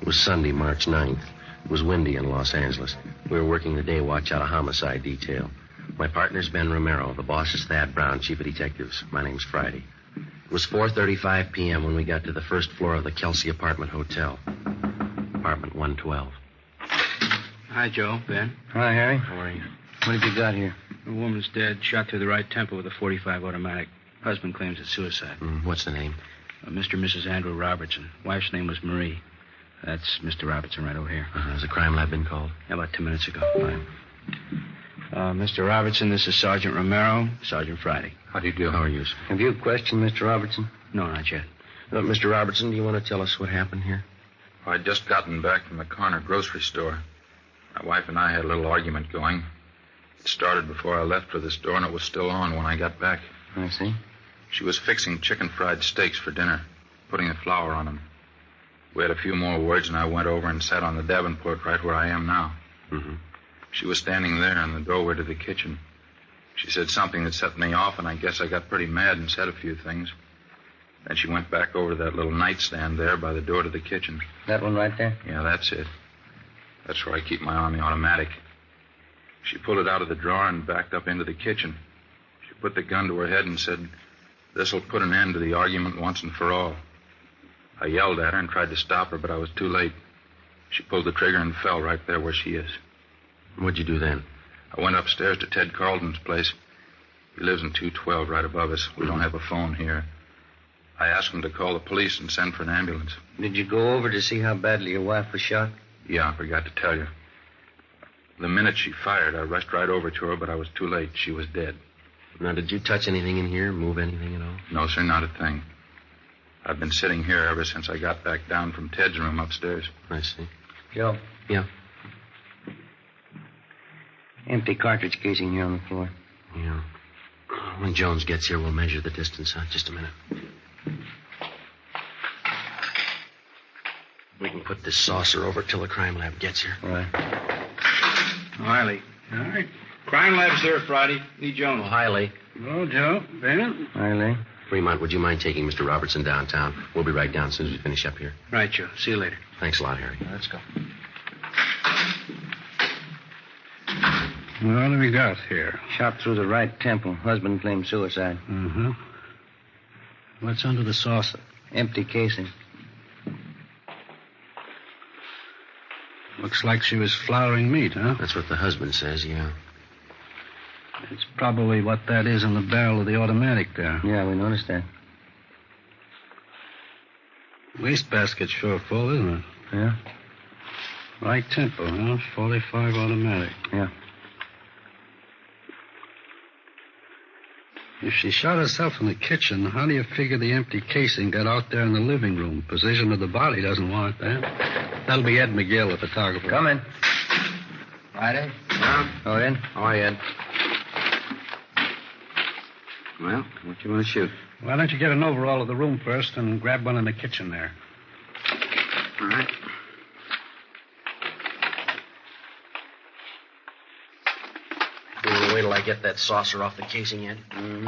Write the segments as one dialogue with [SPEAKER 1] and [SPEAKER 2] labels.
[SPEAKER 1] It was Sunday, March 9th. It was windy in Los Angeles. We were working the day watch out of homicide detail. My partner's Ben Romero. The boss is Thad Brown, chief of detectives. My name's Friday. It was 4:35 p.m. when we got to the first floor of the Kelsey Apartment Hotel. Apartment 112.
[SPEAKER 2] Hi, Joe. Ben.
[SPEAKER 3] Hi, Harry.
[SPEAKER 1] How are you?
[SPEAKER 3] What have you got here?
[SPEAKER 2] A woman's dead, shot through the right temple with a .45 automatic. Husband claims it's suicide.
[SPEAKER 1] What's the name?
[SPEAKER 2] Mr. and Mrs. Andrew Robertson. Wife's name was Marie. That's Mr. Robertson right over here.
[SPEAKER 1] Has the crime lab been called?
[SPEAKER 2] About 2 minutes ago. Fine. Mr. Robertson, this is Sergeant Romero, Sergeant Friday.
[SPEAKER 1] How do you do? How are you?
[SPEAKER 3] Have you questioned Mr. Robertson?
[SPEAKER 2] No, not yet.
[SPEAKER 1] Mr. Robertson, do you want to tell us what happened here?
[SPEAKER 4] I'd just gotten back from the corner grocery store. My wife and I had a little argument going. It started before I left for the store, and it was still on when I got back.
[SPEAKER 3] I see.
[SPEAKER 4] She was fixing chicken fried steaks for dinner, putting the flour on them. We had a few more words, and I went over and sat on the Davenport right where I am now.
[SPEAKER 1] Mm-hmm.
[SPEAKER 4] She was standing there in the doorway to the kitchen. She said something that set me off, and I guess I got pretty mad and said a few things. Then she went back over to that little nightstand there by the door to the kitchen.
[SPEAKER 3] That one right there?
[SPEAKER 4] Yeah, that's it. That's where I keep my Army automatic. She pulled it out of the drawer and backed up into the kitchen. She put the gun to her head and said, "This'll put an end to the argument once and for all." I yelled at her and tried to stop her, but I was too late. She pulled the trigger and fell right there where she is.
[SPEAKER 1] What'd you do then?
[SPEAKER 4] I went upstairs to Ted Carlton's place. He lives in 212 right above us. We don't have a phone here. I asked him to call the police and send for an ambulance.
[SPEAKER 3] Did you go over to see how badly your wife was shot?
[SPEAKER 4] Yeah, I forgot to tell you. The minute she fired, I rushed right over to her, but I was too late. She was dead.
[SPEAKER 1] Now, did you touch anything in here, move anything at all?
[SPEAKER 4] No, sir, not a thing. I've been sitting here ever since I got back down from Ted's room upstairs.
[SPEAKER 1] I see.
[SPEAKER 3] Joe?
[SPEAKER 1] Yeah.
[SPEAKER 3] Empty cartridge casing here on the floor.
[SPEAKER 1] Yeah. When Jones gets here, we'll measure the distance. Just a minute. We can put this saucer over till the crime lab gets here.
[SPEAKER 3] All right.
[SPEAKER 2] Hi, Lee. All right. Crime lab's here Friday. Lee Jones.
[SPEAKER 1] Oh, hi, Lee.
[SPEAKER 2] Hello, Joe. Ben?
[SPEAKER 3] Hi, Lee.
[SPEAKER 1] Fremont, would you mind taking Mr. Robertson downtown? We'll be right down as soon as we finish up here.
[SPEAKER 2] Right, Joe. See you later.
[SPEAKER 1] Thanks a lot, Harry.
[SPEAKER 2] Let's go. Well, what have we got here?
[SPEAKER 3] Shot through the right temple. Husband claimed suicide.
[SPEAKER 2] Mm-hmm. What's under the saucer?
[SPEAKER 3] Empty casing.
[SPEAKER 2] Looks like she was flouring meat, huh?
[SPEAKER 1] That's what the husband says, yeah.
[SPEAKER 2] It's probably what that is in the barrel of the automatic there.
[SPEAKER 3] Yeah, we noticed that.
[SPEAKER 2] Wastebasket's sure full, isn't it?
[SPEAKER 3] Yeah?
[SPEAKER 2] Right tempo, huh? 45 automatic.
[SPEAKER 3] Yeah.
[SPEAKER 2] If she shot herself in the kitchen, how do you figure the empty casing got out there in the living room? Position of the body doesn't warrant that. That'll be Ed McGill, the photographer.
[SPEAKER 3] Come in.
[SPEAKER 2] Friday?
[SPEAKER 3] Yeah? Oh, Ed?
[SPEAKER 1] Hi, Ed.
[SPEAKER 2] Well, what you want to shoot? Why don't you get an overall of the room first and grab one in the kitchen there?
[SPEAKER 3] All right.
[SPEAKER 1] You want to wait till I get that saucer off the casing, Ed?
[SPEAKER 3] Mm-hmm.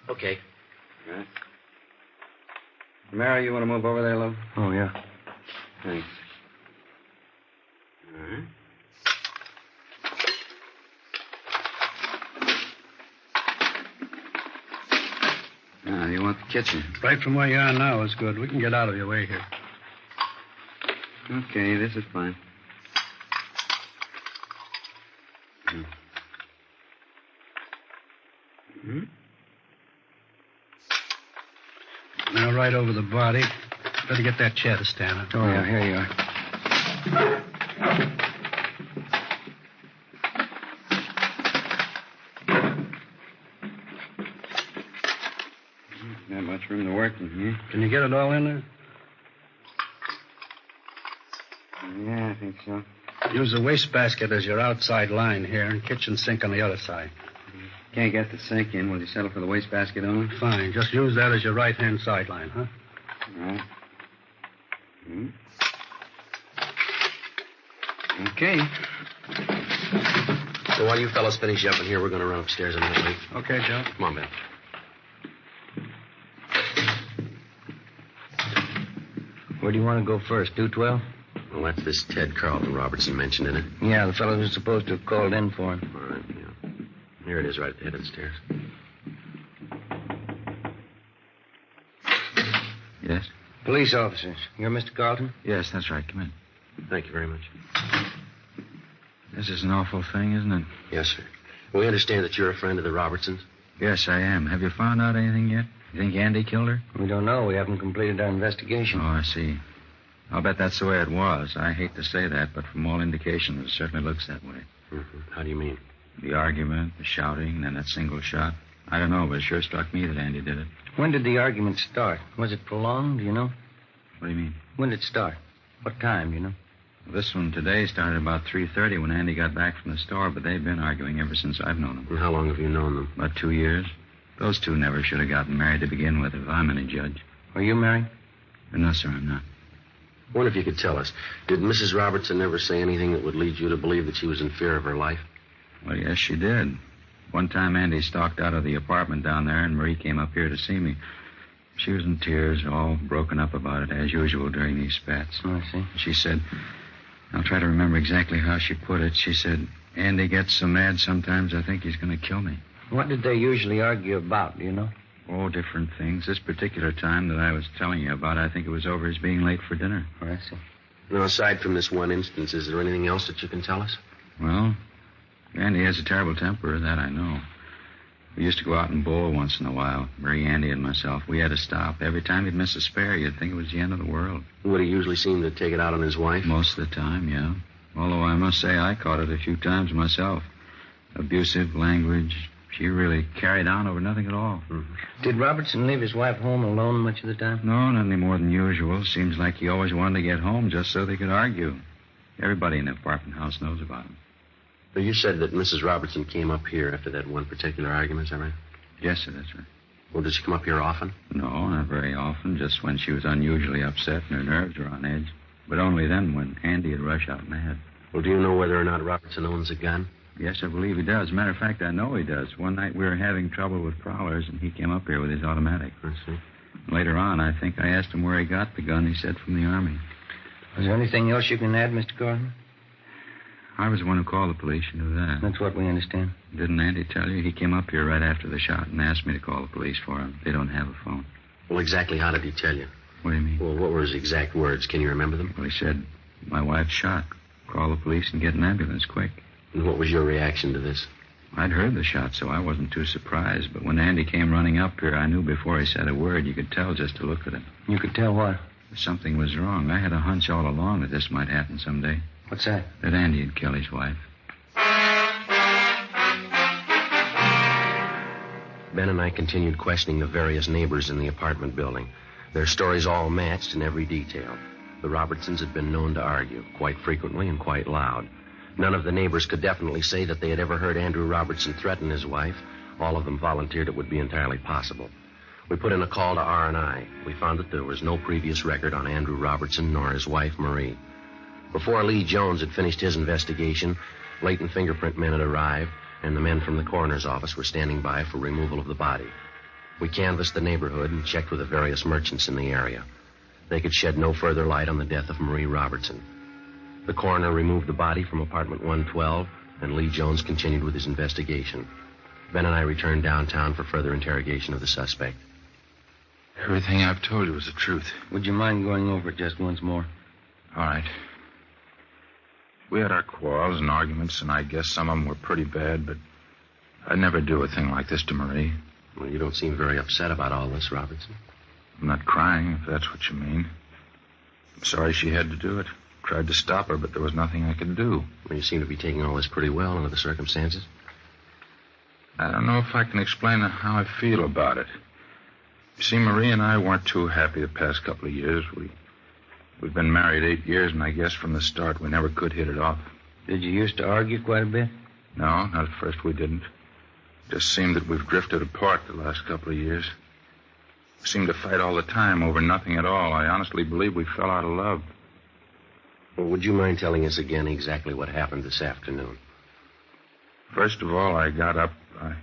[SPEAKER 1] Okay.
[SPEAKER 3] All right. Mary, you want to move over there, love?
[SPEAKER 1] Oh, yeah.
[SPEAKER 3] Thanks. All right. Now, you want the kitchen?
[SPEAKER 2] Right from where you are now is good. We can get out of your way here.
[SPEAKER 3] Okay, this is fine.
[SPEAKER 2] Now, right over the body. Better get that chair to stand up.
[SPEAKER 3] Oh, yeah, here you are. Not much room to work in here.
[SPEAKER 2] Can you get it all in there?
[SPEAKER 3] Yeah, I think so.
[SPEAKER 2] Use the wastebasket as your outside line here and kitchen sink on the other side.
[SPEAKER 3] Can't get the sink in. Will you settle for the wastebasket only?
[SPEAKER 2] Fine. Just use that as your right-hand sideline, huh?
[SPEAKER 3] All right. Okay.
[SPEAKER 1] So while you fellas finish up in here, we're going to run upstairs and get late.
[SPEAKER 2] Okay, Joe.
[SPEAKER 1] Come on, Ben.
[SPEAKER 5] Where do you want to go first? 212?
[SPEAKER 1] Well, that's this Ted Carlton Robertson mentioned in it.
[SPEAKER 5] Yeah, the fellow who's supposed to have called in for him.
[SPEAKER 1] All right, yeah. Here it is, right at the head of the stairs.
[SPEAKER 5] Yes? Police officers. You're Mr. Carlton?
[SPEAKER 4] Yes, that's right. Come in.
[SPEAKER 1] Thank you very much.
[SPEAKER 4] This is an awful thing, isn't it?
[SPEAKER 1] Yes, sir. We understand that you're a friend of the Robertsons.
[SPEAKER 4] Yes, I am. Have you found out anything yet? You think Andy killed her?
[SPEAKER 5] We don't know. We haven't completed our investigation.
[SPEAKER 4] Oh, I see. I'll bet that's the way it was. I hate to say that, but from all indications, it certainly looks that way.
[SPEAKER 1] Mm-hmm. How do you mean?
[SPEAKER 4] The argument, the shouting, and then that single shot. I don't know, but it sure struck me that Andy did it.
[SPEAKER 5] When did the argument start? Was it prolonged, do you know?
[SPEAKER 4] What do you mean?
[SPEAKER 5] When did it start? What time, do you know?
[SPEAKER 4] This one today started about 3:30 when Andy got back from the store, but they've been arguing ever since I've known them.
[SPEAKER 1] And how long have you known them?
[SPEAKER 4] About 2 years. Those two never should have gotten married to begin with, if I'm any judge.
[SPEAKER 5] Are you married?
[SPEAKER 4] No, sir, I'm not.
[SPEAKER 1] I wonder if you could tell us. Did Mrs. Robertson ever say anything that would lead you to believe that she was in fear of her life?
[SPEAKER 4] Well, yes, she did. One time Andy stalked out of the apartment down there, and Marie came up here to see me. She was in tears, all broken up about it, as usual during these spats.
[SPEAKER 5] Oh, I see.
[SPEAKER 4] She said, I'll try to remember exactly how she put it. She said, Andy gets so mad sometimes I think he's going to kill me.
[SPEAKER 5] What did they usually argue about, do you know?
[SPEAKER 4] Oh, different things. This particular time that I was telling you about, I think it was over his being late for dinner.
[SPEAKER 5] Oh, I see.
[SPEAKER 1] Now, aside from this one instance, is there anything else that you can tell us?
[SPEAKER 4] Well, Andy has a terrible temper, that I know. We used to go out and bowl once in a while, Marie, Andy, and myself. We had to stop. Every time he'd miss a spare, you'd think it was the end of the world.
[SPEAKER 1] Would he usually seem to take it out on his wife?
[SPEAKER 4] Most of the time, yeah. Although I must say I caught it a few times myself. Abusive language. She really carried on over nothing at all.
[SPEAKER 1] Mm-hmm.
[SPEAKER 5] Did Robertson leave his wife home alone much of the time?
[SPEAKER 4] No, not any more than usual. Seems like he always wanted to get home just so they could argue. Everybody in the apartment house knows about him.
[SPEAKER 1] Well, you said that Mrs. Robertson came up here after that one particular argument, is that right?
[SPEAKER 4] Yes, sir, that's right.
[SPEAKER 1] Well, did she come up here often?
[SPEAKER 4] No, not very often. Just when she was unusually upset and her nerves were on edge. But only then when Andy would rush out mad.
[SPEAKER 1] Well, do you know whether or not Robertson owns a gun?
[SPEAKER 4] Yes, I believe he does. As a matter of fact, I know he does. One night we were having trouble with prowlers, and he came up here with his automatic.
[SPEAKER 1] I see.
[SPEAKER 4] Later on, I think I asked him where he got the gun. He said from the Army.
[SPEAKER 5] Is there anything else you can add, Mr. Carlton?
[SPEAKER 4] I was the one who called the police. You knew that.
[SPEAKER 5] That's what we understand.
[SPEAKER 4] Didn't Andy tell you? He came up here right after the shot and asked me to call the police for him. They don't have a phone.
[SPEAKER 1] Well, exactly how did he tell you?
[SPEAKER 4] What do you mean?
[SPEAKER 1] Well, what were his exact words? Can you remember them?
[SPEAKER 4] Well, he said, my wife's shot. Call the police and get an ambulance quick.
[SPEAKER 1] And what was your reaction to this?
[SPEAKER 4] I'd heard the shot, so I wasn't too surprised. But when Andy came running up here, I knew before he said a word. You could tell just to look at him.
[SPEAKER 5] You could tell what?
[SPEAKER 4] Something was wrong. I had a hunch all along that this might happen someday.
[SPEAKER 5] What's that?
[SPEAKER 4] That Andy had killed his wife.
[SPEAKER 1] Ben and I continued questioning the various neighbors in the apartment building. Their stories all matched in every detail. The Robertsons had been known to argue, quite frequently and quite loud. None of the neighbors could definitely say that they had ever heard Andrew Robertson threaten his wife. All of them volunteered it would be entirely possible. We put in a call to R&I. We found that there was no previous record on Andrew Robertson nor his wife, Marie. Before Lee Jones had finished his investigation, latent fingerprint men had arrived, and the men from the coroner's office were standing by for removal of the body. We canvassed the neighborhood and checked with the various merchants in the area. They could shed no further light on the death of Marie Robertson. The coroner removed the body from apartment 112, and Lee Jones continued with his investigation. Ben and I returned downtown for further interrogation of the suspect.
[SPEAKER 4] Everything I've told you was the truth.
[SPEAKER 5] Would you mind going over it just once more?
[SPEAKER 4] All right. We had our quarrels and arguments, and I guess some of them were pretty bad, but I'd never do a thing like this to Marie.
[SPEAKER 1] Well, you don't seem very upset about all this, Robertson.
[SPEAKER 4] I'm not crying, if that's what you mean. I'm sorry she had to do it. Tried to stop her, but there was nothing I could do.
[SPEAKER 1] Well, you seem to be taking all this pretty well under the circumstances.
[SPEAKER 4] I don't know if I can explain how I feel about it. You see, Marie and I weren't too happy the past couple of years. We've been married 8 years, and I guess from the start we never could hit it off.
[SPEAKER 5] Did you used to argue quite a bit?
[SPEAKER 4] No, not at first we didn't. It just seemed that we've drifted apart the last couple of years. We seemed to fight all the time over nothing at all. I honestly believe we fell out of love.
[SPEAKER 1] Well, would you mind telling us again exactly what happened this afternoon?
[SPEAKER 4] First of all, I got up. I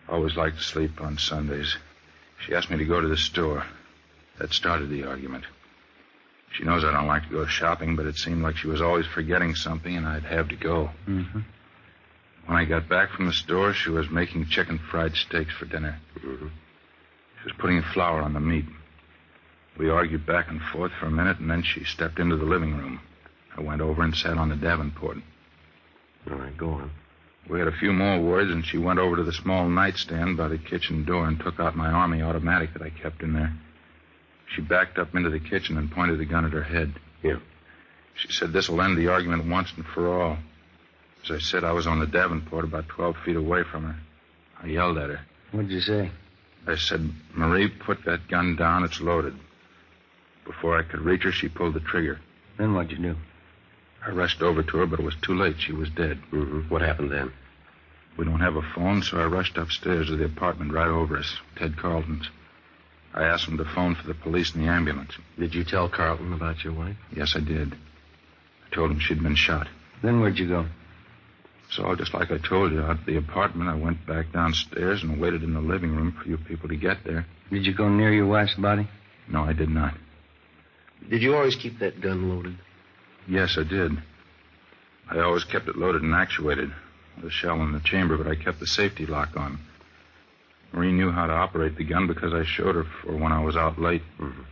[SPEAKER 4] always liked to sleep on Sundays. She asked me to go to the store. That started the argument. She knows I don't like to go shopping, but it seemed like she was always forgetting something, and I'd have to go.
[SPEAKER 5] Mm-hmm.
[SPEAKER 4] When I got back from the store, she was making chicken fried steaks for dinner.
[SPEAKER 1] Mm-hmm.
[SPEAKER 4] She was putting flour on the meat. We argued back and forth for a minute, and then she stepped into the living room. I went over and sat on the Davenport.
[SPEAKER 1] All right, go on.
[SPEAKER 4] We had a few more words, and she went over to the small nightstand by the kitchen door and took out my Army automatic that I kept in there. She backed up into the kitchen and pointed the gun at her head.
[SPEAKER 1] Yeah.
[SPEAKER 4] She said this will end the argument once and for all. As I said, I was on the Davenport about 12 feet away from her. I yelled at her.
[SPEAKER 5] What'd you say?
[SPEAKER 4] I said, Marie, put that gun down. It's loaded. Before I could reach her, she pulled the trigger.
[SPEAKER 5] Then what'd you do?
[SPEAKER 4] I rushed over to her, but it was too late. She was dead.
[SPEAKER 1] Mm-hmm. What happened then?
[SPEAKER 4] We don't have a phone, so I rushed upstairs to the apartment right over us, Ted Carlton's. I asked him to phone for the police and the ambulance.
[SPEAKER 1] Did you tell Carlton about your wife?
[SPEAKER 4] Yes, I did. I told him she'd been shot.
[SPEAKER 5] Then where'd you go?
[SPEAKER 4] So, just like I told you, out of the apartment, I went back downstairs and waited in the living room for you people to get there.
[SPEAKER 5] Did you go near your wife's body?
[SPEAKER 4] No, I did not.
[SPEAKER 1] Did you always keep that gun loaded?
[SPEAKER 4] Yes, I did. I always kept it loaded and actuated. The shell in the chamber, but I kept the safety lock on. Marie knew how to operate the gun because I showed her for when I was out late.
[SPEAKER 1] Mm-hmm.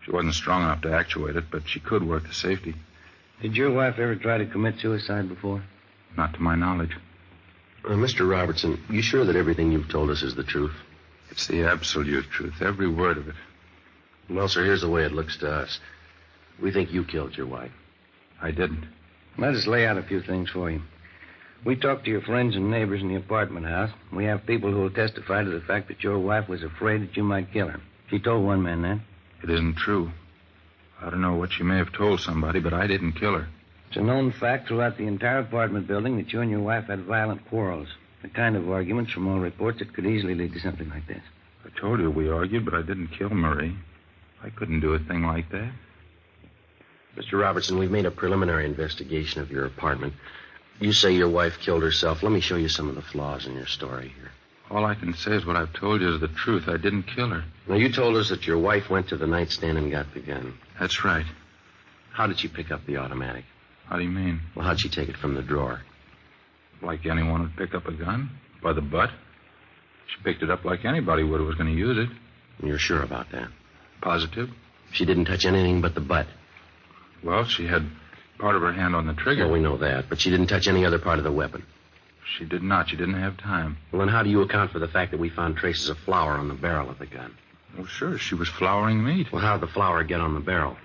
[SPEAKER 4] She wasn't strong enough to actuate it, but she could work the safety.
[SPEAKER 5] Did your wife ever try to commit suicide before?
[SPEAKER 4] Not to my knowledge.
[SPEAKER 1] Mr. Robertson, you sure that everything you've told us is the truth?
[SPEAKER 4] It's the absolute truth, every word of it.
[SPEAKER 1] Well, sir, here's the way it looks to us. We think you killed your wife.
[SPEAKER 4] I didn't.
[SPEAKER 5] Let us lay out a few things for you. We talked to your friends and neighbors in the apartment house. We have people who will testify to the fact that your wife was afraid that you might kill her. She told one man that.
[SPEAKER 4] It isn't true. I don't know what she may have told somebody, but I didn't kill her.
[SPEAKER 5] It's a known fact throughout the entire apartment building that you and your wife had violent quarrels. The kind of arguments, from all reports, that could easily lead to something like this.
[SPEAKER 4] I told you we argued, but I didn't kill Marie. I couldn't do a thing like that.
[SPEAKER 1] Mr. Robertson, we've made a preliminary investigation of your apartment. You say your wife killed herself. Let me show you some of the flaws in your story here.
[SPEAKER 4] All I can say is what I've told you is the truth. I didn't kill her.
[SPEAKER 1] Now, you told us that your wife went to the nightstand and got the gun.
[SPEAKER 4] That's right.
[SPEAKER 1] How did she pick up the automatic?
[SPEAKER 4] How do you mean?
[SPEAKER 1] Well, how'd she take it from the drawer?
[SPEAKER 4] Like anyone would pick up a gun? By the butt? She picked it up like anybody would who was going to use it.
[SPEAKER 1] You're sure about that?
[SPEAKER 4] Positive.
[SPEAKER 1] She didn't touch anything but the butt.
[SPEAKER 4] Well, she had part of her hand on the trigger.
[SPEAKER 1] Well, we know that, but she didn't touch any other part of the weapon.
[SPEAKER 4] She did not. She didn't have time.
[SPEAKER 1] Well, then how do you account for the fact that we found traces of flour on the barrel of the gun?
[SPEAKER 4] Well, sure, she was flouring meat.
[SPEAKER 1] Well, how'd the flour get on the barrel?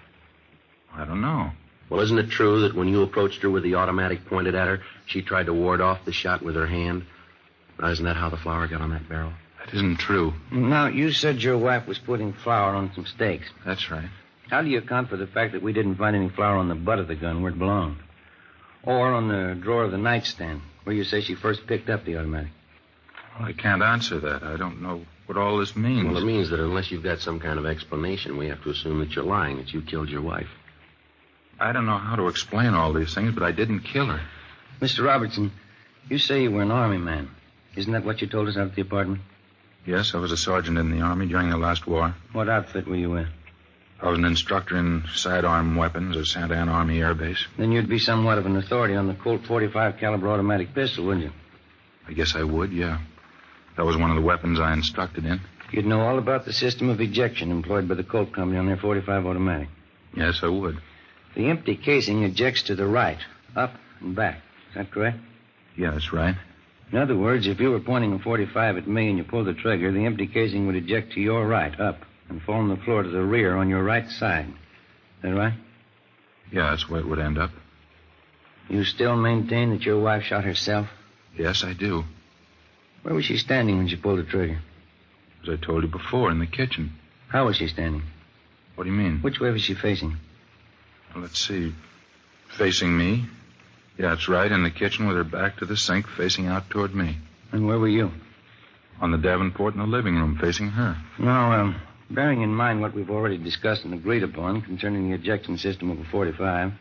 [SPEAKER 4] I don't know.
[SPEAKER 1] Well, isn't it true that when you approached her with the automatic pointed at her, she tried to ward off the shot with her hand? Now, isn't that how the flour got on that barrel?
[SPEAKER 4] That isn't true.
[SPEAKER 5] Now, you said your wife was putting flour on some steaks.
[SPEAKER 4] That's right.
[SPEAKER 5] How do you account for the fact that we didn't find any flour on the butt of the gun where it belonged? Or on the drawer of the nightstand, where you say she first picked up the automatic?
[SPEAKER 4] Well, I can't answer that. I don't know what all this means.
[SPEAKER 1] Well, it means that unless you've got some kind of explanation, we have to assume that you're lying, that you killed your wife.
[SPEAKER 4] I don't know how to explain all these things, but I didn't kill her.
[SPEAKER 5] Mr. Robertson, you say you were an Army man. Isn't that what you told us out at the apartment?
[SPEAKER 4] Yes, I was a sergeant in the Army during the last war.
[SPEAKER 5] What outfit were you in?
[SPEAKER 4] I was an instructor in sidearm weapons at Santa Ana Army Air Base.
[SPEAKER 5] Then you'd be somewhat of an authority on the Colt .45 caliber automatic pistol, wouldn't you?
[SPEAKER 4] I guess I would, yeah. That was one of the weapons I instructed in.
[SPEAKER 5] You'd know all about the system of ejection employed by the Colt company on their .45 automatic.
[SPEAKER 4] Yes, I would.
[SPEAKER 5] The empty casing ejects to the right, up and back. Is that correct?
[SPEAKER 4] Yeah, that's right.
[SPEAKER 5] In other words, if you were pointing a .45 at me and you pulled the trigger, the empty casing would eject to your right, up, and fall on the floor to the rear on your right side. Is that right?
[SPEAKER 4] Yeah, that's where it would end up.
[SPEAKER 5] You still maintain that your wife shot herself?
[SPEAKER 4] Yes, I do.
[SPEAKER 5] Where was she standing when she pulled the trigger?
[SPEAKER 4] As I told you before, in the kitchen.
[SPEAKER 5] How was she standing?
[SPEAKER 4] What do you mean?
[SPEAKER 5] Which way was she facing?
[SPEAKER 4] Well, let's see. Facing me? Yeah, that's right, in the kitchen with her back to the sink, facing out toward me.
[SPEAKER 5] And where were you?
[SPEAKER 4] On the Davenport in the living room, facing her.
[SPEAKER 5] Now, bearing in mind what we've already discussed and agreed upon concerning the ejection system of a 45,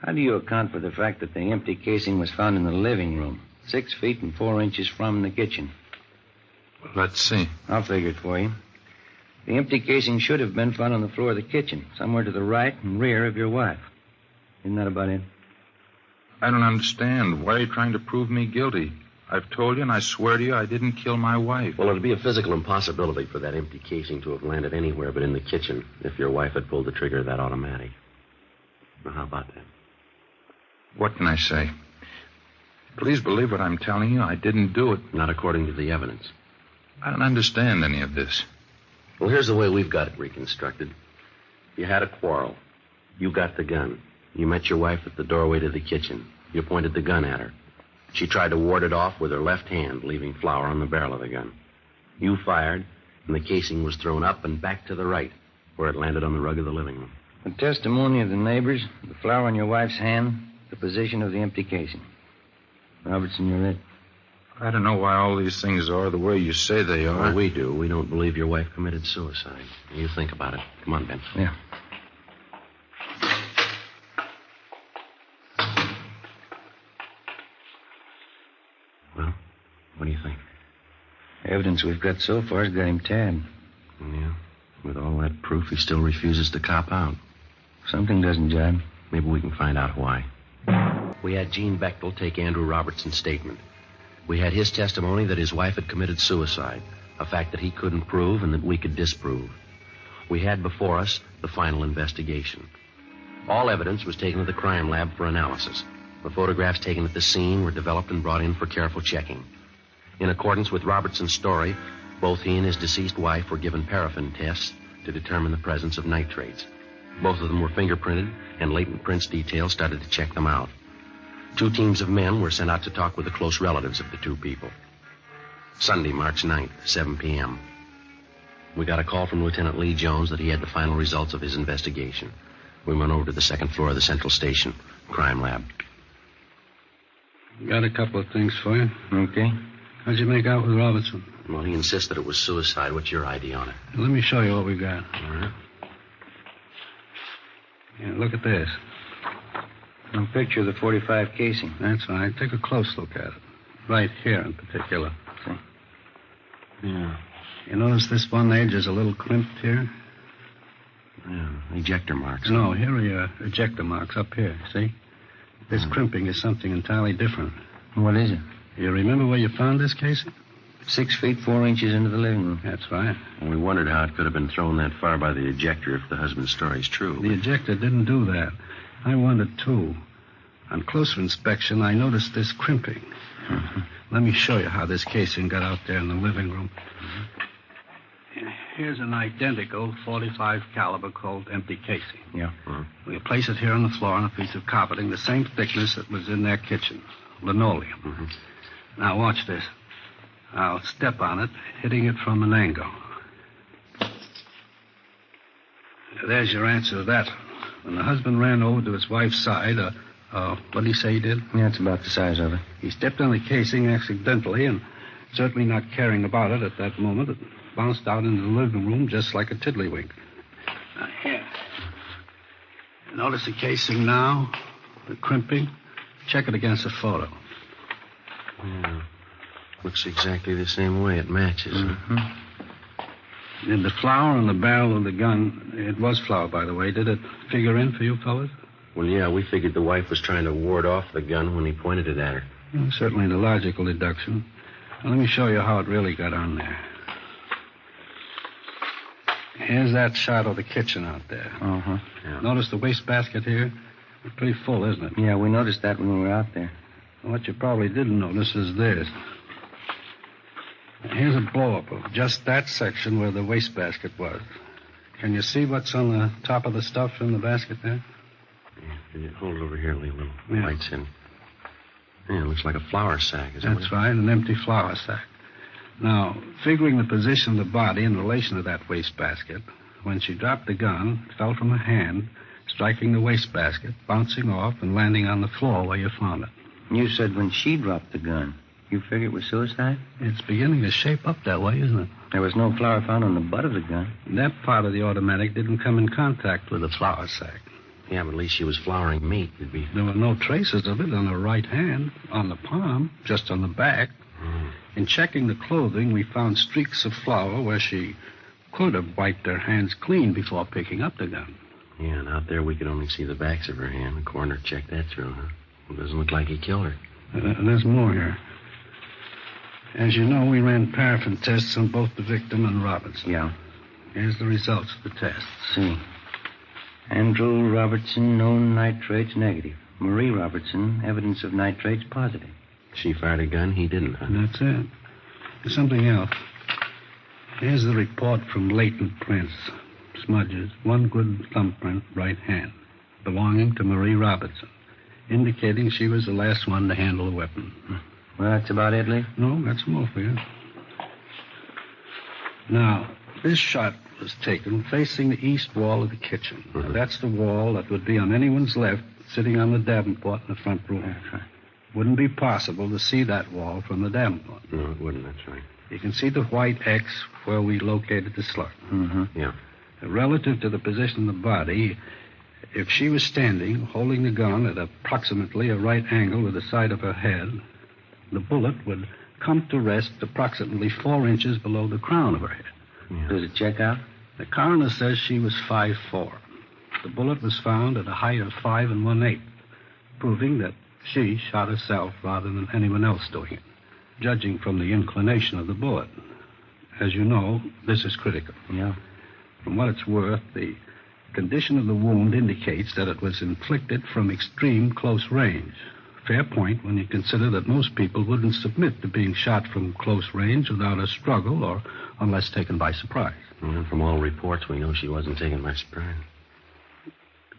[SPEAKER 5] how do you account for the fact that the empty casing was found in the living room, 6 feet and 4 inches from the kitchen?
[SPEAKER 4] Let's see.
[SPEAKER 5] I'll figure it for you. The empty casing should have been found on the floor of the kitchen, somewhere to the right and rear of your wife. Isn't that about it?
[SPEAKER 4] I don't understand. Why are you trying to prove me guilty? I've told you, and I swear to you, I didn't kill my wife.
[SPEAKER 1] Well, it'd be a physical impossibility for that empty casing to have landed anywhere but in the kitchen if your wife had pulled the trigger of that automatic. Now, how about that?
[SPEAKER 4] What can I say? Please believe what I'm telling you. I didn't do it.
[SPEAKER 1] Not according to the evidence.
[SPEAKER 4] I don't understand any of this.
[SPEAKER 1] Well, here's the way we've got it reconstructed. You had a quarrel. You got the gun. You met your wife at the doorway to the kitchen. You pointed the gun at her. She tried to ward it off with her left hand, leaving flour on the barrel of the gun. You fired, and the casing was thrown up and back to the right, where it landed on the rug of the living room.
[SPEAKER 5] The testimony of the neighbors, the flour on your wife's hand, the position of the empty casing. Robertson, you're it.
[SPEAKER 4] I don't know why all these things are the way you say they are.
[SPEAKER 1] Well, we do. We don't believe your wife committed suicide. You think about it. Come on, Ben.
[SPEAKER 5] Yeah.
[SPEAKER 1] Well, what do you think?
[SPEAKER 5] Evidence we've got so far has got him tabbed.
[SPEAKER 1] Yeah. With all that proof, he still refuses to cop out.
[SPEAKER 5] Something doesn't jibe.
[SPEAKER 1] Maybe we can find out why. We had Gene Bechtel take Andrew Robertson's statement. We had his testimony that his wife had committed suicide, a fact that he couldn't prove and that we could disprove. We had before us the final investigation. All evidence was taken to the crime lab for analysis. The photographs taken at the scene were developed and brought in for careful checking. In accordance with Robertson's story, both he and his deceased wife were given paraffin tests to determine the presence of nitrates. Both of them were fingerprinted, and latent prints detail started to check them out. 2 teams of men were sent out to talk with the close relatives of the 2 people. Sunday, March 9th, 7 p.m. We got a call from Lieutenant Lee Jones that he had the final results of his investigation. We went over to the 2nd floor of the Central Station, crime lab.
[SPEAKER 2] Got a couple of things for you.
[SPEAKER 5] Okay.
[SPEAKER 2] How'd you make out with Robertson?
[SPEAKER 1] Well, he insists that it was suicide. What's your ID on it?
[SPEAKER 2] Let me show you what we got.
[SPEAKER 1] All right.
[SPEAKER 2] Yeah, look at this.
[SPEAKER 5] A picture of the 45 casing.
[SPEAKER 2] That's right. Take a close look at it. Right here in particular.
[SPEAKER 5] See?
[SPEAKER 2] Yeah. You notice this one edge is a little crimped here?
[SPEAKER 1] Yeah, ejector marks.
[SPEAKER 2] No, here are your ejector marks up here, see? This crimping is something entirely different.
[SPEAKER 5] What is it?
[SPEAKER 2] You remember where you found this casing?
[SPEAKER 5] 6 feet, 4 inches into the living room.
[SPEAKER 2] That's right.
[SPEAKER 1] And we wondered how it could have been thrown that far by the ejector if the husband's story's true.
[SPEAKER 2] The ejector didn't do that. I wondered, too. On closer inspection, I noticed this crimping.
[SPEAKER 5] Mm-hmm.
[SPEAKER 2] Let me show you how this casing got out there in the living room. Here's an identical 45 caliber Colt empty casing.
[SPEAKER 5] Yeah.
[SPEAKER 2] We place it here on the floor on a piece of carpeting the same thickness that was in their kitchen, linoleum.
[SPEAKER 1] Mm-hmm.
[SPEAKER 2] Now watch this. I'll step on it, hitting it from an angle. There's your answer to that. When the husband ran over to his wife's side, what did he say he did?
[SPEAKER 5] Yeah, it's about the size of it.
[SPEAKER 2] He stepped on the casing accidentally, and certainly not caring about it at that moment, it bounced out into the living room just like a tiddlywink. Now, here. Notice the casing now, the crimping. Check it against the photo.
[SPEAKER 1] Yeah. Looks exactly the same way. It matches.
[SPEAKER 5] Mm-hmm.
[SPEAKER 2] Did the flour on the barrel of the gun, it was flour, by the way, did it figure in for you fellas?
[SPEAKER 1] Well, yeah, we figured the wife was trying to ward off the gun when he pointed it at her.
[SPEAKER 2] Well, certainly the logical deduction. Now, let me show you how it really got on there. Here's that shot of the kitchen out there.
[SPEAKER 5] Uh-huh.
[SPEAKER 1] Yeah.
[SPEAKER 2] Notice the wastebasket here? It's pretty full, isn't it?
[SPEAKER 5] Yeah, we noticed that when we were out there.
[SPEAKER 2] What you probably didn't notice is this. Here's a blow-up of just that section where the wastebasket was. Can you see what's on the top of the stuff in the basket there?
[SPEAKER 1] Yeah, hold it over here, Lee. Little
[SPEAKER 2] Yeah.
[SPEAKER 1] lights in. Yeah, it looks like a flour sack. Is that
[SPEAKER 2] That's right, an empty flour sack. Now, figuring the position of the body in relation to that wastebasket, when she dropped the gun, it fell from her hand, striking the wastebasket, bouncing off, and landing on the floor where you found it.
[SPEAKER 5] You said when she dropped the gun, you figured it was suicide?
[SPEAKER 2] It's beginning to shape up that way, isn't it?
[SPEAKER 5] There was no flour found on the butt of the gun.
[SPEAKER 2] That part of the automatic didn't come in contact with the flour sack.
[SPEAKER 1] Yeah, but at least she was flouring meat. It'd be...
[SPEAKER 2] There were no traces of it on her right hand, on the palm, just on the back. In checking the clothing, we found streaks of flour where she could have wiped her hands clean before picking up the gun.
[SPEAKER 1] Yeah, and out there we could only see the backs of her hand. The coroner checked that through, huh? It doesn't look like he killed her.
[SPEAKER 2] There's more here. As you know, we ran paraffin tests on both the victim and Robertson.
[SPEAKER 5] Yeah.
[SPEAKER 2] Here's the results of the tests.
[SPEAKER 5] See. Andrew Robertson, known nitrates negative. Marie Robertson, evidence of nitrates positive.
[SPEAKER 1] She fired a gun, he didn't, huh?
[SPEAKER 2] And that's it. There's something else. Here's the report from latent prints. Smudges. One good thumbprint, right hand, belonging to Marie Robertson, indicating she was the last one to handle the weapon.
[SPEAKER 5] Well, that's about it, Lee?
[SPEAKER 2] No, that's more for you. Now, this shot was taken facing the east wall of the kitchen. Now, that's the wall that would be on anyone's left sitting on the Davenport in the front room.
[SPEAKER 5] That's right.
[SPEAKER 2] Wouldn't be possible to see that wall from the Davenport.
[SPEAKER 1] No, it wouldn't, that's right.
[SPEAKER 2] You can see the white X where we located the slug.
[SPEAKER 5] Mm-hmm.
[SPEAKER 1] Yeah.
[SPEAKER 2] Relative to the position of the body, if she was standing, holding the gun at approximately a right angle with the side of her head, the bullet would come to rest approximately 4 inches below the crown of her head.
[SPEAKER 1] Yeah.
[SPEAKER 5] Does it check out?
[SPEAKER 2] The coroner says she was 5'4". The bullet was found at a height of 5 1/8, proving that she shot herself rather than anyone else doing it, judging from the inclination of the bullet. As you know, this is critical.
[SPEAKER 5] Yeah.
[SPEAKER 2] From what it's worth, the condition of the wound indicates that it was inflicted from extreme close range. Fair point when you consider that most people wouldn't submit to being shot from close range without a struggle or unless taken by surprise.
[SPEAKER 1] Well, from all reports, we know she wasn't taken by surprise.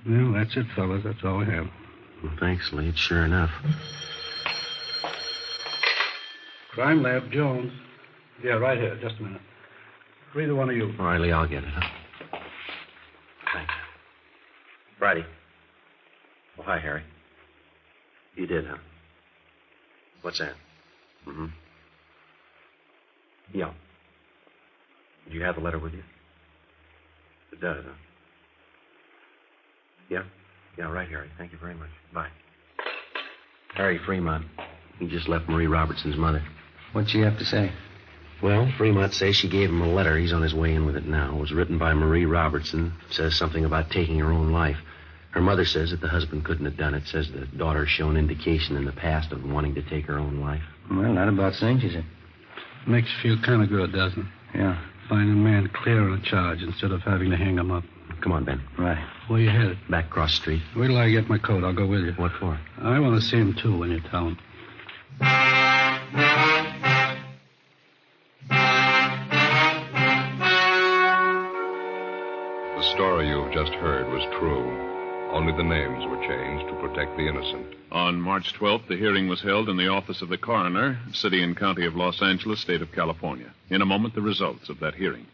[SPEAKER 2] Well, that's it, fellas. That's all we have.
[SPEAKER 1] Well, thanks, Lee. It's sure enough.
[SPEAKER 2] Crime Lab, Jones. Yeah, right here. Just a minute. Either one of you.
[SPEAKER 1] All right, Lee, I'll get it, huh? Thanks. Friday. Oh, hi, Harry. You did, huh? What's that? Mm-hmm. Yeah. Do you have the letter with you? It does, huh? Yeah? Yeah, right, Harry. Thank you very much. Bye. Harry Fremont. He just left Marie Robertson's mother.
[SPEAKER 5] What'd she have to say?
[SPEAKER 1] Well, Fremont says she gave him a letter. He's on his way in with it now. It was written by Marie Robertson. Says something about taking her own life. Her mother says that the husband couldn't have done it. Says the daughter's shown indication in the past of wanting to take her own life.
[SPEAKER 5] Well, not about cinches it.
[SPEAKER 2] Makes you feel kind of good, doesn't it?
[SPEAKER 5] Yeah.
[SPEAKER 2] Finding a man clear on a charge instead of having to hang him up.
[SPEAKER 1] Come on, Ben.
[SPEAKER 5] Right.
[SPEAKER 2] Where you headed?
[SPEAKER 1] Back cross street.
[SPEAKER 2] Wait till I get my coat. I'll go with you.
[SPEAKER 1] What for?
[SPEAKER 2] I want to see him, too, when you tell him.
[SPEAKER 6] The story you've just heard was true. Only the names were changed to protect the innocent.
[SPEAKER 7] On March 12th, the hearing was held in the office of the coroner, City and County of Los Angeles, State of California. In a moment, the results of that hearing.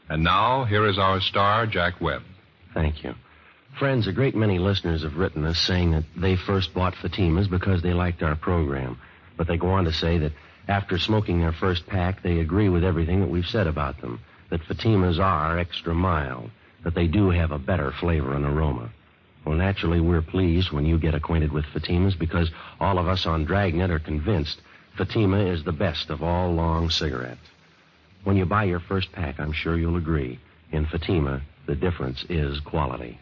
[SPEAKER 6] And now, here is our star, Jack Webb.
[SPEAKER 1] Thank you. Friends, a great many listeners have written us saying that they first bought Fatimas because they liked our program. But they go on to say that after smoking their first pack, they agree with everything that we've said about them. That Fatimas are extra mild. That they do have a better flavor and aroma. Well, naturally, we're pleased when you get acquainted with Fatimas because all of us on Dragnet are convinced Fatima is the best of all long cigarettes. When you buy your first pack, I'm sure you'll agree. In Fatima, the difference is quality.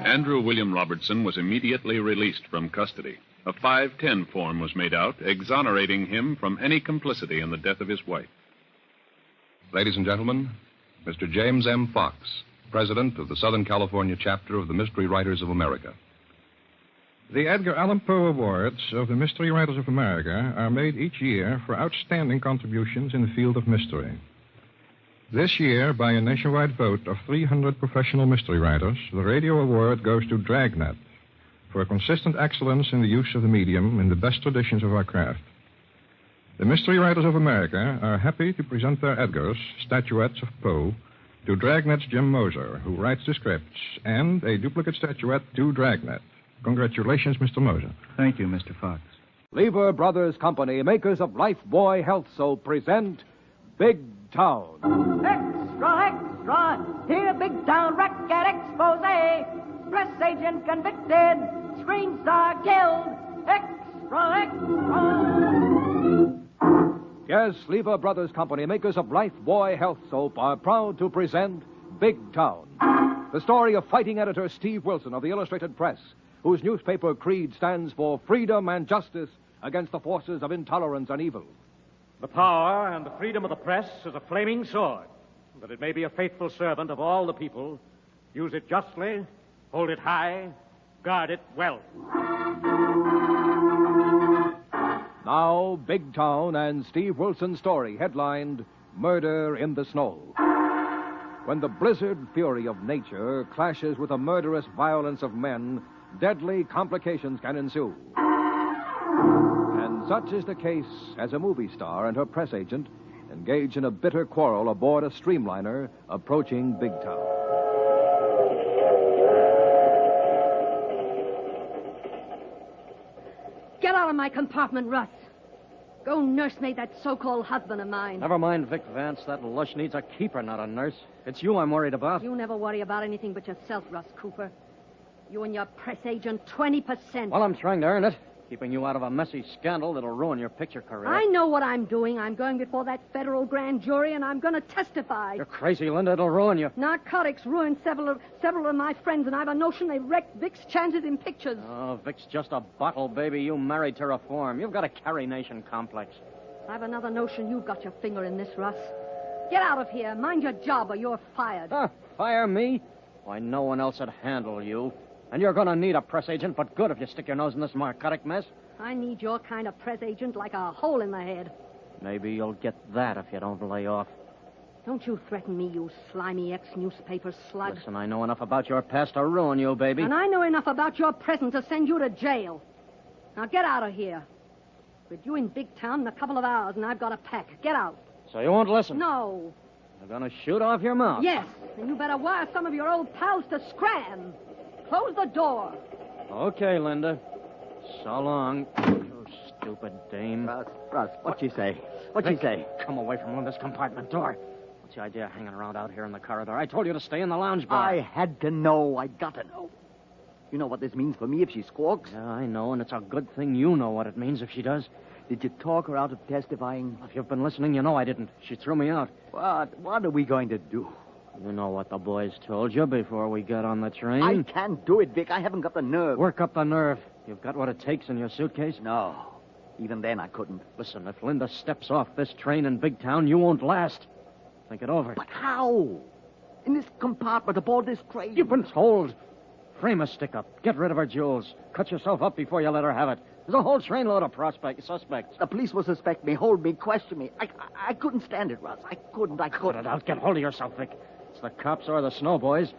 [SPEAKER 7] Andrew William Robertson was immediately released from custody. A 510 form was made out, exonerating him from any complicity in the death of his wife.
[SPEAKER 6] Ladies and gentlemen, Mr. James M. Fox, president of the Southern California chapter of the Mystery Writers of America.
[SPEAKER 8] The Edgar Allan Poe Awards of the Mystery Writers of America are made each year for outstanding contributions in the field of mystery. This year, by a nationwide vote of 300 professional mystery writers, the radio award goes to Dragnet for consistent excellence in the use of the medium in the best traditions of our craft. The Mystery Writers of America are happy to present their Edgars, statuettes of Poe, to Dragnet's Jim Moser, who writes the scripts, and a duplicate statuette to Dragnet. Congratulations, Mr. Moser.
[SPEAKER 9] Thank you, Mr. Fox.
[SPEAKER 10] Lever Brothers Company, makers of Lifebuoy Health Soap, present Big Town.
[SPEAKER 11] Extra, extra! Here, Big Town Racket Expose! Press agent convicted! Screen star killed! Extra, extra!
[SPEAKER 10] Yes, Lever Brothers Company, makers of Lifebuoy Health Soap, are proud to present Big Town. The story of fighting editor Steve Wilson of the Illustrated Press, whose newspaper creed stands for freedom and justice against the forces of intolerance and evil.
[SPEAKER 12] The power and the freedom of the press is a flaming sword, that it may be a faithful servant of all the people. Use it justly, hold it high, guard it well.
[SPEAKER 10] Now, Big Town and Steve Wilson's story, headlined Murder in the Snow. When the blizzard fury of nature clashes with the murderous violence of men, deadly complications can ensue. And such is the case as a movie star and her press agent engage in a bitter quarrel aboard a streamliner approaching Big Town.
[SPEAKER 13] Get out of my compartment, Russ. Go nursemaid that so-called husband of mine.
[SPEAKER 12] Never mind, Vic Vance. That lush needs a keeper, not a nurse. It's you I'm worried about.
[SPEAKER 13] You never worry about anything but yourself, Russ Cooper. You and your press agent, 20%.
[SPEAKER 12] Well, I'm trying to earn it. Keeping you out of a messy scandal that'll ruin your picture career.
[SPEAKER 13] I know what I'm doing. I'm going before that federal grand jury, and I'm going to testify.
[SPEAKER 12] You're crazy, Linda. It'll ruin you.
[SPEAKER 13] Narcotics ruined several of my friends, and I've a notion they wrecked Vic's chances in pictures.
[SPEAKER 12] Oh, Vic's just a bottle baby you married to reform. You've got a Carrie Nation complex.
[SPEAKER 13] I've another notion you've got your finger in this, Russ. Get out of here. Mind your job, or you're fired.
[SPEAKER 12] Huh? Fire me? Why, no one else would handle you. And you're going to need a press agent, but good if you stick your nose in this narcotic mess.
[SPEAKER 13] I need your kind of press agent like a hole in the head.
[SPEAKER 12] Maybe you'll get that if you don't lay off.
[SPEAKER 13] Don't you threaten me, you slimy ex-newspaper slug.
[SPEAKER 12] Listen, I know enough about your past to ruin you, baby.
[SPEAKER 13] And I know enough about your present to send you to jail. Now get out of here. We're due in Big Town in a couple of hours, and I've got a pack. Get out.
[SPEAKER 12] So you won't listen?
[SPEAKER 13] No.
[SPEAKER 12] You're going to shoot off your mouth?
[SPEAKER 13] Yes, and you better wire some of your old pals to scram. Close the door.
[SPEAKER 12] Okay, Linda. So long. You stupid dame.
[SPEAKER 14] Russ, what'd she say? What'd she say?
[SPEAKER 12] Come away from Linda's compartment door. What's the idea of hanging around out here in the corridor? I told you to stay in the lounge bar.
[SPEAKER 14] I had to know. I got to know. You know what this means for me if she squawks?
[SPEAKER 12] Yeah, I know, and it's a good thing you know what it means if she does.
[SPEAKER 14] Did you talk her out of testifying?
[SPEAKER 12] If you've been listening, you know I didn't. She threw me out.
[SPEAKER 14] What are we going to do?
[SPEAKER 12] You know what the boys told you before we got on the train.
[SPEAKER 14] I can't do it, Vic. I haven't got the nerve.
[SPEAKER 12] Work up the nerve. You've got what it takes in your suitcase?
[SPEAKER 14] No. Even then, I couldn't.
[SPEAKER 12] Listen, if Linda steps off this train in Big Town, you won't last. Think it over.
[SPEAKER 14] But how? In this compartment aboard this train?
[SPEAKER 12] You've been told. Frame a stick-up. Get rid of her jewels. Cut yourself up before you let her have it. There's a whole trainload of suspects.
[SPEAKER 14] The police will suspect me, hold me, question me. I couldn't stand it, Russ. I couldn't.
[SPEAKER 12] Cut it out. Get hold of yourself, Vic. It's the cops or the snow boys.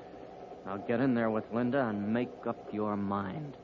[SPEAKER 12] Now get in there with Linda and make up your mind.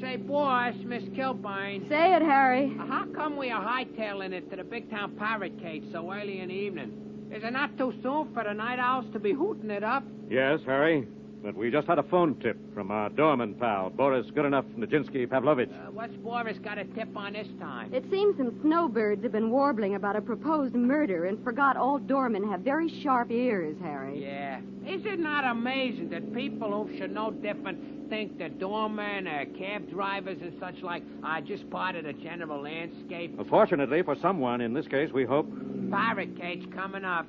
[SPEAKER 15] Say, boss, Miss Kilburn.
[SPEAKER 13] Say it, Harry.
[SPEAKER 15] How come we are hightailing it to the Big Town Pirate Cage so early in the evening? Is it not too soon for the night owls to be hooting it up?
[SPEAKER 12] Yes, Harry. But we just had a phone tip from our doorman pal, Boris Goodenough Nijinsky Pavlovich.
[SPEAKER 15] What's Boris got a tip on this time?
[SPEAKER 13] It seems some snowbirds have been warbling about a proposed murder and forgot all doormen have very sharp ears, Harry.
[SPEAKER 15] Yeah. Is it not amazing that people who should know different think that doormen, cab drivers, and such like are just part of the general landscape?
[SPEAKER 12] Fortunately for someone in this case, we hope.
[SPEAKER 15] Pirate cage coming up.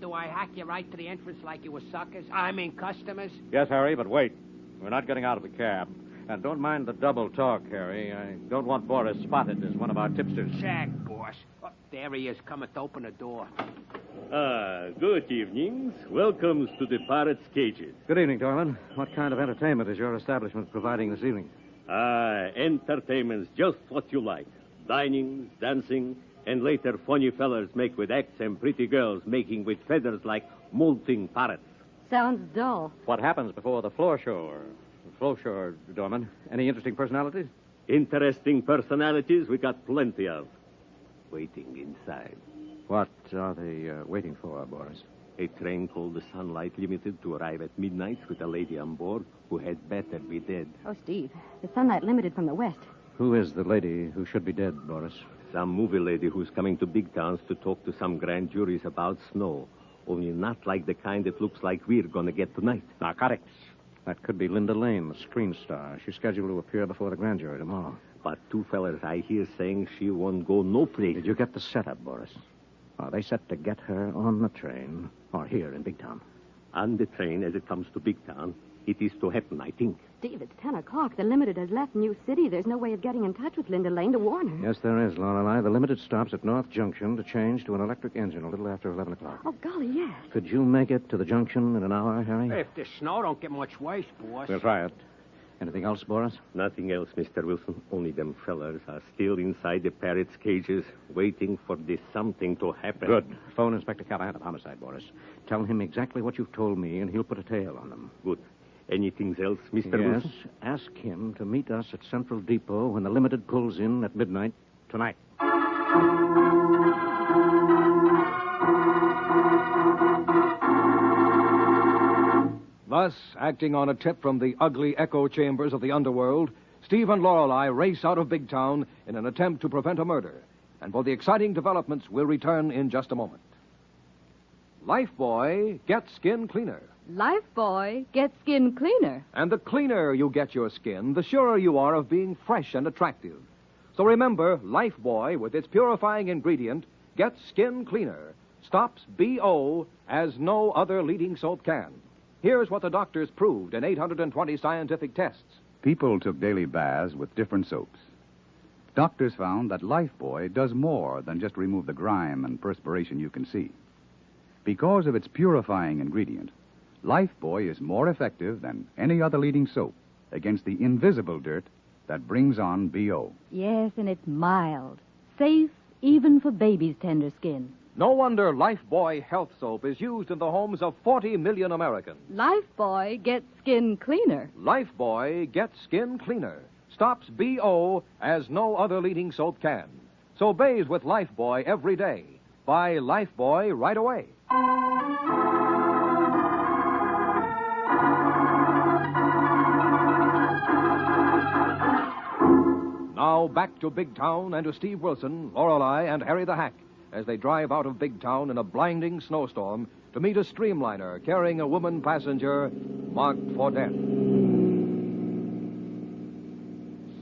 [SPEAKER 15] Do I hack you right to the entrance like you were suckers? I mean customers?
[SPEAKER 12] Yes, Harry, but wait. We're not getting out of the cab. And don't mind the double talk, Harry. I don't want Boris spotted as one of our tipsters.
[SPEAKER 15] Jack, boss. Oh, there he is, coming to open the door.
[SPEAKER 9] Good evenings. Welcome to the Pirate's Cages.
[SPEAKER 12] Good evening, Dorman. What kind of entertainment is your establishment providing this evening?
[SPEAKER 9] Entertainment's just what you like. Dining, dancing, and later funny fellers make with acts and pretty girls making with feathers like molting parrots.
[SPEAKER 13] Sounds dull.
[SPEAKER 12] What happens before the floor show Dorman? Any interesting personalities?
[SPEAKER 9] Interesting personalities we got plenty of. Waiting inside.
[SPEAKER 12] What are they waiting for, Boris?
[SPEAKER 9] A train called the Sunlight Limited to arrive at midnight with a lady on board who had better be dead.
[SPEAKER 13] Oh, Steve, the Sunlight Limited from the west.
[SPEAKER 12] Who is the lady who should be dead, Boris?
[SPEAKER 9] Some movie lady who's coming to big towns to talk to some grand juries about snow. Only not like the kind that looks like we're gonna get tonight.
[SPEAKER 12] Narcotics. That could be Linda Lane, the screen star. She's scheduled to appear before the grand jury tomorrow.
[SPEAKER 9] But two fellers I hear saying she won't go no place.
[SPEAKER 12] Did you get the setup, Boris? Are they set to get her on the train or here in Big Town?
[SPEAKER 9] On the train as it comes to Big Town. It is to happen, I think.
[SPEAKER 13] Steve, it's 10 o'clock. The Limited has left New City. There's no way of getting in touch with Linda Lane to warn her.
[SPEAKER 12] Yes, there is, Lorelei. The Limited stops at North Junction to change to an electric engine a little after 11 o'clock.
[SPEAKER 13] Oh, golly, yes.
[SPEAKER 12] Could you make it to the junction in an hour, Harry?
[SPEAKER 15] If the snow don't get much worse, boss.
[SPEAKER 12] We'll try it. Anything else, Boris?
[SPEAKER 9] Nothing else, Mr. Wilson. Only them fellers are still inside the parrot's cages, waiting for this something to happen.
[SPEAKER 12] Good. Phone Inspector Callahan of Homicide, Boris. Tell him exactly what you've told me, and he'll put a tail on them.
[SPEAKER 9] Good. Anything else, Mr.
[SPEAKER 12] Yes.
[SPEAKER 9] Wilson?
[SPEAKER 12] Ask him to meet us at Central Depot when the Limited pulls in at midnight tonight.
[SPEAKER 10] Thus, acting on a tip from the ugly echo chambers of the underworld, Steve and Lorelei race out of Big Town in an attempt to prevent a murder. And for the exciting developments, we'll return in just a moment. Lifebuoy gets skin cleaner.
[SPEAKER 16] Lifebuoy gets skin cleaner.
[SPEAKER 10] And the cleaner you get your skin, the surer you are of being fresh and attractive. So remember, Lifebuoy, with its purifying ingredient, gets skin cleaner, stops BO as no other leading soap can. Here's what the doctors proved in 820 scientific tests.
[SPEAKER 17] People took daily baths with different soaps. Doctors found that Lifebuoy does more than just remove the grime and perspiration you can see. Because of its purifying ingredient, Lifebuoy is more effective than any other leading soap against the invisible dirt that brings on BO.
[SPEAKER 16] Yes, and it's mild, safe even for baby's tender skin.
[SPEAKER 10] No wonder Lifebuoy Health Soap is used in the homes of 40 million Americans.
[SPEAKER 16] Lifebuoy gets skin cleaner.
[SPEAKER 10] Lifebuoy gets skin cleaner, stops BO as no other leading soap can. So bathe with Lifebuoy every day. Buy Lifebuoy right away. Now back to Big Town and to Steve Wilson, Lorelei, and Harry the Hack as they drive out of Big Town in a blinding snowstorm to meet a streamliner carrying a woman passenger marked for death.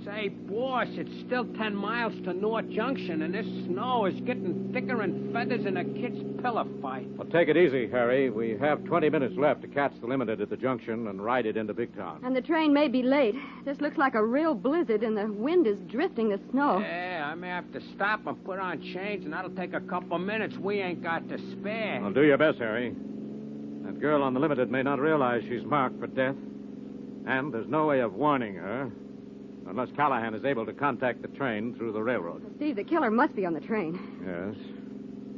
[SPEAKER 15] Say, boss, it's still 10 miles to North Junction, and this snow is getting thicker and feathers in a kid's pillow fight.
[SPEAKER 12] Well, take it easy, Harry. We have 20 minutes left to catch the Limited at the junction and ride it into Big Town.
[SPEAKER 13] And the train may be late. This looks like a real blizzard, and the wind is drifting the snow.
[SPEAKER 15] Yeah, I may have to stop and put on chains, and that'll take a couple minutes. We ain't got to spare.
[SPEAKER 12] Well, do your best, Harry. That girl on the Limited may not realize she's marked for death, and there's no way of warning her unless Callahan is able to contact the train through the railroad.
[SPEAKER 13] Steve, the killer must be on the train.
[SPEAKER 12] Yes.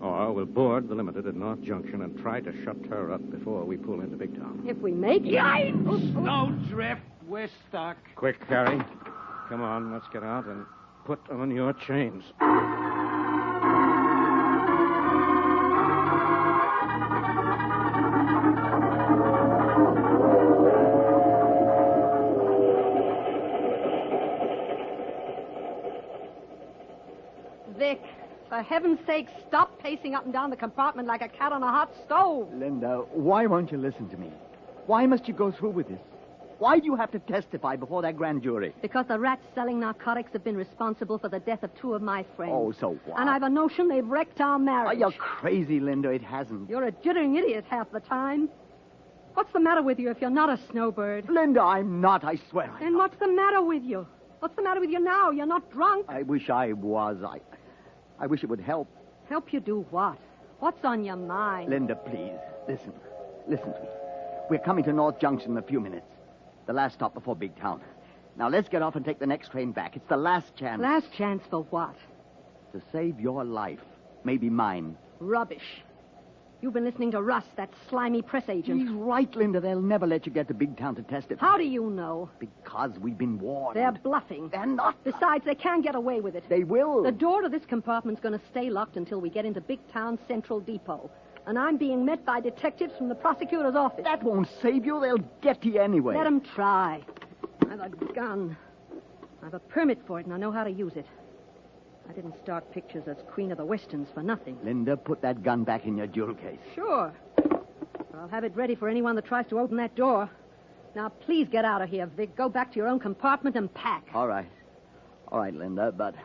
[SPEAKER 12] Or we'll board the Limited at North Junction and try to shut her up before we pull into Big Town.
[SPEAKER 13] If we make it.
[SPEAKER 15] Yikes! Snow drift. We're stuck.
[SPEAKER 12] Quick, Harry. Come on, let's get out and put on your chains.
[SPEAKER 13] Vic, for heaven's sake, stop pacing up and down the compartment like a cat on a hot stove.
[SPEAKER 14] Linda, why won't you listen to me? Why must you go through with this? Why do you have to testify before that grand jury?
[SPEAKER 13] Because the rats selling narcotics have been responsible for the death of two of my friends.
[SPEAKER 14] Oh, so what?
[SPEAKER 13] And I've a notion they've wrecked our marriage.
[SPEAKER 14] Oh, you're crazy, Linda. It hasn't.
[SPEAKER 13] You're a jittering idiot half the time. What's the matter with you if you're not a snowbird?
[SPEAKER 14] Linda, I'm not, I swear.
[SPEAKER 13] Then what's the matter with you? What's the matter with you now? You're not drunk.
[SPEAKER 14] I wish I was. I wish it would help.
[SPEAKER 13] Help you do what? What's on your mind?
[SPEAKER 14] Linda, please, listen. Listen to me. We're coming to North Junction in a few minutes. The last stop before Big Town. Now, let's get off and take the next train back. It's the last chance.
[SPEAKER 13] Last chance for what?
[SPEAKER 14] To save your life. Maybe mine.
[SPEAKER 13] Rubbish. You've been listening to Russ, that slimy press agent.
[SPEAKER 14] He's right, Linda. They'll never let you get to Big Town to testify.
[SPEAKER 13] How do you know?
[SPEAKER 14] Because we've been warned.
[SPEAKER 13] They're bluffing.
[SPEAKER 14] They're not.
[SPEAKER 13] Besides, they can't get away with it.
[SPEAKER 14] They will.
[SPEAKER 13] The door to this compartment's going to stay locked until we get into Big Town Central Depot. And I'm being met by detectives from the prosecutor's office.
[SPEAKER 14] That won't save you. They'll get to you anyway.
[SPEAKER 13] Let them try. I've a gun. I've a permit for it, and I know how to use it. I didn't start pictures as Queen of the Westerns for nothing.
[SPEAKER 14] Linda, put that gun back in your jewel case.
[SPEAKER 13] Sure. I'll have it ready for anyone that tries to open that door. Now, please get out of here, Vic. Go back to your own compartment and pack.
[SPEAKER 14] All right. All right, Linda, but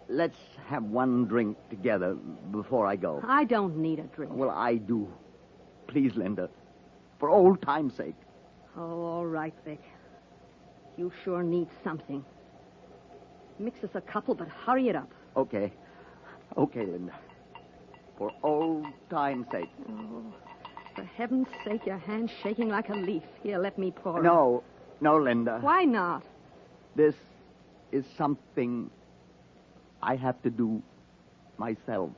[SPEAKER 14] let's have one drink together before I go.
[SPEAKER 13] I don't need a drink.
[SPEAKER 14] Well, I do. Please, Linda. For old time's sake.
[SPEAKER 13] Oh, all right, Vic. You sure need something. Mix us a couple, but hurry it up.
[SPEAKER 14] Okay. Okay, Linda. For old time's sake.
[SPEAKER 13] Oh, for heaven's sake, your hand's shaking like a leaf. Here, let me pour it.
[SPEAKER 14] No, Linda.
[SPEAKER 13] Why not?
[SPEAKER 14] This is something I have to do myself.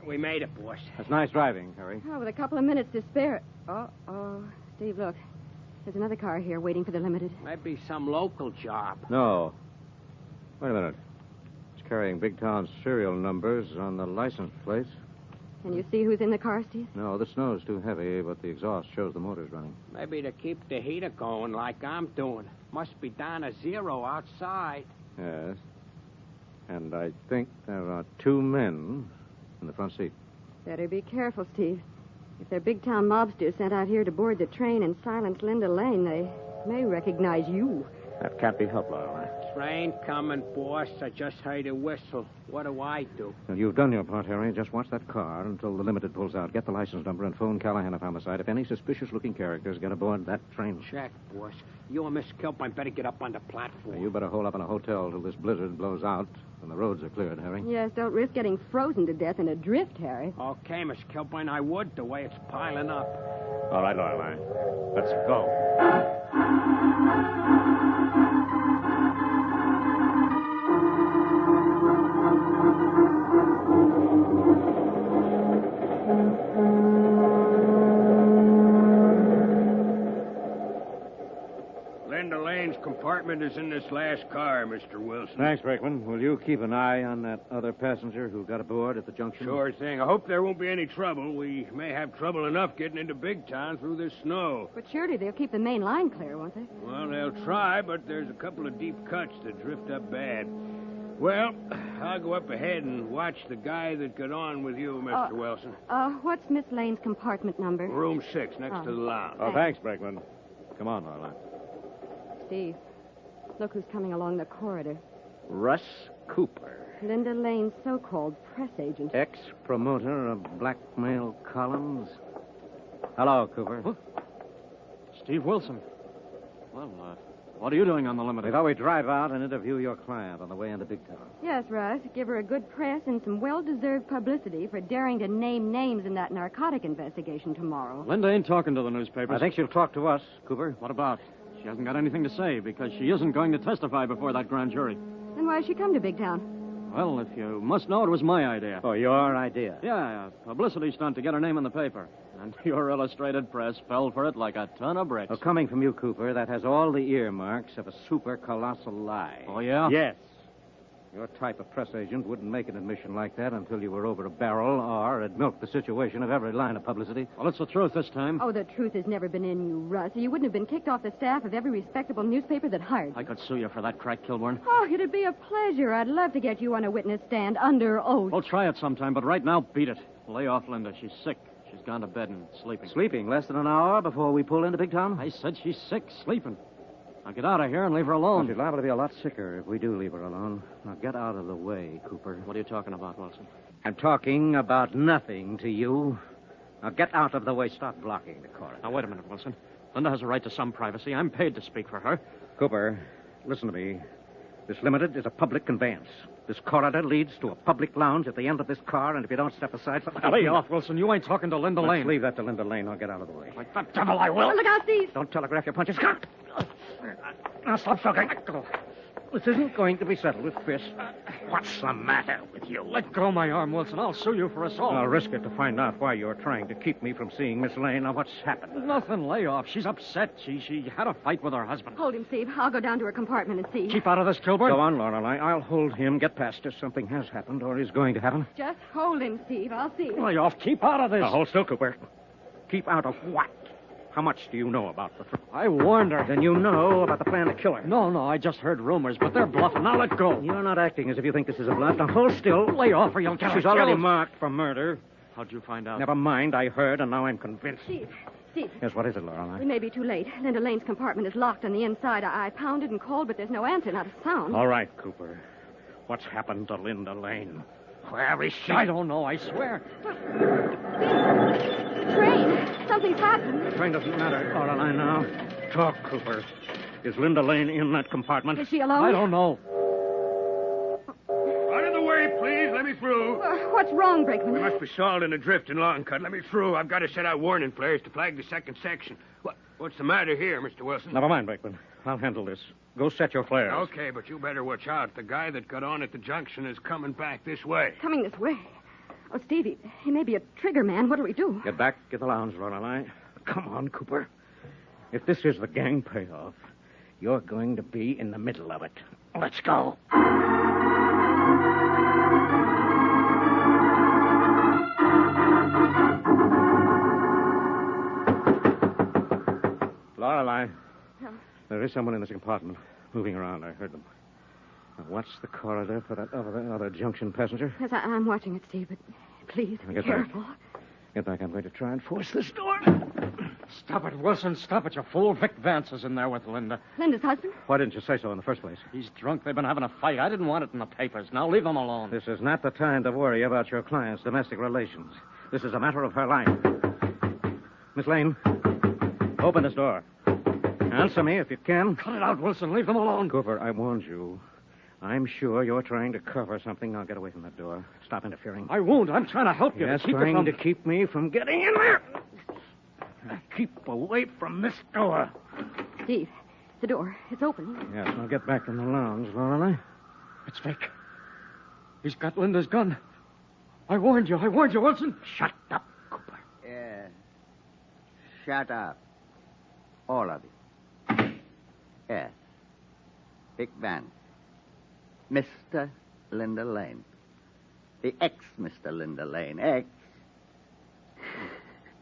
[SPEAKER 15] We made it, boss.
[SPEAKER 12] That's nice driving, Harry.
[SPEAKER 18] Oh, with a couple of minutes to spare. Oh, Steve, look. There's another car here waiting for the limited.
[SPEAKER 15] Might be some local job.
[SPEAKER 12] No. Wait a minute. It's carrying Big Town serial numbers on the license plates.
[SPEAKER 18] Can you see who's in the car, Steve?
[SPEAKER 12] No, the snow's too heavy, but the exhaust shows the motor's running.
[SPEAKER 15] Maybe to keep the heater going like I'm doing. Must be down to 0 outside.
[SPEAKER 12] Yes. And I think there are 2 men in the front seat.
[SPEAKER 18] Better be careful, Steve. If they're big town mobsters sent out here to board the train and silence Linda Lane, they may recognize you.
[SPEAKER 12] That can't be helped, Lyle.
[SPEAKER 15] Train coming, boss. I just heard a whistle. What do I do?
[SPEAKER 12] Well, you've done your part, Harry. Just watch that car until the limited pulls out. Get the license number and phone Callahan of Homicide if any suspicious-looking characters get aboard that train.
[SPEAKER 15] Check, boss. You and Miss Kilpine better get up on the platform.
[SPEAKER 12] You better hole up in a hotel till this blizzard blows out and the roads are cleared, Harry.
[SPEAKER 18] Yes, don't risk getting frozen to death in a drift, Harry.
[SPEAKER 15] Okay, Miss Kilpine, I would, the way it's piling up.
[SPEAKER 12] All right, Lorelei. Let's go.
[SPEAKER 15] Linda Lane's compartment is in this last car, Mr. Wilson.
[SPEAKER 12] Thanks, Brakeman. Will you keep an eye on that other passenger who got aboard at the junction?
[SPEAKER 15] Sure thing. I hope there won't be any trouble. We may have trouble enough getting into Big Town through this snow.
[SPEAKER 18] But surely they'll keep the main line clear, won't they?
[SPEAKER 15] Well, they'll try, but there's a couple of deep cuts that drift up bad. Well, I'll go up ahead and watch the guy that got on with you, Mr. Wilson.
[SPEAKER 18] What's Miss Lane's compartment number?
[SPEAKER 15] Room 6, next to the lounge.
[SPEAKER 12] Oh, thanks, Brakeman. Come on, Lorelei.
[SPEAKER 18] Steve, look who's coming along the corridor.
[SPEAKER 12] Russ Cooper.
[SPEAKER 18] Linda Lane's so-called press agent.
[SPEAKER 12] Ex-promoter of blackmail columns. Hello, Cooper.
[SPEAKER 19] Huh? Steve Wilson. Well, what are you doing on the limited?
[SPEAKER 12] We thought we'd drive out and interview your client on the way into Big Town.
[SPEAKER 18] Yes, Russ. Give her a good press and some well-deserved publicity for daring to name names in that narcotic investigation tomorrow.
[SPEAKER 19] Linda ain't talking to the newspapers.
[SPEAKER 12] I think she'll talk to us, Cooper.
[SPEAKER 19] What about? She hasn't got anything to say because she isn't going to testify before that grand jury.
[SPEAKER 18] Then why'd she come to Big Town?
[SPEAKER 19] Well, if you must know, it was my idea.
[SPEAKER 12] Oh, your idea?
[SPEAKER 19] Yeah, a publicity stunt to get her name in the paper. And your illustrated press fell for it like a ton of bricks.
[SPEAKER 12] Well, coming from you, Cooper, that has all the earmarks of a super colossal lie.
[SPEAKER 19] Oh, yeah?
[SPEAKER 12] Yes. Your type of press agent wouldn't make an admission like that until you were over a barrel or had milked the situation of every line of publicity.
[SPEAKER 19] Well, it's the truth this time.
[SPEAKER 18] Oh, the truth has never been in you, Russ. You wouldn't have been kicked off the staff of every respectable newspaper that hired you.
[SPEAKER 19] I could sue you for that crack, Kilburn.
[SPEAKER 18] Oh, it'd be a pleasure. I'd love to get you on a witness stand under oath.
[SPEAKER 19] We'll try it sometime, but right now, beat it. Lay off Linda. She's sick. She's gone to bed and sleeping.
[SPEAKER 12] Sleeping less than an hour before we pull into Big Town?
[SPEAKER 19] I said she's sick, sleeping. Now get out of here and leave her alone.
[SPEAKER 12] She's liable to be a lot sicker if we do leave her alone. Now get out of the way, Cooper.
[SPEAKER 19] What are you talking about, Wilson?
[SPEAKER 12] I'm talking about nothing to you. Now get out of the way. Stop blocking the corridor.
[SPEAKER 19] Now, wait a minute, Wilson. Linda has a right to some privacy. I'm paid to speak for her.
[SPEAKER 12] Cooper, listen to me. This limited is a public conveyance. This corridor leads to a public lounge at the end of this car, and if you don't step aside...
[SPEAKER 19] Lay off, Wilson. You ain't talking to Linda Lane.
[SPEAKER 12] Let's leave that to Linda Lane. I'll get out of the way.
[SPEAKER 19] Like the devil I will.
[SPEAKER 13] Oh, look out, Steve.
[SPEAKER 12] Don't telegraph your punches. Come. Now stop talking. This isn't going to be settled with fists. What's the matter with you?
[SPEAKER 19] Let go my arm, Wilson. I'll sue you for assault.
[SPEAKER 12] I'll risk it to find out why you're trying to keep me from seeing Miss Lane. Now, what's happened?
[SPEAKER 19] Nothing. Lay off. She's upset. She had a fight with her husband.
[SPEAKER 18] Hold him, Steve. I'll go down to her compartment and see.
[SPEAKER 19] Keep out of this, Kilburn.
[SPEAKER 12] Go on, Lorelei. I'll hold him. Get past us. Something has happened or is going to happen.
[SPEAKER 18] Just hold him, Steve. I'll see.
[SPEAKER 19] Lay off. Keep out of this.
[SPEAKER 12] Now, hold still, Cooper. Keep out of what? How much do you know about the...
[SPEAKER 19] I warned her.
[SPEAKER 12] Then you know about the plan to kill her.
[SPEAKER 19] No, I just heard rumors, but they're bluffing. Now let go.
[SPEAKER 12] You're not acting as if you think this is a bluff. Now hold still.
[SPEAKER 19] Lay off or you'll get her
[SPEAKER 12] She's already
[SPEAKER 19] killed.
[SPEAKER 12] marked for murder.
[SPEAKER 19] How'd you find out?
[SPEAKER 12] Never mind. I heard, and now I'm convinced.
[SPEAKER 18] Steve.
[SPEAKER 12] Yes, what is it, Lorelei?
[SPEAKER 18] We may be too late. Linda Lane's compartment is locked on the inside. I pounded and called, but there's no answer, not a sound.
[SPEAKER 12] All right, Cooper. What's happened to Linda Lane? Where is she?
[SPEAKER 19] I don't know, I swear.
[SPEAKER 18] The train. Something's happened.
[SPEAKER 12] The train doesn't matter, Lorelei, now. Talk, Cooper. Is Linda Lane in that compartment?
[SPEAKER 18] Is she alone?
[SPEAKER 19] I don't know.
[SPEAKER 20] Out of the way, please. Let me through.
[SPEAKER 18] What's wrong, Brakeman?
[SPEAKER 20] We must be stalled in a drift in Longcut. Let me through. I've got to set out warning flares to flag the second section. What's the matter here, Mr. Wilson?
[SPEAKER 12] Never mind, Brakeman. I'll handle this. Go set your flares.
[SPEAKER 20] Okay, but you better watch out. The guy that got on at the junction is coming back this way.
[SPEAKER 18] Coming this way? Oh, Stevie, he may be a trigger man. What'll we do?
[SPEAKER 12] Get back to the lounge, Lorelei. Come on, Cooper. If this is the gang payoff, you're going to be in the middle of it. Let's go. Lorelei.
[SPEAKER 18] Yeah.
[SPEAKER 12] There is someone in this compartment moving around. I heard them. Now, watch the corridor for that other junction passenger.
[SPEAKER 18] Yes, I'm watching it, Steve, but please, be
[SPEAKER 12] Get
[SPEAKER 18] careful.
[SPEAKER 12] back. Get back. I'm going to try and force this door.
[SPEAKER 19] Stop it, Wilson. Stop it, you fool. Vic Vance is in there with Linda.
[SPEAKER 18] Linda's husband?
[SPEAKER 12] Why didn't you say so in the first place?
[SPEAKER 19] He's drunk. They've been having a fight. I didn't want it in the papers. Now leave them alone.
[SPEAKER 12] This is not the time to worry about your client's domestic relations. This is a matter of her life. Miss Lane, open this door. Answer me if you can.
[SPEAKER 19] Cut it out, Wilson. Leave them alone.
[SPEAKER 12] Cooper, I warned you. I'm sure you're trying to cover something. Now get away from that door. Stop interfering.
[SPEAKER 19] I won't. I'm trying to help you.
[SPEAKER 12] Yes,
[SPEAKER 19] to keep
[SPEAKER 12] trying
[SPEAKER 19] it from...
[SPEAKER 12] to keep me from getting in there. Keep away from this door.
[SPEAKER 18] Steve, the door. It's open.
[SPEAKER 12] Yes, now get back from the lounge, Lorelei.
[SPEAKER 19] It's Vic. He's got Linda's gun. I warned you, Wilson.
[SPEAKER 12] Shut up, Cooper.
[SPEAKER 14] Yeah. Shut up. All of you. Yes. Vic Vance. Mr. Linda Lane. The ex-Mr. Linda Lane. Ex.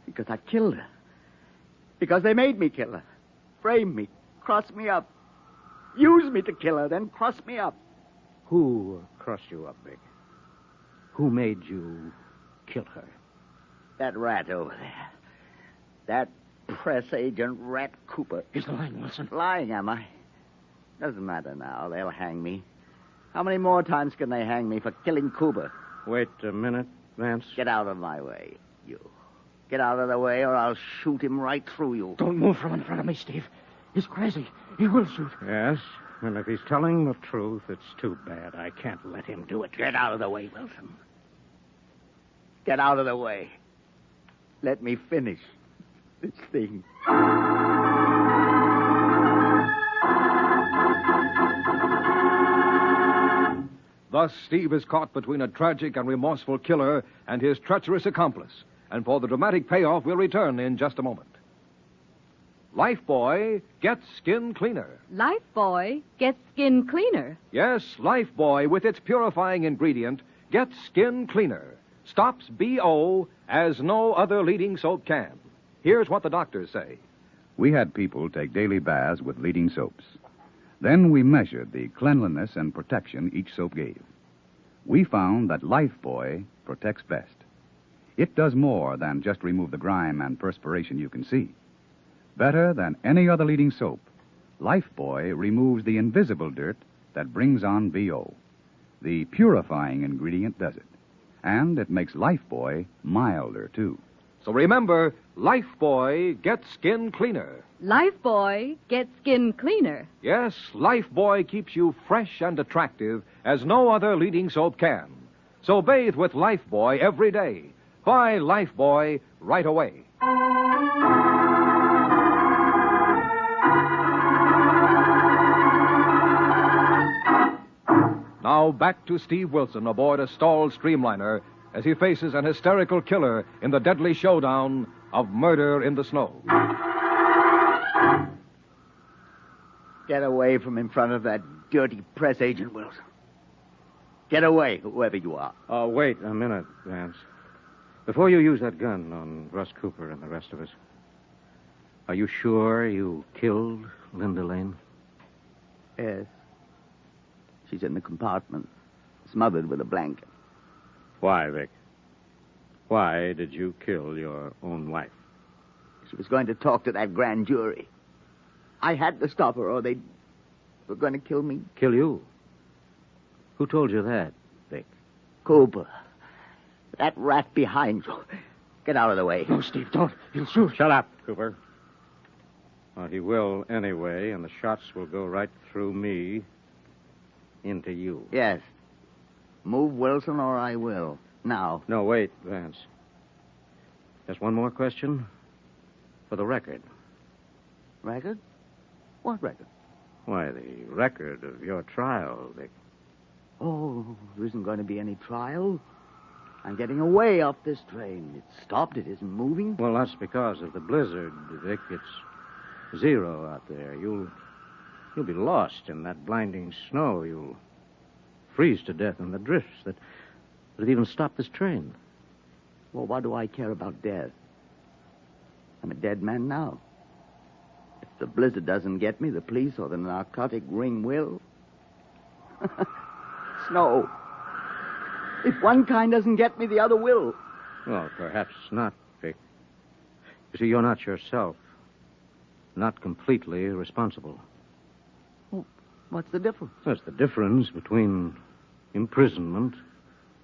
[SPEAKER 14] Because I killed her. Because they made me kill her. Frame me. Cross me up. Use me to kill her, then cross me up.
[SPEAKER 12] Who crossed you up, Vic? Who made you kill her?
[SPEAKER 14] That rat over there. That press agent Rat Cooper.
[SPEAKER 19] He's lying, Wilson.
[SPEAKER 14] Lying, am I? Doesn't matter now. They'll hang me. How many more times can they hang me for killing Cooper?
[SPEAKER 12] Wait a minute, Vance.
[SPEAKER 14] Get out of my way, you. Get out of the way, or I'll shoot him right through you.
[SPEAKER 19] Don't move from in front of me, Steve. He's crazy. He will shoot.
[SPEAKER 12] Yes, and if he's telling the truth, it's too bad. I can't let him do it.
[SPEAKER 14] Get out of the way, Wilson. Get out of the way. Let me finish this thing.
[SPEAKER 10] Thus, Steve is caught between a tragic and remorseful killer and his treacherous accomplice. And for the dramatic payoff, we'll return in just a moment. Lifebuoy gets skin cleaner.
[SPEAKER 16] Lifebuoy gets skin cleaner.
[SPEAKER 10] Yes, Lifebuoy, with its purifying ingredient, gets skin cleaner. Stops BO as no other leading soap can. Here's what the doctors say.
[SPEAKER 17] We had people take daily baths with leading soaps. Then we measured the cleanliness and protection each soap gave. We found that Lifebuoy protects best. It does more than just remove the grime and perspiration you can see. Better than any other leading soap, Lifebuoy removes the invisible dirt that brings on BO. The purifying ingredient does it. And it makes Lifebuoy milder, too.
[SPEAKER 10] So remember, Lifebuoy gets skin cleaner.
[SPEAKER 16] Lifebuoy gets skin cleaner.
[SPEAKER 10] Yes, Lifebuoy keeps you fresh and attractive as no other leading soap can. So bathe with Lifebuoy every day. Buy Lifebuoy right away. Now back to Steve Wilson aboard a stalled streamliner as he faces an hysterical killer in the deadly showdown of Murder in the Snow.
[SPEAKER 14] Get away from in front of that dirty press agent, Wilson. Get away, whoever you are.
[SPEAKER 12] Oh, wait a minute, Vance. Before you use that gun on Russ Cooper and the rest of us, are you sure you killed Linda Lane?
[SPEAKER 14] Yes. She's in the compartment, smothered with a blanket.
[SPEAKER 12] Why, Vic? Why did you kill your own wife?
[SPEAKER 14] She was going to talk to that grand jury. I had to stop her, or they were going to kill me.
[SPEAKER 12] Kill you? Who told you that, Vic?
[SPEAKER 14] Cooper. That rat behind you. Get out of the way.
[SPEAKER 12] No, Steve, don't. He'll shoot. Shut up, Cooper. Well, he will anyway, and the shots will go right through me into you.
[SPEAKER 14] Yes. Move, Wilson, or I will. Now.
[SPEAKER 12] No, wait, Vance. Just one more question for the record.
[SPEAKER 14] Record? What record?
[SPEAKER 12] Why, the record of your trial, Vic.
[SPEAKER 14] Oh, there isn't going to be any trial. I'm getting away off this train. It's stopped. It isn't moving.
[SPEAKER 12] Well, that's because of the blizzard, Vic. It's zero out there. You'll be lost in that blinding snow. You'll freeze to death in the drifts that have even stopped this train.
[SPEAKER 14] Well, why do I care about death? I'm a dead man now. If the blizzard doesn't get me, the police or the narcotic ring will. Snow. If one kind doesn't get me, the other will.
[SPEAKER 12] Well, perhaps not, Vic. You see, you're not yourself. Not completely responsible.
[SPEAKER 14] Well, what's the difference?
[SPEAKER 12] That's the difference between imprisonment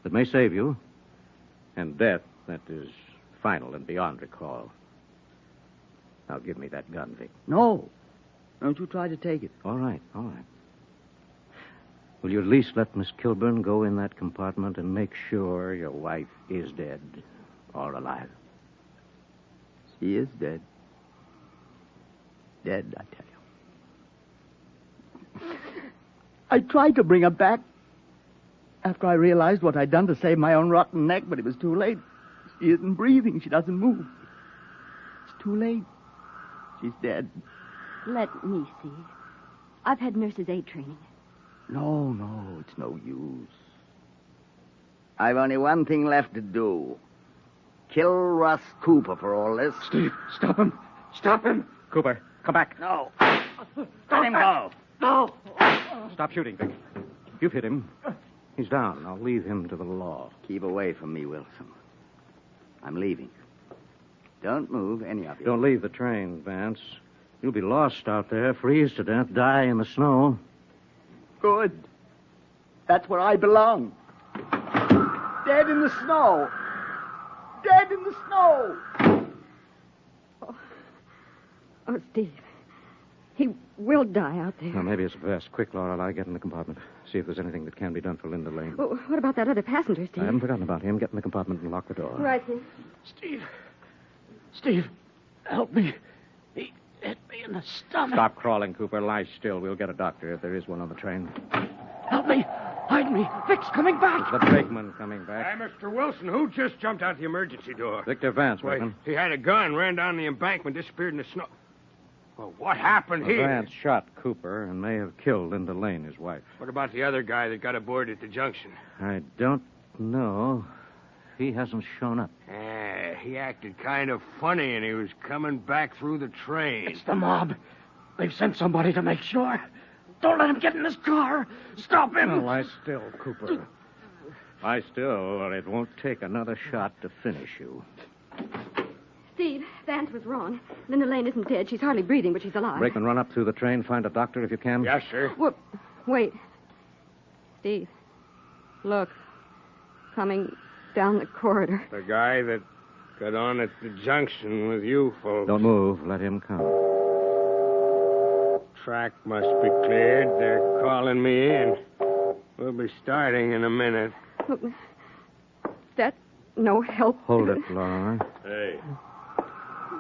[SPEAKER 12] that may save you and death that is final and beyond recall. Now, give me that gun, Vic.
[SPEAKER 14] No. Don't you try to take it.
[SPEAKER 12] All right, all right. Will you at least let Miss Kilburn go in that compartment and make sure your wife is dead or alive?
[SPEAKER 14] She is dead. Dead, I tell you. I tried to bring her back after I realized what I'd done to save my own rotten neck, but it was too late. She isn't breathing. She doesn't move. It's too late. She's dead.
[SPEAKER 16] Let me see. I've had nurse's aid training.
[SPEAKER 14] No, it's no use. I've only one thing left to do. Kill Russ Cooper for all this.
[SPEAKER 12] Steve, stop him. Stop him. Cooper, come back.
[SPEAKER 14] No. Let him go.
[SPEAKER 12] No. Stop shooting, Vic. You've hit him. He's down. I'll leave him to the law.
[SPEAKER 14] Keep away from me, Wilson. I'm leaving. Don't move, any of you.
[SPEAKER 12] Don't leave the train, Vance. You'll be lost out there, freeze to death, die in the snow.
[SPEAKER 14] Good. That's where I belong. Dead in the snow. Dead in the snow.
[SPEAKER 18] Oh, Steve. He will die out there.
[SPEAKER 12] Well, maybe it's best. Quick, Lorelei, get in the compartment. See if there's anything that can be done for Linda Lane.
[SPEAKER 18] Well, what about that other passenger, Steve?
[SPEAKER 12] I haven't forgotten about him. Get in the compartment and lock the door.
[SPEAKER 18] Right, Steve.
[SPEAKER 15] Steve, help me. He hit me in the stomach.
[SPEAKER 12] Stop crawling, Cooper. Lie still. We'll get a doctor if there is one on the train.
[SPEAKER 15] Help me. Hide me. Vic's coming back.
[SPEAKER 12] It's the brakeman coming back.
[SPEAKER 20] Hey, Mr. Wilson, who just jumped out the emergency door?
[SPEAKER 12] Victor Vance,
[SPEAKER 20] Wait,
[SPEAKER 12] Wilson.
[SPEAKER 20] he had a gun, ran down the embankment, disappeared in the snow. Well, what happened here?
[SPEAKER 12] Vance shot Cooper and may have killed Linda Lane, his wife.
[SPEAKER 20] What about the other guy that got aboard at the junction?
[SPEAKER 12] I don't know. He hasn't shown up.
[SPEAKER 20] He acted kind of funny, and he was coming back through the train.
[SPEAKER 15] It's the mob. They've sent somebody to make sure. Don't let him get in his car. Stop him.
[SPEAKER 12] Now, lie still, Cooper. I still, it won't take another shot to finish you.
[SPEAKER 18] Steve, Vance was wrong. Linda Lane isn't dead. She's hardly breathing, but she's alive.
[SPEAKER 12] Break and run up through the train. Find a doctor if you can.
[SPEAKER 20] Yes, sir.
[SPEAKER 18] Wait. Steve, look. Coming down the corridor.
[SPEAKER 20] The guy that got on at the junction with you folks.
[SPEAKER 12] Don't move. Let him come.
[SPEAKER 20] Track must be cleared. They're calling me in. We'll be starting in a minute.
[SPEAKER 18] Look, that's no help.
[SPEAKER 12] Hold it, Laura.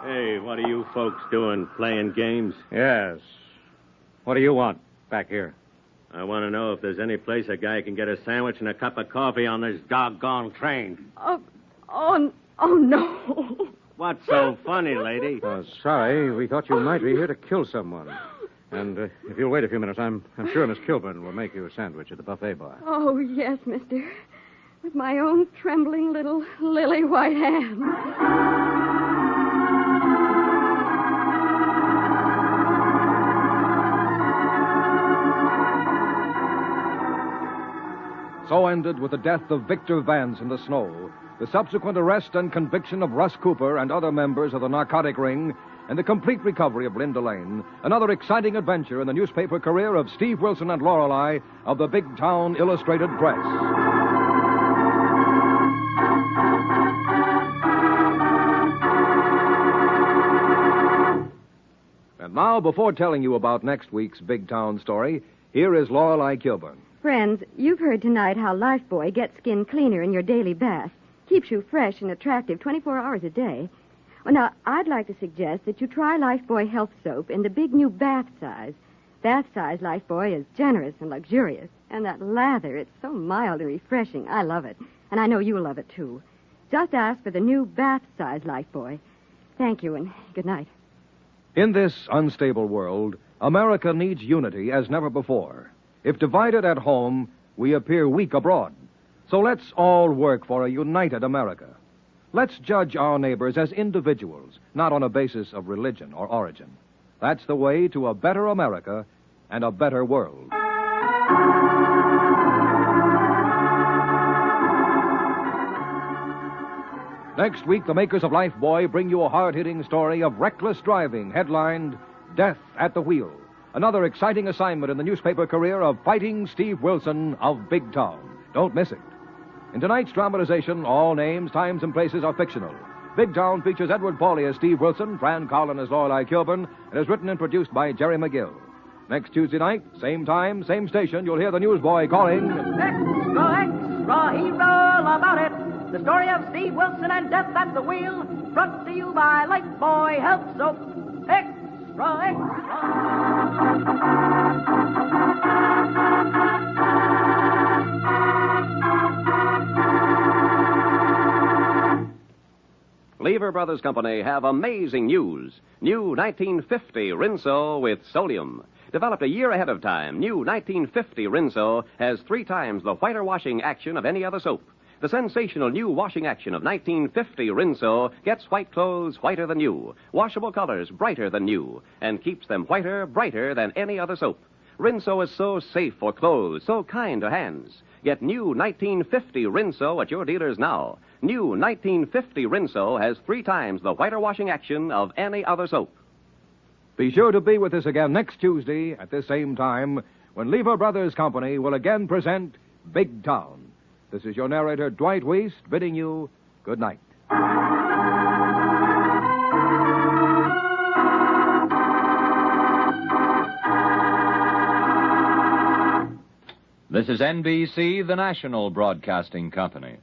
[SPEAKER 9] Hey, what are you folks doing? Playing games?
[SPEAKER 12] Yes. What do you want back here?
[SPEAKER 9] I want to know if there's any place a guy can get a sandwich and a cup of coffee on this doggone train.
[SPEAKER 18] Oh, no.
[SPEAKER 9] What's so funny, lady?
[SPEAKER 12] Sorry. We thought you might be here to kill someone. And if you'll wait a few minutes, I'm sure Miss Kilburn will make you a sandwich at the buffet bar.
[SPEAKER 18] Oh, yes, mister. With my own trembling little lily white hand.
[SPEAKER 10] So ended with the death of Victor Vance in the snow, the subsequent arrest and conviction of Russ Cooper and other members of the narcotic ring, and the complete recovery of Linda Lane, another exciting adventure in the newspaper career of Steve Wilson and Lorelei of the Big Town Illustrated Press. And now, before telling you about next week's Big Town story, here is Lorelei Kilburn.
[SPEAKER 18] Friends, you've heard tonight how Lifebuoy gets skin cleaner in your daily bath. Keeps you fresh and attractive 24 hours a day. Well, now, I'd like to suggest that you try Lifebuoy Health Soap in the big new bath size. Bath size Lifebuoy is generous and luxurious. And that lather, it's so mild and refreshing. I love it. And I know you'll love it, too. Just ask for the new bath size Lifebuoy. Thank you, and good night.
[SPEAKER 10] In this unstable world, America needs unity as never before. If divided at home, we appear weak abroad. So let's all work for a united America. Let's judge our neighbors as individuals, not on a basis of religion or origin. That's the way to a better America and a better world. Next week, the makers of Lifebuoy bring you a hard-hitting story of reckless driving, headlined Death at the Wheel. Another exciting assignment in the newspaper career of Fighting Steve Wilson of Big Town. Don't miss it. In tonight's dramatization, all names, times, and places are fictional. Big Town features Edward Pauly as Steve Wilson, Fran Collin as Lorelei Kilburn, and is written and produced by Jerry McGill. Next Tuesday night, same time, same station, you'll hear the newsboy calling...
[SPEAKER 11] Extra, extra, he's all about it. The story of Steve Wilson and Death at the Wheel, brought to you by Lifebuoy Health Soap. Extra, extra.
[SPEAKER 21] Lever Brothers Company have amazing news. New 1950 Rinso with Solium. Developed a year ahead of time, new 1950 Rinso has 3 times the whiter washing action of any other soap. The sensational new washing action of 1950 Rinso gets white clothes whiter than new, washable colors brighter than new, and keeps them whiter, brighter than any other soap. Rinso is so safe for clothes, so kind to hands. Get new 1950 Rinso at your dealers now. New 1950 Rinso has 3 times the whiter washing action of any other soap.
[SPEAKER 10] Be sure to be with us again next Tuesday at this same time when Lever Brothers Company will again present Big Town. This is your narrator, Dwight Weist, bidding you good night.
[SPEAKER 22] This is NBC, the national broadcasting company.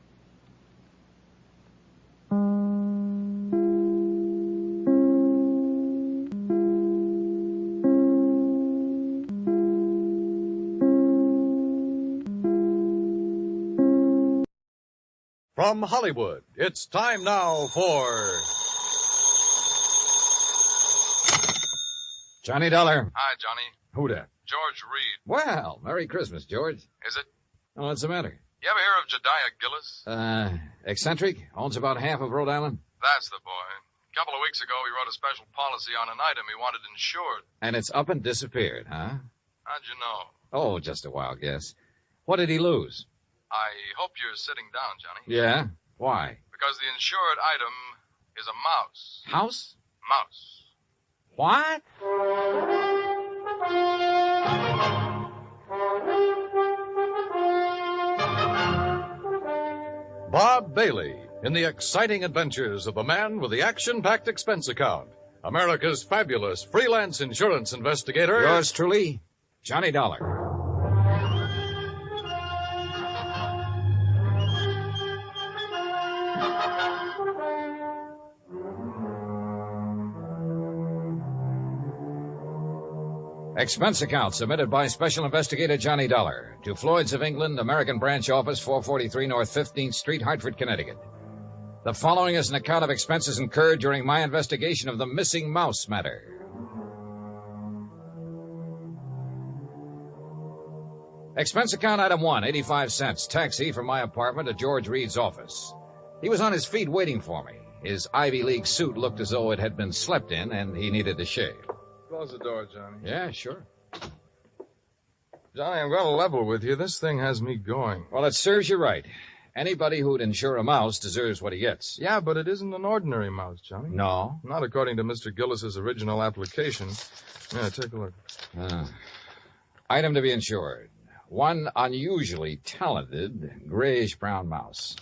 [SPEAKER 23] From Hollywood, it's time now for... Johnny Dollar.
[SPEAKER 4] Hi, Johnny.
[SPEAKER 23] Who dat?
[SPEAKER 4] George Reed.
[SPEAKER 23] Well, Merry Christmas, George.
[SPEAKER 4] Is it?
[SPEAKER 23] Oh, what's the matter?
[SPEAKER 4] You ever hear of Jediah Gillis?
[SPEAKER 23] Eccentric? Owns about half of Rhode Island?
[SPEAKER 4] That's the boy. A couple of weeks ago, he wrote a special policy on an item he wanted insured.
[SPEAKER 23] And it's up and disappeared, huh?
[SPEAKER 4] How'd you know?
[SPEAKER 23] Oh, just a wild guess. What did he lose?
[SPEAKER 6] I hope you're sitting down, Johnny.
[SPEAKER 23] Yeah? Why?
[SPEAKER 6] Because the insured item is a mouse.
[SPEAKER 23] House?
[SPEAKER 6] Mouse.
[SPEAKER 23] What?
[SPEAKER 2] Bob Bailey in the exciting adventures of the man with the action-packed expense account. America's fabulous freelance insurance investigator.
[SPEAKER 23] Yours truly, Johnny Dollar. Expense account submitted by Special Investigator Johnny Dollar to Floyd's of England, American Branch Office, 443 North 15th Street, Hartford, Connecticut. The following is an account of expenses incurred during my investigation of the missing mouse matter. Expense account item 1, 85 cents. Taxi from my apartment to George Reed's office. He was on his feet waiting for me. His Ivy League suit looked as though it had been slept in, and he needed to shave.
[SPEAKER 6] Close the door, Johnny.
[SPEAKER 23] Yeah, sure.
[SPEAKER 6] Johnny, I'm going to level with you. This thing has me going.
[SPEAKER 23] Well, it serves you right. Anybody who'd insure a mouse deserves what he gets.
[SPEAKER 6] Yeah, but it isn't an ordinary mouse, Johnny.
[SPEAKER 23] No?
[SPEAKER 6] Not according to Mr. Gillis's original application. Yeah, take a look.
[SPEAKER 23] Item to be insured. One unusually talented grayish-brown mouse.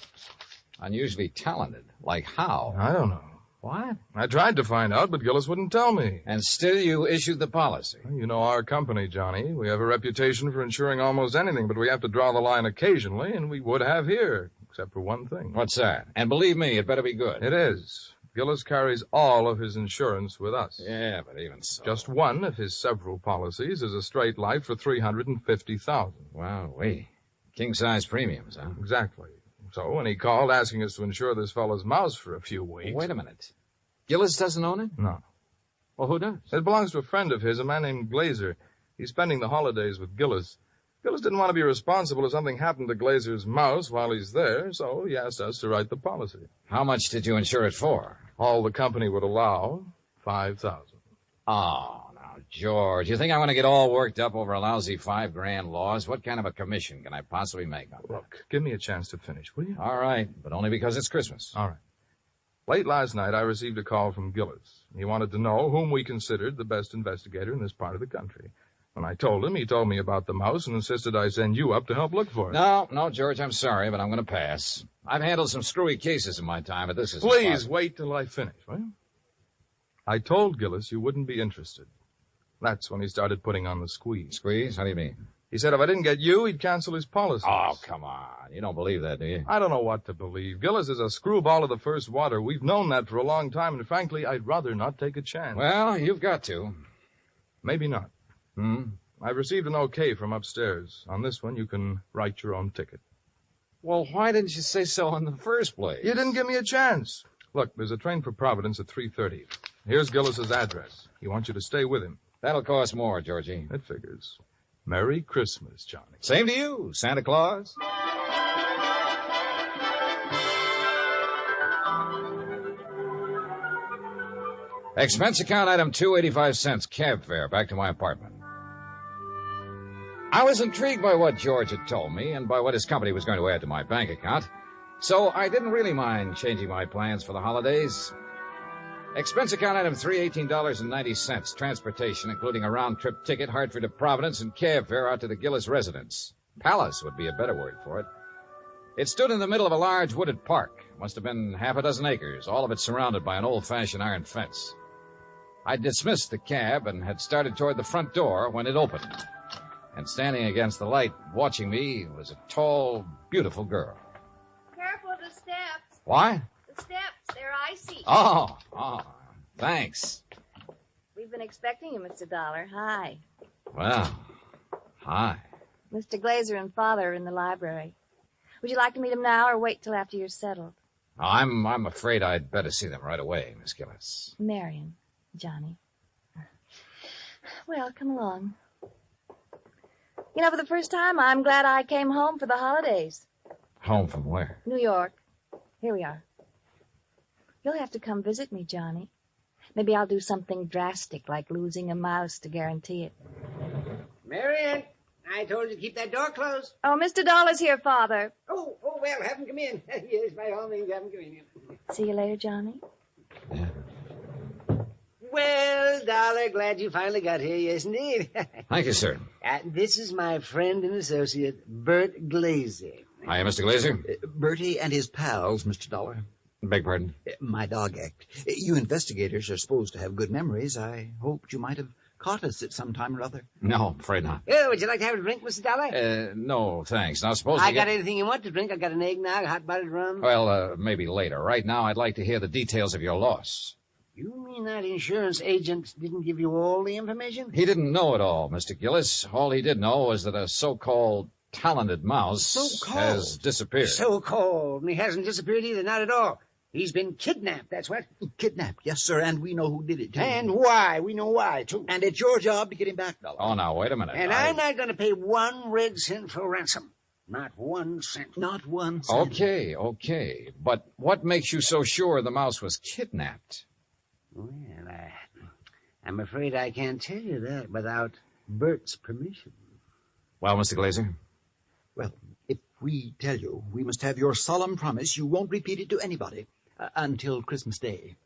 [SPEAKER 23] Unusually talented? Like how?
[SPEAKER 6] I don't know.
[SPEAKER 23] What?
[SPEAKER 6] I tried to find out, but Gillis wouldn't tell me.
[SPEAKER 23] And still you issued the policy.
[SPEAKER 6] You know our company, Johnny. We have a reputation for insuring almost anything, but we have to draw the line occasionally, and we would have here, except for one thing.
[SPEAKER 23] What's that? And believe me, it better be good.
[SPEAKER 6] It is. Gillis carries all of his insurance with us.
[SPEAKER 23] Yeah, but even so.
[SPEAKER 6] Just one of his several policies is a straight life for $350,000.
[SPEAKER 23] Wow, king-size premiums, huh?
[SPEAKER 6] Exactly. So when he called asking us to insure this fellow's mouse for a few weeks...
[SPEAKER 23] Wait a minute. Gillis doesn't own it?
[SPEAKER 6] No.
[SPEAKER 23] Well, who does?
[SPEAKER 6] It belongs to a friend of his, a man named Glazer. He's spending the holidays with Gillis. Gillis didn't want to be responsible if something happened to Glazer's mouse while he's there, so he asked us to write the policy.
[SPEAKER 23] How much did you insure it for?
[SPEAKER 6] All the company would allow, $5,000.
[SPEAKER 23] Oh, now, George, you think I'm going to get all worked up over a lousy $5,000 loss? What kind of a commission can I possibly make on that?
[SPEAKER 6] Look, give me a chance to finish, will you?
[SPEAKER 23] All right, but only because it's Christmas.
[SPEAKER 6] All right. Late last night, I received a call from Gillis. He wanted to know whom we considered the best investigator in this part of the country. When I told him, he told me about the mouse and insisted I send you up to help look for it.
[SPEAKER 23] No, George, I'm sorry, but I'm going to pass. I've handled some screwy cases in my time, but this is...
[SPEAKER 6] Please wait till I finish, will you? I told Gillis you wouldn't be interested. That's when he started putting on the squeeze.
[SPEAKER 23] Squeeze? How do you mean?
[SPEAKER 6] He said if I didn't get you, he'd cancel his policy.
[SPEAKER 23] Oh, come on. You don't believe that, do you?
[SPEAKER 6] I don't know what to believe. Gillis is a screwball of the first water. We've known that for a long time, and frankly, I'd rather not take a chance.
[SPEAKER 23] Well, you've got to.
[SPEAKER 6] Maybe not. I've received an okay from upstairs. On this one, you can write your own ticket.
[SPEAKER 23] Well, why didn't you say so in the first place?
[SPEAKER 6] You didn't give me a chance. Look, there's a train for Providence at 3:30. Here's Gillis's address. He wants you to stay with him.
[SPEAKER 23] That'll cost more, Georgie.
[SPEAKER 6] It figures. Merry Christmas, Johnny.
[SPEAKER 23] Same to you, Santa Claus. Expense account item 2, 85 cents, cab fare back to my apartment. I was intrigued by what George had told me and by what his company was going to add to my bank account, so I didn't really mind changing my plans for the holidays. Expense account item 3, $18.90, transportation, including a round-trip ticket, Hartford to Providence, and cab fare out to the Gillis residence. Palace would be a better word for it. It stood in the middle of a large wooded park. Must have been half a dozen acres, all of it surrounded by an old-fashioned iron fence. I dismissed the cab and had started toward the front door when it opened. And standing against the light, watching me, was a tall, beautiful girl.
[SPEAKER 3] Careful of the steps.
[SPEAKER 23] What?
[SPEAKER 3] The steps, they're icy.
[SPEAKER 23] Oh, thanks.
[SPEAKER 3] We've been expecting you, Mr. Dollar. Hi.
[SPEAKER 23] Well, hi.
[SPEAKER 3] Mr. Glazer and Father are in the library. Would you like to meet them now or wait till after you're settled?
[SPEAKER 23] I'm afraid I'd better see them right away, Miss Gillis.
[SPEAKER 3] Marion, Johnny. Well, come along. You know, for the first time, I'm glad I came home for the holidays.
[SPEAKER 23] Home from where?
[SPEAKER 3] New York. Here we are. You'll have to come visit me, Johnny. Maybe I'll do something drastic, like losing a mouse to guarantee it.
[SPEAKER 15] Marion,
[SPEAKER 1] I told you to keep that door closed.
[SPEAKER 3] Oh, Mr. Dollar's here, Father.
[SPEAKER 1] Oh, well, have him come in. Yes, by all means, have him come in.
[SPEAKER 3] See you later, Johnny.
[SPEAKER 1] Well, Dollar, glad you finally got here. Yes, indeed.
[SPEAKER 23] Thank you, sir.
[SPEAKER 1] This is my friend and associate, Bert Glazer.
[SPEAKER 23] Hiya, Mr. Glazer.
[SPEAKER 5] Bertie and his pals, Mr. Dollar.
[SPEAKER 23] Beg pardon?
[SPEAKER 5] My dog act. You investigators are supposed to have good memories. I hoped you might have caught us at some time or other.
[SPEAKER 23] No, I'm afraid not.
[SPEAKER 1] Oh, would you like to have a drink, Mr. Dollar?
[SPEAKER 23] No, thanks. Now, suppose
[SPEAKER 1] I got anything you want to drink. I got an eggnog, hot buttered rum.
[SPEAKER 23] Well, maybe later. Right now, I'd like to hear the details of your loss.
[SPEAKER 1] You mean that insurance agent didn't give you all the information?
[SPEAKER 23] He didn't know it all, Mr. Gillis. All he did know was that a so-called talented mouse has disappeared.
[SPEAKER 1] So-called. And he hasn't disappeared either, not at all. He's been kidnapped, that's what.
[SPEAKER 5] Kidnapped, yes, sir, and we know who did it, too.
[SPEAKER 1] And why. We know why, too.
[SPEAKER 5] And it's your job to get him back, Dollar.
[SPEAKER 23] Oh, now, wait a minute.
[SPEAKER 1] And I'm not going to pay 1 red cent for ransom. Not 1 cent.
[SPEAKER 5] Not 1 cent.
[SPEAKER 23] Okay. But what makes you so sure the mouse was kidnapped?
[SPEAKER 1] Well, I'm afraid I can't tell you that without Bert's permission.
[SPEAKER 23] Well, Mr. Glazer?
[SPEAKER 5] Well, if we tell you, we must have your solemn promise you won't repeat it to anybody until Christmas Day.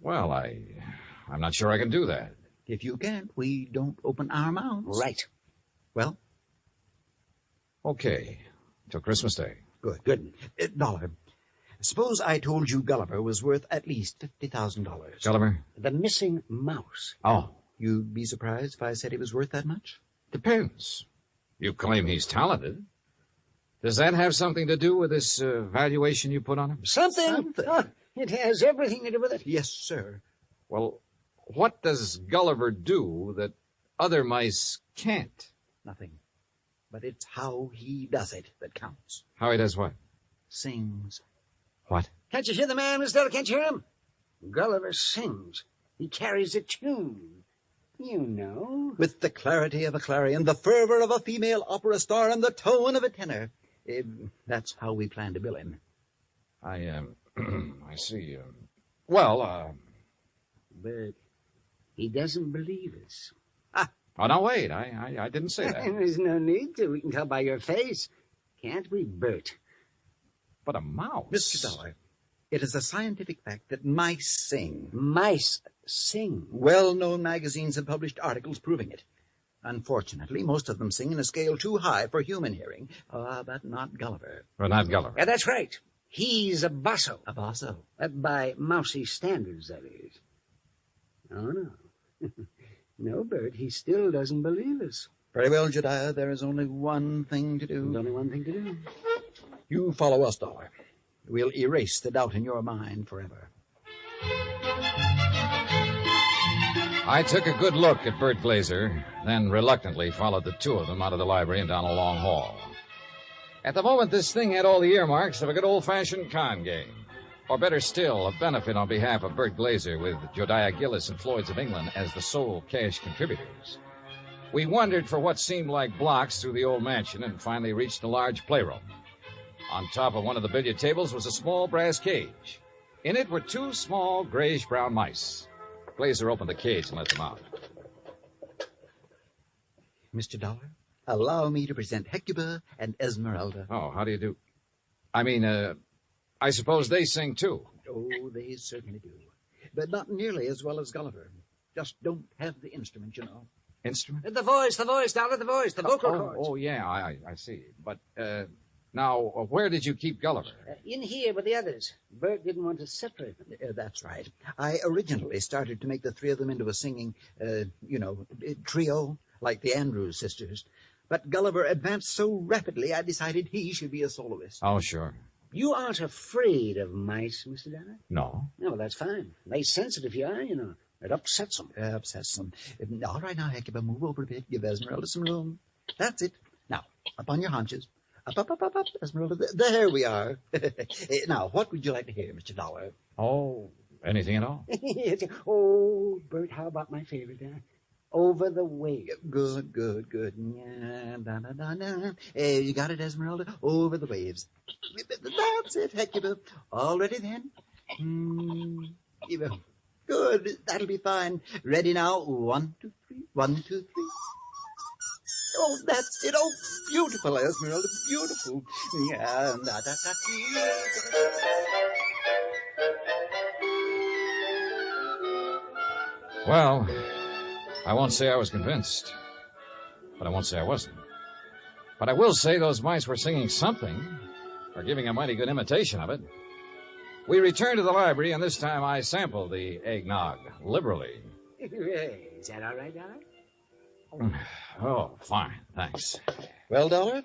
[SPEAKER 23] Well, I'm not sure I can do that.
[SPEAKER 5] If you can't, we don't open our mouths.
[SPEAKER 1] Right.
[SPEAKER 5] Well?
[SPEAKER 23] Okay. Till Christmas Day.
[SPEAKER 5] Good. Dollar. Suppose I told you Gulliver was worth at least $50,000.
[SPEAKER 23] Gulliver?
[SPEAKER 1] The missing mouse.
[SPEAKER 23] Oh.
[SPEAKER 5] You'd be surprised if I said he was worth that much?
[SPEAKER 23] Depends. You claim he's talented. Does that have something to do with this valuation you put on him?
[SPEAKER 1] Something. Oh, it has everything to do with it.
[SPEAKER 5] Yes, sir.
[SPEAKER 23] Well, what does Gulliver do that other mice can't?
[SPEAKER 5] Nothing. But it's how he does it that counts.
[SPEAKER 23] How he does what?
[SPEAKER 5] Sings.
[SPEAKER 23] What?
[SPEAKER 1] Can't you hear the man, Miss Della? Can't you hear him? Gulliver sings. He carries a tune. You know.
[SPEAKER 5] With the clarity of a clarion, the fervor of a female opera star, and the tone of a tenor. That's how we plan to bill him.
[SPEAKER 23] I see.
[SPEAKER 1] But he doesn't believe us.
[SPEAKER 23] Oh, no, wait. I didn't say that.
[SPEAKER 1] There's no need to. We can tell by your face. Can't we, Bert?
[SPEAKER 23] But a mouse.
[SPEAKER 5] Mr. Dollar, it is a scientific fact that mice sing.
[SPEAKER 1] Mice sing?
[SPEAKER 5] Well-known magazines have published articles proving it. Unfortunately, most of them sing in a scale too high for human hearing. But not Gulliver.
[SPEAKER 23] Well, not Gulliver.
[SPEAKER 1] Yeah, that's right. He's a basso.
[SPEAKER 5] A basso?
[SPEAKER 1] By mousy standards, that is. Oh, no. No, Bert, he still doesn't believe us.
[SPEAKER 5] Very well, Jediah, there is only one thing to do.
[SPEAKER 1] There's only one thing to do.
[SPEAKER 5] You follow us, Dollar. We'll erase the doubt in your mind forever.
[SPEAKER 23] I took a good look at Bert Glazer, then reluctantly followed the two of them out of the library and down a long hall. At the moment, this thing had all the earmarks of a good old-fashioned con game. Or better still, a benefit on behalf of Bert Glazer with Josiah Gillis and Floyd's of England as the sole cash contributors. We wandered for what seemed like blocks through the old mansion and finally reached a large playroom. On top of one of the billiard tables was a small brass cage. In it were 2 small grayish-brown mice. Glazer opened the cage and let them out.
[SPEAKER 5] Mr. Dollar, allow me to present Hecuba and Esmeralda.
[SPEAKER 23] Oh, how do you do? I suppose they sing, too.
[SPEAKER 5] Oh, they certainly do. But not nearly as well as Gulliver. Just don't have the instrument, you know.
[SPEAKER 23] Instrument?
[SPEAKER 1] The voice, Dollar, the voice, the vocal cords.
[SPEAKER 23] Oh, yeah, I see. But, now, where did you keep Gulliver?
[SPEAKER 1] In here with the others. Bert didn't want to separate them.
[SPEAKER 5] That's right. I originally started to make the 3 of them into a singing, trio, like the Andrews sisters. But Gulliver advanced so rapidly, I decided he should be a soloist.
[SPEAKER 23] Oh, sure.
[SPEAKER 1] You aren't afraid of mice, Mr. Dollar?
[SPEAKER 23] No.
[SPEAKER 1] No, well, that's fine. They sense it if you are, you know. It upsets them.
[SPEAKER 5] Upsets them. All right now, Hecuba, move over a bit. Give Esmeralda some room. That's it. Now, up on your haunches. Up, Esmeralda. There we are. Now, what would you like to hear, Mr. Dollar?
[SPEAKER 23] Oh, anything at all?
[SPEAKER 1] Oh, Bert, how about my favorite, Over the Waves.
[SPEAKER 5] Good. You got it, Esmeralda? Over the Waves. That's it, Hecuba. All ready then? Good. That'll be fine. Ready now? 1, 2, 3. 1, 2, 3. Oh, that's it. Oh, beautiful, Esmeralda, beautiful. Yeah.
[SPEAKER 23] Well, I won't say I was convinced, but I won't say I wasn't. But I will say those mice were singing something, or giving a mighty good imitation of it. We returned to the library, and this time I sampled the eggnog liberally.
[SPEAKER 1] Is that all right, Dollar?
[SPEAKER 23] Oh, fine, thanks.
[SPEAKER 5] Well, Dollar,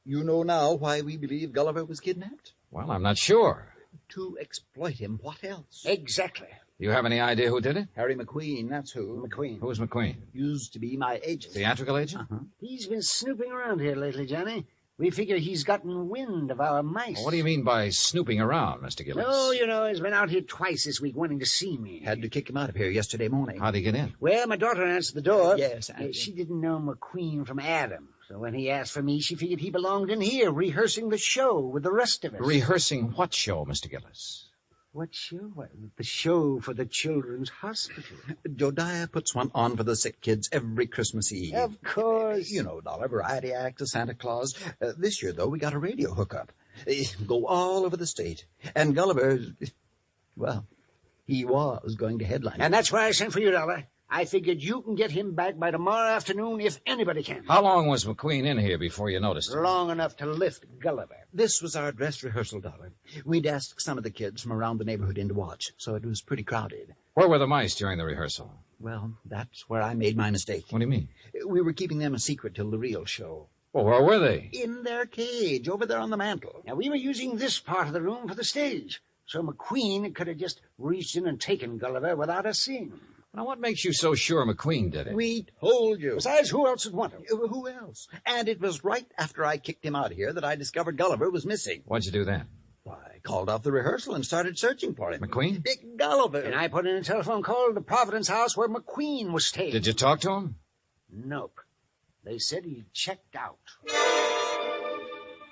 [SPEAKER 5] you know now why we believe Gulliver was kidnapped?
[SPEAKER 23] Well, I'm not sure.
[SPEAKER 5] To exploit him. What else?
[SPEAKER 1] Exactly.
[SPEAKER 23] You have any idea who did it?
[SPEAKER 5] Harry McQueen, that's who.
[SPEAKER 1] McQueen.
[SPEAKER 23] Who's McQueen?
[SPEAKER 5] Used to be my agent.
[SPEAKER 23] Theatrical agent?
[SPEAKER 5] Uh-huh.
[SPEAKER 1] He's been snooping around here lately, Johnny. We figure he's gotten wind of our mice.
[SPEAKER 23] Well, what do you mean by snooping around, Mr. Gillis?
[SPEAKER 1] Oh, you know, he's been out here twice this week wanting to see me.
[SPEAKER 5] Had to kick him out of here yesterday morning.
[SPEAKER 23] How'd he get in?
[SPEAKER 1] Well, my daughter answered the door.
[SPEAKER 5] Yes,
[SPEAKER 1] she didn't know McQueen from Adam. So when he asked for me, she figured he belonged in here, rehearsing the show with the rest of us.
[SPEAKER 23] Rehearsing what show, Mr. Gillis?
[SPEAKER 1] What show? What, the show for the Children's Hospital.
[SPEAKER 5] Jodiah puts one on for the sick kids every Christmas Eve.
[SPEAKER 1] Of course.
[SPEAKER 5] You know, Dollar, variety act, a Santa Claus. This year, though, we got a radio hookup. Go all over the state. And Gulliver, well, he was going to headline.
[SPEAKER 1] And that's why I sent for you, Dollar. I figured you can get him back by tomorrow afternoon if anybody can.
[SPEAKER 23] How long was McQueen in here before you noticed him?
[SPEAKER 1] Long enough to lift Gulliver.
[SPEAKER 5] This was our dress rehearsal, Dollar. We'd asked some of the kids from around the neighborhood in to watch, so it was pretty crowded.
[SPEAKER 23] Where were the mice during the rehearsal?
[SPEAKER 5] Well, that's where I made my mistake.
[SPEAKER 23] What do you mean?
[SPEAKER 5] We were keeping them a secret till the real show.
[SPEAKER 23] Well, where were they?
[SPEAKER 5] In their cage, over there on the mantel.
[SPEAKER 1] Now, we were using this part of the room for the stage, so McQueen could have just reached in and taken Gulliver without us seeing him.
[SPEAKER 23] Now, what makes you so sure McQueen did it?
[SPEAKER 5] We told you.
[SPEAKER 1] Besides, who else would want him?
[SPEAKER 5] Who else? And it was right after I kicked him out of here that I discovered Gulliver was missing.
[SPEAKER 23] What'd you do then?
[SPEAKER 5] Why, I called off the rehearsal and started searching for him.
[SPEAKER 23] McQueen?
[SPEAKER 5] Big Gulliver.
[SPEAKER 1] And I put in a telephone call to the Providence house where McQueen was staying.
[SPEAKER 23] Did you talk to him?
[SPEAKER 1] Nope. They said he checked out.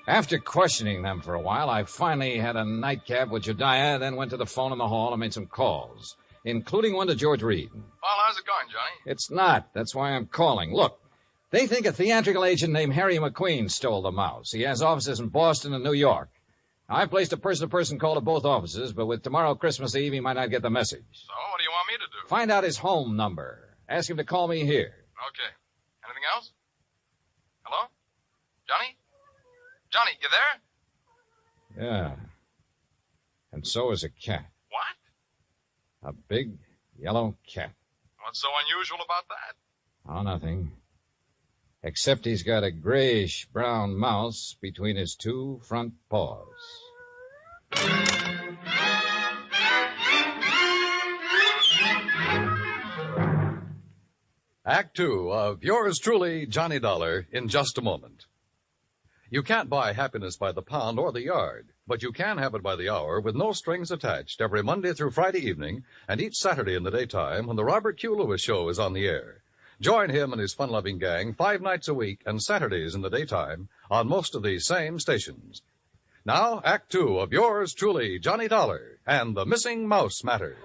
[SPEAKER 23] After questioning them for a while, I finally had a nightcap with Jediah, then went to the phone in the hall and made some calls, including one to George Reed.
[SPEAKER 6] Well, how's it going, Johnny?
[SPEAKER 23] It's not. That's why I'm calling. Look, they think a theatrical agent named Harry McQueen stole the mouse. He has offices in Boston and New York. I've placed a person-to-person call to both offices, but with tomorrow Christmas Eve, he might not get the message.
[SPEAKER 6] So, what do you want me to do?
[SPEAKER 23] Find out his home number. Ask him to call me here.
[SPEAKER 6] Okay. Anything else? Hello? Johnny? Johnny, you there?
[SPEAKER 23] Yeah. And so is a cat.
[SPEAKER 6] What?
[SPEAKER 23] A big yellow cat.
[SPEAKER 6] What's so unusual about that?
[SPEAKER 23] Oh, nothing. Except he's got a grayish-brown mouse between his two front paws.
[SPEAKER 2] Act 2 of yours truly, Johnny Dollar, in just a moment. You can't buy happiness by the pound or the yard, but you can have it by the hour with no strings attached every Monday through Friday evening and each Saturday in the daytime when the Robert Q. Lewis Show is on the air. Join him and his fun-loving gang 5 nights a week and Saturdays in the daytime on most of these same stations. Now, Act 2 of yours truly, Johnny Dollar, and the Missing Mouse Matter.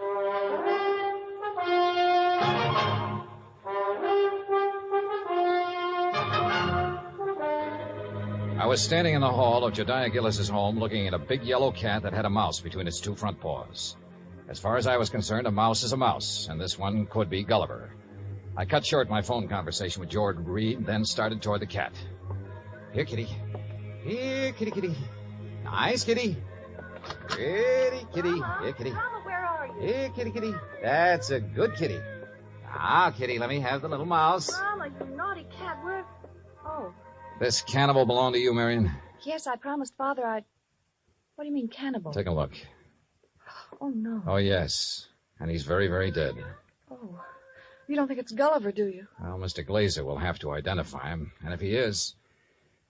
[SPEAKER 23] I was standing in the hall of Jediah Gillis's home looking at a big yellow cat that had a mouse between its two front paws. As far as I was concerned, a mouse is a mouse, and this one could be Gulliver. I cut short my phone conversation with George Reed, then started toward the cat. Here, kitty. Here, kitty, kitty. Nice, kitty. Kitty, kitty. Here, kitty.
[SPEAKER 3] Mama, where are you?
[SPEAKER 23] Here, kitty, kitty. That's a good kitty. Now, kitty, let me have the little mouse.
[SPEAKER 3] Mama, you naughty cat, where... Oh,
[SPEAKER 23] This cannibal belong to you, Marion?
[SPEAKER 3] yes, I promised Father I'd... What do you mean, cannibal?
[SPEAKER 23] Take a look.
[SPEAKER 3] Oh, no.
[SPEAKER 23] Oh, yes. And he's very, very dead.
[SPEAKER 3] Oh, you don't think it's Gulliver, do you?
[SPEAKER 23] Well, Mr. Glazer will have to identify him. And if he is,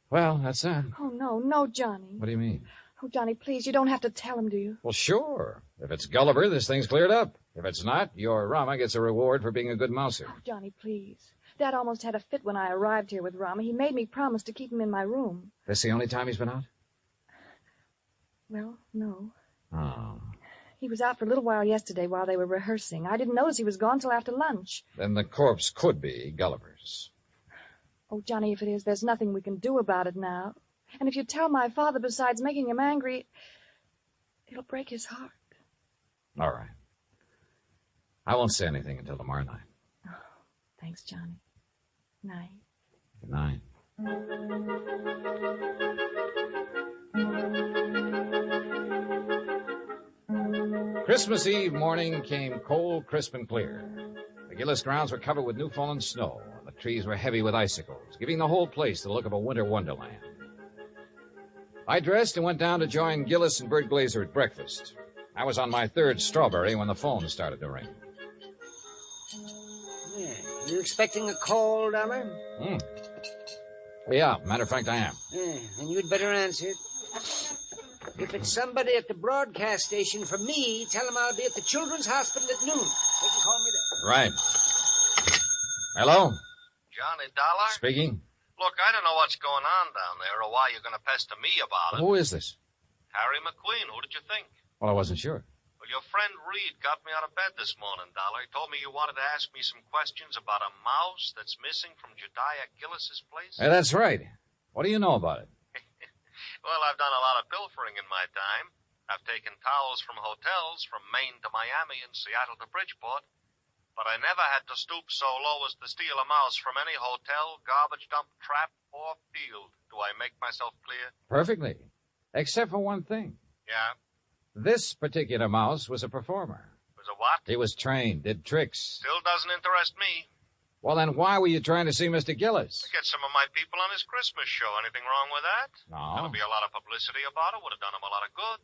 [SPEAKER 23] well, that's that.
[SPEAKER 3] Oh, no, no, Johnny.
[SPEAKER 23] What do you mean?
[SPEAKER 3] Oh, Johnny, please, you don't have to tell him, do you?
[SPEAKER 23] Well, sure. If it's Gulliver, this thing's cleared up. If it's not, your Rama gets a reward for being a good mouser.
[SPEAKER 3] Oh, Johnny, please. Dad almost had a fit when I arrived here with Rama. He made me promise to keep him in my room.
[SPEAKER 23] This the only time he's been out?
[SPEAKER 3] Well, no.
[SPEAKER 23] Oh.
[SPEAKER 3] He was out for a little while yesterday while they were rehearsing. I didn't notice he was gone till after lunch.
[SPEAKER 23] Then the corpse could be Gulliver's.
[SPEAKER 3] Oh, Johnny, if it is, there's nothing we can do about it now. And if you tell my father, besides making him angry, it'll break his heart.
[SPEAKER 23] All right. I won't say anything until tomorrow night.
[SPEAKER 3] Oh, thanks, Johnny. Night.
[SPEAKER 23] Good night. Christmas Eve morning came cold, crisp, and clear. The Gillis grounds were covered with new fallen snow, and the trees were heavy with icicles, giving the whole place the look of a winter wonderland. I dressed and went down to join Gillis and Bert Glazer at breakfast. I was on my third strawberry when the phone started to ring.
[SPEAKER 1] Yeah. You expecting a call, Dollar?
[SPEAKER 23] Yeah, matter of fact, I am.
[SPEAKER 1] Yeah, then you'd better answer it. If it's somebody at the broadcast station for me, tell them I'll be at the Children's Hospital at noon. They can call me there.
[SPEAKER 23] Right. Hello?
[SPEAKER 7] Johnny Dollar?
[SPEAKER 23] Speaking.
[SPEAKER 7] Look, I don't know what's going on down there or why you're going to pester me about it.
[SPEAKER 23] Who is this?
[SPEAKER 7] Harry McQueen. Who did you think?
[SPEAKER 23] Well, I wasn't sure.
[SPEAKER 7] Well, your friend Reed got me out of bed this morning, Dollar. He told me you wanted to ask me some questions about a mouse that's missing from Jediah Gillis's place.
[SPEAKER 23] Hey, that's right. What do you know about it?
[SPEAKER 7] Well, I've done a lot of pilfering in my time. I've taken towels from hotels from Maine to Miami and Seattle to Bridgeport. But I never had to stoop so low as to steal a mouse from any hotel, garbage dump, trap, or field. Do I make myself clear?
[SPEAKER 23] Perfectly. Except for one thing.
[SPEAKER 7] Yeah?
[SPEAKER 23] This particular mouse was a performer.
[SPEAKER 7] Was a what?
[SPEAKER 23] He was trained, did tricks.
[SPEAKER 7] Still doesn't interest me.
[SPEAKER 23] Well, then why were you trying to see Mr. Gillis?
[SPEAKER 7] To get some of my people on his Christmas show. Anything wrong with that?
[SPEAKER 23] No.
[SPEAKER 7] There'll be a lot of publicity about it. Would have done him a lot of good.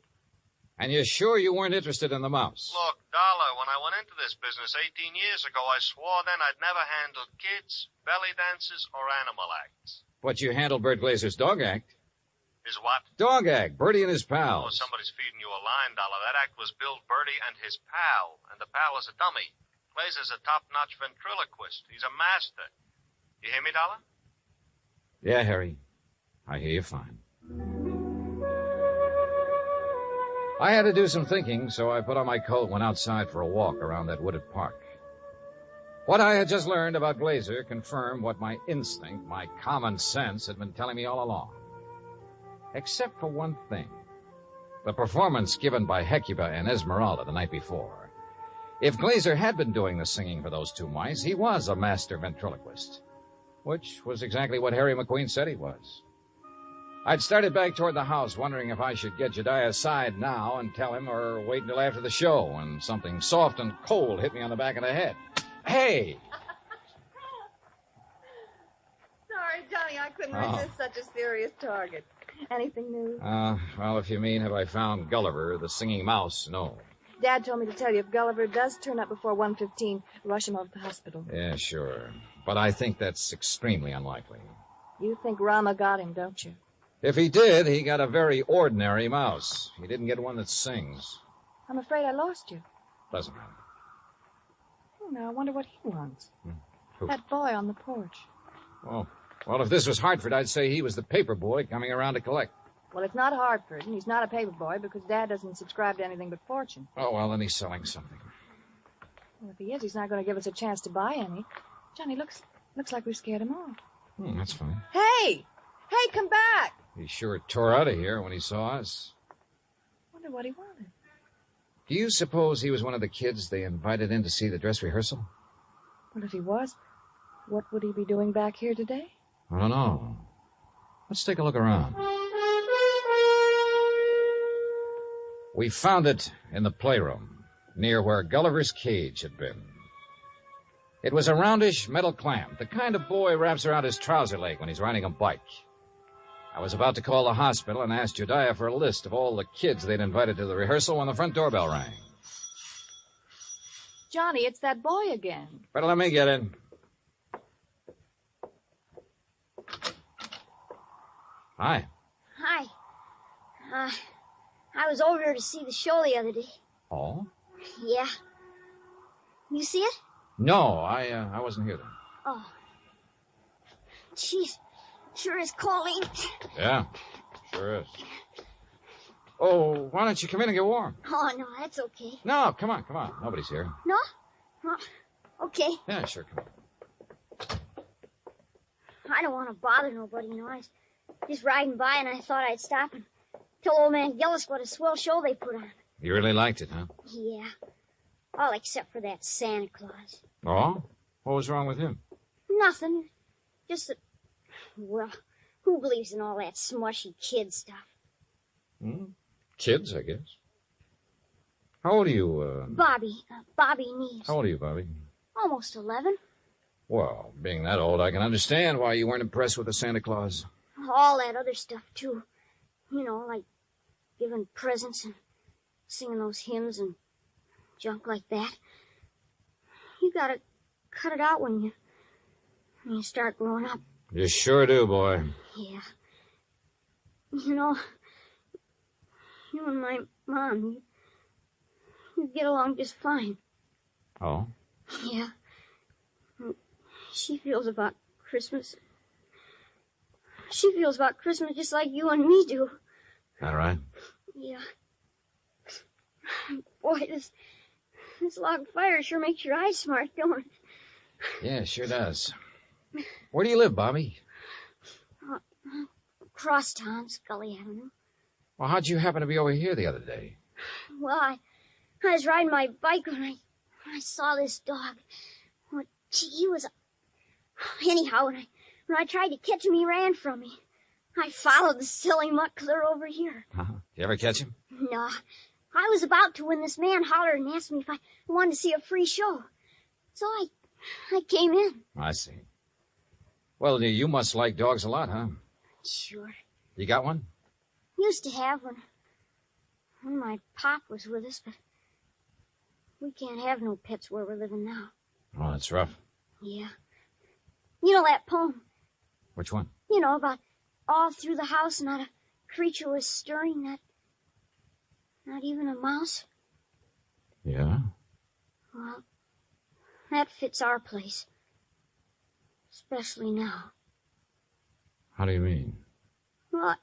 [SPEAKER 23] And you're sure you weren't interested in the mouse?
[SPEAKER 7] Look, Dollar, when I went into this business 18 years ago, I swore then I'd never handle kids, belly dances, or animal acts.
[SPEAKER 23] But you handled Bert Glazer's dog act.
[SPEAKER 7] Is what?
[SPEAKER 23] Dog act. Bertie and his
[SPEAKER 7] Oh,
[SPEAKER 23] pals.
[SPEAKER 7] somebody's feeding you a line, Dollar. That act was Bill Bertie and his pal, and the pal is a dummy. Glazer's a top-notch ventriloquist. He's a master. You hear me, Dollar?
[SPEAKER 23] Yeah, Harry. I hear you fine. I had to do some thinking, so I put on my coat and went outside for a walk around that wooded park. What I had just learned about Glazer confirmed what my instinct, my common sense, had been telling me all along. Except for one thing. The performance given by Hecuba and Esmeralda the night before. If Glazer had been doing the singing for those two mice, he was a master ventriloquist. Which was exactly what Harry McQueen said he was. I'd started back toward the house, wondering if I should get Jediah aside now and tell him, or wait until after the show, when something soft and cold hit me on the back of the head. Hey!
[SPEAKER 3] Sorry, Johnny, I couldn't resist such a serious target. Anything new?
[SPEAKER 23] Well, if you mean, have I found Gulliver, the singing mouse, no.
[SPEAKER 3] Dad told me to tell you if Gulliver does turn up before 1:15, rush him over to the hospital.
[SPEAKER 23] Yeah, sure. But I think that's extremely unlikely.
[SPEAKER 3] You think Rama got him, don't you?
[SPEAKER 23] If he did, he got a very ordinary mouse. He didn't get one that sings.
[SPEAKER 3] I'm afraid I lost you.
[SPEAKER 23] Doesn't matter.
[SPEAKER 3] Oh, now I wonder what he wants.
[SPEAKER 23] Who?
[SPEAKER 3] That boy on the porch.
[SPEAKER 23] Oh, well, if this was Hartford, I'd say he was the paper boy coming around to collect.
[SPEAKER 3] Well, it's not Hartford, and he's not a paper boy because Dad doesn't subscribe to anything but Fortune.
[SPEAKER 23] Oh, well, then he's selling something.
[SPEAKER 3] Well, if he is, he's not going to give us a chance to buy any. Johnny, looks like we scared him off.
[SPEAKER 23] That's funny.
[SPEAKER 3] Hey! Hey, come back!
[SPEAKER 23] He sure tore out of here when he saw us.
[SPEAKER 3] Wonder what he wanted.
[SPEAKER 23] Do you suppose he was one of the kids they invited in to see the dress rehearsal?
[SPEAKER 3] Well, if he was, what would he be doing back here today?
[SPEAKER 23] I don't know. Let's take a look around. We found it in the playroom, near where Gulliver's cage had been. It was a roundish metal clamp, the kind a boy wraps around his trouser leg when he's riding a bike. I was about to call the hospital and ask Jediah for a list of all the kids they'd invited to the rehearsal when the front doorbell rang.
[SPEAKER 3] Johnny, it's that boy again.
[SPEAKER 23] Better let me get in. Hi.
[SPEAKER 8] Hi. I was over here to see the show the other day.
[SPEAKER 23] Oh?
[SPEAKER 8] Yeah. You see it?
[SPEAKER 23] No, I wasn't here then.
[SPEAKER 8] Oh. Jeez. Sure is calling.
[SPEAKER 23] Yeah, sure is. Oh, why don't you come in and get warm?
[SPEAKER 8] Oh, no, that's okay.
[SPEAKER 23] No, come on. Nobody's here.
[SPEAKER 8] No? Okay.
[SPEAKER 23] Yeah, sure, come on.
[SPEAKER 8] I don't want to bother nobody, you know. I was just riding by and I thought I'd stop and tell old man Gillis what a swell show they put on.
[SPEAKER 23] You really liked it, huh?
[SPEAKER 8] Yeah. All except for that Santa Claus.
[SPEAKER 23] Oh? What was wrong with him?
[SPEAKER 8] Nothing. Just that, well, who believes in all that smushy kid stuff?
[SPEAKER 23] Kids, I guess. How old are you,
[SPEAKER 8] Bobby Neves.
[SPEAKER 23] How old are you, Bobby?
[SPEAKER 8] Almost 11.
[SPEAKER 23] Well, being that old, I can understand why you weren't impressed with the Santa Claus.
[SPEAKER 8] All that other stuff, too. You know, like giving presents and singing those hymns and junk like that. You gotta cut it out when you start growing up.
[SPEAKER 23] You sure do, boy.
[SPEAKER 8] Yeah. You know, you and my mom, you get along just fine.
[SPEAKER 23] Oh?
[SPEAKER 8] Yeah. She feels about Christmas. She feels about Christmas just like you and me do.
[SPEAKER 23] All right.
[SPEAKER 8] Yeah. Boy, this log fire sure makes your eyes smart, don't it?
[SPEAKER 23] Yeah, sure does. Where do you live, Bobby?
[SPEAKER 8] Crosstown, Scully Avenue.
[SPEAKER 23] Well, how'd you happen to be over here the other day?
[SPEAKER 8] Well, I was riding my bike when I saw this dog. Well, gee, he was... Anyhow, when I tried to catch him, he ran from me. I followed the silly mutt clear over here.
[SPEAKER 23] Uh-huh. Did you ever catch him?
[SPEAKER 8] No. I was about to when this man hollered and asked me if I wanted to see a free show. So I came in.
[SPEAKER 23] I see. Well, you must like dogs a lot, huh?
[SPEAKER 8] Sure.
[SPEAKER 23] You got one?
[SPEAKER 8] Used to have when my pop was with us, but we can't have no pets where we're living now.
[SPEAKER 23] Oh, that's rough.
[SPEAKER 8] Yeah. You know that poem?
[SPEAKER 23] Which one?
[SPEAKER 8] You know, about all through the house not a creature was stirring, not even a mouse.
[SPEAKER 23] Yeah?
[SPEAKER 8] Well, that fits our place. Especially now.
[SPEAKER 23] How do you mean?
[SPEAKER 8] Well,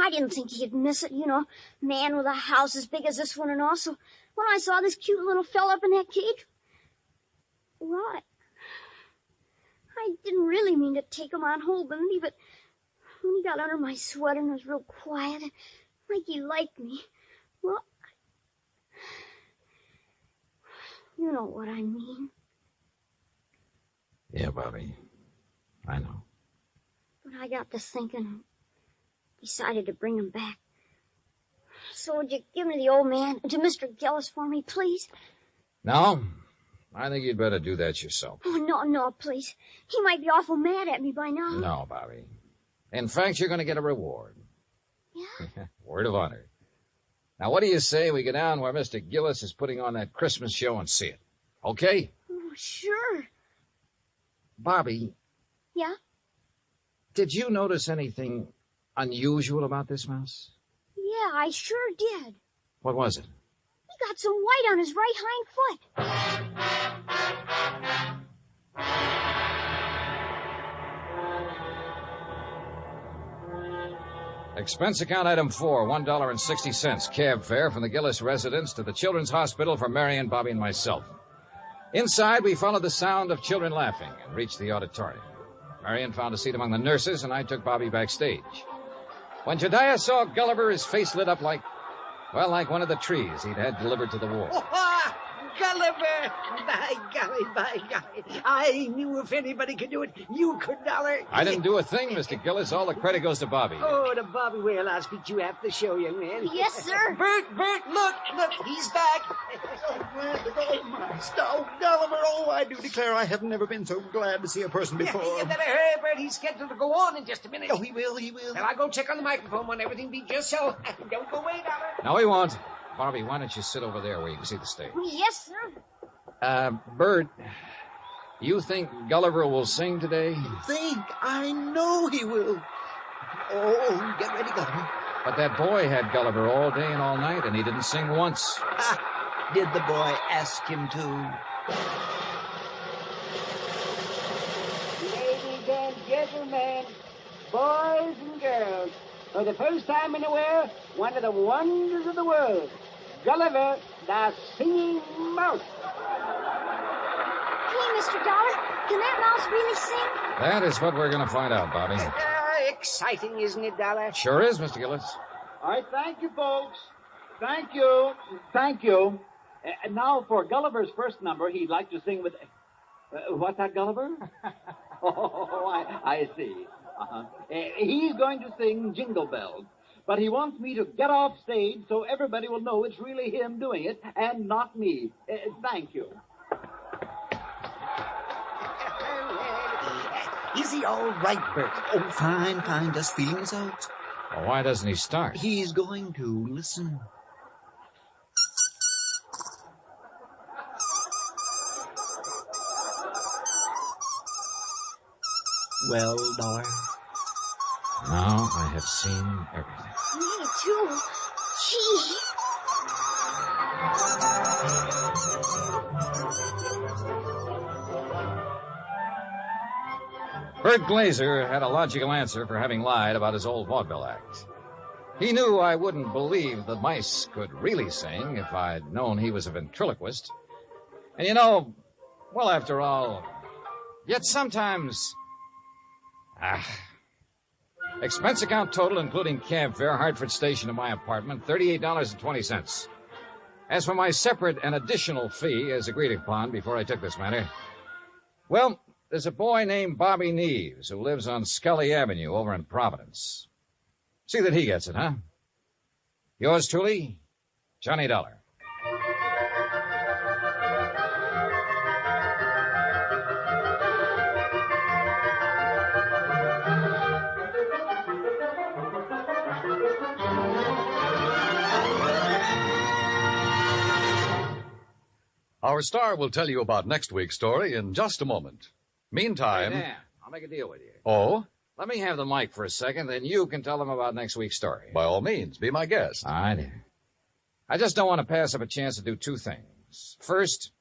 [SPEAKER 8] I didn't think he'd miss it, you know. Man with a house as big as this one and all. So when I saw this cute little fella up in that cage, well, I didn't really mean to take him on holding me, but when he got under my sweater and was real quiet, like he liked me, well, you know what I mean.
[SPEAKER 23] Yeah, Bobby. I know.
[SPEAKER 8] But I got to thinking and decided to bring him back. So would you give me the old man to Mr. Gillis for me, please?
[SPEAKER 23] No, I think you'd better do that yourself.
[SPEAKER 8] Oh, no, please. He might be awful mad at me by now.
[SPEAKER 23] No, Bobby. In fact, you're going to get a reward.
[SPEAKER 8] Yeah?
[SPEAKER 23] Word of honor. Now, what do you say we go down where Mr. Gillis is putting on that Christmas show and see it? Okay?
[SPEAKER 8] Oh, sure.
[SPEAKER 23] Bobby,
[SPEAKER 8] Yeah?
[SPEAKER 23] did you notice anything unusual about this mouse?
[SPEAKER 8] Yeah, I sure did.
[SPEAKER 23] What was it?
[SPEAKER 8] He got some white on his right hind foot.
[SPEAKER 23] Expense account item 4, $1.60. Cab fare from the Gillis residence to the Children's Hospital for Marion, Bobby, and myself. Inside, we followed the sound of children laughing and reached the auditorium. Marion found a seat among the nurses, and I took Bobby backstage. When Jediah saw Gulliver, his face lit up like one of the trees he'd had delivered to the war.
[SPEAKER 1] Gulliver! By golly. I knew if anybody could do it, you could, Dollar.
[SPEAKER 23] I didn't do a thing, Mr. Gillis. All the credit goes to Bobby.
[SPEAKER 1] Oh, to Bobby. Well, I'll speak to you after the show, young man.
[SPEAKER 8] Yes, sir.
[SPEAKER 1] Bert, look, he's back.
[SPEAKER 5] Oh, Gulliver, I do declare I have never been so glad to see a person before.
[SPEAKER 1] You better hurry, Bert. He's scheduled to go on in just a minute.
[SPEAKER 5] Oh, he will.
[SPEAKER 1] Well, I'll go check on the microphone when everything be just so. Don't go away, Dollar.
[SPEAKER 23] No, he won't. Bobby, why don't you sit over there where you can see the stage?
[SPEAKER 8] Yes, sir.
[SPEAKER 23] Bert, you think Gulliver will sing today?
[SPEAKER 5] I know he will. Oh, get ready, Gulliver.
[SPEAKER 23] But that boy had Gulliver all day and all night, and he didn't sing once.
[SPEAKER 5] Did the boy ask him to?
[SPEAKER 15] Ladies and gentlemen, boys and girls, for the first time in the world, one of the wonders of the world, Gulliver, the Singing Mouse.
[SPEAKER 8] He Mr. Dollar. Can that mouse really sing?
[SPEAKER 23] That is what we're going to find out, Bobby.
[SPEAKER 1] Exciting, isn't it, Dollar?
[SPEAKER 23] Sure is, Mr. Gillis.
[SPEAKER 14] All right, thank you, folks. Thank you. Thank you. And now for Gulliver's first number, he'd like to sing with... what's that, Gulliver? I see. He's going to sing Jingle Bells. But he wants me to get off stage so everybody will know it's really him doing it and not me. Thank you.
[SPEAKER 5] Is he all right, Bert? Oh, fine, fine. Just feeling his out.
[SPEAKER 23] Well, why doesn't he start?
[SPEAKER 5] He's going to. Listen. Well, Dollar?
[SPEAKER 23] Now I have seen everything.
[SPEAKER 8] Me too. Gee.
[SPEAKER 23] Bert Glazer had a logical answer for having lied about his old vaudeville act. He knew I wouldn't believe the mice could really sing if I'd known he was a ventriloquist. And well, after all, yet sometimes... Expense account total, including cab fare, Hartford Station to my apartment, $38.20. As for my separate and additional fee, as agreed upon before I took this matter, well, there's a boy named Bobby Neves who lives on Scully Avenue over in Providence. See that he gets it, huh? Yours truly, Johnny Dollar.
[SPEAKER 2] Our star will tell you about next week's story in just a moment. Meantime...
[SPEAKER 23] Hey, Dan, I'll make a deal with you.
[SPEAKER 2] Oh?
[SPEAKER 23] Let me have the mic for a second, then you can tell them about next week's story.
[SPEAKER 2] By all means, be my guest.
[SPEAKER 23] All right. I just don't want to pass up a chance to do two things. First,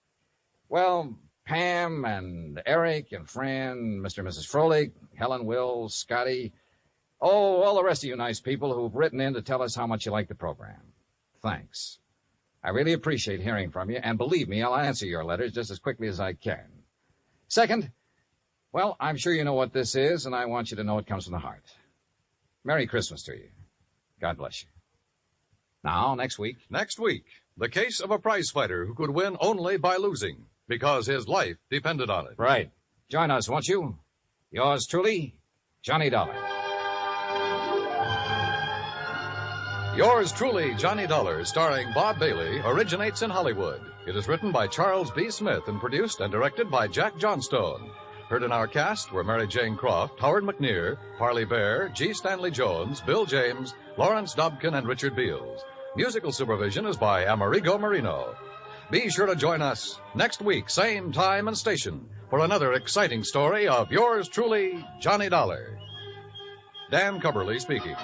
[SPEAKER 23] well, Pam and Eric and Fran, Mr. and Mrs. Froelich, Helen, Will, Scotty, all the rest of you nice people who've written in to tell us how much you like the program. Thanks. I really appreciate hearing from you, and believe me, I'll answer your letters just as quickly as I can. Second, well, I'm sure you know what this is, and I want you to know it comes from the heart. Merry Christmas to you. God bless you. Now, next week.
[SPEAKER 2] Next week, the case of a prize fighter who could win only by losing, because his life depended on it.
[SPEAKER 23] Right. Join us, won't you? Yours truly, Johnny Dollar.
[SPEAKER 2] Yours truly, Johnny Dollar, starring Bob Bailey, originates in Hollywood. It is written by Charles B. Smith and produced and directed by Jack Johnstone. Heard in our cast were Mary Jane Croft, Howard McNear, Parley Bear, G. Stanley Jones, Bill James, Lawrence Dobkin, and Richard Beals. Musical supervision is by Amerigo Marino. Be sure to join us next week, same time and station, for another exciting story of yours truly, Johnny Dollar. Dan Cubberly speaking.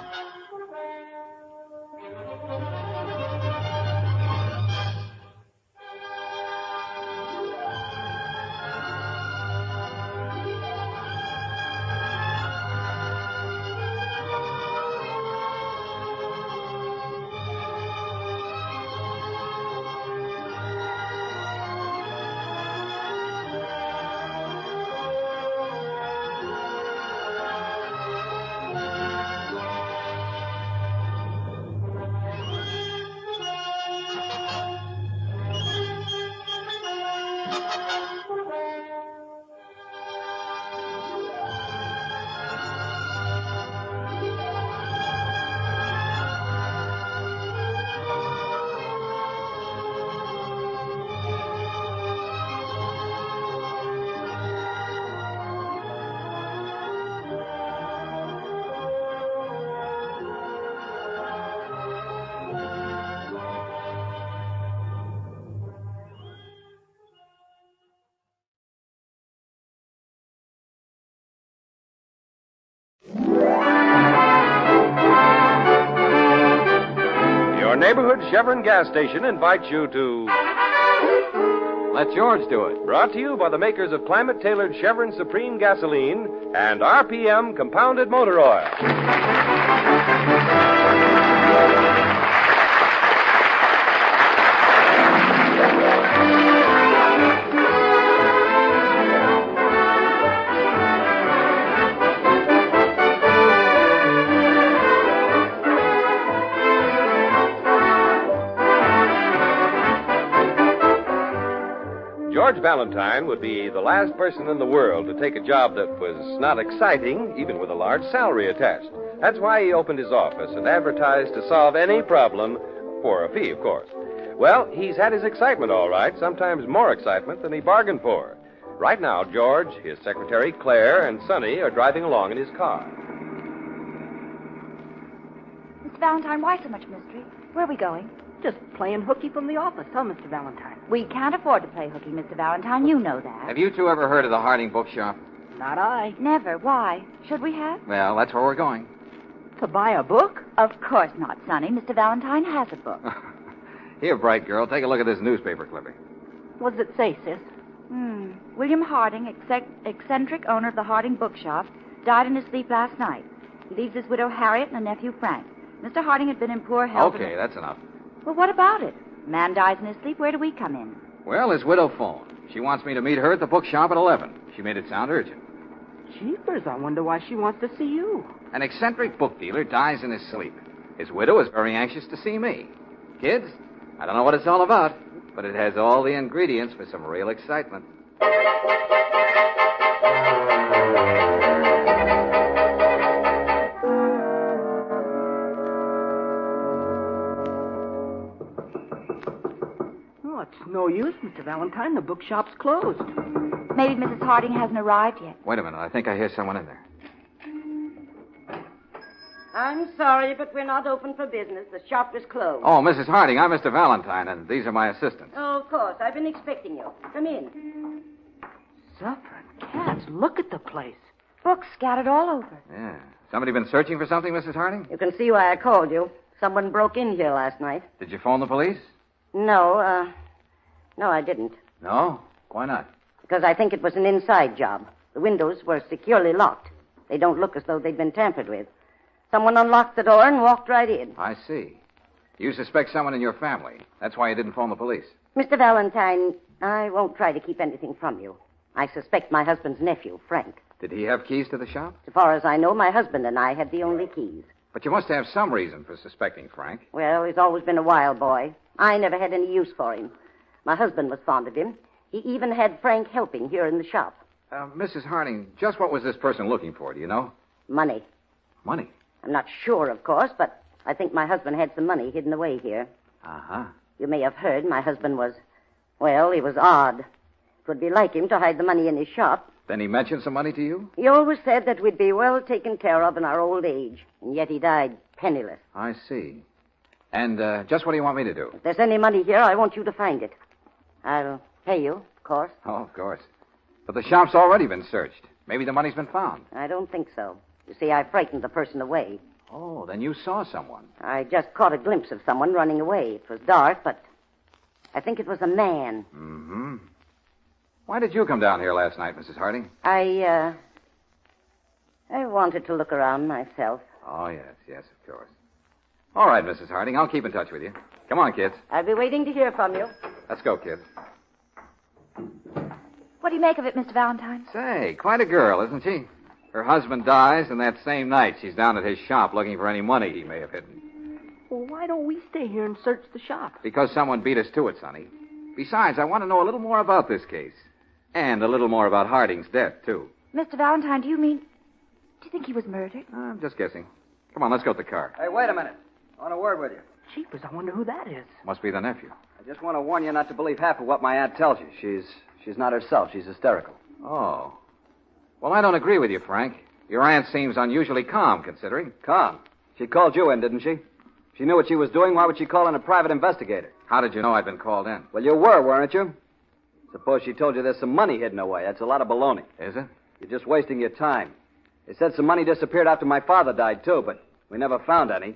[SPEAKER 21] Your neighborhood Chevron gas station invites you to Let George Do It. Brought to you by the makers of climate-tailored Chevron Supreme Gasoline and RPM Compounded Motor Oil.
[SPEAKER 13] George Valentine would be the last person in the world to take a job that was not exciting, even with a large salary attached. That's why he opened his office and advertised to solve any problem, for a fee, of course. Well, he's had his excitement, all right, sometimes more excitement than he bargained for. Right now, George, his secretary, Claire, and Sonny are driving along in his car.
[SPEAKER 17] Mr. Valentine, why so much mystery? Where are we going?
[SPEAKER 11] Just playing hooky from the office, huh, Mr. Valentine?
[SPEAKER 17] We can't afford to play hooky, Mr. Valentine. You know that.
[SPEAKER 23] Have you two ever heard of the Harding Bookshop?
[SPEAKER 11] Not I.
[SPEAKER 17] Never. Why? Should we have?
[SPEAKER 23] Well, that's where we're going.
[SPEAKER 11] To buy a book?
[SPEAKER 17] Of course not, Sonny. Mr. Valentine has a book.
[SPEAKER 23] Here, bright girl, take a look at this newspaper clipping.
[SPEAKER 11] What does it say, sis?
[SPEAKER 17] William Harding, eccentric owner of the Harding Bookshop, died in his sleep last night. He leaves his widow Harriet and a nephew Frank. Mr. Harding had been in poor health.
[SPEAKER 23] Okay, that's enough.
[SPEAKER 17] Well, what about it? Man dies in his sleep. Where do we come in?
[SPEAKER 23] Well, his widow phoned. She wants me to meet her at the bookshop at 11. She made it sound urgent.
[SPEAKER 11] Jeepers, I wonder why she wants to see you.
[SPEAKER 23] An eccentric book dealer dies in his sleep. His widow is very anxious to see me. Kids, I don't know what it's all about, but it has all the ingredients for some real excitement.
[SPEAKER 11] It's no use, Mr. Valentine. The bookshop's closed.
[SPEAKER 17] Maybe Mrs. Harding hasn't arrived yet.
[SPEAKER 23] Wait a minute. I think I hear someone in there.
[SPEAKER 19] I'm sorry, but we're not open for business. The shop is closed.
[SPEAKER 23] Oh, Mrs. Harding, I'm Mr. Valentine, and these are my assistants.
[SPEAKER 19] Oh, of course. I've been expecting you. Come in.
[SPEAKER 11] Suffering cats. Look at the place.
[SPEAKER 17] Books scattered all over.
[SPEAKER 23] Yeah. Somebody been searching for something, Mrs. Harding?
[SPEAKER 19] You can see why I called you. Someone broke in here last night.
[SPEAKER 23] Did you phone the police?
[SPEAKER 19] No, I didn't.
[SPEAKER 23] No? Why not?
[SPEAKER 19] Because I think it was an inside job. The windows were securely locked. They don't look as though they'd been tampered with. Someone unlocked the door and walked right in.
[SPEAKER 23] I see. You suspect someone in your family. That's why you didn't phone the police.
[SPEAKER 19] Mr. Valentine, I won't try to keep anything from you. I suspect my husband's nephew, Frank.
[SPEAKER 23] Did he have keys to the shop?
[SPEAKER 19] As far as I know, my husband and I had the only keys.
[SPEAKER 23] But you must have some reason for suspecting Frank.
[SPEAKER 19] Well, he's always been a wild boy. I never had any use for him. My husband was fond of him. He even had Frank helping here in the shop.
[SPEAKER 23] Mrs. Harding, just what was this person looking for, do you know?
[SPEAKER 19] Money.
[SPEAKER 23] Money?
[SPEAKER 19] I'm not sure, of course, but I think my husband had some money hidden away here.
[SPEAKER 23] Uh-huh.
[SPEAKER 19] You may have heard my husband was, well, he was odd. It would be like him to hide the money in his shop.
[SPEAKER 23] Then he mentioned some money to you?
[SPEAKER 19] He always said that we'd be well taken care of in our old age, and yet he died penniless.
[SPEAKER 23] I see. And just what do you want me to do?
[SPEAKER 19] If there's any money here, I want you to find it. I'll pay you, of course.
[SPEAKER 23] Oh, of course. But the shop's already been searched. Maybe the money's been found.
[SPEAKER 19] I don't think so. You see, I frightened the person away.
[SPEAKER 23] Oh, then you saw someone.
[SPEAKER 19] I just caught a glimpse of someone running away. It was dark, but I think it was a man.
[SPEAKER 23] Mm-hmm. Why did you come down here last night, Mrs. Harding?
[SPEAKER 19] I wanted to look around myself.
[SPEAKER 23] Oh, yes, of course. All right, Mrs. Harding, I'll keep in touch with you. Come on, kids.
[SPEAKER 19] I'll be waiting to hear from you.
[SPEAKER 23] Let's go, kids.
[SPEAKER 17] What do you make of it, Mr. Valentine?
[SPEAKER 23] Say, quite a girl, isn't she? Her husband dies, and that same night she's down at his shop looking for any money he may have hidden.
[SPEAKER 11] Well, why don't we stay here and search the shop?
[SPEAKER 23] Because someone beat us to it, Sonny. Besides, I want to know a little more about this case. And a little more about Harding's death, too.
[SPEAKER 17] Mr. Valentine, do you think he was murdered?
[SPEAKER 23] I'm just guessing. Come on, let's go to the car.
[SPEAKER 24] Hey, wait a minute. I want a word with you.
[SPEAKER 11] Jeepers, I wonder who that is.
[SPEAKER 23] Must be the nephew.
[SPEAKER 24] I just want to warn you not to believe half of what my aunt tells you. She's not herself. She's hysterical.
[SPEAKER 23] Oh. Well, I don't agree with you, Frank. Your aunt seems unusually calm, considering.
[SPEAKER 24] Calm? She called you in, didn't she? She knew what she was doing. Why would she call in a private investigator?
[SPEAKER 23] How did you know I'd been called in?
[SPEAKER 24] Well, you were, weren't you? Suppose she told you there's some money hidden away. That's a lot of baloney.
[SPEAKER 23] Is it?
[SPEAKER 24] You're just wasting your time. They said some money disappeared after my father died, too, but we never found any.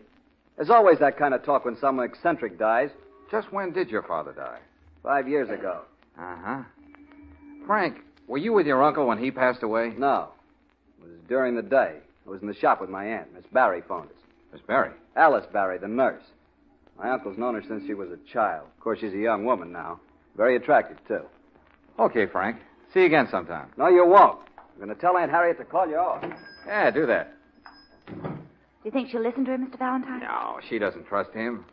[SPEAKER 24] There's always that kind of talk when some eccentric dies.
[SPEAKER 23] Just when did your father die?
[SPEAKER 24] 5 years ago.
[SPEAKER 23] Uh-huh. Frank, were you with your uncle when he passed away?
[SPEAKER 24] No. It was during the day. I was in the shop with my aunt. Miss Barry phoned us.
[SPEAKER 23] Miss Barry?
[SPEAKER 24] Alice Barry, the nurse. My uncle's known her since she was a child. Of course, she's a young woman now. Very attractive, too.
[SPEAKER 23] Okay, Frank. See you again sometime.
[SPEAKER 24] No, you won't. I'm going to tell Aunt Harriet to call you off.
[SPEAKER 23] Yeah, do that.
[SPEAKER 17] Do you think she'll listen to him, Mr. Valentine?
[SPEAKER 23] No, she doesn't trust him.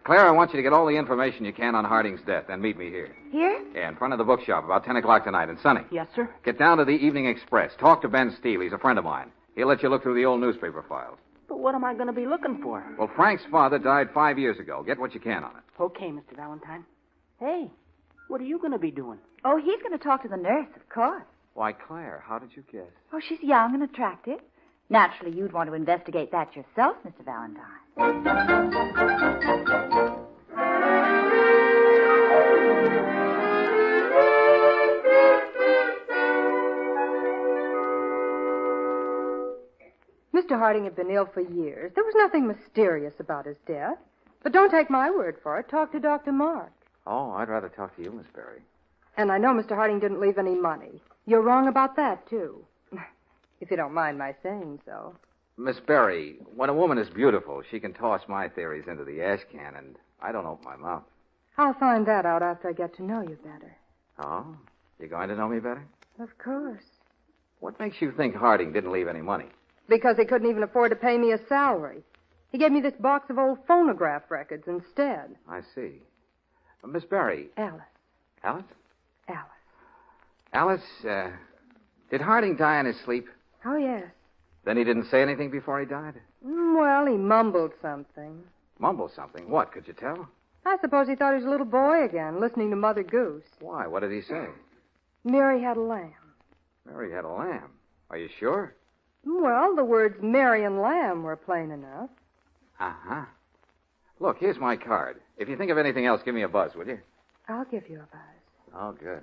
[SPEAKER 9] Claire, I want you to get all the information you can on Harding's death, then meet me here.
[SPEAKER 17] Here?
[SPEAKER 9] Yeah, in front of the bookshop, about 10 o'clock tonight. And Sonny.
[SPEAKER 11] Yes, sir?
[SPEAKER 9] Get down to the Evening Express. Talk to Ben Steele. He's a friend of mine. He'll let you look through the old newspaper files.
[SPEAKER 11] But what am I going to be looking for?
[SPEAKER 9] Well, Frank's father died 5 years ago. Get what you can on it.
[SPEAKER 11] Okay, Mr. Valentine. Hey, what are you going to be doing?
[SPEAKER 17] Oh, he's going to talk to the nurse, of course.
[SPEAKER 9] Why, Claire, how did you guess?
[SPEAKER 17] Oh, she's young and attractive. Naturally, you'd want to investigate that yourself, Mr. Valentine.
[SPEAKER 12] Mr. Harding had been ill for years. There was nothing mysterious about his death. But don't take my word for it. Talk to Dr. Mark.
[SPEAKER 9] Oh, I'd rather talk to you, Miss Berry.
[SPEAKER 12] And I know Mr. Harding didn't leave any money. You're wrong about that, too. If you don't mind my saying so.
[SPEAKER 9] Miss Berry, when a woman is beautiful, she can toss my theories into the ash can, and I don't open my mouth.
[SPEAKER 12] I'll find that out after I get to know you better.
[SPEAKER 9] Oh? You're going to know me better?
[SPEAKER 12] Of course.
[SPEAKER 9] What makes you think Harding didn't leave any money?
[SPEAKER 12] Because he couldn't even afford to pay me a salary. He gave me this box of old phonograph records instead.
[SPEAKER 9] I see. Miss Berry.
[SPEAKER 12] Alice.
[SPEAKER 9] Alice?
[SPEAKER 12] Alice.
[SPEAKER 9] Alice, did Harding die in his sleep?
[SPEAKER 12] Oh, yes.
[SPEAKER 9] Then he didn't say anything before he died?
[SPEAKER 12] Well, he mumbled something.
[SPEAKER 9] Mumbled something? What? Could you tell?
[SPEAKER 12] I suppose he thought he was a little boy again, listening to Mother Goose.
[SPEAKER 9] Why? What did he say?
[SPEAKER 12] Mary had a lamb.
[SPEAKER 9] Mary had a lamb. Are you sure?
[SPEAKER 12] Well, the words Mary and lamb were plain enough.
[SPEAKER 9] Uh-huh. Look, here's my card. If you think of anything else, give me a buzz, will you?
[SPEAKER 12] I'll give you a buzz.
[SPEAKER 9] Oh, good.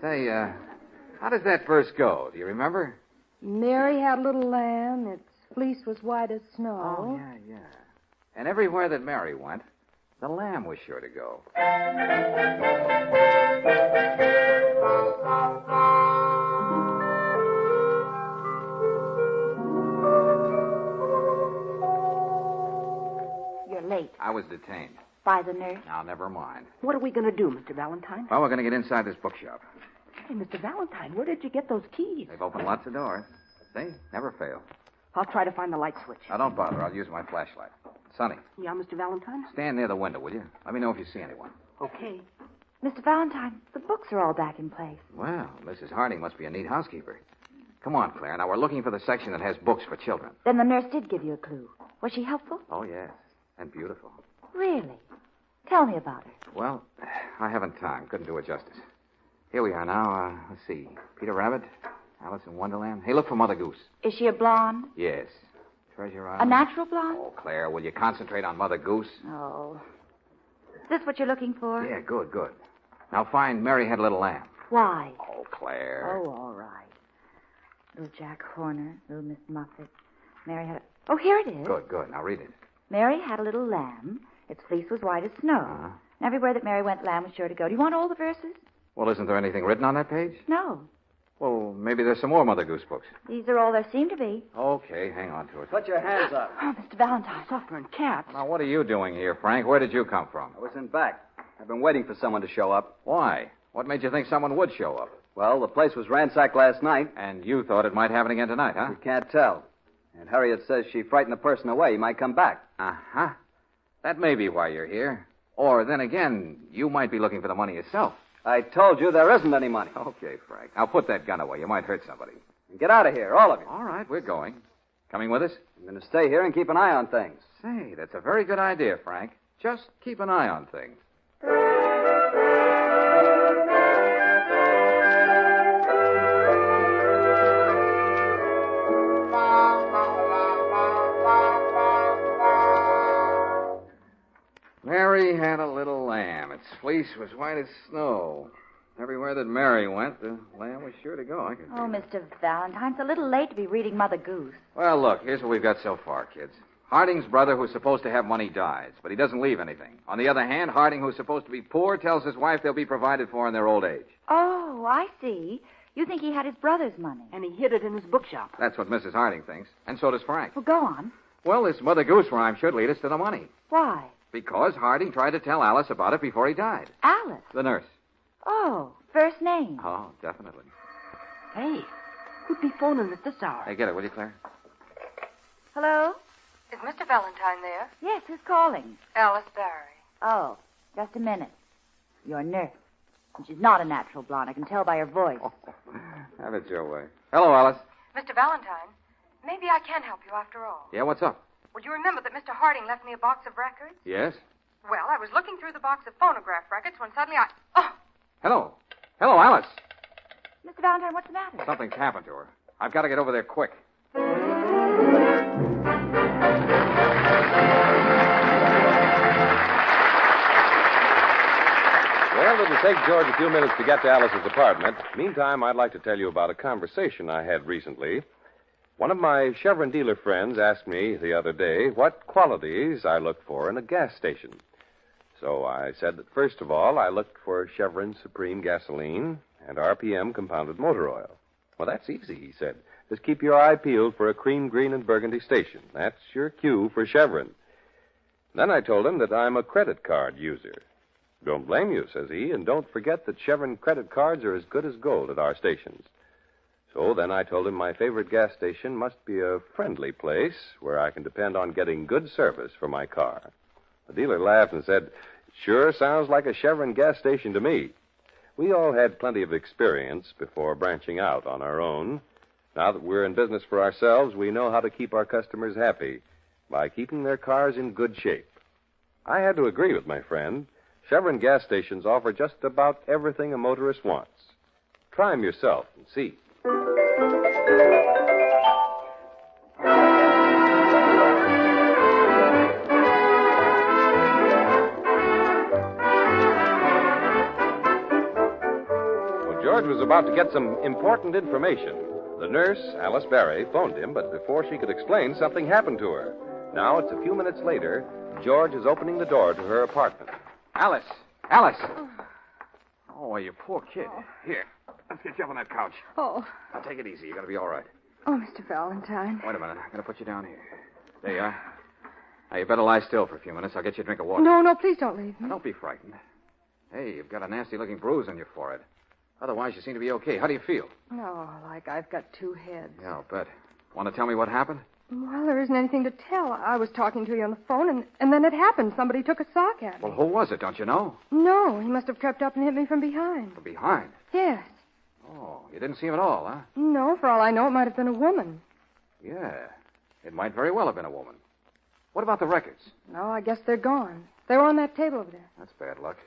[SPEAKER 9] Say, how does that verse go? Do you remember?
[SPEAKER 12] Mary had a little lamb. Its fleece was white as snow.
[SPEAKER 9] Oh, yeah. And everywhere that Mary went, the lamb was sure to go.
[SPEAKER 17] You're late.
[SPEAKER 9] I was detained.
[SPEAKER 17] By the nurse?
[SPEAKER 9] Now, never mind.
[SPEAKER 11] What are we going to do, Mr. Valentine?
[SPEAKER 9] Well, we're going to get inside this bookshop.
[SPEAKER 11] Hey, Mr. Valentine, where did you get those keys?
[SPEAKER 9] They've opened lots of doors. See? Never fail.
[SPEAKER 11] I'll try to find the light switch.
[SPEAKER 9] Now, don't bother. I'll use my flashlight. Sonny,
[SPEAKER 11] Yeah, Mr. Valentine?
[SPEAKER 9] stand near the window, will you? Let me know if you see anyone.
[SPEAKER 11] Okay.
[SPEAKER 17] Mr. Valentine, the books are all back in place.
[SPEAKER 9] Well, Mrs. Harding must be a neat housekeeper. Come on, Claire. Now, we're looking for the section that has books for children.
[SPEAKER 17] Then the nurse did give you a clue. Was she helpful?
[SPEAKER 9] Oh, yes. And beautiful.
[SPEAKER 17] Really? Tell me about her.
[SPEAKER 9] Well, I haven't time. Couldn't do it justice. Here we are now. Let's see. Peter Rabbit, Alice in Wonderland. Hey, look for Mother Goose.
[SPEAKER 17] Is she a blonde?
[SPEAKER 9] Yes. Treasure
[SPEAKER 17] A
[SPEAKER 9] Island.
[SPEAKER 17] natural blonde?
[SPEAKER 9] Oh, Claire, will you concentrate on Mother Goose?
[SPEAKER 17] Oh. Is this what you're looking for?
[SPEAKER 9] Yeah, good. Now find Mary Had a Little Lamb.
[SPEAKER 17] Why?
[SPEAKER 9] Oh, Claire.
[SPEAKER 17] Oh, all right. Little Jack Horner, little Miss Muffet. Mary had a... Oh, here it is.
[SPEAKER 9] Good. Now read it.
[SPEAKER 17] Mary had a little lamb. Its fleece was white as snow.
[SPEAKER 9] Uh-huh.
[SPEAKER 17] And everywhere that Mary went, lamb was sure to go. Do you want all the verses?
[SPEAKER 9] Well, isn't there anything written on that page?
[SPEAKER 17] No.
[SPEAKER 9] Well, maybe there's some more Mother Goose books.
[SPEAKER 17] These are all there seem to be.
[SPEAKER 9] Okay, hang on to it.
[SPEAKER 24] Put your hands up.
[SPEAKER 17] Oh, Mr. Valentine.
[SPEAKER 11] Suffering cats.
[SPEAKER 9] Now, what are you doing here, Frank? Where did you come from?
[SPEAKER 24] I was in back. I've been waiting for someone to show up.
[SPEAKER 9] Why? What made you think someone would show up?
[SPEAKER 24] Well, the place was ransacked last night.
[SPEAKER 9] And you thought it might happen again tonight, huh?
[SPEAKER 24] We can't tell. And Harriet says she frightened the person away. He might come back.
[SPEAKER 9] Uh-huh. That may be why you're here. Or then again, you might be looking for the money yourself.
[SPEAKER 24] I told you there isn't any money.
[SPEAKER 9] Okay, Frank. Now put that gun away. You might hurt somebody.
[SPEAKER 24] And get out of here, all of you.
[SPEAKER 9] All right, we're going. Coming with us?
[SPEAKER 24] I'm going to stay here and keep an eye on things.
[SPEAKER 9] Say, that's a very good idea, Frank. Just keep an eye on things. Mary had a little lamb. Its fleece was white as snow. Everywhere that Mary went, the lamb was sure to go. I could
[SPEAKER 17] Oh, Mr. Valentine, it's a little late to be reading Mother Goose.
[SPEAKER 9] Well, look, here's what we've got so far, kids. Harding's brother, who's supposed to have money, dies, but he doesn't leave anything. On the other hand, Harding, who's supposed to be poor, tells his wife they'll be provided for in their old age.
[SPEAKER 17] Oh, I see. You think he had his brother's money.
[SPEAKER 11] And he hid it in his bookshop.
[SPEAKER 9] That's what Mrs. Harding thinks, and so does Frank.
[SPEAKER 17] Well, go on.
[SPEAKER 9] Well, this Mother Goose rhyme should lead us to the money.
[SPEAKER 17] Why?
[SPEAKER 9] Because Harding tried to tell Alice about it before he died.
[SPEAKER 17] Alice?
[SPEAKER 9] The nurse.
[SPEAKER 17] Oh, first name.
[SPEAKER 9] Oh, definitely.
[SPEAKER 11] Hey, who'd be phoning at this hour?
[SPEAKER 9] Hey, get it, will you, Claire?
[SPEAKER 17] Hello?
[SPEAKER 12] Is Mr. Valentine there?
[SPEAKER 17] Yes, who's calling?
[SPEAKER 12] Alice Barry.
[SPEAKER 17] Oh, just a minute. Your nurse. And she's not a natural blonde. I can tell by her voice.
[SPEAKER 9] Have it your way. Hello, Alice.
[SPEAKER 12] Mr. Valentine, maybe I can help you after all.
[SPEAKER 9] Yeah, what's up?
[SPEAKER 12] Would you remember that Mr. Harding left me a box of records?
[SPEAKER 9] Yes?
[SPEAKER 12] Well, I was looking through the box of phonograph records when suddenly I... Oh!
[SPEAKER 9] Hello. Hello, Alice.
[SPEAKER 17] Mr. Valentine, what's the matter?
[SPEAKER 9] Something's happened to her. I've got to get over there quick.
[SPEAKER 13] Well, it'll take George a few minutes to get to Alice's apartment. Meantime, I'd like to tell you about a conversation I had recently. One of my Chevron dealer friends asked me the other day what qualities I look for in a gas station. So I said that, first of all, I looked for Chevron Supreme gasoline and RPM compounded motor oil. Well, that's easy, he said. Just keep your eye peeled for a cream, green, and burgundy station. That's your cue for Chevron. Then I told him that I'm a credit card user. Don't blame you, says he, and don't forget that Chevron credit cards are as good as gold at our stations. So then I told him my favorite gas station must be a friendly place where I can depend on getting good service for my car. The dealer laughed and said, "Sure sounds like a Chevron gas station to me." We all had plenty of experience before branching out on our own. Now that we're in business for ourselves, we know how to keep our customers happy by keeping their cars in good shape. I had to agree with my friend. Chevron gas stations offer just about everything a motorist wants. Try them yourself and see. Well, George was about to get some important information. The nurse, Alice Barry, phoned him, but before she could explain, something happened to her. Now it's a few minutes later. George is opening the door to her apartment.
[SPEAKER 9] Alice! Alice! Oh, you poor kid. Here, let's get you up on that couch.
[SPEAKER 12] Oh.
[SPEAKER 9] Now, take it easy. You're going to be all right.
[SPEAKER 12] Oh, Mr. Valentine.
[SPEAKER 9] Wait a minute. I'm going to put you down here. There you are. Now, you better lie still for a few minutes. I'll get you a drink of water.
[SPEAKER 12] No, please don't leave me.
[SPEAKER 9] Now, don't be frightened. Hey, you've got a nasty-looking bruise on your forehead. Otherwise, you seem to be okay. How do you feel?
[SPEAKER 12] Oh, like I've got two heads.
[SPEAKER 9] Yeah, I'll bet. Want to tell me what happened?
[SPEAKER 12] Well, there isn't anything to tell. I was talking to you on the phone, and then it happened. Somebody took a sock at me.
[SPEAKER 9] Well, who was it? Don't you know?
[SPEAKER 12] No, he must have crept up and hit me from behind.
[SPEAKER 9] From behind?
[SPEAKER 12] Yes.
[SPEAKER 9] Oh, you didn't see him at all, huh?
[SPEAKER 12] No, for all I know, it might have been a woman.
[SPEAKER 9] Yeah, it might very well have been a woman. What about the records?
[SPEAKER 12] No, I guess they're gone. They were on that table over there.
[SPEAKER 9] That's bad luck.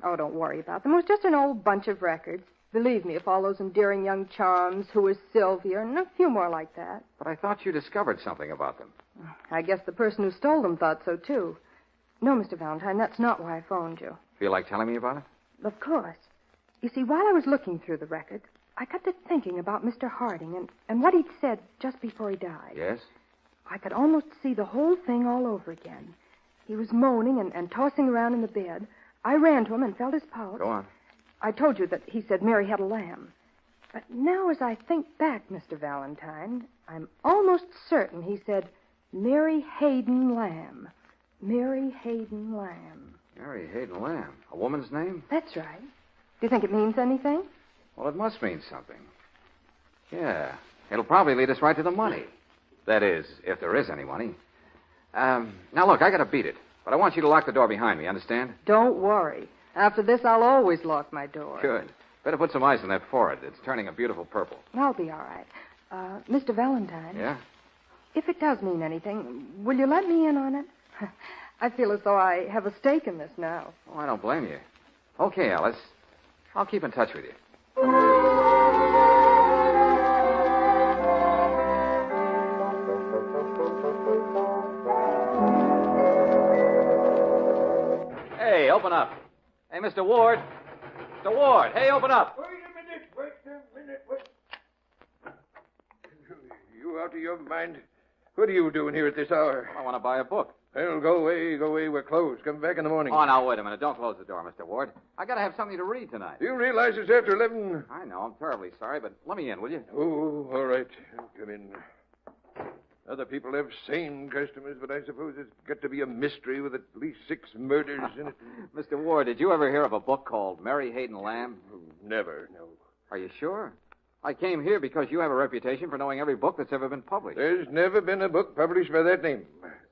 [SPEAKER 12] Oh, don't worry about them. It was just an old bunch of records. Believe me, if all those endearing young charms, Who is Sylvia, and a few more like that.
[SPEAKER 9] But I thought you discovered something about them.
[SPEAKER 12] I guess the person who stole them thought so, too. No, Mr. Valentine, that's not why I phoned you.
[SPEAKER 9] Feel like telling me about it?
[SPEAKER 12] Of course. You see, while I was looking through the records, I got to thinking about Mr. Harding and what he'd said just before he died.
[SPEAKER 9] Yes?
[SPEAKER 12] I could almost see the whole thing all over again. He was moaning and tossing around in the bed. I ran to him and felt his pulse.
[SPEAKER 9] Go on.
[SPEAKER 12] I told you that he said Mary had a lamb. But now as I think back, Mr. Valentine, I'm almost certain he said Mary Hayden Lamb. Mary Hayden Lamb.
[SPEAKER 9] Mary Hayden Lamb. A woman's name?
[SPEAKER 12] That's right. Do you think it means anything?
[SPEAKER 9] Well, it must mean something. Yeah. It'll probably lead us right to the money. That is, if there is any money. Now, look, I gotta beat it. But I want you to lock the door behind me, understand?
[SPEAKER 12] Don't worry. After this, I'll always lock my door.
[SPEAKER 9] Good. Better put some ice on that forehead. It's turning a beautiful purple.
[SPEAKER 12] I'll be all right. Mr. Valentine.
[SPEAKER 9] Yeah?
[SPEAKER 12] If it does mean anything, will you let me in on it? I feel as though I have a stake in this now.
[SPEAKER 9] Oh, I don't blame you. Okay, Alice. I'll keep in touch with you. Hey, open up. Hey, Mr. Ward. Mr. Ward, hey, open up.
[SPEAKER 10] Wait a minute. You out of your mind? What are you doing here at this hour?
[SPEAKER 9] I want to buy a book.
[SPEAKER 10] Well, go away. We're closed. Come back in the morning.
[SPEAKER 9] Oh, now, wait a minute. Don't close the door, Mr. Ward. I got to have something to read tonight.
[SPEAKER 10] You realize it's after 11?
[SPEAKER 9] I know. I'm terribly sorry, but let me in, will you?
[SPEAKER 10] Oh, all right. Come in. Other people have sane customers, but I suppose it's got to be a mystery with at least 6 murders in it.
[SPEAKER 9] Mr. Ward, did you ever hear of a book called Mary Hayden Lamb?
[SPEAKER 10] Never, no.
[SPEAKER 9] Are you sure? I came here because you have a reputation for knowing every book that's ever been published.
[SPEAKER 10] There's never been a book published by that name.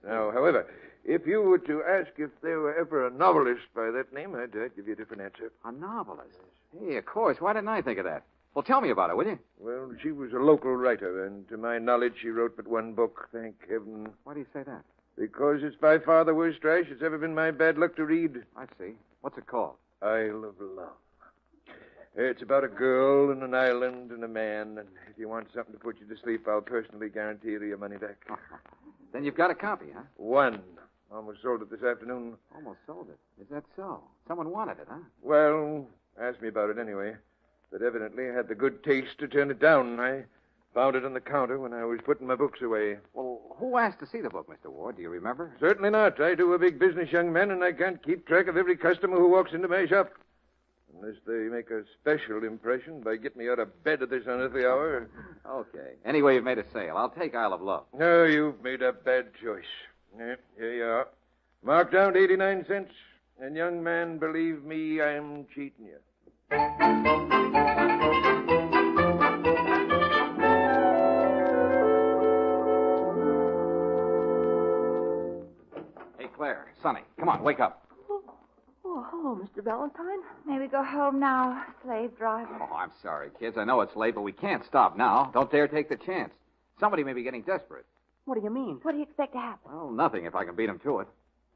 [SPEAKER 10] Now, however, if you were to ask if there were ever a novelist by that name, I'd give you a different answer.
[SPEAKER 9] A novelist? Hey, of course. Why didn't I think of that? Well, tell me about it, will you?
[SPEAKER 10] Well, she was a local writer, and to my knowledge, she wrote but one book, thank heaven.
[SPEAKER 9] Why do you say that?
[SPEAKER 10] Because it's by far the worst trash it's ever been my bad luck to read.
[SPEAKER 9] I see. What's it called?
[SPEAKER 10] Isle of Love. It's about a girl and an island and a man, and if you want something to put you to sleep, I'll personally guarantee you your money back.
[SPEAKER 9] Then you've got a copy, huh?
[SPEAKER 10] One. Almost sold it this afternoon.
[SPEAKER 9] Almost sold it. Is that so? Someone wanted it, huh?
[SPEAKER 10] Well, asked me about it anyway. But evidently had the good taste to turn it down. I found it on the counter when I was putting my books away.
[SPEAKER 9] Well, who asked to see the book, Mr. Ward? Do you remember?
[SPEAKER 10] Certainly not. I do a big business, young man, and I can't keep track of every customer who walks into my shop. Unless they make a special impression by getting me out of bed at this unearthly hour.
[SPEAKER 9] Okay. Anyway, you've made a sale. I'll take Isle of Love.
[SPEAKER 10] No, you've made a bad choice. Yeah, here you are. Marked down to 89 cents. And, young man, believe me, I'm cheating you.
[SPEAKER 9] Hey, Claire, Sonny, come on, wake up.
[SPEAKER 12] Oh, hello, Mr. Valentine.
[SPEAKER 17] May we go home now, slave driver?
[SPEAKER 9] Oh, I'm sorry, kids. I know it's late, but we can't stop now. Don't dare take the chance. Somebody may be getting desperate.
[SPEAKER 12] What do you mean?
[SPEAKER 17] What do you expect to happen?
[SPEAKER 9] Well, nothing if I can beat them to it.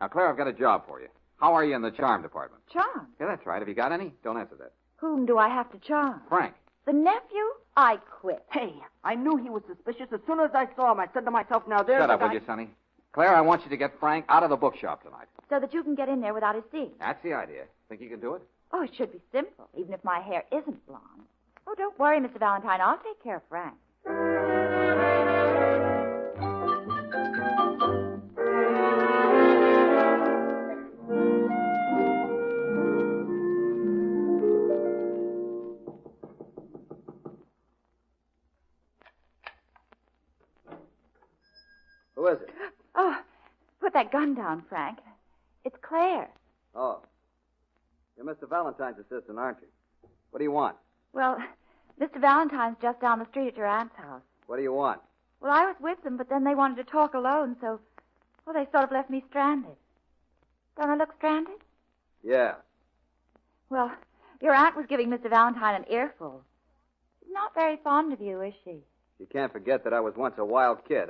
[SPEAKER 9] Now, Claire, I've got a job for you. How are you in the charm department?
[SPEAKER 17] Charm?
[SPEAKER 9] Yeah, that's right. Have you got any? Don't answer that.
[SPEAKER 17] Whom do I have to charm?
[SPEAKER 9] Frank.
[SPEAKER 17] The nephew? I quit.
[SPEAKER 14] Hey, I knew he was suspicious. As soon as I saw him, I said to myself, now there's
[SPEAKER 9] Shut up, will you, Sonny? Claire, I want you to get Frank out of the bookshop tonight.
[SPEAKER 17] So that you can get in there without his seeing.
[SPEAKER 9] That's the idea. Think you can do it?
[SPEAKER 17] Oh, it should be simple, even if my hair isn't blonde. Oh, don't worry, Mr. Valentine. I'll take care of Frank.
[SPEAKER 24] Who is it?
[SPEAKER 17] Oh, put that gun down, Frank. It's Claire.
[SPEAKER 24] Oh. You're Mr. Valentine's assistant, aren't you? What do you want?
[SPEAKER 17] Well, Mr. Valentine's just down the street at your aunt's house.
[SPEAKER 24] What do you want?
[SPEAKER 17] Well, I was with them, but then they wanted to talk alone, so, well, they sort of left me stranded. Don't I look stranded?
[SPEAKER 24] Yeah.
[SPEAKER 17] Well, your aunt was giving Mr. Valentine an earful. She's not very fond of you, is she?
[SPEAKER 24] You can't forget that I was once a wild kid.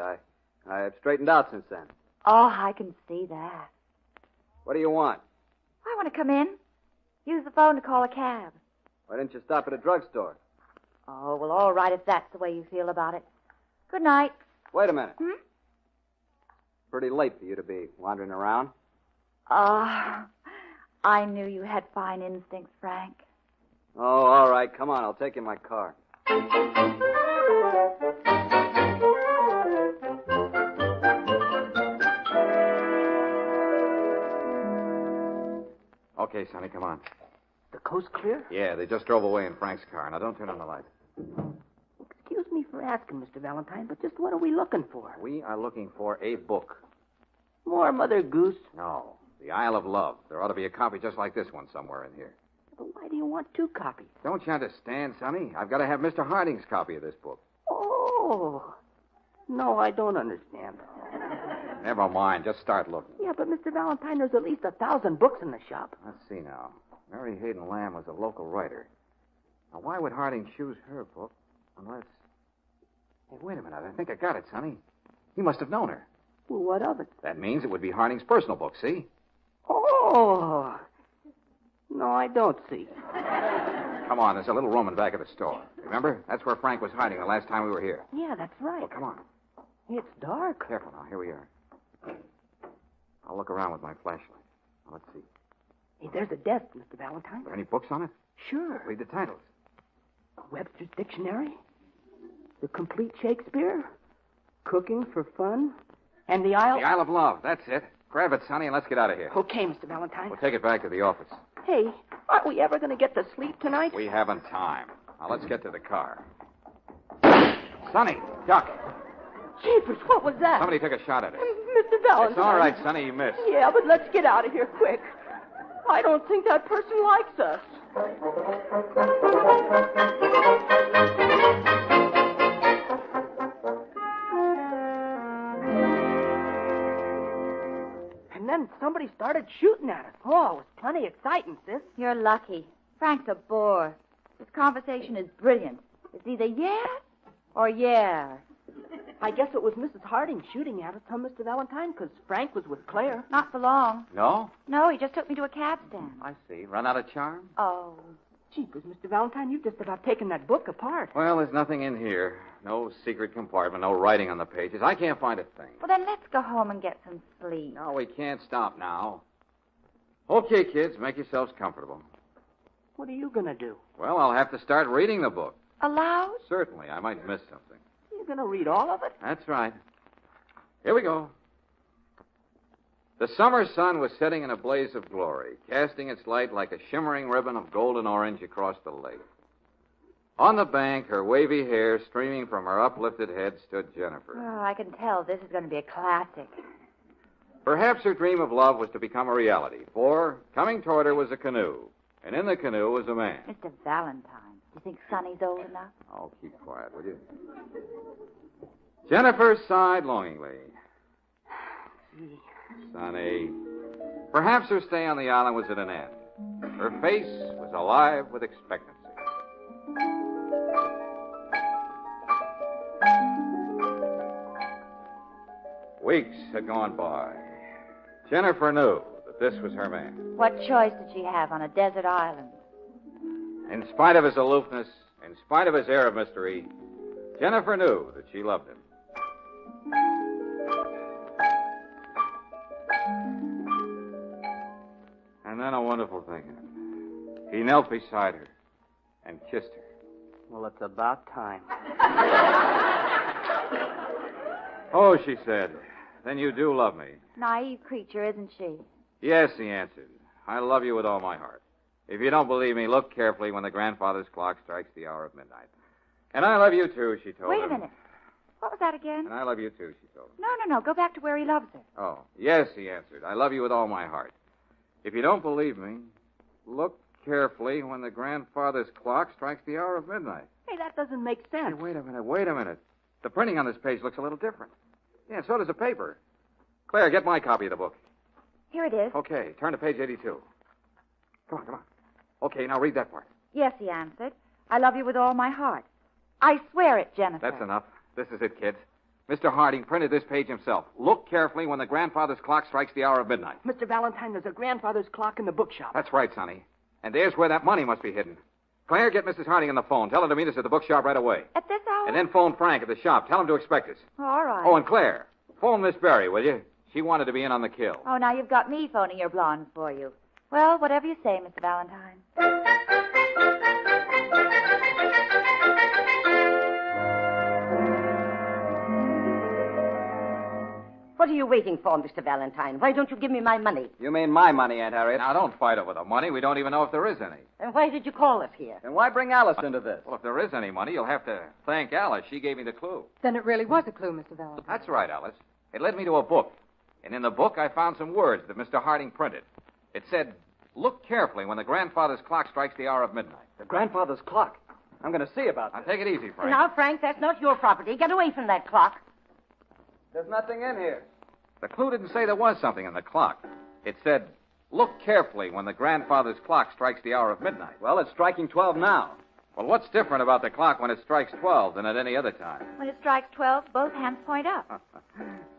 [SPEAKER 24] I've straightened out since then.
[SPEAKER 17] Oh, I can see that.
[SPEAKER 24] What do you want?
[SPEAKER 17] I want to come in. Use the phone to call a cab.
[SPEAKER 24] Why didn't you stop at a drugstore?
[SPEAKER 17] Oh, well, all right if that's the way you feel about it. Good night.
[SPEAKER 24] Wait a minute.
[SPEAKER 17] Hmm?
[SPEAKER 24] Pretty late for you to be wandering around.
[SPEAKER 17] Oh, I knew you had fine instincts, Frank.
[SPEAKER 24] Oh, all right. Come on. I'll take you in my car.
[SPEAKER 9] Okay, Sonny, come on.
[SPEAKER 14] The coast clear?
[SPEAKER 9] Yeah, they just drove away in Frank's car. Now, don't turn on the light.
[SPEAKER 14] Excuse me for asking, Mr. Valentine, but just what are we looking for?
[SPEAKER 9] We are looking for a book.
[SPEAKER 14] More Mother Goose?
[SPEAKER 9] No, The Isle of Love. There ought to be a copy just like this one somewhere in here.
[SPEAKER 14] But why do you want two copies?
[SPEAKER 9] Don't you understand, Sonny? I've got to have Mr. Harding's copy of this book.
[SPEAKER 14] Oh. No, I don't understand.
[SPEAKER 9] Never mind. Just start looking.
[SPEAKER 14] Yeah, but Mr. Valentine, there's at least 1,000 books in the shop.
[SPEAKER 9] Let's see now. Mary Hayden Lamb was a local writer. Now, why would Harding choose her book unless... Hey, wait a minute. I think I got it, Sonny. He must have known her.
[SPEAKER 14] Well, what of it?
[SPEAKER 9] That means it would be Harding's personal book, see?
[SPEAKER 14] Oh. No, I don't see.
[SPEAKER 9] Come on. There's a little room in back of the store. Remember? That's where Frank was hiding the last time we were here.
[SPEAKER 14] Yeah, that's right.
[SPEAKER 9] Well, come on.
[SPEAKER 14] It's dark.
[SPEAKER 9] Careful now. Here we are. I'll look around with my flashlight. Now, let's see.
[SPEAKER 14] Hey, there's a desk, Mr. Valentine.
[SPEAKER 9] Are there any books on it?
[SPEAKER 14] Sure.
[SPEAKER 9] Read the titles.
[SPEAKER 14] Webster's Dictionary, The Complete Shakespeare, Cooking for Fun, and The Isle...
[SPEAKER 9] The Isle of Love. That's it. Grab it, Sonny, and let's get out of here.
[SPEAKER 14] Okay, Mr. Valentine.
[SPEAKER 9] We'll take it back to the office.
[SPEAKER 14] Hey, aren't we ever going to get to sleep tonight?
[SPEAKER 9] We haven't time. Now, let's get to the car. Sonny, duck.
[SPEAKER 14] Jeepers, what was that?
[SPEAKER 9] Somebody took a shot at it.
[SPEAKER 14] Mr. Valentine.
[SPEAKER 9] It's all right, Sonny. You missed.
[SPEAKER 14] Yeah, but let's get out of here quick. I don't think that person likes us.
[SPEAKER 11] And then somebody started shooting at us. Oh, it was plenty exciting, sis.
[SPEAKER 17] You're lucky. Frank's a bore. This conversation is brilliant. It's either yes or yeah.
[SPEAKER 11] I guess it was Mrs. Harding shooting at us, huh, Mr. Valentine? Because Frank was with Claire.
[SPEAKER 17] Not for long.
[SPEAKER 9] No?
[SPEAKER 17] No, he just took me to a cab stand.
[SPEAKER 9] I see. Run out of charm?
[SPEAKER 17] Oh.
[SPEAKER 11] Jeepers, Mr. Valentine, you've just about taken that book apart.
[SPEAKER 9] Well, there's nothing in here. No secret compartment, no writing on the pages. I can't find a thing.
[SPEAKER 17] Well, then let's go home and get some sleep.
[SPEAKER 9] No, we can't stop now. Okay, kids, make yourselves comfortable.
[SPEAKER 11] What are you going to do?
[SPEAKER 9] Well, I'll have to start reading the book.
[SPEAKER 17] Aloud?
[SPEAKER 9] Certainly. I might miss something.
[SPEAKER 11] You're going to read all of it?
[SPEAKER 9] That's right. Here we go. The summer sun was setting in a blaze of glory, casting its light like a shimmering ribbon of golden orange across the lake. On the bank, her wavy hair streaming from her uplifted head, stood Jennifer.
[SPEAKER 17] Oh, I can tell this is going to be a classic.
[SPEAKER 9] Perhaps her dream of love was to become a reality, for coming toward her was a canoe, and in the canoe was a man.
[SPEAKER 17] Mr. Valentine, do you think Sonny's old enough?
[SPEAKER 9] Oh, keep quiet, will you? Jennifer sighed longingly. Sonny. Perhaps her stay on the island was at an end. Her face was alive with expectancy. Weeks had gone by. Jennifer knew that this was her man.
[SPEAKER 17] What choice did she have on a desert island?
[SPEAKER 9] In spite of his aloofness, in spite of his air of mystery, Jennifer knew that she loved him. And then a wonderful thing happened. He knelt beside her and kissed her.
[SPEAKER 11] Well, it's about time.
[SPEAKER 9] Oh, she said, then you do love me.
[SPEAKER 17] Naive creature, isn't she?
[SPEAKER 9] Yes, he answered. I love you with all my heart. If you don't believe me, look carefully when the grandfather's clock strikes the hour of midnight. And I love you, too, she told him.
[SPEAKER 17] Wait a minute. What was that again?
[SPEAKER 9] And I love you, too, she told him.
[SPEAKER 17] No. Go back to where he loves her.
[SPEAKER 9] Oh, yes, he answered. I love you with all my heart. If you don't believe me, look carefully when the grandfather's clock strikes the hour of midnight.
[SPEAKER 11] Hey, that doesn't make sense.
[SPEAKER 9] Hey, wait a minute. The printing on this page looks a little different. Yeah, so does the paper. Claire, get my copy of the book.
[SPEAKER 17] Here it is.
[SPEAKER 9] Okay, turn to page 82. Come on. Okay, now read that part.
[SPEAKER 17] Yes, he answered. I love you with all my heart. I swear it, Jennifer.
[SPEAKER 9] That's enough. This is it, kids. Mr. Harding printed this page himself. Look carefully when the grandfather's clock strikes the hour of midnight.
[SPEAKER 11] Mr. Valentine, there's a grandfather's clock in the bookshop.
[SPEAKER 9] That's right, Sonny. And there's where that money must be hidden. Claire, get Mrs. Harding on the phone. Tell her to meet us at the bookshop right away.
[SPEAKER 17] At this hour?
[SPEAKER 9] And then phone Frank at the shop. Tell him to expect us.
[SPEAKER 17] All right.
[SPEAKER 9] Oh, and Claire, phone Miss Berry, will you? She wanted to be in on the kill.
[SPEAKER 17] Oh, now you've got me phoning your blondes for you. Well, whatever you say, Mr. Valentine.
[SPEAKER 19] What are you waiting for, Mr. Valentine? Why don't you give me my money?
[SPEAKER 24] You mean my money, Aunt Harriet?
[SPEAKER 9] Now, don't fight over the money. We don't even know if there is any.
[SPEAKER 19] Then why did you call us here?
[SPEAKER 24] And why bring Alice into this?
[SPEAKER 9] Well, if there is any money, you'll have to thank Alice. She gave me the clue.
[SPEAKER 12] Then it really was a clue, Mr. Valentine.
[SPEAKER 9] That's right, Alice. It led me to a book. And in the book, I found some words that Mr. Harding printed. It said, look carefully when the grandfather's clock strikes the hour of midnight.
[SPEAKER 24] The grandfather's clock. I'm going to see about
[SPEAKER 9] Now,
[SPEAKER 24] this.
[SPEAKER 9] take it easy, Frank.
[SPEAKER 19] Now, Frank, that's not your property. Get away from that clock.
[SPEAKER 24] There's nothing in here.
[SPEAKER 9] The clue didn't say there was something in the clock. It said, look carefully when the grandfather's clock strikes the hour of midnight.
[SPEAKER 24] Well, it's striking 12 now.
[SPEAKER 9] Well, what's different about the clock when it strikes 12 than at any other time?
[SPEAKER 17] When it strikes 12, both hands point up.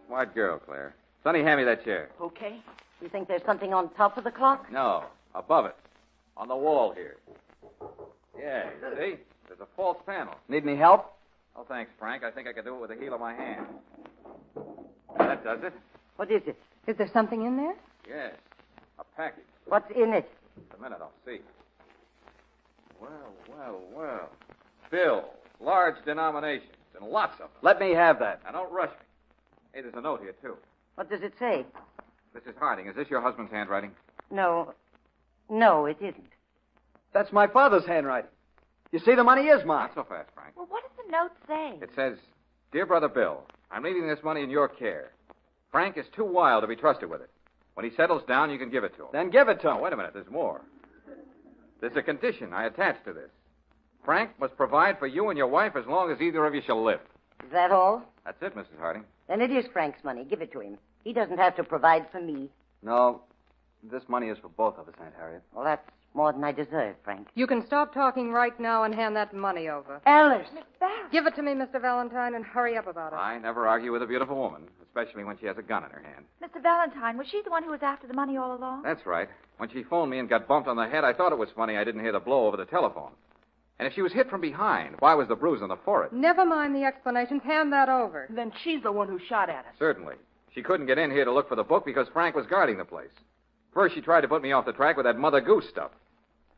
[SPEAKER 9] Smart girl, Claire. Sonny, hand me that chair.
[SPEAKER 11] Okay.
[SPEAKER 19] You think there's something on top of the clock?
[SPEAKER 9] No, above it. On the wall here. Yeah, you see? There's a false panel.
[SPEAKER 24] Need any help?
[SPEAKER 9] Oh, thanks, Frank. I think I can do it with the heel of my hand. That does it.
[SPEAKER 19] What is it?
[SPEAKER 12] Is there something in there?
[SPEAKER 9] Yes. A package.
[SPEAKER 19] What's in it?
[SPEAKER 9] Just a minute, I'll see. Well. Bills. Large denominations. And lots of them.
[SPEAKER 24] Let me have that.
[SPEAKER 9] Now, don't rush me. Hey, there's a note here, too.
[SPEAKER 19] What does it say?
[SPEAKER 9] Mrs. Harding, is this your husband's handwriting?
[SPEAKER 19] No, it isn't.
[SPEAKER 24] That's my father's handwriting. You see, the money is mine.
[SPEAKER 9] Not so fast, Frank.
[SPEAKER 17] Well, what does the note say?
[SPEAKER 9] It says, Dear Brother Bill, I'm leaving this money in your care. Frank is too wild to be trusted with it. When he settles down, you can give it to him.
[SPEAKER 24] Then give it to him.
[SPEAKER 9] Oh, wait a minute. There's more. There's a condition I attach to this. Frank must provide for you and your wife as long as either of you shall live.
[SPEAKER 19] Is that all?
[SPEAKER 9] That's it, Mrs. Harding.
[SPEAKER 19] Then it is Frank's money. Give it to him. He doesn't have to provide for me.
[SPEAKER 24] No, this money is for both of us, Aunt Harriet.
[SPEAKER 19] Well, that's more than I deserve, Frank.
[SPEAKER 12] You can stop talking right now and hand that money over.
[SPEAKER 19] Alice.
[SPEAKER 12] Give it to me, Mr. Valentine, and hurry up about it.
[SPEAKER 9] I never argue with a beautiful woman, especially when she has a gun in her hand.
[SPEAKER 17] Mr. Valentine, was she the one who was after the money all along?
[SPEAKER 9] That's right. When she phoned me and got bumped on the head, I thought it was funny I didn't hear the blow over the telephone. And if she was hit from behind, why was the bruise on the forehead?
[SPEAKER 12] Never mind the explanations. Hand that over.
[SPEAKER 11] Then she's the one who shot at us.
[SPEAKER 9] Certainly. She couldn't get in here to look for the book because Frank was guarding the place. First, she tried to put me off the track with that Mother Goose stuff.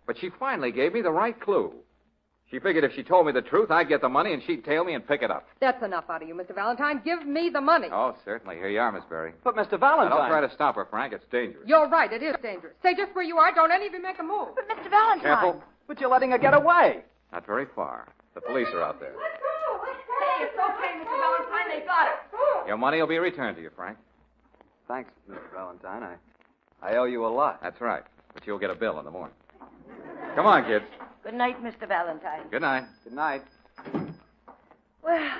[SPEAKER 9] But she finally gave me the right clue. She figured if she told me the truth, I'd get the money and she'd tail me and pick it up.
[SPEAKER 12] That's enough out of you, Mr. Valentine. Give me the money.
[SPEAKER 9] Oh, certainly. Here you are, Miss Berry.
[SPEAKER 24] But, Mr. Valentine...
[SPEAKER 9] Now, don't try to stop her, Frank. It's dangerous.
[SPEAKER 12] You're right. It is dangerous. Stay just where you are. Don't any of you make a move.
[SPEAKER 17] But, Mr. Valentine...
[SPEAKER 9] Careful.
[SPEAKER 24] But you're letting her get away.
[SPEAKER 9] Not very far. The police are out there.
[SPEAKER 12] Hey, it's okay, Mr. Valentine. They got it.
[SPEAKER 9] Your money will be returned to you, Frank.
[SPEAKER 24] Thanks, Mr. Valentine. I owe you a lot.
[SPEAKER 9] That's right. But you'll get a bill in the morning. Come on, kids.
[SPEAKER 19] Good night, Mr. Valentine.
[SPEAKER 9] Good night.
[SPEAKER 24] Good night.
[SPEAKER 17] Well,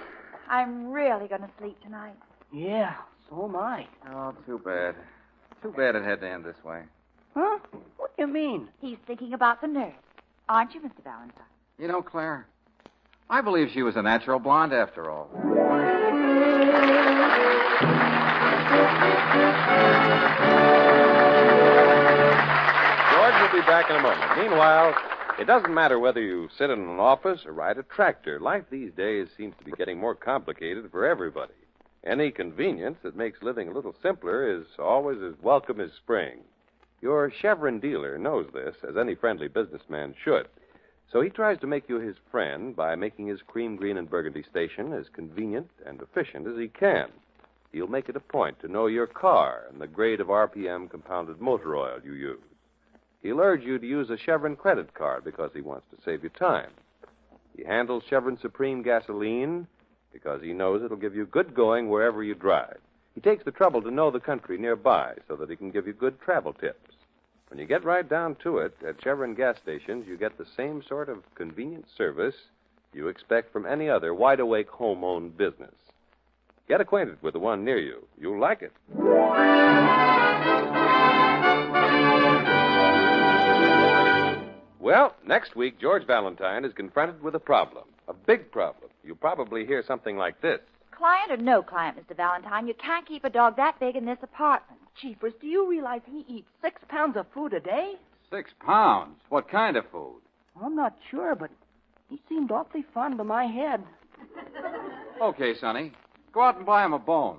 [SPEAKER 17] I'm really going to sleep tonight.
[SPEAKER 11] Yeah, so am I.
[SPEAKER 9] Oh, too bad. Too bad it had to end this way.
[SPEAKER 11] Huh? What do you mean?
[SPEAKER 17] He's thinking about the nurse. Aren't you, Mr. Valentine?
[SPEAKER 9] You know, Claire, I believe she was a natural blonde after all.
[SPEAKER 13] George will be back in a moment. Meanwhile, it doesn't matter whether you sit in an office or ride a tractor. Life these days seems to be getting more complicated for everybody. Any convenience that makes living a little simpler is always as welcome as spring. Your Chevron dealer knows this, as any friendly businessman should. So he tries to make you his friend by making his cream, green, and burgundy station as convenient and efficient as he can. He'll make it a point to know your car and the grade of RPM compounded motor oil you use. He'll urge you to use a Chevron credit card because he wants to save you time. He handles Chevron Supreme gasoline because he knows it'll give you good going wherever you drive. He takes the trouble to know the country nearby so that he can give you good travel tips. When you get right down to it, at Chevron gas stations, you get the same sort of convenient service you expect from any other wide-awake home-owned business. Get acquainted with the one near you. You'll like it. Well, next week, George Valentine is confronted with a problem. A big problem. You'll probably hear something like this.
[SPEAKER 17] Client or no client, Mr. Valentine, you can't keep a dog that big in this apartment.
[SPEAKER 11] Jeepers, do you realize he eats 6 pounds of food a day?
[SPEAKER 9] 6 pounds? What kind of food?
[SPEAKER 11] I'm not sure, but he seemed awfully fond of my head.
[SPEAKER 9] Okay, Sonny. Go out and buy him a bone.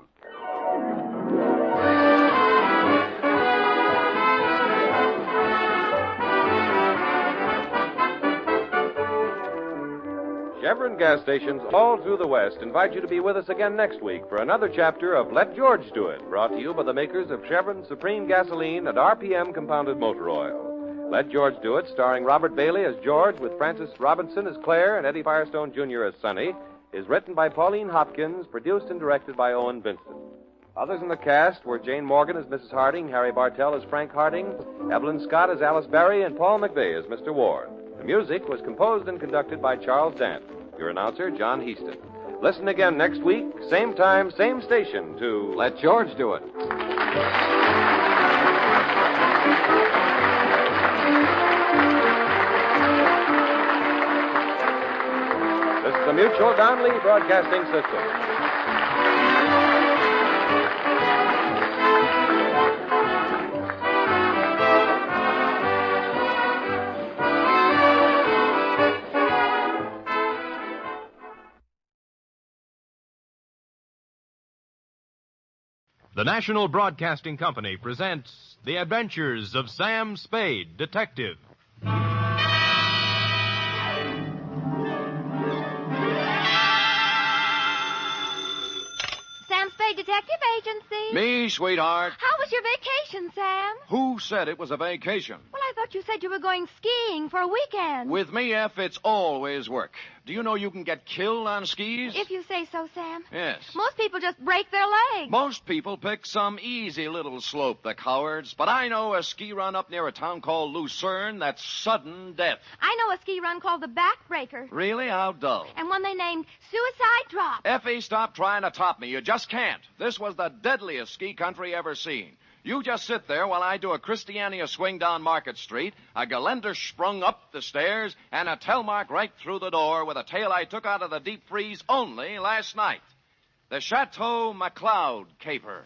[SPEAKER 13] Chevron gas stations all through the West invite you to be with us again next week for another chapter of Let George Do It, brought to you by the makers of Chevron Supreme Gasoline and RPM Compounded Motor Oil. Let George Do It, starring Robert Bailey as George with Francis Robinson as Claire and Eddie Firestone Jr. as Sonny, is written by Pauline Hopkins, produced and directed by Owen Vincent. Others in the cast were Jane Morgan as Mrs. Harding, Harry Bartell as Frank Harding, Evelyn Scott as Alice Barry, and Paul McVeigh as Mr. Ward. The music was composed and conducted by Charles Dant. Your announcer, John Heaston. Listen again next week, same time, same station, to
[SPEAKER 9] Let George Do It.
[SPEAKER 13] This is the Mutual Donnelly Broadcasting System.
[SPEAKER 16] The National Broadcasting Company presents The Adventures of Sam Spade, Detective.
[SPEAKER 18] Sam Spade Detective Agency.
[SPEAKER 20] Me, sweetheart.
[SPEAKER 18] How was your vacation, Sam?
[SPEAKER 20] Who said it was a vacation?
[SPEAKER 18] Well, I thought
[SPEAKER 4] thought you said you were going skiing for a weekend.
[SPEAKER 13] With me, F, it's always work. Do you know you can get killed on skis?
[SPEAKER 4] If you say so, Sam.
[SPEAKER 13] Yes.
[SPEAKER 4] Most people just break their legs.
[SPEAKER 13] Most people pick some easy little slope, the cowards. But I know a ski run up near a town called Lucerne that's sudden death.
[SPEAKER 4] I know a ski run called the Backbreaker.
[SPEAKER 13] Really? How dull.
[SPEAKER 4] And one they named Suicide Drop.
[SPEAKER 13] Effie, stop trying to top me. You just can't. This was the deadliest ski country ever seen. You just sit there while I do a Christiania swing down Market Street, a Geländer sprung up the stairs, and a Telmark right through the door with a tail I took out of the deep freeze only last night. The Chateau McLeod caper.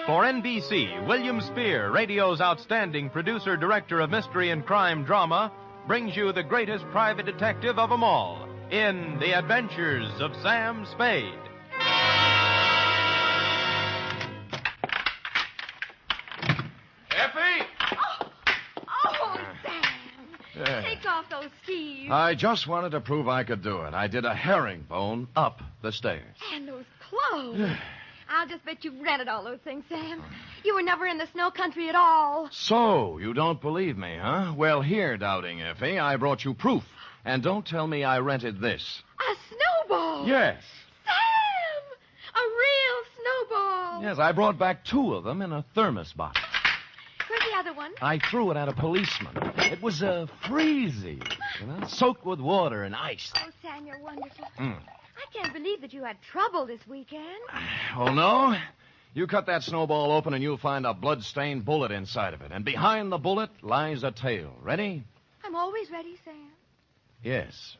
[SPEAKER 16] For NBC, William Spear, radio's outstanding producer-director of mystery and crime drama, brings you the greatest private detective of them all in The Adventures of Sam Spade.
[SPEAKER 13] Effie!
[SPEAKER 4] Oh, Sam. Take off those skis.
[SPEAKER 13] I just wanted to prove I could do it. I did a herringbone up the stairs.
[SPEAKER 4] And those clothes. I'll just bet you rented all those things, Sam. You were never in the snow country at all.
[SPEAKER 13] So, you don't believe me, huh? Well, here, Doubting Effie, I brought you proof. And don't tell me I rented this.
[SPEAKER 4] A snowball.
[SPEAKER 13] Yes.
[SPEAKER 4] Sam! A real snowball.
[SPEAKER 13] Yes, I brought back 2 of them in a thermos bottle.
[SPEAKER 4] Where's the other one?
[SPEAKER 13] I threw it at a policeman. It was freezy, soaked with water and ice.
[SPEAKER 4] Oh, Sam, you're wonderful. I can't believe that you had trouble this weekend.
[SPEAKER 13] Oh, no? You cut that snowball open and you'll find a blood-stained bullet inside of it. And behind the bullet lies a tail. Ready?
[SPEAKER 4] I'm always ready, Sam.
[SPEAKER 13] Yes.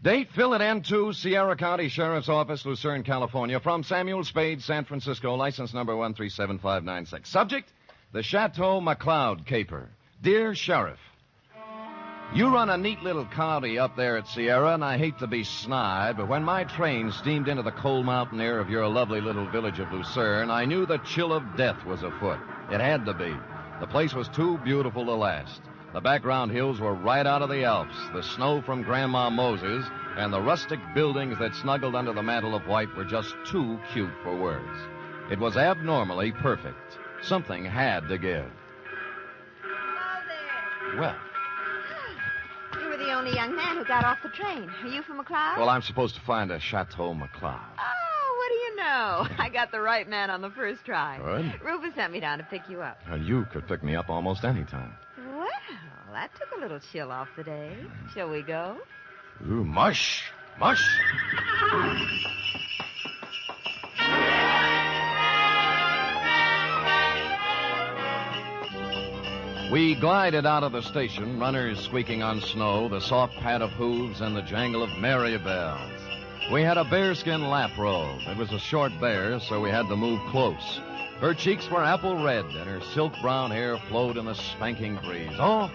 [SPEAKER 13] Date, fill it N2, Sierra County Sheriff's Office, Lucerne, California. From Samuel Spade, San Francisco, license number 1375596. Subject, the Chateau McLeod caper. Dear Sheriff, you run a neat little county up there at Sierra, and I hate to be snide, but when my train steamed into the cold mountain air of your lovely little village of Lucerne, I knew the chill of death was afoot. It had to be. The place was too beautiful to last. The background hills were right out of the Alps, the snow from Grandma Moses, and the rustic buildings that snuggled under the mantle of white were just too cute for words. It was abnormally perfect. Something had to give.
[SPEAKER 18] Hello there.
[SPEAKER 13] Well,
[SPEAKER 18] You were the only young man who got off the train. Are you from McLeod?
[SPEAKER 13] I'm supposed to find a Chateau McLeod.
[SPEAKER 18] Oh, what do you know? I got the right man on the first try.
[SPEAKER 13] Good.
[SPEAKER 18] Rufus sent me down to pick you up.
[SPEAKER 13] You could pick me up almost any time.
[SPEAKER 18] Well, that took a little chill off the day. Shall we go?
[SPEAKER 13] Ooh, mush. Mush. We glided out of the station, runners squeaking on snow, the soft pad of hooves, and the jangle of merry bells. We had a bearskin lap robe. It was a short bear, so we had to move close. Her cheeks were apple red, and her silk brown hair flowed in the spanking breeze. Oh,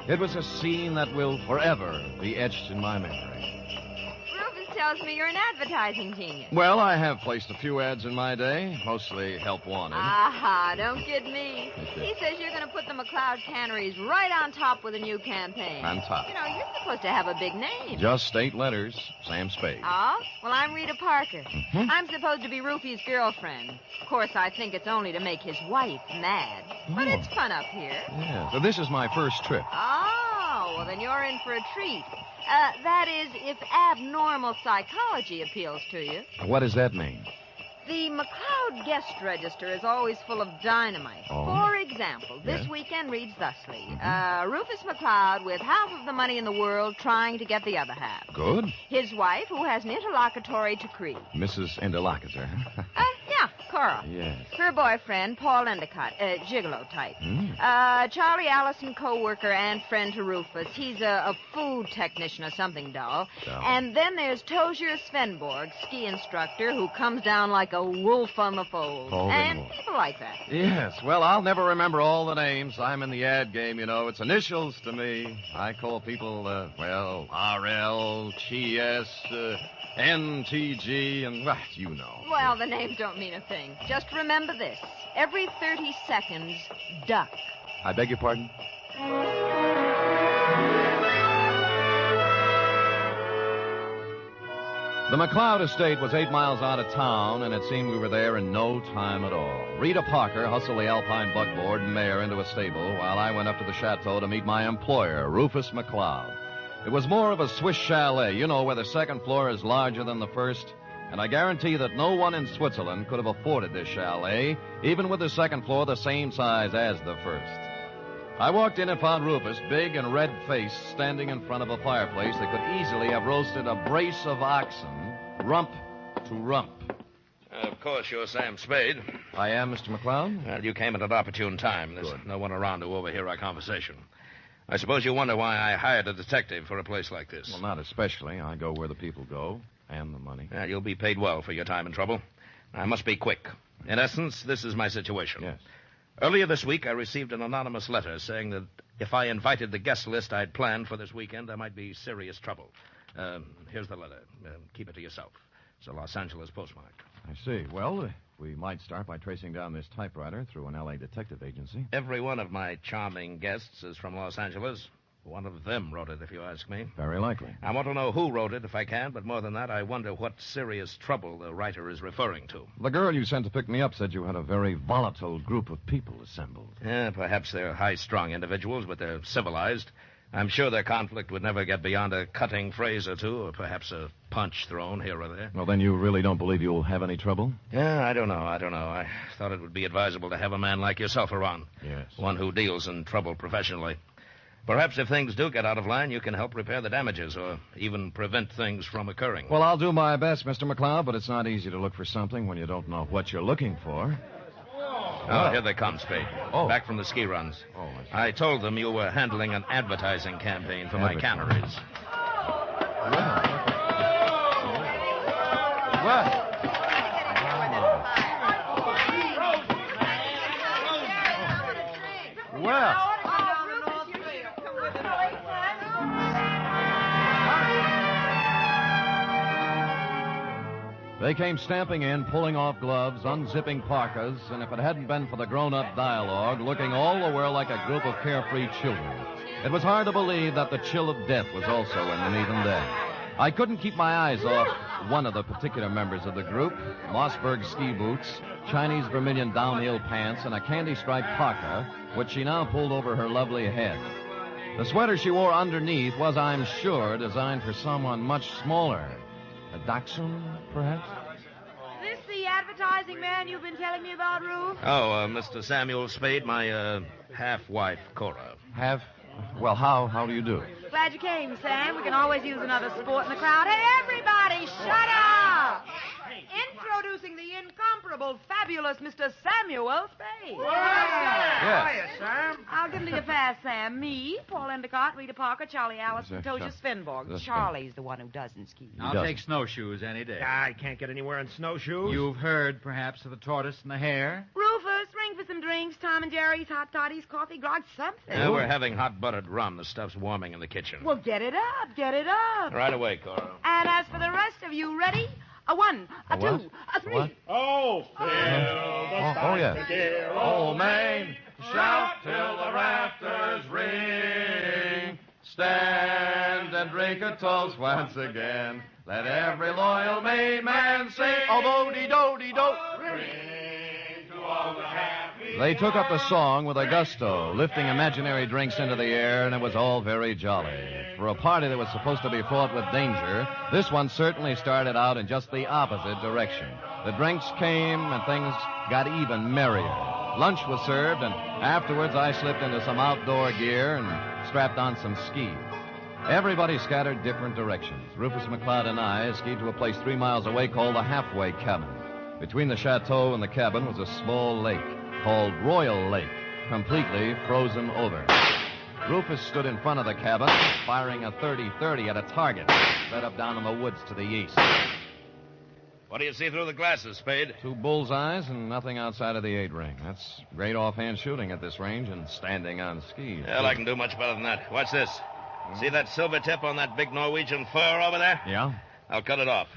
[SPEAKER 13] it was a scene that will forever be etched in my memory.
[SPEAKER 18] Rufus tells me you're an advertising genius.
[SPEAKER 13] Well, I have placed a few ads in my day, mostly help wanted.
[SPEAKER 18] Aha, don't kid me. He says you're going to put the McLeod canneries right on top with a new campaign.
[SPEAKER 13] On top.
[SPEAKER 18] You know, you're supposed to have a big name.
[SPEAKER 13] Just 8 letters, Sam Spade.
[SPEAKER 18] Oh? Well, I'm Rita Parker.
[SPEAKER 13] Mhm.
[SPEAKER 18] I'm supposed to be Rufy's girlfriend. Of course, I think it's only to make his wife mad. But it's fun up here.
[SPEAKER 13] Yeah, so this is my first trip.
[SPEAKER 18] Oh, well, then you're in for a treat. That is, if abnormal psychology appeals to you.
[SPEAKER 13] What does that mean?
[SPEAKER 18] The McLeod guest register is always full of dynamite.
[SPEAKER 13] Oh.
[SPEAKER 18] For example, this
[SPEAKER 13] Yes.
[SPEAKER 18] weekend reads thusly. Rufus McLeod with half of the money in the world trying to get the other half.
[SPEAKER 13] Good.
[SPEAKER 18] His wife, who has an interlocutory decree.
[SPEAKER 13] Mrs. Interlocutor.
[SPEAKER 18] Yeah, Cora.
[SPEAKER 13] Yes.
[SPEAKER 18] Her boyfriend, Paul Endicott, gigolo type. Charlie Allison, co-worker and friend to Rufus. He's a food technician or something dull.
[SPEAKER 13] Dull.
[SPEAKER 18] And then there's Tozier Svenborg, ski instructor, who comes down like a wolf on the fold.
[SPEAKER 13] Oh,
[SPEAKER 18] and
[SPEAKER 13] wolf.
[SPEAKER 18] people like that.
[SPEAKER 13] Yes, well, I'll never remember all the names. I'm in the ad game, you know. It's initials to me. I call people, RL, TS, NTG, and, you know.
[SPEAKER 18] Well, the names don't mean a thing. Just remember this. Every 30 seconds, duck.
[SPEAKER 13] I beg your pardon?
[SPEAKER 16] The McLeod estate was 8 miles out of town, and it seemed we were there in no time at all. Rita Parker hustled the Alpine buckboard and mare into a stable while I went up to the chateau to meet my employer, Rufus McLeod. It was more of a Swiss chalet, you know, where the second floor is larger than the first. And I guarantee that no one in Switzerland could have afforded this chalet, even with the second floor the same size as the first. I walked in and found Rufus, big and red-faced, standing in front of a fireplace that could easily have roasted a brace of oxen, rump to rump.
[SPEAKER 6] Of course, you're Sam Spade.
[SPEAKER 16] I am, Mr. McLeod.
[SPEAKER 6] Well, you came at an opportune time. There's no one around to overhear our conversation. I suppose you wonder why I hired a detective for a place like this.
[SPEAKER 16] Well, not especially. I go where the people go, and the money.
[SPEAKER 6] Well, you'll be paid well for your time and trouble. I must be quick. In essence, this is my situation.
[SPEAKER 16] Yes.
[SPEAKER 6] Earlier this week, I received an anonymous letter saying that if I invited the guest list I'd planned for this weekend, there might be serious trouble. Here's the letter. Keep it to yourself. It's a Los Angeles postmark.
[SPEAKER 16] I see. Well, we might start by tracing down this typewriter through an L.A. detective agency.
[SPEAKER 6] Every one of my charming guests is from Los Angeles. One of them wrote it, if you ask me.
[SPEAKER 16] Very likely.
[SPEAKER 6] I want to know who wrote it, if I can, but more than that, I wonder what serious trouble the writer is referring to.
[SPEAKER 16] The girl you sent to pick me up said you had a very volatile group of people assembled.
[SPEAKER 6] Yeah, perhaps they're high-strung individuals, but they're civilized. I'm sure their conflict would never get beyond a cutting phrase or two, or perhaps a punch thrown here or there.
[SPEAKER 16] Well, then you really don't believe you'll have any trouble?
[SPEAKER 6] Yeah, I don't know. I thought it would be advisable to have a man like yourself around.
[SPEAKER 16] Yes.
[SPEAKER 6] One who deals in trouble professionally. Perhaps if things do get out of line, you can help repair the damages or even prevent things from occurring.
[SPEAKER 16] Well, I'll do my best, Mr. McLeod, but it's not easy to look for something when you don't know what you're looking for.
[SPEAKER 6] Oh, here they come, Spade.
[SPEAKER 16] Oh.
[SPEAKER 6] Back from the ski runs.
[SPEAKER 16] Oh,
[SPEAKER 6] I told them you were handling an advertising campaign for my canneries.
[SPEAKER 16] Well. They came stamping in, pulling off gloves, unzipping parkas, and if it hadn't been for the grown-up dialogue, looking all the while like a group of carefree children. It was hard to believe that the chill of death was also in them even then. I couldn't keep my eyes off one of the particular members of the group, Mossberg ski boots, Chinese vermilion downhill pants, and a candy-striped parka, which she now pulled over her lovely head. The sweater she wore underneath was, I'm sure, designed for someone much smaller. A dachshund, perhaps?
[SPEAKER 18] This the advertising man you've been telling me about, Rube?
[SPEAKER 6] Oh, Mr. Samuel Spade, my half-wife, Cora.
[SPEAKER 16] Well, how do you do?
[SPEAKER 18] Glad you came, Sam. We can always use another sport in the crowd. Hey, everybody, shut up! Introducing the incomparable, fabulous Mr. Samuel Spade.
[SPEAKER 16] Yes.
[SPEAKER 15] Hiya, Sam.
[SPEAKER 18] I'll give them to you fast, Sam. Me, Paul Endicott, Rita Parker, Charlie Allison, Tosia Svenborg. Charlie's the one who doesn't ski.
[SPEAKER 7] I'll take snowshoes any day.
[SPEAKER 15] I can't get anywhere in snowshoes.
[SPEAKER 7] You've heard, perhaps, of the tortoise and the hare?
[SPEAKER 18] Rufus, ring for some drinks. Tom and Jerry's, hot toddies, coffee, grog, something.
[SPEAKER 6] We're having hot buttered rum. The stuff's warming in the kitchen.
[SPEAKER 18] Well, get it up, get it up.
[SPEAKER 6] Right away, Cora.
[SPEAKER 18] And as for the rest of you, ready? A one, a
[SPEAKER 16] what?
[SPEAKER 18] two, a three.
[SPEAKER 16] What?
[SPEAKER 15] Oh, Phil,
[SPEAKER 16] yes.
[SPEAKER 15] dear
[SPEAKER 16] Old Main, shout till the rafters ring. Stand and drink a toast once again. Let every loyal Maine man sing. Oh, do-de-do-de-do. They took up the song with a gusto, lifting imaginary drinks into the air, and it was all very jolly. For a party that was supposed to be fraught with danger, this one certainly started out in just the opposite direction. The drinks came, and things got even merrier. Lunch was served, and afterwards I slipped into some outdoor gear and strapped on some skis. Everybody scattered different directions. Rufus McLeod and I skied to a place 3 miles away called the Halfway Cabin. Between the chateau and the cabin was a small lake called Royal Lake, completely frozen over. Rufus stood in front of the cabin, firing a .30-30 at a target set up down in the woods to the east.
[SPEAKER 6] What do you see through the glasses, Spade?
[SPEAKER 16] 2 bullseyes and nothing outside of the 8-ring. That's great offhand shooting at this range and standing on skis.
[SPEAKER 6] Well, I can do much better than that. Watch this. See that silver tip on that big Norwegian fur over there?
[SPEAKER 16] Yeah?
[SPEAKER 6] I'll cut it off.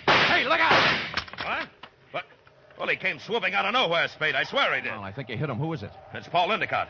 [SPEAKER 6] Hey, look out! What? What? Well, he came swooping out of nowhere, Spade. I swear he did.
[SPEAKER 16] Well, I think you hit him. Who is it?
[SPEAKER 6] It's Paul Endicott.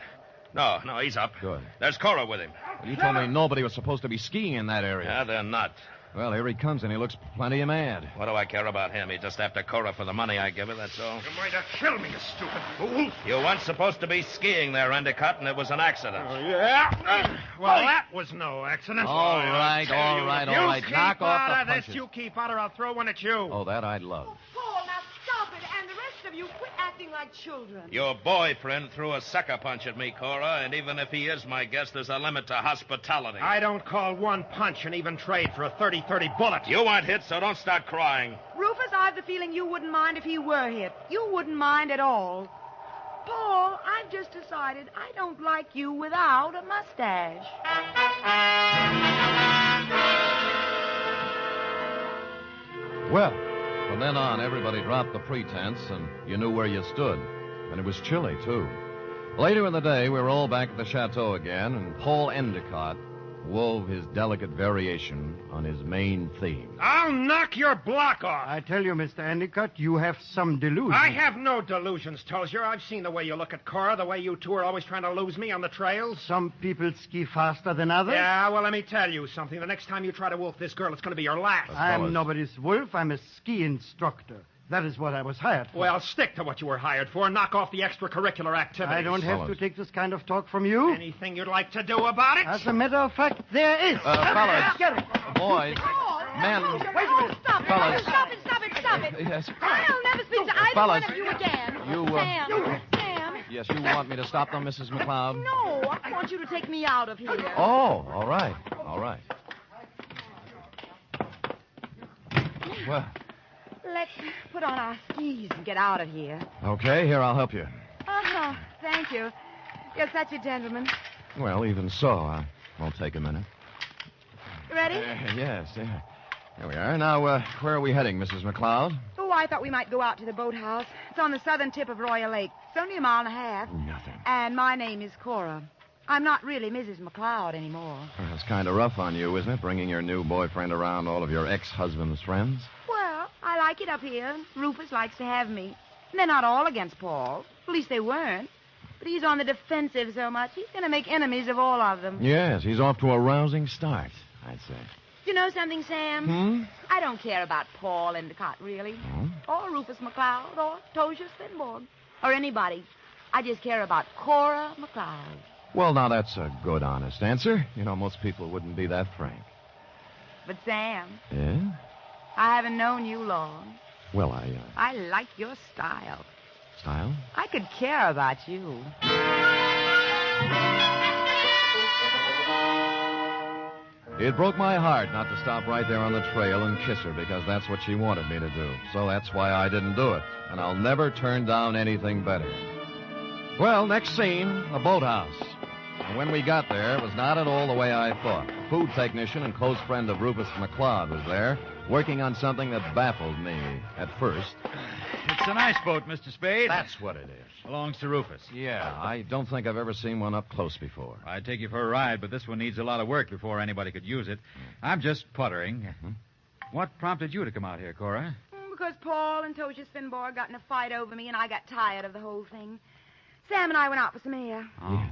[SPEAKER 6] No, he's up.
[SPEAKER 16] Good.
[SPEAKER 6] There's Cora with him.
[SPEAKER 16] Well, you told me nobody was supposed to be skiing in that area.
[SPEAKER 6] Yeah, they're not.
[SPEAKER 1] Well, here he comes, and he looks plenty mad.
[SPEAKER 6] What do I care about him? He's just after Cora for the money I give her, that's all.
[SPEAKER 3] You're going to kill me, you stupid fool.
[SPEAKER 6] You weren't supposed to be skiing there, Endicott, and it was an accident.
[SPEAKER 3] Oh, yeah? Well, that was no accident.
[SPEAKER 1] All right.
[SPEAKER 3] You
[SPEAKER 1] Knock
[SPEAKER 3] keep
[SPEAKER 1] off
[SPEAKER 3] out
[SPEAKER 1] the
[SPEAKER 3] of
[SPEAKER 1] punches.
[SPEAKER 3] this. You keep out, or I'll throw one at you.
[SPEAKER 1] Oh, that I'd love.
[SPEAKER 18] Paul, now stop it. And the rest of you, quit acting like children.
[SPEAKER 6] Your boyfriend threw a sucker punch at me, Cora, and even if he is my guest, there's a limit to hospitality.
[SPEAKER 3] I don't call one punch an even trade for a 30-30 bullet.
[SPEAKER 6] You weren't hit, so don't start crying.
[SPEAKER 18] Rufus, I've the feeling you wouldn't mind if he were hit. You wouldn't mind at all. Paul, I've just decided I don't like you without a mustache.
[SPEAKER 1] Well, from then on, everybody dropped the pretense, and you knew where you stood. And it was chilly, too. Later in the day, we were all back at the chateau again, and Paul Endicott wove his delicate variation on his main theme.
[SPEAKER 3] I'll knock your block off.
[SPEAKER 20] I tell you, Mr. Endicott, you have some delusions.
[SPEAKER 3] I have no delusions, Tozier. I've seen the way you look at Cora, the way you two are always trying to lose me on the trails.
[SPEAKER 20] Some people ski faster than others.
[SPEAKER 3] Yeah, well, let me tell you something. The next time you try to wolf this girl, it's going to be your last.
[SPEAKER 20] I'm nobody's wolf. I'm a ski instructor. That is what I was hired for.
[SPEAKER 3] Well, stick to what you were hired for. Knock off the extracurricular activities.
[SPEAKER 20] I don't have to take this kind of talk from you.
[SPEAKER 3] Anything you'd like to do about it?
[SPEAKER 20] As a matter of fact, there is.
[SPEAKER 1] Fellas.
[SPEAKER 20] Get it.
[SPEAKER 1] Boys. Men.
[SPEAKER 18] Wait a minute. Stop it.
[SPEAKER 1] Fellas.
[SPEAKER 18] Stop it.
[SPEAKER 1] Yes.
[SPEAKER 18] I'll never speak to either
[SPEAKER 1] Fellas.
[SPEAKER 18] one of you again. Sam.
[SPEAKER 1] Yes, you want me to stop them, Mrs. McLeod?
[SPEAKER 18] No, I want you to take me out of here.
[SPEAKER 1] Oh, all right. Well,
[SPEAKER 18] Let's put on our skis and get out of here.
[SPEAKER 1] okay, here, I'll help you.
[SPEAKER 18] Oh, thank you. You're such a gentleman.
[SPEAKER 1] Well, even so, won't take a minute.
[SPEAKER 18] Ready?
[SPEAKER 1] Yes. Here we are. Now, where are we heading, Mrs. McLeod?
[SPEAKER 18] Oh, I thought we might go out to the boathouse. It's on the southern tip of Royal Lake. It's only a mile and a half.
[SPEAKER 1] Nothing.
[SPEAKER 18] And my name is Cora. I'm not really Mrs. McLeod anymore.
[SPEAKER 1] Well, it's kind of rough on you, isn't it, bringing your new boyfriend around all of your ex-husband's friends?
[SPEAKER 18] Well, I like it up here. Rufus likes to have me. They're not all against Paul. At least they weren't. But he's on the defensive so much, he's going to make enemies of all of them.
[SPEAKER 1] Yes, he's off to a rousing start, I'd say.
[SPEAKER 18] You know something, Sam? I don't care about Paul Endicott, really. Or Rufus McLeod, or Tozier Svinborg, or anybody. I just care about Cora McLeod.
[SPEAKER 1] Well, now, that's a good, honest answer. You know, most people wouldn't be that frank.
[SPEAKER 18] But, Sam,
[SPEAKER 1] Yeah?
[SPEAKER 18] I haven't known you long.
[SPEAKER 1] Well,
[SPEAKER 18] I like your style.
[SPEAKER 1] Style?
[SPEAKER 18] I could care about you.
[SPEAKER 1] It broke my heart not to stop right there on the trail and kiss her because that's what she wanted me to do. So that's why I didn't do it. And I'll never turn down anything better. Well, next scene, the boathouse. And when we got there, it was not at all the way I thought. A food technician and close friend of Rufus McLeod was there, working on something that baffled me at first.
[SPEAKER 7] It's an ice boat, Mr. Spade.
[SPEAKER 1] That's what it is.
[SPEAKER 7] Belongs to Rufus.
[SPEAKER 1] Yeah, I don't think I've ever seen one up close before.
[SPEAKER 7] I'd take you for a ride, but this one needs a lot of work before anybody could use it. I'm just puttering. What prompted you to come out here, Cora?
[SPEAKER 18] Because Paul and Tozier Svinborg got in a fight over me, and I got tired of the whole thing. Sam and I went out for some air.
[SPEAKER 7] Oh.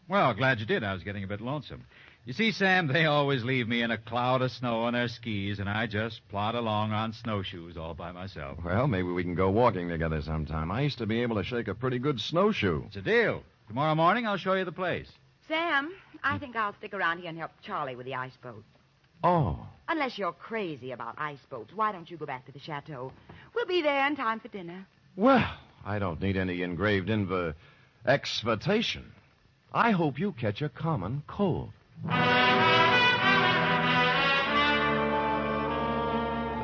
[SPEAKER 7] Well, glad you did. I was getting a bit lonesome. You see, Sam, they always leave me in a cloud of snow on their skis, and I just plod along on snowshoes all by myself.
[SPEAKER 1] Well, maybe we can go walking together sometime. I used to be able to shake a pretty good snowshoe.
[SPEAKER 7] It's a deal. Tomorrow morning, I'll show you the place.
[SPEAKER 18] Sam, I think I'll stick around here and help Charlie with the ice boat.
[SPEAKER 1] Oh.
[SPEAKER 18] Unless you're crazy about ice boats, why don't you go back to the chateau? We'll be there in time for dinner.
[SPEAKER 1] Well, I don't need any engraved exvitation. I hope you catch a common cold. The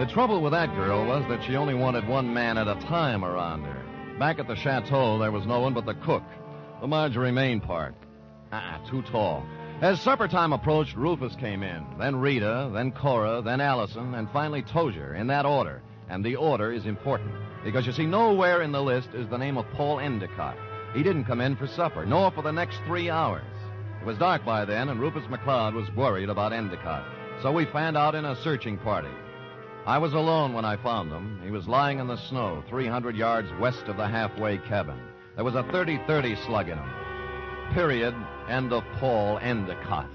[SPEAKER 1] trouble with that girl was that she only wanted one man at a time around her. Back at the chateau, there was no one but the cook, the Marjorie Main part. Too tall. As supper time approached, Rufus came in, then Rita, then Cora, then Allison, and finally Tozier, in that order. And the order is important, because you see, nowhere in the list is the name of Paul Endicott. He didn't come in for supper, nor for the next 3 hours. It was dark by then, and Rufus McLeod was worried about Endicott. So we fanned out in a searching party. I was alone when I found him. He was lying in the snow, 300 yards west of the halfway cabin. There was a .30-30 slug in him. Period. End of Paul Endicott.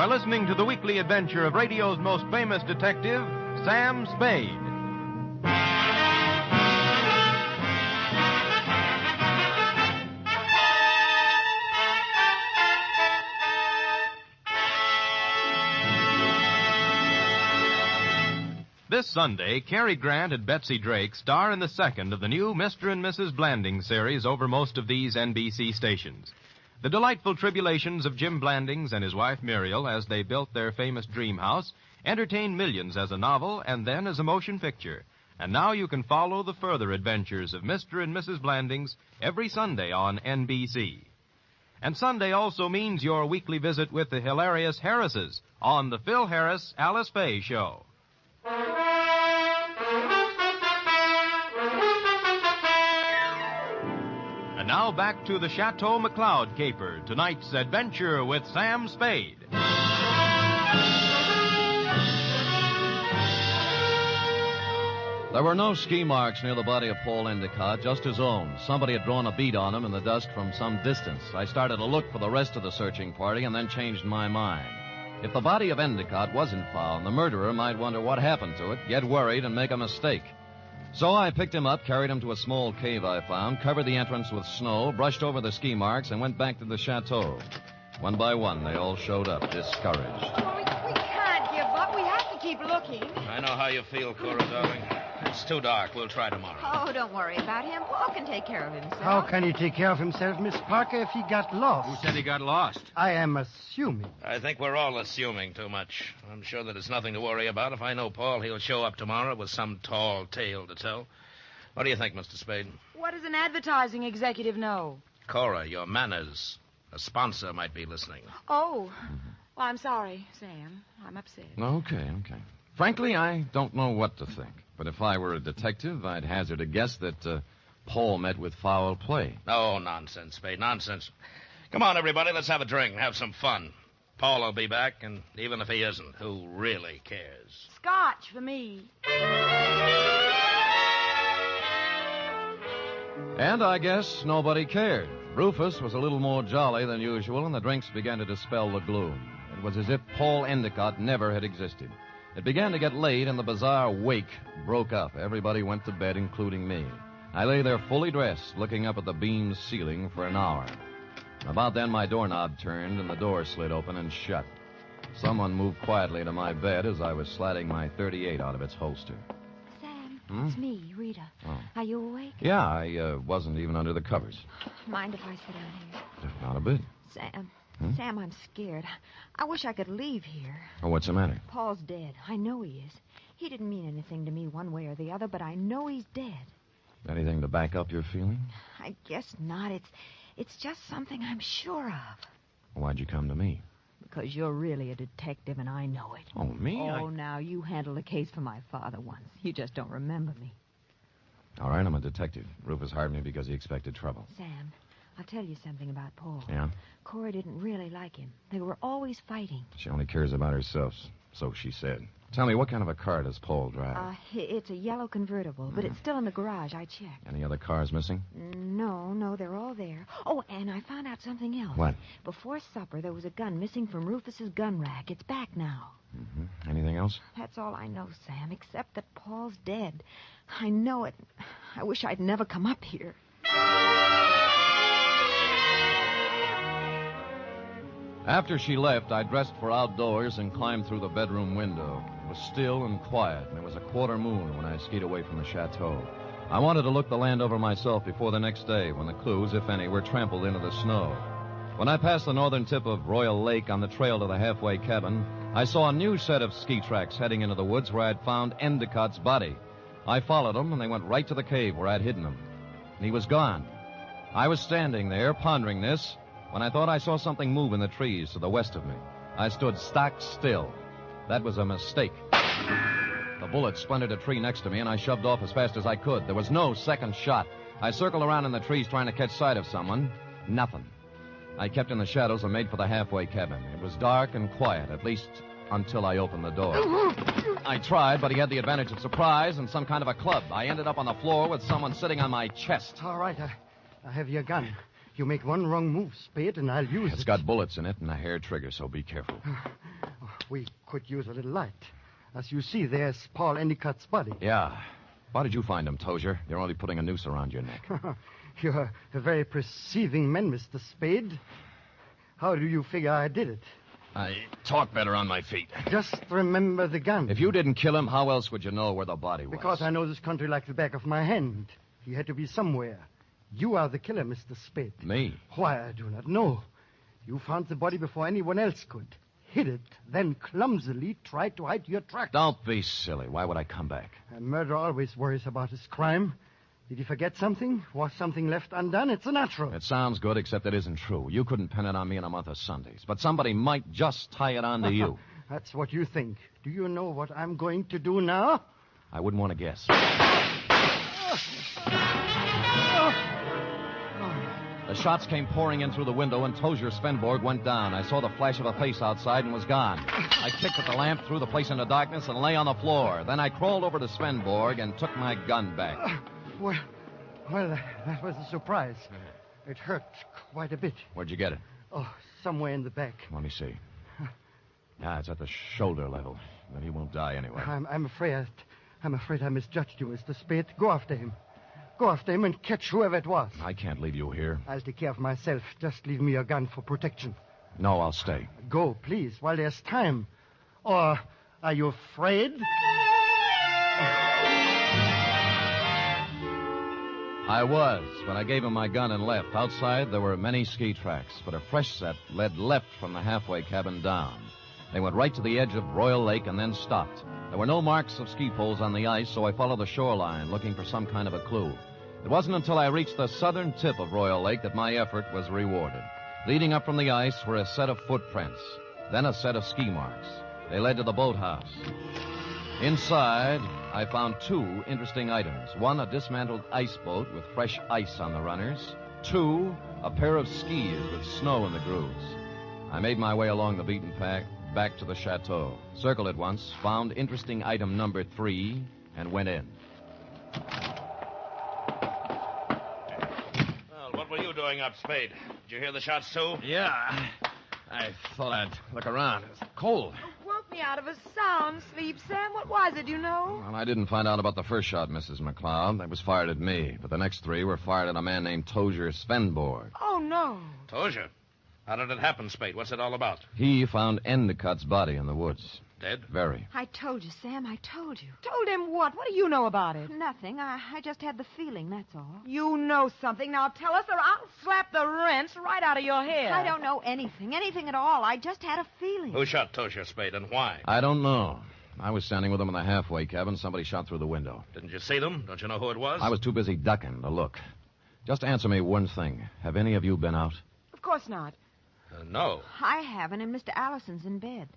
[SPEAKER 16] are listening to the weekly adventure of radio's most famous detective, Sam Spade. This Sunday, Cary Grant and Betsy Drake star in the second of the new Mr. and Mrs. Blanding series over most of these NBC stations. The delightful tribulations of Jim Blandings and his wife Muriel as they built their famous dream house entertained millions as a novel and then as a motion picture. And now you can follow the further adventures of Mr. and Mrs. Blandings every Sunday on NBC. And Sunday also means your weekly visit with the hilarious Harrises on the Phil Harris Alice Faye Show. And now back to the Chateau McLeod caper, tonight's adventure with Sam Spade.
[SPEAKER 1] There were no ski marks near the body of Paul Endicott, just his own. Somebody had drawn a bead on him in the dust from some distance. I started to look for the rest of the searching party and then changed my mind. If the body of Endicott wasn't found, the murderer might wonder what happened to it, get worried, and make a mistake. So I picked him up, carried him to a small cave I found, covered the entrance with snow, brushed over the ski marks, and went back to the chateau. One by one, they all showed up, discouraged.
[SPEAKER 4] Oh, we can't give up. We have to keep looking.
[SPEAKER 6] I know how you feel, Cora, darling. It's too dark. We'll try tomorrow.
[SPEAKER 4] Oh, don't worry about him. Paul can take care of himself.
[SPEAKER 20] How can he take care of himself, Miss Parker, if he got lost?
[SPEAKER 7] Who said he got lost?
[SPEAKER 20] I am assuming.
[SPEAKER 6] I think we're all assuming too much. I'm sure that it's nothing to worry about. If I know Paul, he'll show up tomorrow with some tall tale to tell. What do you think, Mr. Spade?
[SPEAKER 18] What does an advertising executive know?
[SPEAKER 6] Cora, your manners. A sponsor might be listening.
[SPEAKER 18] Oh. Well, I'm sorry, Sam. I'm upset.
[SPEAKER 1] Okay. Frankly, I don't know what to think. But if I were a detective, I'd hazard a guess that Paul met with foul play.
[SPEAKER 6] Oh, nonsense, Spade, nonsense. Come on, everybody, let's have a drink and have some fun. Paul will be back, and even if he isn't, who really cares?
[SPEAKER 18] Scotch for me.
[SPEAKER 1] And I guess nobody cared. Rufus was a little more jolly than usual, and the drinks began to dispel the gloom. It was as if Paul Endicott never had existed. It began to get late, and the bizarre wake broke up. Everybody went to bed, including me. I lay there fully dressed, looking up at the beamed ceiling for an hour. About then, my doorknob turned, and the door slid open and shut. Someone moved quietly to my bed as I was sliding my .38 out of its holster.
[SPEAKER 4] Sam, it's me, Rita.
[SPEAKER 1] Oh.
[SPEAKER 4] Are you awake?
[SPEAKER 1] Yeah, I wasn't even under the covers.
[SPEAKER 4] Mind if I sit down here?
[SPEAKER 1] Not a bit.
[SPEAKER 4] Sam, Sam, I'm scared. I wish I could leave here.
[SPEAKER 1] Oh, what's the matter?
[SPEAKER 4] Paul's dead. I know he is. He didn't mean anything to me one way or the other, but I know he's dead.
[SPEAKER 1] Anything to back up your feeling?
[SPEAKER 4] I guess not. It's just something I'm sure of.
[SPEAKER 1] Why'd you come to me?
[SPEAKER 4] Because you're really a detective, and I know it.
[SPEAKER 1] Oh, me?
[SPEAKER 4] Oh, now, you handled a case for my father once. You just don't remember me.
[SPEAKER 1] All right, I'm a detective. Rufus hired me because he expected trouble.
[SPEAKER 4] Sam, I'll tell you something about Paul.
[SPEAKER 1] Yeah?
[SPEAKER 4] Cora didn't really like him. They were always fighting.
[SPEAKER 1] She only cares about herself, so she said. Tell me, what kind of a car does Paul drive?
[SPEAKER 4] It's a yellow convertible, but it's still in the garage. I checked.
[SPEAKER 1] Any other cars missing?
[SPEAKER 4] No, they're all there. Oh, and I found out something else.
[SPEAKER 1] What?
[SPEAKER 4] Before supper, there was a gun missing from Rufus's gun rack. It's back now.
[SPEAKER 1] Mm-hmm. Anything else?
[SPEAKER 4] That's all I know, Sam, except that Paul's dead. I know it. I wish I'd never come up here.
[SPEAKER 1] After she left, I dressed for outdoors and climbed through the bedroom window. It was still and quiet, and it was a quarter moon when I skied away from the chateau. I wanted to look the land over myself before the next day, when the clues, if any, were trampled into the snow. When I passed the northern tip of Royal Lake on the trail to the halfway cabin, I saw a new set of ski tracks heading into the woods where I'd found Endicott's body. I followed them, and they went right to the cave where I'd hidden him. And he was gone. I was standing there, pondering this, when I thought I saw something move in the trees to the west of me. I stood stock still. That was a mistake. The bullet splintered a tree next to me, and I shoved off as fast as I could. There was no second shot. I circled around in the trees trying to catch sight of someone. Nothing. I kept in the shadows and made for the halfway cabin. It was dark and quiet, at least until I opened the door. I tried, but he had the advantage of surprise and some kind of a club. I ended up on the floor with someone sitting on my chest.
[SPEAKER 20] All right, I have your gun. You make one wrong move, Spade, and I'll use it.
[SPEAKER 1] It's got bullets in it and a hair trigger, so be careful.
[SPEAKER 20] We could use a little light. As you see, there's Paul Endicott's body.
[SPEAKER 1] Yeah. Why did you find him, Tozier? You're only putting a noose around your neck.
[SPEAKER 20] You're a very perceiving man, Mr. Spade. How do you figure I did it?
[SPEAKER 1] I talk better on my feet.
[SPEAKER 20] Just remember the gun.
[SPEAKER 1] If you didn't kill him, how else would you know where the body was?
[SPEAKER 20] Because I know this country like the back of my hand. He had to be somewhere. You are the killer, Mr. Spade.
[SPEAKER 1] Me?
[SPEAKER 20] Why, I do not know. You found the body before anyone else could. Hid it, then clumsily tried to hide your tracks.
[SPEAKER 1] Don't be silly. Why would I come back?
[SPEAKER 20] A murderer always worries about his crime. Did he forget something? Was something left undone? It's a natural.
[SPEAKER 1] It sounds good, except it isn't true. You couldn't pin it on me in a month of Sundays. But somebody might just tie it on to you.
[SPEAKER 20] That's what you think. Do you know what I'm going to do now?
[SPEAKER 1] I wouldn't want to guess. The shots came pouring in through the window, and Tozier Svenborg went down. I saw the flash of a face outside and was gone. I kicked at the lamp, threw the place into darkness, and lay on the floor. Then I crawled over to Svenborg and took my gun back.
[SPEAKER 20] Well, that was a surprise. It hurt quite a bit.
[SPEAKER 1] Where'd you get it?
[SPEAKER 20] Oh, somewhere in the back.
[SPEAKER 1] Let me see. Yeah, it's at the shoulder level. But he won't die anyway.
[SPEAKER 20] I'm afraid I misjudged you, Mr. Spade. Go after him. Go after him and catch whoever it was.
[SPEAKER 1] I can't leave you here.
[SPEAKER 20] I'll take care of myself. Just leave me your gun for protection.
[SPEAKER 1] No, I'll stay.
[SPEAKER 20] Go, please, while there's time. Or are you afraid?
[SPEAKER 1] I was, but I gave him my gun and left. Outside, there were many ski tracks, but a fresh set led left from the halfway cabin down. They went right to the edge of Royal Lake and then stopped. There were no marks of ski poles on the ice, so I followed the shoreline, looking for some kind of a clue. It wasn't until I reached the southern tip of Royal Lake that my effort was rewarded. Leading up from the ice were a set of footprints, then a set of ski marks. They led to the boathouse. Inside, I found two interesting items. One, a dismantled ice boat with fresh ice on the runners. Two, a pair of skis with snow in the grooves. I made my way along the beaten path back to the chateau. Circled it once, found interesting item number 3, and went in.
[SPEAKER 6] Well, what were you doing up, Spade? Did you hear the shots, too?
[SPEAKER 1] Yeah. I thought I'd look around. It's cold.
[SPEAKER 18] Woke me out of a sound sleep, Sam. What was it, you know?
[SPEAKER 1] Well, I didn't find out about the first shot, Mrs. McLeod. That was fired at me. But the next 3 were fired at a man named Tozier Svenborg.
[SPEAKER 18] Oh, no.
[SPEAKER 6] Tozier? How did it happen, Spade? What's it all about?
[SPEAKER 1] He found Endicott's body in the woods.
[SPEAKER 6] Dead?
[SPEAKER 1] Very.
[SPEAKER 4] I told you, Sam. I told you.
[SPEAKER 18] Told him what? What do you know about it?
[SPEAKER 4] Nothing. I just had the feeling, that's all.
[SPEAKER 18] You know something. Now tell us or I'll slap the rents right out of your head.
[SPEAKER 4] I don't know anything at all. I just had a feeling.
[SPEAKER 6] Who shot Tozier, Spade, and why?
[SPEAKER 1] I don't know. I was standing with them in the halfway cabin. Somebody shot through the window.
[SPEAKER 6] Didn't you see them? Don't you know who it was?
[SPEAKER 1] I was too busy ducking to look. Just answer me one thing. Have any of you been out?
[SPEAKER 18] Of course not.
[SPEAKER 6] No.
[SPEAKER 4] I haven't, and Mr. Allison's in bed.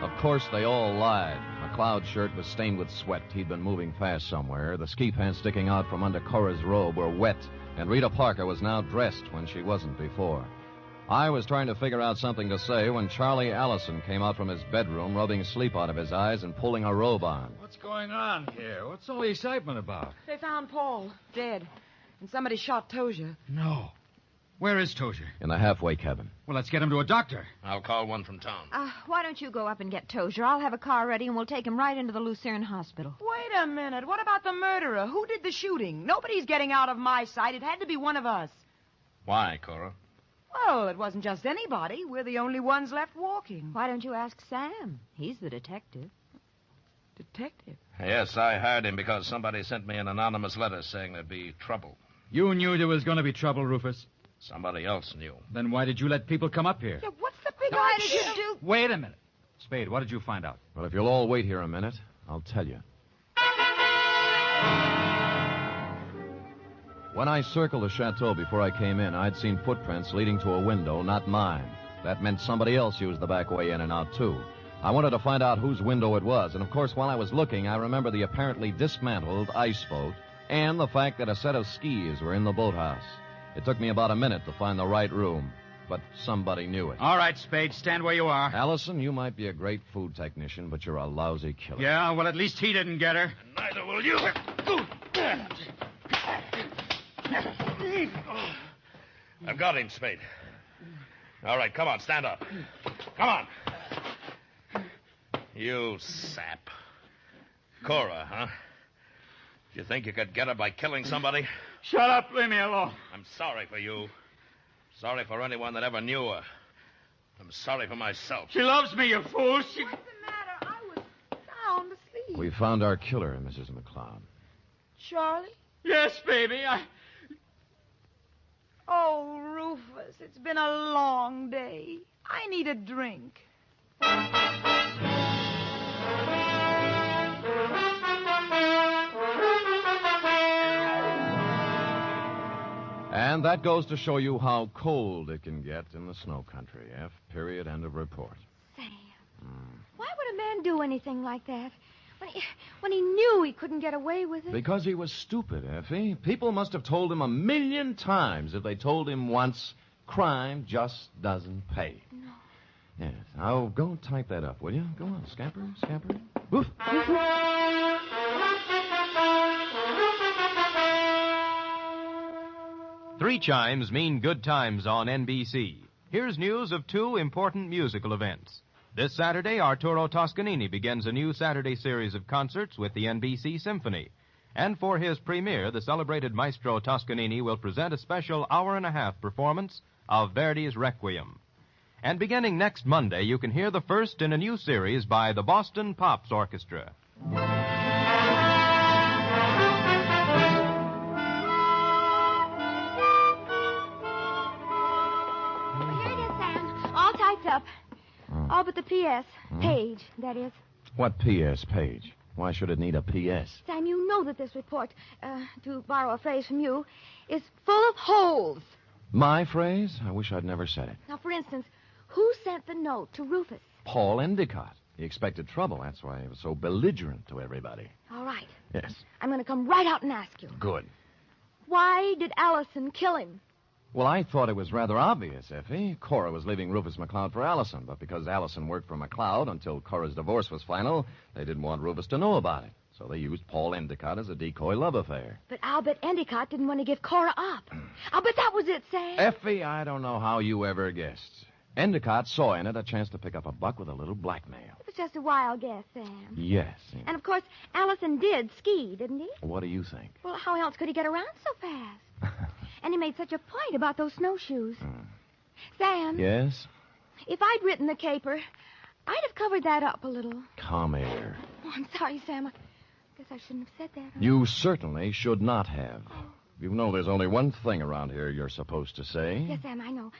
[SPEAKER 1] Of course, they all lied. McLeod's shirt was stained with sweat. He'd been moving fast somewhere. The ski pants sticking out from under Cora's robe were wet, and Rita Parker was now dressed when she wasn't before. I was trying to figure out something to say when Charlie Allison came out from his bedroom, rubbing sleep out of his eyes and pulling a robe on.
[SPEAKER 7] What's going on here? What's all the excitement about?
[SPEAKER 18] They found Paul, dead. And somebody shot Tozier.
[SPEAKER 7] No. Where is Tozier?
[SPEAKER 1] In the halfway cabin.
[SPEAKER 7] Well, let's get him to a doctor.
[SPEAKER 6] I'll call one from town.
[SPEAKER 4] Why don't you go up and get Tozier? I'll have a car ready, and we'll take him right into the Lucerne Hospital.
[SPEAKER 18] Wait a minute. What about the murderer? Who did the shooting? Nobody's getting out of my sight. It had to be one of us.
[SPEAKER 6] Why, Cora?
[SPEAKER 18] Well, it wasn't just anybody. We're the only ones left walking.
[SPEAKER 4] Why don't you ask Sam? He's the detective.
[SPEAKER 18] Detective?
[SPEAKER 6] Yes, I hired him because somebody sent me an anonymous letter saying there'd be trouble.
[SPEAKER 7] You knew there was going to be trouble, Rufus.
[SPEAKER 6] Somebody else knew.
[SPEAKER 7] Then why did you let people come up here?
[SPEAKER 18] Yeah, what's the big
[SPEAKER 4] Why
[SPEAKER 18] idea?
[SPEAKER 4] did you do...
[SPEAKER 7] Wait a minute. Spade, what did you find out?
[SPEAKER 1] Well, if you'll all wait here a minute, I'll tell you. When I circled the chateau before I came in, I'd seen footprints leading to a window, not mine. That meant somebody else used the back way in and out, too. I wanted to find out whose window it was, and of course, while I was looking, I remember the apparently dismantled ice boat and the fact that a set of skis were in the boathouse. It took me about a minute to find the right room, but somebody knew it.
[SPEAKER 7] All right, Spade, stand where you are.
[SPEAKER 1] Allison, you might be a great food technician, but you're a lousy killer.
[SPEAKER 7] Yeah, well, at least he didn't get her.
[SPEAKER 6] Neither will you. I've got him, Spade. All right, come on, stand up. Come on. You sap. Cora, huh? Do you think you could get her by killing somebody?
[SPEAKER 14] Shut up. Leave me alone.
[SPEAKER 6] I'm sorry for you. Sorry for anyone that ever knew her. I'm sorry for myself.
[SPEAKER 14] She loves me, you fool.
[SPEAKER 4] What's the matter? I was sound asleep.
[SPEAKER 1] We found our killer, Mrs. McLeod.
[SPEAKER 4] Charlie?
[SPEAKER 14] Yes, baby.
[SPEAKER 18] Oh, Rufus, it's been a long day. I need a drink.
[SPEAKER 1] And that goes to show you how cold it can get in the snow country. F. Period. End of report.
[SPEAKER 4] Sam, why would a man do anything like that? When he knew he couldn't get away with it?
[SPEAKER 1] Because he was stupid, Effie. People must have told him 1,000,000 times. If they told him once, crime just doesn't pay.
[SPEAKER 4] No.
[SPEAKER 1] Yes. Now, go and type that up, will you? Go on, scamper, scamper. Woof.
[SPEAKER 16] Three chimes mean good times on NBC. Here's news of two important musical events. This Saturday, Arturo Toscanini begins a new Saturday series of concerts with the NBC Symphony. And for his premiere, the celebrated maestro Toscanini will present a special hour-and-a-half performance of Verdi's Requiem. And beginning next Monday, you can hear the first in a new series by the Boston Pops Orchestra.
[SPEAKER 4] Here it is, Sam. All typed up. All but the P.S. Page, that is.
[SPEAKER 1] What P.S. page? Why should it need a P.S.?
[SPEAKER 4] Sam, you know that this report, to borrow a phrase from you, is full of holes.
[SPEAKER 1] My phrase? I wish I'd never said it.
[SPEAKER 4] Now, for instance, who sent the note to Rufus?
[SPEAKER 1] Paul Endicott. He expected trouble. That's why he was so belligerent to everybody.
[SPEAKER 4] All right.
[SPEAKER 1] Yes.
[SPEAKER 4] I'm going to come right out and ask you.
[SPEAKER 1] Good.
[SPEAKER 4] Why did Allison kill him?
[SPEAKER 1] Well, I thought it was rather obvious, Effie. Cora was leaving Rufus McLeod for Allison, but because Allison worked for McLeod until Cora's divorce was final, they didn't want Rufus to know about it. So they used Paul Endicott as a decoy love affair.
[SPEAKER 4] But I'll bet Endicott didn't want to give Cora up. I'll bet that was it, Sam.
[SPEAKER 1] Effie, I don't know how you ever guessed. Endicott saw in it a chance to pick up a buck with a little blackmail.
[SPEAKER 4] It was just a wild guess, Sam.
[SPEAKER 1] Yes.
[SPEAKER 4] And, of course, Allison did ski, didn't he?
[SPEAKER 1] What do you think?
[SPEAKER 4] Well, how else could he get around so fast? And he made such a point about those snowshoes. Sam?
[SPEAKER 1] Yes?
[SPEAKER 4] If I'd written the caper, I'd have covered that up a little.
[SPEAKER 1] Come here.
[SPEAKER 4] Oh, I'm sorry, Sam. I guess I shouldn't have said that.
[SPEAKER 1] You certainly should not have. You know there's only one thing around here you're supposed to say.
[SPEAKER 4] Yes, Sam, I know.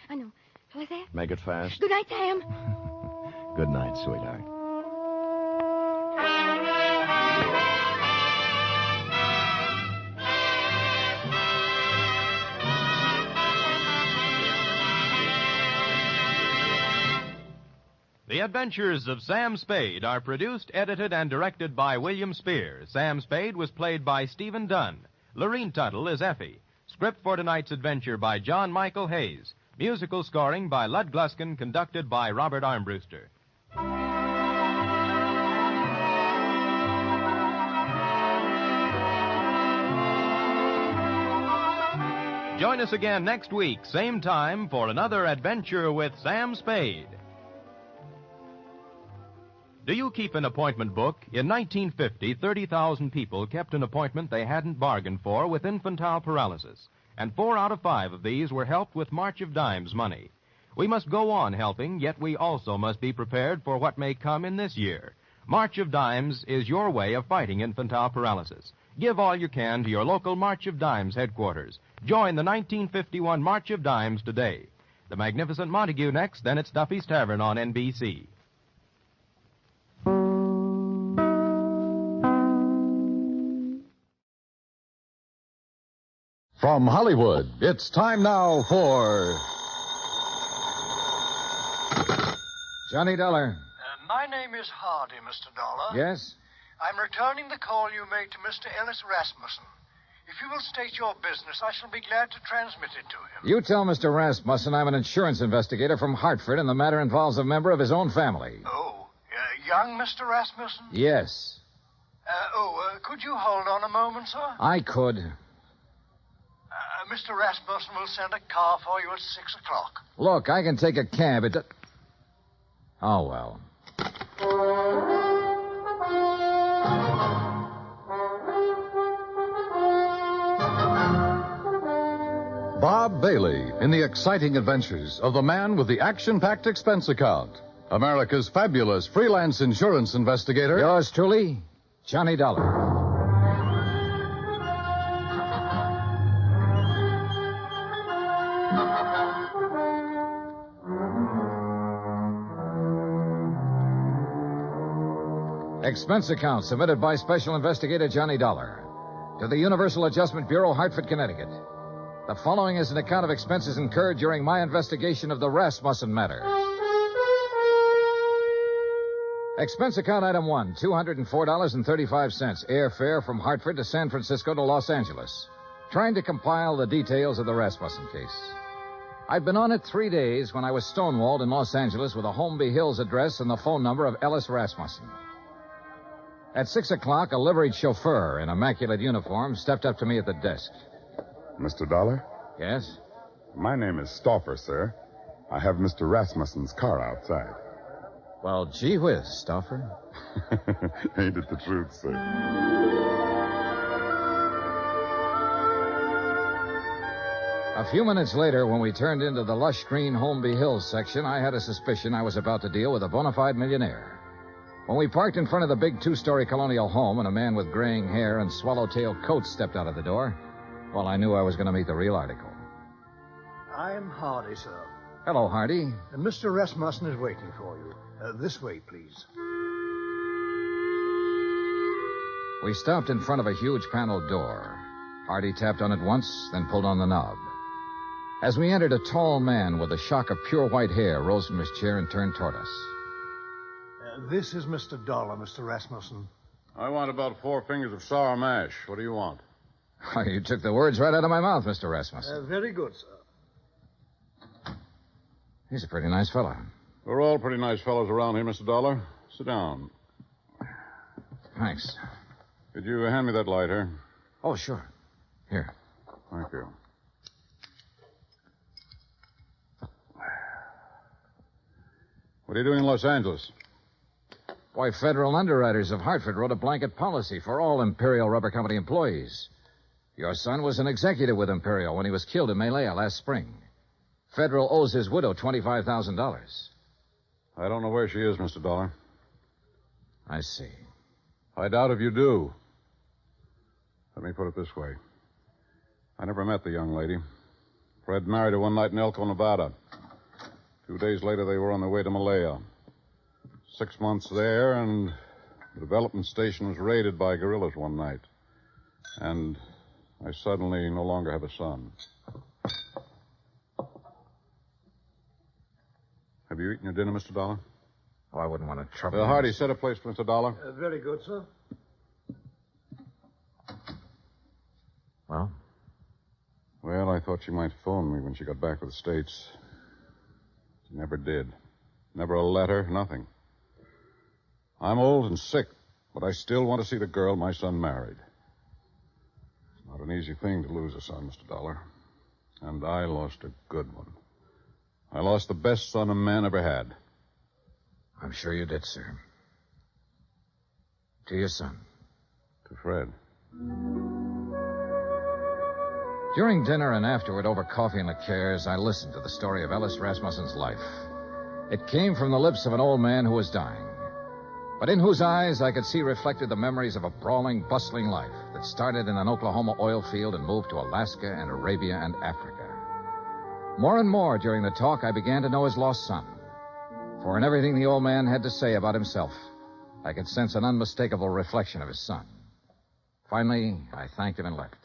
[SPEAKER 4] Shall I say it?
[SPEAKER 1] Make it fast.
[SPEAKER 4] Good night, Sam.
[SPEAKER 1] Good night, sweetheart.
[SPEAKER 16] The Adventures of Sam Spade are produced, edited, and directed by William Spear. Sam Spade was played by Stephen Dunn. Lorene Tuttle is Effie. Script for tonight's adventure by John Michael Hayes. Musical scoring by Lud Gluskin, conducted by Robert Armbruster. Join us again next week, same time, for another adventure with Sam Spade. Do you keep an appointment book? In 1950, 30,000 people kept an appointment they hadn't bargained for with infantile paralysis. And 4 out of 5 of these were helped with March of Dimes money. We must go on helping, yet we also must be prepared for what may come in this year. March of Dimes is your way of fighting infantile paralysis. Give all you can to your local March of Dimes headquarters. Join the 1951 March of Dimes today. The Magnificent Montague next, then it's Duffy's Tavern on NBC.
[SPEAKER 2] From Hollywood, it's time now for
[SPEAKER 23] Johnny Dollar.
[SPEAKER 5] My name is Hardy, Mr. Dollar.
[SPEAKER 23] Yes?
[SPEAKER 5] I'm returning the call you made to Mr. Ellis Rasmussen. If you will state your business, I shall be glad to transmit it to him.
[SPEAKER 23] You tell Mr. Rasmussen I'm an insurance investigator from Hartford, and the matter involves a member of his own family.
[SPEAKER 5] Oh, young Mr. Rasmussen?
[SPEAKER 23] Yes.
[SPEAKER 5] Could you hold on a moment, sir?
[SPEAKER 23] I could.
[SPEAKER 5] Mr. Rasmussen will send a car for you at 6 o'clock.
[SPEAKER 23] Look, I can take a cab. Oh, well.
[SPEAKER 2] Bob Bailey in the exciting adventures of the man with the action-packed expense account. America's fabulous freelance insurance investigator.
[SPEAKER 23] Yours truly, Johnny Dollar. Expense account submitted by Special Investigator Johnny Dollar to the Universal Adjustment Bureau, Hartford, Connecticut. The following is an account of expenses incurred during my investigation of the Rasmussen matter. Expense account item 1, $204.35, airfare from Hartford to San Francisco to Los Angeles. Trying to compile the details of the Rasmussen case. I'd been on it 3 days when I was stonewalled in Los Angeles with a Holmby Hills address and the phone number of Ellis Rasmussen. At 6 o'clock, a liveried chauffeur in immaculate uniform stepped up to me at the desk.
[SPEAKER 8] Mr. Dollar?
[SPEAKER 23] Yes?
[SPEAKER 8] My name is Stauffer, sir. I have Mr. Rasmussen's car outside.
[SPEAKER 23] Well, gee whiz, Stauffer.
[SPEAKER 8] Ain't it the truth, sir?
[SPEAKER 23] A few minutes later, when we turned into the lush green Holmby Hills section, I had a suspicion I was about to deal with a bona fide millionaire. When we parked in front of the big two-story colonial home and a man with graying hair and swallowtail coat stepped out of the door, well, I knew I was going to meet the real article.
[SPEAKER 5] I'm Hardy, sir.
[SPEAKER 23] Hello, Hardy.
[SPEAKER 5] Mr. Rasmussen is waiting for you. This way, please.
[SPEAKER 23] We stopped in front of a huge paneled door. Hardy tapped on it once, then pulled on the knob. As we entered, a tall man with a shock of pure white hair rose from his chair and turned toward us.
[SPEAKER 5] This is Mr. Dollar, Mr. Rasmussen.
[SPEAKER 8] I want about 4 fingers of sour mash. What do you want?
[SPEAKER 23] Oh, you took the words right out of my mouth, Mr. Rasmussen.
[SPEAKER 5] Very good, sir.
[SPEAKER 23] He's a pretty nice fellow.
[SPEAKER 8] We're all pretty nice fellows around here, Mr. Dollar. Sit down.
[SPEAKER 23] Thanks.
[SPEAKER 8] Could you hand me that lighter?
[SPEAKER 23] Oh, sure. Here.
[SPEAKER 8] Thank you. What are you doing in Los Angeles?
[SPEAKER 23] Why, federal underwriters of Hartford wrote a blanket policy for all Imperial Rubber Company employees. Your son was an executive with Imperial when he was killed in Malaya last spring. Federal owes his widow $25,000.
[SPEAKER 8] I don't know where she is, Mr. Dollar.
[SPEAKER 23] I see.
[SPEAKER 8] I doubt if you do. Let me put it this way. I never met the young lady. Fred married her one night in Elko, Nevada. 2 days later, they were on their way to Malaya. 6 months there, and the development station was raided by guerrillas one night. And I suddenly no longer have a son. Have you eaten your dinner, Mr. Dollar?
[SPEAKER 23] Oh, I wouldn't want to trouble you.
[SPEAKER 8] Hardy, set a place for Mr. Dollar.
[SPEAKER 5] Very good, sir.
[SPEAKER 23] Well?
[SPEAKER 8] Well, I thought she might phone me when she got back to the States. She never did. Never a letter, nothing. I'm old and sick, but I still want to see the girl my son married. It's not an easy thing to lose a son, Mr. Dollar. And I lost a good one. I lost the best son a man ever had.
[SPEAKER 23] I'm sure you did, sir. To your son.
[SPEAKER 8] To Fred.
[SPEAKER 23] During dinner and afterward, over coffee and liqueurs, I listened to the story of Ellis Rasmussen's life. It came from the lips of an old man who was dying, but in whose eyes I could see reflected the memories of a brawling, bustling life that started in an Oklahoma oil field and moved to Alaska and Arabia and Africa. More and more during the talk, I began to know his lost son. For in everything the old man had to say about himself, I could sense an unmistakable reflection of his son. Finally, I thanked him and left.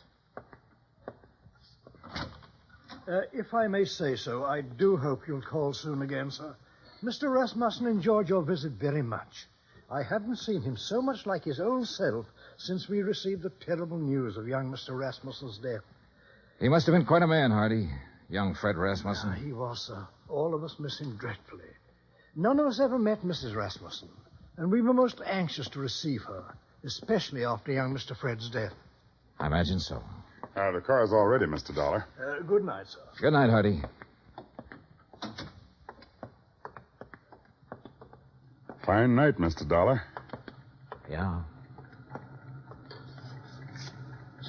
[SPEAKER 5] If I may say so, I do hope you'll call soon again, sir. Mr. Rasmussen enjoyed your visit very much. I haven't seen him so much like his own self since we received the terrible news of young Mr. Rasmussen's death.
[SPEAKER 23] He must have been quite a man, Hardy. Young Fred Rasmussen.
[SPEAKER 5] He was, sir. All of us miss him dreadfully. None of us ever met Mrs. Rasmussen, and we were most anxious to receive her, especially after young Mr. Fred's death.
[SPEAKER 23] I imagine so.
[SPEAKER 8] The car's all ready, Mr. Dollar.
[SPEAKER 5] Good night, sir.
[SPEAKER 23] Good night, Hardy.
[SPEAKER 8] Fine night, Mr. Dollar.
[SPEAKER 23] Yeah.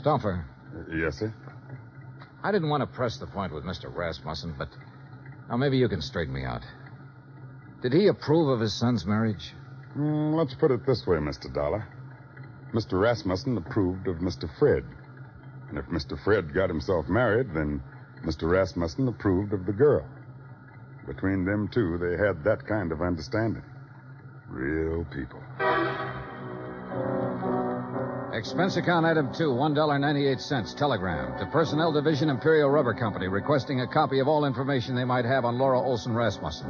[SPEAKER 23] Stoffer.
[SPEAKER 8] Yes, sir?
[SPEAKER 23] I didn't want to press the point with Mr. Rasmussen, but now maybe you can straighten me out. Did he approve of his son's marriage?
[SPEAKER 8] Let's put it this way, Mr. Dollar. Mr. Rasmussen approved of Mr. Fred. And if Mr. Fred got himself married, then Mr. Rasmussen approved of the girl. Between them two, they had that kind of understanding. Real people.
[SPEAKER 23] Expense account item 2, $1.98. Telegram to Personnel Division, Imperial Rubber Company, requesting a copy of all information they might have on Laura Olson Rasmussen.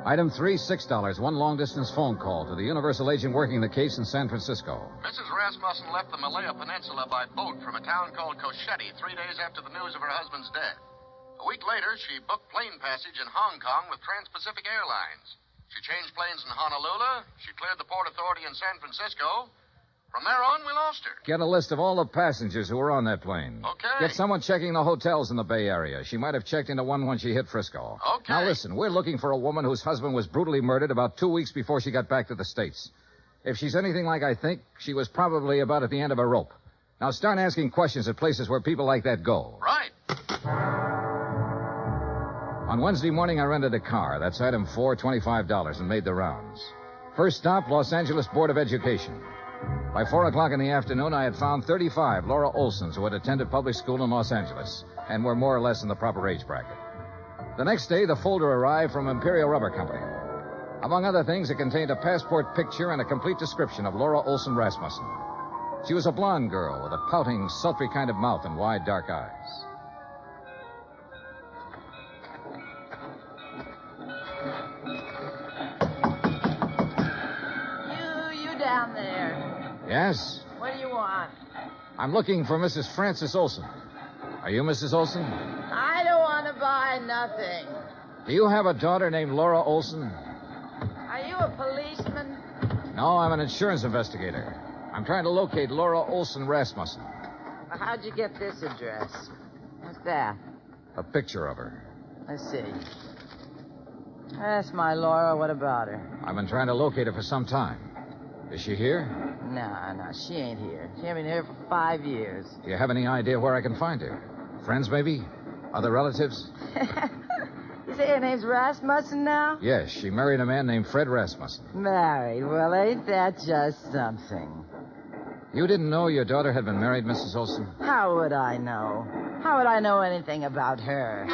[SPEAKER 23] Item 3, $6. One long-distance phone call to the Universal agent working the case in San Francisco.
[SPEAKER 10] Mrs. Rasmussen left the Malaya Peninsula by boat from a town called Cochete 3 days after the news of her husband's death. A week later, she booked plane passage in Hong Kong with Trans-Pacific Airlines. She changed planes in Honolulu. She cleared the Port Authority in San Francisco. From there on, we lost her.
[SPEAKER 23] Get a list of all the passengers who were on that plane.
[SPEAKER 10] Okay.
[SPEAKER 23] Get someone checking the hotels in the Bay Area. She might have checked into one when she hit Frisco.
[SPEAKER 10] Okay.
[SPEAKER 23] Now listen, we're looking for a woman whose husband was brutally murdered about 2 weeks before she got back to the States. If she's anything like I think, she was probably about at the end of a rope. Now start asking questions at places where people like that go.
[SPEAKER 10] Right.
[SPEAKER 23] On Wednesday morning, I rented a car. That's item 4, $25, and made the rounds. First stop, Los Angeles Board of Education. By 4 o'clock in the afternoon, I had found 35 Laura Olsons who had attended public school in Los Angeles and were more or less in the proper age bracket. The next day, the folder arrived from Imperial Rubber Company. Among other things, it contained a passport picture and a complete description of Laura Olson Rasmussen. She was a blonde girl with a pouting, sultry kind of mouth and wide, dark eyes.
[SPEAKER 12] You down there.
[SPEAKER 23] Yes?
[SPEAKER 12] What do you want?
[SPEAKER 23] I'm looking for Mrs. Frances Olson. Are you Mrs. Olson?
[SPEAKER 12] I don't want to buy nothing.
[SPEAKER 23] Do you have a daughter named Laura Olson?
[SPEAKER 12] Are you a policeman?
[SPEAKER 23] No, I'm an insurance investigator. I'm trying to locate Laura Olson Rasmussen.
[SPEAKER 12] Well, how'd you get this address? What's that?
[SPEAKER 23] A picture of her.
[SPEAKER 12] Let's see. That's my Laura. What about her?
[SPEAKER 23] I've been trying to locate her for some time. Is she here?
[SPEAKER 12] No, she ain't here. She ain't been here for 5 years.
[SPEAKER 23] Do you have any idea where I can find her? Friends, maybe? Other relatives?
[SPEAKER 12] You say her name's Rasmussen now?
[SPEAKER 23] Yes, she married a man named Fred Rasmussen.
[SPEAKER 12] Married? Well, ain't that just something?
[SPEAKER 23] You didn't know your daughter had been married, Mrs. Olson?
[SPEAKER 12] How would I know? How would I know anything about her?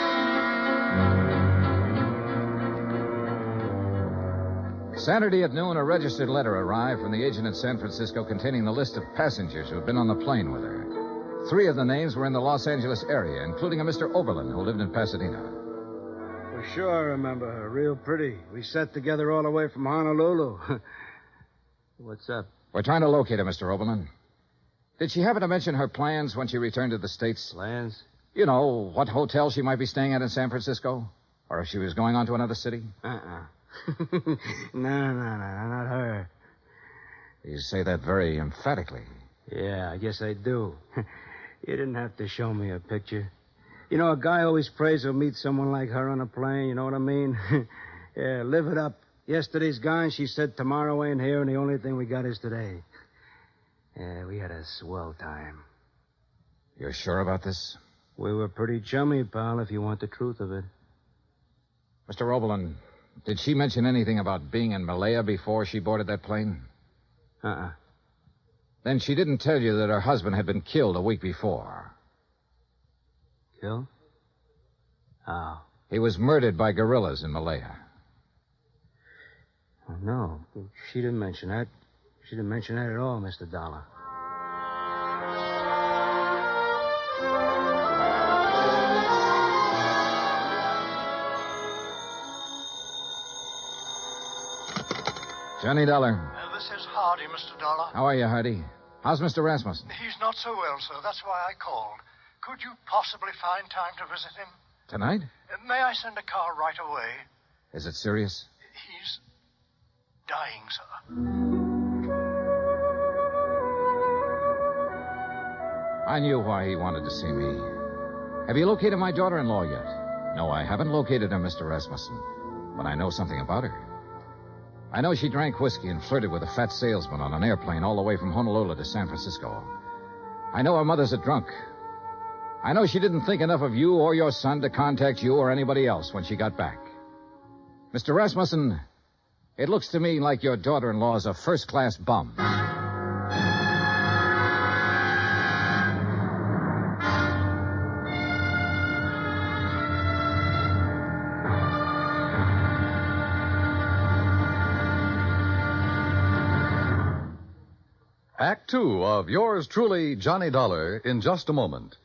[SPEAKER 23] Saturday at noon, a registered letter arrived from the agent in San Francisco containing the list of passengers who had been on the plane with her. 3 of the names were in the Los Angeles area, including a Mr. Oberlin who lived in Pasadena.
[SPEAKER 20] For sure I remember her. Real pretty. We sat together all the way from Honolulu. What's up?
[SPEAKER 23] We're trying to locate her, Mr. Oberlin. Did she happen to mention her plans when she returned to the States?
[SPEAKER 20] Plans?
[SPEAKER 23] You know, what hotel she might be staying at in San Francisco? Or if she was going on to another city?
[SPEAKER 20] No, not her.
[SPEAKER 23] You say that very emphatically.
[SPEAKER 20] Yeah, I guess I do. You didn't have to show me a picture. You know, a guy always prays he'll meet someone like her on a plane, you know what I mean? Yeah, live it up. Yesterday's gone, she said tomorrow ain't here, and the only thing we got is today. Yeah, we had a swell time.
[SPEAKER 23] You're sure about this?
[SPEAKER 20] We were pretty chummy, pal, if you want the truth of it.
[SPEAKER 23] Mr. Oberlin, did she mention anything about being in Malaya before she boarded that plane? Then she didn't tell you that her husband had been killed a week before.
[SPEAKER 20] Killed? How?
[SPEAKER 23] He was murdered by guerrillas in Malaya.
[SPEAKER 20] Oh, no, she didn't mention that. She didn't mention that at all, Mr. Dollar.
[SPEAKER 23] Johnny Dollar.
[SPEAKER 5] This is Hardy, Mr. Dollar.
[SPEAKER 23] How are you, Hardy? How's Mr. Rasmussen?
[SPEAKER 5] He's not so well, sir. That's why I called. Could you possibly find time to visit him?
[SPEAKER 23] Tonight?
[SPEAKER 5] May I send a car right away?
[SPEAKER 23] Is it serious?
[SPEAKER 5] He's dying, sir.
[SPEAKER 23] I knew why he wanted to see me. Have you located my daughter-in-law yet? No, I haven't located her, Mr. Rasmussen. But I know something about her. I know she drank whiskey and flirted with a fat salesman on an airplane all the way from Honolulu to San Francisco. I know her mother's a drunk. I know she didn't think enough of you or your son to contact you or anybody else when she got back. Mr. Rasmussen, it looks to me like your daughter-in-law's a first-class bum.
[SPEAKER 2] Act Two of yours truly, Johnny Dollar, in just a moment.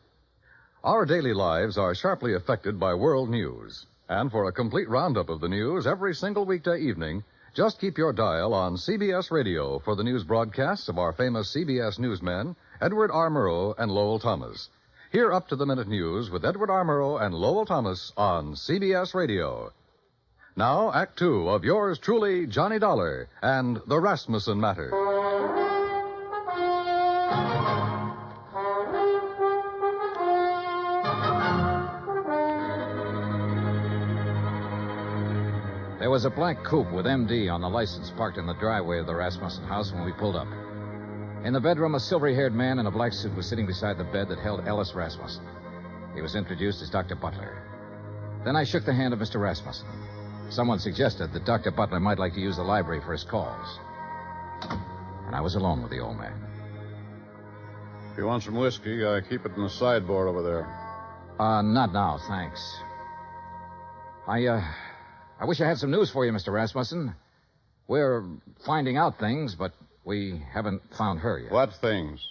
[SPEAKER 2] Our daily lives are sharply affected by world news. And for a complete roundup of the news every single weekday evening, just keep your dial on CBS Radio for the news broadcasts of our famous CBS newsmen, Edward R. Murrow and Lowell Thomas. Hear up-to-the-minute news with Edward R. Murrow and Lowell Thomas on CBS Radio. Now, Act Two of yours truly, Johnny Dollar, and the Rasmussen Matter.
[SPEAKER 23] There was a black coupe with MD on the license parked in the driveway of the Rasmussen house when we pulled up. In the bedroom, a silvery-haired man in a black suit was sitting beside the bed that held Ellis Rasmussen. He was introduced as Dr. Butler. Then I shook the hand of Mr. Rasmussen. Someone suggested that Dr. Butler might like to use the library for his calls. And I was alone with the old man.
[SPEAKER 8] If you want some whiskey, I keep it in the sideboard over there.
[SPEAKER 23] Not now, thanks. I wish I had some news for you, Mr. Rasmussen. We're finding out things, but we haven't found her yet.
[SPEAKER 8] What things?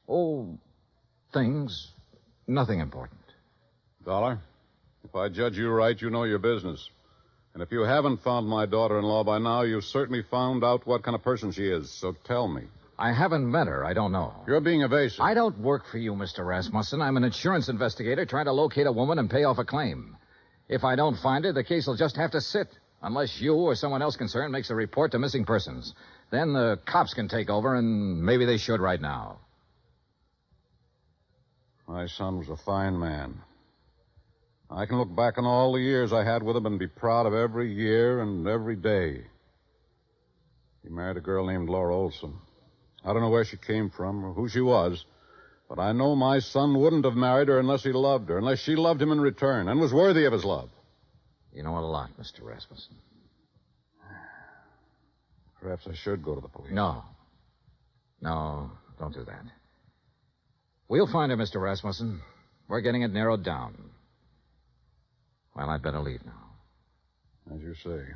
[SPEAKER 23] Oh, things. Nothing important.
[SPEAKER 8] Dollar, if I judge you right, you know your business. And if you haven't found my daughter-in-law by now, you've certainly found out what kind of person she is. So tell me.
[SPEAKER 23] I haven't met her. I don't know.
[SPEAKER 8] You're being evasive.
[SPEAKER 23] I don't work for you, Mr. Rasmussen. I'm an insurance investigator trying to locate a woman and pay off a claim. If I don't find her, the case will just have to sit, unless you or someone else concerned makes a report to missing persons. Then the cops can take over, and maybe they should right now.
[SPEAKER 8] My son was a fine man. I can look back on all the years I had with him and be proud of every year and every day. He married a girl named Laura Olson. I don't know where she came from or who she was, but I know my son wouldn't have married her unless he loved her, unless she loved him in return and was worthy of his love.
[SPEAKER 23] You know a lot, Mr. Rasmussen.
[SPEAKER 8] Perhaps I should go to the police.
[SPEAKER 23] No, don't do that. We'll find her, Mr. Rasmussen. We're getting it narrowed down. Well, I'd better leave now.
[SPEAKER 8] As you say.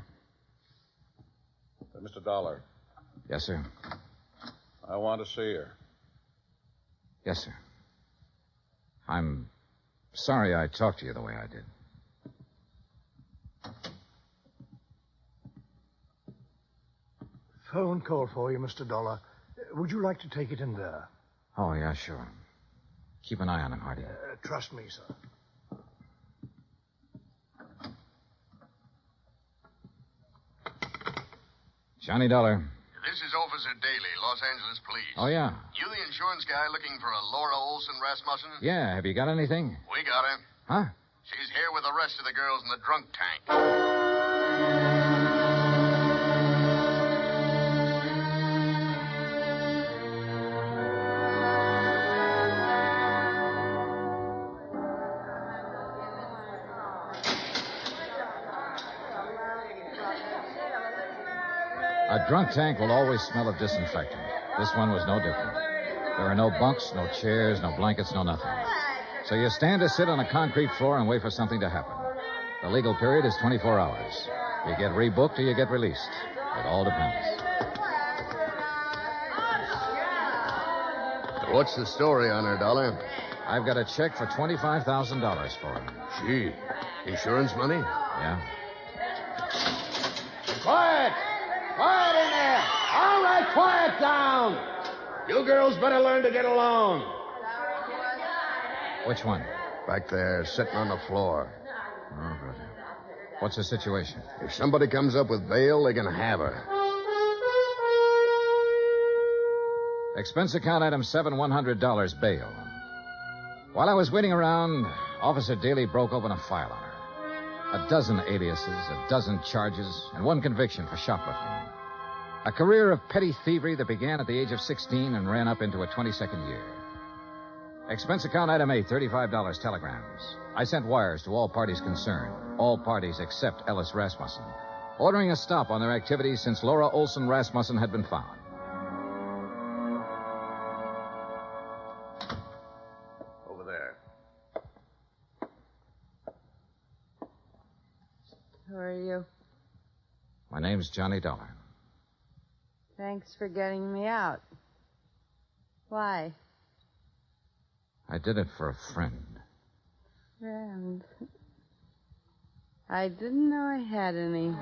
[SPEAKER 8] Mr. Dollar.
[SPEAKER 23] Yes, sir.
[SPEAKER 8] I want to see her.
[SPEAKER 23] Yes, sir. I'm sorry I talked to you the way I did.
[SPEAKER 5] Phone call for you, Mr. Dollar. Would you like to take it in there?
[SPEAKER 23] Oh, yeah, sure. Keep an eye on him, Hardy.
[SPEAKER 5] Trust me, sir.
[SPEAKER 23] Johnny Dollar.
[SPEAKER 10] This is Officer Daly, Los Angeles Police.
[SPEAKER 23] Oh, yeah.
[SPEAKER 10] You the insurance guy looking for a Laura Olson Rasmussen?
[SPEAKER 23] Yeah, have you got anything?
[SPEAKER 10] We got her.
[SPEAKER 23] Huh?
[SPEAKER 10] She's here with the rest of the girls in the drunk tank.
[SPEAKER 23] A drunk tank will always smell of disinfectant. This one was no different. There are no bunks, no chairs, no blankets, no nothing. So you stand or sit on a concrete floor and wait for something to happen. The legal period is 24 hours. You get rebooked or you get released. It all depends.
[SPEAKER 19] What's the story on her, Dollar?
[SPEAKER 23] I've got a check for $25,000 for her.
[SPEAKER 19] Gee, insurance money?
[SPEAKER 23] Yeah.
[SPEAKER 3] Quiet! Quiet in there! All right, quiet down! You girls better learn to get along.
[SPEAKER 23] Which one?
[SPEAKER 19] Back there, sitting on the floor.
[SPEAKER 23] Oh, good. What's the situation?
[SPEAKER 19] If somebody comes up with bail, they can have her.
[SPEAKER 23] Expense account item $7,100 bail. While I was waiting around, Officer Daly broke open a file on her. A dozen aliases, a dozen charges, and one conviction for shoplifting. A career of petty thievery that began at the age of 16 and ran up into a 22nd year. Expense account item A, $35 telegrams. I sent wires to all parties concerned, all parties except Ellis Rasmussen, ordering a stop on their activities since Laura Olson Rasmussen had been found.
[SPEAKER 3] Over there.
[SPEAKER 12] Who are you?
[SPEAKER 23] My name's Johnny Dollar.
[SPEAKER 12] Thanks for getting me out. Why?
[SPEAKER 23] I did it for a friend.
[SPEAKER 12] Friend. I didn't know I had any.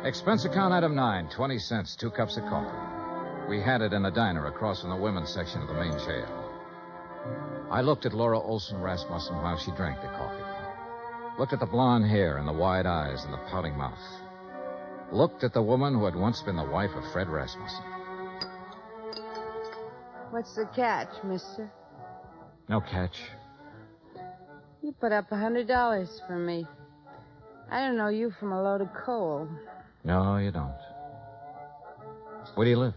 [SPEAKER 23] Expense account item 9, 20 cents, 2 cups of coffee. We had it in a diner across from the women's section of the main jail. I looked at Laura Olson Rasmussen while she drank the coffee. Looked at the blonde hair and the wide eyes and the pouting mouth. Looked at the woman who had once been the wife of Fred Rasmussen.
[SPEAKER 12] What's the catch, mister?
[SPEAKER 23] No catch.
[SPEAKER 12] You put up $100 for me. I don't know you from a load of coal.
[SPEAKER 23] No, you don't. Where do you live?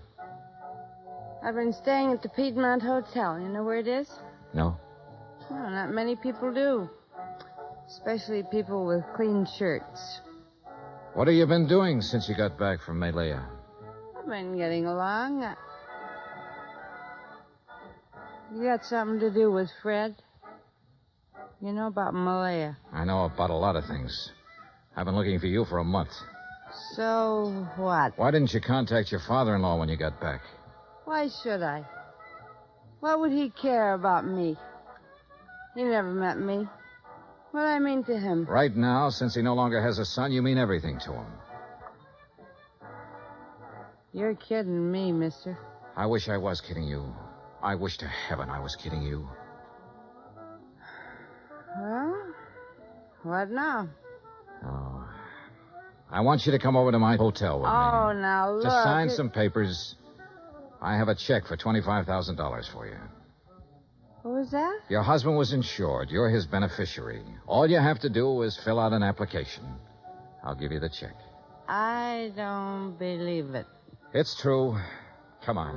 [SPEAKER 12] I've been staying at the Piedmont Hotel. You know where it is?
[SPEAKER 23] No.
[SPEAKER 12] Well, not many people do. Especially people with clean shirts.
[SPEAKER 23] What have you been doing since you got back from Malaya?
[SPEAKER 12] I've been getting along. You got something to do with Fred? You know about Malaya.
[SPEAKER 23] I know about a lot of things. I've been looking for you for a month.
[SPEAKER 12] So what?
[SPEAKER 23] Why didn't you contact your father-in-law when you got back?
[SPEAKER 12] Why should I? What would he care about me? He never met me. What do I mean to him?
[SPEAKER 23] Right now, since he no longer has a son, you mean everything to him.
[SPEAKER 12] You're kidding me, mister.
[SPEAKER 23] I wish I was kidding you. I wish to heaven I was kidding you.
[SPEAKER 12] Well, what now?
[SPEAKER 23] Oh. I want you to come over to my hotel with me.
[SPEAKER 12] Oh, now look.
[SPEAKER 23] Just sign some papers. I have a check for $25,000 for you.
[SPEAKER 12] What was that?
[SPEAKER 23] Your husband was insured. You're his beneficiary. All you have to do is fill out an application. I'll give you the check.
[SPEAKER 12] I don't believe it.
[SPEAKER 23] It's true. Come on.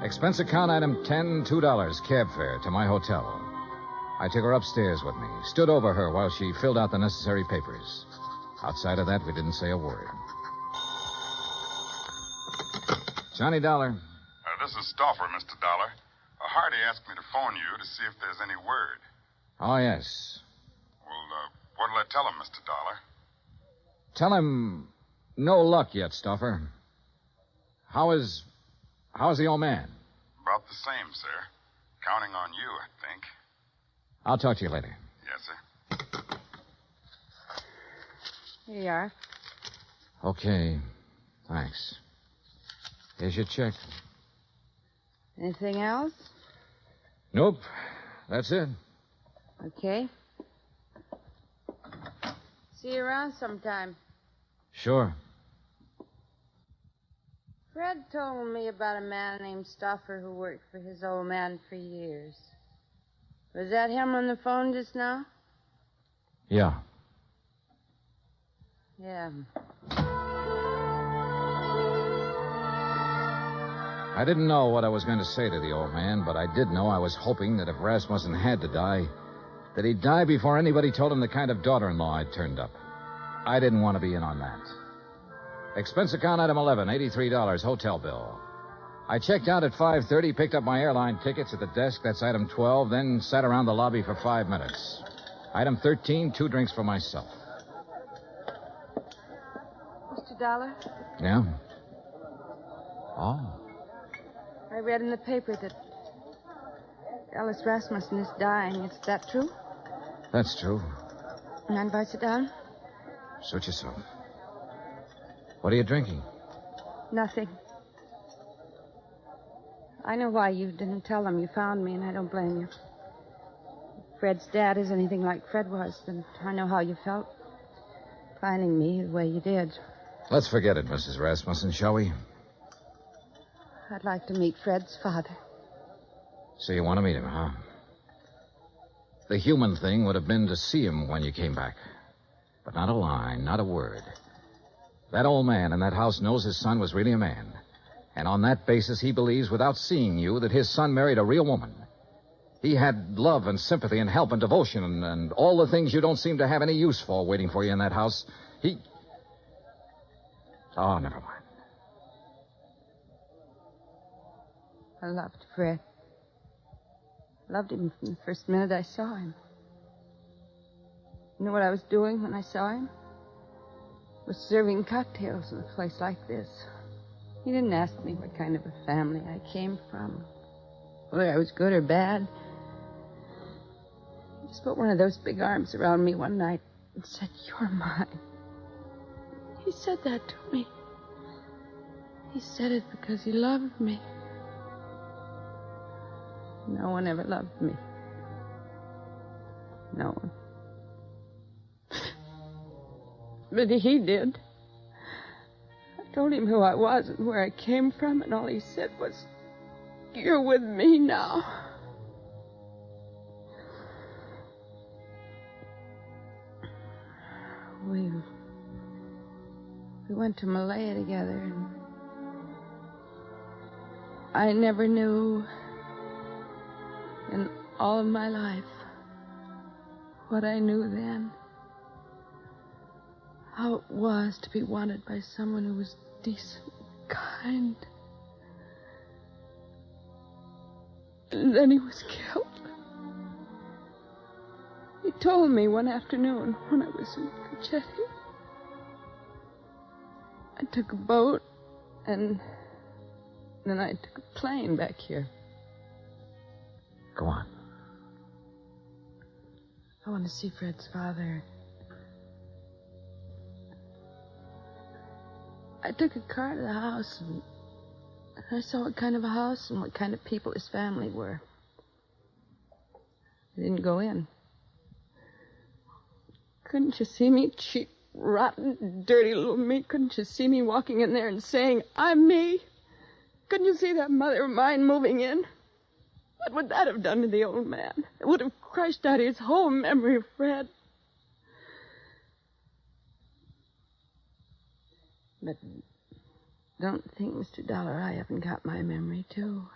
[SPEAKER 23] Expense account item 10, $2, cab fare to my hotel. I took her upstairs with me, stood over her while she filled out the necessary papers. Outside of that, we didn't say a word. Johnny Dollar.
[SPEAKER 8] This is Stauffer, Mr. Dollar. Hardy asked me to phone you to see if there's any word.
[SPEAKER 23] Oh, yes.
[SPEAKER 8] Well, what'll I tell him, Mr. Dollar?
[SPEAKER 23] Tell him no luck yet, Stauffer. How's the old man?
[SPEAKER 8] About the same, sir. Counting on you, I think.
[SPEAKER 23] I'll talk to you later.
[SPEAKER 8] Yes, sir.
[SPEAKER 12] Here you are.
[SPEAKER 23] Okay. Thanks. Here's your check.
[SPEAKER 12] Anything else?
[SPEAKER 23] Nope. That's it.
[SPEAKER 12] Okay. See you around sometime.
[SPEAKER 23] Sure.
[SPEAKER 12] Fred told me about a man named Stauffer who worked for his old man for years. Was that him on the phone just now?
[SPEAKER 23] Yeah.
[SPEAKER 12] Yeah.
[SPEAKER 23] I didn't know what I was going to say to the old man, but I did know I was hoping that if Rasmussen had to die, that he'd die before anybody told him the kind of daughter-in-law I'd turned up. I didn't want to be in on that. Expense account item 11, $83, hotel bill. I checked out at 5:30, picked up my airline tickets at the desk, that's item 12, then sat around the lobby for 5 minutes. Item 13, 2 drinks for myself.
[SPEAKER 12] Mr. Dollar,
[SPEAKER 23] Yeah? Oh.
[SPEAKER 12] I read in the paper that Ellis Rasmussen is dying. Is that true?
[SPEAKER 23] That's true.
[SPEAKER 12] Mind if I sit down?
[SPEAKER 23] Suit yourself. What are you drinking?
[SPEAKER 12] Nothing. I know why you didn't tell them you found me, and I don't blame you. If Fred's dad is anything like Fred was, then I know how you felt. Finding me the way you did.
[SPEAKER 23] Let's forget it, Mrs. Rasmussen, shall we?
[SPEAKER 12] I'd like to meet Fred's father.
[SPEAKER 23] So you want to meet him, huh? The human thing would have been to see him when you came back. But not a line, not a word. That old man in that house knows his son was really a man. And on that basis, he believes, without seeing you, that his son married a real woman. He had love and sympathy and help and devotion and all the things you don't seem to have any use for waiting for you in that house. Oh, never mind.
[SPEAKER 12] I loved Fred. Loved him from the first minute I saw him. You know what I was doing when I saw him? Was serving cocktails in a place like this. He didn't ask me what kind of a family I came from, whether I was good or bad. He just put one of those big arms around me one night and said, "You're mine." He said that to me. He said it because he loved me. No one ever loved me. No one. But he did. I told him who I was and where I came from, and all he said was, "You're with me now." We went to Malaya together, and I never knew in all of my life what I knew then. How it was to be wanted by someone who was decent, kind. And then he was killed. He told me one afternoon when I was in Cochetti. I took a boat, and then I took a plane back here.
[SPEAKER 23] Go on.
[SPEAKER 12] I want to see Fred's father. I took a car to the house, and I saw what kind of a house and what kind of people his family were. I didn't go in. Couldn't you see me, cheap, rotten, dirty little me? Couldn't you see me walking in there and saying, "I'm me"? Couldn't you see that mother of mine moving in? What would that have done to the old man? It would have crushed out his whole memory of Fred. But don't think, Mr. Dollar, I haven't got my memory, too.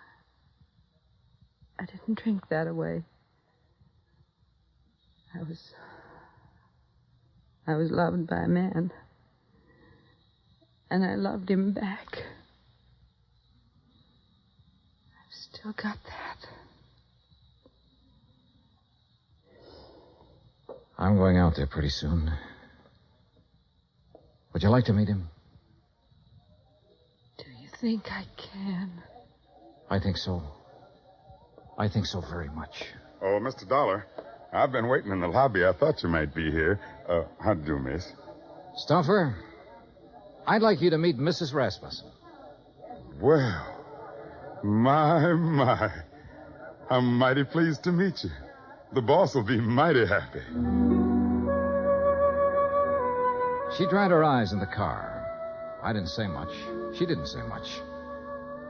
[SPEAKER 12] I didn't drink that away. I was loved by a man. And I loved him back. I've still got that.
[SPEAKER 23] I'm going out there pretty soon. Would you like to meet him?
[SPEAKER 12] Do you think I can?
[SPEAKER 23] I think so. I think so very much.
[SPEAKER 8] Oh, Mr. Dollar, I've been waiting in the lobby. I thought you might be here. How do you do, miss?
[SPEAKER 23] Stuffer, I'd like you to meet Mrs. Rasmussen.
[SPEAKER 8] Well, my. I'm mighty pleased to meet you. The boss will be mighty happy.
[SPEAKER 23] She dried her eyes in the car. I didn't say much. She didn't say much.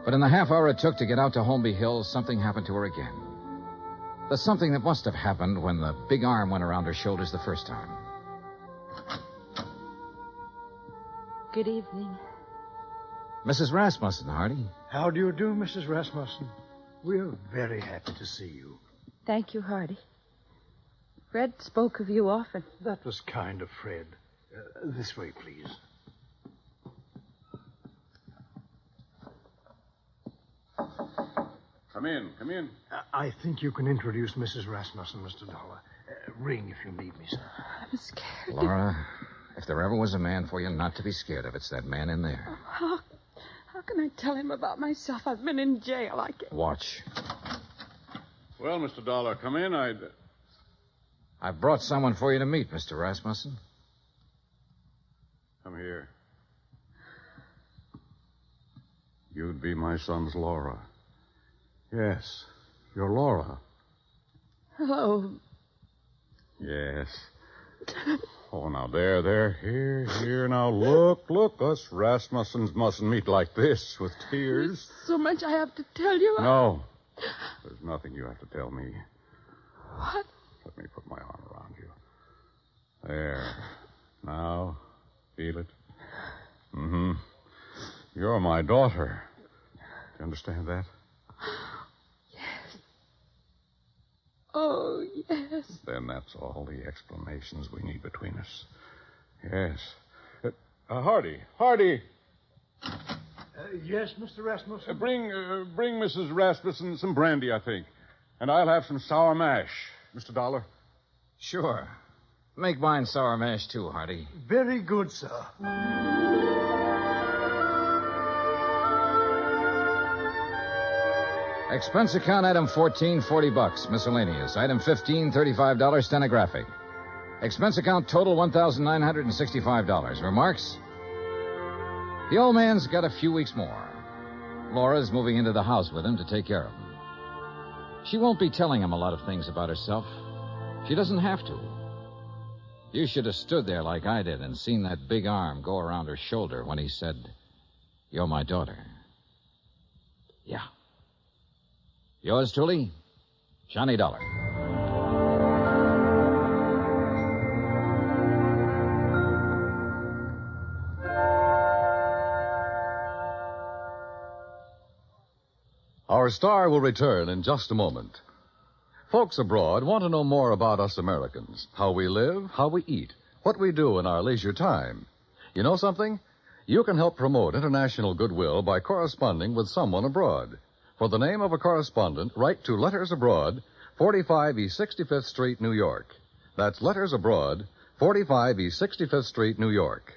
[SPEAKER 23] But in the half hour it took to get out to Holmby Hills, something happened to her again. The something that must have happened when the big arm went around her shoulders the first time.
[SPEAKER 12] Good evening.
[SPEAKER 23] Mrs. Rasmussen, Hardy.
[SPEAKER 5] How do you do, Mrs. Rasmussen? We're very happy to see you.
[SPEAKER 12] Thank you, Hardy. Fred spoke of you often.
[SPEAKER 5] That was kind of Fred. This way, please.
[SPEAKER 8] Come in.
[SPEAKER 5] I think you can introduce Mrs. Rasmussen, Mr. Dollar. Ring if you need me, sir.
[SPEAKER 12] I'm scared.
[SPEAKER 23] Laura, if there ever was a man for you not to be scared of, it's that man in there.
[SPEAKER 12] How can I tell him about myself? I've been in jail. I can't.
[SPEAKER 23] Watch.
[SPEAKER 8] Well, Mr. Dollar, come in.
[SPEAKER 23] I've brought someone for you to meet, Mr. Rasmussen.
[SPEAKER 8] Come here. You'd be my son's Laura. Yes, you're Laura.
[SPEAKER 12] Hello.
[SPEAKER 8] Yes. Oh, now, there. Here. Now, look. Us Rasmussens mustn't meet like this with tears.
[SPEAKER 12] So much I have to tell you.
[SPEAKER 8] No. There's nothing you have to tell me.
[SPEAKER 12] What?
[SPEAKER 8] Let me put my arm around you. There. Now, feel it? Mm-hmm. You're my daughter. Do you understand that?
[SPEAKER 12] Oh, yes.
[SPEAKER 8] Then that's all the explanations we need between us. Yes. Hardy.
[SPEAKER 5] Yes, Mr. Rasmussen?
[SPEAKER 8] Bring Mrs. Rasmussen some brandy, I think. And I'll have some sour mash. Mr. Dollar?
[SPEAKER 23] Sure. Make mine sour mash, too, Hardy.
[SPEAKER 5] Very good, sir.
[SPEAKER 23] Expense account item 14, $40. Miscellaneous. Item 15, $35, stenographic. Expense account total $1,965. Remarks? The old man's got a few weeks more. Laura's moving into the house with him to take care of him. She won't be telling him a lot of things about herself. She doesn't have to. You should have stood there like I did and seen that big arm go around her shoulder when he said, "You're my daughter." Yeah. Yours truly, Johnny Dollar.
[SPEAKER 2] Our star will return in just a moment. Folks abroad want to know more about us Americans, how we live, how we eat, what we do in our leisure time. You know something? You can help promote international goodwill by corresponding with someone abroad. For the name of a correspondent, write to Letters Abroad, 45 East 65th Street, New York. That's Letters Abroad, 45 East 65th Street, New York.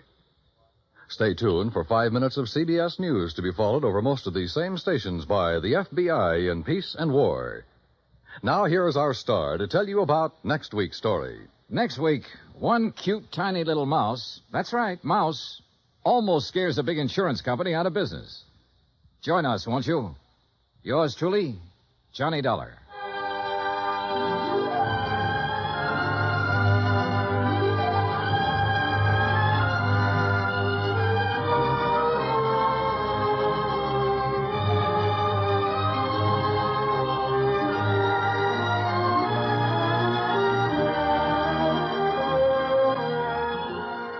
[SPEAKER 2] Stay tuned for 5 minutes of CBS News to be followed over most of these same stations by the FBI in Peace and War. Now here's our star to tell you about next week's story.
[SPEAKER 23] Next week, one cute, tiny little mouse, that's right, mouse, almost scares a big insurance company out of business. Join us, won't you? Yours truly, Johnny Dollar.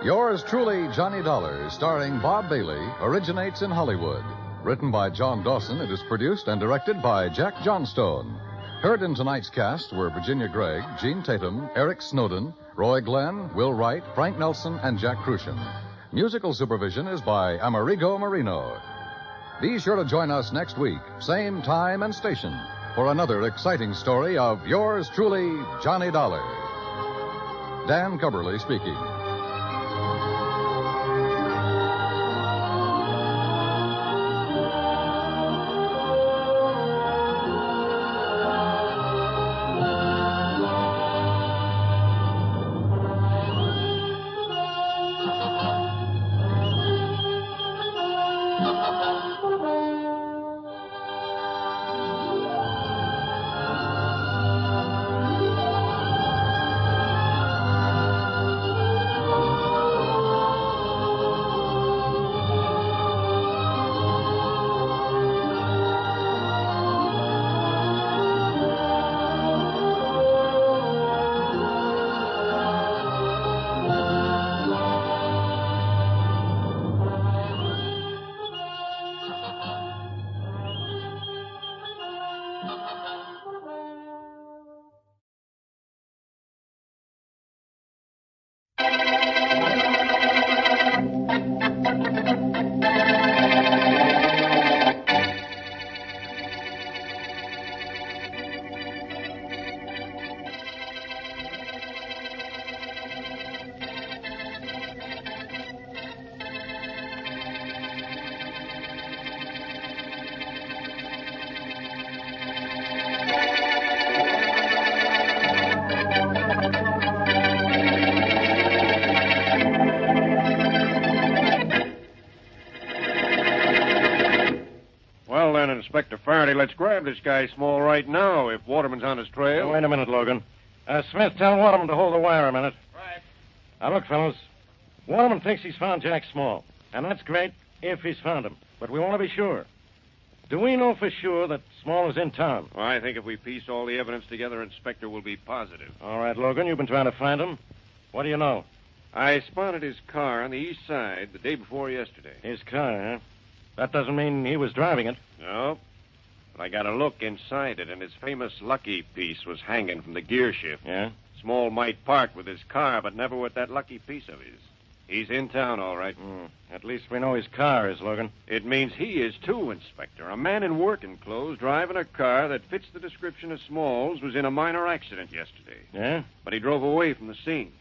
[SPEAKER 2] Yours truly, Johnny Dollar, starring Bob Bailey, originates in Hollywood. Written by John Dawson, it is produced and directed by Jack Johnstone. Heard in tonight's cast were Virginia Gregg, Gene Tatum, Eric Snowden, Roy Glenn, Will Wright, Frank Nelson, and Jack Crucian. Musical supervision is by Amerigo Marino. Be sure to join us next week, same time and station, for another exciting story of yours truly, Johnny Dollar. Dan Cubberly speaking.
[SPEAKER 17] Inspector Faraday, let's grab this guy Small right now if Waterman's on his trail.
[SPEAKER 21] Wait a minute, Logan. Smith, tell Waterman to hold the wire a minute.
[SPEAKER 17] Now, look, fellows. Waterman thinks he's found Jack Small. And that's great if he's found him. But we want to be sure. Do we know for sure that Small is in town?
[SPEAKER 11] Well, I think if we piece all the evidence together, Inspector will be positive.
[SPEAKER 17] All right, Logan, you've been trying to find him. What do you know?
[SPEAKER 11] I spotted his car on the east side the day before yesterday.
[SPEAKER 17] His car, huh? That doesn't mean he was driving it.
[SPEAKER 11] No. But I got a look inside it, and his famous lucky piece was hanging from the gear shift.
[SPEAKER 17] Yeah?
[SPEAKER 11] Small might part with his car, but never with that lucky piece of his. He's in town, all right.
[SPEAKER 17] At least we know his car is, Logan.
[SPEAKER 11] It means he is, too, Inspector. A man in working clothes driving a car that fits the description of Small's was in a minor accident yesterday.
[SPEAKER 17] Yeah?
[SPEAKER 11] But he drove away from the scene.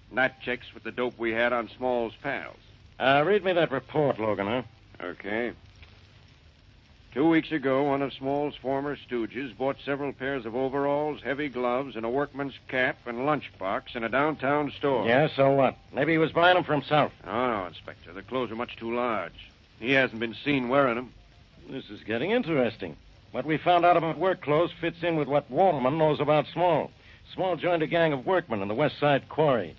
[SPEAKER 11] And that checks with the dope we had on Small's pals.
[SPEAKER 17] Read me that report, Logan, huh?
[SPEAKER 11] Okay. 2 weeks ago, one of Small's former stooges bought several pairs of overalls, heavy gloves, and a workman's cap and lunchbox in a downtown store.
[SPEAKER 17] Yeah, so what? Maybe he was buying them for himself.
[SPEAKER 11] No, Inspector. The clothes are much too large. He hasn't been seen wearing them.
[SPEAKER 17] This is getting interesting. What we found out about work clothes fits in with what Waterman knows about Small. Small joined a gang of workmen in the West Side Quarry.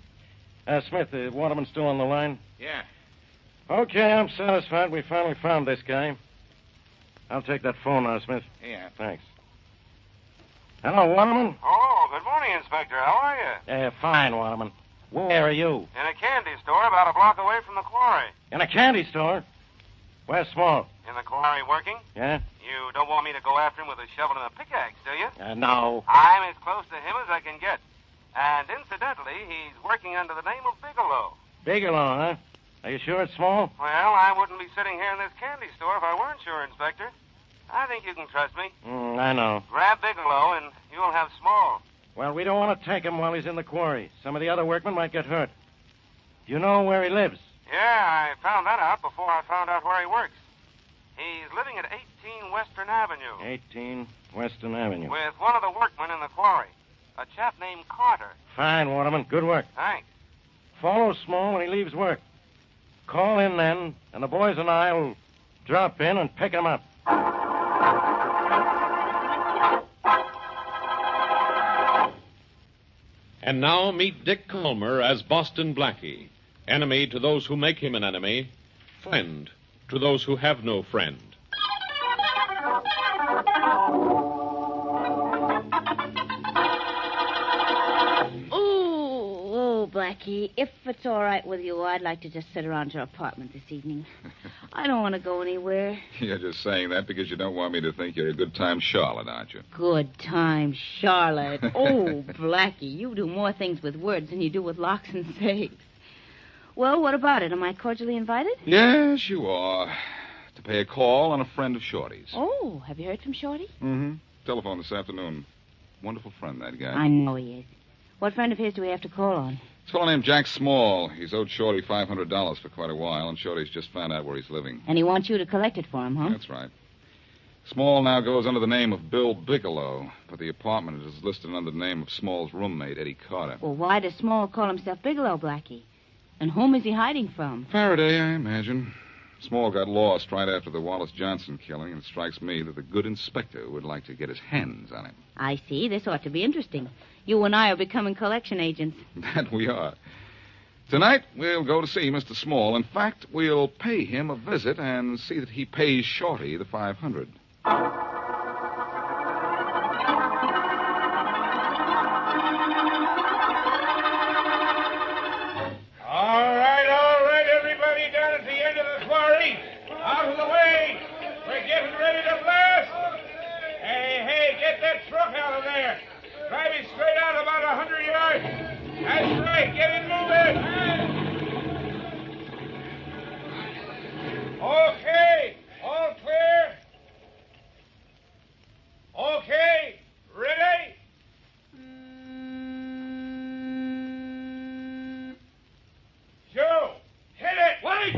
[SPEAKER 17] Smith, Waterman still on the line?
[SPEAKER 9] Yeah.
[SPEAKER 17] Okay, I'm satisfied we finally found this guy. I'll take that phone now, Smith.
[SPEAKER 9] Yeah.
[SPEAKER 17] Thanks. Hello, Waterman?
[SPEAKER 21] Oh, good morning, Inspector. How are you?
[SPEAKER 17] Fine, Waterman. Where are you?
[SPEAKER 21] In a candy store about a block away from the quarry.
[SPEAKER 17] In a candy store? Where's Small?
[SPEAKER 21] In the quarry working?
[SPEAKER 17] Yeah?
[SPEAKER 21] You don't want me to go after him with a shovel and a pickaxe, do you?
[SPEAKER 17] No.
[SPEAKER 21] I'm as close to him as I can get. And incidentally, he's working under the name of Bigelow.
[SPEAKER 17] Bigelow, huh? Are you sure it's Small?
[SPEAKER 21] Well, I wouldn't be sitting here in this candy store if I weren't sure, Inspector. I think you can trust me.
[SPEAKER 17] I know.
[SPEAKER 21] Grab Bigelow and you'll have Small.
[SPEAKER 17] Well, we don't want to take him while he's in the quarry. Some of the other workmen might get hurt. Do you know where he lives?
[SPEAKER 21] Yeah, I found that out before I found out where he works. He's living at 18 Western Avenue.
[SPEAKER 17] 18 Western Avenue.
[SPEAKER 21] With one of the workmen in the quarry, a chap named Carter.
[SPEAKER 17] Fine, Waterman. Good work.
[SPEAKER 21] Thanks.
[SPEAKER 17] Follow Small when he leaves work. Call in then, and the boys and I will drop in and pick him up.
[SPEAKER 22] And now meet Dick Calmer as Boston Blackie. Enemy to those who make him an enemy. Friend to those who have no friend.
[SPEAKER 18] Oh, Blackie, if it's all right with you, I'd like to just sit around your apartment this evening. I don't want to go anywhere.
[SPEAKER 8] You're just saying that because you don't want me to think you're a good time Charlotte, aren't you?
[SPEAKER 18] Good time, Charlotte. Oh, Blackie, you do more things with words than you do with locks and safes. Well, what about it? Am I cordially invited?
[SPEAKER 8] Yes, you are. To pay a call on a friend of Shorty's.
[SPEAKER 18] Oh, have you heard from Shorty?
[SPEAKER 8] Mm-hmm. Telephone this afternoon. Wonderful friend, that guy.
[SPEAKER 18] I know he is. What friend of his do we have to call on?
[SPEAKER 8] It's a fellow named Jack Small. He's owed Shorty $500 for quite a while, and Shorty's just found out where he's living.
[SPEAKER 18] And he wants you to collect it for him, huh?
[SPEAKER 8] That's right. Small now goes under the name of Bill Bigelow, but the apartment is listed under the name of Small's roommate, Eddie Carter.
[SPEAKER 18] Well, why does Small call himself Bigelow, Blackie? And whom is he hiding from?
[SPEAKER 8] Faraday, I imagine. Small got lost right after the Wallace Johnson killing, and it strikes me that the good inspector would like to get his hands on him.
[SPEAKER 18] I see. This ought to be interesting. You and I are becoming collection agents.
[SPEAKER 8] That we are. Tonight, we'll go to see Mr. Small. In fact, we'll pay him a visit and see that he pays Shorty the $500.
[SPEAKER 3] All right, everybody down at the end of the quarry. Out of the way. We're getting ready to blast. Hey, get that truck out of there. Drive it straight out about 100 yards. That's right, get it moving. Okay, all clear. Okay, ready? Joe, hit it! Wait!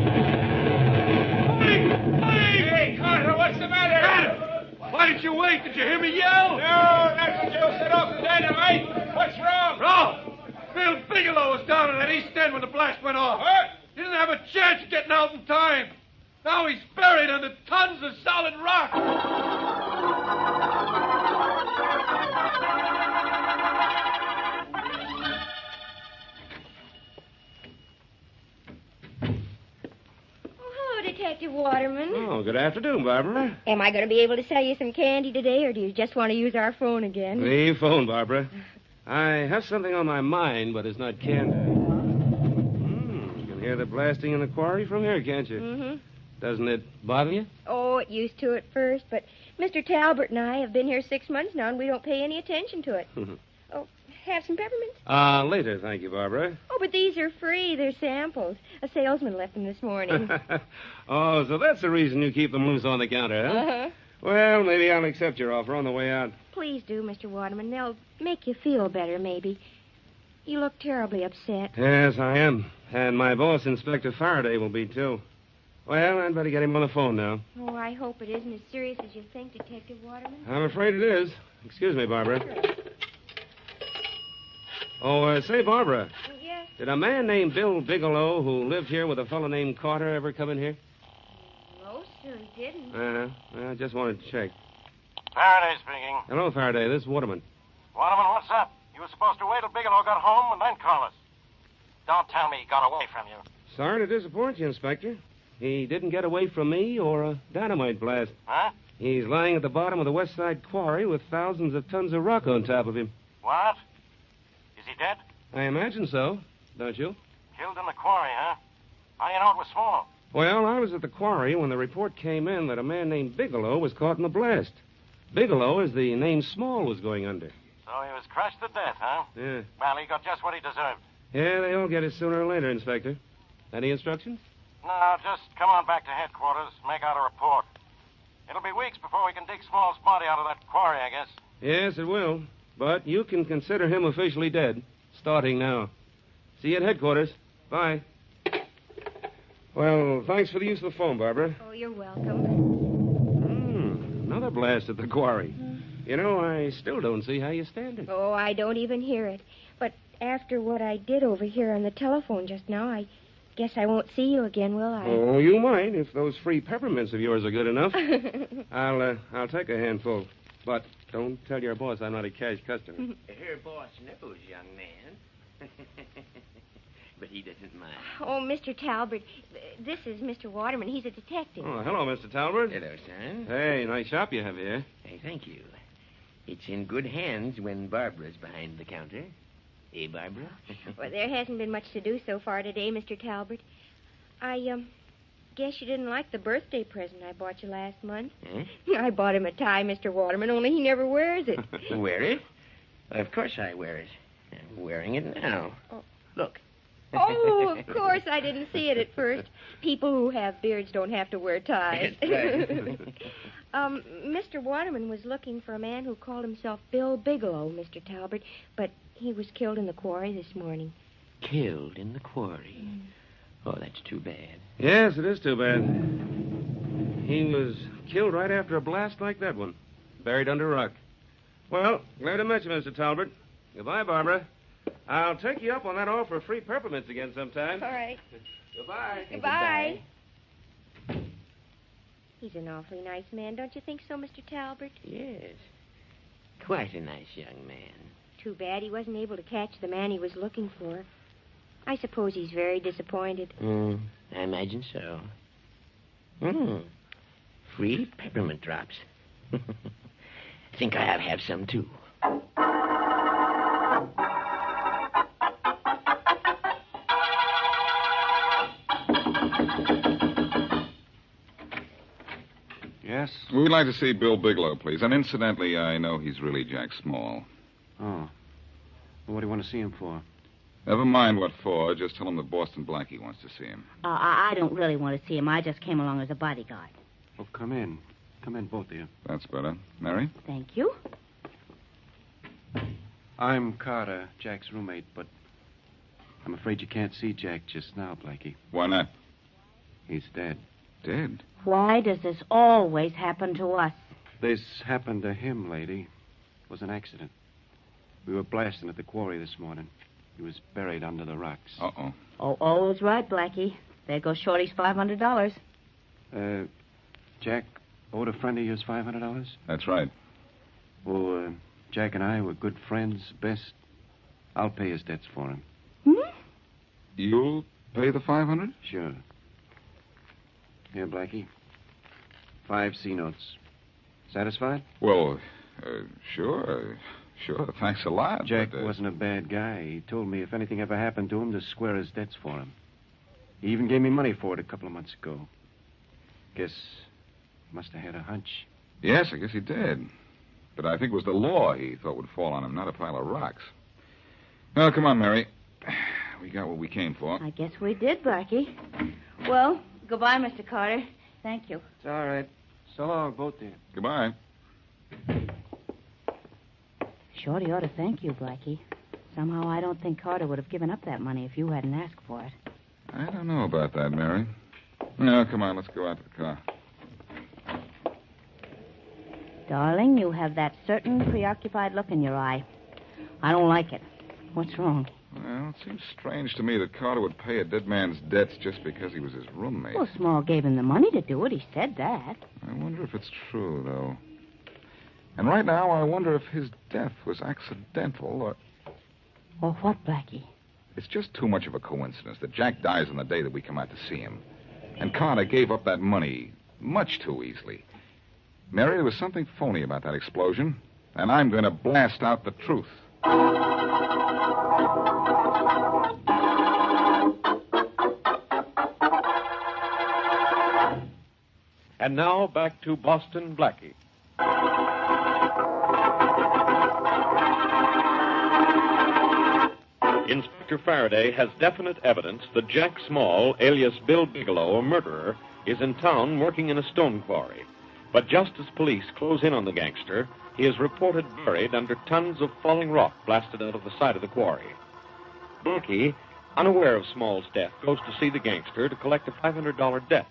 [SPEAKER 3] Hey, Carter, what's the matter? Carter!
[SPEAKER 22] Why didn't you wait? Did you hear me yell?
[SPEAKER 3] No, that's what Joe set off the dynamite. What's wrong?
[SPEAKER 22] Wrong! Bill Bigelow was down at that East End when the blast went off.
[SPEAKER 3] What?
[SPEAKER 22] He didn't have a chance of getting out in time. Now he's buried under tons of solid rock.
[SPEAKER 7] Waterman.
[SPEAKER 11] Oh, good afternoon, Barbara.
[SPEAKER 7] Am I going to be able to sell you some candy today, or do you just want to use our phone again?
[SPEAKER 11] The phone, Barbara. I have something on my mind, but it's not candy. You can hear the blasting in the quarry from here, can't you?
[SPEAKER 7] Mm-hmm.
[SPEAKER 11] Doesn't it bother you?
[SPEAKER 7] Oh, it used to at first, but Mr. Talbert and I have been here 6 months now, and we don't pay any attention to it. Oh, have some peppermints?
[SPEAKER 11] Later, thank you, Barbara.
[SPEAKER 7] Oh, but these are free. They're samples. A salesman left them this morning.
[SPEAKER 11] Oh, so that's the reason you keep them loose on the counter, huh?
[SPEAKER 7] Uh-huh.
[SPEAKER 11] Well, maybe I'll accept your offer on the way out.
[SPEAKER 7] Please do, Mr. Waterman. They'll make you feel better, maybe. You look terribly upset.
[SPEAKER 11] Yes, I am. And my boss, Inspector Faraday, will be, too. Well, I'd better get him on the phone now.
[SPEAKER 7] Oh, I hope it isn't as serious as you think, Detective Waterman.
[SPEAKER 11] I'm afraid it is. Excuse me, Barbara. Oh, say, Barbara.
[SPEAKER 7] Yes?
[SPEAKER 11] Did a man named Bill Bigelow, who lived here with a fellow named Carter, ever come in here?
[SPEAKER 7] No, sir, he didn't.
[SPEAKER 11] I just wanted to check.
[SPEAKER 21] Faraday speaking.
[SPEAKER 11] Hello, Faraday. This is Waterman.
[SPEAKER 21] Waterman, what's up? You were supposed to wait till Bigelow got home and then call us. Don't tell me he got away from you.
[SPEAKER 11] Sorry to disappoint you, Inspector. He didn't get away from me or a dynamite blast.
[SPEAKER 21] Huh?
[SPEAKER 11] He's lying at the bottom of the West Side Quarry with thousands of tons of rock on top of him.
[SPEAKER 21] What? Is he dead?
[SPEAKER 11] I imagine so, don't you?
[SPEAKER 21] Killed in the quarry, huh? How do you know it was small?
[SPEAKER 11] Well, I was at the quarry when the report came in that a man named Bigelow was caught in the blast. Bigelow is the name Small was going under.
[SPEAKER 21] So he was crushed to death, huh?
[SPEAKER 11] Yeah.
[SPEAKER 21] Well, he got just what he deserved.
[SPEAKER 11] Yeah, they all get it sooner or later, Inspector. Any instructions?
[SPEAKER 21] No, just come on back to headquarters, make out a report. It'll be weeks before we can dig Small's body out of that quarry, I guess.
[SPEAKER 11] Yes, it will. But you can consider him officially dead, starting now. See you at headquarters. Bye. Well, thanks for the use of the phone, Barbara.
[SPEAKER 7] Oh, you're welcome.
[SPEAKER 11] Another blast at the quarry. You know, I still don't see how you stand it.
[SPEAKER 7] Oh, I don't even hear it. But after what I did over here on the telephone just now, I guess I won't see you again, will I?
[SPEAKER 11] Oh, you might, if those free peppermints of yours are good enough. I'll take a handful. But don't tell your boss I'm not a cash customer.
[SPEAKER 13] Her boss knows, young man. But he doesn't mind.
[SPEAKER 7] Oh, Mr. Talbert, this is Mr. Waterman. He's a detective.
[SPEAKER 11] Oh, hello, Mr. Talbert.
[SPEAKER 13] Hello, son.
[SPEAKER 11] Hey, nice shop you have here.
[SPEAKER 13] Hey, thank you. It's in good hands when Barbara's behind the counter. Eh, Barbara?
[SPEAKER 7] Well, there hasn't been much to do so far today, Mr. Talbert. I guess you didn't like the birthday present I bought you last month.
[SPEAKER 13] Huh?
[SPEAKER 7] I bought him a tie, Mr. Waterman, only he never wears it.
[SPEAKER 13] Wear it? Of course I wear it. I'm wearing it now.
[SPEAKER 7] Oh.
[SPEAKER 13] Look.
[SPEAKER 7] Oh, of course, I didn't see it at first. People who have beards don't have to wear ties.
[SPEAKER 13] That's right.
[SPEAKER 7] Mr. Waterman was looking for a man who called himself Bill Bigelow, Mr. Talbert, but he was killed in the quarry this morning.
[SPEAKER 13] Killed in the quarry? Oh, that's too bad.
[SPEAKER 11] Yes, it is too bad. He was killed right after a blast like that one, buried under rock. Well, glad to meet you, Mr. Talbert. Goodbye, Barbara. I'll take you up on that offer of free peppermints again sometime.
[SPEAKER 7] All right.
[SPEAKER 11] Goodbye.
[SPEAKER 7] Goodbye. He's an awfully nice man, don't you think so, Mr. Talbert?
[SPEAKER 13] Yes. Quite a nice young man.
[SPEAKER 7] Too bad he wasn't able to catch the man he was looking for. I suppose he's very disappointed.
[SPEAKER 13] I imagine so. Free peppermint drops. Think I'll have some, too.
[SPEAKER 8] Yes? We'd like to see Bill Bigelow, please. And incidentally, I know he's really Jack Small.
[SPEAKER 15] Oh. Well, what do you want to see him for?
[SPEAKER 8] Never mind what for. Just tell him that Boston Blackie wants to see him.
[SPEAKER 24] I don't really want to see him. I just came along as a bodyguard.
[SPEAKER 15] Oh, come in. Come in, both of you.
[SPEAKER 8] That's better. Mary?
[SPEAKER 24] Thank you.
[SPEAKER 15] I'm Carter, Jack's roommate, but I'm afraid you can't see Jack just now, Blackie.
[SPEAKER 8] Why not?
[SPEAKER 15] He's dead.
[SPEAKER 8] Dead?
[SPEAKER 24] Why does this always happen to us?
[SPEAKER 15] This happened to him, lady. It was an accident. We were blasting at the quarry this morning. He was buried under the rocks.
[SPEAKER 8] Uh-oh.
[SPEAKER 24] All's right, Blackie. There goes Shorty's $500.
[SPEAKER 15] Jack owed a friend of yours $500?
[SPEAKER 8] That's right.
[SPEAKER 15] Well, Jack and I were good friends, best. I'll pay his debts for him.
[SPEAKER 8] You'll pay the $500?
[SPEAKER 15] Sure. Here, Blackie. 5 C notes. Satisfied?
[SPEAKER 8] Well, sure. Sure, thanks a lot.
[SPEAKER 15] Jack
[SPEAKER 8] but,
[SPEAKER 15] wasn't a bad guy. He told me if anything ever happened to him, to square his debts for him. He even gave me money for it a couple of months ago. Guess he must have had a hunch.
[SPEAKER 8] Yes, I guess he did. But I think it was the law he thought would fall on him, not a pile of rocks. Well, come on, Mary. We got what we came for.
[SPEAKER 24] I guess we did, Blackie. Well, goodbye, Mr. Carter. Thank you.
[SPEAKER 15] It's all right. So long, both of you.
[SPEAKER 8] Goodbye.
[SPEAKER 24] Shorty ought to thank you, Blackie. Somehow I don't think Carter would have given up that money if you hadn't asked for it.
[SPEAKER 8] I don't know about that, Mary. No, come on, let's go out to the car.
[SPEAKER 24] Darling, you have that certain preoccupied look in your eye. I don't like it. What's wrong?
[SPEAKER 8] Well, it seems strange to me that Carter would pay a dead man's debts just because he was his roommate.
[SPEAKER 24] Well, Small gave him the money to do it. He said that.
[SPEAKER 8] I wonder if it's true, though. And right now, I wonder if his death was accidental or...
[SPEAKER 24] Or what, Blackie?
[SPEAKER 8] It's just too much of a coincidence that Jack dies on the day that we come out to see him. And Carter gave up that money much too easily. Mary, there was something phony about that explosion, and I'm going to blast out the truth.
[SPEAKER 22] And now back to Boston Blackie. Inspector Faraday has definite evidence that Jack Small, alias Bill Bigelow, a murderer, is in town working in a stone quarry. But just as police close in on the gangster, he is reported buried under tons of falling rock blasted out of the side of the quarry. Blackie, unaware of Small's death, goes to see the gangster to collect a $500 debt,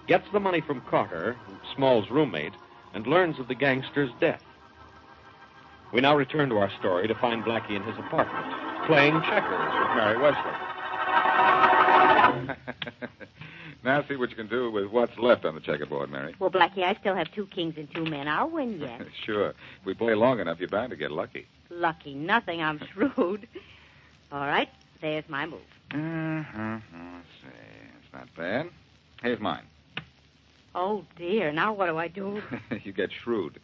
[SPEAKER 22] gets the money from Carter, Small's roommate, and learns of the gangster's death. We now return to our story to find Blackie in his apartment, playing checkers with Mary Wesley.
[SPEAKER 8] Now see what you can do with what's left on the checkerboard, Mary.
[SPEAKER 24] Well, Blackie, I still have 2 kings and 2 men. I'll win yet.
[SPEAKER 8] Sure. If we play long enough, you're bound to get lucky.
[SPEAKER 24] Lucky nothing. I'm shrewd. All right. There's my move.
[SPEAKER 8] Let's see. It's not bad. Here's mine.
[SPEAKER 24] Oh, dear. Now what do I do?
[SPEAKER 8] You get shrewd.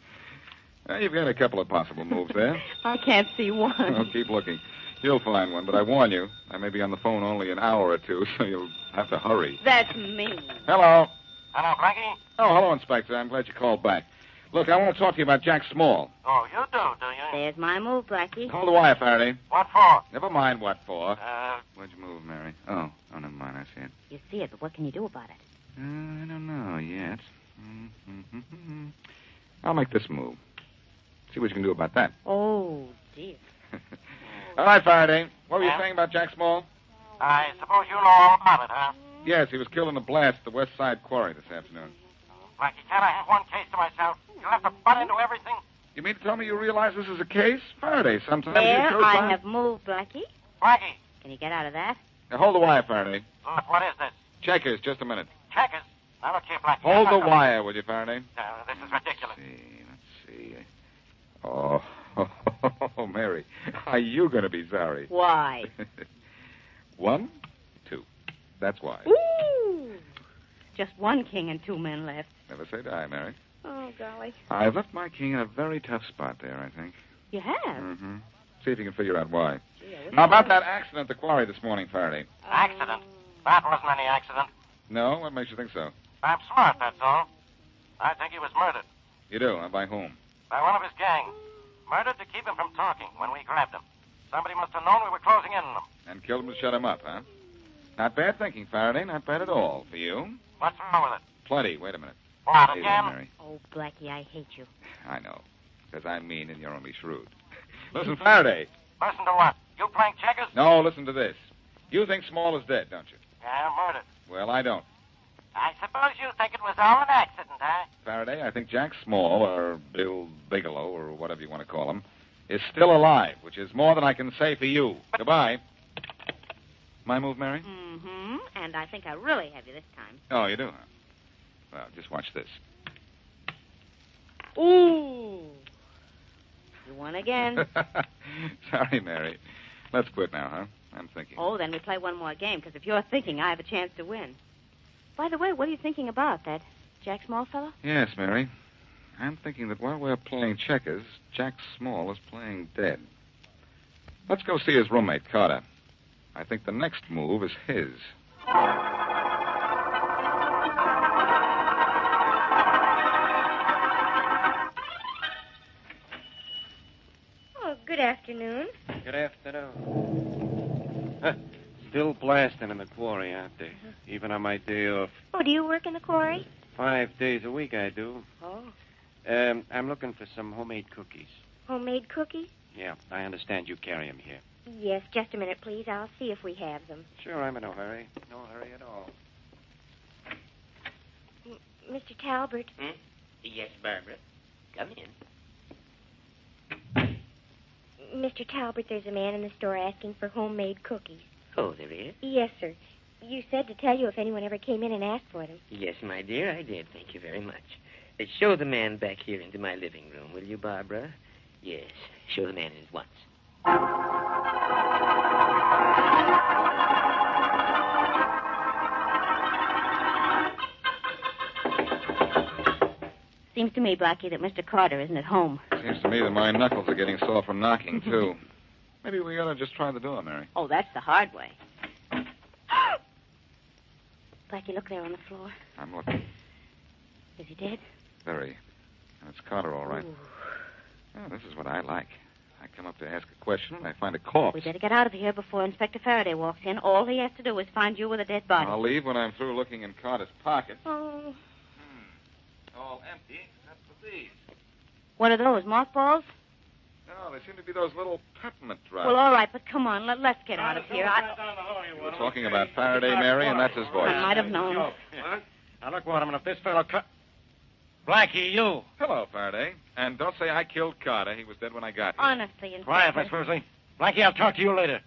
[SPEAKER 8] You've got a couple of possible moves there.
[SPEAKER 24] I can't see one.
[SPEAKER 8] Oh, keep looking. You'll find one, but I warn you, I may be on the phone only an hour or two, so you'll have to hurry.
[SPEAKER 24] That's mean.
[SPEAKER 8] Hello.
[SPEAKER 21] Hello, Blackie?
[SPEAKER 8] Oh, hello, Inspector. I'm glad you called back. Look, I want to talk to you about Jack Small.
[SPEAKER 21] Oh, you do you?
[SPEAKER 24] There's my move, Blackie.
[SPEAKER 8] Hold the wire, Faraday.
[SPEAKER 21] What for?
[SPEAKER 8] Never mind what for. Where'd you move, Mary? Oh, never mind. I see it.
[SPEAKER 24] You see it, but what can you do about it?
[SPEAKER 8] I don't know yet. I'll make this move. See what you can do about that.
[SPEAKER 24] Oh, dear.
[SPEAKER 8] All right, Faraday. What were you saying about Jack Small?
[SPEAKER 21] I suppose you know all about it, huh?
[SPEAKER 8] Yes, he was killed in a blast at the West Side Quarry this afternoon.
[SPEAKER 21] Blackie, can't I have one case to myself? You'll have to butt into everything.
[SPEAKER 8] You mean to tell me you realize this is a case? Faraday, sometimes you
[SPEAKER 24] There,
[SPEAKER 8] show
[SPEAKER 24] I
[SPEAKER 8] signs-
[SPEAKER 24] have moved, Blackie.
[SPEAKER 21] Blackie.
[SPEAKER 24] Can you get out of that?
[SPEAKER 8] Now, hold the wire, Faraday.
[SPEAKER 21] Look, what is this?
[SPEAKER 8] Checkers, just a minute.
[SPEAKER 21] Checkers? Now, look here, Blackie.
[SPEAKER 8] Hold
[SPEAKER 21] I'm
[SPEAKER 8] the
[SPEAKER 21] not
[SPEAKER 8] wire, will you, Faraday?
[SPEAKER 21] This is ridiculous.
[SPEAKER 8] Let's see. Oh, Mary, are you going to be sorry?
[SPEAKER 24] Why?
[SPEAKER 8] 1, 2. That's why.
[SPEAKER 24] Ooh! Just 1 king and 2 men left.
[SPEAKER 8] Never say die, Mary.
[SPEAKER 24] Oh, golly.
[SPEAKER 8] I've left my king in a very tough spot there, I think.
[SPEAKER 24] You have?
[SPEAKER 8] Mm-hmm. See if you can figure out why.
[SPEAKER 24] Gee, I wish
[SPEAKER 8] Now,
[SPEAKER 24] I
[SPEAKER 8] about
[SPEAKER 24] would.
[SPEAKER 8] that accident at the quarry this morning, Faraday.
[SPEAKER 21] Accident? That wasn't any accident.
[SPEAKER 8] No? What makes you think so?
[SPEAKER 21] I'm smart, that's all. I think he was murdered
[SPEAKER 8] You do? By whom?
[SPEAKER 21] by one of his gang. Murdered to keep him from talking when we grabbed him. Somebody must have known we were closing in on him.
[SPEAKER 8] And killed him to shut him up, huh? Not bad thinking, Faraday. Not bad at all. For you?
[SPEAKER 21] What's wrong with it?
[SPEAKER 8] Plenty. Wait a minute.
[SPEAKER 21] What,
[SPEAKER 8] Hey there,
[SPEAKER 21] again?
[SPEAKER 8] Mary.
[SPEAKER 24] Oh, Blackie, I hate you.
[SPEAKER 8] I know. Because I'm mean and you're only shrewd. Listen, Faraday.
[SPEAKER 21] Listen to what? You playing checkers?
[SPEAKER 8] No, listen to this. You think Small is dead, don't you?
[SPEAKER 21] Yeah, murdered.
[SPEAKER 8] Well, I don't.
[SPEAKER 21] I suppose you think it was all an accident, huh?
[SPEAKER 8] Faraday, I think Jack Small, or Bill Bigelow, or whatever you want to call him, is still alive, which is more than I can say for you. Goodbye. My move, Mary?
[SPEAKER 24] Mm-hmm. And I think I really have you this time.
[SPEAKER 8] Oh, you do, huh? Well, just watch this.
[SPEAKER 24] Ooh! You won again.
[SPEAKER 8] Sorry, Mary. Let's quit now, huh? I'm thinking.
[SPEAKER 24] Oh, then we play one more game, because if you're thinking, I have a chance to win. By the way, what are you thinking about? That Jack Smallfellow?
[SPEAKER 9] Yes, Mary. I'm thinking that while we're playing checkers, Jack Small is playing dead. Let's go see his roommate, Carter. I think the next move is his.
[SPEAKER 7] Oh, good afternoon.
[SPEAKER 15] Good afternoon. Still blasting in the quarry, aren't they? Even on my day off.
[SPEAKER 7] Oh, do you work in the quarry?
[SPEAKER 15] 5 days a week I do.
[SPEAKER 7] Oh.
[SPEAKER 15] I'm looking for some homemade cookies.
[SPEAKER 7] Homemade cookies?
[SPEAKER 15] Yeah, I understand you carry them here.
[SPEAKER 7] Yes, just a minute, please. I'll see if we have them.
[SPEAKER 15] Sure, I'm in no hurry. No hurry at all.
[SPEAKER 7] Mr. Talbert.
[SPEAKER 13] Yes, Barbara. Come in.
[SPEAKER 7] Mr. Talbert, there's a man in the store asking for homemade cookies.
[SPEAKER 13] Oh, there is?
[SPEAKER 7] Yes, sir. You said to tell you if anyone ever came in and asked for them.
[SPEAKER 13] Yes, my dear, I did. Thank you very much. Show the man back here into my living room, will you, Barbara? Yes, show the man in at once.
[SPEAKER 24] Seems to me, Blackie, that Mr. Carter isn't at home.
[SPEAKER 9] Seems to me that my knuckles are getting sore from knocking, too. Maybe we ought to just try the door, Mary.
[SPEAKER 24] Oh, that's the hard way. Blackie, look there on the floor.
[SPEAKER 9] I'm looking.
[SPEAKER 24] Is he dead?
[SPEAKER 9] Very. And it's Carter, all right. Well, this is what I like. I come up to ask a question, and I find a corpse.
[SPEAKER 24] We better get out of here before Inspector Faraday walks in. All he has to do is find you with a dead body.
[SPEAKER 9] I'll leave when I'm through looking in Carter's pocket.
[SPEAKER 24] Oh.
[SPEAKER 9] All empty, except for these.
[SPEAKER 24] What are those, mothballs?
[SPEAKER 9] No, they seem to be those little peppermint drops.
[SPEAKER 24] Well, all right, but come on. Let's get out of here.
[SPEAKER 9] We're talking about Faraday, Mary, and that's his voice.
[SPEAKER 24] I might have known.
[SPEAKER 17] What? Now, look, Waterman, if this fellow... Blackie, you.
[SPEAKER 9] Hello, Faraday. And don't say I killed Carter. He was dead when I got here.
[SPEAKER 24] Honestly, Inspector.
[SPEAKER 17] Quiet, Miss Worsley. Blackie, I'll talk to you later.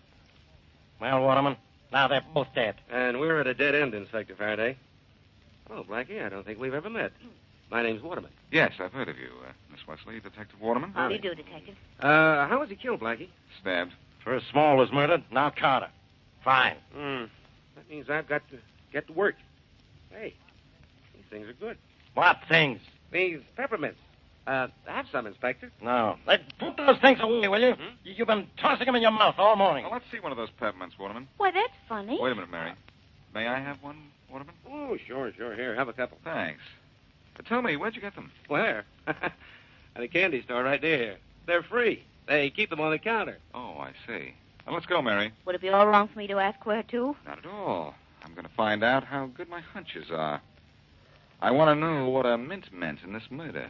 [SPEAKER 17] Well, Waterman, now they're both dead.
[SPEAKER 11] And we're at a dead end, Inspector Faraday. Oh, Blackie, I don't think we've ever met. My name's Waterman.
[SPEAKER 9] Yes, I've heard of you, Miss Wesley, Detective Waterman.
[SPEAKER 24] How do you do, Detective?
[SPEAKER 11] How was he killed, Blackie?
[SPEAKER 9] Stabbed.
[SPEAKER 17] First Small was murdered, now Carter. Fine.
[SPEAKER 11] That means I've got to get to work. Hey, these things are good.
[SPEAKER 17] What things?
[SPEAKER 11] These peppermints. Have some, Inspector.
[SPEAKER 17] No. Put those things away, will you? You've been tossing them in your mouth all morning.
[SPEAKER 9] Well, let's see one of those peppermints, Waterman.
[SPEAKER 24] Why, that's funny.
[SPEAKER 9] Wait a minute, Mary. May I have one, Waterman?
[SPEAKER 11] Oh, sure. Here, have a couple.
[SPEAKER 9] Thanks. But tell me, where'd you get them?
[SPEAKER 11] Where? At a candy store right there. They're free. They keep them on the counter.
[SPEAKER 9] Oh, I see. Well, let's go, Mary.
[SPEAKER 24] Would it be all wrong for me to ask where to?
[SPEAKER 9] Not at all. I'm going to find out how good my hunches are. I want to know what a mint meant in this murder.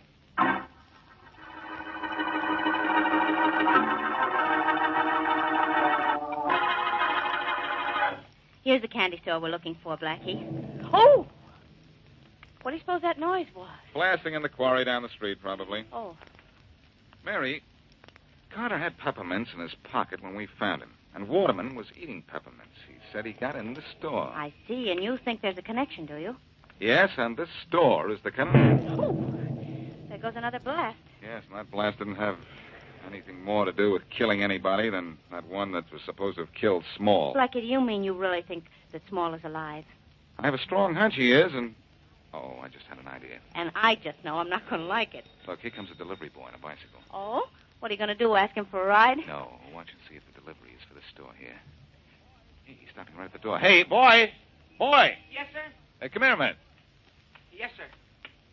[SPEAKER 24] Here's the candy store we're looking for, Blackie. Oh! What do you suppose that noise was?
[SPEAKER 9] Blasting in the quarry down the street, probably.
[SPEAKER 24] Oh.
[SPEAKER 9] Mary, Carter had peppermints in his pocket when we found him. And Waterman was eating peppermints. He said he got in the store.
[SPEAKER 24] I see, and you think there's a connection, do you?
[SPEAKER 9] Yes, and this store is the connection.
[SPEAKER 24] Oh, there goes another blast.
[SPEAKER 9] Yes, and that blast didn't have anything more to do with killing anybody than that one that was supposed to have killed Small.
[SPEAKER 24] Blackie, do you mean you really think that Small is alive?
[SPEAKER 9] I have a strong hunch he is, and... Oh, I just had an idea.
[SPEAKER 24] And I just know I'm not going to like it.
[SPEAKER 9] Look, here comes a delivery boy on a bicycle.
[SPEAKER 24] Oh? What are you going to do, ask him for a ride?
[SPEAKER 9] No, watch and see if the delivery is for the store here. Hey, he's stopping right at the door.
[SPEAKER 17] Hey, boy! Boy!
[SPEAKER 13] Yes, sir?
[SPEAKER 9] Hey, come here a minute.
[SPEAKER 13] Yes, sir.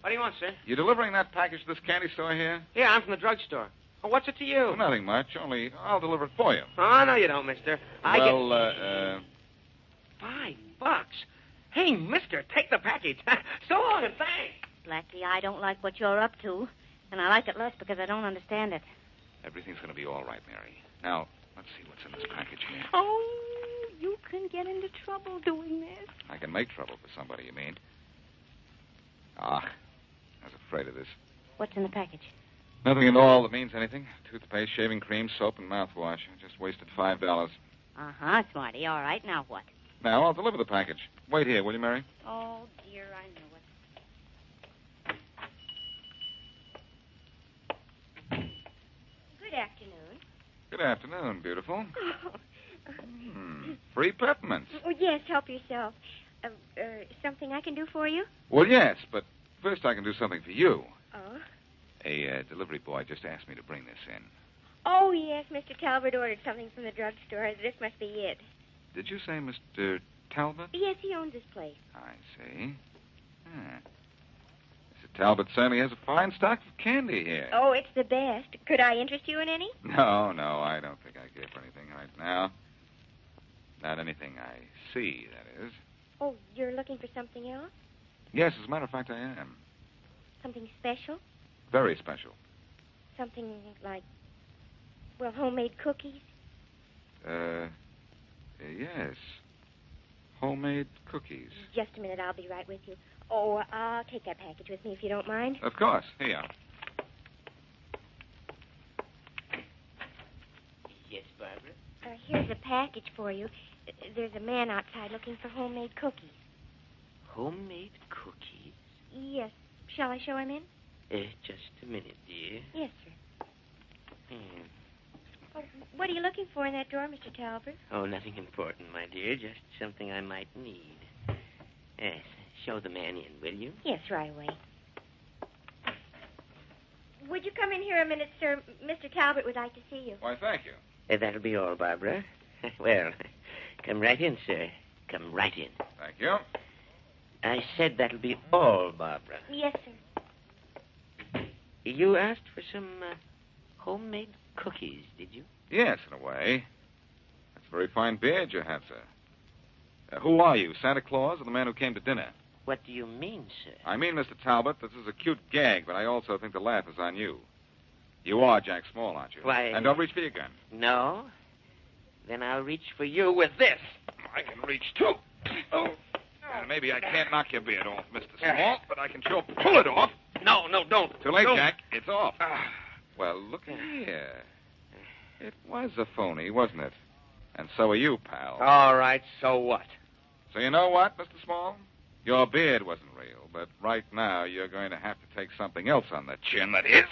[SPEAKER 13] What do you want, sir?
[SPEAKER 9] You delivering that package to this candy store here?
[SPEAKER 13] Yeah, I'm from the drugstore. Well, what's it to you?
[SPEAKER 9] Well, nothing much, only I'll deliver it for you.
[SPEAKER 13] Oh, no, you don't, mister.
[SPEAKER 9] $5.
[SPEAKER 13] Hey, mister, take the package. So long and thanks.
[SPEAKER 24] Blackie, I don't like what you're up to, and I like it less because I don't understand it.
[SPEAKER 9] Everything's going to be all right, Mary. Now, let's see what's in this package here.
[SPEAKER 24] Oh, you can get into trouble doing this.
[SPEAKER 9] I can make trouble for somebody, you mean? Ah, I was afraid of this.
[SPEAKER 24] What's in the package?
[SPEAKER 9] Nothing at all that means anything. Toothpaste, shaving cream, soap, and mouthwash. I just wasted $5.
[SPEAKER 24] Uh-huh, Smarty. All right, now what?
[SPEAKER 9] Now, I'll deliver the package. Wait here, will you, Mary?
[SPEAKER 24] Oh, dear, I knew it.
[SPEAKER 7] Good afternoon.
[SPEAKER 9] Good afternoon, beautiful. Free peppermints.
[SPEAKER 7] Oh, yes, help yourself. Something I can do for you?
[SPEAKER 9] Well, yes, but
[SPEAKER 1] first I can do something for you.
[SPEAKER 7] Oh?
[SPEAKER 1] A delivery boy just asked me to bring this in.
[SPEAKER 7] Oh, yes, Mr. Talbot ordered something from the drugstore. This must be it.
[SPEAKER 1] Did you say Mr. Talbot?
[SPEAKER 7] Yes, he owns this place.
[SPEAKER 1] I see. Mr. Talbot certainly has a fine stock of candy here.
[SPEAKER 7] Oh, it's the best. Could I interest you in any?
[SPEAKER 1] No, I don't think I care for anything right now. Not anything I see, that is.
[SPEAKER 7] Oh, you're looking for something else?
[SPEAKER 1] Yes, as a matter of fact, I am.
[SPEAKER 7] Something special?
[SPEAKER 1] Very special.
[SPEAKER 7] Something like, well, homemade cookies?
[SPEAKER 1] Yes. Homemade cookies.
[SPEAKER 7] Just a minute, I'll be right with you. Oh, I'll take that package with me if you don't mind.
[SPEAKER 1] Of course. Here you are.
[SPEAKER 13] Yes, Barbara?
[SPEAKER 7] Here's a package for you. There's a man outside looking for homemade cookies.
[SPEAKER 13] Homemade cookies?
[SPEAKER 7] Yes. Shall I show him in?
[SPEAKER 13] Just a minute, dear.
[SPEAKER 7] Yes, sir. Oh, what are you looking for in that drawer, Mr. Talbot?
[SPEAKER 13] Oh, nothing important, my dear. Just something I might need. Yes. Show the man in, will you?
[SPEAKER 7] Yes, right away. Would you come in here a minute, sir? Mr. Talbot would like to see you.
[SPEAKER 1] Why, thank you.
[SPEAKER 13] That'll be all, Barbara. Well, come right in, sir. Come right in.
[SPEAKER 1] Thank you.
[SPEAKER 13] I said that'll be all, Barbara.
[SPEAKER 7] Yes, sir.
[SPEAKER 13] You asked for some homemade cookies, did you?
[SPEAKER 1] Yes, in a way. That's a very fine beard you have, sir. Who are you, Santa Claus or the man who came to dinner?
[SPEAKER 13] What do you mean, sir?
[SPEAKER 1] I mean, Mr. Talbot, this is a cute gag, but I also think the laugh is on you. You are Jack Small, aren't you?
[SPEAKER 13] Why...
[SPEAKER 1] And don't reach for your gun.
[SPEAKER 13] No? Then I'll reach for you with this.
[SPEAKER 1] I can reach, too. Oh. And maybe I can't knock your beard off, Mr. Small, but I can sure pull it off.
[SPEAKER 13] No, don't.
[SPEAKER 1] Too late,
[SPEAKER 13] Don't.
[SPEAKER 1] Jack. It's off. Well, look here. It was a phony, wasn't it? And so are you, pal.
[SPEAKER 11] All right, so what?
[SPEAKER 1] So you know what, Mr. Small? Your beard wasn't real, but right now you're going to have to take something else on the chin that is.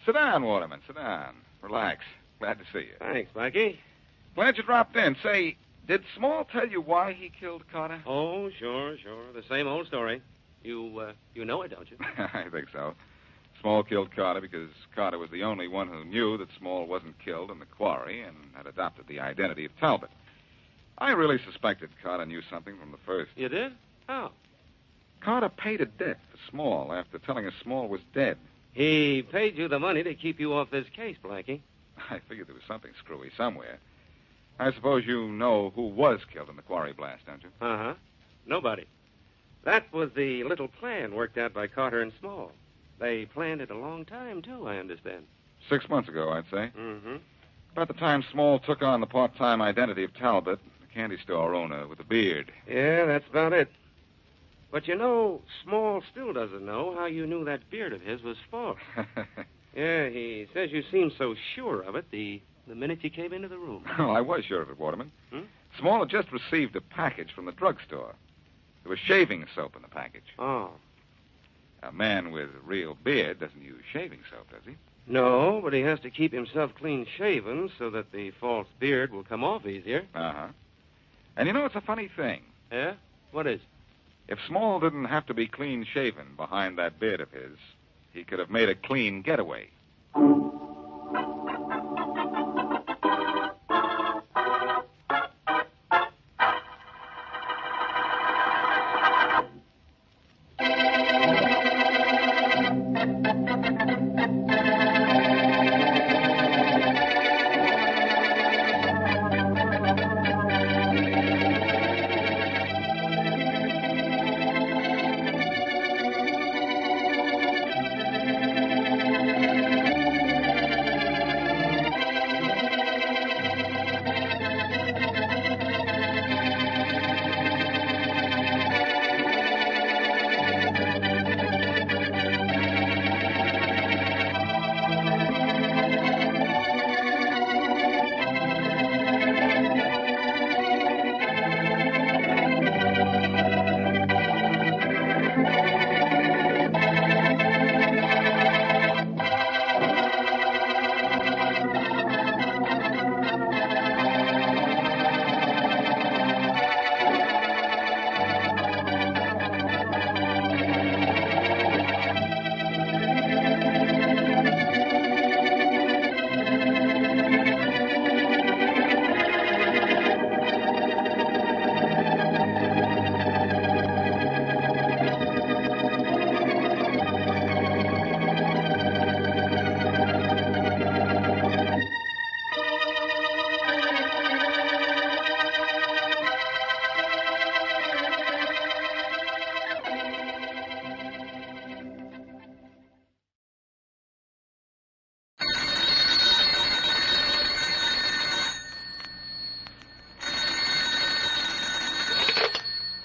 [SPEAKER 1] Sit down, Waterman. Sit down. Relax. Glad to see you.
[SPEAKER 11] Thanks, Blackie.
[SPEAKER 1] Glad you dropped in. Say, did Small tell you why he killed Carter?
[SPEAKER 11] Oh, sure. The same old story. You know it, don't you?
[SPEAKER 1] I think so. Small killed Carter because Carter was the only one who knew that Small wasn't killed in the quarry and had adopted the identity of Talbot. I really suspected Carter knew something from the first.
[SPEAKER 11] You did? How?
[SPEAKER 1] Carter paid a debt to Small after telling us Small was dead.
[SPEAKER 11] He paid you the money to keep you off this case, Blackie.
[SPEAKER 1] I figured there was something screwy somewhere. I suppose you know who was killed in the quarry blast, don't you?
[SPEAKER 11] Uh-huh. Nobody. That was the little plan worked out by Carter and Small. They planned it a long time, too, I understand.
[SPEAKER 1] 6 months ago, I'd say.
[SPEAKER 11] Mm-hmm.
[SPEAKER 1] About the time Small took on the part-time identity of Talbot, the candy store owner with a beard.
[SPEAKER 11] Yeah, that's about it. But you know, Small still doesn't know how you knew that beard of his was false. Yeah, he says you seemed so sure of it the minute you came into the room.
[SPEAKER 1] Well, I was sure of it, Waterman. Small had just received a package from the drugstore. There was shaving soap in the package.
[SPEAKER 11] Oh.
[SPEAKER 1] A man with a real beard doesn't use shaving soap, does he?
[SPEAKER 11] No, but he has to keep himself clean-shaven so that the false beard will come off easier.
[SPEAKER 1] Uh-huh. And you know, it's a funny thing.
[SPEAKER 11] Yeah? What is?
[SPEAKER 1] If Small didn't have to be clean-shaven behind that beard of his, he could have made a clean getaway.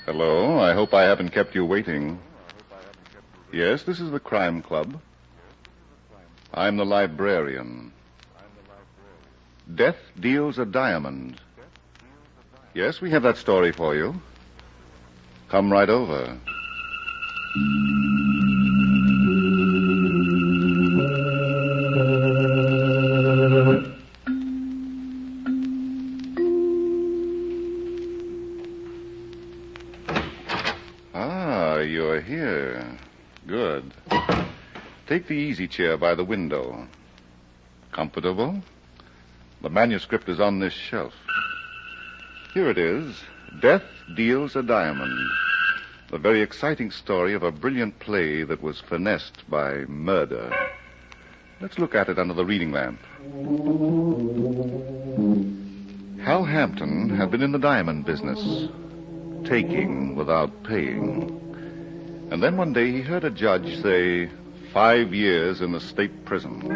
[SPEAKER 4] Hello. I hope I haven't kept you waiting. Yes, this is the Crime Club. I'm the librarian. Death deals a diamond. Yes, we have that story for you. Come right over. You're here. Good. Take the easy chair by the window. Comfortable? The manuscript is on this shelf. Here it is. Death Deals a Diamond. The very exciting story of a brilliant play that was finessed by murder. Let's look at it under the reading lamp. Hal Hampton had been in the diamond business, taking without paying. And then one day he heard a judge say 5 years in the state prison.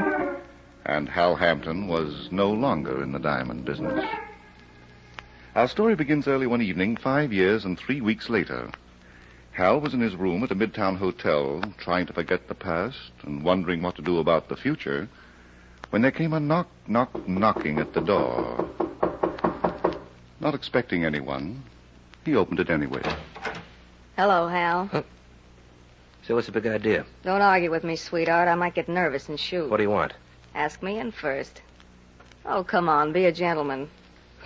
[SPEAKER 4] And Hal Hampton was no longer in the diamond business. Our story begins early one evening, 5 years and 3 weeks later. Hal was in his room at a midtown hotel, trying to forget the past and wondering what to do about the future, when there came a knocking at the door. Not expecting anyone, he opened it anyway.
[SPEAKER 6] Hello, Hal.
[SPEAKER 14] So what's the big idea?
[SPEAKER 6] Don't argue with me, sweetheart. I might get nervous and shoot.
[SPEAKER 14] What do you want?
[SPEAKER 6] Ask me in first. Oh, come on. Be a gentleman.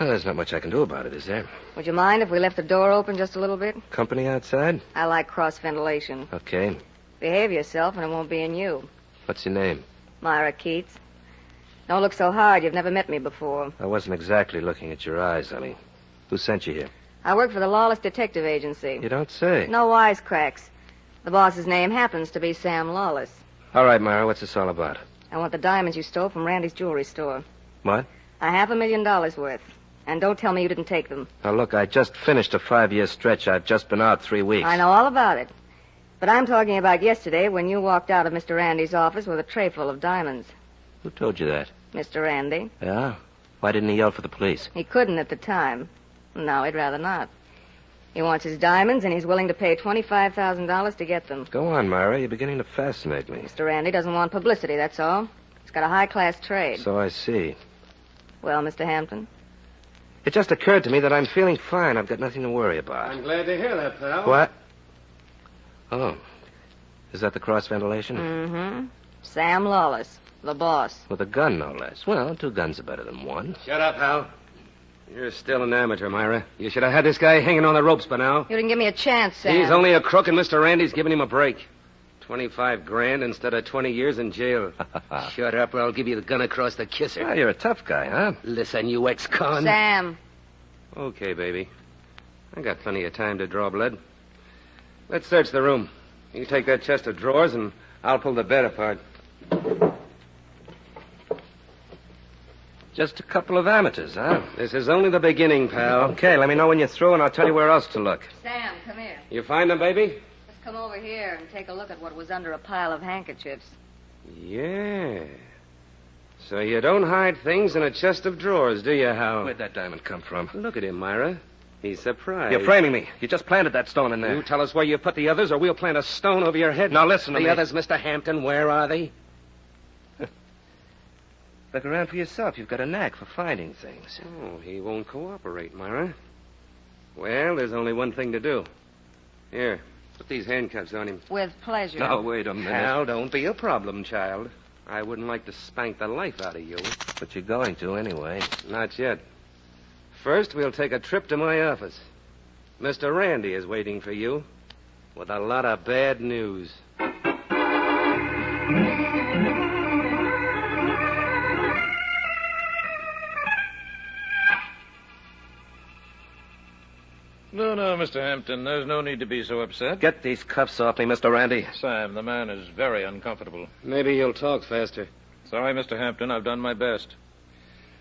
[SPEAKER 14] Well, there's not much I can do about it, is there?
[SPEAKER 6] Would you mind if we left the door open just a little bit?
[SPEAKER 14] Company outside?
[SPEAKER 6] I like cross-ventilation.
[SPEAKER 14] Okay.
[SPEAKER 6] Behave yourself, and it won't be in you.
[SPEAKER 14] What's your name?
[SPEAKER 6] Myra Keats. Don't look so hard. You've never met me before.
[SPEAKER 14] I wasn't exactly looking at your eyes, honey. Who sent you here?
[SPEAKER 6] I work for the Lawless Detective Agency.
[SPEAKER 14] You don't say.
[SPEAKER 6] No wisecracks. The boss's name happens to be Sam Lawless.
[SPEAKER 14] All right, Myra, what's this all about?
[SPEAKER 6] I want the diamonds you stole from Randy's jewelry store.
[SPEAKER 14] What?
[SPEAKER 6] $500,000 worth. And don't tell me you didn't take them.
[SPEAKER 14] Now, look, I just finished a 5-year stretch. I've just been out 3 weeks.
[SPEAKER 6] I know all about it. But I'm talking about yesterday when you walked out of Mr. Randy's office with a tray full of diamonds.
[SPEAKER 14] Who told you that?
[SPEAKER 6] Mr. Randy.
[SPEAKER 14] Yeah? Why didn't he yell for the police?
[SPEAKER 6] He couldn't at the time. No, he'd rather not. He wants his diamonds, and he's willing to pay $25,000 to get them.
[SPEAKER 14] Go on, Myra. You're beginning to fascinate me.
[SPEAKER 6] Mr. Randy doesn't want publicity, that's all. He's got a high-class trade.
[SPEAKER 14] So I see.
[SPEAKER 6] Well, Mr. Hampton?
[SPEAKER 14] It just occurred to me that I'm feeling fine. I've got nothing to worry about.
[SPEAKER 20] I'm glad to hear that, pal.
[SPEAKER 14] What? Oh. Is that the cross-ventilation?
[SPEAKER 6] Mm-hmm. Sam Lawless, the boss.
[SPEAKER 14] With a gun, no less. Well, 2 guns are better than 1.
[SPEAKER 15] Shut up, Hal. You're still an amateur, Myra. You should have had this guy hanging on the ropes by now.
[SPEAKER 6] You didn't give me a chance, Sam.
[SPEAKER 15] He's only a crook, and Mr. Randy's giving him a break. 25 grand instead of 20 years in jail. Shut up, or I'll give you the gun across the kisser.
[SPEAKER 14] Well, you're a tough guy, huh?
[SPEAKER 15] Listen, you ex-con.
[SPEAKER 6] Sam.
[SPEAKER 15] Okay, baby. I got plenty of time to draw blood. Let's search the room. You take that chest of drawers, and I'll pull the bed apart.
[SPEAKER 14] Just a couple of amateurs, huh?
[SPEAKER 15] This is only the beginning, pal.
[SPEAKER 14] Okay, let me know when you're through, and I'll tell you where else to look.
[SPEAKER 6] Sam, come here.
[SPEAKER 15] You find them, baby?
[SPEAKER 6] Just come over here and take a look at what was under a pile of handkerchiefs.
[SPEAKER 15] Yeah. So you don't hide things in a chest of drawers, do you, Hal?
[SPEAKER 14] Where'd that diamond come from?
[SPEAKER 15] Look at him, Myra. He's surprised.
[SPEAKER 14] You're framing me. You just planted that stone in there.
[SPEAKER 15] You tell us where you put the others, or we'll plant a stone over your head.
[SPEAKER 14] Now listen to me.
[SPEAKER 15] The others, Mr. Hampton, where are they?
[SPEAKER 14] Look around for yourself. You've got a knack for finding things.
[SPEAKER 15] Oh, he won't cooperate, Myra. Well, there's only one thing to do. Here, put these handcuffs on him.
[SPEAKER 6] With pleasure.
[SPEAKER 14] Now, wait a minute.
[SPEAKER 15] Hal, don't be a problem, child. I wouldn't like to spank the life out of you.
[SPEAKER 14] But you're going to anyway.
[SPEAKER 15] Not yet. First, we'll take a trip to my office. Mr. Randy is waiting for you with a lot of bad news.
[SPEAKER 17] No, Mr. Hampton. There's no need to be so upset.
[SPEAKER 14] Get these cuffs off me, Mr. Randy.
[SPEAKER 17] Sam, the man is very uncomfortable.
[SPEAKER 15] Maybe you'll talk faster.
[SPEAKER 17] Sorry, Mr. Hampton. I've done my best.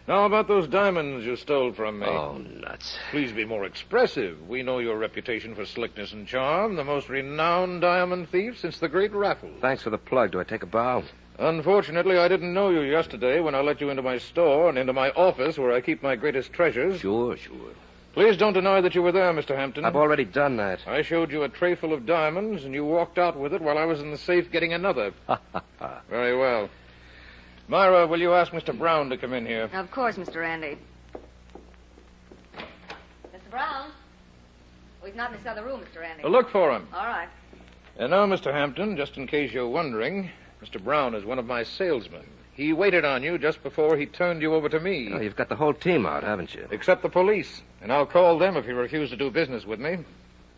[SPEAKER 17] Now, about those diamonds you stole from me.
[SPEAKER 14] Oh, nuts.
[SPEAKER 17] Please be more expressive. We know your reputation for slickness and charm, the most renowned diamond thief since the great Raffles.
[SPEAKER 14] Thanks for the plug. Do I take a bow?
[SPEAKER 17] Unfortunately, I didn't know you yesterday when I let you into my store and into my office where I keep my greatest treasures.
[SPEAKER 14] Sure.
[SPEAKER 10] Please don't deny that you were there, Mr. Hampton.
[SPEAKER 14] I've already done that.
[SPEAKER 10] I showed you a tray full of diamonds, and you walked out with it while I was in the safe getting another. Very well. Myra, will you ask Mr. Brown to come in here?
[SPEAKER 6] Of course, Mr. Randy. Mr. Brown? Oh, he's not in this other room, Mr. Randy.
[SPEAKER 10] Look for him.
[SPEAKER 6] All right.
[SPEAKER 10] And now, Mr. Hampton, just in case you're wondering, Mr. Brown is one of my salesmen. He waited on you just before he turned you over to me.
[SPEAKER 14] Oh, you've got the whole team out, haven't you?
[SPEAKER 10] Except the police. And I'll call them if you refuse to do business with me.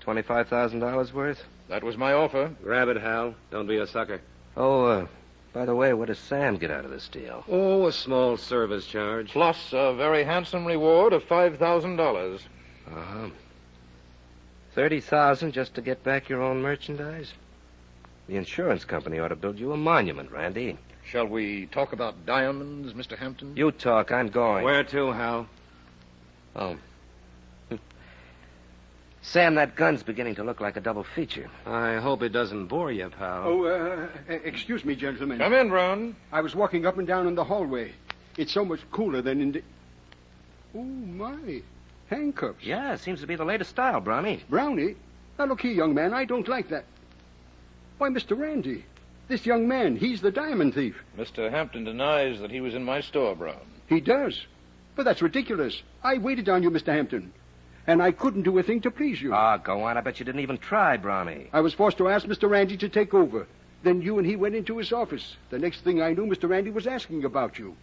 [SPEAKER 14] $25,000 worth?
[SPEAKER 10] That was my offer.
[SPEAKER 11] Grab it, Hal. Don't be a sucker.
[SPEAKER 14] Oh, by the way, what does Sam get out of this deal?
[SPEAKER 11] Oh, a small service charge.
[SPEAKER 10] Plus a very handsome reward of $5,000.
[SPEAKER 14] Uh-huh. $30,000 just to get back your own merchandise? The insurance company ought to build you a monument, Randy.
[SPEAKER 10] Shall we talk about diamonds, Mr. Hampton?
[SPEAKER 14] You talk. I'm going.
[SPEAKER 11] Where to, Hal?
[SPEAKER 14] Oh. Sam, that gun's beginning to look like a double feature.
[SPEAKER 11] I hope it doesn't bore you, pal.
[SPEAKER 12] Oh, excuse me, gentlemen.
[SPEAKER 10] Come in, Brown.
[SPEAKER 12] I was walking up and down in the hallway. It's so much cooler than in the... Oh, my. Handcuffs.
[SPEAKER 14] Yeah, it seems to be the latest style, Brownie.
[SPEAKER 12] Brownie? Now, look here, young man. I don't like that. Why, Mr. Randy, this young man, he's the diamond thief.
[SPEAKER 10] Mr. Hampton denies that he was in my store, Brown.
[SPEAKER 12] He does. But that's ridiculous. I waited on you, Mr. Hampton. And I couldn't do a thing to please you.
[SPEAKER 14] Ah, go on. I bet you didn't even try, Brownie.
[SPEAKER 12] I was forced to ask Mr. Randy to take over. Then you and he went into his office. The next thing I knew, Mr. Randy was asking about you.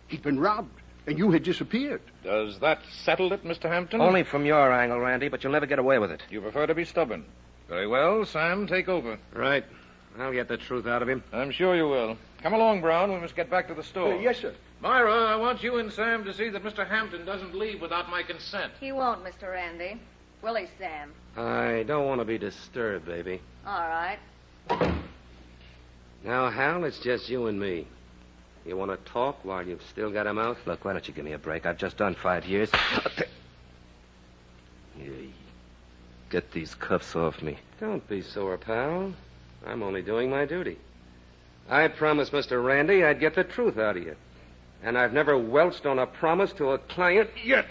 [SPEAKER 12] He'd been robbed, and you had disappeared.
[SPEAKER 10] Does that settle it, Mr. Hampton?
[SPEAKER 14] Only from your angle, Randy, but you'll never get away with it.
[SPEAKER 10] You prefer to be stubborn. Very well, Sam, take over.
[SPEAKER 11] Right. I'll get the truth out of him.
[SPEAKER 10] I'm sure you will. Come along, Brown. We must get back to the store.
[SPEAKER 12] Yes, sir.
[SPEAKER 10] Myra, I want you and Sam to see that Mr. Hampton doesn't leave without my consent.
[SPEAKER 6] He won't, Mr. Randy. Will he, Sam?
[SPEAKER 11] I don't want to be disturbed, baby.
[SPEAKER 6] All right.
[SPEAKER 11] Now, Hal, it's just you and me. You want to talk while you've still got a mouth?
[SPEAKER 14] Look, why don't you give me a break? I've just done 5 years. Get these cuffs off me.
[SPEAKER 11] Don't be sore, pal. I'm only doing my duty. I promised Mr. Randy I'd get the truth out of you. And I've never welched on a promise to a client yet.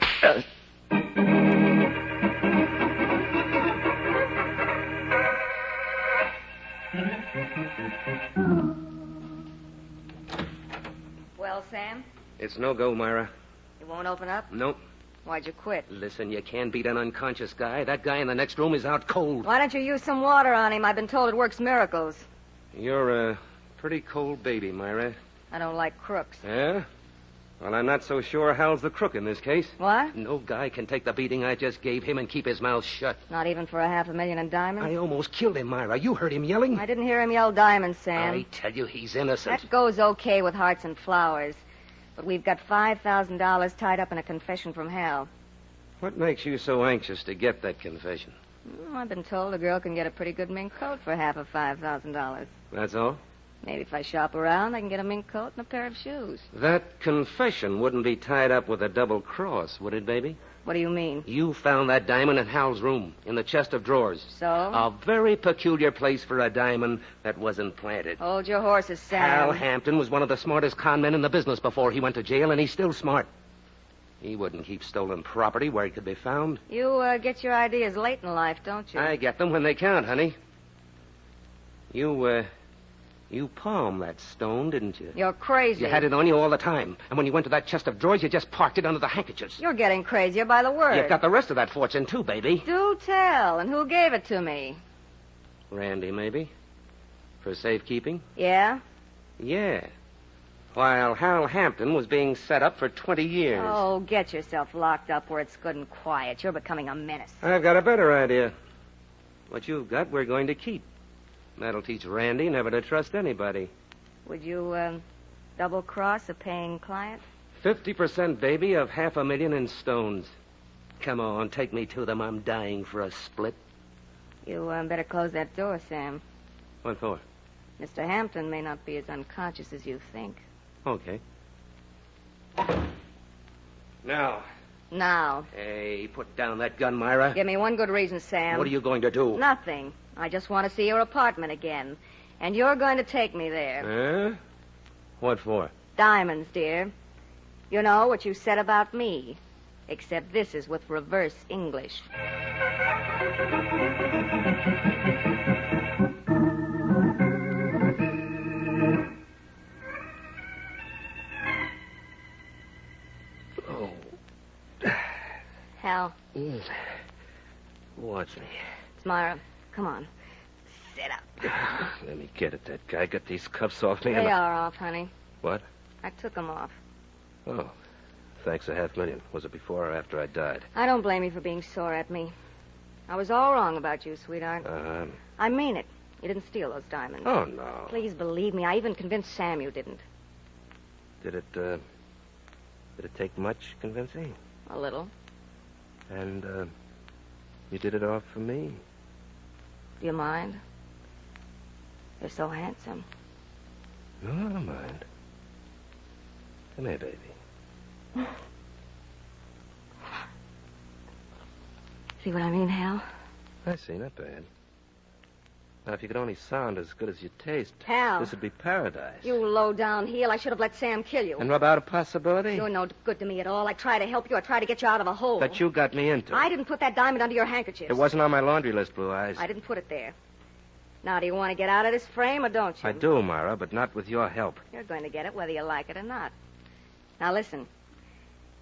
[SPEAKER 6] Well, Sam?
[SPEAKER 11] It's no go, Myra.
[SPEAKER 6] You won't open up?
[SPEAKER 11] Nope.
[SPEAKER 6] Why'd you quit?
[SPEAKER 11] Listen, you can't beat an unconscious guy. That guy in the next room is out cold.
[SPEAKER 6] Why don't you use some water on him? I've been told it works miracles.
[SPEAKER 11] You're a pretty cold baby, Myra.
[SPEAKER 6] I don't like crooks.
[SPEAKER 11] Yeah? Well, I'm not so sure Hal's the crook in this case.
[SPEAKER 6] What?
[SPEAKER 11] No guy can take the beating I just gave him and keep his mouth shut.
[SPEAKER 6] Not even for $500,000 in diamonds?
[SPEAKER 11] I almost killed him, Myra. You heard him yelling?
[SPEAKER 6] I didn't hear him yell diamonds, Sam.
[SPEAKER 11] I tell you, he's innocent.
[SPEAKER 6] That goes okay with hearts and flowers. But we've got $5,000 tied up in a confession from Hal.
[SPEAKER 11] What makes you so anxious to get that confession?
[SPEAKER 6] I've been told a girl can get a pretty good mink coat for half of $5,000.
[SPEAKER 11] That's all?
[SPEAKER 6] Maybe if I shop around, I can get a mink coat and a pair of shoes.
[SPEAKER 11] That confession wouldn't be tied up with a double cross, would it, baby?
[SPEAKER 6] What do you mean?
[SPEAKER 11] You found that diamond in Hal's room, in the chest of drawers.
[SPEAKER 6] So?
[SPEAKER 11] A very peculiar place for a diamond that wasn't planted.
[SPEAKER 6] Hold your horses, Sam.
[SPEAKER 11] Hal Hampton was one of the smartest con men in the business before he went to jail, and he's still smart. He wouldn't keep stolen property where it could be found.
[SPEAKER 6] You get your ideas late in life, don't you?
[SPEAKER 11] I get them when they count, honey. You palmed that stone, didn't you?
[SPEAKER 6] You're crazy.
[SPEAKER 11] You had it on you all the time. And when you went to that chest of drawers, you just parked it under the handkerchiefs.
[SPEAKER 6] You're getting crazier by the word.
[SPEAKER 11] You've got the rest of that fortune, too, baby.
[SPEAKER 6] Do tell. And who gave it to me?
[SPEAKER 11] Randy, maybe. For safekeeping?
[SPEAKER 6] Yeah?
[SPEAKER 11] Yeah. While Hal Hampton was being set up for 20 years.
[SPEAKER 6] Oh, get yourself locked up where it's good and quiet. You're becoming a menace.
[SPEAKER 11] I've got a better idea. What you've got, we're going to keep. That'll teach Randy never to trust anybody.
[SPEAKER 6] Would you, double-cross a paying client?
[SPEAKER 11] 50%, baby, of $500,000 in stones. Come on, take me to them. I'm dying for a split.
[SPEAKER 6] You, better close that door, Sam.
[SPEAKER 11] What for?
[SPEAKER 6] Mr. Hampton may not be as unconscious as you think.
[SPEAKER 11] Okay. Now. Hey, put down that gun, Myra.
[SPEAKER 6] Give me one good reason, Sam.
[SPEAKER 11] What are you going to do?
[SPEAKER 6] Nothing. I just want to see your apartment again. And you're going to take me there.
[SPEAKER 11] Huh? What for?
[SPEAKER 6] Diamonds, dear. You know what you said about me. Except this is with reverse English.
[SPEAKER 14] Oh.
[SPEAKER 6] Hal,
[SPEAKER 14] Watch me.
[SPEAKER 6] it's Myra. Come on. Sit up.
[SPEAKER 14] Let me get at that guy. Get these cuffs off me.
[SPEAKER 6] They are off, honey.
[SPEAKER 14] What?
[SPEAKER 6] I took them off.
[SPEAKER 14] Oh. Thanks $500,000. Was it before or after I died?
[SPEAKER 6] I don't blame you for being sore at me. I was all wrong about you, sweetheart. I mean it. You didn't steal those diamonds.
[SPEAKER 14] Oh, no.
[SPEAKER 6] Please believe me. I even convinced Sam you didn't.
[SPEAKER 14] Did it take much convincing?
[SPEAKER 6] A little.
[SPEAKER 14] And, you did it all for me?
[SPEAKER 6] Do you mind? You're so handsome.
[SPEAKER 14] No, I don't mind. Come here, baby.
[SPEAKER 6] See what I mean, Hal?
[SPEAKER 14] I see, not bad. Now, if you could only sound as good as you taste,
[SPEAKER 6] Hal.
[SPEAKER 14] this would be paradise.
[SPEAKER 6] You low-down heel. I should have let Sam kill you.
[SPEAKER 14] And rub out a possibility?
[SPEAKER 6] You're no good to me at all. I try to help you. I try to get you out of a hole.
[SPEAKER 14] That you got me into.
[SPEAKER 6] I didn't put that diamond under your handkerchief.
[SPEAKER 14] It wasn't on my laundry list, Blue Eyes.
[SPEAKER 6] I didn't put it there. Now, do you want to get out of this frame or don't you?
[SPEAKER 14] I do, Myra, but not with your help.
[SPEAKER 6] You're going to get it whether you like it or not. Now, listen.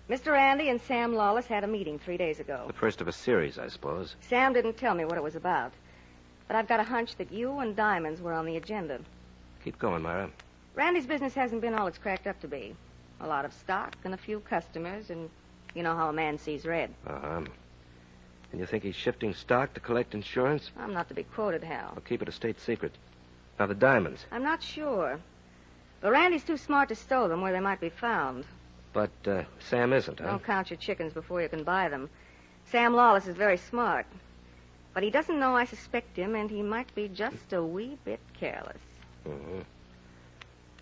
[SPEAKER 6] Mr. Randy and Sam Lawless had a meeting 3 days ago.
[SPEAKER 14] The first of a series, I suppose.
[SPEAKER 6] Sam didn't tell me what it was about. But I've got a hunch that you and diamonds were on the agenda.
[SPEAKER 14] Keep going, Myra.
[SPEAKER 6] Randy's business hasn't been all it's cracked up to be. A lot of stock and a few customers, and you know how a man sees red.
[SPEAKER 14] Uh-huh. And you think he's shifting stock to collect insurance?
[SPEAKER 6] I'm not to be quoted, Hal.
[SPEAKER 14] I'll keep it a state secret. Now, the diamonds.
[SPEAKER 6] I'm not sure. But Randy's too smart to stow them where they might be found.
[SPEAKER 14] But Sam isn't, huh?
[SPEAKER 6] Don't count your chickens before you can buy them. Sam Lawless is very smart. But he doesn't know I suspect him, and he might be just a wee bit careless.
[SPEAKER 14] Mm-hmm.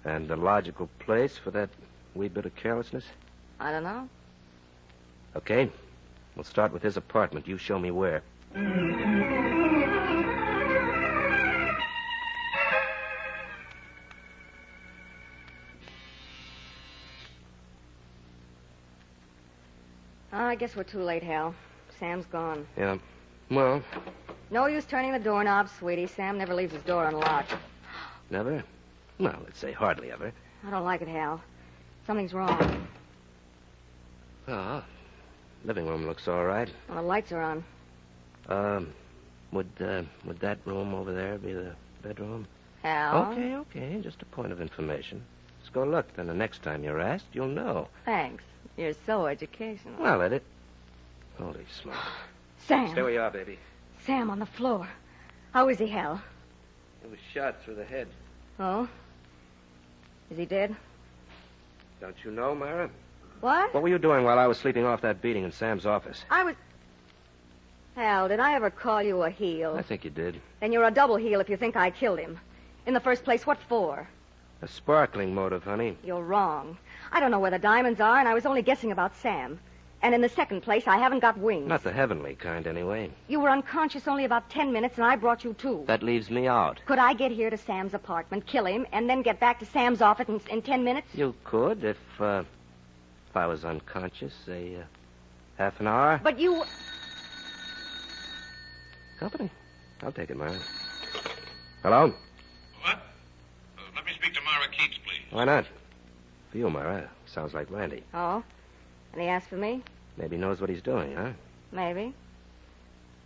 [SPEAKER 14] And the logical place for that wee bit of carelessness?
[SPEAKER 6] I don't know.
[SPEAKER 14] Okay. We'll start with his apartment. You show me where.
[SPEAKER 6] Oh, I guess we're too late, Hal. Sam's gone.
[SPEAKER 14] Yeah. Well,
[SPEAKER 6] No use turning the doorknob, sweetie. Sam never leaves his door unlocked.
[SPEAKER 14] never? Well, let's say hardly ever.
[SPEAKER 6] I don't like it, Hal. Something's wrong.
[SPEAKER 14] Ah, living room looks all right.
[SPEAKER 6] Well, the lights are on.
[SPEAKER 14] Would that room over there be the bedroom?
[SPEAKER 6] Hal?
[SPEAKER 14] Okay. Just a point of information. Let's go look. Then the next time you're asked, you'll know.
[SPEAKER 6] Thanks. You're so educational.
[SPEAKER 14] Well, Edith. Holy smoke.
[SPEAKER 6] Sam.
[SPEAKER 14] Stay where you are, baby.
[SPEAKER 6] Sam on the floor. How is he, Hal?
[SPEAKER 14] He was shot through the head.
[SPEAKER 6] Oh? Is he dead?
[SPEAKER 14] Don't you know, Myra?
[SPEAKER 6] What?
[SPEAKER 14] What were you doing while I was sleeping off that beating in Sam's office?
[SPEAKER 6] I was... Hal, did I ever call you a heel?
[SPEAKER 14] I think you did.
[SPEAKER 6] Then you're a double heel if you think I killed him. In the first place, what for?
[SPEAKER 14] A sparkling motive, honey.
[SPEAKER 6] You're wrong. I don't know where the diamonds are, and I was only guessing about Sam. And in the second place, I haven't got wings.
[SPEAKER 14] Not the heavenly kind, anyway.
[SPEAKER 6] You were unconscious only about 10 minutes, and I brought you 2.
[SPEAKER 14] That leaves me out.
[SPEAKER 6] Could I get here to Sam's apartment, kill him, and then get back to Sam's office in 10 minutes?
[SPEAKER 14] You could if I was unconscious, say, half an hour.
[SPEAKER 6] But you...
[SPEAKER 14] Company. I'll take it, Myra. Hello?
[SPEAKER 21] What? Let me speak to Myra Keats, please.
[SPEAKER 14] Why not? For you, Myra. Sounds like Randy.
[SPEAKER 6] Oh? And he asked for me?
[SPEAKER 14] Maybe he knows what he's doing, huh?
[SPEAKER 6] Maybe.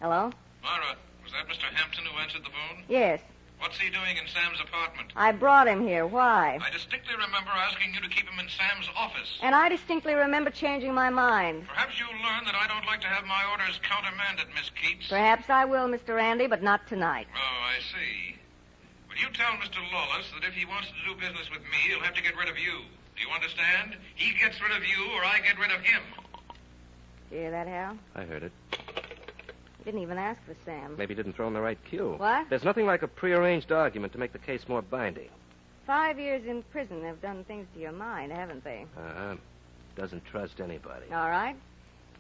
[SPEAKER 6] Hello?
[SPEAKER 21] Myra, was that Mr. Hampton who answered the phone?
[SPEAKER 6] Yes.
[SPEAKER 21] What's he doing in Sam's apartment?
[SPEAKER 6] I brought him here. Why?
[SPEAKER 21] I distinctly remember asking you to keep him in Sam's office.
[SPEAKER 6] And I distinctly remember changing my mind.
[SPEAKER 21] Perhaps you'll learn that I don't like to have my orders countermanded, Miss Keats.
[SPEAKER 6] Perhaps I will, Mr. Randy, but not tonight.
[SPEAKER 21] Oh, I see. Will you tell Mr. Lawless that if he wants to do business with me, he'll have to get rid of you? Do you understand? He gets rid of you, or I get rid of him.
[SPEAKER 6] Did you hear that, Hal?
[SPEAKER 14] I heard it.
[SPEAKER 6] He didn't even ask for Sam.
[SPEAKER 14] Maybe he didn't throw him the right cue.
[SPEAKER 6] What?
[SPEAKER 14] There's nothing like a prearranged argument to make the case more binding.
[SPEAKER 6] 5 years in prison have done things to your mind, haven't they?
[SPEAKER 14] Doesn't trust anybody.
[SPEAKER 6] All right.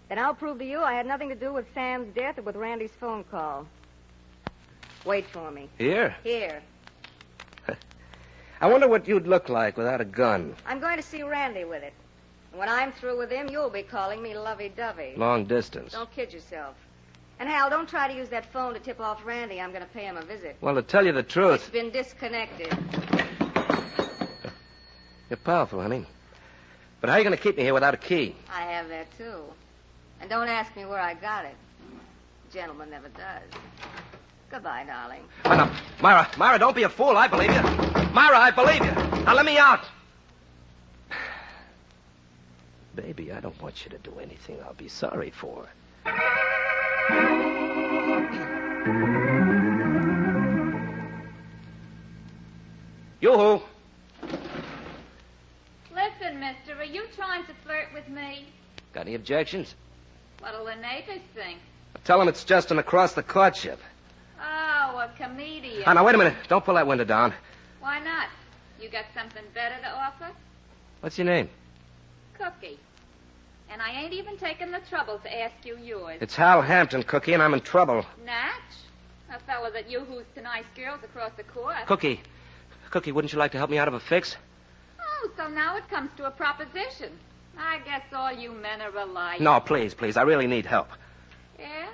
[SPEAKER 6] Then I'll prove to you I had nothing to do with Sam's death or with Randy's phone call. Wait for me.
[SPEAKER 14] Here?
[SPEAKER 6] Here.
[SPEAKER 14] I wonder what you'd look like without a gun.
[SPEAKER 6] I'm going to see Randy with it. When I'm through with him, you'll be calling me lovey-dovey.
[SPEAKER 14] Long distance.
[SPEAKER 6] Don't kid yourself. And, Hal, don't try to use that phone to tip off Randy. I'm going to pay him a visit.
[SPEAKER 14] Well, to tell you the
[SPEAKER 6] It's
[SPEAKER 14] truth,
[SPEAKER 6] been disconnected.
[SPEAKER 14] you're powerful, honey. But how are you going to keep me here without a key?
[SPEAKER 6] I have that, too. And don't ask me where I got it. Gentleman never does. Goodbye, darling.
[SPEAKER 14] Oh, no. Myra, don't be a fool. I believe you. Myra, I believe you. Now let me out. Baby, I don't want you to do anything I'll be sorry for. Yoo-hoo.
[SPEAKER 5] Listen, mister, are you trying to flirt with me?
[SPEAKER 14] Got any objections?
[SPEAKER 5] What'll the neighbors think?
[SPEAKER 14] Tell them it's just an across-the-courtship.
[SPEAKER 5] Oh, a comedian.
[SPEAKER 14] Oh, now, wait a minute. Don't pull that window down.
[SPEAKER 5] Why not? You got something better to offer?
[SPEAKER 14] What's your name?
[SPEAKER 5] Cookie. And I ain't even taken the trouble to ask you yours.
[SPEAKER 14] It's Hal Hampton, Cookie, and I'm in trouble.
[SPEAKER 5] Natch? A fella that yoo-hoos to nice girls across the course.
[SPEAKER 14] Cookie, wouldn't you like to help me out of a fix?
[SPEAKER 5] Oh, so now it comes to a proposition. I guess all you men are alike.
[SPEAKER 14] No, please. I really need help.
[SPEAKER 5] Yeah?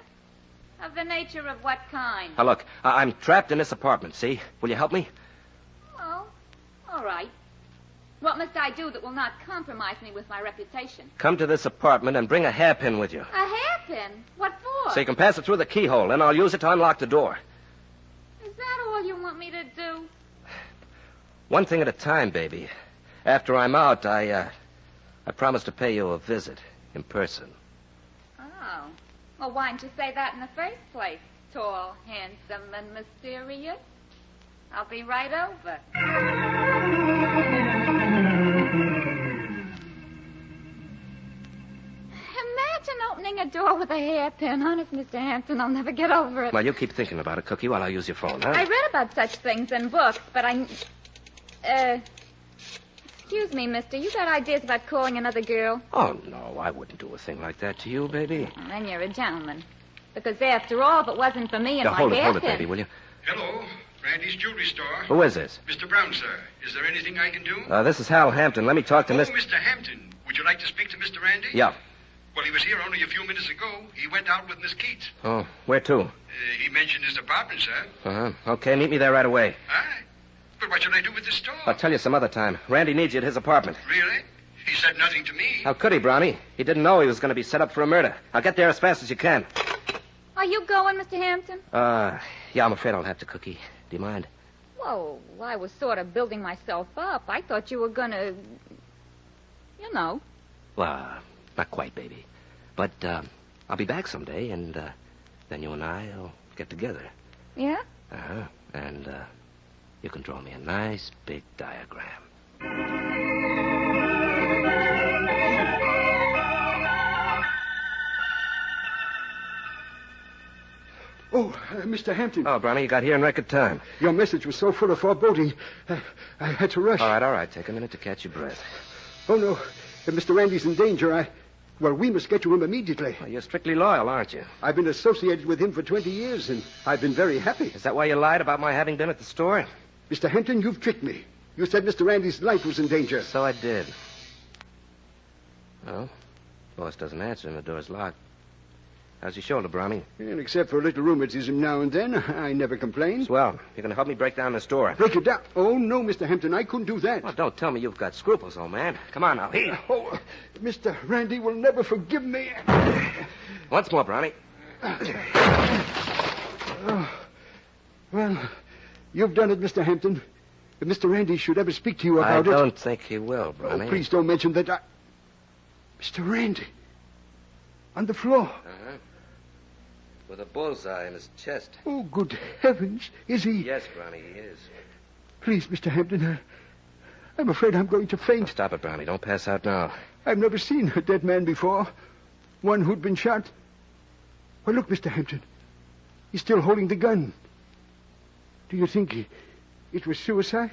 [SPEAKER 5] Of the nature of what kind?
[SPEAKER 14] Now, look, I'm trapped in this apartment, see? Will you help me?
[SPEAKER 5] Oh, all right. What must I do that will not compromise me with my reputation?
[SPEAKER 14] Come to this apartment and bring a hairpin with you.
[SPEAKER 5] A hairpin? What for?
[SPEAKER 14] So you can pass it through the keyhole, and I'll use it to unlock the door.
[SPEAKER 5] Is that all you want me to do?
[SPEAKER 14] One thing at a time, baby. After I'm out, I promise to pay you a visit in person.
[SPEAKER 5] Oh. Well, why didn't you say that in the first place? Tall, handsome, and mysterious. I'll be right over. Imagine opening a door with a hairpin. Honest, Mr. Hampton, I'll never get over it.
[SPEAKER 14] Well, you keep thinking about it, Cookie, while I use your phone, huh?
[SPEAKER 5] I read about such things in books, but excuse me, mister. You got ideas about calling another girl?
[SPEAKER 14] Oh, no, I wouldn't do a thing like that to you, baby.
[SPEAKER 5] Well, then you're a gentleman. Because after all, if it wasn't for me and
[SPEAKER 14] Now,
[SPEAKER 5] my
[SPEAKER 14] hold it,
[SPEAKER 5] hairpin...
[SPEAKER 14] baby, will you?
[SPEAKER 3] Hello, Randy's jewelry store.
[SPEAKER 14] Who is this?
[SPEAKER 3] Mr. Brown, sir. Is there anything I can do?
[SPEAKER 14] This is Hal Hampton. Let me talk to Miss...
[SPEAKER 3] Mr. Hampton. Would you like to speak to Mr. Randy?
[SPEAKER 14] Yeah.
[SPEAKER 3] Well, he was here only a few minutes ago. He went out with Miss Keats.
[SPEAKER 14] Oh, where to?
[SPEAKER 3] He mentioned his apartment, sir.
[SPEAKER 14] Uh-huh. Okay, meet me there right away.
[SPEAKER 3] Aye. But what should I do with this store?
[SPEAKER 14] I'll tell you some other time. Randy needs you at his apartment.
[SPEAKER 3] Really? He said nothing to me.
[SPEAKER 14] How could he, Brownie? He didn't know he was going to be set up for a murder. I'll get there as fast as you can.
[SPEAKER 5] Are you going, Mr. Hampton?
[SPEAKER 14] Yeah, I'm afraid I'll have to, Cookie. Do you mind?
[SPEAKER 5] Whoa, I was sort of building myself up. I thought you were going to... You know.
[SPEAKER 14] Well, not quite, baby. But I'll be back someday, and then you and I'll get together.
[SPEAKER 5] Yeah?
[SPEAKER 14] Uh-huh. And you can draw me a nice big diagram.
[SPEAKER 12] Oh, Mr. Hampton.
[SPEAKER 14] Oh, Brownie, you got here in record time.
[SPEAKER 12] Your message was so full of foreboding. I had to rush.
[SPEAKER 14] All right. Take a minute to catch your breath.
[SPEAKER 12] Oh, no. If Mr. Randy's in danger, well, we must get to him immediately.
[SPEAKER 14] Well, you're strictly loyal, aren't you?
[SPEAKER 12] I've been associated with him for 20 years, and I've been very happy.
[SPEAKER 14] Is that why you lied about my having been at the store?
[SPEAKER 12] Mr. Hampton, you've tricked me. You said Mr. Randy's life was in danger.
[SPEAKER 14] So I did. Well, boss doesn't answer and the door's locked. How's your shoulder, Brownie?
[SPEAKER 12] And except for a little rheumatism now and then, I never complain.
[SPEAKER 14] Swell. You're going to help me break down this door.
[SPEAKER 12] Break it down? Oh, no, Mr. Hampton, I couldn't do that.
[SPEAKER 14] Well, don't tell me you've got scruples, old man. Come on now. Here.
[SPEAKER 12] Oh, Mr. Randy will never forgive me.
[SPEAKER 14] Once more, Brownie.
[SPEAKER 12] Well, you've done it, Mr. Hampton. If Mr. Randy should ever speak to you about
[SPEAKER 14] I don't think he will, Brownie.
[SPEAKER 12] Oh, please don't mention that Mr. Randy. On the floor.
[SPEAKER 14] Uh-huh. With a bullseye in his chest.
[SPEAKER 12] Oh, good heavens. Is he?
[SPEAKER 14] Yes, Brownie, he is.
[SPEAKER 12] Please, Mr. Hampton, I'm afraid I'm going to faint.
[SPEAKER 14] Oh, stop it, Brownie. Don't pass out now.
[SPEAKER 12] I've never seen a dead man before. One who'd been shot. Well, look, Mr. Hampton. He's still holding the gun. Do you think it was suicide?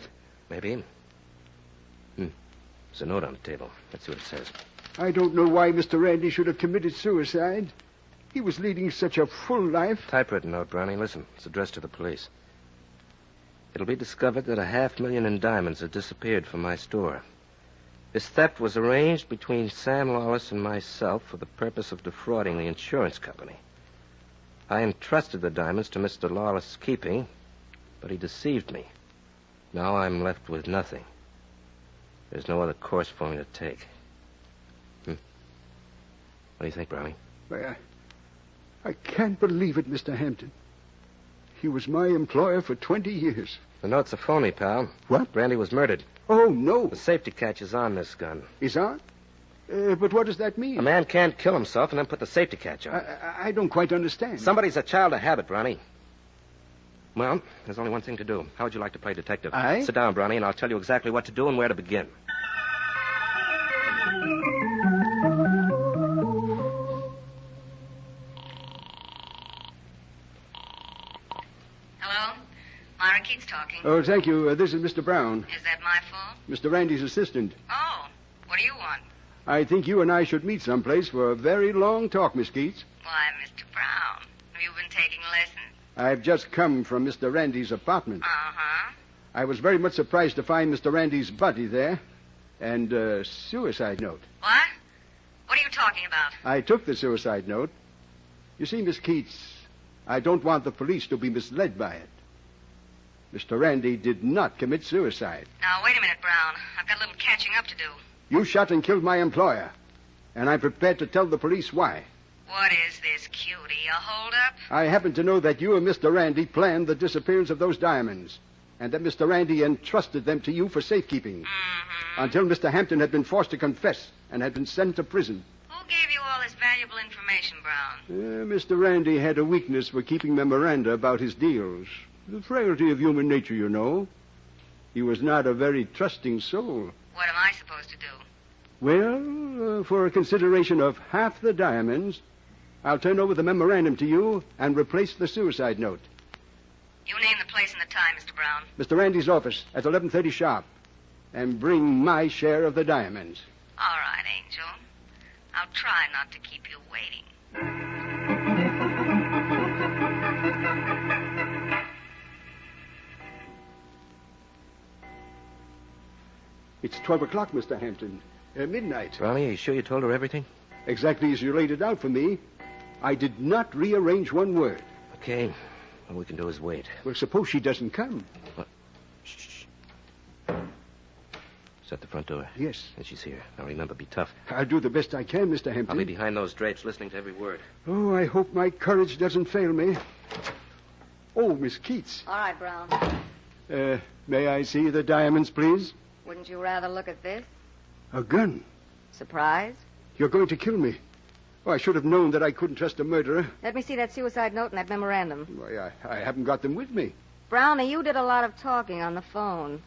[SPEAKER 14] Maybe. There's a note on the table. Let's see what it says.
[SPEAKER 12] I don't know why Mr. Randy should have committed suicide. He was leading such a full life.
[SPEAKER 14] Typewritten note, Brownie. Listen, it's addressed to the police. It'll be discovered that $500,000 in diamonds have disappeared from my store. This theft was arranged between Sam Lawless and myself for the purpose of defrauding the insurance company. I entrusted the diamonds to Mr. Lawless' keeping, but he deceived me. Now I'm left with nothing. There's no other course for me to take. What do you think, Brownie?
[SPEAKER 12] Why, I can't believe it, Mr. Hampton. He was my employer for 20 years.
[SPEAKER 14] The note's a phony, pal.
[SPEAKER 12] What?
[SPEAKER 14] Randy was murdered.
[SPEAKER 12] Oh, no.
[SPEAKER 14] The safety catch is on this gun.
[SPEAKER 12] Is on? But what does that mean?
[SPEAKER 14] A man can't kill himself and then put the safety catch on.
[SPEAKER 12] I don't quite understand.
[SPEAKER 14] Somebody's a child of habit, Brownie. Well, there's only one thing to do. How would you like to play detective?
[SPEAKER 12] Aye?
[SPEAKER 14] Sit down, Brownie, and I'll tell you exactly what to do and where to begin.
[SPEAKER 2] Hello? Myra Keats talking.
[SPEAKER 12] Oh, thank you. This is Mr. Brown,
[SPEAKER 2] Is that my fault?
[SPEAKER 12] Mr. Randy's assistant.
[SPEAKER 2] Oh, what do you want?
[SPEAKER 12] I think you and I should meet someplace for a very long talk, Miss Keats.
[SPEAKER 2] Why, Mr. Brown, have you been taking lessons?
[SPEAKER 12] I've just come from Mr. Randy's apartment.
[SPEAKER 2] Uh-huh.
[SPEAKER 12] I was very much surprised to find Mr. Randy's body there and a suicide note.
[SPEAKER 2] What? What are you talking about?
[SPEAKER 12] I took the suicide note. You see, Miss Keats, I don't want the police to be misled by it. Mr. Randy did not commit suicide.
[SPEAKER 2] Now, wait a minute, Brown. I've got a little catching up to do.
[SPEAKER 12] You shot and killed my employer, and I'm prepared to tell the police why.
[SPEAKER 2] What is this, cutie? A holdup?
[SPEAKER 12] I happen to know that you and Mr. Randy planned the disappearance of those diamonds, and that Mr. Randy entrusted them to you for safekeeping.
[SPEAKER 2] Mm-hmm.
[SPEAKER 12] Until Mr. Hampton had been forced to confess and had been sent to prison.
[SPEAKER 2] Who gave you all this valuable information, Brown?
[SPEAKER 12] Mr. Randy had a weakness for keeping memoranda about his deals. The frailty of human nature, you know. He was not a very trusting soul.
[SPEAKER 2] What am I supposed to do?
[SPEAKER 12] Well, for a consideration of half the diamonds, I'll turn over the memorandum to you and replace the suicide note.
[SPEAKER 2] You name the place and the time, Mr. Brown.
[SPEAKER 12] Mr. Randy's office at 11:30 sharp. And bring my share of the diamonds.
[SPEAKER 2] All right, Angel. I'll try not to keep you waiting.
[SPEAKER 12] It's 12 o'clock, Mr. Hampton. Midnight.
[SPEAKER 14] Brownie, are you sure you told her everything?
[SPEAKER 12] Exactly as you laid it out for me. I did not rearrange one word.
[SPEAKER 14] Okay. All we can do is wait.
[SPEAKER 12] Well, suppose she doesn't come.
[SPEAKER 14] What? Shh. Is that the front door?
[SPEAKER 12] Yes.
[SPEAKER 14] And she's here. Now remember, be tough.
[SPEAKER 12] I'll do the best I can, Mr. Hampton.
[SPEAKER 14] I'll be behind those drapes, listening to every word.
[SPEAKER 12] Oh, I hope my courage doesn't fail me. Oh, Miss Keats.
[SPEAKER 6] All right, Brown.
[SPEAKER 12] May I see the diamonds, please?
[SPEAKER 6] Wouldn't you rather look at this?
[SPEAKER 12] A gun.
[SPEAKER 6] Surprise?
[SPEAKER 12] You're going to kill me. Oh, I should have known that I couldn't trust a murderer.
[SPEAKER 6] Let me see that suicide note and that memorandum.
[SPEAKER 12] Why, I haven't got them with me.
[SPEAKER 6] Brownie, you did a lot of talking on the phone.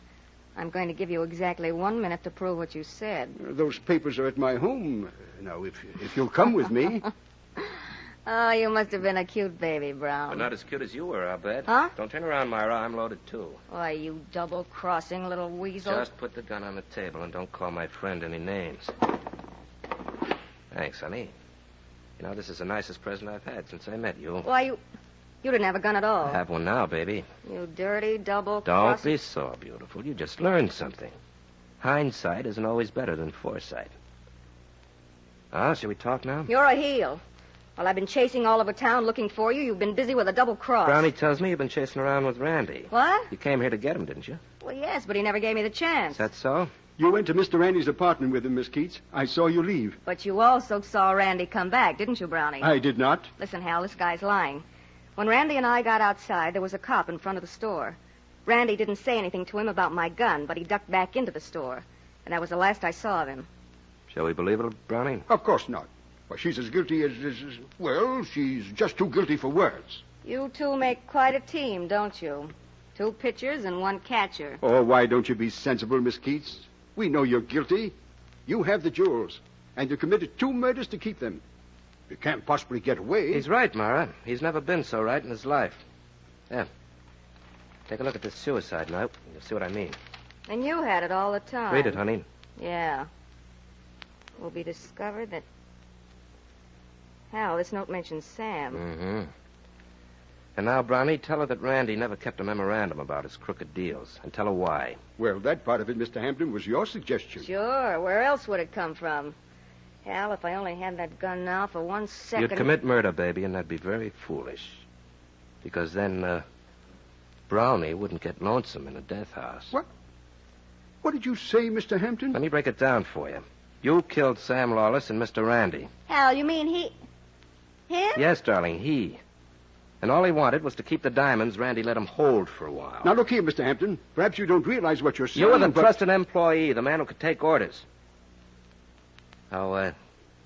[SPEAKER 6] I'm going to give you exactly 1 minute to prove what you said.
[SPEAKER 12] Those papers are at my home. Now, if you'll come with me.
[SPEAKER 6] Oh, you must have been a cute baby, Brown.
[SPEAKER 14] But not as cute as you were, I'll bet.
[SPEAKER 6] Huh?
[SPEAKER 14] Don't turn around, Myra. I'm loaded, too.
[SPEAKER 6] Why, you double-crossing little weasel.
[SPEAKER 14] Just put the gun on the table and don't call my friend any names. Thanks, honey. You know, this is the nicest present I've had since I met you.
[SPEAKER 6] Why, you didn't have a gun at all.
[SPEAKER 14] I have one now, baby.
[SPEAKER 6] You dirty double-crossing...
[SPEAKER 14] Don't be so beautiful. You just learned something. Hindsight isn't always better than foresight. Ah, shall we talk now?
[SPEAKER 6] You're a heel. While I've been chasing all over town looking for you, you've been busy with a double cross.
[SPEAKER 14] Brownie tells me you've been chasing around with Randy.
[SPEAKER 6] What?
[SPEAKER 14] You came here to get him, didn't you?
[SPEAKER 6] Well, yes, but he never gave me the chance.
[SPEAKER 14] Is that so?
[SPEAKER 12] You went to Mr. Randy's apartment with him, Miss Keats. I saw you leave.
[SPEAKER 6] But you also saw Randy come back, didn't you, Brownie?
[SPEAKER 12] I did not.
[SPEAKER 6] Listen, Hal, this guy's lying. When Randy and I got outside, there was a cop in front of the store. Randy didn't say anything to him about my gun, but he ducked back into the store. And that was the last I saw of him.
[SPEAKER 14] Shall we believe it, Brownie?
[SPEAKER 12] Of course not. Well, she's as guilty as... Well, she's just too guilty for words.
[SPEAKER 6] You two make quite a team, don't you? 2 pitchers and 1 catcher.
[SPEAKER 12] Oh, why don't you be sensible, Miss Keats? We know you're guilty. You have the jewels, and you committed 2 murders to keep them. You can't possibly get away.
[SPEAKER 14] He's right, Mara. He's never been so right in his life. Yeah. Take a look at this suicide note. You'll see what I mean.
[SPEAKER 6] And you had it all the time.
[SPEAKER 14] Read it, honey.
[SPEAKER 6] Yeah. It will be discovered that... Hal, this note mentions Sam.
[SPEAKER 14] Mm-hmm. And now, Brownie, tell her that Randy never kept a memorandum about his crooked deals. And tell her why.
[SPEAKER 12] Well, that part of it, Mr. Hampton, was your suggestion.
[SPEAKER 6] Sure. Where else would it come from? Hal, if I only had that gun now for 1 second...
[SPEAKER 14] You'd commit murder, baby, and that'd be very foolish. Because then, Brownie wouldn't get lonesome in a death house.
[SPEAKER 12] What? What did you say, Mr. Hampton?
[SPEAKER 14] Let me break it down for you. You killed Sam Lawless and Mr. Randy.
[SPEAKER 6] Hal, you mean he... him?
[SPEAKER 14] Yes, darling, he. And all he wanted was to keep the diamonds Randy let him hold for a while.
[SPEAKER 12] Now, look here, Mr. Hampton. Perhaps you don't realize what you're saying,
[SPEAKER 14] You were the
[SPEAKER 12] but...
[SPEAKER 14] trusted employee, the man who could take orders. Now,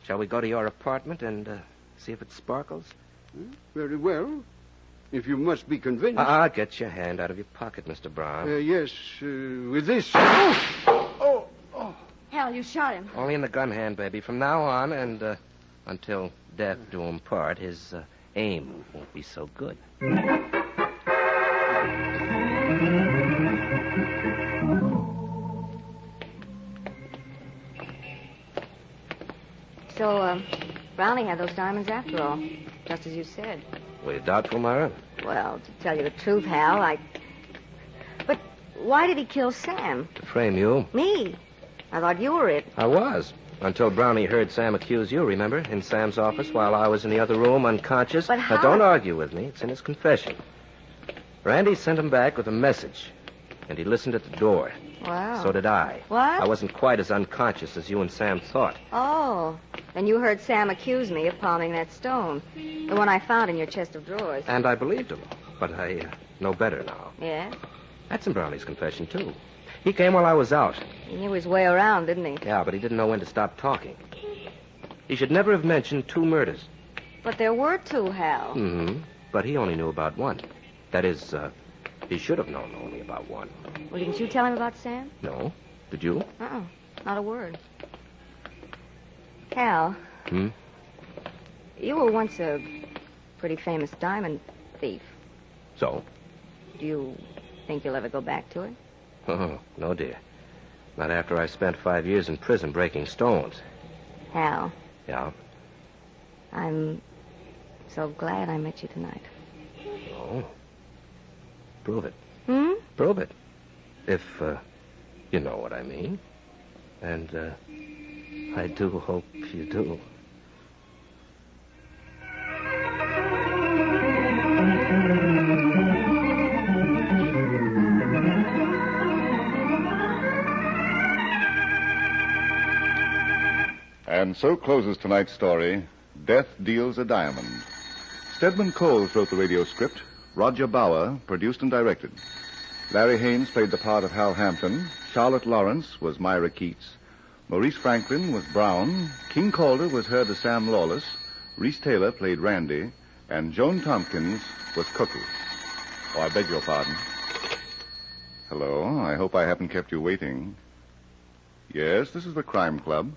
[SPEAKER 14] shall we go to your apartment and see if it sparkles?
[SPEAKER 12] Very well. If you must be convinced.
[SPEAKER 14] Get your hand out of your pocket, Mr. Brown.
[SPEAKER 12] Yes, with this.
[SPEAKER 6] Oh. Hal, you shot him.
[SPEAKER 14] Only in the gun hand, baby. From now on and until death do him part, his aim won't be so good.
[SPEAKER 6] So, Brownie had those diamonds after all, just as you said.
[SPEAKER 14] Were you doubtful, Myra?
[SPEAKER 6] Well, to tell you the truth, Hal, But why did he kill Sam?
[SPEAKER 14] To frame you.
[SPEAKER 6] Me? I thought you were it.
[SPEAKER 14] I was. Until Brownie heard Sam accuse you, remember? In Sam's office while I was in the other room, unconscious.
[SPEAKER 6] But how...
[SPEAKER 14] Now, don't argue with me. It's in his confession. Randy sent him back with a message. And he listened at the door.
[SPEAKER 6] Wow.
[SPEAKER 14] So did I.
[SPEAKER 6] What?
[SPEAKER 14] I wasn't quite as unconscious as you and Sam thought.
[SPEAKER 6] Oh. Then you heard Sam accuse me of palming that stone. The one I found in your chest of drawers.
[SPEAKER 14] And I believed him. But I know better now.
[SPEAKER 6] Yeah?
[SPEAKER 14] That's in Brownie's confession, too. He came while I was out.
[SPEAKER 6] He knew his way around, didn't he?
[SPEAKER 14] Yeah, but he didn't know when to stop talking. He should never have mentioned 2 murders.
[SPEAKER 6] But there were 2, Hal.
[SPEAKER 14] Mm-hmm. But he only knew about 1. That is, he should have known only about 1.
[SPEAKER 6] Well, didn't you tell him about Sam?
[SPEAKER 14] No. Did you?
[SPEAKER 6] Not a word. Hal.
[SPEAKER 14] Hmm?
[SPEAKER 6] You were once a pretty famous diamond thief.
[SPEAKER 14] So?
[SPEAKER 6] Do you think you'll ever go back to it?
[SPEAKER 14] Oh, no, dear. Not after I spent 5 years in prison breaking stones.
[SPEAKER 6] Hal.
[SPEAKER 14] Yeah?
[SPEAKER 6] I'm so glad I met you tonight.
[SPEAKER 14] Oh. Prove it.
[SPEAKER 6] Hmm?
[SPEAKER 14] Prove it. If, you know what I mean. And, I do hope you do.
[SPEAKER 4] And so closes tonight's story, Death Deals a Diamond. Stedman Coles wrote the radio script. Roger Bauer produced and directed. Larry Haynes played the part of Hal Hampton. Charlotte Lawrence was Myra Keats. Maurice Franklin was Brown. King Calder was heard as Sam Lawless. Reese Taylor played Randy. And Joan Tompkins was Cookie. Oh, I beg your pardon. Hello. I hope I haven't kept you waiting. Yes, this is the Crime Club.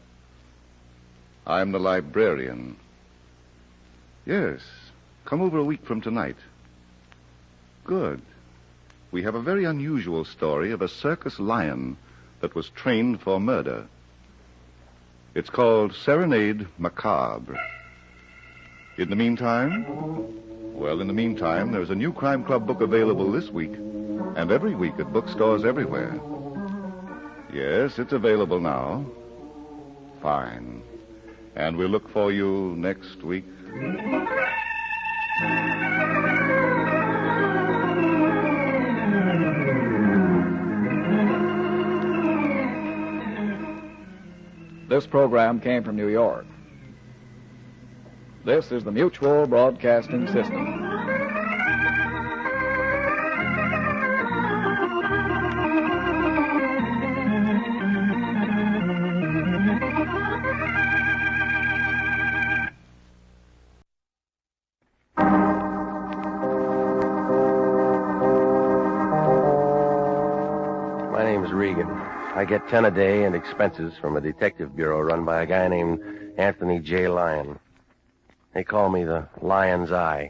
[SPEAKER 4] I'm the librarian. Yes. Come over a week from tonight. Good. We have a very unusual story of a circus lion that was trained for murder. It's called Serenade Macabre. In the meantime? Well, in the meantime, there's a new Crime Club book available this week, and every week at bookstores everywhere. Yes, it's available now. Fine. And we'll look for you next week.
[SPEAKER 16] This program came from New York. This is the Mutual Broadcasting System.
[SPEAKER 18] My name's Regan. I get 10 a day and expenses from a detective bureau run by a guy named Anthony J. Lyon. They call me the Lion's Eye.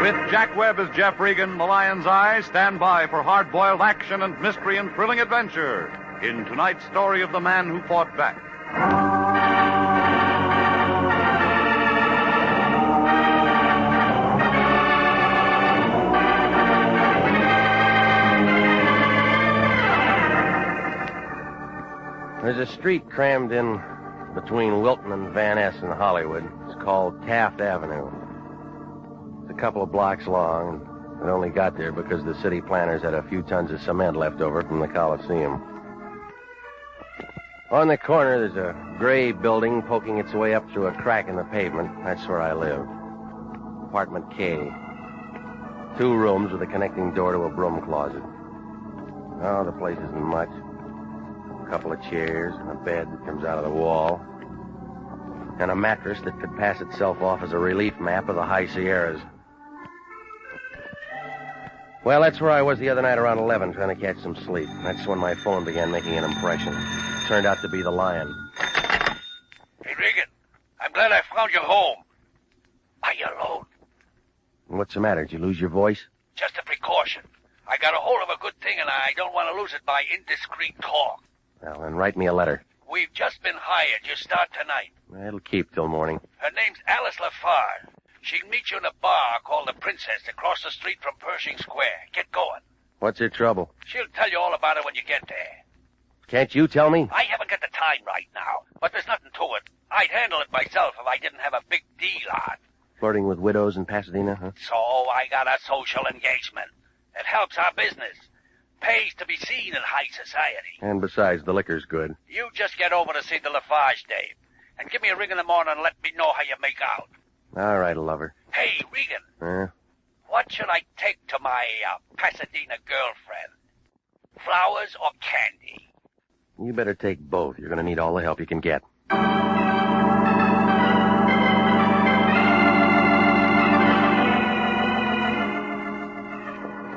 [SPEAKER 19] With Jack Webb as Jeff Regan, the Lion's Eye, stand by for hard-boiled action and mystery and thrilling adventure in tonight's story of the man who fought back.
[SPEAKER 18] There's a street crammed in between Wilton and Van Ness in Hollywood. It's called Taft Avenue. It's a couple of blocks long, and it only got there because the city planners had a few tons of cement left over from the Coliseum. On the corner, there's a gray building poking its way up through a crack in the pavement. That's where I live. Apartment K. 2 rooms with a connecting door to a broom closet. Oh, the place isn't much. A couple of chairs, and a bed that comes out of the wall, and a mattress that could pass itself off as a relief map of the High Sierras. Well, that's where I was the other night around 11, trying to catch some sleep. That's when my phone began making an impression. It turned out to be the Lion.
[SPEAKER 8] Hey, Regan, I'm glad I found you home. Are you alone?
[SPEAKER 18] What's the matter? Did you lose your voice?
[SPEAKER 8] Just a precaution. I got a hold of a good thing, and I don't want to lose it by indiscreet talk.
[SPEAKER 18] Well, then write me a letter.
[SPEAKER 8] We've just been hired. You start tonight.
[SPEAKER 18] It'll keep till morning.
[SPEAKER 8] Her name's Alice Lafarge. She'll meet you in a bar called the Princess across the street from Pershing Square. Get going.
[SPEAKER 18] What's her trouble?
[SPEAKER 8] She'll tell you all about it when you get there.
[SPEAKER 18] Can't you tell me?
[SPEAKER 8] I haven't got the time right now, but there's nothing to it. I'd handle it myself if I didn't have a big deal on.
[SPEAKER 18] Flirting with widows in Pasadena, huh?
[SPEAKER 8] So I got a social engagement. It helps our business. Pays to be seen in high society.
[SPEAKER 18] And besides, the liquor's good.
[SPEAKER 8] You just get over to see the Lafarge, Dave. And give me a ring in the morning and let me know how you make out.
[SPEAKER 18] All right, lover.
[SPEAKER 8] Hey, Regan. What should I take to my Pasadena girlfriend? Flowers or candy?
[SPEAKER 18] You better take both. You're going to need all the help you can get.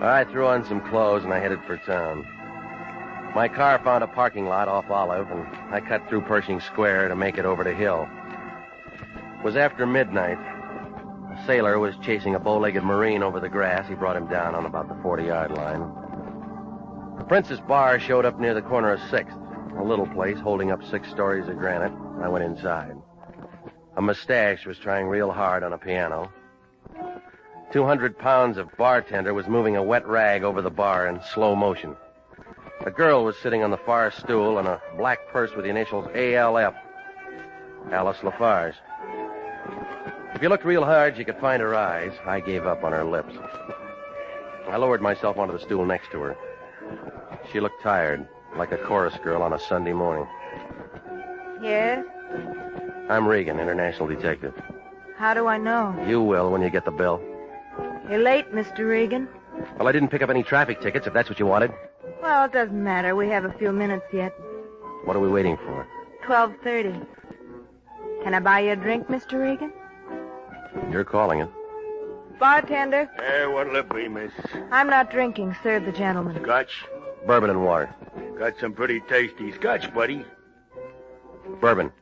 [SPEAKER 18] I threw on some clothes and I headed for town. My car found a parking lot off Olive, and I cut through Pershing Square to make it over to Hill. It was after midnight. A sailor was chasing a bow-legged Marine over the grass. He brought him down on about the 40-yard line. The Princess Bar showed up near the corner of 6th, a little place holding up 6 stories of granite. I went inside. A mustache was trying real hard on a piano. 200 pounds of bartender was moving a wet rag over the bar in slow motion. A girl was sitting on the far stool in a black purse with the initials ALF. Alice Lafarge. If you looked real hard, you could find her eyes. I gave up on her lips. I lowered myself onto the stool next to her. She looked tired, like a chorus girl on a Sunday morning.
[SPEAKER 22] Yes?
[SPEAKER 18] I'm Regan, international detective.
[SPEAKER 22] How do I know?
[SPEAKER 18] You will when you get the bill.
[SPEAKER 22] You're late, Mr. Regan.
[SPEAKER 18] Well, I didn't pick up any traffic tickets, if that's what you wanted.
[SPEAKER 22] Well, it doesn't matter. We have a few minutes yet.
[SPEAKER 18] What are we waiting for?
[SPEAKER 22] 12:30. Can I buy you a drink, Mr. Regan?
[SPEAKER 18] You're calling it.
[SPEAKER 22] Bartender,
[SPEAKER 12] What'll it be, miss?
[SPEAKER 22] I'm not drinking. Serve the gentleman.
[SPEAKER 12] Scotch?
[SPEAKER 18] Bourbon and water.
[SPEAKER 12] Got some pretty tasty scotch, buddy.
[SPEAKER 18] Bourbon.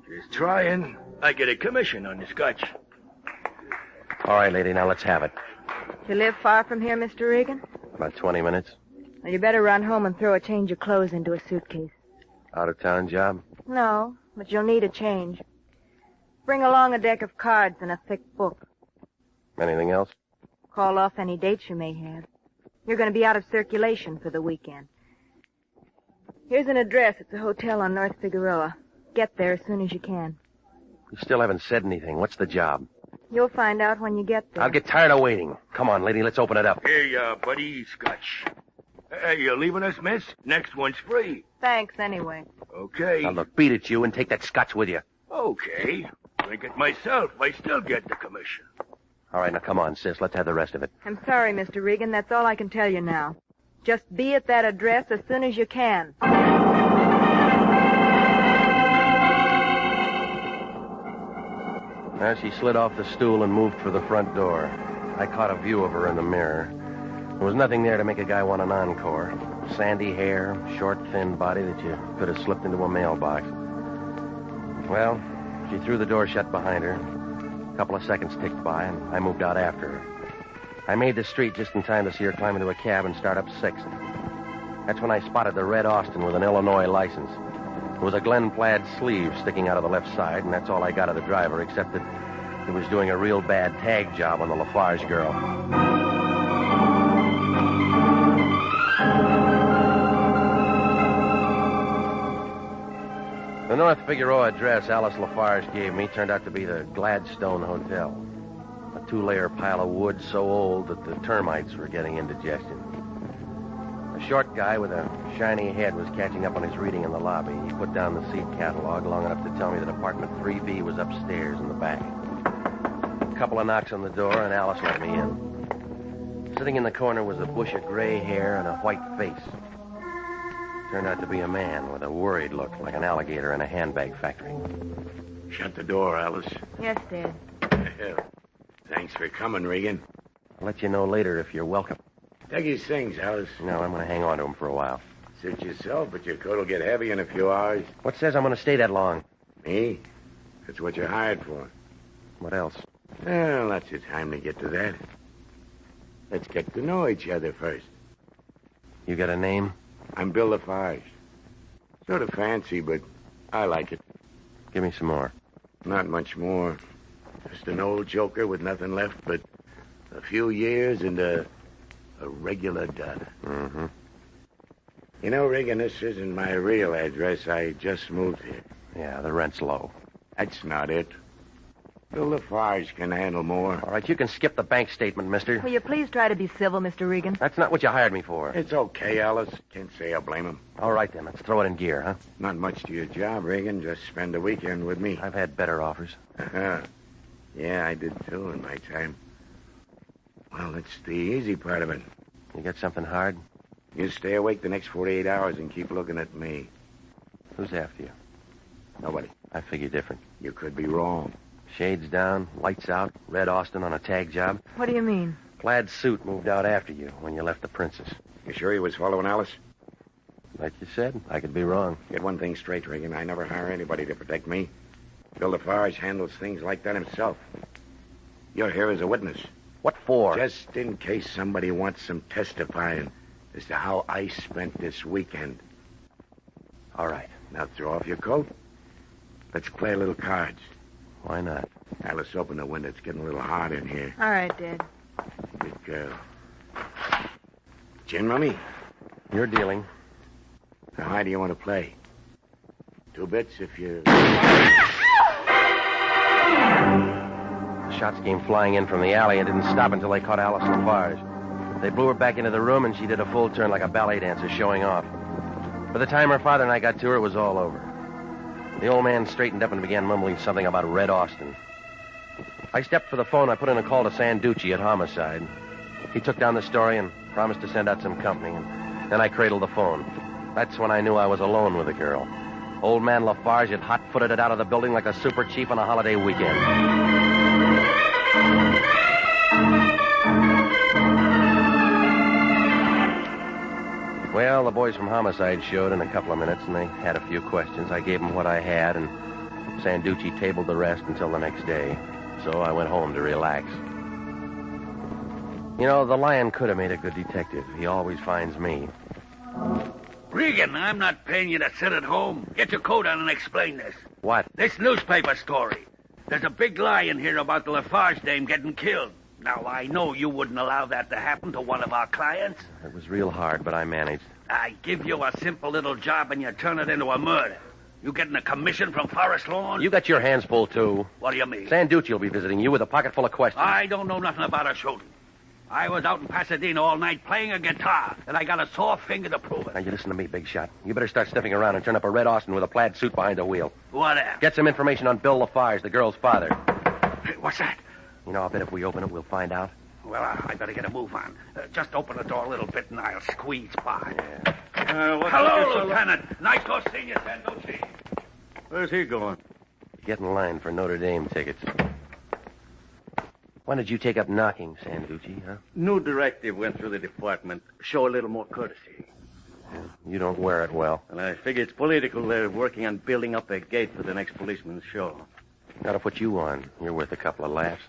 [SPEAKER 12] Just trying. I get a commission on the scotch.
[SPEAKER 18] All right, lady, now let's have it.
[SPEAKER 22] You live far from here, Mr. Regan?
[SPEAKER 18] About 20 minutes.
[SPEAKER 22] Well, you better run home and throw a change of clothes into a suitcase.
[SPEAKER 18] Out-of-town job?
[SPEAKER 22] No, but you'll need a change. Bring along a deck of cards and a thick book.
[SPEAKER 18] Anything else?
[SPEAKER 22] Call off any dates you may have. You're going to be out of circulation for the weekend. Here's an address. It's a hotel on North Figueroa. Get there as soon as you can.
[SPEAKER 18] You still haven't said anything. What's the job?
[SPEAKER 22] You'll find out when you get there.
[SPEAKER 18] I'll get tired of waiting. Come on, lady, let's open it up.
[SPEAKER 12] Here, buddy, scotch. Hey, you leaving us, miss? Next one's free.
[SPEAKER 22] Thanks, anyway.
[SPEAKER 12] Okay.
[SPEAKER 18] Now, look, beat it, you, and take that scotch with you.
[SPEAKER 12] Okay. Drink it myself. I still get the commission.
[SPEAKER 18] All right, now, come on, sis. Let's have the rest of it.
[SPEAKER 22] I'm sorry, Mr. Regan. That's all I can tell you now. Just be at that address as soon as you can.
[SPEAKER 18] Now, she slid off the stool and moved for the front door. I caught a view of her in the mirror. There was nothing there to make a guy want an encore. Sandy hair, short, thin body that you could have slipped into a mailbox. Well, she threw the door shut behind her. A couple of seconds ticked by, and I moved out after her. I made the street just in time to see her climb into a cab and start up 6th. That's when I spotted the red Austin with an Illinois license. There was a Glen plaid sleeve sticking out of the left side, and that's all I got of the driver, except that he was doing a real bad tag job on the Lafarge girl. The North Figueroa address Alice Lafarge gave me turned out to be the Gladstone Hotel. A 2-layer pile of wood so old that the termites were getting indigestion. A short guy with a shiny head was catching up on his reading in the lobby. He put down the seat catalog long enough to tell me that apartment 3B was upstairs in the back. A couple of knocks on the door, and Alice let me in. Sitting in the corner was a bush of gray hair and a white face. Turned out to be a man with a worried look, like an alligator in a handbag factory.
[SPEAKER 7] Shut the door, Alice.
[SPEAKER 22] Yes, Dad.
[SPEAKER 7] Thanks for coming, Regan.
[SPEAKER 18] I'll let you know later if you're welcome.
[SPEAKER 7] Take his things, Alice.
[SPEAKER 18] No, I'm going to hang on to him for a while.
[SPEAKER 7] Suit yourself, but your coat will get heavy in a few hours.
[SPEAKER 18] What says I'm going to stay that long?
[SPEAKER 7] Me? That's what you're hired for.
[SPEAKER 18] What else?
[SPEAKER 7] Well, lots of time to get to that. Let's get to know each other first.
[SPEAKER 18] You got a name?
[SPEAKER 7] I'm Bill Lafarge. Sort of fancy, but I like it.
[SPEAKER 18] Give me some more.
[SPEAKER 7] Not much more. Just an old joker with nothing left but a few years and a regular dud.
[SPEAKER 18] Mm-hmm.
[SPEAKER 7] You know, Regan, this isn't my real address. I just moved here.
[SPEAKER 18] Yeah, the rent's low.
[SPEAKER 7] That's not it. Bill Lafarge can handle more.
[SPEAKER 18] All right, you can skip the bank statement, mister.
[SPEAKER 22] Will you please try to be civil, Mr. Regan?
[SPEAKER 18] That's not what you hired me for.
[SPEAKER 7] It's okay, Alice. Can't say I blame him.
[SPEAKER 18] All right, then. Let's throw it in gear, huh?
[SPEAKER 7] Not much to your job, Regan. Just spend a weekend with me.
[SPEAKER 18] I've had better offers.
[SPEAKER 7] Yeah, I did, too, in my time. Well, that's the easy part of it.
[SPEAKER 18] You got something hard?
[SPEAKER 7] You stay awake the next 48 hours and keep looking at me.
[SPEAKER 18] Who's after you?
[SPEAKER 7] Nobody.
[SPEAKER 18] I figure different.
[SPEAKER 7] You could be wrong.
[SPEAKER 18] Shades down, lights out, Red Austin on a tag job.
[SPEAKER 22] What do you mean?
[SPEAKER 18] Plaid suit moved out after you when you left the Princess.
[SPEAKER 7] You sure he was following Alice?
[SPEAKER 18] Like you said, I could be wrong.
[SPEAKER 7] Get one thing straight, Regan. I never hire anybody to protect me. Bill Lafarge handles things like that himself. You're here as a witness.
[SPEAKER 18] What for?
[SPEAKER 7] Just in case somebody wants some testifying as to how I spent this weekend.
[SPEAKER 18] All right.
[SPEAKER 7] Now throw off your coat. Let's play a little cards.
[SPEAKER 18] Why not?
[SPEAKER 7] Alice, open the window. It's getting a little hot in here.
[SPEAKER 22] All right, Dad.
[SPEAKER 7] Good girl. Gin, Mummy?
[SPEAKER 18] You're dealing.
[SPEAKER 7] How high do you want to play? 2 bits if you...
[SPEAKER 18] The shots came flying in from the alley and didn't stop until they caught Alice Lafarge. They blew her back into the room, and she did a full turn like a ballet dancer showing off. By the time her father and I got to her, it was all over. The old man straightened up and began mumbling something about Red Austin. I stepped for the phone. I put in a call to Sanducci at Homicide. He took down the story and promised to send out some company, and then I cradled the phone. That's when I knew I was alone with the girl. Old man Lafarge had hot-footed it out of the building like a super chief on a holiday weekend. Well, the boys from Homicide showed in a couple of minutes, and they had a few questions. I gave them what I had, and Sanducci tabled the rest until the next day. So I went home to relax. You know, the Lion could have made a good detective. He always finds me.
[SPEAKER 8] Regan, I'm not paying you to sit at home. Get your coat on and explain this.
[SPEAKER 18] What?
[SPEAKER 8] This newspaper story. There's a big lie in here about the Lafarge dame getting killed. Now, I know you wouldn't allow that to happen to one of our clients.
[SPEAKER 18] It was real hard, but I managed.
[SPEAKER 8] I give you a simple little job and you turn it into a murder. You getting a commission from Forest Lawn?
[SPEAKER 18] You got your hands full, too.
[SPEAKER 8] What do you mean?
[SPEAKER 18] Sanducci will be visiting you with a pocket full of questions.
[SPEAKER 8] I don't know nothing about a shooting. I was out in Pasadena all night playing a guitar, and I got a sore finger to prove it.
[SPEAKER 18] Now, you listen to me, big shot. You better start sniffing around and turn up a Red Austin with a plaid suit behind the wheel.
[SPEAKER 8] Whatever.
[SPEAKER 18] Get some information on Bill Lafarge, the girl's father.
[SPEAKER 8] Hey, what's that?
[SPEAKER 18] You know, I'll bet if we open it, we'll find out.
[SPEAKER 8] Well, I better get a move on. Just open the door a little bit, and I'll squeeze by.
[SPEAKER 18] Yeah.
[SPEAKER 8] Hello, Lieutenant. Nice to see you, Sanducci.
[SPEAKER 17] Where's he going?
[SPEAKER 18] Get in line for Notre Dame tickets. When did you take up knocking, Sanducci, huh?
[SPEAKER 17] New directive went through the department. Show a little more courtesy.
[SPEAKER 18] You don't wear it well.
[SPEAKER 17] And I figure it's political. They're working on building up a gate for the next policeman's show.
[SPEAKER 18] Gotta put you on. You're worth a couple of laughs.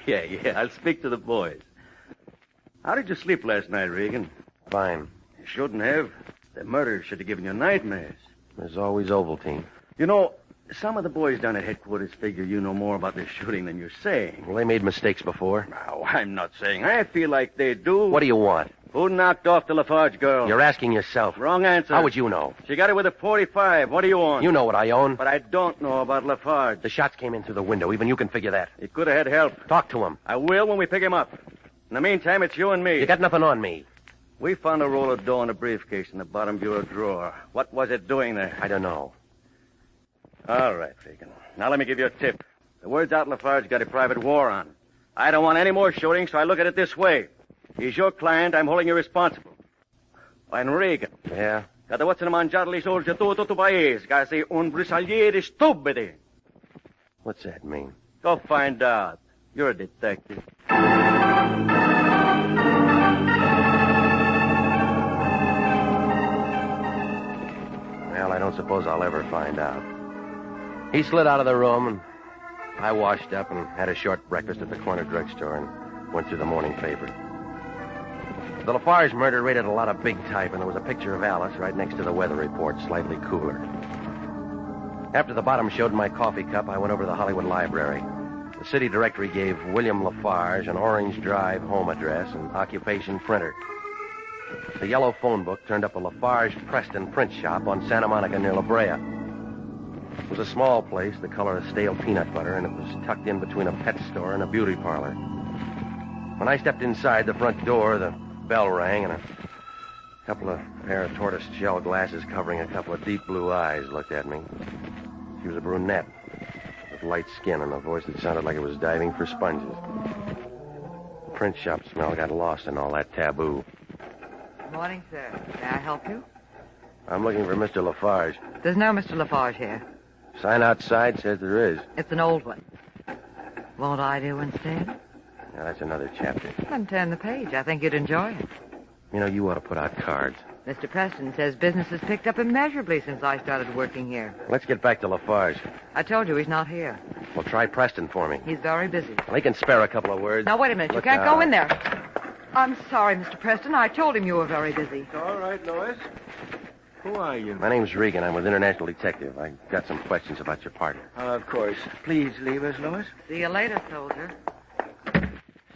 [SPEAKER 17] Yeah. I'll speak to the boys. How did you sleep last night, Regan?
[SPEAKER 18] Fine.
[SPEAKER 17] You shouldn't have. The murder should have given you nightmares.
[SPEAKER 18] There's always Ovaltine.
[SPEAKER 17] You know, some of the boys down at headquarters figure you know more about this shooting than you're saying.
[SPEAKER 18] Well, they made mistakes before.
[SPEAKER 17] Now, I'm not saying I feel like they do.
[SPEAKER 18] What do you want?
[SPEAKER 9] Who knocked off the Lafarge girl?
[SPEAKER 18] You're asking yourself.
[SPEAKER 9] Wrong answer.
[SPEAKER 18] How would you know?
[SPEAKER 9] She got it with a .45. What do you want?
[SPEAKER 18] You know what I own.
[SPEAKER 9] But I don't know about Lafarge.
[SPEAKER 18] The shots came in through the window. Even you can figure that.
[SPEAKER 9] He could have had help.
[SPEAKER 18] Talk to him.
[SPEAKER 9] I will when we pick him up. In the meantime, it's you and me.
[SPEAKER 18] You got nothing on me.
[SPEAKER 9] We found a roll of dough in a briefcase in the bottom bureau drawer. What was it doing there?
[SPEAKER 18] I don't know.
[SPEAKER 9] All right, Regan. Now let me give you a tip. The word's out Lafarge got a private war on. I don't want any more shooting, so I look at it this way. He's your client. I'm holding you responsible. And Regan.
[SPEAKER 18] Yeah?
[SPEAKER 9] Kada what's in a mangiare li soldi tutto tu paese, kasi un brisagliere stupidi.
[SPEAKER 18] What's that mean?
[SPEAKER 9] Go find out. You're a detective.
[SPEAKER 18] Well, I don't suppose I'll ever find out. He slid out of the room, and I washed up and had a short breakfast at the corner drugstore and went through the morning paper. The Lafarge murder rated a lot of big type, and there was a picture of Alice right next to the weather report, slightly cooler. After the bottom showed in my coffee cup, I went over to the Hollywood Library. The city directory gave William Lafarge an Orange Drive home address and occupation printer. The yellow phone book turned up a Lafarge Preston print shop on Santa Monica near La Brea. It was a small place, the color of stale peanut butter, and it was tucked in between a pet store and a beauty parlor. When I stepped inside the front door, the bell rang, and a couple of pair of tortoise shell glasses covering a couple of deep blue eyes looked at me. She was a brunette with light skin and a voice that sounded like it was diving for sponges. The print shop smell got lost in all that taboo.
[SPEAKER 13] Good morning, sir. May I help you?
[SPEAKER 18] I'm looking for Mr. Lafarge.
[SPEAKER 13] There's no Mr. Lafarge here.
[SPEAKER 18] Sign outside says there is.
[SPEAKER 13] It's an old one. Won't I do instead?
[SPEAKER 18] Now, that's another chapter.
[SPEAKER 13] Then turn the page. I think you'd enjoy it.
[SPEAKER 18] You know, you ought to put out cards.
[SPEAKER 13] Mr. Preston says business has picked up immeasurably since I started working here.
[SPEAKER 18] Let's get back to Lafarge.
[SPEAKER 13] I told you he's not here.
[SPEAKER 18] Well, try Preston for me.
[SPEAKER 13] He's very busy.
[SPEAKER 18] Well, he can spare a couple of words.
[SPEAKER 13] Now, wait a minute.
[SPEAKER 18] Look
[SPEAKER 13] You can't
[SPEAKER 18] out.
[SPEAKER 13] go in there. I'm sorry, Mr. Preston. I told him you were very busy.
[SPEAKER 10] All right, Lois. Who are you?
[SPEAKER 18] My name's Regan. I'm with International Detective. I got some questions about your partner.
[SPEAKER 23] Of course. Please leave us, Lois.
[SPEAKER 13] See you later, soldier.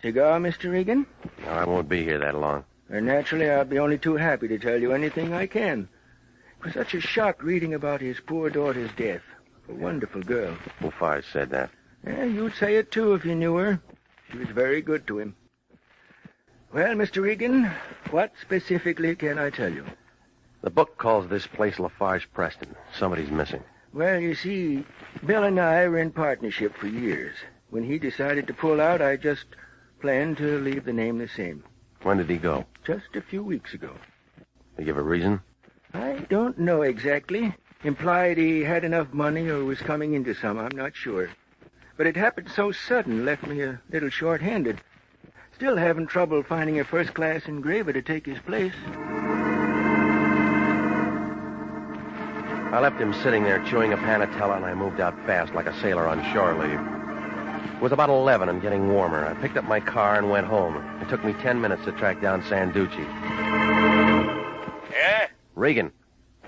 [SPEAKER 23] Cigar, Mr. Regan?
[SPEAKER 18] No, I won't be here that long.
[SPEAKER 23] And naturally, I'll be only too happy to tell you anything I can. It was such a shock reading about his poor daughter's death. A wonderful girl.
[SPEAKER 18] Lafarge said that.
[SPEAKER 23] Yeah, you'd say it, too, if you knew her. She was very good to him. Well, Mr. Regan, what specifically can I tell you?
[SPEAKER 18] The book calls this place Lafarge Preston. Somebody's missing.
[SPEAKER 23] Well, you see, Bill and I were in partnership for years. When he decided to pull out, I just planned to leave the name the same.
[SPEAKER 18] When did he go?
[SPEAKER 23] Just a few weeks ago.
[SPEAKER 18] Did you give a reason?
[SPEAKER 23] I don't know exactly. Implied he had enough money or was coming into some, I'm not sure. But it happened so sudden, left me a little short-handed. Still having trouble finding a first-class engraver to take his place.
[SPEAKER 18] I left him sitting there chewing a panatella, and I moved out fast like a sailor on shore leave. It was about 11 and getting warmer. I picked up my car and went home. It took me 10 minutes to track down Sanducci.
[SPEAKER 24] Yeah?
[SPEAKER 18] Regan,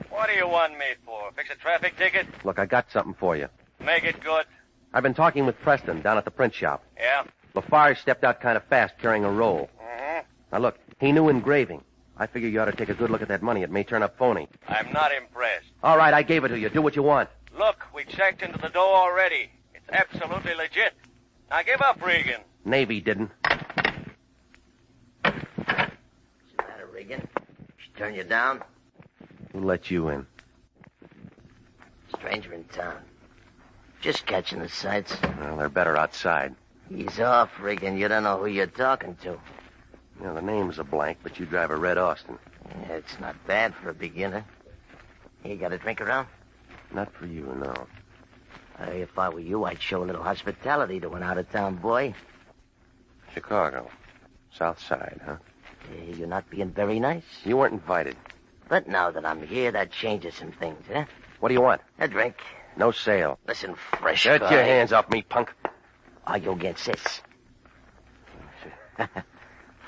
[SPEAKER 24] What do you want me for? Fix a traffic ticket?
[SPEAKER 18] look, I got something for you.
[SPEAKER 24] Make it good.
[SPEAKER 18] I've been talking with Preston down at the print shop.
[SPEAKER 24] Yeah?
[SPEAKER 18] Lafarge stepped out kind of fast carrying a roll.
[SPEAKER 24] Mm-hmm.
[SPEAKER 18] Now, look, he knew engraving. I figure you ought to take a good look at that money. It may turn up phony.
[SPEAKER 24] I'm not impressed.
[SPEAKER 18] All right, I gave it to you. Do what you want.
[SPEAKER 24] Look, we checked into the dough already. It's absolutely legit. Now give up, Regan.
[SPEAKER 18] Navy didn't.
[SPEAKER 25] What's the matter, Regan? She turn you down?
[SPEAKER 18] Who let you in?
[SPEAKER 25] Stranger in town. Just catching the sights.
[SPEAKER 18] Well, they're better outside.
[SPEAKER 25] Ease off, Regan. You don't know who you're talking to.
[SPEAKER 18] You know, the name's a blank, but you drive a red Austin.
[SPEAKER 25] Yeah, it's not bad for a beginner. You got a drink around?
[SPEAKER 18] Not for you, no.
[SPEAKER 25] If I were you, I'd show a little hospitality to an out-of-town boy.
[SPEAKER 18] Chicago. South Side, huh?
[SPEAKER 25] You're not being very nice.
[SPEAKER 18] You weren't invited.
[SPEAKER 25] But now that I'm here, that changes some things, huh?
[SPEAKER 18] What do you want?
[SPEAKER 25] A drink.
[SPEAKER 18] No sale.
[SPEAKER 25] Listen, fresh
[SPEAKER 18] Get
[SPEAKER 25] guy.
[SPEAKER 18] your hands off me, punk.
[SPEAKER 25] Are you against this?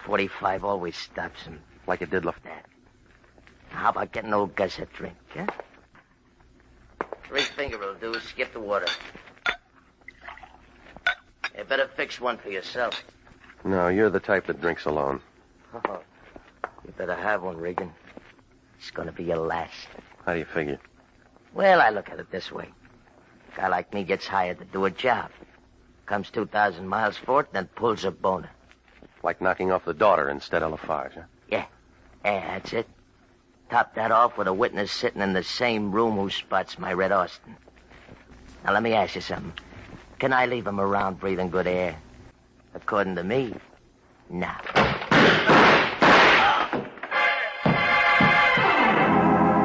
[SPEAKER 25] 45 always stops him.
[SPEAKER 18] Like it did
[SPEAKER 25] that. How about getting old Gus a drink, huh? 3 finger will do. Skip the water. You better fix one for yourself.
[SPEAKER 18] No, you're the type that drinks alone.
[SPEAKER 25] Oh. You better have one, Regan. It's gonna be your last.
[SPEAKER 18] How do you figure?
[SPEAKER 25] Well, I look at it this way. A guy like me gets hired to do a job. Comes 2,000 miles for it, then pulls a boner.
[SPEAKER 18] Like knocking off the daughter instead of Lafarge, huh?
[SPEAKER 25] Yeah, that's it. Top that off with a witness sitting in the same room who spots my Red Austin. Now, let me ask you something. Can I leave him around breathing good air? According to me, no.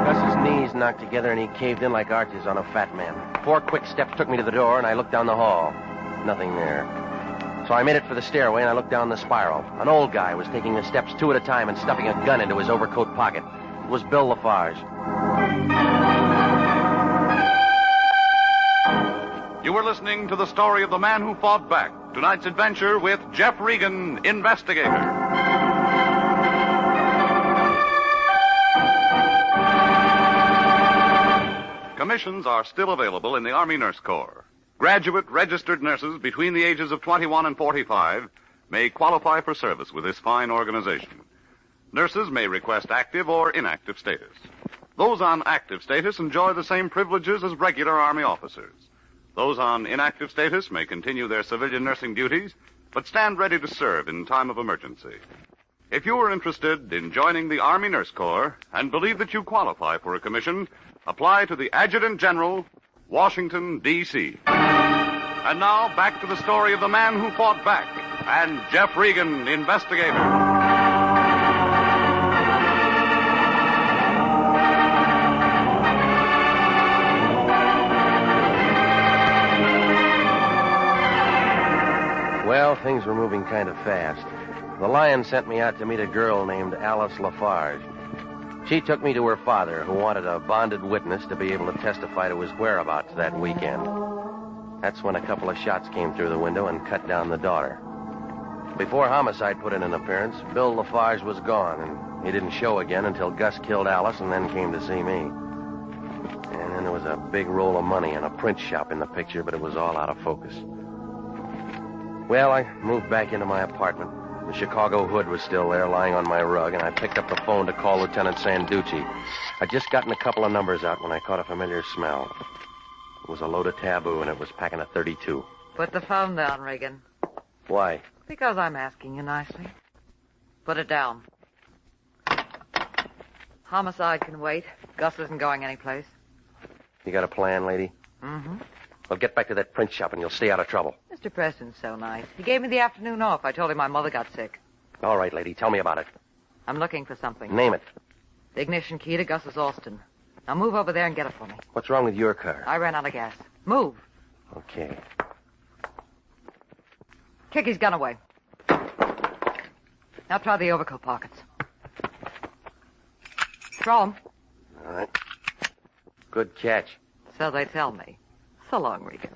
[SPEAKER 18] Gus's knees knocked together and he caved in like arches on a fat man. 4 quick steps took me to the door and I looked down the hall. Nothing there. So I made it for the stairway and I looked down the spiral. An old guy was taking the steps 2 at a time and stuffing a gun into his overcoat pocket. It was Bill Lafarge.
[SPEAKER 19] You were listening to the story of the man who fought back. Tonight's adventure with Jeff Regan, investigator. Commissions are still available in the Army Nurse Corps. Graduate registered nurses between the ages of 21 and 45 may qualify for service with this fine organization. Nurses may request active or inactive status. Those on active status enjoy the same privileges as regular Army officers. Those on inactive status may continue their civilian nursing duties, but stand ready to serve in time of emergency. If you are interested in joining the Army Nurse Corps and believe that you qualify for a commission, apply to the Adjutant General, Washington, D.C. And now, back to the story of the man who fought back and Jeff Regan, investigator.
[SPEAKER 18] Well, things were moving kind of fast. The Lion sent me out to meet a girl named Alice Lafarge. She took me to her father, who wanted a bonded witness to be able to testify to his whereabouts that weekend. That's when a couple of shots came through the window and cut down the daughter. Before homicide put in an appearance, Bill Lafarge was gone, and he didn't show again until Gus killed Alice and then came to see me. And then there was a big roll of money and a print shop in the picture, but it was all out of focus. Well, I moved back into my apartment. The Chicago hood was still there, lying on my rug, and I picked up the phone to call Lieutenant Sanducci. I'd just gotten a couple of numbers out when I caught a familiar smell. It was a load of Taboo, and it was packing a .32.
[SPEAKER 13] Put the phone down, Regan.
[SPEAKER 18] Why?
[SPEAKER 13] Because I'm asking you nicely. Put it down. Homicide can wait. Gus isn't going anyplace.
[SPEAKER 18] You got a plan, lady?
[SPEAKER 13] Mm-hmm.
[SPEAKER 18] Well, get back to that print shop and you'll stay out of trouble.
[SPEAKER 13] Mr. Preston's so nice. He gave me the afternoon off. I told him my mother got sick.
[SPEAKER 18] All right, lady. Tell me about it.
[SPEAKER 13] I'm looking for something.
[SPEAKER 18] Name it.
[SPEAKER 13] The ignition key to Gus's Austin. Now move over there and get it for me.
[SPEAKER 18] What's wrong with your car?
[SPEAKER 13] I ran out of gas. Move.
[SPEAKER 18] Okay.
[SPEAKER 13] Kick his gun away. Now try the overcoat pockets. Throw 'em.
[SPEAKER 18] All right. Good catch.
[SPEAKER 13] So they tell me. So long, Regan.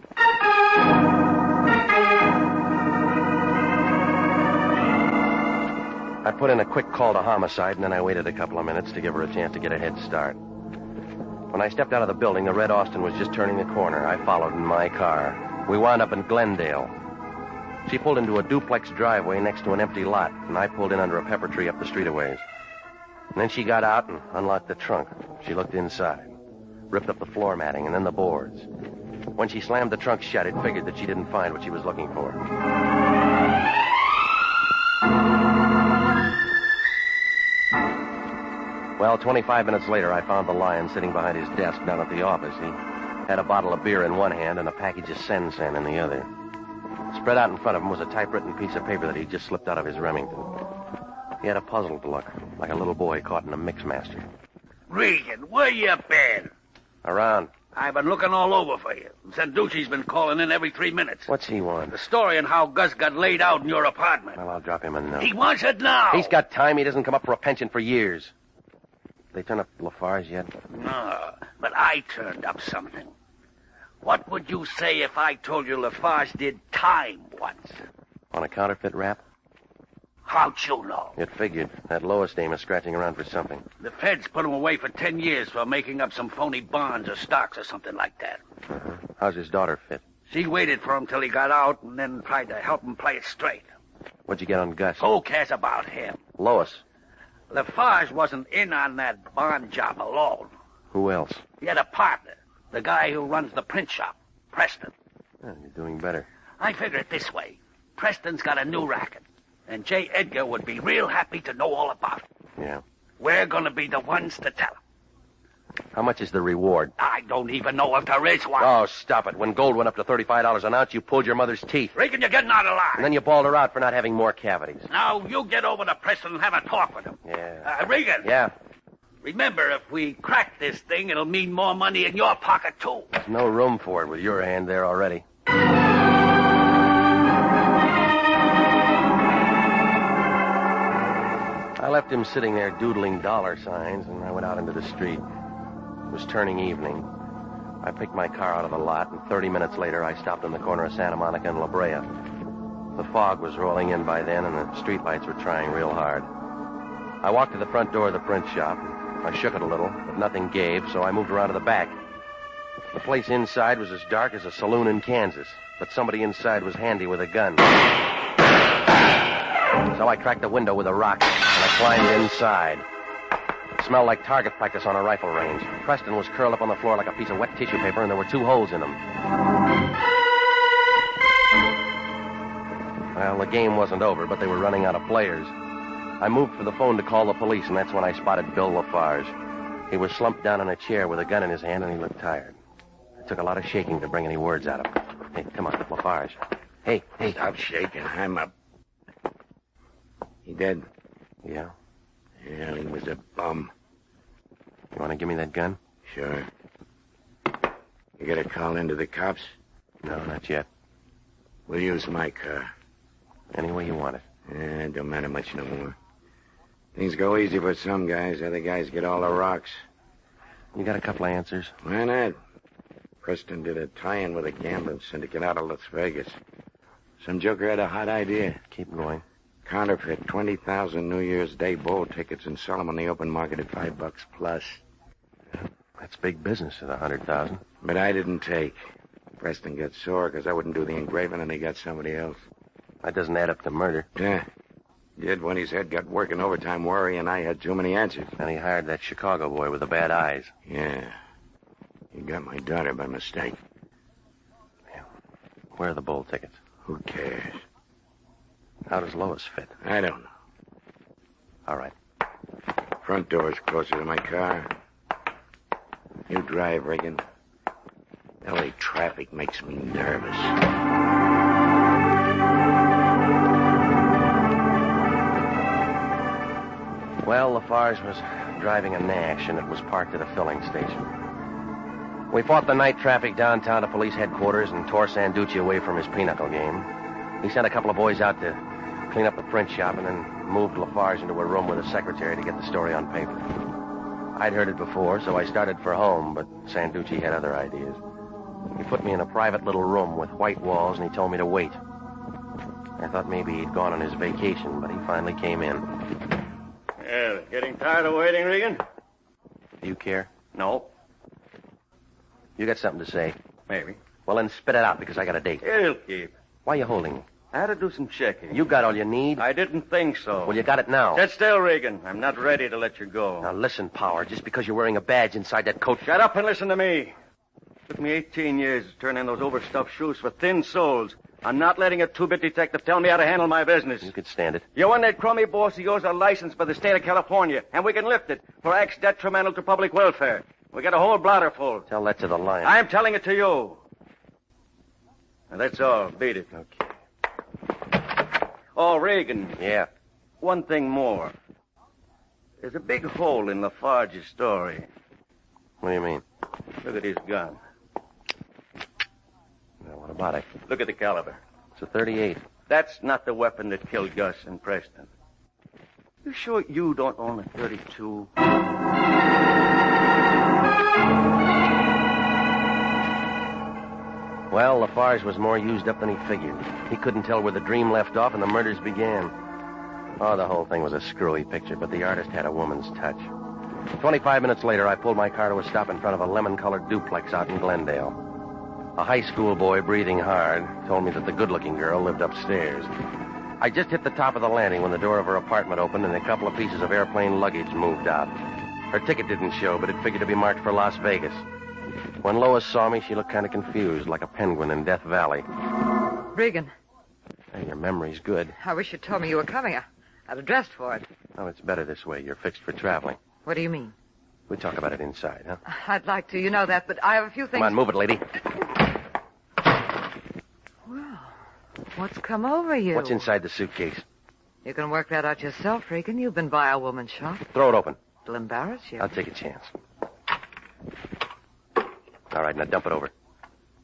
[SPEAKER 18] I put in a quick call to homicide, and then I waited a couple of minutes to give her a chance to get a head start. When I stepped out of the building, the Red Austin was just turning the corner. I followed in my car. We wound up in Glendale. She pulled into a duplex driveway next to an empty lot, and I pulled in under a pepper tree up the street a ways. And then she got out and unlocked the trunk. She looked inside, ripped up the floor matting and then the boards. When she slammed the trunk shut, it figured that she didn't find what she was looking for. Well, 25 minutes later, I found the Lion sitting behind his desk down at the office. He had a bottle of beer in one hand and a package of Sen-Sen in the other. Spread out in front of him was a typewritten piece of paper that he'd just slipped out of his Remington. He had a puzzled look, like a little boy caught in a mixmaster.
[SPEAKER 8] Regan, where you been?
[SPEAKER 18] Around.
[SPEAKER 8] I've been looking all over for you. Sanducci's been calling in every 3 minutes.
[SPEAKER 18] What's he want?
[SPEAKER 8] The story on how Gus got laid out in your apartment.
[SPEAKER 18] Well, I'll drop him a note.
[SPEAKER 8] He wants it now.
[SPEAKER 18] He's got time. He doesn't come up for a pension for years. They turn up Lafarge yet?
[SPEAKER 8] No, but I turned up something. What would you say if I told you Lafarge did time once?
[SPEAKER 18] On a counterfeit rap?
[SPEAKER 8] How'd you know?
[SPEAKER 18] It figured. That Lois dame is scratching around for something.
[SPEAKER 8] The feds put him away for 10 years for making up some phony bonds or stocks or something like that.
[SPEAKER 18] Uh-huh. How's his daughter fit?
[SPEAKER 8] She waited for him till he got out and then tried to help him play it straight.
[SPEAKER 18] What'd you get on Gus?
[SPEAKER 8] Who cares about him?
[SPEAKER 18] Lois.
[SPEAKER 8] Lafarge wasn't in on that bond job alone.
[SPEAKER 18] Who else?
[SPEAKER 8] He had a partner, the guy who runs the print shop, Preston.
[SPEAKER 18] Oh, you're doing better.
[SPEAKER 8] I figure it this way. Preston's got a new racket, and J. Edgar would be real happy to know all about it.
[SPEAKER 18] Yeah.
[SPEAKER 8] We're going to be the ones to tell him.
[SPEAKER 18] How much is the reward?
[SPEAKER 8] I don't even know if there is one.
[SPEAKER 18] Oh, stop it. When gold went up to $35 an ounce, you pulled your mother's teeth.
[SPEAKER 8] Regan, you're getting out of line.
[SPEAKER 18] And then you bawled her out for not having more cavities.
[SPEAKER 8] Now, you get over to Preston and have a talk with him.
[SPEAKER 18] Yeah.
[SPEAKER 8] Regan.
[SPEAKER 18] Yeah.
[SPEAKER 8] Remember, if we crack this thing, it'll mean more money in your pocket, too.
[SPEAKER 18] There's no room for it with your hand there already. I left him sitting there doodling dollar signs, and I went out into the street. It was turning evening. I picked my car out of the lot, and 30 minutes later, I stopped on the corner of Santa Monica and La Brea. The fog was rolling in by then, and the streetlights were trying real hard. I walked to the front door of the print shop. I shook it a little, but nothing gave, so I moved around to the back. The place inside was as dark as a saloon in Kansas, but somebody inside was handy with a gun. So I cracked the window with a rock, and I climbed inside. It smelled like target practice on a rifle range. Preston was curled up on the floor like a piece of wet tissue paper, and there were 2 holes in him. Well, the game wasn't over, but they were running out of players. I moved for the phone to call the police, and that's when I spotted Bill Lafarge. He was slumped down in a chair with a gun in his hand, and he looked tired. It took a lot of shaking to bring any words out of him. Hey, come on, Lafarge. Hey.
[SPEAKER 7] Stop shaking. I'm up. He dead?
[SPEAKER 18] Yeah.
[SPEAKER 7] Yeah, he was a bum.
[SPEAKER 18] You want to give me that gun?
[SPEAKER 7] Sure. You got a call into the cops?
[SPEAKER 18] No, not yet.
[SPEAKER 7] We'll use my car.
[SPEAKER 18] Any way you want it.
[SPEAKER 7] It don't matter much no more. Things go easy for some guys. Other guys get all the rocks.
[SPEAKER 18] You got a couple of answers?
[SPEAKER 7] Why not? Preston did a tie-in with a gambling syndicate out of Las Vegas. Some joker had a hot idea.
[SPEAKER 18] Keep going.
[SPEAKER 7] Counterfeit 20,000 New Year's Day bowl tickets and sell them on the open market at $5 plus.
[SPEAKER 18] That's big business at 100,000.
[SPEAKER 7] But I didn't take. Preston got sore because I wouldn't do the engraving and he got somebody else.
[SPEAKER 18] That doesn't add up to murder.
[SPEAKER 7] Yeah. Did when his head got working overtime worry and I had too many answers.
[SPEAKER 18] And he hired that Chicago boy with the bad eyes.
[SPEAKER 7] Yeah. He got my daughter by mistake.
[SPEAKER 18] Yeah. Where are the bowl tickets?
[SPEAKER 7] Who cares?
[SPEAKER 18] How does Lois fit?
[SPEAKER 7] I don't know.
[SPEAKER 18] All right.
[SPEAKER 7] Front door's closer to my car. You drive, Regan. LA traffic makes me nervous.
[SPEAKER 18] Well, Lafarge was driving a Nash, and it was parked at a filling station. We fought the night traffic downtown to police headquarters and tore Sanducci away from his pinochle game. He sent a couple of boys out to clean up the print shop and then moved Lafarge into a room with a secretary to get the story on paper. I'd heard it before, so I started for home, but Sanducci had other ideas. He put me in a private little room with white walls, and he told me to wait. I thought maybe he'd gone on his vacation, but he finally came in.
[SPEAKER 9] Yeah, getting tired of waiting, Regan?
[SPEAKER 18] Do you care?
[SPEAKER 9] No.
[SPEAKER 18] You got something to say?
[SPEAKER 9] Maybe.
[SPEAKER 18] Well, then spit it out, because I got a date.
[SPEAKER 9] It'll keep.
[SPEAKER 18] Why are you holding me?
[SPEAKER 9] I had to do some checking.
[SPEAKER 18] You got all you need?
[SPEAKER 9] I didn't think so.
[SPEAKER 18] Well, you got it now.
[SPEAKER 9] Sit still, Regan. I'm not ready to let you go.
[SPEAKER 18] Now, listen, Power. Just because you're wearing a badge inside that coat...
[SPEAKER 9] Shut up and listen to me. It took me 18 years to turn in those overstuffed shoes for thin soles. I'm not letting a two-bit detective tell me how to handle my business.
[SPEAKER 18] You could stand it.
[SPEAKER 9] You and that crummy boss of yours a license by the state of California, and we can lift it for acts detrimental to public welfare. We got a whole blotter full.
[SPEAKER 18] Tell that to the line.
[SPEAKER 9] I'm telling it to you. Now, that's all. Beat it.
[SPEAKER 18] Okay.
[SPEAKER 9] Oh, Regan.
[SPEAKER 18] Yeah?
[SPEAKER 9] One thing more. There's a big hole in Lafarge's story.
[SPEAKER 18] What do you mean?
[SPEAKER 9] Look at his gun.
[SPEAKER 18] Well, what about it?
[SPEAKER 9] Look at the caliber.
[SPEAKER 18] It's a .38.
[SPEAKER 9] That's not the weapon that killed Gus and Preston. You sure you don't own a .32?
[SPEAKER 18] Well, Lafarge was more used up than he figured. He couldn't tell where the dream left off and the murders began. Oh, the whole thing was a screwy picture, but the artist had a woman's touch. 25 minutes later, I pulled my car to a stop in front of a lemon-colored duplex out in Glendale. A high school boy, breathing hard, told me that the good-looking girl lived upstairs. I just hit the top of the landing when the door of her apartment opened and a couple of pieces of airplane luggage moved out. Her ticket didn't show, but it figured to be marked for Las Vegas. When Lois saw me, she looked kind of confused, like a penguin in Death Valley.
[SPEAKER 13] Regan,
[SPEAKER 18] Hey, your memory's good.
[SPEAKER 13] I wish you'd told me you were coming. I'd have dressed for it.
[SPEAKER 18] Oh, it's better this way. You're fixed for traveling.
[SPEAKER 13] What do you mean?
[SPEAKER 18] We talk about it inside, huh?
[SPEAKER 13] I'd like to. You know that, but I have a few things...
[SPEAKER 18] Come on, move it, lady.
[SPEAKER 13] Well, what's come over you?
[SPEAKER 18] What's inside the suitcase?
[SPEAKER 13] You can work that out yourself, Regan. You've been by a woman's shop.
[SPEAKER 18] Throw it open.
[SPEAKER 13] It'll embarrass you.
[SPEAKER 18] I'll take a chance. All right, now dump it over.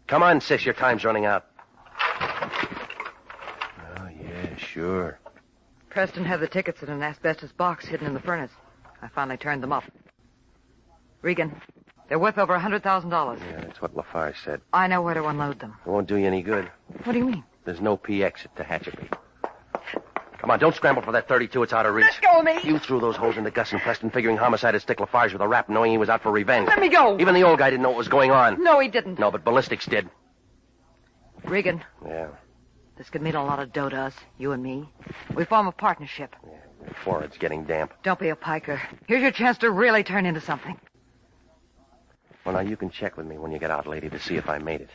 [SPEAKER 18] Come on, sis. Your time's running out. Oh, yeah, sure.
[SPEAKER 13] Preston had the tickets in an asbestos box hidden in the furnace. I finally turned them up. Regan, they're worth over $100,000.
[SPEAKER 18] Yeah, that's what Lafarge said.
[SPEAKER 13] I know where to unload them.
[SPEAKER 18] It won't do you any good.
[SPEAKER 13] What do you mean?
[SPEAKER 18] There's no PX at Tehachapi. Come on, don't scramble for that 32. It's out of reach.
[SPEAKER 13] Let go of me.
[SPEAKER 18] You threw those holes into Gus and Preston, figuring homicide would stick Lafarge with a rap, knowing he was out for revenge.
[SPEAKER 13] Let me go.
[SPEAKER 18] Even the old guy didn't know what was going on.
[SPEAKER 13] No, he didn't.
[SPEAKER 18] No, but ballistics did.
[SPEAKER 13] Regan.
[SPEAKER 18] Yeah.
[SPEAKER 13] This could mean a lot of dough to us, you and me. We form a partnership.
[SPEAKER 18] Your forehead's getting damp.
[SPEAKER 13] Don't be a piker. Here's your chance to really turn into something.
[SPEAKER 18] Well, now you can check with me when you get out, lady, to see if I made it.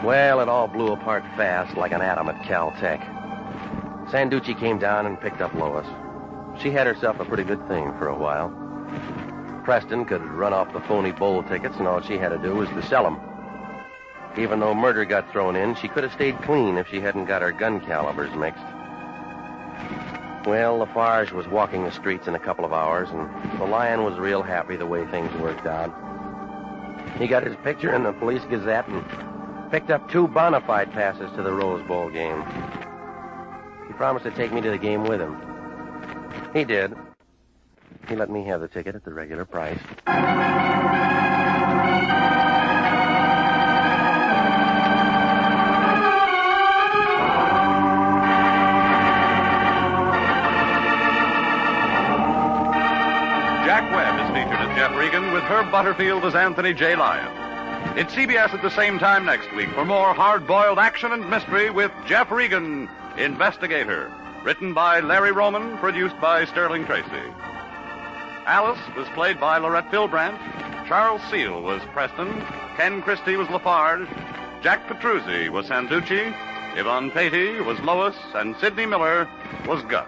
[SPEAKER 18] Well, it all blew apart fast like an atom at Caltech. Sanducci came down and picked up Lois. She had herself a pretty good thing for a while. Preston could run off the phony bowl tickets, and all she had to do was to sell them. Even though murder got thrown in, she could have stayed clean if she hadn't got her gun calibers mixed. Well, Lafarge was walking the streets in a couple of hours, and the Lion was real happy the way things worked out. He got his picture in the Police Gazette and picked up 2 bona fide passes to the Rose Bowl game. He promised to take me to the game with him. He did. He let me have the ticket at the regular price.
[SPEAKER 19] Jack Webb is featured as Jeff Regan with Herb Butterfield as Anthony J. Lyon. It's CBS at the same time next week for more hard-boiled action and mystery with Jeff Regan, Investigator. Written by Larry Roman, produced by Sterling Tracy. Alice was played by Lorette Philbrandt. Charles Seal was Preston. Ken Christie was Lafarge. Jack Petruzzi was Sanducci. Yvonne Patey was Lois. And Sidney Miller was Gus.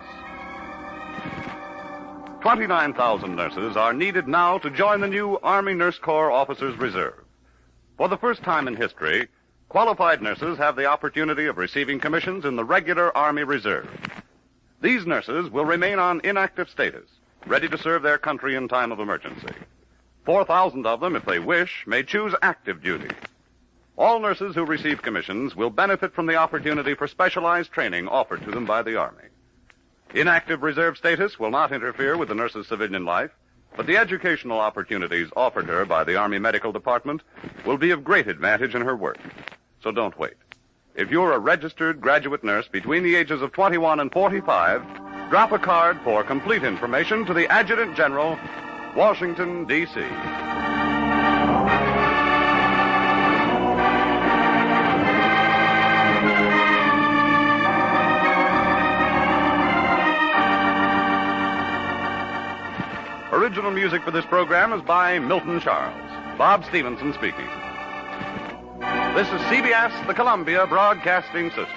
[SPEAKER 19] 29,000 nurses are needed now to join the new Army Nurse Corps Officers Reserve. For the first time in history, qualified nurses have the opportunity of receiving commissions in the regular Army Reserve. These nurses will remain on inactive status, ready to serve their country in time of emergency. 4,000 of them, if they wish, may choose active duty. All nurses who receive commissions will benefit from the opportunity for specialized training offered to them by the Army. Inactive reserve status will not interfere with the nurse's civilian life, but the educational opportunities offered her by the Army Medical Department will be of great advantage in her work. So don't wait. If you're a registered graduate nurse between the ages of 21 and 45, drop a card for complete information to the Adjutant General, Washington, D.C. Original music for this program is by Milton Charles. Bob Stevenson speaking. This is CBS, the Columbia Broadcasting System.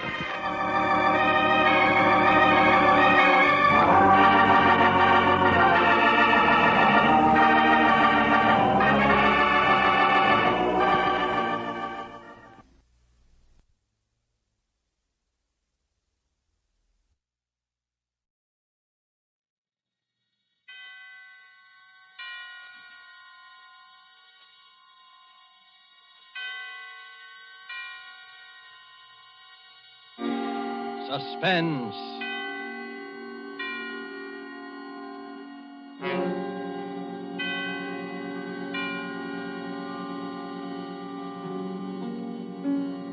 [SPEAKER 1] Suspense.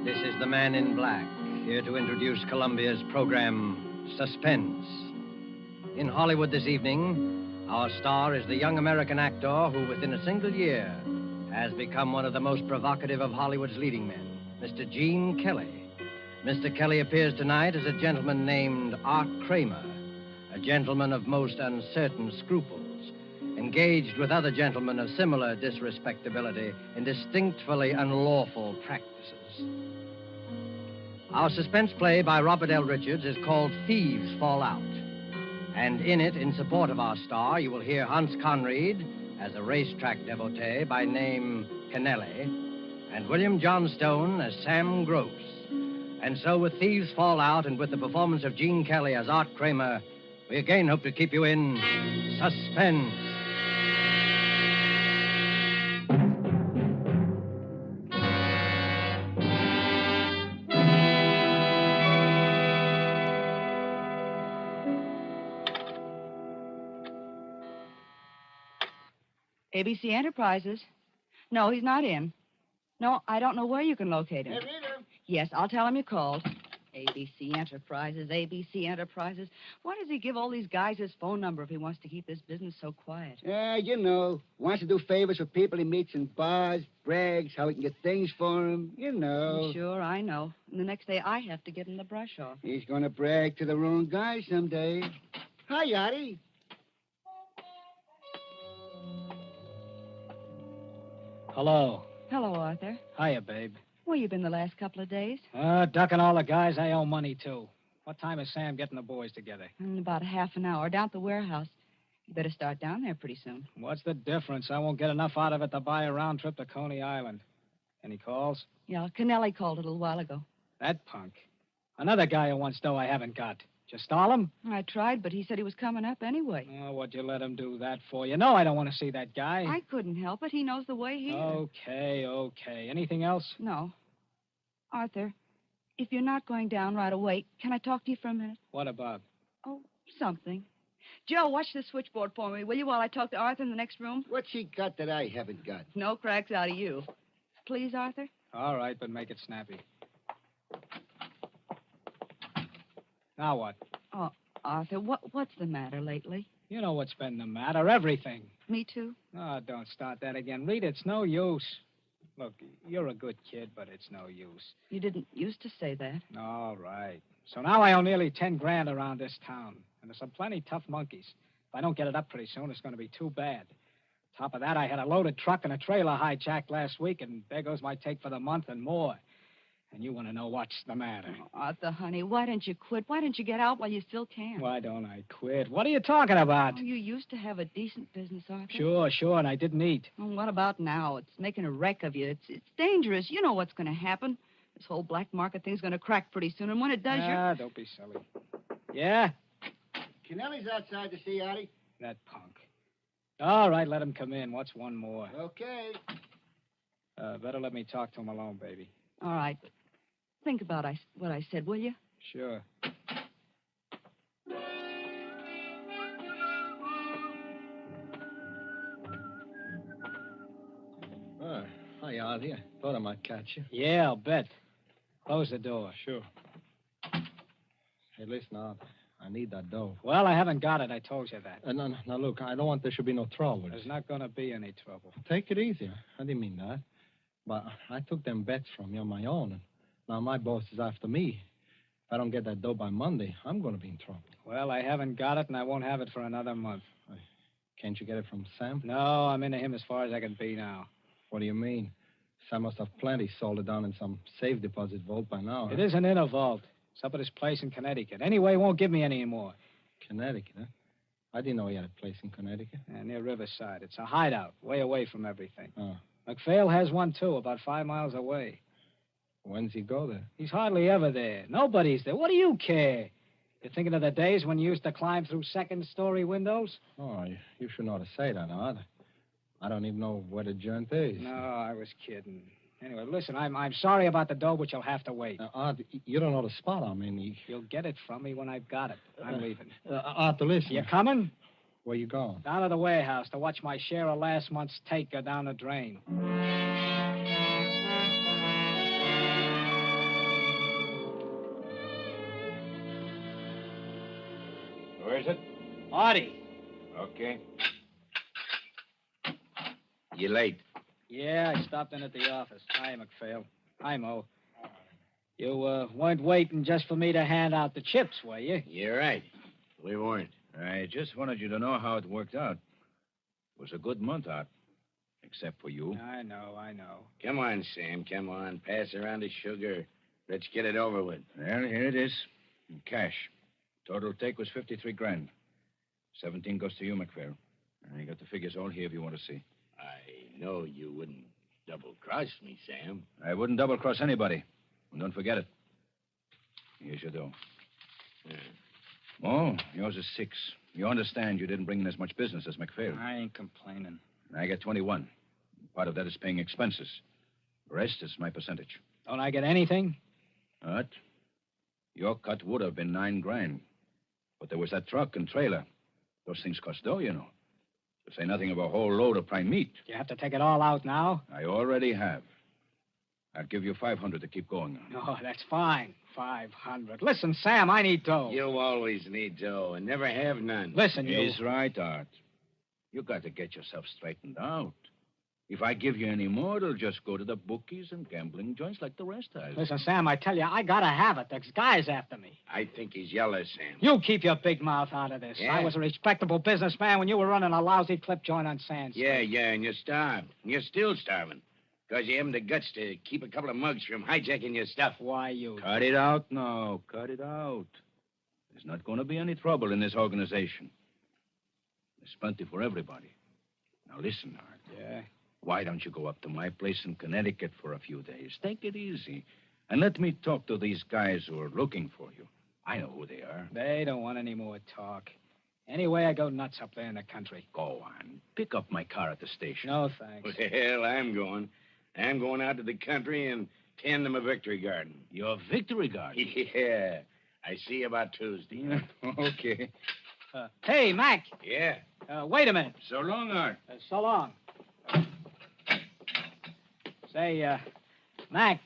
[SPEAKER 1] This is the Man in Black, here to introduce Columbia's program, Suspense. In Hollywood this evening, our star is the young American actor who, within a single year, has become one of the most provocative of Hollywood's leading men, Mr. Gene Kelly. Mr. Kelly appears tonight as a gentleman named Art Kramer, a gentleman of most uncertain scruples, engaged with other gentlemen of similar disrespectability in distinctly unlawful practices. Our suspense play by Robert L. Richards is called Thieves Fall Out. And in it, in support of our star, you will hear Hans Conried as a racetrack devotee by name Kennelly, and William Johnstone as Sam Gross. And so with Thieves Fall Out and with the performance of Gene Kelly as Art Kramer, we again hope to keep you in suspense.
[SPEAKER 3] ABC Enterprises. No, he's not in. No, I don't know where you can locate him.
[SPEAKER 12] Hey, Rita.
[SPEAKER 3] Yes, I'll tell him you called. ABC Enterprises, ABC Enterprises. Why does he give all these guys his phone number if he wants to keep this business so quiet?
[SPEAKER 12] Yeah, you know. Wants to do favors for people he meets in bars, brags, how he can get things for them. You know.
[SPEAKER 3] Sure, I know. And the next day I have to get him the brush off.
[SPEAKER 12] He's going to brag to the wrong guy someday. Hi, Yachty.
[SPEAKER 11] Hello.
[SPEAKER 3] Hello, Arthur.
[SPEAKER 11] Hiya, babe.
[SPEAKER 3] Where you been the last couple of days?
[SPEAKER 11] Ducking all the guys I owe money to. What time is Sam getting the boys together?
[SPEAKER 3] In about half an hour, down at the warehouse. You better start down there pretty soon.
[SPEAKER 11] What's the difference? I won't get enough out of it to buy a round trip to Coney Island. Any calls?
[SPEAKER 3] Yeah, Kennelly called a little while ago.
[SPEAKER 11] That punk. Another guy who wants dough I haven't got. Just stall him?
[SPEAKER 3] I tried, but he said he was coming up anyway.
[SPEAKER 11] Oh, what'd you let him do that for? You know I don't want to see that guy.
[SPEAKER 3] I couldn't help it. He knows the way here.
[SPEAKER 11] Okay. Anything else?
[SPEAKER 3] No. Arthur, if you're not going down right away, can I talk to you for a minute?
[SPEAKER 11] What about?
[SPEAKER 3] Oh, something. Joe, watch the switchboard for me, will you, while I talk to Arthur in the next room?
[SPEAKER 12] What's he got that I haven't got?
[SPEAKER 3] No cracks out of you. Please, Arthur?
[SPEAKER 11] All right, but make it snappy. Now what?
[SPEAKER 3] Oh, Arthur, what's the matter lately?
[SPEAKER 11] You know what's been the matter. Everything.
[SPEAKER 3] Me too?
[SPEAKER 11] Oh, don't start that again. Rita, it's no use. Look, you're a good kid, but it's no use.
[SPEAKER 3] You didn't used to say that.
[SPEAKER 11] All right. So now I owe nearly 10 grand around this town. And there's some plenty tough monkeys. If I don't get it up pretty soon, it's going to be too bad. Top of that, I had a loaded truck and a trailer hijacked last week, and there goes my take for the month and more. And you want to know what's the matter.
[SPEAKER 3] Oh, Arthur, honey, why don't you quit? Why don't you get out while you still can?
[SPEAKER 11] Why don't I quit? What are you talking about?
[SPEAKER 3] Oh, you used to have a decent business, Arthur.
[SPEAKER 11] Sure, and I didn't eat.
[SPEAKER 3] Well, what about now? It's making a wreck of you. It's dangerous. You know what's going to happen. This whole black market thing's going to crack pretty soon, and when it does,
[SPEAKER 11] don't be silly. Yeah?
[SPEAKER 12] Kennelly's outside to see Artie.
[SPEAKER 11] That punk. All right, let him come in. What's one more?
[SPEAKER 12] Okay.
[SPEAKER 11] Better let me talk to him alone, baby.
[SPEAKER 3] All right. Think about what I said, will you?
[SPEAKER 11] Sure.
[SPEAKER 1] Hi, Artie. I thought I might catch you.
[SPEAKER 11] Yeah, I'll bet. Close the door.
[SPEAKER 1] Sure. Hey, listen, Art. I need that dough.
[SPEAKER 11] Well, I haven't got it. I told you that.
[SPEAKER 1] Now, look, I don't want there should be no trouble.
[SPEAKER 11] There's not going to be any trouble.
[SPEAKER 1] Take it easy. I didn't mean that. But I took them bets from you on my own, and now my boss is after me. If I don't get that dough by Monday, I'm going to be in trouble.
[SPEAKER 11] Well, I haven't got it, and I won't have it for another month.
[SPEAKER 1] Can't you get it from Sam?
[SPEAKER 11] No, I'm into him as far as I can be now.
[SPEAKER 1] What do you mean? Sam must have plenty sold it down in some safe deposit vault by now.
[SPEAKER 11] It isn't in a vault. It's up at his place in Connecticut. Anyway, he won't give me any more.
[SPEAKER 1] Connecticut, huh? I didn't know he had a place in Connecticut.
[SPEAKER 11] Yeah, near Riverside. It's a hideout, way away from everything.
[SPEAKER 1] Oh.
[SPEAKER 11] McPhail has one, too, about 5 miles away.
[SPEAKER 1] When's he go there?
[SPEAKER 11] He's hardly ever there. Nobody's there. What do you care? You're thinking of the days when you used to climb through second-story windows?
[SPEAKER 1] Oh, you should know to say that, Art. I don't even know where the joint is.
[SPEAKER 11] No, I was kidding. Anyway, listen, I'm sorry about the dough, but you'll have to wait.
[SPEAKER 1] Art, you don't know the spot I'm in.
[SPEAKER 11] You'll get it from me when I've got it. I'm leaving.
[SPEAKER 1] Art, listen.
[SPEAKER 11] You coming?
[SPEAKER 1] Where you going?
[SPEAKER 11] Down to the warehouse to watch my share of last month's take go down the drain.
[SPEAKER 10] Where is it?
[SPEAKER 11] Artie.
[SPEAKER 10] Okay.
[SPEAKER 7] You late.
[SPEAKER 11] Yeah, I stopped in at the office. Hi, McPhail. Hi, Mo. You weren't waiting just for me to hand out the chips, were you?
[SPEAKER 2] You're right. We weren't. I just wanted you to know how it worked out. It was a good month out, except for you.
[SPEAKER 11] I know.
[SPEAKER 2] Come on, Sam. Come on. Pass around the sugar. Let's get it over with. Well, here it is. In cash. Total take was 53 grand. 17 goes to you, McPhail. You got the figures all here if you want to see.
[SPEAKER 7] I know you wouldn't double-cross me, Sam.
[SPEAKER 2] I wouldn't double-cross anybody. And don't forget it. Here's your dough. Oh, yours is 6. You understand you didn't bring in as much business as McPhail.
[SPEAKER 11] I ain't complaining.
[SPEAKER 2] I get 21. Part of that is paying expenses. The rest is my percentage.
[SPEAKER 11] Don't I get anything?
[SPEAKER 2] What? Your cut would have been 9 grand. But there was that truck and trailer. Those things cost dough, you know. To say nothing of a whole load of prime meat.
[SPEAKER 11] You have to take it all out now?
[SPEAKER 2] I already have. I'll give you 500 to keep going on.
[SPEAKER 11] No, that's fine. 500. Listen, Sam, I need dough.
[SPEAKER 7] You always need dough and never have none.
[SPEAKER 11] Listen, you...
[SPEAKER 2] He's right, Art. You got to get yourself straightened out. If I give you any more, it'll just go to the bookies and gambling joints like the rest of us.
[SPEAKER 11] Listen, Sam, I tell you, I gotta have it. There's guys after me.
[SPEAKER 7] I think he's yellow, Sam.
[SPEAKER 11] You keep your big mouth out of this.
[SPEAKER 7] Yeah?
[SPEAKER 11] I was a respectable businessman when you were running a lousy clip joint on Sand Street.
[SPEAKER 7] Yeah, and you're starved. And you're still starving. Because you haven't the guts to keep a couple of mugs from hijacking your stuff.
[SPEAKER 11] Why, you...
[SPEAKER 2] Cut it out now. Cut it out. There's not going to be any trouble in this organization. There's plenty for everybody. Now listen, Art.
[SPEAKER 11] Yeah?
[SPEAKER 2] Why don't you go up to my place in Connecticut for a few days? Take it easy. And let me talk to these guys who are looking for you. I know who they are.
[SPEAKER 11] They don't want any more talk. Anyway, I go nuts up there in the country.
[SPEAKER 2] Go on. Pick up my car at the station.
[SPEAKER 11] No, thanks.
[SPEAKER 7] Well, I'm going. I'm going out to the country and tend them a victory garden.
[SPEAKER 2] Your victory garden?
[SPEAKER 7] Yeah. I see you about Tuesday.
[SPEAKER 2] Okay.
[SPEAKER 11] Hey, Mac.
[SPEAKER 7] Yeah?
[SPEAKER 11] Wait a minute.
[SPEAKER 2] So long, Art.
[SPEAKER 11] So long. Say, Mac,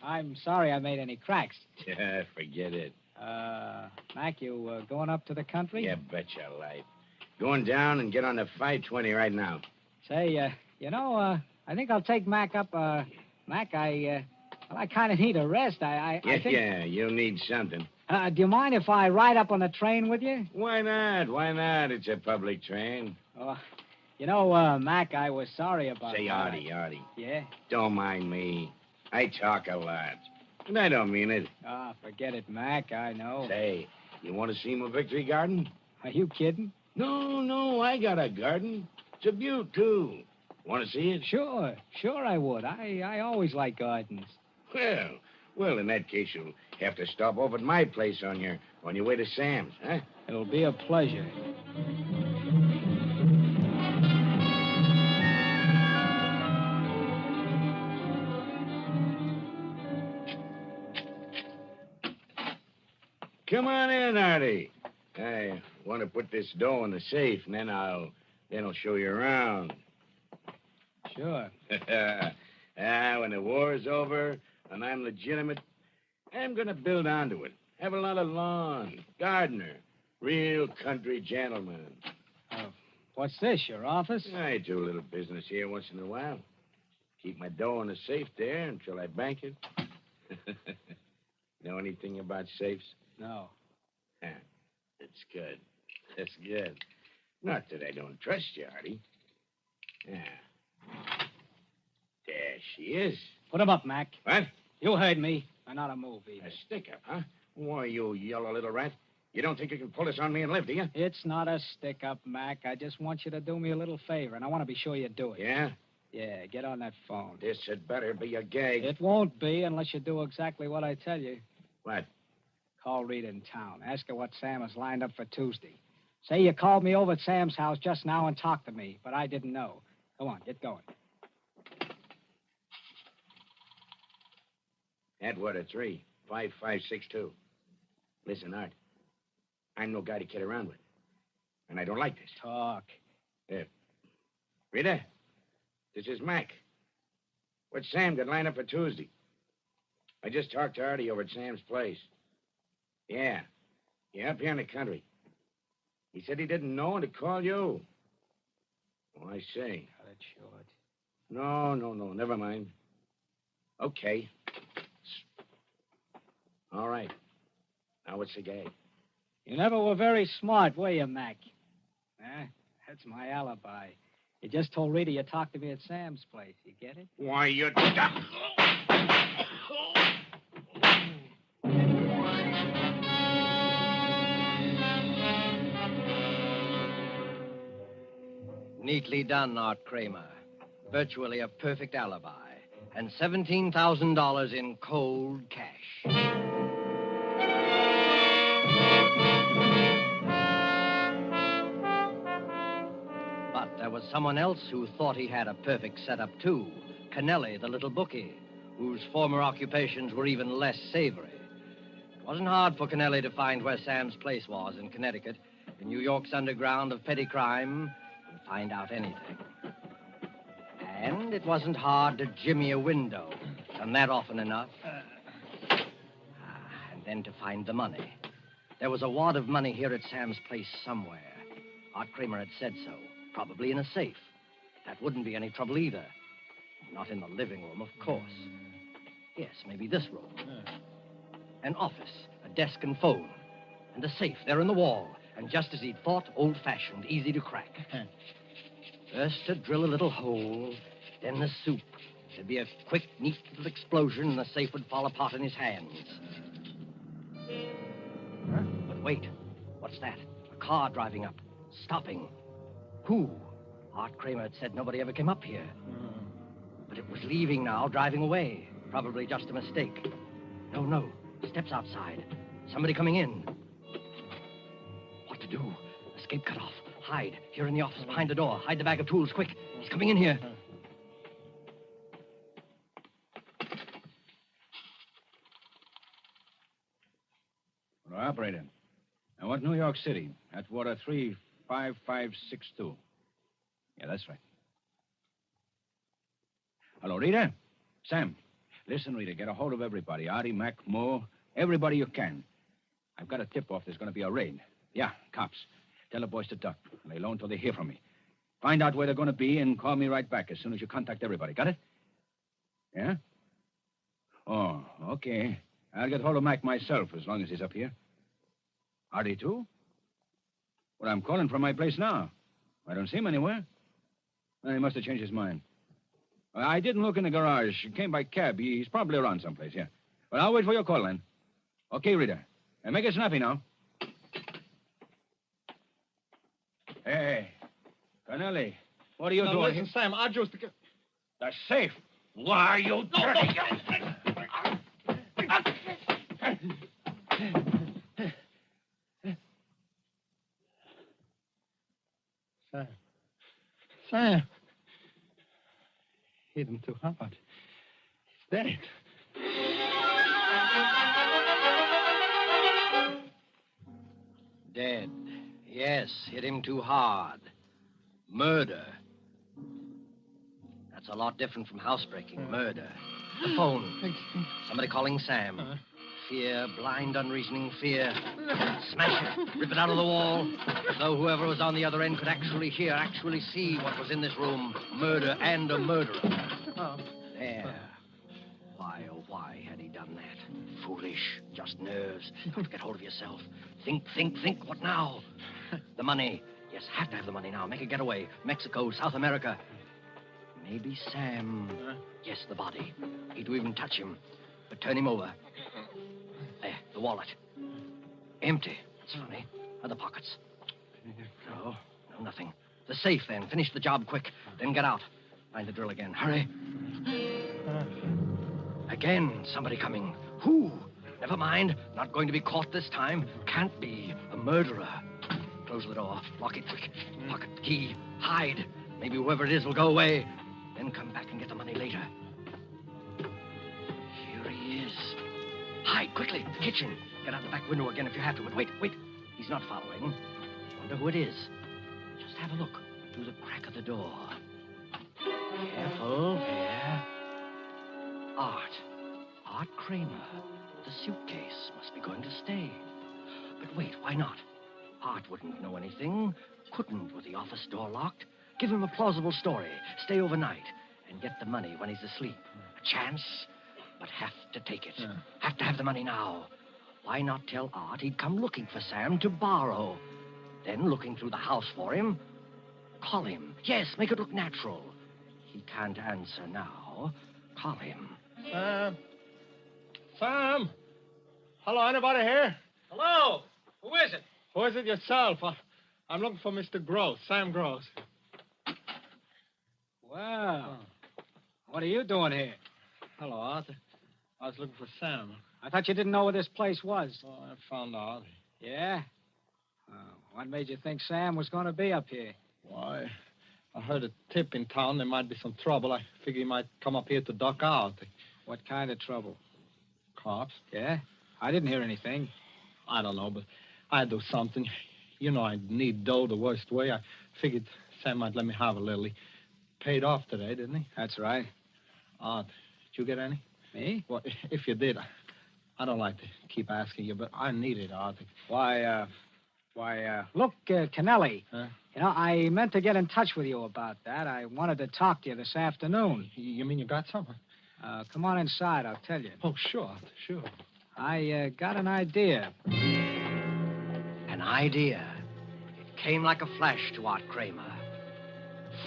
[SPEAKER 11] I'm sorry I made any cracks.
[SPEAKER 7] Yeah, forget it.
[SPEAKER 11] Mac, you going up to the country?
[SPEAKER 7] Yeah, bet your life. Going down and get on the 520 right now.
[SPEAKER 11] Say, I think I'll take Mac up. Mac, I kind of need a rest. I think...
[SPEAKER 7] Yeah, you'll need something.
[SPEAKER 11] Do you mind if I ride up on the train with you?
[SPEAKER 7] Why not? Why not? It's a public train.
[SPEAKER 11] Mac, I was sorry about...
[SPEAKER 7] Say, Artie.
[SPEAKER 11] Yeah?
[SPEAKER 7] Don't mind me. I talk a lot. And I don't mean it.
[SPEAKER 11] Forget it, Mac. I know.
[SPEAKER 7] Say, you want to see my victory garden?
[SPEAKER 11] Are you kidding?
[SPEAKER 7] No, I got a garden. It's a beaut, too. Want to see it?
[SPEAKER 11] Sure I would. I always like gardens.
[SPEAKER 7] Well, in that case, you'll have to stop off at my place on your way to Sam's, huh?
[SPEAKER 11] It'll be a pleasure.
[SPEAKER 7] Come on in, Artie. I want to put this dough in the safe, and then I'll show you around.
[SPEAKER 11] Sure.
[SPEAKER 7] When the war's over and I'm legitimate, I'm going to build onto it. Have a lot of lawn, gardener, real country gentleman.
[SPEAKER 11] What's this, your office?
[SPEAKER 7] I do a little business here once in a while. Keep my dough in the safe there until I bank it. Know anything about safes?
[SPEAKER 11] No.
[SPEAKER 7] That's good. That's good. Not that I don't trust you, Artie. There she is.
[SPEAKER 11] Put him up, Mac.
[SPEAKER 7] What?
[SPEAKER 11] You heard me. And not a move, either.
[SPEAKER 7] A stick-up, huh? Why, you yellow little rat. You don't think you can pull this on me and live, do you?
[SPEAKER 11] It's not a stick-up, Mac. I just want you to do me a little favor, and I want to be sure you do it.
[SPEAKER 7] Yeah?
[SPEAKER 11] Yeah, get on that phone.
[SPEAKER 7] This had better be a gag.
[SPEAKER 11] It won't be unless you do exactly what I tell you.
[SPEAKER 7] What?
[SPEAKER 11] Call Rita in town. Ask her what Sam has lined up for Tuesday. Say you called me over at Sam's house just now and talked to me, but I didn't know. Go on, get going.
[SPEAKER 7] Edward at 35562. Listen, Art. I'm no guy to kid around with. And I don't like this.
[SPEAKER 11] Talk.
[SPEAKER 7] Rita, this is Mac. What's Sam got lined up for Tuesday? I just talked to Artie over at Sam's place. Yeah, up here in the country. He said he didn't know and to call you. Oh, I say.
[SPEAKER 11] Cut it short.
[SPEAKER 7] No, never mind. Okay. All right. Now what's the gag?
[SPEAKER 11] You never were very smart, were you, Mac? That's my alibi. You just told Rita you talked to me at Sam's place. You get it?
[SPEAKER 7] Why, you...
[SPEAKER 1] Neatly done, Art Kramer. Virtually a perfect alibi. And $17,000 in cold cash. But there was someone else who thought he had a perfect setup, too. Kennelly, the little bookie, whose former occupations were even less savory. It wasn't hard for Kennelly to find where Sam's place was in Connecticut, in New York's underground of petty crime, and find out anything. And it wasn't hard to jimmy a window. Done that often enough. And then to find the money. There was a wad of money here at Sam's place somewhere. Art Kramer had said so. Probably in a safe. That wouldn't be any trouble either. Not in the living room, of course. Yes, maybe this room. An office, a desk and phone, and a safe there in the wall. And just as he'd thought, old-fashioned, easy to crack. First to drill a little hole, then the soup. There'd be a quick, neat little explosion, and the safe would fall apart in his hands. But wait, what's that? A car driving up, stopping. Who? Art Kramer had said nobody ever came up here. But it was leaving now, driving away. Probably just a mistake. No, steps outside. Somebody coming in. What to do? Escape cut off. Hide. Here in the office, behind the door. Hide the bag of tools, quick. He's coming in here.
[SPEAKER 2] Well, operator. I want New York City. Atwater 35562. Yeah, that's right. Hello, Rita? Sam. Listen, Rita, get a hold of everybody. Artie, Mac, Moore, everybody you can. I've got a tip-off there's going to be a raid. Yeah, cops. Tell the boys to duck. Lay low until they hear from me. Find out where they're going to be and call me right back as soon as you contact everybody. Got it? Yeah? Oh, okay. I'll get hold of Mac myself as long as he's up here. Artie, too? Well, I'm calling from my place now. I don't see him anywhere. Well, he must have changed his mind. Well, I didn't look in the garage. He came by cab. He's probably around someplace, yeah. Well, I'll wait for your call, then. Okay, Rita. And make it snappy now. Hey, Kennelly, what are you doing?
[SPEAKER 5] Listen, Sam, I just...
[SPEAKER 2] The safe. Why are you doing?
[SPEAKER 5] Sam. Hit him too hard. He's dead.
[SPEAKER 1] Dead. Yes, hit him too hard. Murder. That's a lot different from housebreaking. Murder. The phone. Somebody calling Sam. Fear, blind, unreasoning fear. Smash it. Rip it out of the wall. As though whoever was on the other end could actually hear, actually see what was in this room. Murder and a murderer. There. Why, oh, why had he done that? Foolish. Just nerves. Don't get hold of yourself. Think. What now? The money. Yes, have to have the money now. Make a getaway. Mexico, South America. Maybe Sam. Yes, the body. He'd even touch him. But turn him over. There, the wallet. Empty. That's funny. Other pockets. No, nothing. The safe, then. Finish the job quick. Then get out. Find the drill again. Hurry. Again, somebody coming. Who? Never mind. Not going to be caught this time. Can't be. A murderer. Close the door. Lock it quick. Pocket the key. Hide. Maybe whoever it is will go away. Then come back and get the money later. Here he is. Hide quickly. The kitchen. Get out the back window again if you have to. But wait. He's not following. Wonder who it is. Just have a look through the crack of the door. Careful. There. Art Kramer. The suitcase must be going to stay. But wait, why not? Art wouldn't know anything. Couldn't with the office door locked. Give him a plausible story. Stay overnight. and get the money when he's asleep. A chance, but have to take it. Have to have the money now. Why not tell Art he'd come looking for Sam to borrow? Then, looking through the house for him, call him. Yes, make it look natural. He can't answer now. Call him.
[SPEAKER 5] Sam? Sam? Hello, anybody here?
[SPEAKER 11] Hello? Who is it?
[SPEAKER 5] Who is it yourself? I'm looking for Mr. Gross, Sam Gross.
[SPEAKER 11] Well, what are you doing here?
[SPEAKER 5] Hello, Arthur. I was looking for Sam.
[SPEAKER 11] I thought you didn't know where this place was.
[SPEAKER 5] Oh, I found out.
[SPEAKER 11] Yeah? What made you think Sam was going to be up here?
[SPEAKER 5] Why, I heard a tip in town there might be some trouble. I figured he might come up here to duck out.
[SPEAKER 11] What kind of trouble?
[SPEAKER 5] Cops.
[SPEAKER 11] Yeah? I didn't hear anything.
[SPEAKER 5] I don't know, but I'd do something. You know I need dough the worst way. I figured Sam might let me have a little. He paid off today, didn't he?
[SPEAKER 11] That's right.
[SPEAKER 5] Did you get any?
[SPEAKER 11] Me?
[SPEAKER 5] Well, if you did, I don't like to keep asking you, but I need it, Arthur.
[SPEAKER 11] Look, Kennelly.
[SPEAKER 5] Huh?
[SPEAKER 11] You know, I meant to get in touch with you about that. I wanted to talk to you this afternoon.
[SPEAKER 5] You mean you got something?
[SPEAKER 11] Come on inside, I'll tell you.
[SPEAKER 5] Oh, sure, sure.
[SPEAKER 11] I got an idea.
[SPEAKER 1] An idea. It came like a flash to Art Kramer.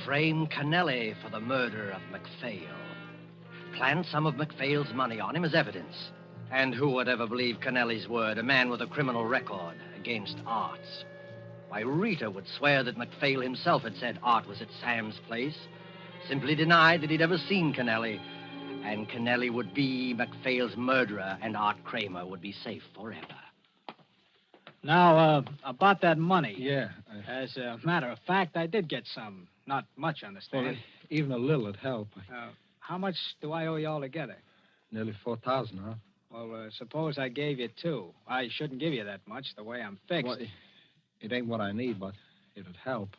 [SPEAKER 1] Frame Kennelly for the murder of MacPhail. Plant some of MacPhail's money on him as evidence. And who would ever believe Kennelly's word, a man with a criminal record, against Art's? Why, Rita would swear that MacPhail himself had said Art was at Sam's place, simply denied that he'd ever seen Kennelly, and Kennelly would be MacPhail's murderer, and Art Kramer would be safe forever.
[SPEAKER 11] Now, about that money.
[SPEAKER 5] Yeah.
[SPEAKER 11] As a matter of fact, I did get some. Not much, understand?
[SPEAKER 5] Well, even a little would help.
[SPEAKER 11] How much do I owe you altogether?
[SPEAKER 5] Nearly 4,000, huh?
[SPEAKER 11] Well, suppose I gave you 2. I shouldn't give you that much, the way I'm fixed.
[SPEAKER 5] Well, it ain't what I need, but it'd help.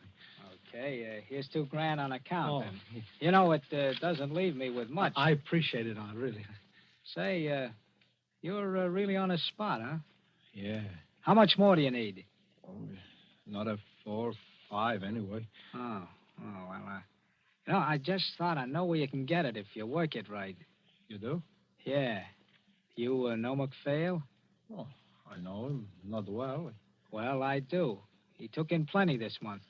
[SPEAKER 11] Okay, here's $2,000 on account,
[SPEAKER 5] Oh.
[SPEAKER 11] then. You know, it doesn't leave me with much.
[SPEAKER 5] I appreciate it, Art, really.
[SPEAKER 11] Say, you're really on the spot, huh?
[SPEAKER 5] Yeah.
[SPEAKER 11] How much more do you need?
[SPEAKER 5] Another 4 or 5, anyway.
[SPEAKER 11] Oh, well, you know, I just thought I know where you can get it if you work it right.
[SPEAKER 5] You do?
[SPEAKER 11] Yeah. You know MacPhail?
[SPEAKER 5] Oh, I know him. Not well.
[SPEAKER 11] Well, I do. He took in plenty this month.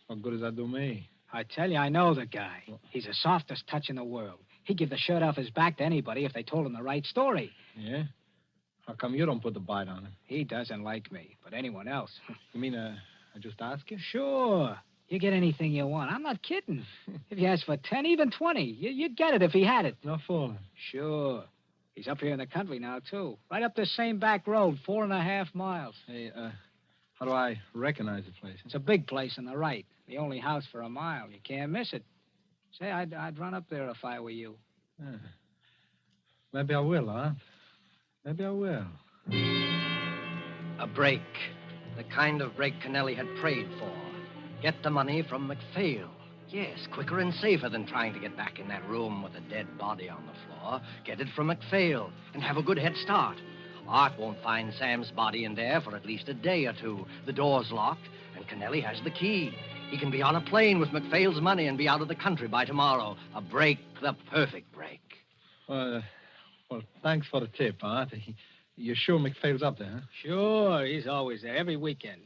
[SPEAKER 5] What good does that do me?
[SPEAKER 11] I tell you, I know the guy. He's the softest touch in the world. He'd give the shirt off his back to anybody if they told him the right story.
[SPEAKER 5] Yeah? How come you don't put the bite on him?
[SPEAKER 11] He doesn't like me, but anyone else.
[SPEAKER 5] You mean, I just ask you?
[SPEAKER 11] Sure. You get anything you want. I'm not kidding. If you ask for 10, even 20, you'd get it if he had it.
[SPEAKER 5] No fooling.
[SPEAKER 11] Sure. He's up here in the country now, too. Right up this same back road, 4.5 miles.
[SPEAKER 5] Hey, how do I recognize the place?
[SPEAKER 11] It's a big place on the right. The only house for a mile. You can't miss it. Say, I'd run up there if I were you.
[SPEAKER 5] Maybe I will, huh? Maybe I will.
[SPEAKER 1] A break. The kind of break Kennelly had prayed for. Get the money from MacPhail. Yes, quicker and safer than trying to get back in that room with a dead body on the floor. Get it from MacPhail and have a good head start. Art won't find Sam's body in there for at least a day or 2. The door's locked, and Kennelly has the key. He can be on a plane with MacPhail's money and be out of the country by tomorrow. A break, the perfect break.
[SPEAKER 5] Well, thanks for the tip, Art. You're sure MacPhail's up there, huh?
[SPEAKER 11] Sure, he's always there, every weekend.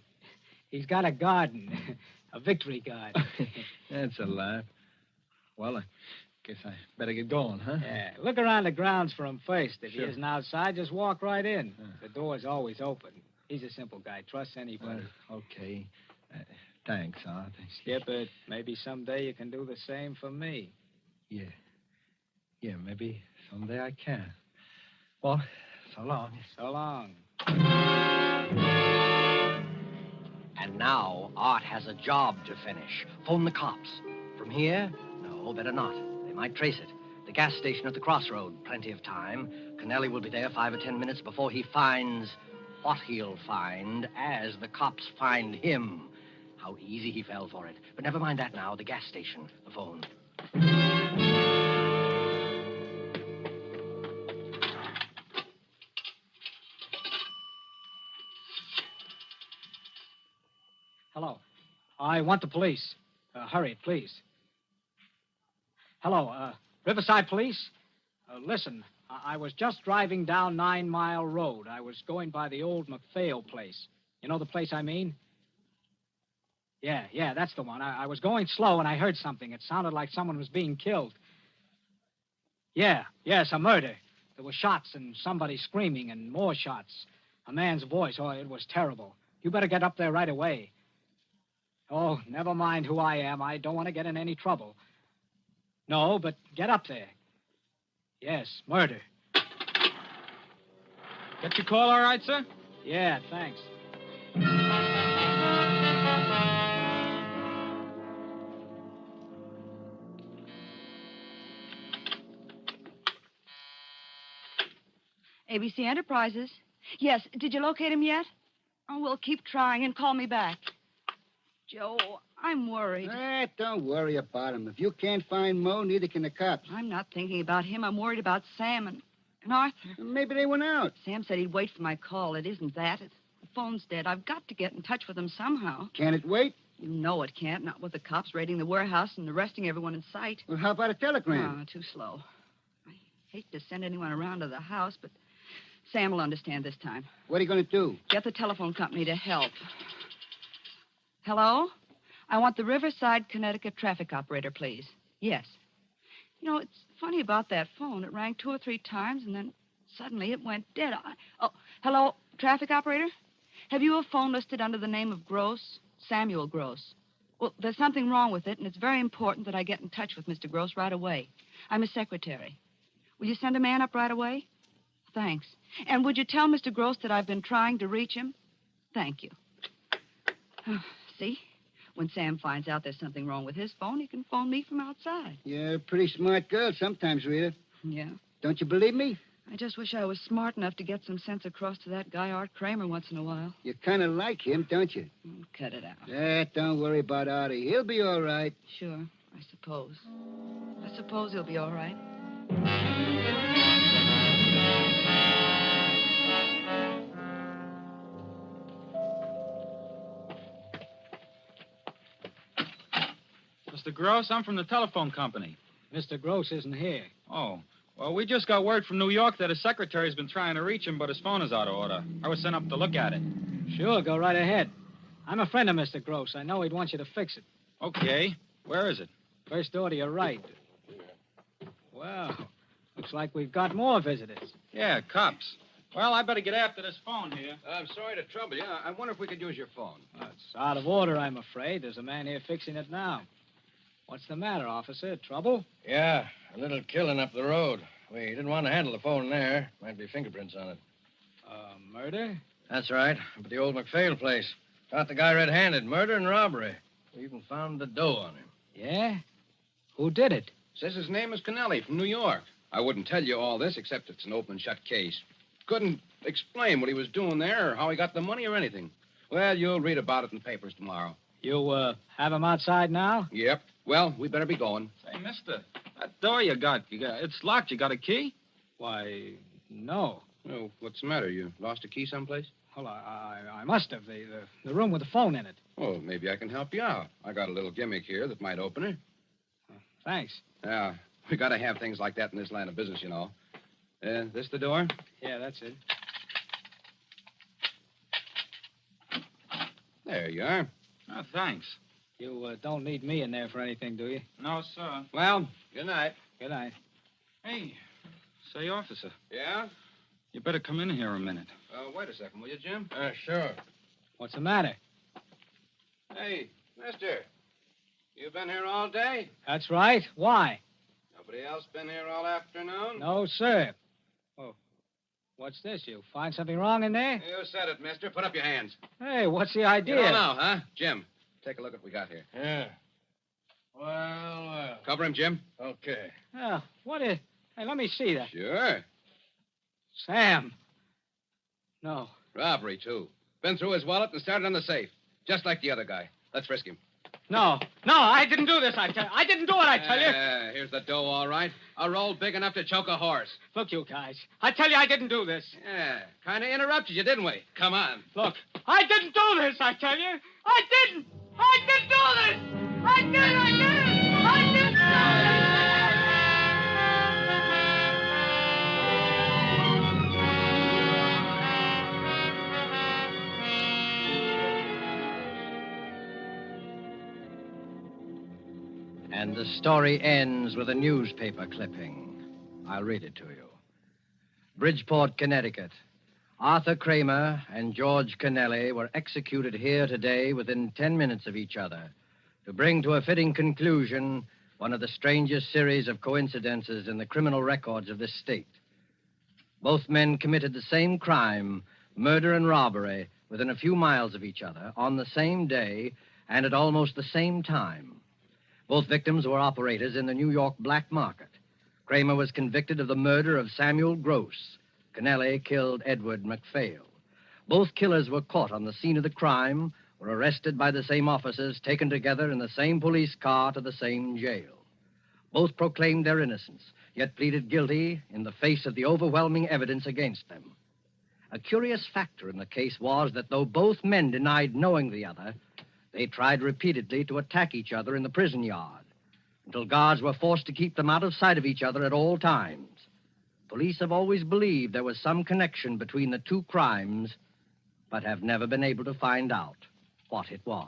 [SPEAKER 11] He's got a garden, a victory garden.
[SPEAKER 5] That's a laugh. Well, I guess I better get going, huh?
[SPEAKER 11] Yeah, look around the grounds for him first. If
[SPEAKER 5] Sure.
[SPEAKER 11] he isn't outside, just walk right in. The door's always open. He's a simple guy. Trust anybody.
[SPEAKER 5] Okay. Thanks, Art.
[SPEAKER 11] Skip it. Maybe someday you can do the same for me.
[SPEAKER 5] Yeah. Yeah, maybe someday I can. Well, so long.
[SPEAKER 11] So long.
[SPEAKER 1] And now, Art has a job to finish. Phone the cops. From here? No, better not. They might trace it. The gas station at the crossroad. Plenty of time. Kennelly will be there 5 or 10 minutes before he finds what he'll find as the cops find him. How easy he fell for it. But never mind that now. The gas station. The phone.
[SPEAKER 11] Hello. I want the police. Hurry, please. Hello, Riverside Police? Listen, I was just driving down 9 Mile Road. I was going by the old McPhail place. You know the place I mean? Yeah, that's the one. I was going slow and I heard something. It sounded like someone was being killed. Yes, a murder. There were shots and somebody screaming and more shots. A man's voice. Oh, it was terrible. You better get up there right away. Oh, never mind who I am. I don't want to get in any trouble. No, but get up there. Yes, murder.
[SPEAKER 6] Get your call all right, sir?
[SPEAKER 11] Yeah, thanks.
[SPEAKER 3] ABC Enterprises. Yes, did you locate him yet? Oh, well, keep trying and call me back. Joe, I'm worried.
[SPEAKER 12] Don't worry about him. If you can't find Mo, neither can the cops.
[SPEAKER 3] I'm not thinking about him. I'm worried about Sam and Arthur.
[SPEAKER 12] Maybe they went out.
[SPEAKER 3] Sam said he'd wait for my call. It isn't that. The phone's dead. I've got to get in touch with him somehow.
[SPEAKER 12] Can it wait?
[SPEAKER 3] You know it can't. Not with the cops raiding the warehouse and arresting everyone in sight.
[SPEAKER 12] Well, how about a telegram?
[SPEAKER 3] Too slow. I hate to send anyone around to the house, but Sam will understand this time.
[SPEAKER 12] What are you going to do?
[SPEAKER 3] Get the telephone company to help. Hello? I want the Riverside, Connecticut traffic operator, please. Yes. You know, it's funny about that phone. It rang 2 or 3 times, and then suddenly it went dead. Oh, hello, traffic operator? Have you a phone listed under the name of Gross? Samuel Gross. Well, there's something wrong with it, and it's very important that I get in touch with Mr. Gross right away. I'm his secretary. Will you send a man up right away? Thanks. And would you tell Mr. Gross that I've been trying to reach him? Thank you. See? When Sam finds out there's something wrong with his phone, he can phone me from outside.
[SPEAKER 12] You're a pretty smart girl sometimes, Rita.
[SPEAKER 3] Yeah?
[SPEAKER 12] Don't you believe me?
[SPEAKER 3] I just wish I was smart enough to get some sense across to that guy, Art Kramer, once in a while.
[SPEAKER 12] You kind of like him, don't you?
[SPEAKER 3] Cut it out.
[SPEAKER 12] Don't worry about Artie. He'll be all right.
[SPEAKER 3] Sure, I suppose. I suppose he'll be all right.
[SPEAKER 6] Mr. Gross, I'm from the telephone company.
[SPEAKER 11] Mr. Gross isn't here.
[SPEAKER 6] Oh. Well, we just got word from New York that his secretary's been trying to reach him, but his phone is out of order. I was sent up to look at it.
[SPEAKER 11] Sure, go right ahead. I'm a friend of Mr. Gross. I know he'd want you to fix it.
[SPEAKER 6] Okay. Where is it?
[SPEAKER 11] First door to your right. Well, looks like we've got more visitors.
[SPEAKER 6] Yeah, cops. Well, I better get after this phone here.
[SPEAKER 2] I'm sorry to trouble you. I wonder if we could use your phone.
[SPEAKER 11] It's out of order, I'm afraid. There's a man here fixing it now. What's the matter, officer? Trouble?
[SPEAKER 1] Yeah, a little killing up the road. We didn't want to handle the phone there. Might be fingerprints on it.
[SPEAKER 11] Murder?
[SPEAKER 1] That's right. Up at the old McPhail place. Caught the guy red-handed. Murder and robbery. We even found the dough on him.
[SPEAKER 11] Yeah? Who did it?
[SPEAKER 2] Says his name is Kennelly from New York. I wouldn't tell you all this, except it's an open and shut case. Couldn't explain what he was doing there or how he got the money or anything. Well, you'll read about it in the papers tomorrow.
[SPEAKER 11] You, have him outside now?
[SPEAKER 2] Yep. Well, we better be going.
[SPEAKER 6] Say, mister, that door you got, it's locked. You got a key?
[SPEAKER 11] Why, no.
[SPEAKER 2] Oh, what's the matter? You lost a key someplace?
[SPEAKER 11] Well, I must have. The room with the phone in it.
[SPEAKER 2] Oh, maybe I can help you out. I got a little gimmick here that might open it.
[SPEAKER 11] Thanks.
[SPEAKER 2] Yeah, we got to have things like that in this line of business, you know. This the door?
[SPEAKER 11] Yeah, that's it.
[SPEAKER 2] There you are.
[SPEAKER 6] Oh, thanks.
[SPEAKER 11] You don't need me in there for anything, do you?
[SPEAKER 6] No, sir.
[SPEAKER 2] Well, good night.
[SPEAKER 11] Good night.
[SPEAKER 6] Hey, say, officer.
[SPEAKER 2] Yeah?
[SPEAKER 6] You better come in here a minute.
[SPEAKER 2] Wait a second, will you, Jim?
[SPEAKER 1] Sure.
[SPEAKER 11] What's the matter?
[SPEAKER 2] Hey, mister. You been here all day?
[SPEAKER 11] That's right. Why?
[SPEAKER 2] Nobody else been here all afternoon?
[SPEAKER 11] No, sir. Oh, what's this? You find something wrong in there?
[SPEAKER 2] You said it, mister. Put up your hands.
[SPEAKER 11] Hey, what's the idea?
[SPEAKER 2] You don't know, huh? Jim, take a look at what we got here.
[SPEAKER 1] Yeah. Well.
[SPEAKER 2] Cover him, Jim.
[SPEAKER 1] Okay.
[SPEAKER 11] Oh, what is... Hey, let me see that.
[SPEAKER 2] Sure.
[SPEAKER 11] Sam. No.
[SPEAKER 2] Robbery, too. Been through his wallet and started on the safe. Just like the other guy. Let's frisk him.
[SPEAKER 11] No, I didn't do this, I tell you. I didn't do it, I tell you.
[SPEAKER 2] Here's the dough, all right. A roll big enough to choke a horse.
[SPEAKER 11] Look, you guys. I tell you, I didn't do this.
[SPEAKER 2] Yeah, kind of interrupted you, didn't we? Come on.
[SPEAKER 11] Look, I didn't do this, I tell you. I didn't do this. I didn't do this.
[SPEAKER 1] And the story ends with a newspaper clipping. I'll read it to you. Bridgeport, Connecticut. Arthur Kramer and George Kennelly were executed here today within 10 minutes of each other to bring to a fitting conclusion one of the strangest series of coincidences in the criminal records of this state. Both men committed the same crime, murder and robbery, within a few miles of each other on the same day and at almost the same time. Both victims were operators in the New York black market. Kramer was convicted of the murder of Samuel Gross. Kennelly killed Edward McPhail. Both killers were caught on the scene of the crime, were arrested by the same officers, taken together in the same police car to the same jail. Both proclaimed their innocence, yet pleaded guilty in the face of the overwhelming evidence against them. A curious factor in the case was that though both men denied knowing the other, they tried repeatedly to attack each other in the prison yard until guards were forced to keep them out of sight of each other at all times. Police have always believed there was some connection between the two crimes, but have never been able to find out what it was.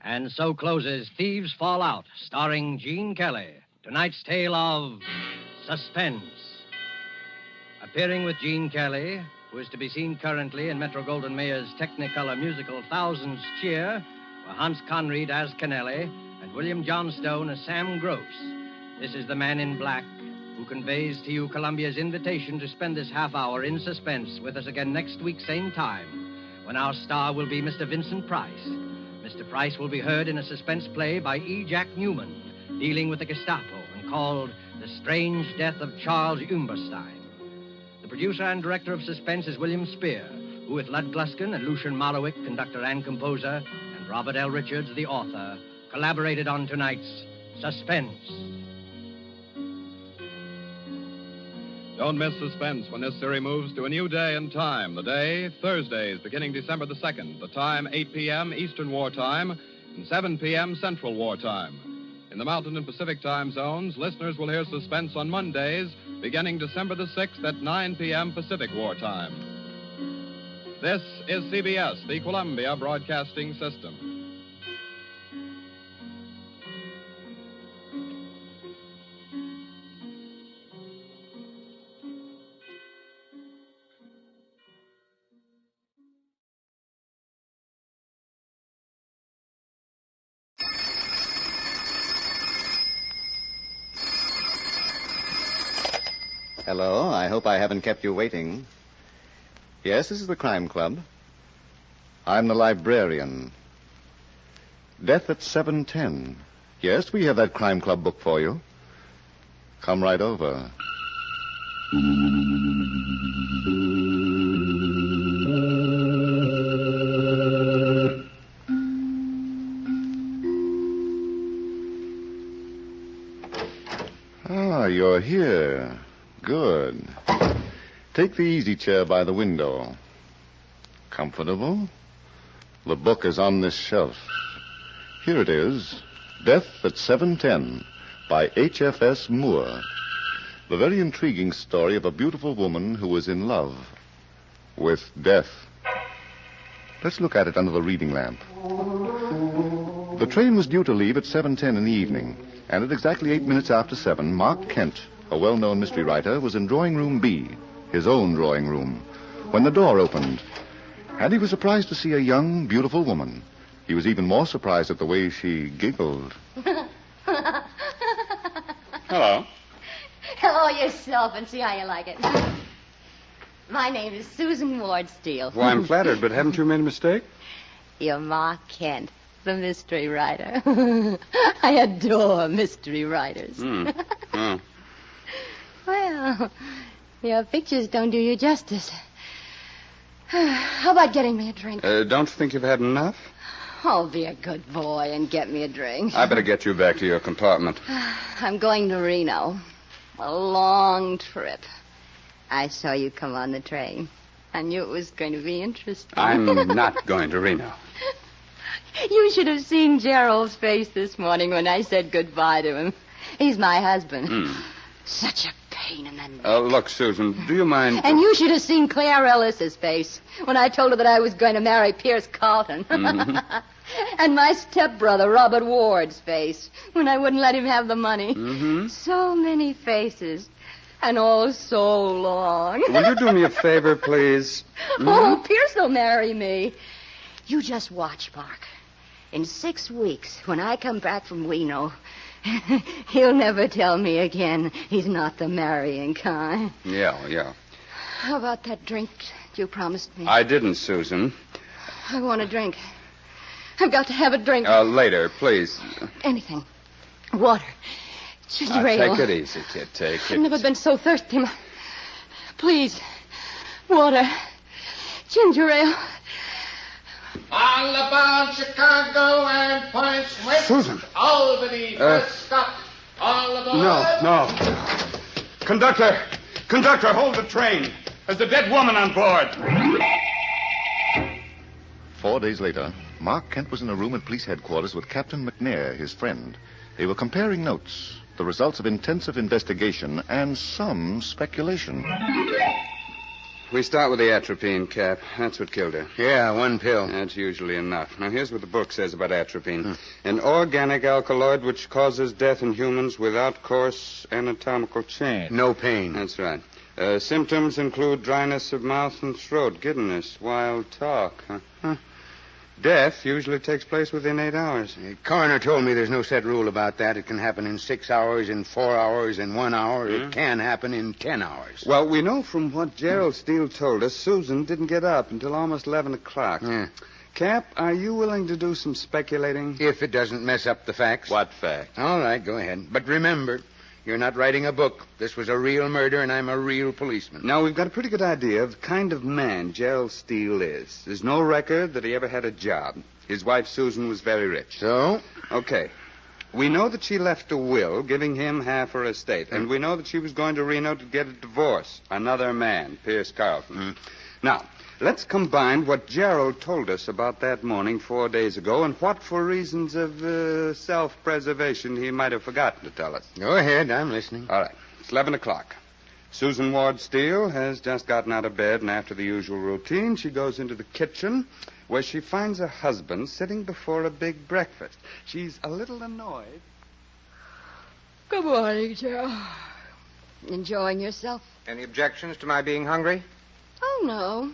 [SPEAKER 1] And so closes Thieves Fall Out, starring Gene Kelly. Tonight's tale of suspense. Appearing with Gene Kelly, who is to be seen currently in Metro-Goldwyn-Mayer's Technicolor musical Thousands Cheer, were Hans Conried as Kennelly and William Johnstone as Sam Gross. This is the Man in Black, who conveys to you Columbia's invitation to spend this half hour in suspense with us again next week, same time, when our star will be Mr. Vincent Price. Mr. Price will be heard in a suspense play by E. Jack Newman, dealing with the Gestapo and called The Strange Death of Charles Umberstein. The producer and director of suspense is William Spear, who with Lud Gluskin and Lucian Marlowick, conductor and composer, and Robert L. Richards, the author, collaborated on tonight's Suspense.
[SPEAKER 4] Don't miss Suspense when this series moves to a new day and time. The day, Thursdays, beginning December the 2nd. The time, 8 p.m. Eastern War Time and 7 p.m. Central War Time. In the Mountain and Pacific time zones, listeners will hear Suspense on Mondays, beginning December the 6th at 9 p.m. Pacific War Time. This is CBS, the Columbia Broadcasting System.
[SPEAKER 14] Hello, I hope I haven't kept you waiting. Yes, this is the Crime Club. I'm the librarian. Death at 7:10. Yes, we have that Crime Club book for you. Come right over. Ah, you're here. Good. Take the easy chair by the window. Comfortable? The book is on this shelf. Here it is. Death at 7:10 by H.F.S. Moore. The very intriguing story of a beautiful woman who was in love with death. Let's look at it under the reading lamp. The train was due to leave at 7:10 in the evening, and at exactly 8 minutes after 7, Mark Kent, a well-known mystery writer, was in drawing room B, his own drawing room, when the door opened. And he was surprised to see a young, beautiful woman. He was even more surprised at the way she giggled.
[SPEAKER 15] Hello. Hello yourself, and see how you like it. My name is Susan Ward Steele.
[SPEAKER 20] Well, I'm flattered, but haven't you made a mistake?
[SPEAKER 15] You're Mark Kent, the mystery writer. I adore mystery writers.
[SPEAKER 20] Oh.
[SPEAKER 15] Well, your pictures don't do you justice. How about getting me a drink?
[SPEAKER 20] Don't you think you've had enough?
[SPEAKER 15] Oh, be a good boy and get me a drink.
[SPEAKER 20] I better get you back to your compartment.
[SPEAKER 15] I'm going to Reno. A long trip. I saw you come on the train. I knew it was going to be interesting.
[SPEAKER 20] I'm not going to Reno.
[SPEAKER 15] You should have seen Gerald's face this morning when I said goodbye to him. He's my husband.
[SPEAKER 20] Hmm.
[SPEAKER 15] Such a pain in the neck.
[SPEAKER 20] Look, Susan, do you mind...
[SPEAKER 15] And you should have seen Claire Ellis's face when I told her that I was going to marry Pierce Carlton.
[SPEAKER 20] Mhm.
[SPEAKER 15] And my stepbrother, Robert Ward's face, when I wouldn't let him have the money.
[SPEAKER 20] Mm-hmm.
[SPEAKER 15] So many faces, and all so long.
[SPEAKER 20] Will you do me a favor, please?
[SPEAKER 15] Oh, Pierce will marry me. You just watch, Mark. In 6 weeks, when I come back from Reno, he'll never tell me again he's not the marrying kind.
[SPEAKER 20] Yeah.
[SPEAKER 15] How about that drink you promised me?
[SPEAKER 20] I didn't, Susan.
[SPEAKER 15] I want a drink. I've got to have a drink.
[SPEAKER 20] Later, please.
[SPEAKER 15] Anything. Water. Ginger ale.
[SPEAKER 20] Take it easy, kid. Take
[SPEAKER 15] I've
[SPEAKER 20] it.
[SPEAKER 15] never been so thirsty. Please. Water. Ginger ale.
[SPEAKER 10] All about Chicago and Point Swift.
[SPEAKER 12] Susan.
[SPEAKER 10] Albany, Prescott. All aboard.
[SPEAKER 20] No. Conductor, hold the train. There's a dead woman on board.
[SPEAKER 14] 4 days later, Mark Kent was in a room at police headquarters with Captain McNair, his friend. They were comparing notes, the results of intensive investigation, and some speculation.
[SPEAKER 20] We start with the atropine, Cap. That's what killed her.
[SPEAKER 2] Yeah, 1 pill.
[SPEAKER 20] That's usually enough. Now, here's what the book says about atropine. An organic alkaloid which causes death in humans without coarse anatomical change.
[SPEAKER 2] No pain.
[SPEAKER 20] That's right. Symptoms include dryness of mouth and throat, giddiness, wild talk. Death usually takes place within 8 hours.
[SPEAKER 2] The coroner told me there's no set rule about that. It can happen in 6 hours, in 4 hours, in 1 hour. It can happen in 10 hours.
[SPEAKER 20] Well, we know from what Gerald Steele told us, Susan didn't get up until almost 11 o'clock.
[SPEAKER 2] Yeah.
[SPEAKER 20] Cap, are you willing to do some speculating?
[SPEAKER 2] If it doesn't mess up the facts.
[SPEAKER 20] What fact?
[SPEAKER 2] All right, go ahead. But remember, you're not writing a book. This was a real murder, and I'm a real policeman.
[SPEAKER 20] Now, we've got a pretty good idea of the kind of man Gerald Steele is. There's no record that he ever had a job. His wife, Susan, was very rich.
[SPEAKER 2] So?
[SPEAKER 20] Okay. We know that she left a will giving him half her estate, and we know that she was going to Reno to get a divorce. Another man, Pierce Carlton. Now, let's combine what Gerald told us about that morning 4 days ago and what, for reasons of self-preservation, he might have forgotten to tell us.
[SPEAKER 2] Go ahead, I'm listening.
[SPEAKER 20] All right. It's 11 o'clock. Susan Ward Steele has just gotten out of bed, and after the usual routine, she goes into the kitchen, where she finds her husband sitting before a big breakfast. She's a little annoyed.
[SPEAKER 15] Good morning, Joe. Enjoying yourself?
[SPEAKER 10] Any objections to my being hungry?
[SPEAKER 15] Oh, no.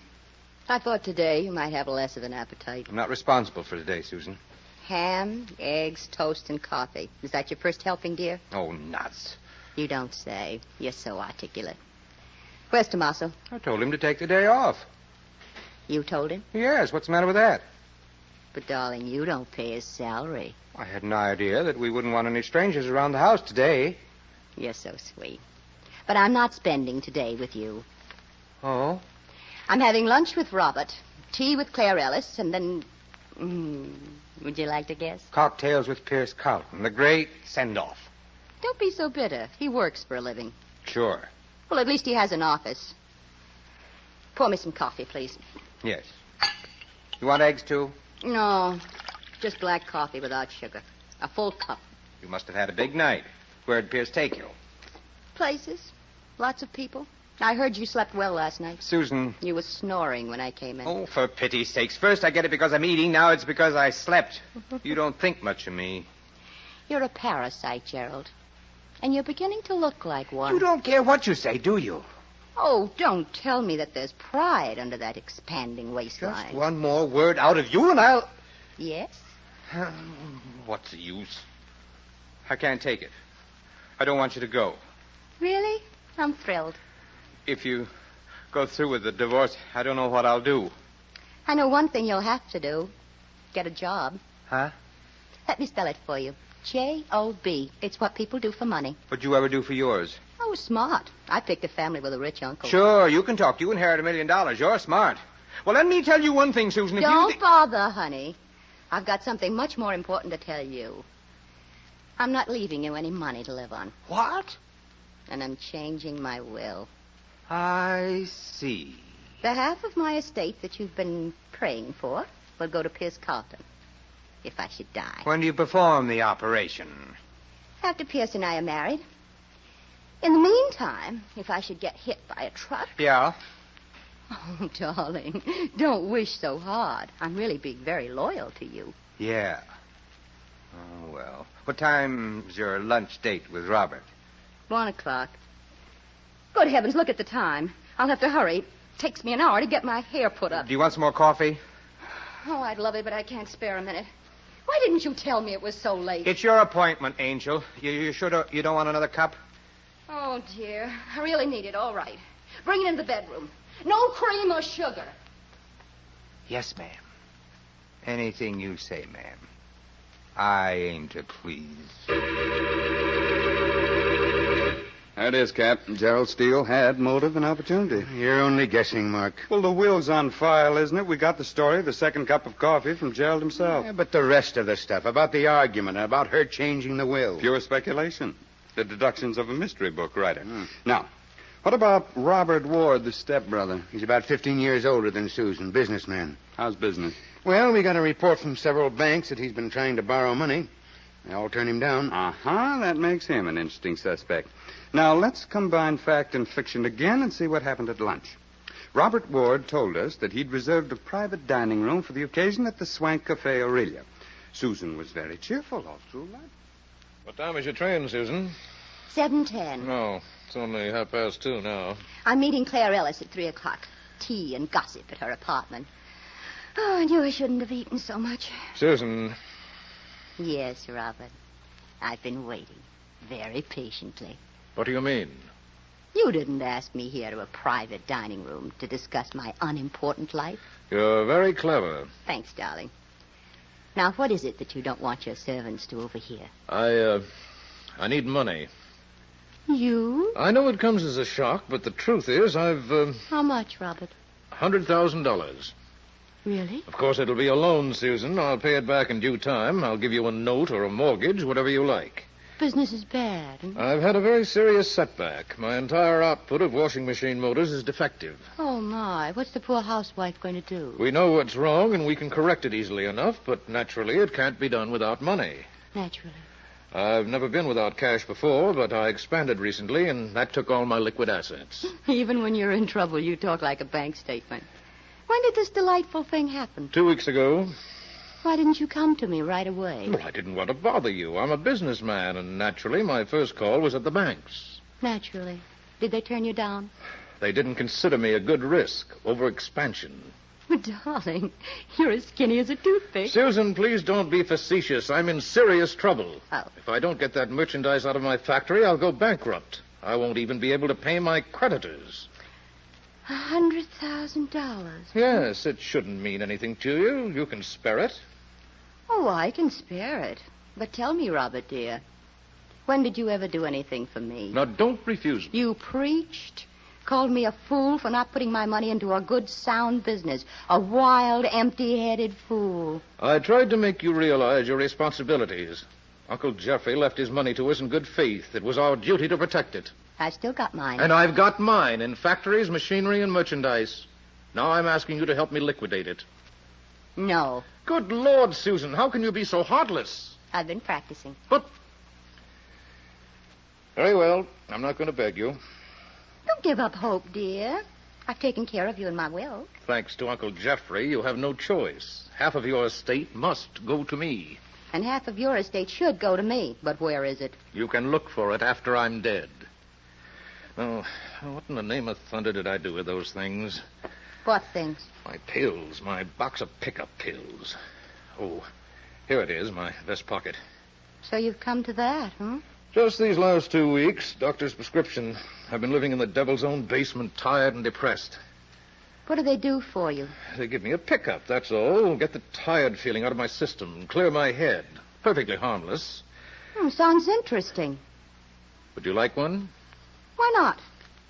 [SPEAKER 15] I thought today you might have less of an appetite.
[SPEAKER 10] I'm not responsible for today, Susan.
[SPEAKER 15] Ham, eggs, toast, and coffee. Is that your first helping, dear?
[SPEAKER 10] Oh, nuts.
[SPEAKER 15] You don't say. You're so articulate. Where's Tommaso?
[SPEAKER 10] I told him to take the day off.
[SPEAKER 15] You told him?
[SPEAKER 10] Yes, what's the matter with that?
[SPEAKER 15] But, darling, you don't pay his salary.
[SPEAKER 10] I had an idea that we wouldn't want any strangers around the house today.
[SPEAKER 15] You're so sweet. But I'm not spending today with you.
[SPEAKER 10] Oh?
[SPEAKER 15] I'm having lunch with Robert, tea with Claire Ellis, and then... would you like to guess?
[SPEAKER 10] Cocktails with Pierce Carlton, the great send-off.
[SPEAKER 15] Don't be so bitter. He works for a living.
[SPEAKER 10] Sure.
[SPEAKER 15] Well, at least he has an office. Pour me some coffee, please.
[SPEAKER 10] Yes. You want eggs, too?
[SPEAKER 15] No, just black coffee without sugar. A full cup.
[SPEAKER 10] You must have had a big night. Where'd Pierce take you?
[SPEAKER 15] Places. Lots of people. I heard you slept well last night.
[SPEAKER 10] Susan.
[SPEAKER 15] You were snoring when I came in.
[SPEAKER 10] Oh, for pity's sakes. First I get it because I'm eating. Now it's because I slept. You don't think much of me.
[SPEAKER 15] You're a parasite, Gerald. And you're beginning to look like one.
[SPEAKER 10] You don't care what you say, do you?
[SPEAKER 15] Oh, don't tell me that there's pride under that expanding waistline.
[SPEAKER 10] Just one more word out of you and I'll...
[SPEAKER 15] Yes?
[SPEAKER 10] What's the use? I can't take it. I don't want you to go.
[SPEAKER 15] Really? I'm thrilled.
[SPEAKER 10] If you go through with the divorce, I don't know what I'll do.
[SPEAKER 15] I know one thing you'll have to do. Get a job.
[SPEAKER 10] Huh?
[SPEAKER 15] Let me spell it for you. J-O-B. It's what people do for money.
[SPEAKER 10] What'd you ever do for yours?
[SPEAKER 15] I was smart. I picked a family with a rich uncle.
[SPEAKER 10] Sure, you can talk. You inherit $1 million. You're smart. Well, let me tell you one thing, Susan. If
[SPEAKER 15] Don't bother, honey. I've got something much more important to tell you. I'm not leaving you any money to live on.
[SPEAKER 10] What?
[SPEAKER 15] And I'm changing my will.
[SPEAKER 10] I see.
[SPEAKER 15] The half of my estate that you've been praying for will go to Pierce Carlton. If I should die.
[SPEAKER 10] When do you perform the operation?
[SPEAKER 15] After Pierce and I are married. In the meantime, if I should get hit by a truck...
[SPEAKER 20] Yeah?
[SPEAKER 15] Oh, darling, don't wish so hard. I'm really being very loyal to you.
[SPEAKER 20] Yeah. Oh, well. What time's your lunch date with Robert?
[SPEAKER 15] 1 o'clock. Good heavens, look at the time. I'll have to hurry. It takes me an hour to get my hair put up.
[SPEAKER 20] Do you want some more coffee?
[SPEAKER 15] Oh, I'd love it, but I can't spare a minute. Why didn't you tell me it was so late?
[SPEAKER 20] It's your appointment, Angel. You sure you don't want another cup?
[SPEAKER 15] Oh, dear. I really need it. All right. Bring it into the bedroom. No cream or sugar.
[SPEAKER 20] Yes, ma'am. Anything you say, ma'am. I aim to please.
[SPEAKER 16] There it is, Cap. Gerald Steele had motive and opportunity.
[SPEAKER 12] You're only guessing, Mark.
[SPEAKER 16] Well, the will's on file, isn't it? We got the story, the second cup of coffee from Gerald himself.
[SPEAKER 12] Yeah, but the rest of the stuff, about the argument, about her changing the will.
[SPEAKER 16] Pure speculation. The deductions of a mystery book writer. Now, what about Robert Ward, the stepbrother?
[SPEAKER 12] He's about 15 years older than Susan, businessman.
[SPEAKER 16] How's business?
[SPEAKER 12] Well, we got a report from several banks that he's been trying to borrow money. They all turned him down.
[SPEAKER 16] Uh-huh. That makes him an interesting suspect. Now, let's combine fact and fiction again and see what happened at lunch. Robert Ward told us that he'd reserved a private dining room for the occasion at the Swank Cafe Aurelia. Susan was very cheerful all through lunch.
[SPEAKER 10] What time is your train, Susan?
[SPEAKER 15] 7:10.
[SPEAKER 10] No, it's only 2:30 now.
[SPEAKER 15] I'm meeting Claire Ellis at 3 o'clock. Tea and gossip at her apartment. Oh, I knew I shouldn't have eaten so much.
[SPEAKER 10] Susan.
[SPEAKER 15] Yes, Robert. I've been waiting very patiently.
[SPEAKER 10] What do you mean?
[SPEAKER 15] You didn't ask me here to a private dining room to discuss my unimportant life.
[SPEAKER 10] You're very clever.
[SPEAKER 15] Thanks, darling. Now, what is it that you don't want your servants to overhear?
[SPEAKER 10] I need money.
[SPEAKER 15] You?
[SPEAKER 10] I know it comes as a shock, but the truth is I've,
[SPEAKER 15] How much, Robert?
[SPEAKER 10] $100,000.
[SPEAKER 15] Really?
[SPEAKER 10] Of course, it'll be a loan, Susan. I'll pay it back in due time. I'll give you a note or a mortgage, whatever you like.
[SPEAKER 15] Business is bad.
[SPEAKER 10] I've had a very serious setback. My entire output of washing machine motors is defective.
[SPEAKER 15] Oh, my. What's the poor housewife going to do?
[SPEAKER 10] We know what's wrong, and we can correct it easily enough, but naturally it can't be done without money.
[SPEAKER 15] Naturally.
[SPEAKER 10] I've never been without cash before, but I expanded recently, and that took all my liquid assets.
[SPEAKER 15] Even when you're in trouble, you talk like a bank statement. When did this delightful thing happen?
[SPEAKER 10] 2 weeks ago.
[SPEAKER 15] Why didn't you come to me right away?
[SPEAKER 10] Well, I didn't want to bother you. I'm a businessman, and naturally my first call was at the banks.
[SPEAKER 15] Naturally. Did they turn you down?
[SPEAKER 10] They didn't consider me a good risk. Overexpansion.
[SPEAKER 15] Darling, you're as skinny as a toothpick.
[SPEAKER 10] Susan, please don't be facetious. I'm in serious trouble.
[SPEAKER 15] Oh.
[SPEAKER 10] If I don't get that merchandise out of my factory, I'll go bankrupt. I won't even be able to pay my creditors.
[SPEAKER 15] $100,000.
[SPEAKER 10] Yes, it shouldn't mean anything to you. You can spare it.
[SPEAKER 15] Oh, I can spare it. But tell me, Robert, dear, when did you ever do anything for me?
[SPEAKER 10] Now, don't refuse me.
[SPEAKER 15] You preached. Called me a fool for not putting my money into a good, sound business. A wild, empty-headed fool.
[SPEAKER 10] I tried to make you realize your responsibilities. Uncle Jeffrey left his money to us in good faith. It was our duty to protect it.
[SPEAKER 15] I've still got mine.
[SPEAKER 10] And I've got mine in factories, machinery, and merchandise. Now I'm asking you to help me liquidate it.
[SPEAKER 15] No.
[SPEAKER 10] Good Lord, Susan, how can you be so heartless?
[SPEAKER 15] I've been practicing.
[SPEAKER 10] But... Very well. I'm not going to beg you.
[SPEAKER 15] Don't give up hope, dear. I've taken care of you in my will.
[SPEAKER 10] Thanks to Uncle Jeffrey, you have no choice. Half of your estate must go to me.
[SPEAKER 15] And half of your estate should go to me. But where is it?
[SPEAKER 10] You can look for it after I'm dead. Oh, what in the name of thunder did I do with those things?
[SPEAKER 15] What things?
[SPEAKER 10] My pills, my box of pickup pills. Oh, here it is, my vest pocket.
[SPEAKER 15] So you've come to that, huh?
[SPEAKER 10] Just these last 2 weeks, doctor's prescription. I've been living in the devil's own basement, tired and depressed.
[SPEAKER 15] What do they do for you?
[SPEAKER 10] They give me a pickup, that's all. Get the tired feeling out of my system and clear my head. Perfectly harmless.
[SPEAKER 15] Sounds interesting.
[SPEAKER 10] Would you like one?
[SPEAKER 15] Why not?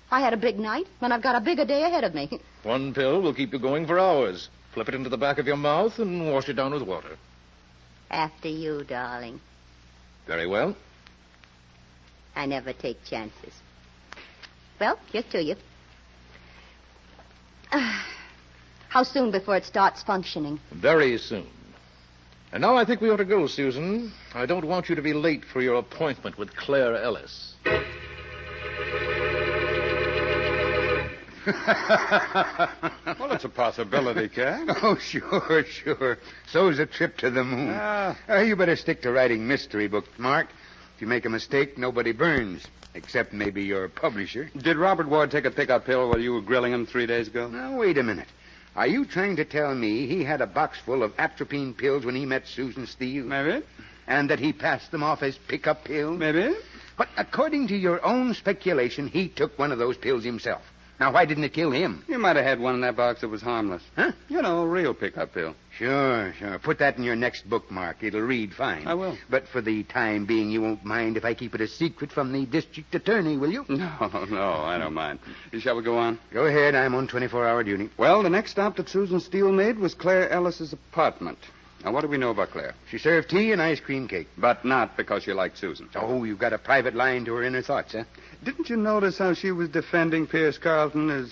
[SPEAKER 15] I had a big night, and I've got a bigger day ahead of me.
[SPEAKER 10] One pill will keep you going for hours. Flip it into the back of your mouth and wash it down with water.
[SPEAKER 15] After you, darling.
[SPEAKER 10] Very well.
[SPEAKER 15] I never take chances. Well, here's to you. How soon before it starts functioning?
[SPEAKER 10] Very soon. And now I think we ought to go, Susan. I don't want you to be late for your appointment with Claire Ellis.
[SPEAKER 20] Well, it's a possibility, Cap.
[SPEAKER 12] Oh, sure. So's a trip to the moon. You better stick to writing mystery books, Mark. If you make a mistake, nobody burns. Except maybe your publisher.
[SPEAKER 20] Did Robert Ward take a pickup pill while you were grilling him 3 days ago?
[SPEAKER 12] Now, wait a minute. Are you trying to tell me he had a box full of atropine pills when he met Susan Steele?
[SPEAKER 20] Maybe.
[SPEAKER 12] And that he passed them off as pickup pills?
[SPEAKER 20] Maybe.
[SPEAKER 12] But according to your own speculation, he took one of those pills himself. Now, why didn't it kill him?
[SPEAKER 20] You might have had one in that box that was harmless.
[SPEAKER 12] Huh?
[SPEAKER 20] You know, a real pickup pill.
[SPEAKER 12] Sure. Put that in your next bookmark. It'll read fine.
[SPEAKER 20] I will.
[SPEAKER 12] But for the time being, you won't mind if I keep it a secret from the district attorney, will you?
[SPEAKER 20] No, I don't mind. Shall we go on?
[SPEAKER 12] Go ahead. I'm on 24-hour duty.
[SPEAKER 20] Well, the next stop that Susan Steele made was Claire Ellis's apartment. Now, what do we know about Claire?
[SPEAKER 12] She served tea and ice cream cake.
[SPEAKER 20] But not because she liked Susan.
[SPEAKER 12] Oh, you've got a private line to her inner thoughts, huh?
[SPEAKER 20] Didn't you notice how she was defending Pierce Carlton as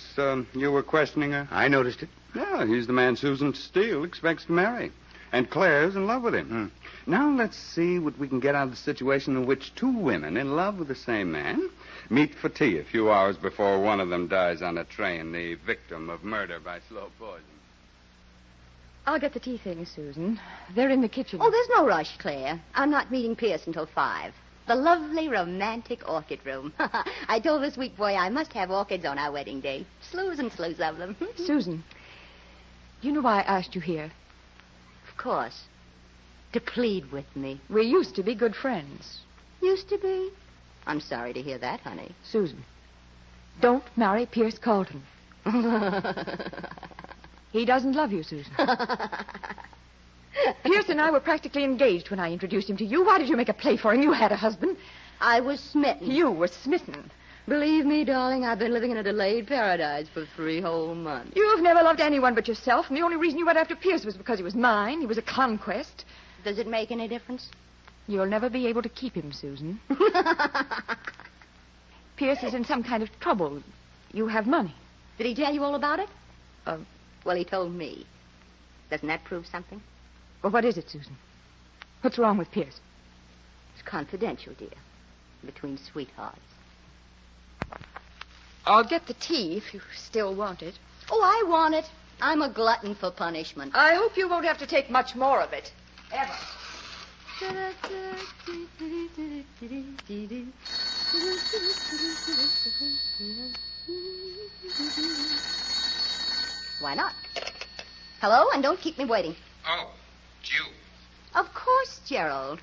[SPEAKER 20] you were questioning her?
[SPEAKER 12] I noticed it.
[SPEAKER 20] Yeah, he's the man Susan Steele expects to marry. And Claire's in love with him. Now let's see what we can get out of the situation in which two women in love with the same man meet for tea a few hours before one of them dies on a train, the victim of murder by slow poison.
[SPEAKER 17] I'll get the tea things, Susan. They're in the kitchen.
[SPEAKER 15] Oh, there's no rush, Claire. I'm not meeting Pierce until 5. The lovely, romantic orchid room. I told this weak boy I must have orchids on our wedding day. Slews and slews of them.
[SPEAKER 17] Susan, do you know why I asked you here?
[SPEAKER 15] Of course. To plead with me.
[SPEAKER 17] We used to be good friends.
[SPEAKER 15] Used to be? I'm sorry to hear that, honey.
[SPEAKER 17] Susan, don't marry Pierce Carlton. He doesn't love you, Susan. Pierce and I were practically engaged when I introduced him to you. Why did you make a play for him? You had a husband.
[SPEAKER 15] I was smitten.
[SPEAKER 17] You were smitten.
[SPEAKER 15] Believe me, darling, I've been living in a delayed paradise for 3 whole months.
[SPEAKER 17] You've never loved anyone but yourself, and the only reason you went after Pierce was because he was mine. He was a conquest.
[SPEAKER 15] Does it make any difference?
[SPEAKER 17] You'll never be able to keep him, Susan. Pierce is in some kind of trouble. You have money.
[SPEAKER 15] Did he tell you all about it? Well, he told me. Doesn't that prove something?
[SPEAKER 17] Well, what is it, Susan? What's wrong with Pierce?
[SPEAKER 15] It's confidential, dear. Between sweethearts.
[SPEAKER 17] I'll get the tea if you still want it.
[SPEAKER 15] Oh, I want it. I'm a glutton for punishment.
[SPEAKER 17] I hope you won't have to take much more of it. Ever.
[SPEAKER 15] Why not? Hello, and don't keep me waiting.
[SPEAKER 20] Oh, it's you.
[SPEAKER 15] Of course, Gerald.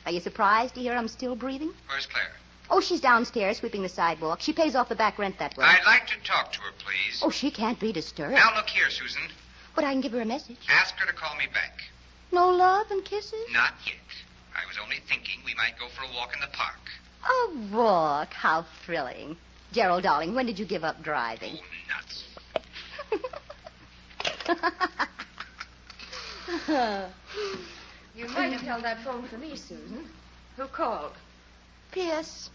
[SPEAKER 15] Are you surprised to hear I'm still breathing?
[SPEAKER 20] Where's Claire?
[SPEAKER 15] Oh, she's downstairs sweeping the sidewalk. She pays off the back rent that way.
[SPEAKER 21] I'd like to talk to her, please.
[SPEAKER 15] Oh, she can't be disturbed.
[SPEAKER 21] Now, look here, Susan.
[SPEAKER 15] But I can give her a message.
[SPEAKER 21] Ask her to call me back.
[SPEAKER 15] No love and kisses?
[SPEAKER 21] Not yet. I was only thinking we might go for a walk in the park.
[SPEAKER 15] A walk? How thrilling. Gerald, darling, when did you give up driving?
[SPEAKER 21] Oh, nuts.
[SPEAKER 17] You might have held that phone for me, Susan. Who called?
[SPEAKER 15] Pierce.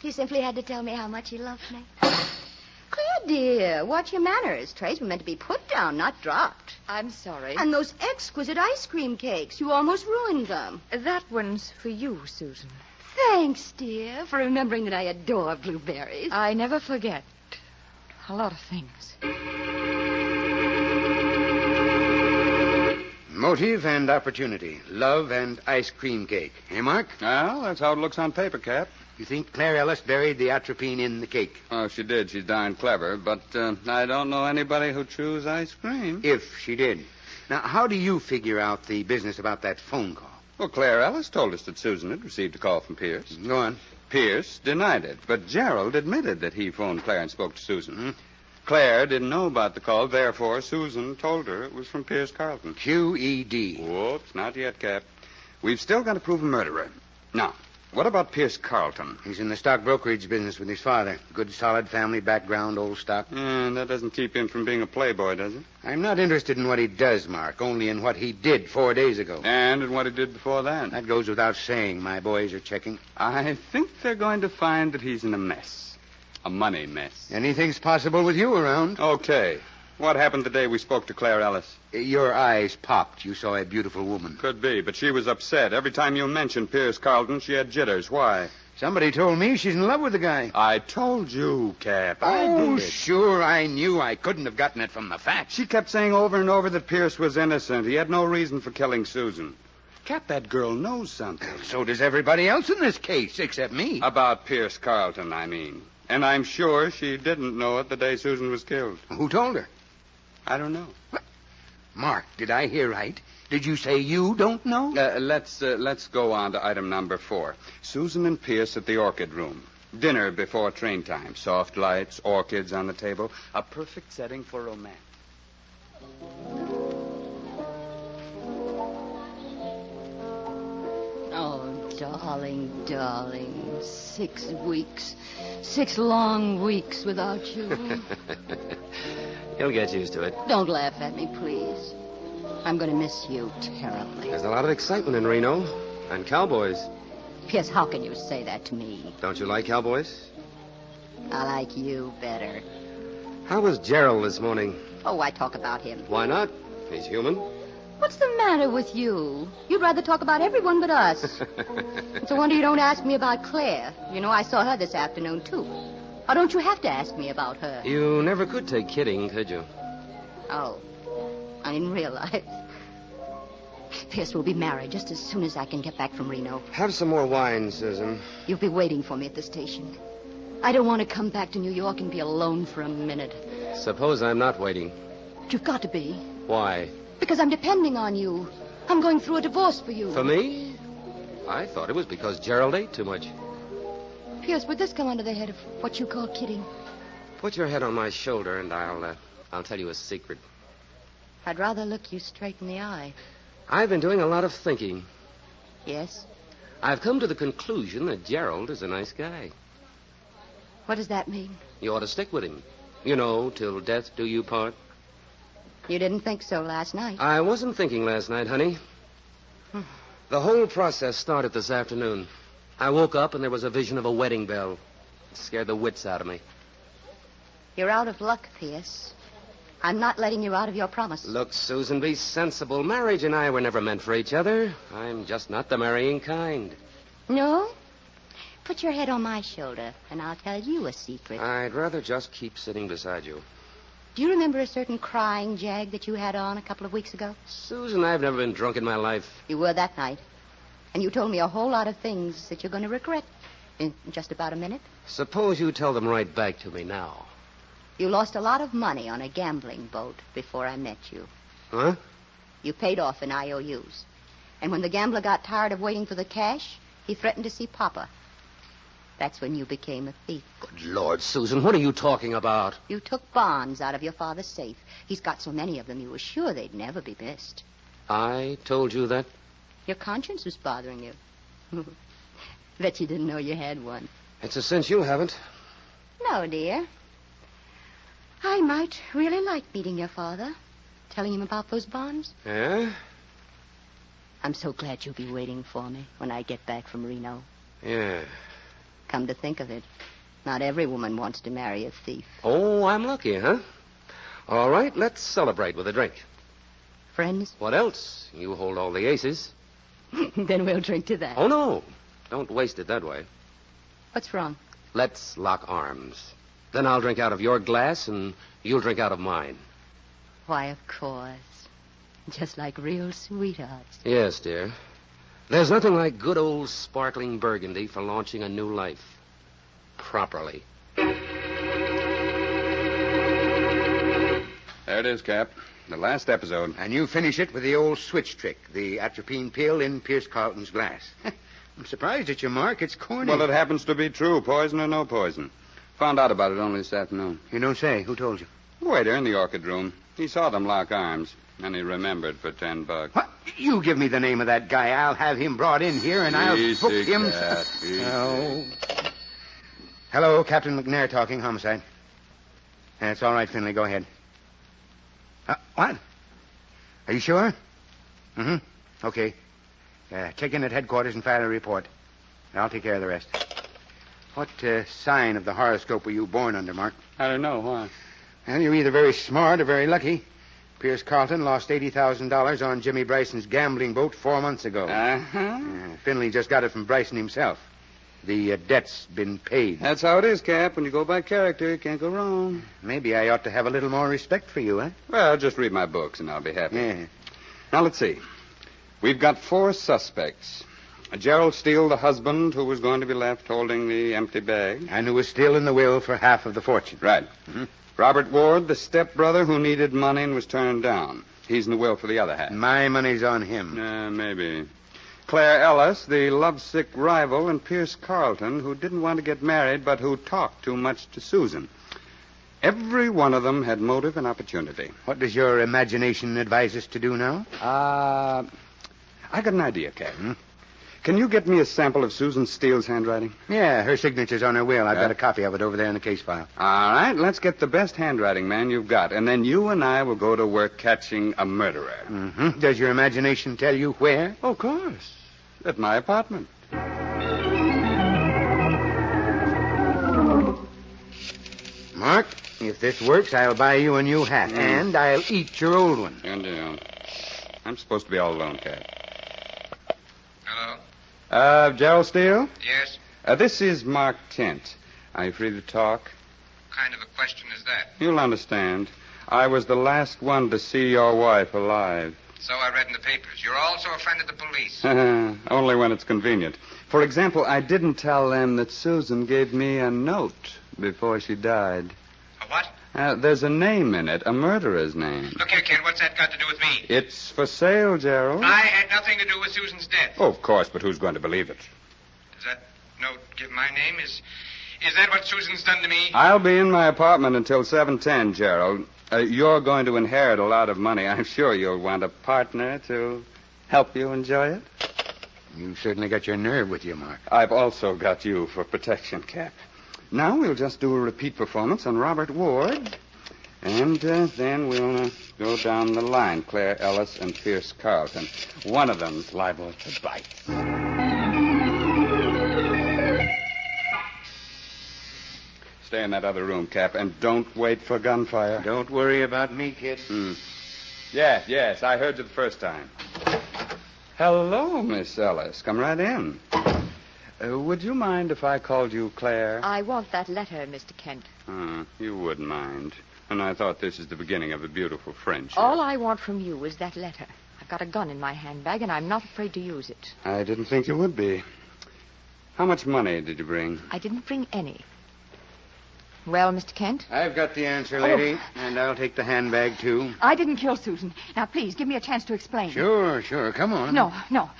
[SPEAKER 15] He simply had to tell me how much he loved me. Claire, dear, watch your manners. Trays were meant to be put down, not dropped.
[SPEAKER 17] I'm sorry.
[SPEAKER 15] And those exquisite ice cream cakes. You almost ruined them.
[SPEAKER 17] That one's for you, Susan.
[SPEAKER 15] Thanks, dear, for remembering that I adore blueberries.
[SPEAKER 17] I never forget a lot of things.
[SPEAKER 12] Motive and opportunity. Love and ice cream cake. Eh, Mark?
[SPEAKER 20] Well, that's how it looks on paper, Cap.
[SPEAKER 12] You think Claire Ellis buried the atropine in the cake?
[SPEAKER 20] Oh, she did. She's darn clever. But I don't know anybody who chews ice cream.
[SPEAKER 12] If she did. Now, how do you figure out the business about that phone call?
[SPEAKER 20] Well, Claire Ellis told us that Susan had received a call from Pierce.
[SPEAKER 12] Go on.
[SPEAKER 20] Pierce denied it, but Gerald admitted that he phoned Claire and spoke to Susan. Mm-hmm. Claire didn't know about the call, therefore Susan told her it was from Pierce Carlton.
[SPEAKER 12] Q.E.D.
[SPEAKER 20] Whoops, not yet, Cap. We've still got to prove a murderer. Now, what about Pierce Carlton?
[SPEAKER 12] He's in the stock brokerage business with his father. Good, solid family background, old stock.
[SPEAKER 20] And that doesn't keep him from being a playboy, does it?
[SPEAKER 12] I'm not interested in what he does, Mark, only in what he did 4 days ago.
[SPEAKER 20] And in what he did before that.
[SPEAKER 12] That goes without saying. My boys are checking.
[SPEAKER 20] I think they're going to find that he's in a mess. A money mess.
[SPEAKER 12] Anything's possible with you around.
[SPEAKER 20] Okay. What happened the day we spoke to Claire Ellis?
[SPEAKER 8] Your eyes popped. You saw a beautiful woman.
[SPEAKER 20] Could be, but she was upset. Every time you mentioned Pierce Carlton, she had jitters. Why?
[SPEAKER 8] Somebody told me she's in love with the guy.
[SPEAKER 20] I told you, Cap.
[SPEAKER 8] Oh, sure, I knew. I couldn't have gotten it from the facts.
[SPEAKER 20] She kept saying over and over that Pierce was innocent. He had no reason for killing Susan. Cap, that girl knows something.
[SPEAKER 8] So does everybody else in this case, except me.
[SPEAKER 20] About Pierce Carlton, I mean. And I'm sure she didn't know it the day Susan was killed.
[SPEAKER 8] Who told her?
[SPEAKER 20] I don't know.
[SPEAKER 8] What? Mark, did I hear right? Did you say you don't know?
[SPEAKER 20] Let's go on to item number 4. Susan and Pierce at the Orchid Room. Dinner before train time. Soft lights, orchids on the table. A perfect setting for romance.
[SPEAKER 15] Oh, darling, darling. 6 weeks. 6 long weeks without you.
[SPEAKER 22] You'll get used to it.
[SPEAKER 15] Don't laugh at me, please. I'm going to miss you terribly.
[SPEAKER 22] There's a lot of excitement in Reno. And cowboys.
[SPEAKER 15] Pierce, how can you say that to me?
[SPEAKER 22] Don't you like cowboys?
[SPEAKER 15] I like you better.
[SPEAKER 22] How was Gerald this morning?
[SPEAKER 15] Oh, why talk about him?
[SPEAKER 22] Why not? He's human.
[SPEAKER 15] What's the matter with you? You'd rather talk about everyone but us. It's a wonder you don't ask me about Claire. You know, I saw her this afternoon, too. Or don't you have to ask me about her?
[SPEAKER 22] You never could take kidding, could you?
[SPEAKER 15] Oh, I didn't realize. Pierce will be married just as soon as I can get back from Reno.
[SPEAKER 22] Have some more wine, Susan.
[SPEAKER 15] You'll be waiting for me at the station. I don't want to come back to New York and be alone for a minute.
[SPEAKER 22] Suppose I'm not waiting.
[SPEAKER 15] But you've got to be.
[SPEAKER 22] Why?
[SPEAKER 15] Because I'm depending on you. I'm going through a divorce for you.
[SPEAKER 22] For me? I thought it was because Gerald ate too much.
[SPEAKER 15] Pierce, would this come under the head of what you call kidding?
[SPEAKER 22] Put your head on my shoulder and I'll tell you a secret.
[SPEAKER 15] I'd rather look you straight in the eye.
[SPEAKER 22] I've been doing a lot of thinking.
[SPEAKER 15] Yes?
[SPEAKER 22] I've come to the conclusion that Gerald is a nice guy.
[SPEAKER 15] What does that mean?
[SPEAKER 22] You ought to stick with him. You know, till death do you part.
[SPEAKER 15] You didn't think so last night.
[SPEAKER 22] I wasn't thinking last night, honey. The whole process started this afternoon. I woke up and there was a vision of a wedding bell. It scared the wits out of me.
[SPEAKER 15] You're out of luck, Pierce. I'm not letting you out of your promise.
[SPEAKER 22] Look, Susan, be sensible. Marriage and I were never meant for each other. I'm just not the marrying kind.
[SPEAKER 15] No? Put your head on my shoulder, and I'll tell you a secret.
[SPEAKER 22] I'd rather just keep sitting beside you.
[SPEAKER 15] Do you remember a certain crying jag that you had on a couple of weeks ago?
[SPEAKER 22] Susan, I've never been drunk in my life.
[SPEAKER 15] You were that night. And you told me a whole lot of things that you're going to regret in just about a minute.
[SPEAKER 22] Suppose you tell them right back to me now.
[SPEAKER 15] You lost a lot of money on a gambling boat before I met you.
[SPEAKER 22] Huh?
[SPEAKER 15] You paid off in IOUs. And when the gambler got tired of waiting for the cash, he threatened to see Papa. That's when you became a thief.
[SPEAKER 22] Good Lord, Susan, what are you talking about?
[SPEAKER 15] You took bonds out of your father's safe. He's got so many of them, you were sure they'd never be missed.
[SPEAKER 22] I told you that?
[SPEAKER 15] Your conscience was bothering you. Bet you didn't know you had one.
[SPEAKER 22] It's a cinch you haven't.
[SPEAKER 15] No, dear. I might really like meeting your father, telling him about those bonds.
[SPEAKER 22] Yeah?
[SPEAKER 15] I'm so glad you'll be waiting for me when I get back from Reno.
[SPEAKER 22] Yeah.
[SPEAKER 15] Come to think of it, not every woman wants to marry a thief.
[SPEAKER 22] Oh, I'm lucky, huh? All right, let's celebrate with a drink.
[SPEAKER 15] Friends?
[SPEAKER 22] What else? You hold all the aces.
[SPEAKER 15] Then we'll drink to that.
[SPEAKER 22] Oh, no. Don't waste it that way.
[SPEAKER 15] What's wrong?
[SPEAKER 22] Let's lock arms. Then I'll drink out of your glass, and you'll drink out of mine.
[SPEAKER 15] Why, of course. Just like real sweethearts.
[SPEAKER 22] Yes, dear. There's nothing like good old sparkling Burgundy for launching a new life. Properly.
[SPEAKER 20] There it is, Cap. The last episode.
[SPEAKER 8] And you finish it with the old switch trick, the atropine pill in Pierce Carlton's glass. I'm surprised at you, Mark. It's corny.
[SPEAKER 20] Well, it happens to be true, poison or no poison. Found out about it only this afternoon.
[SPEAKER 8] You don't say. Who told you?
[SPEAKER 20] The waiter in the orchid room. He saw them lock arms, and he remembered for $10.
[SPEAKER 8] What? You give me the name of that guy. I'll have him brought in here, and I'll book him. Oh. Hello, Captain McNair talking, homicide. That's all right, Finley. Go ahead. What? Are you sure? Mm-hmm. Okay. Check in at headquarters and file a report. I'll take care of the rest. What sign of the horoscope were you born under, Mark?
[SPEAKER 20] I don't know. Why?
[SPEAKER 8] Well, you're either very smart or very lucky. Pierce Carlton lost $80,000 on Jimmy Bryson's gambling boat 4 months ago.
[SPEAKER 20] Uh-huh.
[SPEAKER 8] Finley just got it from Bryson himself. The debt's been paid.
[SPEAKER 20] That's how it is, Cap. When you go by character, you can't go wrong.
[SPEAKER 8] Maybe I ought to have a little more respect for you, eh?
[SPEAKER 20] Well, just read my books and I'll be happy.
[SPEAKER 8] Yeah.
[SPEAKER 20] Now, let's see. We've got 4 suspects. Gerald Steele, the husband, who was going to be left holding the empty bag.
[SPEAKER 8] And who was still in the will for half of the fortune.
[SPEAKER 20] Right.
[SPEAKER 8] Mm-hmm.
[SPEAKER 20] Robert Ward, the stepbrother who needed money and was turned down. He's in the will for the other half.
[SPEAKER 8] My money's on him.
[SPEAKER 20] Maybe. Claire Ellis, the lovesick rival, and Pierce Carlton, who didn't want to get married but who talked too much to Susan. Every one of them had motive and opportunity.
[SPEAKER 8] What does your imagination advise us to do now?
[SPEAKER 20] I got an idea, Captain. Can you get me a sample of Susan Steele's handwriting?
[SPEAKER 8] Yeah, her signature's on her will. I've got a copy of it over there in the case file.
[SPEAKER 20] All right, let's get the best handwriting man you've got, and then you and I will go to work catching a murderer.
[SPEAKER 8] Mm-hmm. Does your imagination tell you where?
[SPEAKER 20] Oh, of course. At my apartment.
[SPEAKER 8] Mark, if this works, I'll buy you a new hat, and I'll eat your old one.
[SPEAKER 20] And I'm supposed to be all alone, Cap.
[SPEAKER 21] Hello?
[SPEAKER 20] Gerald Steele?
[SPEAKER 21] Yes?
[SPEAKER 20] This is Mark Kent. Are you free to talk?
[SPEAKER 21] What kind of a question is that?
[SPEAKER 20] You'll understand. I was the last one to see your wife alive.
[SPEAKER 21] So I read in the papers. You're also a friend of the police.
[SPEAKER 20] Only when it's convenient. For example, I didn't tell them that Susan gave me a note before she died.
[SPEAKER 21] A what?
[SPEAKER 20] There's a name in it, a murderer's name.
[SPEAKER 21] Look here, Kent, what's that got to do with me?
[SPEAKER 20] It's for sale, Gerald.
[SPEAKER 21] I had nothing to do with Susan's death.
[SPEAKER 20] Oh, of course, but who's going to believe it?
[SPEAKER 21] Does that note give my name? Is that what Susan's done to me?
[SPEAKER 20] I'll be in my apartment until 7:10, Gerald. You're going to inherit a lot of money. I'm sure you'll want a partner to help you enjoy it.
[SPEAKER 8] You certainly got your nerve with you, Mark.
[SPEAKER 20] I've also got you for protection, Cap. Now we'll just do a repeat performance on Robert Ward. And then we'll go down the line. Claire Ellis and Pierce Carlton. One of them's liable to bite. Stay in that other room, Cap, and don't wait for gunfire.
[SPEAKER 8] Don't worry about me, kid.
[SPEAKER 20] Yes, I heard you the first time. Hello, Miss Ellis. Come right in. Would you mind if I called you Claire?
[SPEAKER 15] I want that letter, Mr. Kent.
[SPEAKER 20] You wouldn't mind. And I thought this is the beginning of a beautiful friendship.
[SPEAKER 15] All I want from you is that letter. I've got a gun in my handbag, and I'm not afraid to use it.
[SPEAKER 20] I didn't think you would be. How much money did you bring?
[SPEAKER 15] I didn't bring any. Well, Mr. Kent?
[SPEAKER 8] I've got the answer, lady, and I'll take the handbag, too.
[SPEAKER 15] I didn't kill Susan. Now, please, give me a chance to explain.
[SPEAKER 8] Sure. Come on.
[SPEAKER 15] No.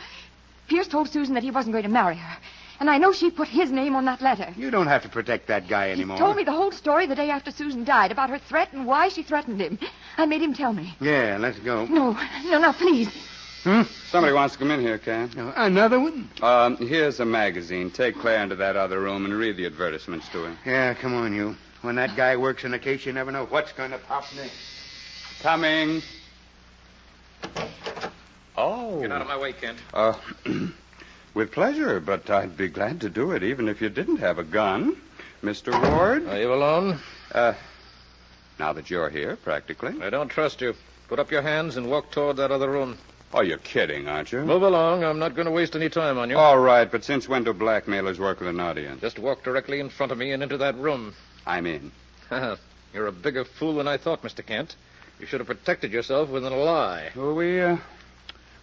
[SPEAKER 15] Pierce told Susan that he wasn't going to marry her. And I know she put his name on that letter.
[SPEAKER 8] You don't have to protect that guy anymore.
[SPEAKER 15] He told me the whole story the day after Susan died, about her threat and why she threatened him. I made him tell me.
[SPEAKER 8] Yeah, let's go.
[SPEAKER 15] No, please.
[SPEAKER 20] Somebody wants to come in here, Cap.
[SPEAKER 8] Another one?
[SPEAKER 20] Here's a magazine. Take Claire into that other room and read the advertisements to her.
[SPEAKER 8] Yeah, come on, you. When that guy works in a case, you never know what's going to pop next.
[SPEAKER 20] Coming.
[SPEAKER 6] Oh. Get out of my way, Kent.
[SPEAKER 20] With pleasure, but I'd be glad to do it even if you didn't have a gun. Mr. Ward?
[SPEAKER 9] Are you alone?
[SPEAKER 20] Now that you're here, practically.
[SPEAKER 9] I don't trust you. Put up your hands and walk toward that other room.
[SPEAKER 20] Oh, you're kidding, aren't you?
[SPEAKER 9] Move along. I'm not going to waste any time on you.
[SPEAKER 20] All right, but since when do blackmailers work with an audience?
[SPEAKER 9] Just walk directly in front of me and into that room.
[SPEAKER 20] I'm in.
[SPEAKER 9] You're a bigger fool than I thought, Mr. Kent. You should have protected yourself with a lie.
[SPEAKER 20] Well, we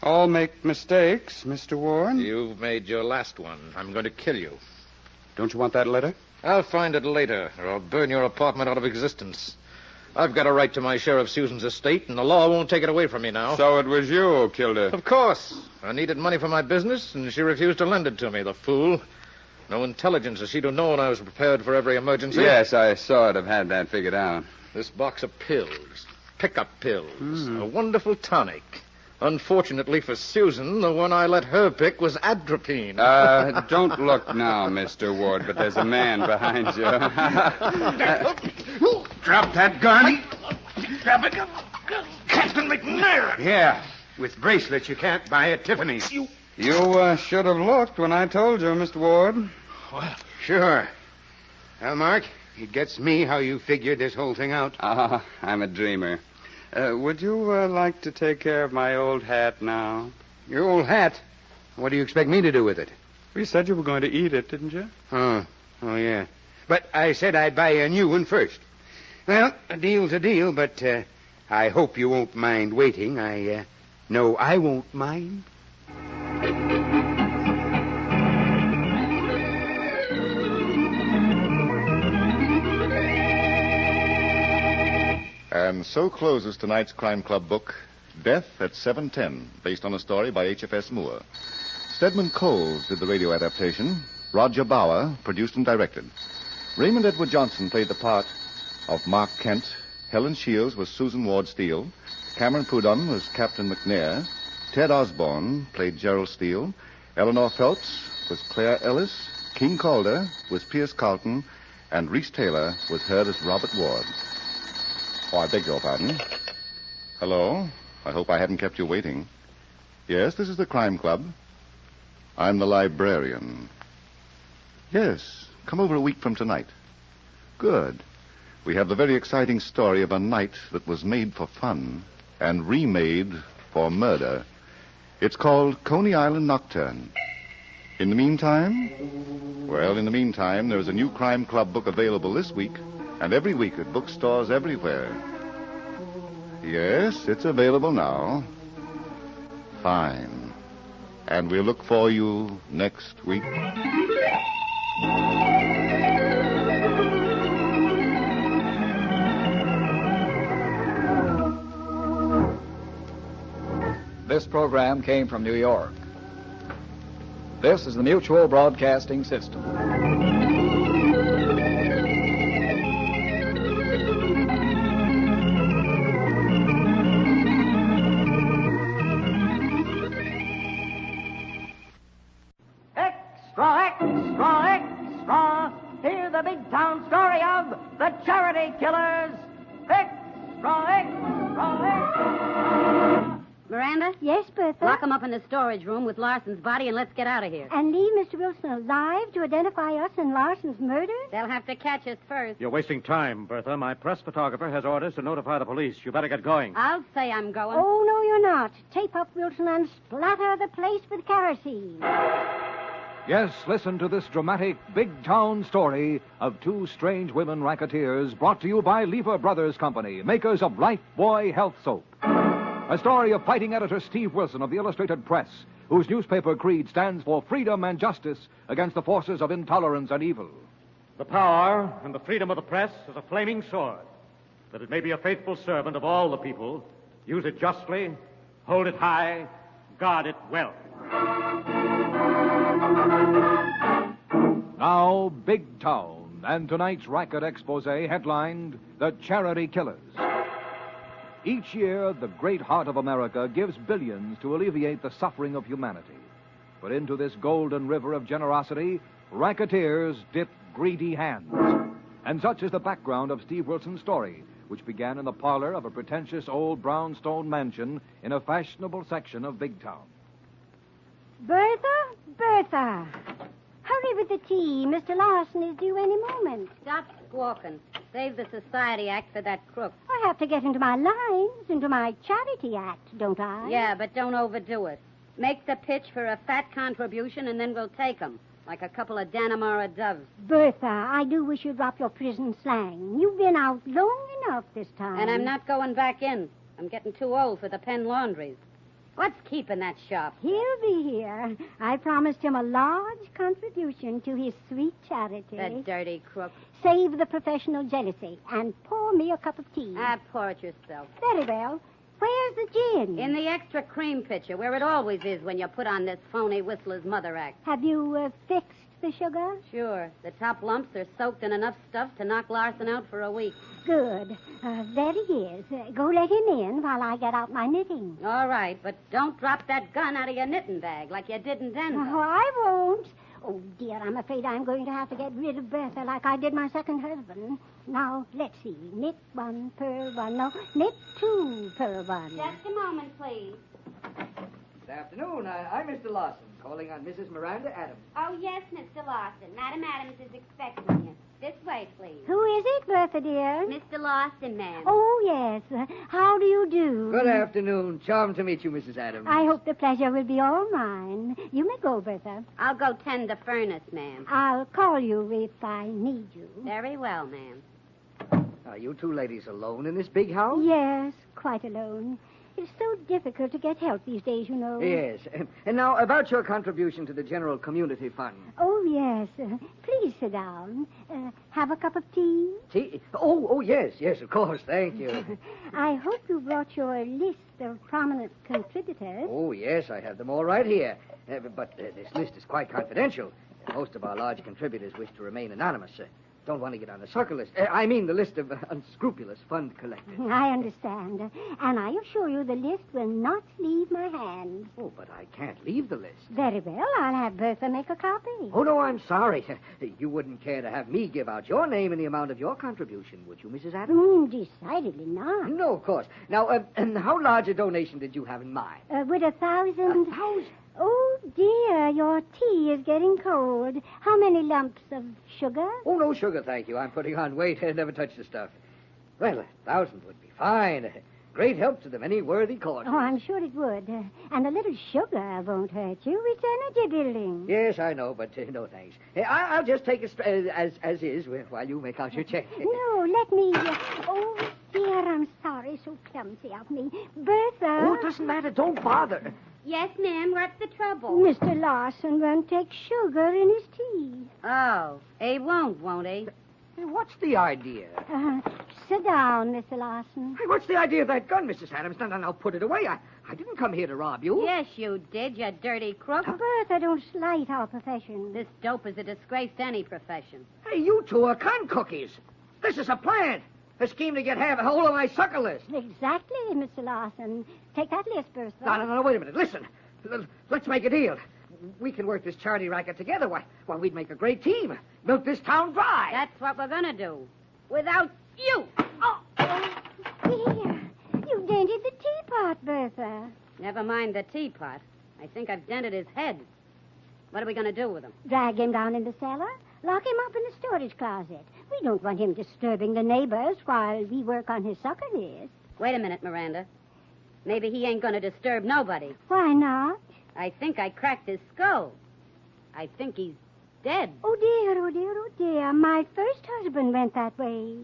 [SPEAKER 20] all make mistakes, Mr. Ward.
[SPEAKER 9] You've made your last one. I'm going to kill you.
[SPEAKER 20] Don't you want that letter?
[SPEAKER 9] I'll find it later, or I'll burn your apartment out of existence. I've got a right to my share of Susan's estate, and the law won't take it away from me now.
[SPEAKER 20] So it was you who killed her?
[SPEAKER 9] Of course. I needed money for my business, and she refused to lend it to me, the fool. No intelligence, as she'd have known I was prepared for every emergency.
[SPEAKER 20] Yes, I sort of had that figured out.
[SPEAKER 9] This box of pills, pickup pills, a wonderful tonic. Unfortunately for Susan, the one I let her pick was atropine.
[SPEAKER 20] Don't look now, Mr. Ward, but there's a man behind you.
[SPEAKER 8] Drop that gun.
[SPEAKER 7] Drop it. Captain McNair.
[SPEAKER 8] Yeah. With bracelets, you can't buy at Tiffany's.
[SPEAKER 20] You should have looked when I told you, Mr. Ward.
[SPEAKER 8] Well, sure. Well, Mark, It gets me how you figured this whole thing out.
[SPEAKER 16] Ah, I'm a dreamer. Would you like to take care of my old hat now?
[SPEAKER 8] Your old hat? What do you expect me to do with it?
[SPEAKER 16] You said you were going to eat it, didn't you?
[SPEAKER 8] Oh, yeah. But I said I'd buy you a new one first. Well, a deal's a deal, but I hope you won't mind waiting. No, I won't mind.
[SPEAKER 14] And so closes tonight's Crime Club book, Death at 7:10, based on a story by H.F.S. Moore. Stedman Coles did the radio adaptation. Roger Bauer produced and directed. Raymond Edward Johnson played the part of Mark Kent. Helen Shields was Susan Ward Steele. Cameron Prudhomme was Captain McNair. Ted Osborne played Gerald Steele. Eleanor Phelps was Claire Ellis. King Calder was Pierce Carlton. And Reese Taylor was heard as Robert Ward. Oh, I beg your pardon. Hello. I hope I haven't kept you waiting. Yes, this is the Crime Club. I'm the librarian. Yes, come over a week from tonight. Good. We have the very exciting story of a night that was made for fun and remade for murder. It's called Coney Island Nocturne. In the meantime? Well, in the meantime, there is a new Crime Club book available this week and every week at bookstores everywhere. Yes, it's available now. Fine. And we'll look for you next week.
[SPEAKER 13] This program came from New York. This is the Mutual Broadcasting System.
[SPEAKER 18] Extra! Hear the big town story of the Charity Killers. Extra!
[SPEAKER 23] Miranda?
[SPEAKER 24] Yes, Bertha?
[SPEAKER 23] Lock him up in the storage room with Larson's body and let's get out of here.
[SPEAKER 24] And leave Mr. Wilson alive to identify us in Larson's murder?
[SPEAKER 23] They'll have to catch us first.
[SPEAKER 25] You're wasting time, Bertha. My press photographer has orders to notify the police. You better get going.
[SPEAKER 23] I'll say I'm going.
[SPEAKER 24] Oh, no, you're not. Tape up Wilson and splatter the place with kerosene.
[SPEAKER 13] Yes, listen to this dramatic big town story of two strange women racketeers brought to you by Lever Brothers Company, makers of Lifebuoy Health Soap. A story of fighting editor Steve Wilson of the Illustrated Press, whose newspaper creed stands for freedom and justice against the forces of intolerance and evil.
[SPEAKER 25] The power and the freedom of the press is a flaming sword, that it may be a faithful servant of all the people. Use it justly, hold it high, guard it well.
[SPEAKER 13] Now, Big Town, and tonight's racket expose headlined The Charity Killers. Each year, the great heart of America gives billions to alleviate the suffering of humanity. But into this golden river of generosity, racketeers dip greedy hands. And such is the background of Steve Wilson's story, which began in the parlor of a pretentious old brownstone mansion in a fashionable section of Big Town.
[SPEAKER 24] Bertha! Hurry with the tea. Mr. Larson is due any moment.
[SPEAKER 23] Stop squawking. Save the Society Act for that crook.
[SPEAKER 24] I have to get into my lines, into my Charity Act, don't I?
[SPEAKER 23] Yeah, but don't overdo it. Make the pitch for a fat contribution, and then we'll take 'em, like a couple of Dannemora doves.
[SPEAKER 24] Bertha, I do wish you'd drop your prison slang. You've been out long enough this time.
[SPEAKER 23] And I'm not going back in. I'm getting too old for the Penn laundries. What's keeping that shop?
[SPEAKER 24] He'll be here. I promised him a large contribution to his sweet charity.
[SPEAKER 23] That dirty crook.
[SPEAKER 24] Save the professional jealousy and pour me a cup of tea.
[SPEAKER 23] Pour it yourself.
[SPEAKER 24] Very well. Where's the gin?
[SPEAKER 23] In the extra cream pitcher, where it always is when you put on this phony Whistler's Mother Act.
[SPEAKER 24] Have you fixed the sugar?
[SPEAKER 23] Sure. The top lumps are soaked in enough stuff to knock Larson out for a week.
[SPEAKER 24] Good. There he is. Go let him in while I get out my knitting.
[SPEAKER 23] All right, but don't drop that gun out of your knitting bag like you did in Denver.
[SPEAKER 24] Oh, I won't. Oh, dear, I'm afraid I'm going to have to get rid of Bertha like I did my second husband. Now, let's see. Knit one, purl one. No, knit two, purl one.
[SPEAKER 23] Just a moment, please.
[SPEAKER 26] Good afternoon. I'm Mr. Larson, calling on Mrs. Miranda Adams.
[SPEAKER 23] Oh, yes, Mr. Larson. Madam Adams is expecting you. This way, please.
[SPEAKER 24] Who is it, Bertha, dear?
[SPEAKER 23] Mr. Lawson, ma'am.
[SPEAKER 24] Oh, yes. How do you do?
[SPEAKER 26] Good afternoon. Charmed to meet you, Mrs. Adams.
[SPEAKER 24] I hope the pleasure will be all mine. You may go, Bertha.
[SPEAKER 23] I'll go tend the furnace, ma'am.
[SPEAKER 24] I'll call you if I need you.
[SPEAKER 23] Very well, ma'am.
[SPEAKER 26] Are you two ladies alone in this big house?
[SPEAKER 24] Yes, quite alone. It's so difficult to get help these days, you know.
[SPEAKER 26] Yes. And now, about your contribution to the General Community Fund.
[SPEAKER 24] Oh, yes. Please sit down. Have a cup of tea?
[SPEAKER 26] Tea? Oh, yes, of course. Thank you.
[SPEAKER 24] I hope you brought your list of prominent contributors.
[SPEAKER 26] Oh, yes, I have them all right here. But this list is quite confidential. Most of our large contributors wish to remain anonymous. Don't want to get on the sucker list. I mean the list of unscrupulous fund collectors.
[SPEAKER 24] I understand. And I assure you the list will not leave my hand.
[SPEAKER 26] Oh, but I can't leave the list.
[SPEAKER 24] Very well. I'll have Bertha make a copy.
[SPEAKER 26] Oh, no, I'm sorry. You wouldn't care to have me give out your name and the amount of your contribution, would you, Mrs. Adams?
[SPEAKER 24] Decidedly not.
[SPEAKER 26] No, of course. Now, how large a donation did you have in mind?
[SPEAKER 24] Would 1,000...
[SPEAKER 26] 1,000?
[SPEAKER 24] Oh, dear, your tea is getting cold. How many lumps of sugar?
[SPEAKER 26] Oh, no sugar, thank you. I'm putting on weight. I never touch the stuff. Well, 1,000 would be fine. Great help to them, any worthy cause.
[SPEAKER 24] Oh, I'm sure it would. And a little sugar won't hurt you. It's energy building.
[SPEAKER 26] Yes, I know, but no thanks. I'll just take it as is while you make out your check.
[SPEAKER 24] No, let me... Oh, dear, I'm sorry. So clumsy of me. Bertha...
[SPEAKER 26] Oh, it doesn't matter. Don't bother.
[SPEAKER 23] Yes, ma'am. What's the trouble?
[SPEAKER 24] Mr. Larson won't take sugar in his tea.
[SPEAKER 23] Oh, he won't he?
[SPEAKER 26] Hey, what's the idea?
[SPEAKER 24] Sit down, Mr. Larson.
[SPEAKER 26] Hey, what's the idea of that gun, Mrs. Adams? Now, put it away. I didn't come here to rob you.
[SPEAKER 23] Yes, you did, you dirty crook.
[SPEAKER 24] Bertha, don't slight our profession.
[SPEAKER 23] This dope is a disgrace to any profession.
[SPEAKER 26] Hey, you two are con cookies. This is a plan. A scheme to get a hold of my sucker list.
[SPEAKER 24] Exactly, Mr. Larson. Take that list, Bertha.
[SPEAKER 26] No, wait a minute. Listen. Let's make a deal. We can work this charity racket together. Why, we'd make a great team. Milk this town dry.
[SPEAKER 23] That's what we're going to do. Without you.
[SPEAKER 24] Oh, dear. You dented the teapot, Bertha.
[SPEAKER 23] Never mind the teapot. I think I've dented his head. What are we going to do with him?
[SPEAKER 24] Drag him down in the cellar. Lock him up in the storage closet. We don't want him disturbing the neighbors while we work on his sucker list.
[SPEAKER 23] Wait a minute, Miranda. Maybe he ain't going to disturb nobody.
[SPEAKER 24] Why not?
[SPEAKER 23] I think I cracked his skull. I think he's dead.
[SPEAKER 24] Oh, dear, oh, dear, oh, dear. My first husband went that way.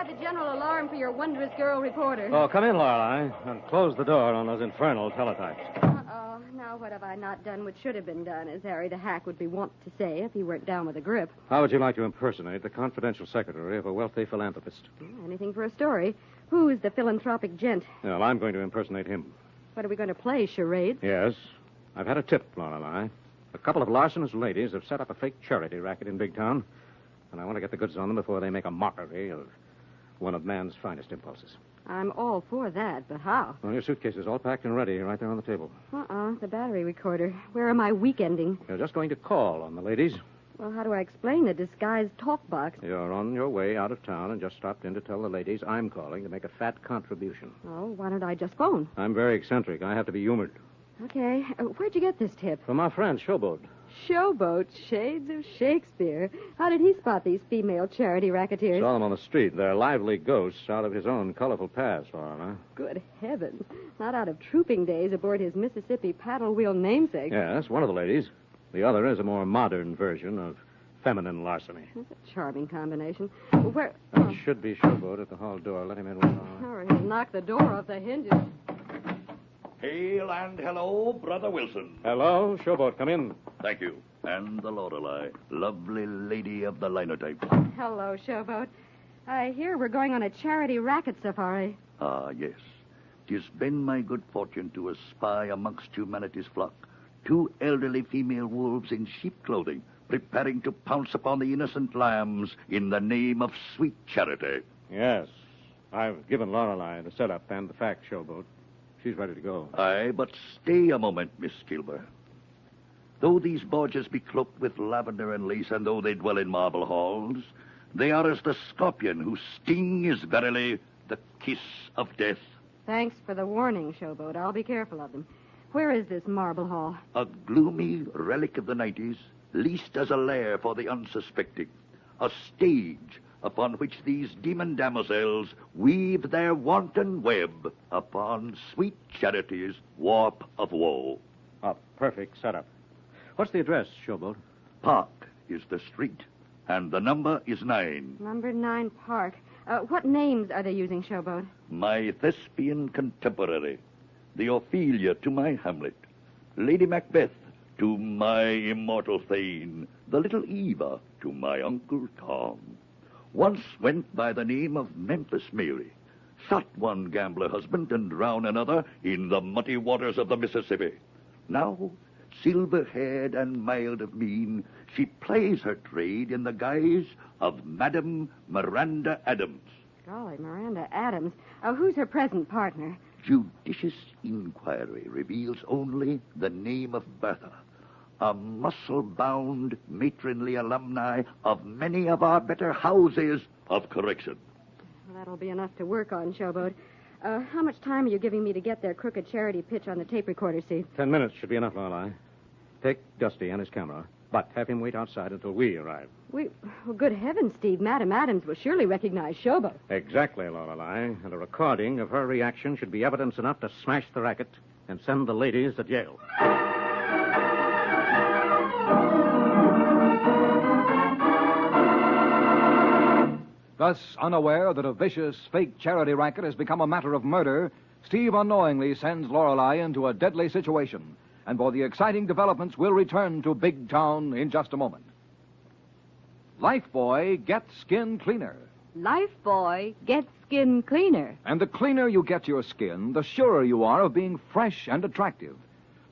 [SPEAKER 17] The general alarm for your wondrous girl reporter.
[SPEAKER 25] Oh, come in, Lorelei, and close the door on those infernal teletypes.
[SPEAKER 17] Uh-oh. Now what have I not done which should have been done, as Harry the Hack would be wont to say if he weren't down with a grip.
[SPEAKER 25] How would you like to impersonate the confidential secretary of a wealthy philanthropist?
[SPEAKER 17] Anything for a story. Who's the philanthropic gent?
[SPEAKER 25] Well, I'm going to impersonate him.
[SPEAKER 17] What are we going to play, charades?
[SPEAKER 25] Yes. I've had a tip, Lorelei. A couple of Larson's ladies have set up a fake charity racket in Big Town, and I want to get the goods on them before they make a mockery of one of man's finest impulses.
[SPEAKER 17] I'm all for that, but how?
[SPEAKER 25] Well, your suitcase is all packed and ready right there on the table.
[SPEAKER 17] The battery recorder. Where am I weekending?
[SPEAKER 25] You're just going to call on the ladies.
[SPEAKER 17] Well, how do I explain the disguised talk box?
[SPEAKER 25] You're on your way out of town and just stopped in to tell the ladies I'm calling to make a fat contribution.
[SPEAKER 17] Oh, why don't I just phone?
[SPEAKER 25] I'm very eccentric. I have to be humored.
[SPEAKER 17] Okay. Where'd you get this tip?
[SPEAKER 25] From our friend, Showboat.
[SPEAKER 17] Showboat? Shades of Shakespeare. How did he spot these female charity racketeers?
[SPEAKER 25] Saw them on the street. They're lively ghosts out of his own colorful past, Lorelei.
[SPEAKER 17] Good heavens. Not out of trooping days aboard his Mississippi paddle wheel namesake.
[SPEAKER 25] Yes, one of the ladies. The other is a more modern version of feminine larceny.
[SPEAKER 17] That's a charming combination. Where...
[SPEAKER 25] It should be Showboat at the hall door. Let him in.
[SPEAKER 17] Or he'll knock the door off the hinges.
[SPEAKER 1] Hail and hello, Brother Wilson.
[SPEAKER 25] Hello, Showboat. Come in.
[SPEAKER 1] Thank you. And the Lorelei, lovely lady of the linotype.
[SPEAKER 17] Hello, Showboat. I hear we're going on a charity racket safari.
[SPEAKER 1] Ah, yes. 'Tis been my good fortune to espy amongst humanity's flock 2 elderly female wolves in sheep clothing, preparing to pounce upon the innocent lambs in the name of sweet charity.
[SPEAKER 25] Yes. I've given Lorelei the setup and the fact, Showboat. She's ready to go.
[SPEAKER 1] Aye, but stay a moment, Miss Kilmer. Though these barges be cloaked with lavender and lace, and though they dwell in marble halls, they are as the scorpion whose sting is verily the kiss of death.
[SPEAKER 17] Thanks for the warning, Showboat. I'll be careful of them. Where is this marble hall?
[SPEAKER 1] A gloomy relic of the 90s, leased as a lair for the unsuspecting. A stage upon which these demon damosels weave their wanton web upon sweet Charity's warp of woe.
[SPEAKER 25] A perfect setup. What's the address, Showboat?
[SPEAKER 1] Park is the street, and the number is 9.
[SPEAKER 17] Number 9 Park. What names are they using, Showboat?
[SPEAKER 1] My thespian contemporary, the Ophelia to my Hamlet, Lady Macbeth to my immortal Thane, the little Eva to my Uncle Tom. Once went by the name of Memphis Mary, shot one gambler husband and drowned another in the muddy waters of the Mississippi. Now, silver-haired and mild of mien, she plays her trade in the guise of Madame Miranda Adams.
[SPEAKER 17] Golly, Miranda Adams. Who's her present partner?
[SPEAKER 1] Judicious inquiry reveals only the name of Bertha, a muscle-bound, matronly alumni of many of our better houses of correction.
[SPEAKER 17] Well, that'll be enough to work on, Showboat. How much time are you giving me to get their crooked charity pitch on the tape recorder, Steve?
[SPEAKER 25] 10 minutes should be enough, Lorelei. Take Dusty and his camera, but have him wait outside until we arrive.
[SPEAKER 17] Well, good heavens, Steve. Madam Adams will surely recognize Showboat.
[SPEAKER 25] Exactly, Lorelei. And a recording of her reaction should be evidence enough to smash the racket and send the ladies to jail.
[SPEAKER 13] Thus, unaware that a vicious, fake charity racket has become a matter of murder, Steve unknowingly sends Lorelei into a deadly situation. And for the exciting developments, we'll return to Big Town in just a moment. Lifebuoy gets skin cleaner.
[SPEAKER 2] Lifebuoy gets skin cleaner.
[SPEAKER 13] And the cleaner you get your skin, the surer you are of being fresh and attractive.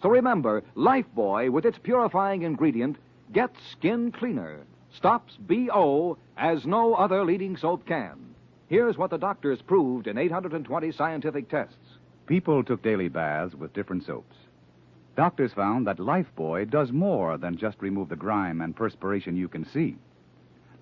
[SPEAKER 13] So remember, Lifebuoy, with its purifying ingredient, gets skin cleaner. Stops BO as no other leading soap can. Here's what the doctors proved in 820 scientific tests.
[SPEAKER 3] People took daily baths with different soaps. Doctors found that Lifebuoy does more than just remove the grime and perspiration you can see.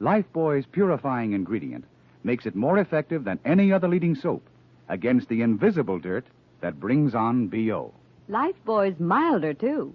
[SPEAKER 3] Lifebuoy's purifying ingredient makes it more effective than any other leading soap against the invisible dirt that brings on BO.
[SPEAKER 2] Lifebuoy's milder, too.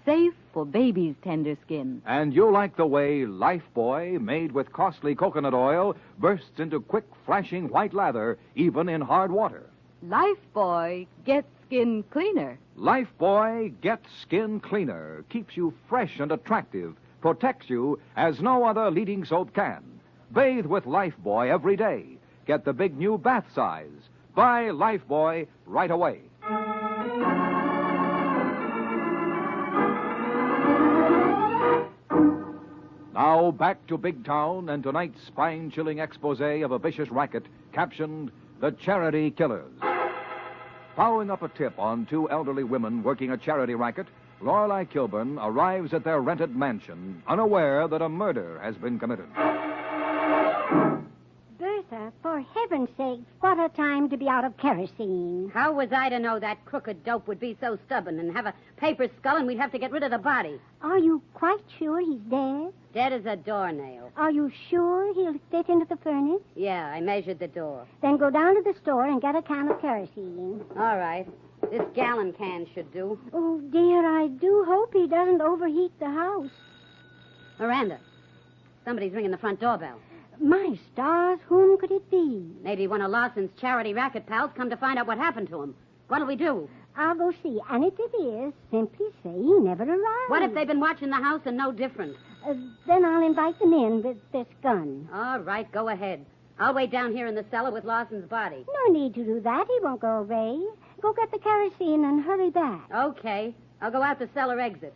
[SPEAKER 2] Safe for baby's tender skin.
[SPEAKER 13] And you'll like the way Lifebuoy, made with costly coconut oil, bursts into quick, flashing white lather, even in hard water.
[SPEAKER 2] Lifebuoy gets skin cleaner.
[SPEAKER 13] Lifebuoy gets skin cleaner, keeps you fresh and attractive, protects you as no other leading soap can. Bathe with Lifebuoy every day. Get the big new bath size. Buy Lifebuoy right away. Now back to Big Town and tonight's spine-chilling expose of a vicious racket captioned The Charity Killers. Following up a tip on 2 elderly women working a charity racket, Lorelei Kilburn arrives at their rented mansion, unaware that a murder has been committed.
[SPEAKER 24] Bertha, for heaven's sake, what a time to be out of kerosene.
[SPEAKER 23] How was I to know that crooked dope would be so stubborn and have a paper skull and we'd have to get rid of the body?
[SPEAKER 24] Are you quite sure he's dead?
[SPEAKER 23] Dead as a doornail.
[SPEAKER 24] Are you sure he'll fit into the furnace?
[SPEAKER 23] Yeah, I measured the door.
[SPEAKER 24] Then go down to the store and get a can of kerosene.
[SPEAKER 23] All right. This gallon can should do.
[SPEAKER 24] Oh, dear, I do hope he doesn't overheat the house.
[SPEAKER 23] Miranda, somebody's ringing the front doorbell.
[SPEAKER 24] My stars, whom could it be?
[SPEAKER 23] Maybe one of Lawson's charity racket pals come to find out what happened to him. What'll we do?
[SPEAKER 24] I'll go see, and if it is, simply say he never arrived.
[SPEAKER 23] What if they've been watching the house and no different?
[SPEAKER 24] Then I'll invite them in with this gun.
[SPEAKER 23] All right, go ahead. I'll wait down here in the cellar with Lawson's body.
[SPEAKER 24] No need to do that. He won't go away. Go get the kerosene and hurry back.
[SPEAKER 23] Okay. I'll go out the cellar exit.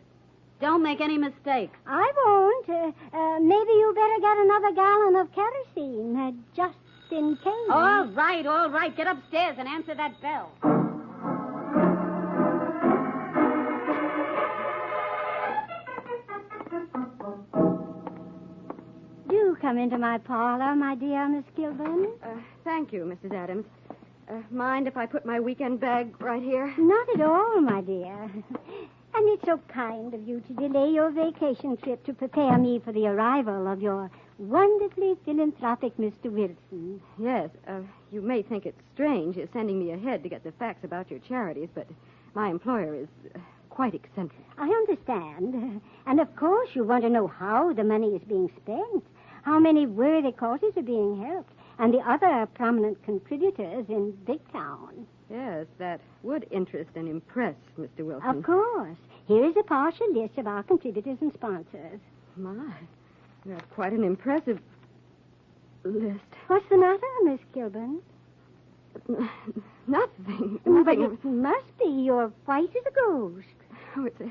[SPEAKER 23] Don't make any mistakes.
[SPEAKER 24] I won't. Maybe you better get another gallon of kerosene, just in case.
[SPEAKER 23] All right. Get upstairs and answer that bell.
[SPEAKER 24] Do come into my parlor, my dear Miss Kilburn.
[SPEAKER 17] Thank you, Mrs. Adams. Mind if I put my weekend bag right here?
[SPEAKER 24] Not at all, my dear. And And it's so kind of you to delay your vacation trip to prepare me for the arrival of your wonderfully philanthropic Mr. Wilson.
[SPEAKER 17] Yes, you may think it's strange sending me ahead to get the facts about your charities, but my employer is quite eccentric.
[SPEAKER 24] I understand. And of course you want to know how the money is being spent, how many worthy causes are being helped, and the other prominent contributors in Big Town.
[SPEAKER 17] Yes, that would interest and impress Mr. Wilson.
[SPEAKER 24] Of course. Here is a partial list of our contributors and sponsors.
[SPEAKER 17] My, that's quite an impressive list.
[SPEAKER 24] What's the matter, Miss Kilburn?
[SPEAKER 17] Nothing.
[SPEAKER 24] But it must be. You're white as a ghost.
[SPEAKER 17] Oh, it's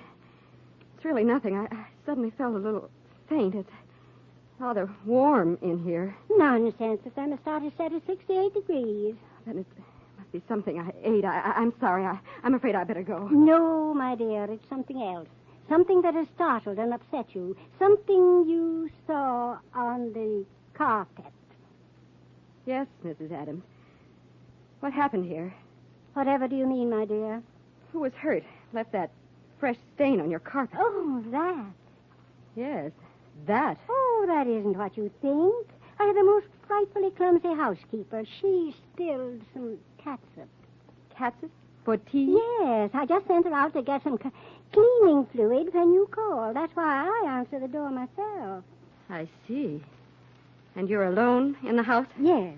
[SPEAKER 17] really nothing. I suddenly felt a little faint. It's rather warm in here.
[SPEAKER 24] Nonsense. The thermostat is set at 68 degrees.
[SPEAKER 17] Then it must be something I ate. I'm sorry. I'm afraid I better go.
[SPEAKER 24] No, my dear. It's something else. Something that has startled and upset you. Something you saw on the carpet.
[SPEAKER 17] Yes, Mrs. Adams. What happened here?
[SPEAKER 24] Whatever do you mean, my dear?
[SPEAKER 17] Who was hurt? Left that fresh stain on your carpet.
[SPEAKER 24] Oh, that.
[SPEAKER 17] Yes, that.
[SPEAKER 24] Oh, that isn't what you think. I have a most frightfully clumsy housekeeper. She spilled some catsup.
[SPEAKER 17] Catsup? For tea?
[SPEAKER 24] Yes, I just sent her out to get some cleaning fluid when you called. That's why I answer the door myself.
[SPEAKER 17] I see. And you're alone in the house?
[SPEAKER 24] Yes.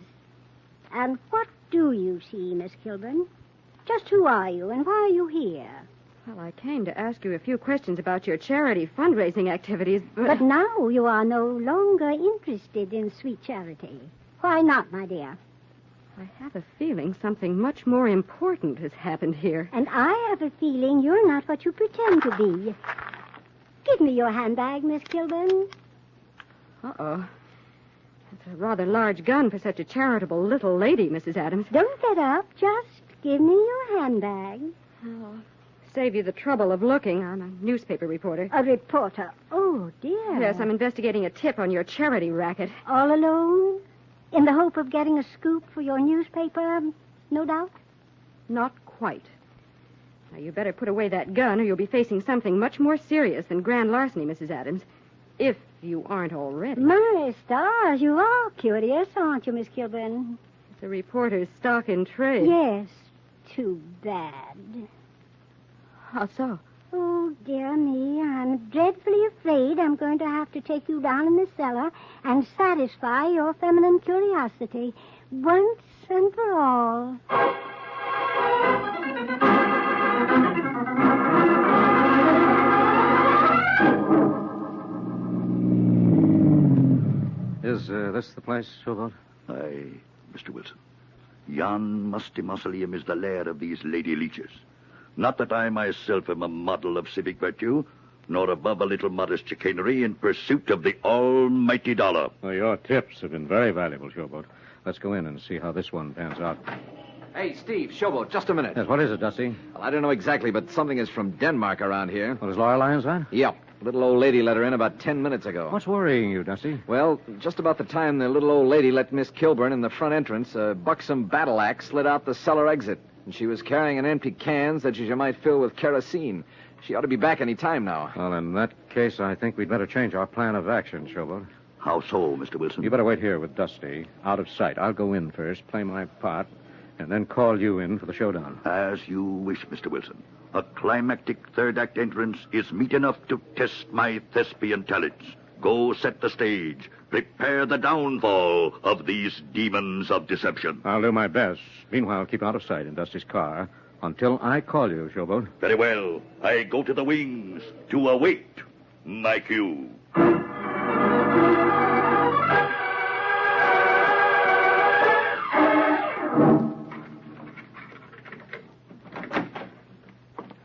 [SPEAKER 24] And what do you see, Miss Kilburn? Just who are you, and why are you here?
[SPEAKER 17] Well, I came to ask you a few questions about your charity fundraising activities,
[SPEAKER 24] But now you are no longer interested in sweet charity. Why not, my dear?
[SPEAKER 17] I have a feeling something much more important has happened here.
[SPEAKER 24] And I have a feeling you're not what you pretend to be. Give me your handbag, Miss Kilburn.
[SPEAKER 17] Uh-oh. That's a rather large gun for such a charitable little lady, Mrs. Adams.
[SPEAKER 24] Don't get up. Just give me your handbag.
[SPEAKER 17] I'll save you the trouble of looking. I'm a newspaper reporter.
[SPEAKER 24] A reporter? Oh, dear.
[SPEAKER 17] Yes, I'm investigating a tip on your charity racket.
[SPEAKER 24] All alone? In the hope of getting a scoop for your newspaper, no doubt?
[SPEAKER 17] Not quite. Now, you better put away that gun or you'll be facing something much more serious than grand larceny, Mrs. Adams. If you aren't already.
[SPEAKER 24] My stars, you are curious, aren't you, Miss Kilburn?
[SPEAKER 17] It's a reporter's stock in trade.
[SPEAKER 24] Yes. Too bad.
[SPEAKER 17] How so?
[SPEAKER 24] Oh, dear me, I'm dreadfully afraid I'm going to have to take you down in the cellar and satisfy your feminine curiosity once and for all.
[SPEAKER 25] Is this the place, Showboat?
[SPEAKER 1] Aye, Mr. Wilson. Yon musty mausoleum is the lair of these lady leeches. Not that I myself am a model of civic virtue, nor above a little modest chicanery in pursuit of the almighty dollar.
[SPEAKER 25] Well, your tips have been very valuable, Showboat. Let's go in and see how this one pans out.
[SPEAKER 4] Hey, Steve, Showboat, just a minute.
[SPEAKER 25] Yes, what is it, Dusty?
[SPEAKER 4] Well, I don't know exactly, but something is from Denmark around here.
[SPEAKER 25] What, is Lorelei inside?
[SPEAKER 4] Yep. Little old lady let her in about 10 minutes ago.
[SPEAKER 25] What's worrying you, Dusty?
[SPEAKER 4] Well, just about the time the little old lady let Miss Kilburn in the front entrance, a buxom battle axe slid out the cellar exit. And she was carrying an empty can such as you might fill with kerosene. She ought to be back any time now.
[SPEAKER 25] Well, in that case, I think we'd better change our plan of action, Showboat.
[SPEAKER 1] How so, Mr. Wilson?
[SPEAKER 25] You better wait here with Dusty, out of sight. I'll go in first, play my part, and then call you in for the showdown.
[SPEAKER 1] As you wish, Mr. Wilson. A climactic third-act entrance is meet enough to test my thespian talents. Go set the stage. Prepare the downfall of these demons of deception.
[SPEAKER 25] I'll do my best. Meanwhile, keep out of sight in Dusty's car until I call you, Showboat.
[SPEAKER 1] Very well. I go to the wings to await my cue.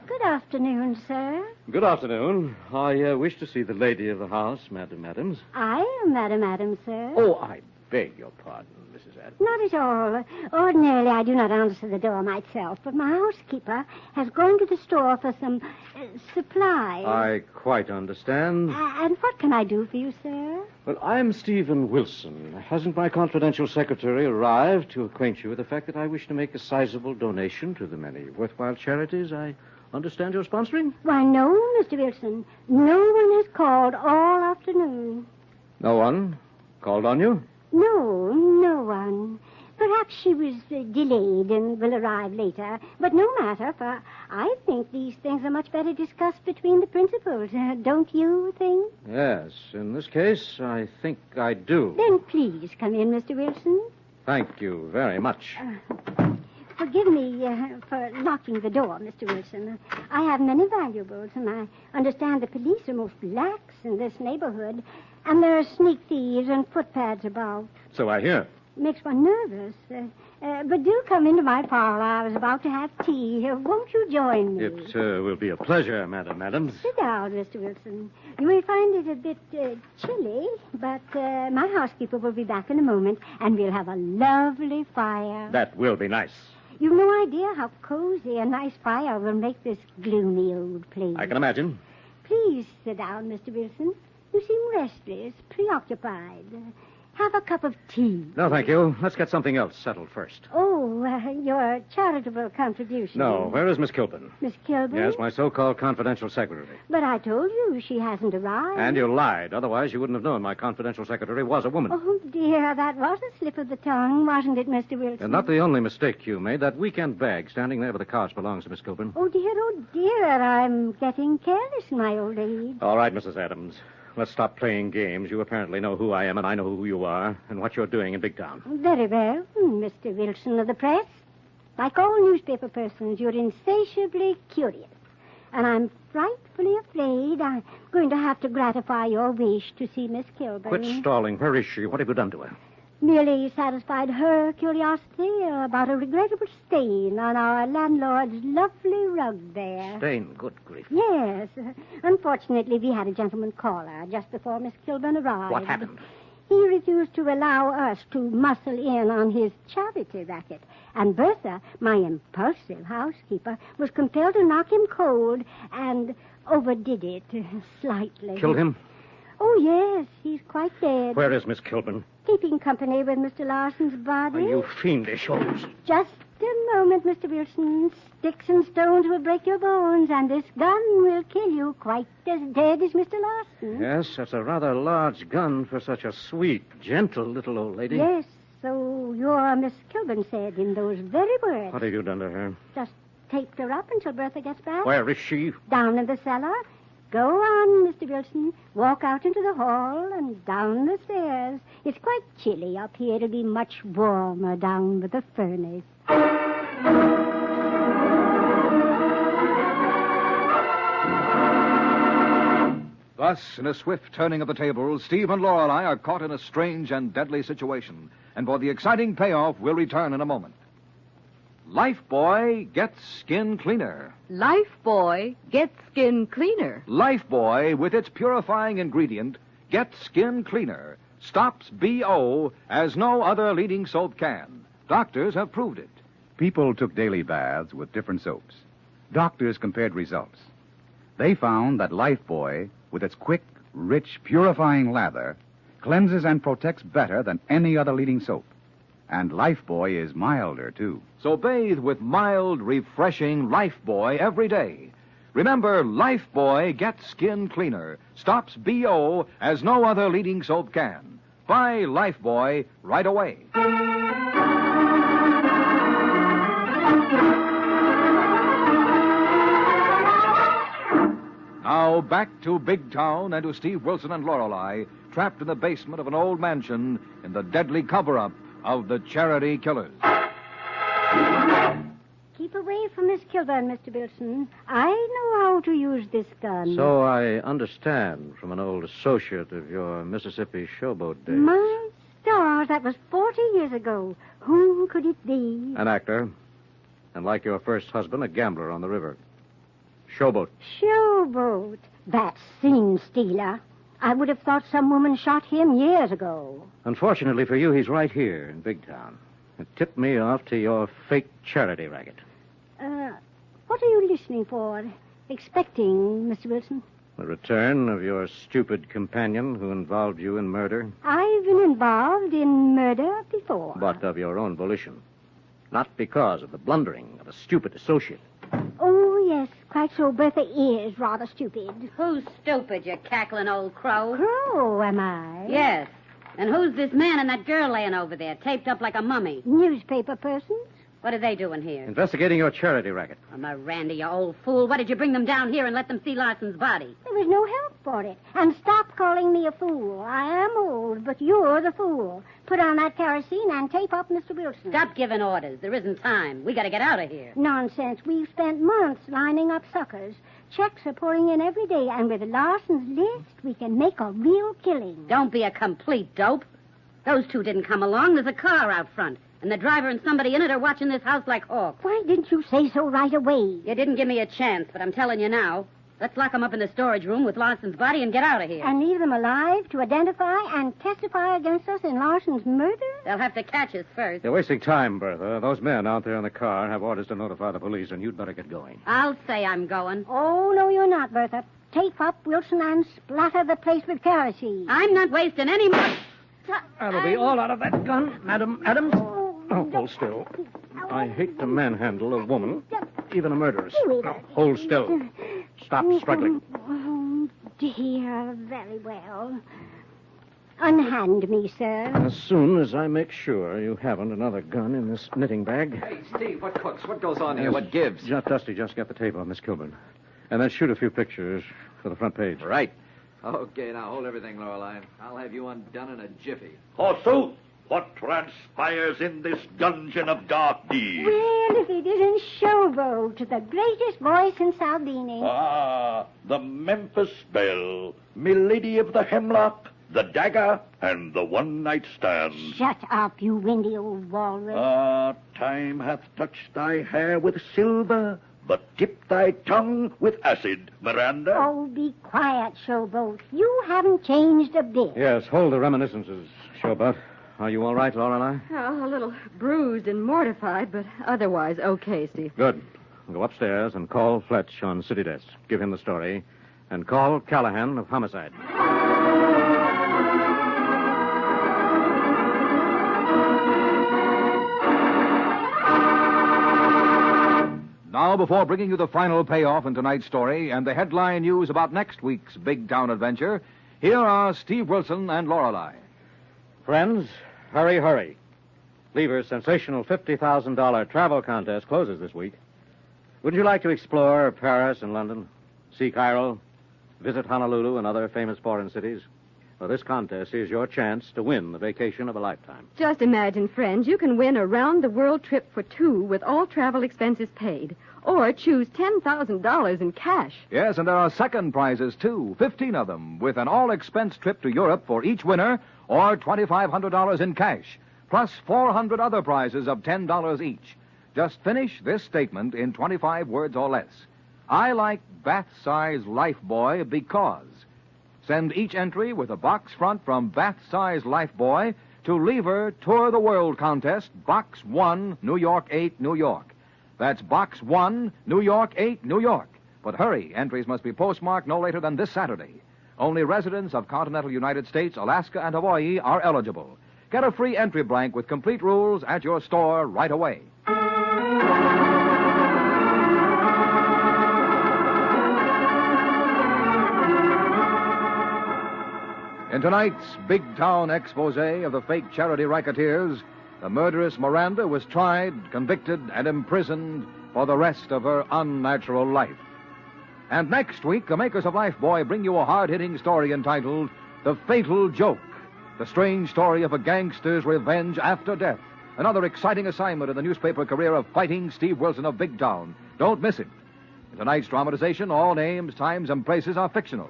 [SPEAKER 24] Good afternoon, sir.
[SPEAKER 25] Good afternoon. I wish to see the lady of the house, Madam Adams.
[SPEAKER 24] I am Madam Adams, sir.
[SPEAKER 25] Oh, I beg your pardon, Mrs. Adams.
[SPEAKER 24] Not at all. Ordinarily, I do not answer the door myself, but my housekeeper has gone to the store for some supplies.
[SPEAKER 25] I quite understand.
[SPEAKER 24] And what can I do for you, sir?
[SPEAKER 25] Well, I'm Stephen Wilson. Hasn't my confidential secretary arrived to acquaint you with the fact that I wish to make a sizable donation to the many worthwhile charities I
[SPEAKER 5] understand you're sponsoring?
[SPEAKER 24] Why, no, Mr. Wilson. No one has called all afternoon.
[SPEAKER 5] No one called on you?
[SPEAKER 24] No one. Perhaps she was delayed and will arrive later. But no matter, for I think these things are much better discussed between the principals. Don't you think?
[SPEAKER 5] Yes. In this case, I think I do.
[SPEAKER 24] Then please come in, Mr. Wilson.
[SPEAKER 5] Thank you very much.
[SPEAKER 24] Forgive me for locking the door, Mr. Wilson. I have many valuables, and I understand the police are most lax in this neighborhood, and there are sneak thieves and footpads about.
[SPEAKER 5] So I hear.
[SPEAKER 24] Makes one nervous. But do come into my parlor. I was about to have tea. Won't you join me?
[SPEAKER 5] It will be a pleasure, Madam Adams.
[SPEAKER 24] Sit down, Mr. Wilson. You may find it a bit chilly, but my housekeeper will be back in a moment, and we'll have a lovely fire.
[SPEAKER 5] That will be nice.
[SPEAKER 24] You've no idea how cozy a nice fire will make this gloomy old place.
[SPEAKER 5] I can imagine.
[SPEAKER 24] Please sit down, Mr. Wilson. You seem restless, preoccupied. Have a cup of tea.
[SPEAKER 5] No, thank you. Let's get something else settled first.
[SPEAKER 24] Oh, your charitable contribution.
[SPEAKER 5] No, where is Miss Kilburn?
[SPEAKER 24] Miss Kilburn?
[SPEAKER 5] Yes, my so-called confidential secretary.
[SPEAKER 24] But I told you she hasn't arrived.
[SPEAKER 5] And you lied. Otherwise, you wouldn't have known my confidential secretary was a woman.
[SPEAKER 24] Oh, dear, that was a slip of the tongue, wasn't it, Mr. Wilson?
[SPEAKER 5] And not the only mistake you made. That weekend bag standing there by the couch belongs to Miss Kilburn.
[SPEAKER 24] Oh, dear, I'm getting careless in my old age.
[SPEAKER 5] All right, Mrs. Adams. Let's stop playing games. You apparently know who I am, and I know who you are, and what you're doing in Big Town.
[SPEAKER 24] Very well, Mr. Wilson of the press. Like all newspaper persons, you're insatiably curious. And I'm frightfully afraid I'm going to have to gratify your wish to see Miss Kilburn.
[SPEAKER 5] Quit stalling. Where is she? What have you done to her?
[SPEAKER 24] Merely satisfied her curiosity about a regrettable stain on our landlord's lovely rug there.
[SPEAKER 5] Stain? Good grief.
[SPEAKER 24] Yes. Unfortunately, we had a gentleman caller just before Miss Kilburn arrived.
[SPEAKER 5] What happened?
[SPEAKER 24] He refused to allow us to muscle in on his charity racket. And Bertha, my impulsive housekeeper, was compelled to knock him cold and overdid it slightly.
[SPEAKER 5] Killed him?
[SPEAKER 24] Oh, yes. He's quite dead.
[SPEAKER 5] Where is Miss Kilburn?
[SPEAKER 24] Keeping company with Mr. Larson's body.
[SPEAKER 5] Are you fiendish holes?
[SPEAKER 24] Just a moment, Mr. Wilson. Sticks and stones will break your bones, and this gun will kill you quite as dead as Mr. Larson.
[SPEAKER 5] Yes, that's a rather large gun for such a sweet, gentle little old lady.
[SPEAKER 24] Yes, so your Miss Kilburn said in those very words.
[SPEAKER 5] What have you done to her?
[SPEAKER 24] Just taped her up until Bertha gets back.
[SPEAKER 5] Where is she?
[SPEAKER 24] Down in the cellar. Go on, Mr. Wilson. Walk out into the hall and down the stairs. It's quite chilly up here. It'll be much warmer down with the furnace.
[SPEAKER 13] Thus, in a swift turning of the tables, Steve and Lorelei are caught in a strange and deadly situation. And for the exciting payoff, we'll return in a moment. Lifebuoy gets skin cleaner.
[SPEAKER 2] Lifebuoy gets skin cleaner.
[SPEAKER 13] Lifebuoy, with its purifying ingredient, gets skin cleaner. Stops BO as no other leading soap can. Doctors have proved it.
[SPEAKER 3] People took daily baths with different soaps. Doctors compared results. They found that Lifebuoy, with its quick, rich, purifying lather, cleanses and protects better than any other leading soap. And Lifebuoy is milder, too.
[SPEAKER 13] So bathe with mild, refreshing Lifebuoy every day. Remember, Lifebuoy gets skin cleaner, stops BO as no other leading soap can. Buy Lifebuoy right away. Now back to Big Town and to Steve Wilson and Lorelei, trapped in the basement of an old mansion in the deadly cover-up of the Charity Killers.
[SPEAKER 24] Keep away from Miss Kilburn, Mr. Wilson. I know how to use this gun.
[SPEAKER 5] So I understand from an old associate of your Mississippi showboat days.
[SPEAKER 24] My stars, that was 40 years ago. Whom could it be?
[SPEAKER 5] An actor. And like your first husband, a gambler on the river. Showboat.
[SPEAKER 24] Showboat. That scene stealer. I would have thought some woman shot him years ago.
[SPEAKER 5] Unfortunately for you, he's right here in Big Town. It tipped me off to your fake charity racket.
[SPEAKER 24] What are you listening for? Expecting, Mr. Wilson?
[SPEAKER 5] The return of your stupid companion who involved you in murder.
[SPEAKER 24] I've been involved in murder before.
[SPEAKER 5] But of your own volition. Not because of the blundering of a stupid associate.
[SPEAKER 24] Oh, yes, quite so. Bertha is rather stupid.
[SPEAKER 23] Who's stupid, you cackling old crow?
[SPEAKER 24] Crow, am I?
[SPEAKER 23] Yes. And who's this man and that girl laying over there, taped up like a mummy?
[SPEAKER 24] Newspaper persons.
[SPEAKER 23] What are they doing here?
[SPEAKER 5] Investigating your charity racket.
[SPEAKER 23] Oh, Miranda, you old fool. Why did you bring them down here and let them see Larson's body?
[SPEAKER 24] There was no help for it. And stop calling me a fool. I am old, but you're the fool. Put on that kerosene and tape up Mr. Wilson.
[SPEAKER 23] Stop giving orders. There isn't time. We got to get out of here.
[SPEAKER 24] Nonsense. We've spent months lining up suckers. Checks are pouring in every day, and with Larson's list, we can make a real killing.
[SPEAKER 23] Don't be a complete dope. Those two didn't come along. There's a car out front. And the driver and somebody in it are watching this house like hawks.
[SPEAKER 24] Why didn't you say so right away?
[SPEAKER 23] You didn't give me a chance, but I'm telling you now. Let's lock them up in the storage room with Larson's body and get out of here.
[SPEAKER 24] And leave them alive to identify and testify against us in Larson's murder?
[SPEAKER 23] They'll have to catch us first.
[SPEAKER 5] You're wasting time, Bertha. Those men out there in the car have orders to notify the police, and you'd better get going.
[SPEAKER 23] I'll say I'm going.
[SPEAKER 24] Oh, no, you're not, Bertha. Tape up Wilson and splatter the place with kerosene.
[SPEAKER 23] I'm not wasting any more...
[SPEAKER 5] That'll be all out of that gun, Madam Adams. Oh, hold still. I hate to manhandle a woman, even a murderess. No, hold still. Stop struggling.
[SPEAKER 24] Oh, dear, very well. Unhand me, sir.
[SPEAKER 5] As soon as I make sure you haven't another gun in this knitting bag.
[SPEAKER 4] Hey, Steve, what cooks? What goes on here? What gives?
[SPEAKER 5] Dusty, just get the tape on Miss Kilburn. And then shoot a few pictures for the front page.
[SPEAKER 4] Right. Okay, now hold everything, Lorelei. I'll have you undone in a jiffy.
[SPEAKER 1] Forsooth, what transpires in this dungeon of dark deeds?
[SPEAKER 24] Well, if it isn't Showboat, the greatest voice in Salvini.
[SPEAKER 1] Ah, the Memphis Belle, Milady of the Hemlock, the Dagger, and the one-night stand.
[SPEAKER 24] Shut up, you windy old walrus.
[SPEAKER 1] Ah, time hath touched thy hair with silver, but dip thy tongue with acid, Miranda.
[SPEAKER 24] Oh, be quiet, Showboat. You haven't changed a bit.
[SPEAKER 5] Yes, hold the reminiscences, Showboat. Are you all right, Lorelei?
[SPEAKER 17] Oh, a little bruised and mortified, but otherwise okay, Steve.
[SPEAKER 5] Good. Go upstairs and call Fletch on city desk. Give him the story. And call Callahan of homicide.
[SPEAKER 13] Now, before bringing you the final payoff in tonight's story and the headline news about next week's big town adventure, here are Steve Wilson and Lorelei.
[SPEAKER 5] Friends, hurry, hurry. Lever's sensational $50,000 travel contest closes this week. Wouldn't you like to explore Paris and London, see Cairo, visit Honolulu and other famous foreign cities? Well, this contest is your chance to win the vacation of a lifetime.
[SPEAKER 17] Just imagine, friends, you can win a round-the-world trip for two with all travel expenses paid. Or choose $10,000 in cash.
[SPEAKER 13] Yes, and there are second prizes, too, 15 of them, with an all-expense trip to Europe for each winner, or $2,500 in cash, plus 400 other prizes of $10 each. Just finish this statement in 25 words or less. I like bath-size Lifebuoy because... Send each entry with a box front from Bath-Size Lifebuoy to Lever Tour the World Contest, Box 1, New York 8, New York. That's Box 1, New York 8, New York. But hurry, entries must be postmarked no later than this Saturday. Only residents of continental United States, Alaska, and Hawaii are eligible. Get a free entry blank with complete rules at your store right away. In tonight's big town expose of the fake charity racketeers, the murderess Miranda was tried, convicted, and imprisoned for the rest of her unnatural life. And next week, the makers of Lifebuoy bring you a hard-hitting story entitled The Fatal Joke, the strange story of a gangster's revenge after death. Another exciting assignment in the newspaper career of fighting Steve Wilson of Big Town. Don't miss it. In tonight's dramatization, all names, times, and places are fictional.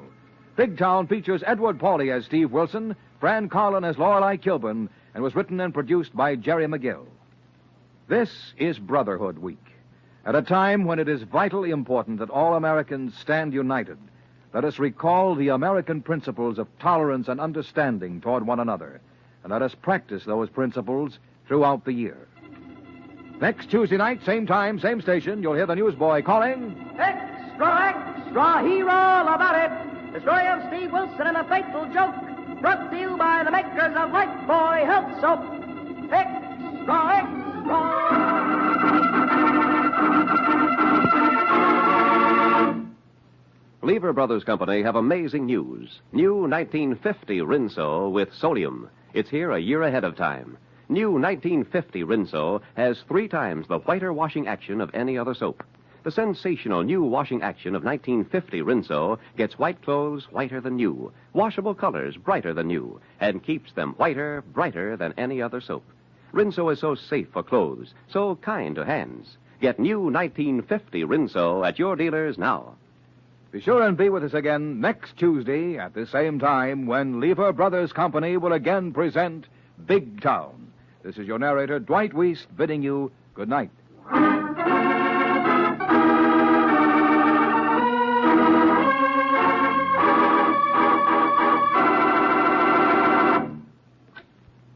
[SPEAKER 13] Big Town features Edward Pauley as Steve Wilson, Fran Carlin as Lorelei Kilburn, and was written and produced by Jerry McGill. This is Brotherhood Week. At a time when it is vitally important that all Americans stand united, let us recall the American principles of tolerance and understanding toward one another, and let us practice those principles throughout the year. Next Tuesday night, same time, same station, you'll hear the newsboy calling...
[SPEAKER 18] Extra hero about it! The story of Steve Wilson and the Fatal Joke, brought to you by the makers of Lifebuoy Health Soap. Extra, extra!
[SPEAKER 10] Lever Brothers Company have amazing news. New 1950 Rinso with sodium. It's here a year ahead of time. New 1950 Rinso has 3 times the whiter washing action of any other soap. The sensational new washing action of 1950 Rinso gets white clothes whiter than new, washable colors brighter than new, and keeps them whiter, brighter than any other soap. Rinso is so safe for clothes, so kind to hands. Get new 1950 Rinso at your dealers now.
[SPEAKER 13] Be sure and be with us again next Tuesday at the same time when Lever Brothers Company will again present Big Town. This is your narrator, Dwight Weiss, bidding you good night.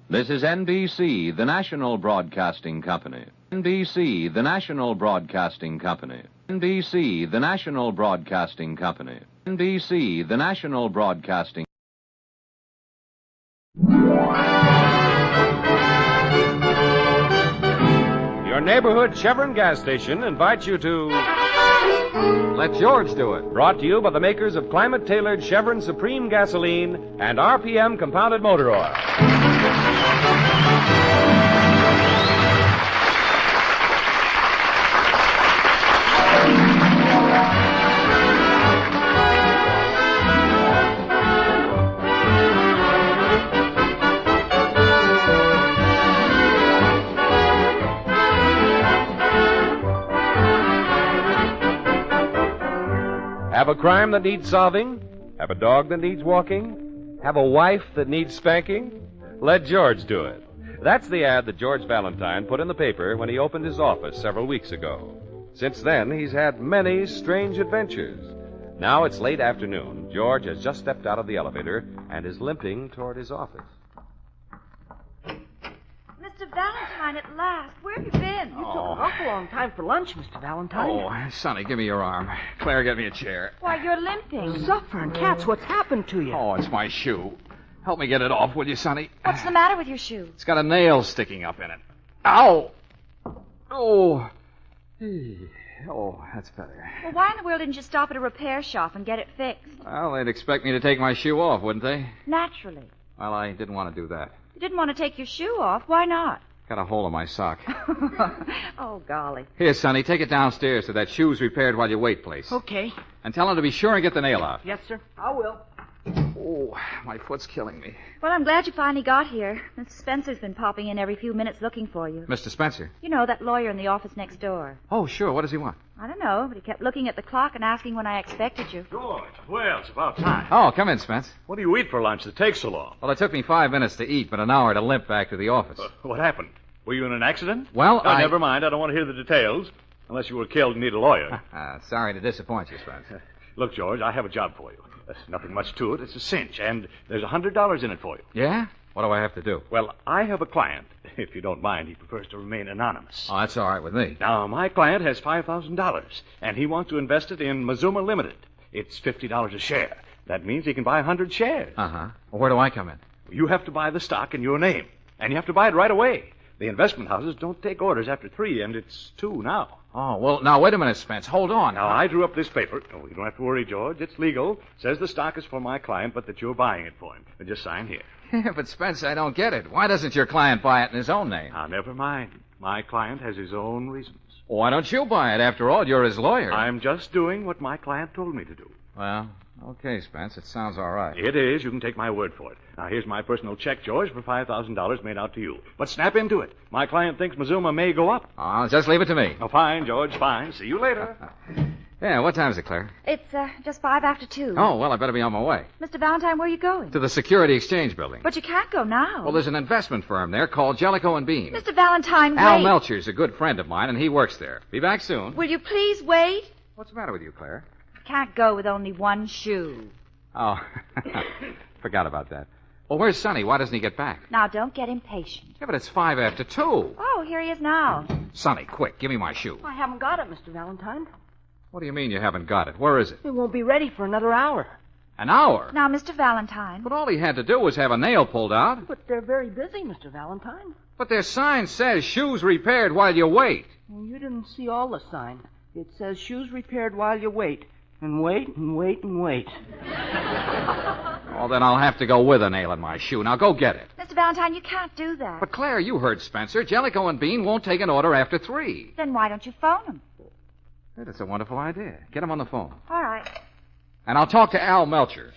[SPEAKER 11] This is NBC, the national broadcasting company. NBC, the national broadcasting company. NBC, the national broadcasting company. NBC, the national broadcasting.
[SPEAKER 12] Your neighborhood Chevron gas station invites you to Let George Do It. Brought to you by the makers of climate-tailored Chevron Supreme Gasoline and RPM Compounded Motor Oil. Have a crime that needs solving? Have a dog that needs walking? Have a wife that needs spanking? Let George do it. That's the ad that George Valentine put in the paper when he opened his office several weeks ago. Since then, he's had many strange adventures. Now it's late afternoon. George has just stepped out of the elevator and is limping toward his office.
[SPEAKER 19] Mr. Valentine, at last. Where have you been?
[SPEAKER 18] You took an awful long time for lunch, Mr. Valentine.
[SPEAKER 4] Oh, Sonny, give me your arm. Claire, get me a chair.
[SPEAKER 19] Why, you're limping.
[SPEAKER 18] Suffering cats, what's happened to you?
[SPEAKER 4] Oh, it's my shoe. Help me get it off, will you, Sonny?
[SPEAKER 19] What's the matter with your shoe?
[SPEAKER 4] It's got a nail sticking up in it. Ow! Oh. Oh, that's better.
[SPEAKER 19] Well, why in the world didn't you stop at a repair shop and get it fixed?
[SPEAKER 4] Well, they'd expect me to take my shoe off, wouldn't they?
[SPEAKER 19] Naturally.
[SPEAKER 4] Well, I didn't want to do that.
[SPEAKER 19] You didn't want to take your shoe off. Why not?
[SPEAKER 4] Got a hole in my sock.
[SPEAKER 19] Oh, golly.
[SPEAKER 4] Here, Sonny, take it downstairs to that shoes repaired while you wait place.
[SPEAKER 18] Okay.
[SPEAKER 4] And tell him to be sure and get the nail out.
[SPEAKER 18] Yes, sir. I will.
[SPEAKER 4] Oh, my foot's killing me.
[SPEAKER 19] Well, I'm glad you finally got here. Mr. Spencer's been popping in every few minutes looking for you.
[SPEAKER 4] Mr. Spencer?
[SPEAKER 19] You know, that lawyer in the office next door.
[SPEAKER 4] Oh, sure. What does he want?
[SPEAKER 19] I don't know, but he kept looking at the clock and asking when I expected you.
[SPEAKER 12] George, well, it's about time.
[SPEAKER 4] Oh, come in, Spence.
[SPEAKER 12] What do you eat for lunch that takes so long?
[SPEAKER 4] Well, it took me 5 minutes to eat, but an hour to limp back to the office.
[SPEAKER 12] What happened? Were you in an accident?
[SPEAKER 4] Well,
[SPEAKER 12] Oh, never mind. I don't want to hear the details. Unless you were killed and need a lawyer.
[SPEAKER 4] Sorry to disappoint you, Spence.
[SPEAKER 12] Look, George, I have a job for you. There's nothing much to it. It's a cinch, and there's $100 in it for you.
[SPEAKER 4] Yeah? What do I have to do?
[SPEAKER 12] Well, I have a client. If you don't mind, he prefers to remain anonymous.
[SPEAKER 4] Oh, that's all right with me.
[SPEAKER 12] Now, my client has $5,000, and he wants to invest it in Mazuma Limited. It's $50 a share. That means he can buy 100 shares.
[SPEAKER 4] Uh-huh. Well, where do I come in?
[SPEAKER 12] You have to buy the stock in your name, and you have to buy it right away. The investment houses don't take orders after 3, and it's 2 now.
[SPEAKER 4] Oh, well, now, wait a minute, Spence. Hold on.
[SPEAKER 12] Now, I drew up this paper. Oh, you don't have to worry, George. It's legal. Says the stock is for my client, but that you're buying it for him. Just sign here.
[SPEAKER 4] Yeah, but, Spence, I don't get it. Why doesn't your client buy it in his own name?
[SPEAKER 12] Now, never mind. My client has his own reasons.
[SPEAKER 4] Why don't you buy it? After all, you're his lawyer.
[SPEAKER 12] I'm just doing what my client told me to do.
[SPEAKER 4] Well, okay, Spence. It sounds all right.
[SPEAKER 12] It is. You can take my word for it. Now, here's my personal check, George, for $5,000 made out to you. But snap into it. My client thinks Mazuma may go up.
[SPEAKER 4] Oh, just leave it to me.
[SPEAKER 12] Oh, fine, George, fine. See you later.
[SPEAKER 4] Yeah, what time is it, Claire?
[SPEAKER 19] It's just 5 after 2.
[SPEAKER 4] Oh, well, I better be on my way.
[SPEAKER 19] Mr. Valentine, where are you going?
[SPEAKER 4] To the Security Exchange Building.
[SPEAKER 19] But you can't go now.
[SPEAKER 4] Well, there's an investment firm there called Jellicoe and Bean.
[SPEAKER 19] Mr. Valentine,
[SPEAKER 4] Al
[SPEAKER 19] wait.
[SPEAKER 4] Melcher's a good friend of mine, and he works there. Be back soon.
[SPEAKER 19] Will you please wait?
[SPEAKER 4] What's the matter with you, Claire?
[SPEAKER 19] Can't go with only one shoe.
[SPEAKER 4] Oh, forgot about that. Well, where's Sonny? Why doesn't he get back?
[SPEAKER 19] Now, don't get impatient.
[SPEAKER 4] Yeah, but it's 5 after 2.
[SPEAKER 19] Oh, here he is now.
[SPEAKER 4] Sonny, quick, give me my shoe.
[SPEAKER 18] I haven't got it, Mr. Valentine.
[SPEAKER 4] What do you mean you haven't got it? Where is it?
[SPEAKER 18] It won't be ready for another hour.
[SPEAKER 4] An hour?
[SPEAKER 19] Now, Mr. Valentine.
[SPEAKER 4] But all he had to do was have a nail pulled out.
[SPEAKER 18] But they're very busy, Mr. Valentine.
[SPEAKER 4] But their sign says shoes repaired while you wait.
[SPEAKER 18] Well, you didn't see all the sign. It says shoes repaired while you wait.
[SPEAKER 6] And wait and wait and wait.
[SPEAKER 7] Oh, then I'll have to go with a nail in my shoe. Now, go get it.
[SPEAKER 19] Mr. Valentine, you can't do that.
[SPEAKER 7] But, Claire, you heard Spencer. Jellicoe and Bean won't take an order after 3.
[SPEAKER 19] Then why don't you phone him?
[SPEAKER 7] That's a wonderful idea. Get him on the phone.
[SPEAKER 19] All right.
[SPEAKER 7] And I'll talk to Al Melcher.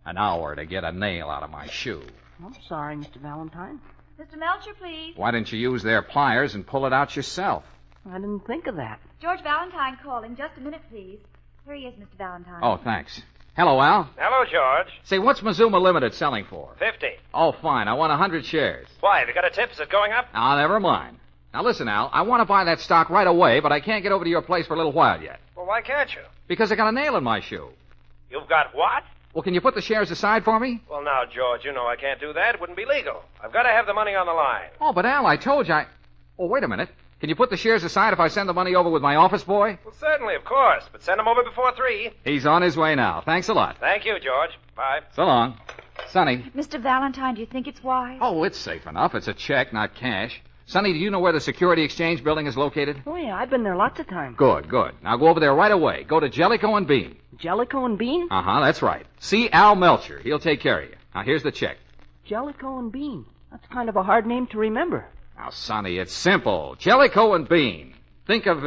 [SPEAKER 7] An hour to get a nail out of my shoe.
[SPEAKER 6] I'm sorry, Mr. Valentine.
[SPEAKER 19] Mr. Melcher, please.
[SPEAKER 7] Why didn't you use their pliers and pull it out yourself?
[SPEAKER 6] I didn't think of that.
[SPEAKER 19] George Valentine calling. Just a minute, please. Here he is, Mr. Valentine.
[SPEAKER 7] Oh, thanks. Hello, Al.
[SPEAKER 9] Hello, George.
[SPEAKER 7] Say, what's Mazuma Limited selling for?
[SPEAKER 9] 50.
[SPEAKER 7] Oh, fine. I want 100 shares.
[SPEAKER 9] Why, have you got a tip? Is it going up?
[SPEAKER 7] Ah, never mind. Now, listen, Al. I want to buy that stock right away, but I can't get over to your place for a little while yet.
[SPEAKER 9] Well, why can't you?
[SPEAKER 7] Because I got a nail in my shoe.
[SPEAKER 9] You've got what?
[SPEAKER 7] Well, can you put the shares aside for me?
[SPEAKER 9] Well, now, George, you know I can't do that. It wouldn't be legal. I've got to have the money on the line.
[SPEAKER 7] Oh, but Al, I told you Oh, wait a minute. Can you put the shares aside if I send the money over with my office boy?
[SPEAKER 9] Well, certainly, of course. But send him over before 3.
[SPEAKER 7] He's on his way now. Thanks a lot.
[SPEAKER 9] Thank you, George. Bye.
[SPEAKER 7] So long. Sonny.
[SPEAKER 19] Mr. Valentine, do you think it's wise?
[SPEAKER 7] Oh, it's safe enough. It's a check, not cash. Sonny, do you know where the Security Exchange building is located?
[SPEAKER 6] Oh, yeah, I've been there lots of times.
[SPEAKER 7] Good, good. Now go over there right away. Go to Jellicoe and Bean.
[SPEAKER 6] Jellicoe and Bean?
[SPEAKER 7] Uh-huh, that's right. See Al Melcher. He'll take care of you. Now, here's the check.
[SPEAKER 6] Jellicoe and Bean. That's kind of a hard name to remember.
[SPEAKER 7] Now, Sonny, it's simple. Jellicoe and Bean. Think of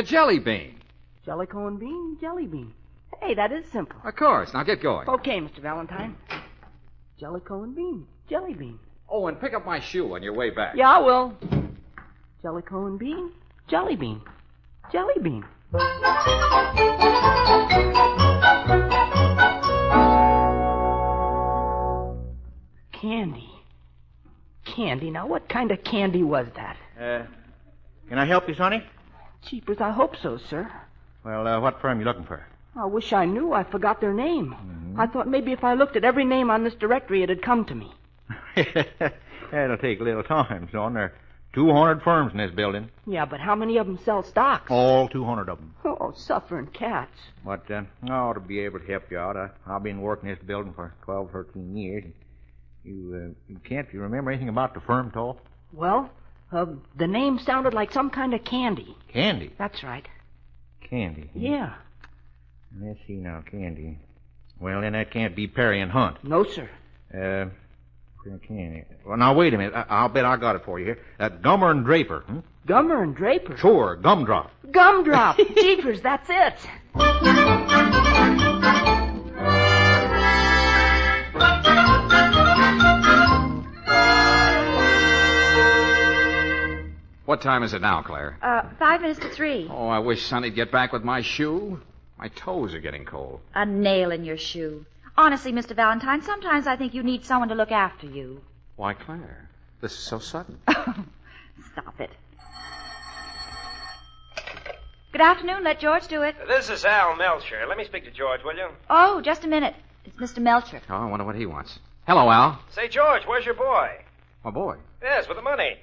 [SPEAKER 7] Jelly Bean.
[SPEAKER 6] Jellicoe and Bean, Jelly Bean. Hey, that is simple.
[SPEAKER 7] Of course. Now get going.
[SPEAKER 6] Okay, Mr. Valentine. Jellicoe and Bean, Jelly Bean.
[SPEAKER 7] Oh, and pick up my shoe on your way back.
[SPEAKER 6] Yeah, I will. Jellicoe and Bean, Jelly Bean, Jelly Bean. Candy. Candy. Now, what kind of candy was that?
[SPEAKER 15] Can I help you, Sonny?
[SPEAKER 6] Jeepers, I hope so, sir.
[SPEAKER 15] Well, what firm you looking for?
[SPEAKER 6] I wish I knew. I forgot their name. I thought maybe if I looked at every name on this directory, it'd come to me.
[SPEAKER 15] That'll take a little time, son. There are 200 firms in this building.
[SPEAKER 6] Yeah, but how many of them sell stocks?
[SPEAKER 15] All 200 of them.
[SPEAKER 6] Oh, suffering cats.
[SPEAKER 15] But I ought to be able to help you out. I've been working this building for 12, 13 years. You can't you remember anything about the firm, at all?
[SPEAKER 6] Well, the name sounded like some kind of candy.
[SPEAKER 15] Candy?
[SPEAKER 6] That's right.
[SPEAKER 15] Candy?
[SPEAKER 6] Yeah.
[SPEAKER 15] Let's see now, candy. Well, then that can't be Perry and Hunt.
[SPEAKER 6] No, sir.
[SPEAKER 15] Candy. Well, now, wait a minute. I'll bet I got it for you here. Gummer and Draper.
[SPEAKER 6] Gummer and Draper?
[SPEAKER 15] Sure, Gumdrop.
[SPEAKER 6] Gumdrop. Jeepers, that's it.
[SPEAKER 7] What time is it now, Claire?
[SPEAKER 19] 5 minutes to 3.
[SPEAKER 7] Oh, I wish Sonny'd get back with my shoe. My toes are getting cold.
[SPEAKER 19] A nail in your shoe. Honestly, Mr. Valentine, sometimes I think you need someone to look after you.
[SPEAKER 7] Why, Claire? This is so sudden.
[SPEAKER 19] Stop it. Good afternoon. Let George do it.
[SPEAKER 9] This is Al Melcher. Let me speak to George, will you?
[SPEAKER 19] Oh, just a minute. It's Mr. Melcher.
[SPEAKER 7] Oh, I wonder what he wants. Hello, Al.
[SPEAKER 9] Say, George, where's your boy?
[SPEAKER 7] My boy.
[SPEAKER 9] Yes, with the money.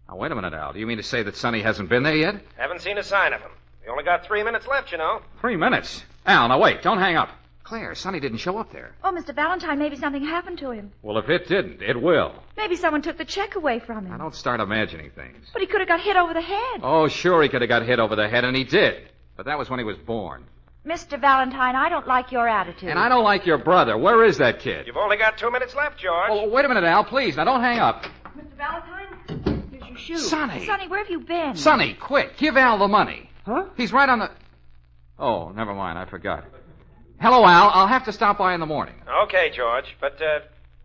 [SPEAKER 7] Now, wait a minute, Al. Do you mean to say that Sonny hasn't been there yet?
[SPEAKER 9] Haven't seen a sign of him. We only got 3 minutes left, you know.
[SPEAKER 7] 3 minutes? Al, now wait. Don't hang up. Claire, Sonny didn't show up there.
[SPEAKER 19] Oh, Mr. Valentine, maybe something happened to him.
[SPEAKER 7] Well, if it didn't, it will.
[SPEAKER 19] Maybe someone took the check away from him.
[SPEAKER 7] Now, don't start imagining things.
[SPEAKER 19] But he could have got hit over the head.
[SPEAKER 7] Oh, sure, he could have got hit over the head, and he did. But that was when he was born.
[SPEAKER 19] Mr. Valentine, I don't like your attitude.
[SPEAKER 7] And I don't like your brother. Where is that kid?
[SPEAKER 9] You've only got 2 minutes left, George.
[SPEAKER 7] Oh, wait a minute, Al, please. Now, don't hang up.
[SPEAKER 19] Mr. Valentine, here's your shoe.
[SPEAKER 7] Sonny.
[SPEAKER 19] Sonny, where have you been?
[SPEAKER 7] Sonny, quick. Give Al the money.
[SPEAKER 6] Huh?
[SPEAKER 7] He's right on the... Oh, never mind. I forgot. Hello, Al. I'll have to stop by in the morning.
[SPEAKER 9] Okay, George. But,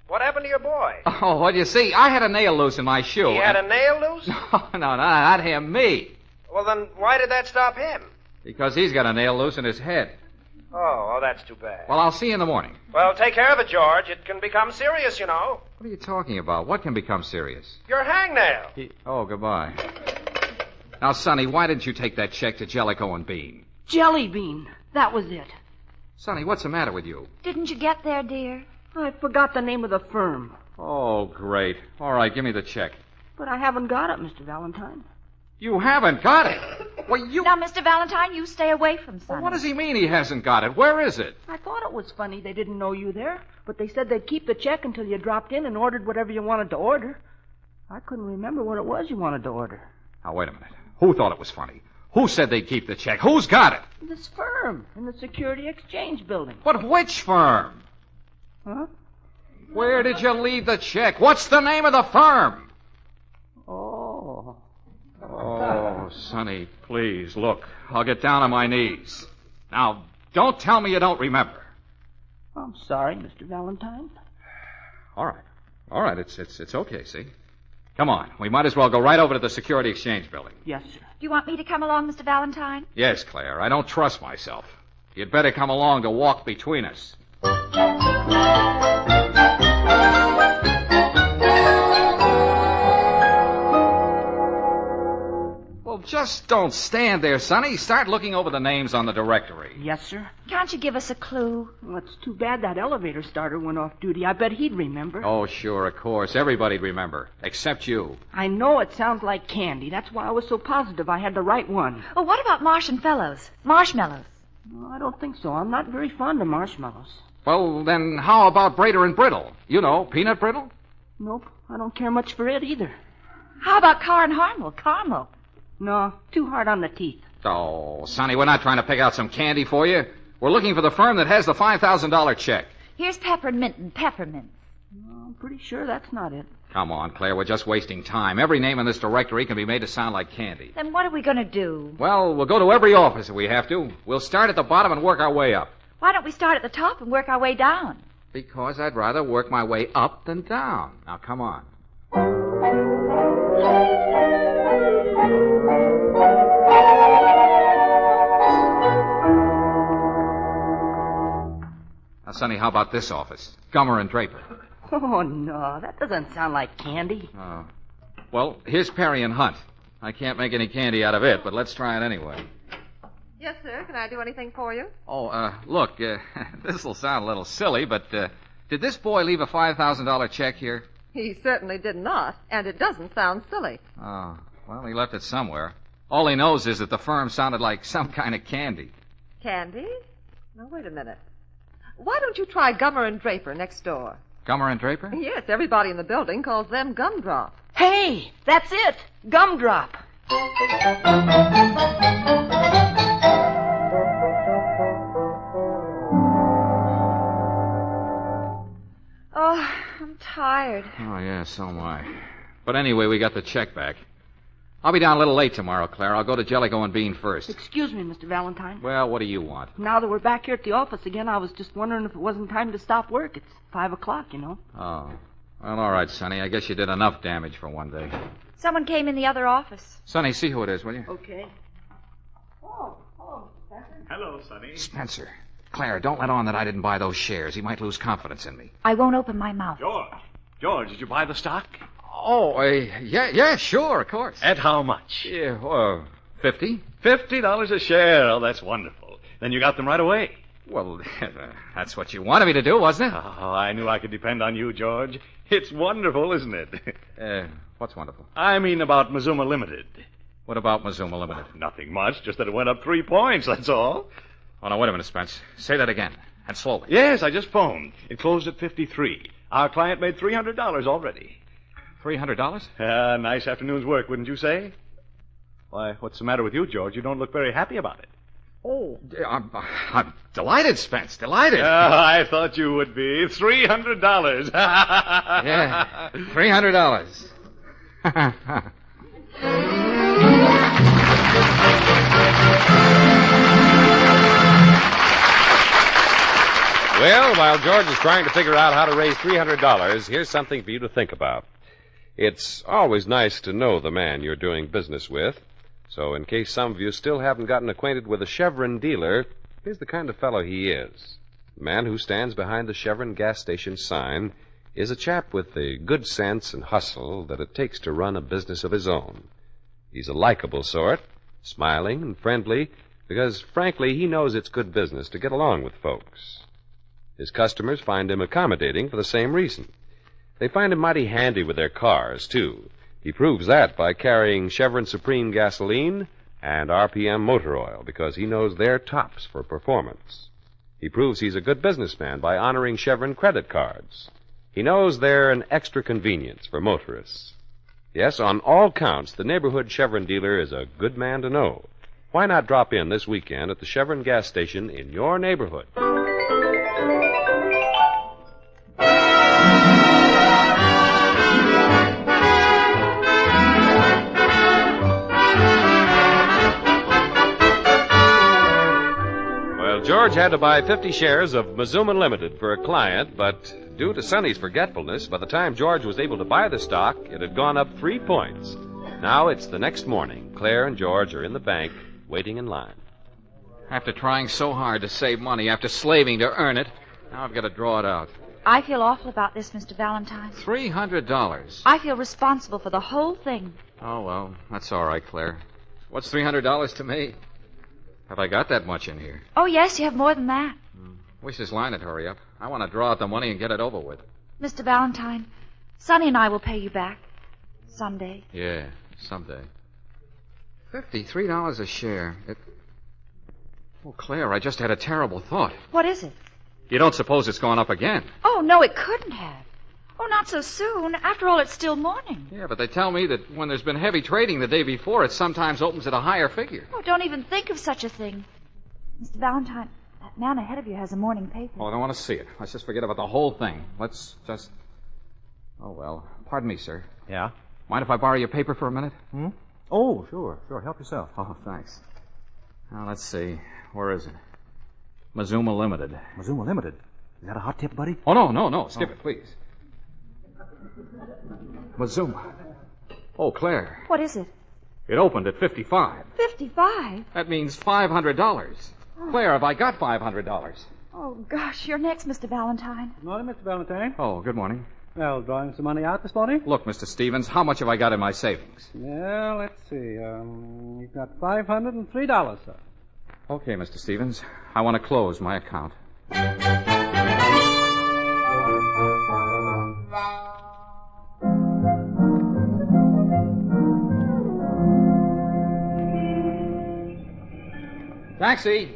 [SPEAKER 9] what happened to your boy?
[SPEAKER 7] Oh, what do you see? I had a nail loose in my shoe.
[SPEAKER 9] He had a nail loose?
[SPEAKER 7] No, not him. Me.
[SPEAKER 9] Well, then why did that stop him?
[SPEAKER 7] Because he's got a nail loose in his head.
[SPEAKER 9] Oh, that's too bad.
[SPEAKER 7] Well, I'll see you in the morning.
[SPEAKER 9] Well, take care of it, George. It can become serious, you know.
[SPEAKER 7] What are you talking about? What can become serious?
[SPEAKER 9] Your hangnail.
[SPEAKER 7] Oh, goodbye. Now, Sonny, why didn't you take that check to Jellicoe and Bean?
[SPEAKER 6] Jelly Bean. That was it.
[SPEAKER 7] Sonny, what's the matter with you?
[SPEAKER 19] Didn't you get there, dear?
[SPEAKER 6] I forgot the name of the firm.
[SPEAKER 7] Oh, great. All right, give me the check.
[SPEAKER 6] But I haven't got it, Mr. Valentine.
[SPEAKER 7] You haven't got it? Well,
[SPEAKER 19] Now, Mr. Valentine, you stay away from Sonny.
[SPEAKER 7] Well, what does he mean he hasn't got it? Where is it?
[SPEAKER 6] I thought it was funny they didn't know you there, but they said they'd keep the check until you dropped in and ordered whatever you wanted to order. I couldn't remember what it was you wanted to order.
[SPEAKER 7] Now, wait a minute. Who thought it was funny? Who said they'd keep the check? Who's got it?
[SPEAKER 6] This firm in the Security Exchange building.
[SPEAKER 7] But which firm?
[SPEAKER 6] Huh?
[SPEAKER 7] Where did you leave the check? What's the name of the firm?
[SPEAKER 6] Oh.
[SPEAKER 7] Oh, Sonny, please, look. I'll get down on my knees. Now, don't tell me you don't remember.
[SPEAKER 6] I'm sorry, Mr. Valentine.
[SPEAKER 7] All right. All right, it's okay, see? Come on. We might as well go right over to the Security Exchange building.
[SPEAKER 6] Yes, sir.
[SPEAKER 19] Do you want me to come along, Mr. Valentine?
[SPEAKER 7] Yes, Claire. I don't trust myself. You'd better come along to walk between us. Well, just don't stand there, Sonny. Start looking over the names on the directory.
[SPEAKER 6] Yes, sir.
[SPEAKER 19] Can't you give us a clue?
[SPEAKER 6] Well, it's too bad that elevator starter went off duty. I bet he'd remember.
[SPEAKER 7] Oh, sure, of course. Everybody'd remember, except you.
[SPEAKER 6] I know it sounds like candy. That's why I was so positive I had the right one.
[SPEAKER 19] Well, what about Marshmallows? Marshmallows.
[SPEAKER 6] No, I don't think so. I'm not very fond of marshmallows.
[SPEAKER 7] Well, then how about Brader and Brittle? You know, peanut brittle?
[SPEAKER 6] Nope, I don't care much for it either.
[SPEAKER 19] How about Car and Harmel? Caramel.
[SPEAKER 6] No, too hard on the teeth.
[SPEAKER 7] Oh, Sonny, we're not trying to pick out some candy for you. We're looking for the firm that has the $5,000 check.
[SPEAKER 19] Here's peppermint and peppermints.
[SPEAKER 6] No, I'm pretty sure that's not it.
[SPEAKER 7] Come on, Claire, we're just wasting time. Every name in this directory can be made to sound like candy.
[SPEAKER 19] Then what are we going to do?
[SPEAKER 7] Well, we'll go to every office if we have to. We'll start at the bottom and work our way up.
[SPEAKER 19] Why don't we start at the top and work our way down?
[SPEAKER 7] Because I'd rather work my way up than down. Now, come on. Now, Sonny, how about this office? Gummer and Draper.
[SPEAKER 6] Oh, no, that doesn't sound like candy.
[SPEAKER 7] Oh. Well, here's Perry and Hunt. I can't make any candy out of it, but let's try it anyway.
[SPEAKER 8] Yes, sir. Can I do anything for you?
[SPEAKER 7] Oh, look, this'll sound a little silly, but did this boy leave a $5,000 check here?
[SPEAKER 8] He certainly did not, and it doesn't sound silly.
[SPEAKER 7] Oh, well, he left it somewhere. All he knows is that the firm sounded like some kind of candy.
[SPEAKER 8] Candy? Now, wait a minute. Why don't you try Gummer and Draper next door?
[SPEAKER 7] Gummer and Draper?
[SPEAKER 8] Yes, everybody in the building calls them Gumdrop.
[SPEAKER 6] Hey, that's it. Gumdrop.
[SPEAKER 8] Oh, I'm tired.
[SPEAKER 7] Oh, yeah, so am I. But anyway, we got the check back. I'll be down a little late tomorrow, Claire. I'll go to Jellicoe and Bean first.
[SPEAKER 6] Excuse me, Mr. Valentine.
[SPEAKER 7] Well, what do you want?
[SPEAKER 6] Now that we're back here at the office again, I was just wondering if it wasn't time to stop work. It's 5 o'clock, you know.
[SPEAKER 7] Oh. Well, all right, Sonny. I guess you did enough damage for one day.
[SPEAKER 19] Someone came in the other office.
[SPEAKER 7] Sonny, see who it is, will you?
[SPEAKER 6] Okay. Oh, hello, Spencer.
[SPEAKER 14] Hello, Sonny.
[SPEAKER 7] Spencer. Claire, don't let on that I didn't buy those shares. He might lose confidence in me.
[SPEAKER 19] I won't open my mouth.
[SPEAKER 14] George, did you buy the stock?
[SPEAKER 7] Oh, yeah, sure, of course.
[SPEAKER 14] At how much?
[SPEAKER 7] Yeah, $50.
[SPEAKER 14] $50 a share. Oh, that's wonderful. Then you got them right away.
[SPEAKER 7] Well, that's what you wanted me to do, wasn't it?
[SPEAKER 14] Oh, I knew I could depend on you, George. It's wonderful, isn't it?
[SPEAKER 7] What's wonderful?
[SPEAKER 14] I mean about Mazuma Limited.
[SPEAKER 7] What about Mazuma Limited?
[SPEAKER 14] Nothing much, just that it went up 3 points, that's all.
[SPEAKER 7] Oh, now, wait a minute, Spence. Say that again, and slowly.
[SPEAKER 14] Yes, I just phoned. It closed at 53. Our client made $300 already.
[SPEAKER 7] $300?
[SPEAKER 14] Nice afternoon's work, wouldn't you say? Why, what's the matter with you, George? You don't look very happy about it.
[SPEAKER 7] Oh, I'm delighted, Spence, delighted.
[SPEAKER 14] I thought you would be. $300.
[SPEAKER 7] Yeah, $300.
[SPEAKER 12] Well, while George is trying to figure out how to raise $300, here's something for you to think about. It's always nice to know the man you're doing business with. So in case some of you still haven't gotten acquainted with a Chevron dealer, here's the kind of fellow he is. The man who stands behind the Chevron gas station sign is a chap with the good sense and hustle that it takes to run a business of his own. He's a likable sort, smiling and friendly, because, frankly, he knows it's good business to get along with folks. His customers find him accommodating for the same reason. They find him mighty handy with their cars, too. He proves that by carrying Chevron Supreme gasoline and RPM motor oil, because he knows they're tops for performance. He proves he's a good businessman by honoring Chevron credit cards. He knows they're an extra convenience for motorists. Yes, on all counts, the neighborhood Chevron dealer is a good man to know. Why not drop in this weekend at the Chevron gas station in your neighborhood? Well, George had to buy 50 shares of Mazuma Limited for a client, but due to Sonny's forgetfulness, by the time George was able to buy the stock, it had gone up 3 points. Now it's the next morning. Claire and George are in the bank, waiting in line.
[SPEAKER 7] After trying so hard to save money, after slaving to earn it, now I've got to draw it out.
[SPEAKER 19] I feel awful about this, Mr. Valentine.
[SPEAKER 7] $300.
[SPEAKER 19] I feel responsible for the whole thing.
[SPEAKER 7] Oh, well, that's all right, Claire. What's $300 to me? Have I got that much in here?
[SPEAKER 19] Oh, yes, you have more than that.
[SPEAKER 7] Wish this line would hurry up. I want to draw out the money and get it over with.
[SPEAKER 19] Mr. Valentine, Sonny and I will pay you back someday.
[SPEAKER 7] Yeah, someday. $53 a share. Oh, Claire, I just had a terrible thought.
[SPEAKER 19] What is it?
[SPEAKER 7] You don't suppose it's gone up again?
[SPEAKER 19] Oh, no, it couldn't have. Oh, not so soon. After all, it's still morning.
[SPEAKER 7] Yeah, but they tell me that when there's been heavy trading the day before, it sometimes opens at a higher figure.
[SPEAKER 19] Oh, don't even think of such a thing. Mr. Valentine, that man ahead of you has a morning paper.
[SPEAKER 7] Oh, I don't want to see it. Let's just forget about the whole thing. Let's just... Oh, well, pardon me, sir.
[SPEAKER 15] Yeah?
[SPEAKER 7] Mind if I borrow your paper for a minute?
[SPEAKER 15] Oh, sure. Help yourself.
[SPEAKER 7] Oh, thanks. Now, let's see. Where is it? Mazuma Limited.
[SPEAKER 15] Mazuma Limited? Is that a hot tip, buddy?
[SPEAKER 7] Oh, no. Skip it, please. Mazuma. Oh, Claire.
[SPEAKER 19] What is it?
[SPEAKER 7] It opened at 55.
[SPEAKER 19] 55?
[SPEAKER 7] That means $500. Claire, have I got $500?
[SPEAKER 19] Oh, gosh, you're next, Mr. Valentine.
[SPEAKER 16] Good morning, Mr. Valentine.
[SPEAKER 7] Oh, good morning.
[SPEAKER 16] Well, drawing some money out this morning?
[SPEAKER 7] Look, Mr. Stevens, how much have I got in my savings?
[SPEAKER 16] Well, let's see. You've got $503, sir.
[SPEAKER 7] Okay, Mr. Stevens. I want to close my account. Taxi!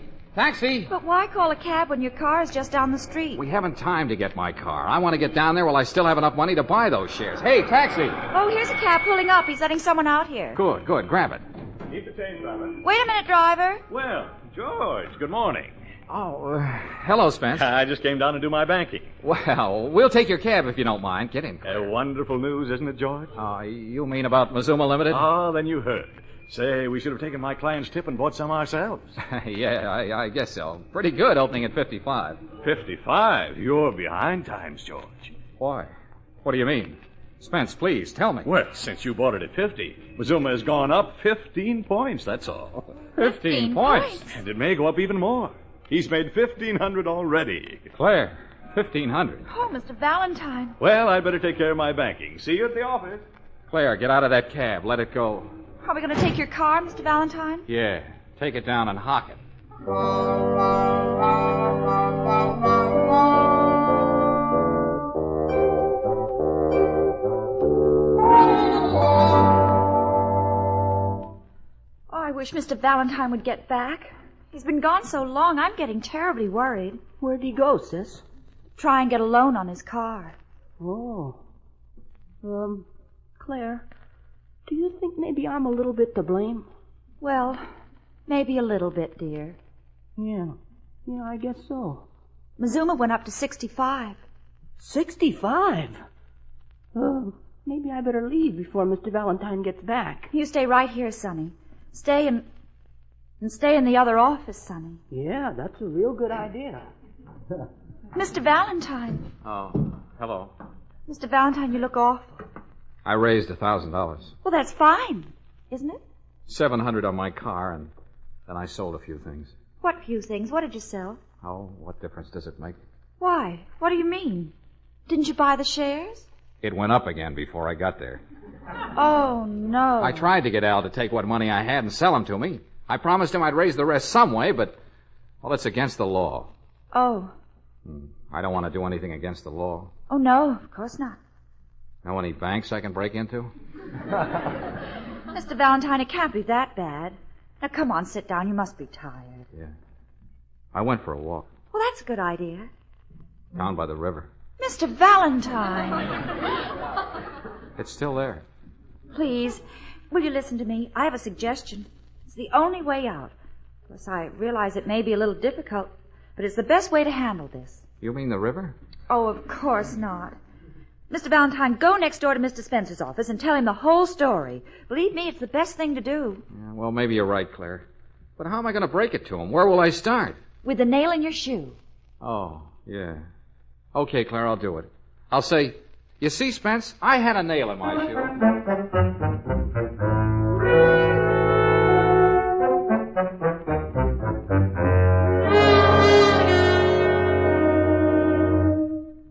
[SPEAKER 19] But why call a cab when your car is just down the street?
[SPEAKER 7] We haven't time to get my car. I want to get down there while I still have enough money to buy those shares. Hey, taxi!
[SPEAKER 19] Oh, here's a cab pulling up. He's letting someone out here.
[SPEAKER 7] Good. Grab it.
[SPEAKER 14] Keep the change, driver.
[SPEAKER 19] Wait a minute, driver.
[SPEAKER 14] Well, George, good morning.
[SPEAKER 7] Oh, hello, Spence.
[SPEAKER 14] I just came down to do my banking.
[SPEAKER 7] Well, we'll take your cab if you don't mind. Get in.
[SPEAKER 14] Wonderful news, isn't it, George?
[SPEAKER 7] You mean about Mazuma Limited?
[SPEAKER 14] Oh, then you heard. Say, we should have taken my client's tip and bought some ourselves.
[SPEAKER 7] Yeah, I guess so. Pretty good opening at 55.
[SPEAKER 14] 55? You're behind times, George.
[SPEAKER 7] Why? What do you mean? Spence, please, tell me.
[SPEAKER 14] Well, since you bought it at 50, Mazuma has gone up 15 points, that's all.
[SPEAKER 7] 15 points?
[SPEAKER 14] And it may go up even more. He's made $1,500 already.
[SPEAKER 7] Claire, $1,500.
[SPEAKER 19] Oh, Mr. Valentine.
[SPEAKER 14] Well, I'd better take care of my banking. See you at the office.
[SPEAKER 7] Claire, get out of that cab. Let it go.
[SPEAKER 19] Are we going to take your car, Mr. Valentine?
[SPEAKER 7] Yeah. Take it down and hock it.
[SPEAKER 19] Oh, I wish Mr. Valentine would get back. He's been gone so long, I'm getting terribly worried.
[SPEAKER 6] Where'd he go, sis?
[SPEAKER 19] Try and get a loan on his car.
[SPEAKER 6] Oh. Claire, do you think maybe I'm a little bit to blame?
[SPEAKER 19] Well, maybe a little bit, dear.
[SPEAKER 6] Yeah, I guess so.
[SPEAKER 19] Mazuma went up to 65.
[SPEAKER 6] 65? Maybe I better leave before Mr. Valentine gets back.
[SPEAKER 19] You stay right here, Sonny. Stay in the other office, Sonny.
[SPEAKER 6] Yeah, that's a real good idea.
[SPEAKER 19] Mr. Valentine.
[SPEAKER 7] Oh, hello.
[SPEAKER 19] Mr. Valentine, you look awful.
[SPEAKER 7] I raised $1,000.
[SPEAKER 19] Well, that's fine, isn't it?
[SPEAKER 7] $700 on my car, and then I sold a few things.
[SPEAKER 19] What few things? What did you sell?
[SPEAKER 7] Oh, what difference does it make?
[SPEAKER 19] Why? What do you mean? Didn't you buy the shares?
[SPEAKER 7] It went up again before I got there.
[SPEAKER 19] Oh, no.
[SPEAKER 7] I tried to get Al to take what money I had and sell them to me. I promised him I'd raise the rest some way, but, well, it's against the law.
[SPEAKER 19] Oh.
[SPEAKER 7] I don't want to do anything against the law.
[SPEAKER 19] Oh, no, of course not.
[SPEAKER 7] Know any banks I can break into?
[SPEAKER 19] Mr. Valentine, it can't be that bad. Now, come on, sit down. You must be tired.
[SPEAKER 7] Yeah. I went for a walk.
[SPEAKER 19] Well, that's a good idea.
[SPEAKER 7] Down by the river.
[SPEAKER 19] Mr. Valentine.
[SPEAKER 7] It's still there.
[SPEAKER 19] Please, will you listen to me? I have a suggestion. It's the only way out. Of course, I realize it may be a little difficult, but it's the best way to handle this.
[SPEAKER 4] You mean the river?
[SPEAKER 19] Oh, of course not. Mr. Valentine, go next door to Mr. Spencer's office and tell him the whole story. Believe me, it's the best thing to do.
[SPEAKER 4] Yeah, well, maybe you're right, Claire. But how am I going to break it to him? Where will I start?
[SPEAKER 19] With the nail in your shoe.
[SPEAKER 4] Oh, yeah. Okay, Claire, I'll do it. I'll say, you see, Spence, I had a nail in my shoe.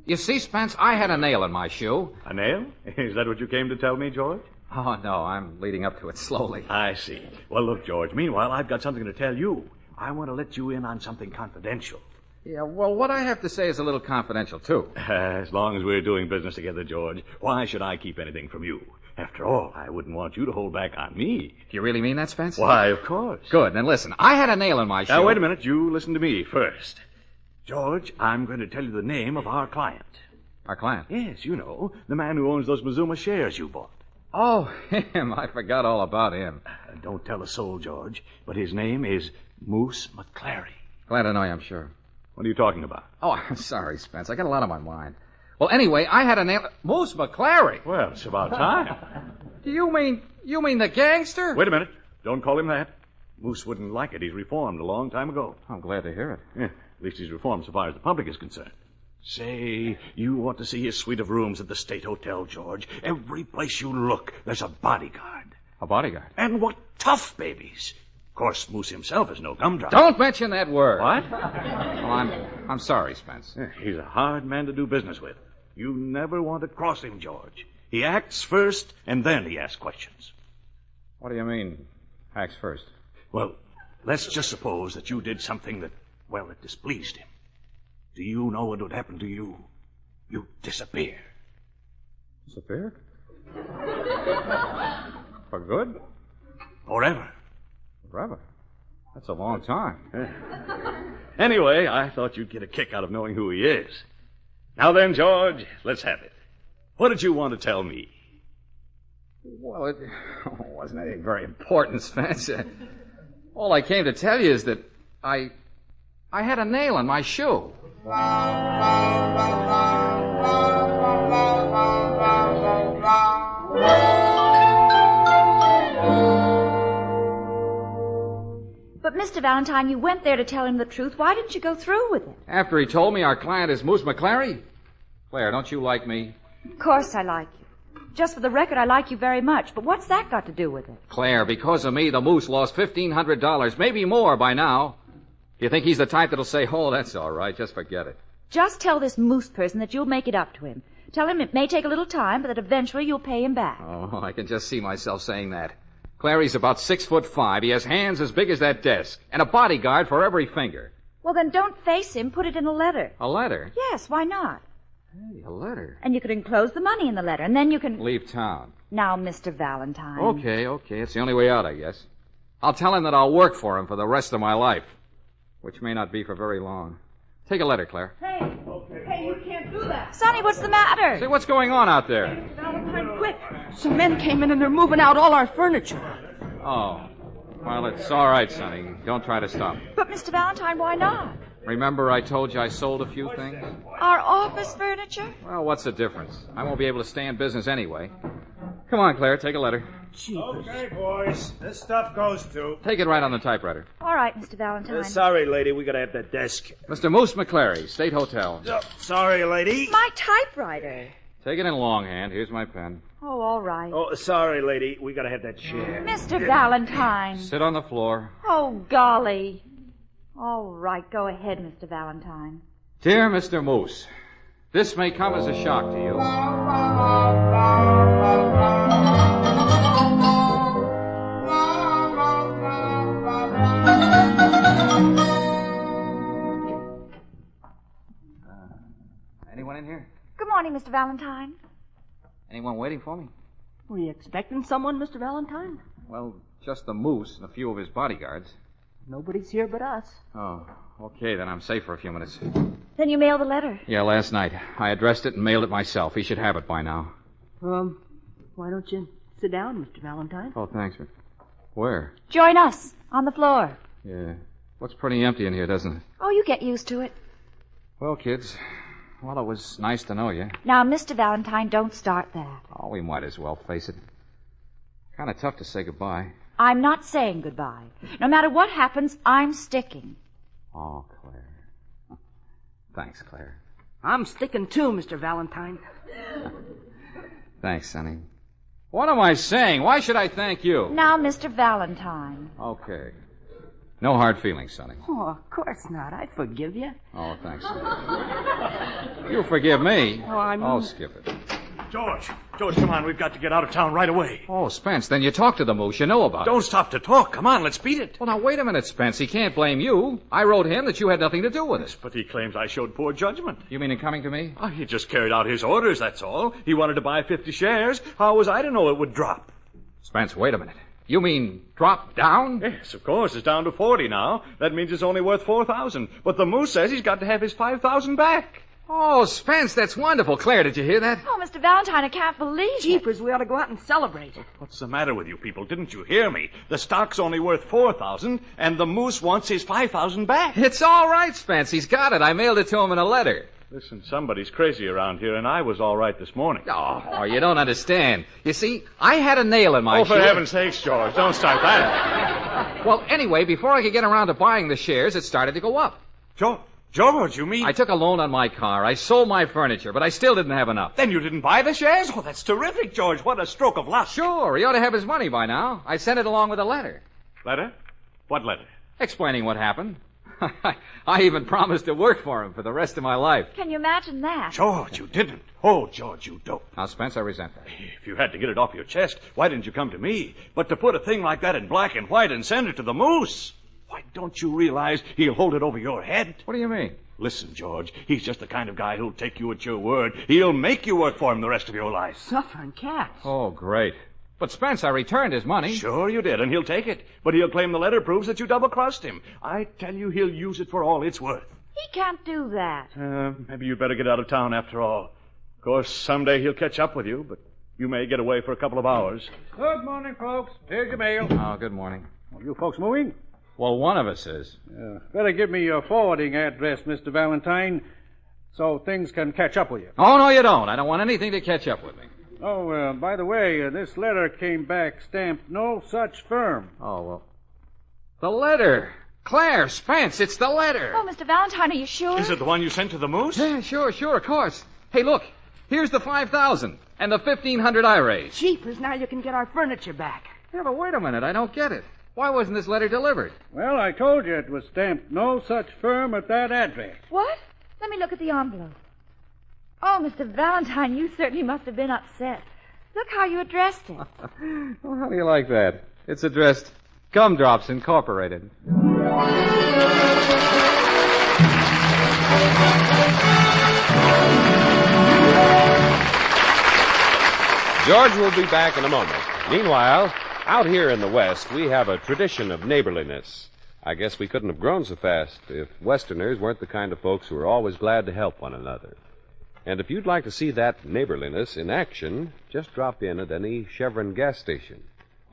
[SPEAKER 4] You see, Spence, I had a nail in my shoe.
[SPEAKER 14] A nail? Is that what you came to tell me, George?
[SPEAKER 4] Oh, no, I'm leading up to it slowly.
[SPEAKER 14] I see. Well, look, George, meanwhile, I've got something to tell you. I want to let you in on something confidential.
[SPEAKER 4] Yeah, well, what I have to say is a little confidential, too.
[SPEAKER 14] As long as we're doing business together, George, why should I keep anything from you? After all, I wouldn't want you to hold back on me.
[SPEAKER 4] Do you really mean that, Spence?
[SPEAKER 14] Why, of course.
[SPEAKER 4] Good. Then listen, I had a nail in my shoe.
[SPEAKER 14] Now, wait a minute. You listen to me first. George, I'm going to tell you the name of our client.
[SPEAKER 4] Our client?
[SPEAKER 14] Yes, you know, the man who owns those Mazuma shares you bought.
[SPEAKER 4] Oh, him. I forgot all about him.
[SPEAKER 14] Don't tell a soul, George, but his name is Moose McClary.
[SPEAKER 4] Glad to know you, I'm sure.
[SPEAKER 14] What are you talking about?
[SPEAKER 4] Oh, I'm sorry, Spence. I got a lot on my mind. Well, anyway, I had a nail... Moose McClary?
[SPEAKER 14] Well, it's about time.
[SPEAKER 4] Do you mean the gangster?
[SPEAKER 14] Wait a minute. Don't call him that. Moose wouldn't like it. He's reformed a long time ago.
[SPEAKER 4] I'm glad to hear it.
[SPEAKER 14] Yeah, at least he's reformed so far as the public is concerned. Say, you ought to see his suite of rooms at the State Hotel, George. Every place you look, there's a bodyguard.
[SPEAKER 4] A bodyguard?
[SPEAKER 14] And what tough babies. Of course, Moose himself is no gumdrop.
[SPEAKER 4] Don't mention that word.
[SPEAKER 14] What?
[SPEAKER 4] Well, I'm sorry, Spence.
[SPEAKER 14] Yeah, he's a hard man to do business with. You never want to cross him, George. He acts first, and then he asks questions.
[SPEAKER 4] What do you mean, acts first?
[SPEAKER 14] Well, let's just suppose that you did something that, well, it displeased him. Do you know what would happen to you? You'd disappear.
[SPEAKER 4] Disappear? For good?
[SPEAKER 14] Forever.
[SPEAKER 4] Forever? That's a long time.
[SPEAKER 14] Anyway, I thought you'd get a kick out of knowing who he is. Now then, George, let's have it. What did you want to tell me?
[SPEAKER 4] Well, it wasn't anything very important, Spence. All I came to tell you is that I had a nail in my shoe.
[SPEAKER 19] But, Mr. Valentine, you went there to tell him the truth. Why didn't you go through with it?
[SPEAKER 4] After he told me our client is Moose McClary? Claire, don't you like me?
[SPEAKER 19] Of course I like you. Just for the record, I like you very much. But what's that got to do with it?
[SPEAKER 4] Claire, because of me, the Moose lost $1,500, maybe more by now. You think he's the type that'll say, oh, that's all right, just forget it.
[SPEAKER 19] Just tell this Moose person that you'll make it up to him. Tell him it may take a little time, but that eventually you'll pay him back.
[SPEAKER 4] Oh, I can just see myself saying that. Clary's about 6'5". He has hands as big as that desk, and a bodyguard for every finger.
[SPEAKER 19] Well, then don't face him. Put it in a letter.
[SPEAKER 4] A letter?
[SPEAKER 19] Yes, why not?
[SPEAKER 4] Hey, a letter.
[SPEAKER 19] And you could enclose the money in the letter, and then you can...
[SPEAKER 4] Leave town.
[SPEAKER 19] Now, Mr. Valentine.
[SPEAKER 4] Okay. It's the only way out, I guess. I'll tell him that I'll work for him for the rest of my life, which may not be for very long. Take a letter, Claire.
[SPEAKER 6] Hey, you can't do that.
[SPEAKER 19] Sonny, what's the matter?
[SPEAKER 4] Say, what's going on out there?
[SPEAKER 6] Mr. Valentine, quick. Some men came in and they're moving out all our furniture.
[SPEAKER 4] Oh. Well, it's all right, Sonny. Don't try to stop.
[SPEAKER 19] But, Mr. Valentine, why not?
[SPEAKER 4] Remember I told you I sold a few things?
[SPEAKER 19] Our office furniture?
[SPEAKER 4] Well, what's the difference? I won't be able to stay in business anyway. Come on, Claire, take a letter.
[SPEAKER 6] Jeepers.
[SPEAKER 2] Okay, boys. This stuff goes to...
[SPEAKER 4] Take it right on the typewriter.
[SPEAKER 19] All right, Mr. Valentine.
[SPEAKER 2] Sorry, lady. We gotta have that desk.
[SPEAKER 4] Mr. Moose McClary, State Hotel.
[SPEAKER 2] Sorry, lady.
[SPEAKER 19] My typewriter.
[SPEAKER 4] Take it in longhand. Here's my pen.
[SPEAKER 19] Oh, all right.
[SPEAKER 2] Oh, sorry, lady. We gotta have that chair.
[SPEAKER 19] Mr. Valentine.
[SPEAKER 4] Sit on the floor.
[SPEAKER 19] Oh, golly. All right, go ahead, Mr. Valentine.
[SPEAKER 4] Dear Mr. Moose, this may come as a shock to you. Anyone in here?
[SPEAKER 19] Good morning, Mr. Valentine.
[SPEAKER 4] Anyone waiting for me?
[SPEAKER 6] Were you expecting someone, Mr. Valentine?
[SPEAKER 4] Well, just the Moose and a few of his bodyguards.
[SPEAKER 6] Nobody's here but us.
[SPEAKER 4] Oh, okay, then I'm safe for a few minutes.
[SPEAKER 19] Then you mailed the letter?
[SPEAKER 4] Yeah, last night. I addressed it and mailed it myself. He should have it by now.
[SPEAKER 6] Why don't you sit down, Mr. Valentine?
[SPEAKER 4] Oh, thanks, sir.
[SPEAKER 7] Where?
[SPEAKER 19] Join us on the floor.
[SPEAKER 7] Yeah. Looks pretty empty in here, doesn't it?
[SPEAKER 19] Oh, you get used to it.
[SPEAKER 7] Well, kids, well, it was nice to know you.
[SPEAKER 19] Now, Mr. Valentine, don't start that.
[SPEAKER 7] Oh, we might as well face it. Kind of tough to say goodbye.
[SPEAKER 19] I'm not saying goodbye. No matter what happens, I'm sticking.
[SPEAKER 7] Oh, Claire. Thanks, Claire.
[SPEAKER 6] I'm sticking too, Mr. Valentine.
[SPEAKER 7] Thanks, Sonny. What am I saying? Why should I thank you?
[SPEAKER 19] Now, Mr. Valentine.
[SPEAKER 7] Okay. No hard feelings, Sonny.
[SPEAKER 6] Oh, of course not. I forgive you.
[SPEAKER 7] Oh, thanks, Sonny. You forgive me.
[SPEAKER 6] Oh,
[SPEAKER 7] I'll skip it.
[SPEAKER 14] George, come on. We've got to get out of town right away.
[SPEAKER 7] Oh, Spence, then you talked to the moose. You know about it.
[SPEAKER 14] Don't stop to talk. Come on, let's beat it.
[SPEAKER 7] Well, now, wait a minute, Spence. He can't blame you. I wrote him that you had nothing to do with it.
[SPEAKER 14] But he claims I showed poor judgment.
[SPEAKER 7] You mean in coming to me?
[SPEAKER 14] Oh, he just carried out his orders, that's all. He wanted to buy 50 shares. How was I to know it would drop?
[SPEAKER 7] Spence, wait a minute. You mean drop down?
[SPEAKER 14] Yes, of course. It's down to 40 now. That means it's only worth 4,000. But the moose says he's got to have his 5,000 back.
[SPEAKER 7] Oh, Spence, that's wonderful. Claire, did you hear that?
[SPEAKER 19] Oh, Mr. Valentine, I can't believe
[SPEAKER 6] Jeepers, we ought to go out and celebrate.
[SPEAKER 14] What's the matter with you people? Didn't you hear me? The stock's only worth 4,000, and the moose wants his 5,000 back.
[SPEAKER 7] It's all right, Spence. He's got it. I mailed it to him in a letter.
[SPEAKER 14] Listen, somebody's crazy around here, and I was all right this morning.
[SPEAKER 7] Oh, you don't understand. You see, I had a nail in my
[SPEAKER 14] Oh, for
[SPEAKER 7] shoe.
[SPEAKER 14] heaven's sakes, George, don't start that.
[SPEAKER 7] Well, anyway, before I could get around to buying the shares, it started to go up.
[SPEAKER 14] George, you mean?
[SPEAKER 7] I took a loan on my car. I sold my furniture, but I still didn't have enough.
[SPEAKER 14] Then you didn't buy the shares? Oh, that's terrific, George. What a stroke of luck.
[SPEAKER 7] Sure, he ought to have his money by now. I sent it along with a letter.
[SPEAKER 14] Letter? What letter?
[SPEAKER 7] Explaining what happened. I even promised to work for him for the rest of my life.
[SPEAKER 19] Can you imagine that?
[SPEAKER 14] George, you didn't. Oh, George, you don't.
[SPEAKER 7] Now, Spence, I resent that.
[SPEAKER 14] If you had to get it off your chest, why didn't you come to me? But to put a thing like that in black and white and send it to the moose. Why, don't you realize he'll hold it over your head?
[SPEAKER 7] What do you mean?
[SPEAKER 14] Listen, George, he's just the kind of guy who'll take you at your word. He'll make you work for him the rest of your life.
[SPEAKER 6] Suffering cats.
[SPEAKER 7] Oh, great. But, Spence, I returned his money.
[SPEAKER 14] Sure you did, and he'll take it. But he'll claim the letter proves that you double-crossed him. I tell you, he'll use it for all it's worth.
[SPEAKER 19] He can't do that.
[SPEAKER 14] Maybe you'd better get out of town after all. Of course, someday he'll catch up with you, but you may get away for a couple of hours.
[SPEAKER 16] Good morning, folks. Here's your mail.
[SPEAKER 7] Oh, good morning.
[SPEAKER 16] Are you folks moving?
[SPEAKER 7] Well, one of us is.
[SPEAKER 16] Better give me your forwarding address, Mr. Valentine, so things can catch up with you.
[SPEAKER 7] Oh, no, you don't. I don't want anything to catch up with me.
[SPEAKER 16] Oh, by the way, this letter came back stamped no such firm.
[SPEAKER 7] Oh, well. The letter. Claire, Spence, it's the letter.
[SPEAKER 19] Oh, Mr. Valentine, are you sure?
[SPEAKER 14] Is it the one you sent to the moose?
[SPEAKER 7] Yeah, sure, of course. Hey, look. Here's the 5,000 and the 1,500 I raised.
[SPEAKER 6] Jeepers, now you can get our furniture back.
[SPEAKER 7] Yeah, but wait a minute. I don't get it. Why wasn't this letter delivered?
[SPEAKER 16] Well, I told you it was stamped no such firm at that address.
[SPEAKER 19] What? Let me look at the envelope. Oh, Mr. Valentine, you certainly must have been upset. Look how you addressed it.
[SPEAKER 7] Well, how do you like that? It's addressed Gumdrops Incorporated.
[SPEAKER 12] George will be back in a moment. Meanwhile, out here in the West, we have a tradition of neighborliness. I guess we couldn't have grown so fast if Westerners weren't the kind of folks who are always glad to help one another. And if you'd like to see that neighborliness in action, just drop in at any Chevron gas station.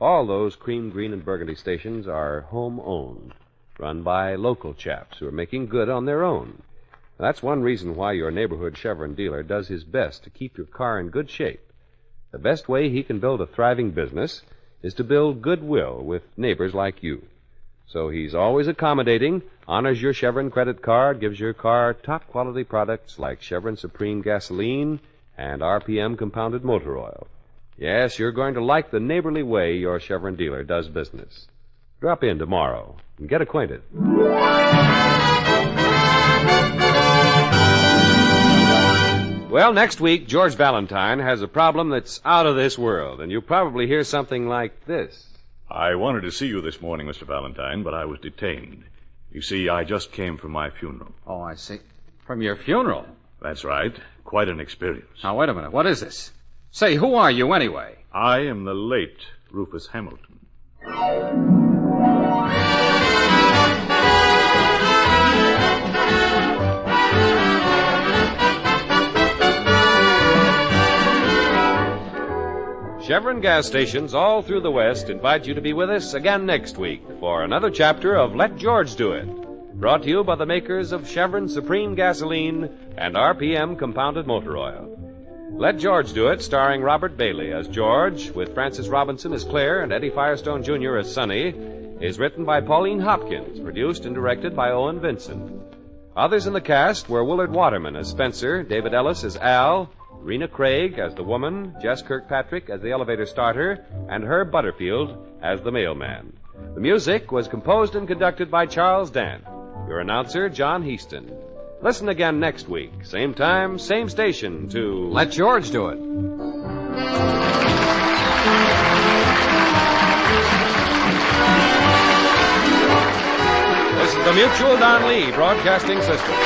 [SPEAKER 12] All those cream, green, and burgundy stations are home-owned, run by local chaps who are making good on their own. That's one reason why your neighborhood Chevron dealer does his best to keep your car in good shape. The best way he can build a thriving business is to build goodwill with neighbors like you. So he's always accommodating, honors your Chevron credit card, gives your car top-quality products like Chevron Supreme gasoline and RPM compounded motor oil. Yes, you're going to like the neighborly way your Chevron dealer does business. Drop in tomorrow and get acquainted. Well, next week, George Valentine has a problem that's out of this world, and you'll probably hear something like this.
[SPEAKER 14] I wanted to see you this morning, Mr. Valentine, but I was detained. You see, I just came from my funeral.
[SPEAKER 7] Oh, I see. From your funeral?
[SPEAKER 14] That's right. Quite an experience.
[SPEAKER 7] Now, wait a minute. What is this? Say, who are you anyway?
[SPEAKER 14] I am the late Rufus Hamilton.
[SPEAKER 12] Chevron gas stations all through the West invite you to be with us again next week for another chapter of Let George Do It. Brought to you by the makers of Chevron Supreme Gasoline and RPM Compounded Motor Oil. Let George Do It, starring Robert Bailey as George, with Francis Robinson as Claire and Eddie Firestone Jr. as Sonny, is written by Pauline Hopkins, produced and directed by Owen Vincent. Others in the cast were Willard Waterman as Spencer, David Ellis as Al, Rena Craig as the woman, Jess Kirkpatrick as the elevator starter, and Herb Butterfield as the mailman. The music was composed and conducted by Charles Dant. Your announcer, John Heaston. Listen again next week, same time, same station, to
[SPEAKER 11] Let George Do It.
[SPEAKER 12] This is the Mutual Don Lee Broadcasting System.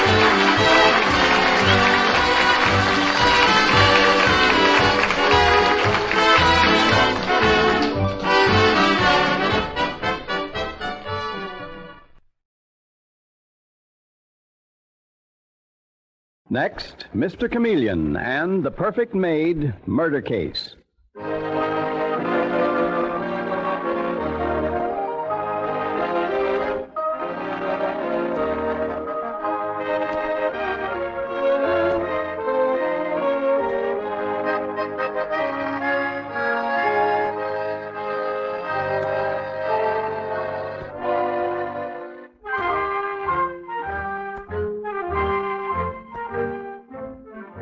[SPEAKER 3] Next, Mr. Chameleon and the Perfect Maid Murder Case.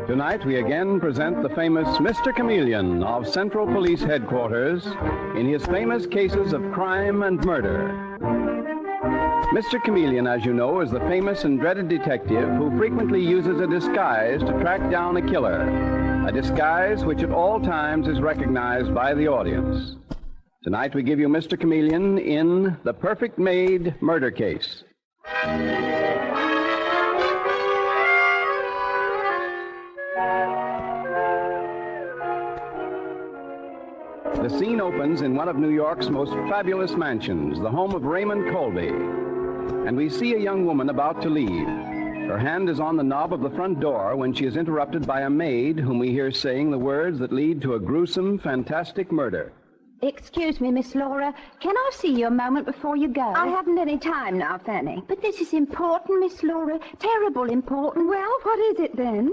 [SPEAKER 3] Tonight, we again present the famous Mr. Chameleon of Central Police Headquarters in his famous cases of crime and murder. Mr. Chameleon, as you know, is the famous and dreaded detective who frequently uses a disguise to track down a killer, a disguise which at all times is recognized by the audience. Tonight, we give you Mr. Chameleon in The Perfect Maid Murder Case. The scene opens in one of New York's most fabulous mansions, the home of Raymond Colby. And we see a young woman about to leave. Her hand is on the knob of the front door when she is interrupted by a maid whom we hear saying the words that lead to a gruesome, fantastic murder.
[SPEAKER 20] Excuse me, Miss Laura. Can I see you a moment before you go? I haven't any time now, Fanny. But this is important, Miss Laura. Terrible important. Well, what is it then?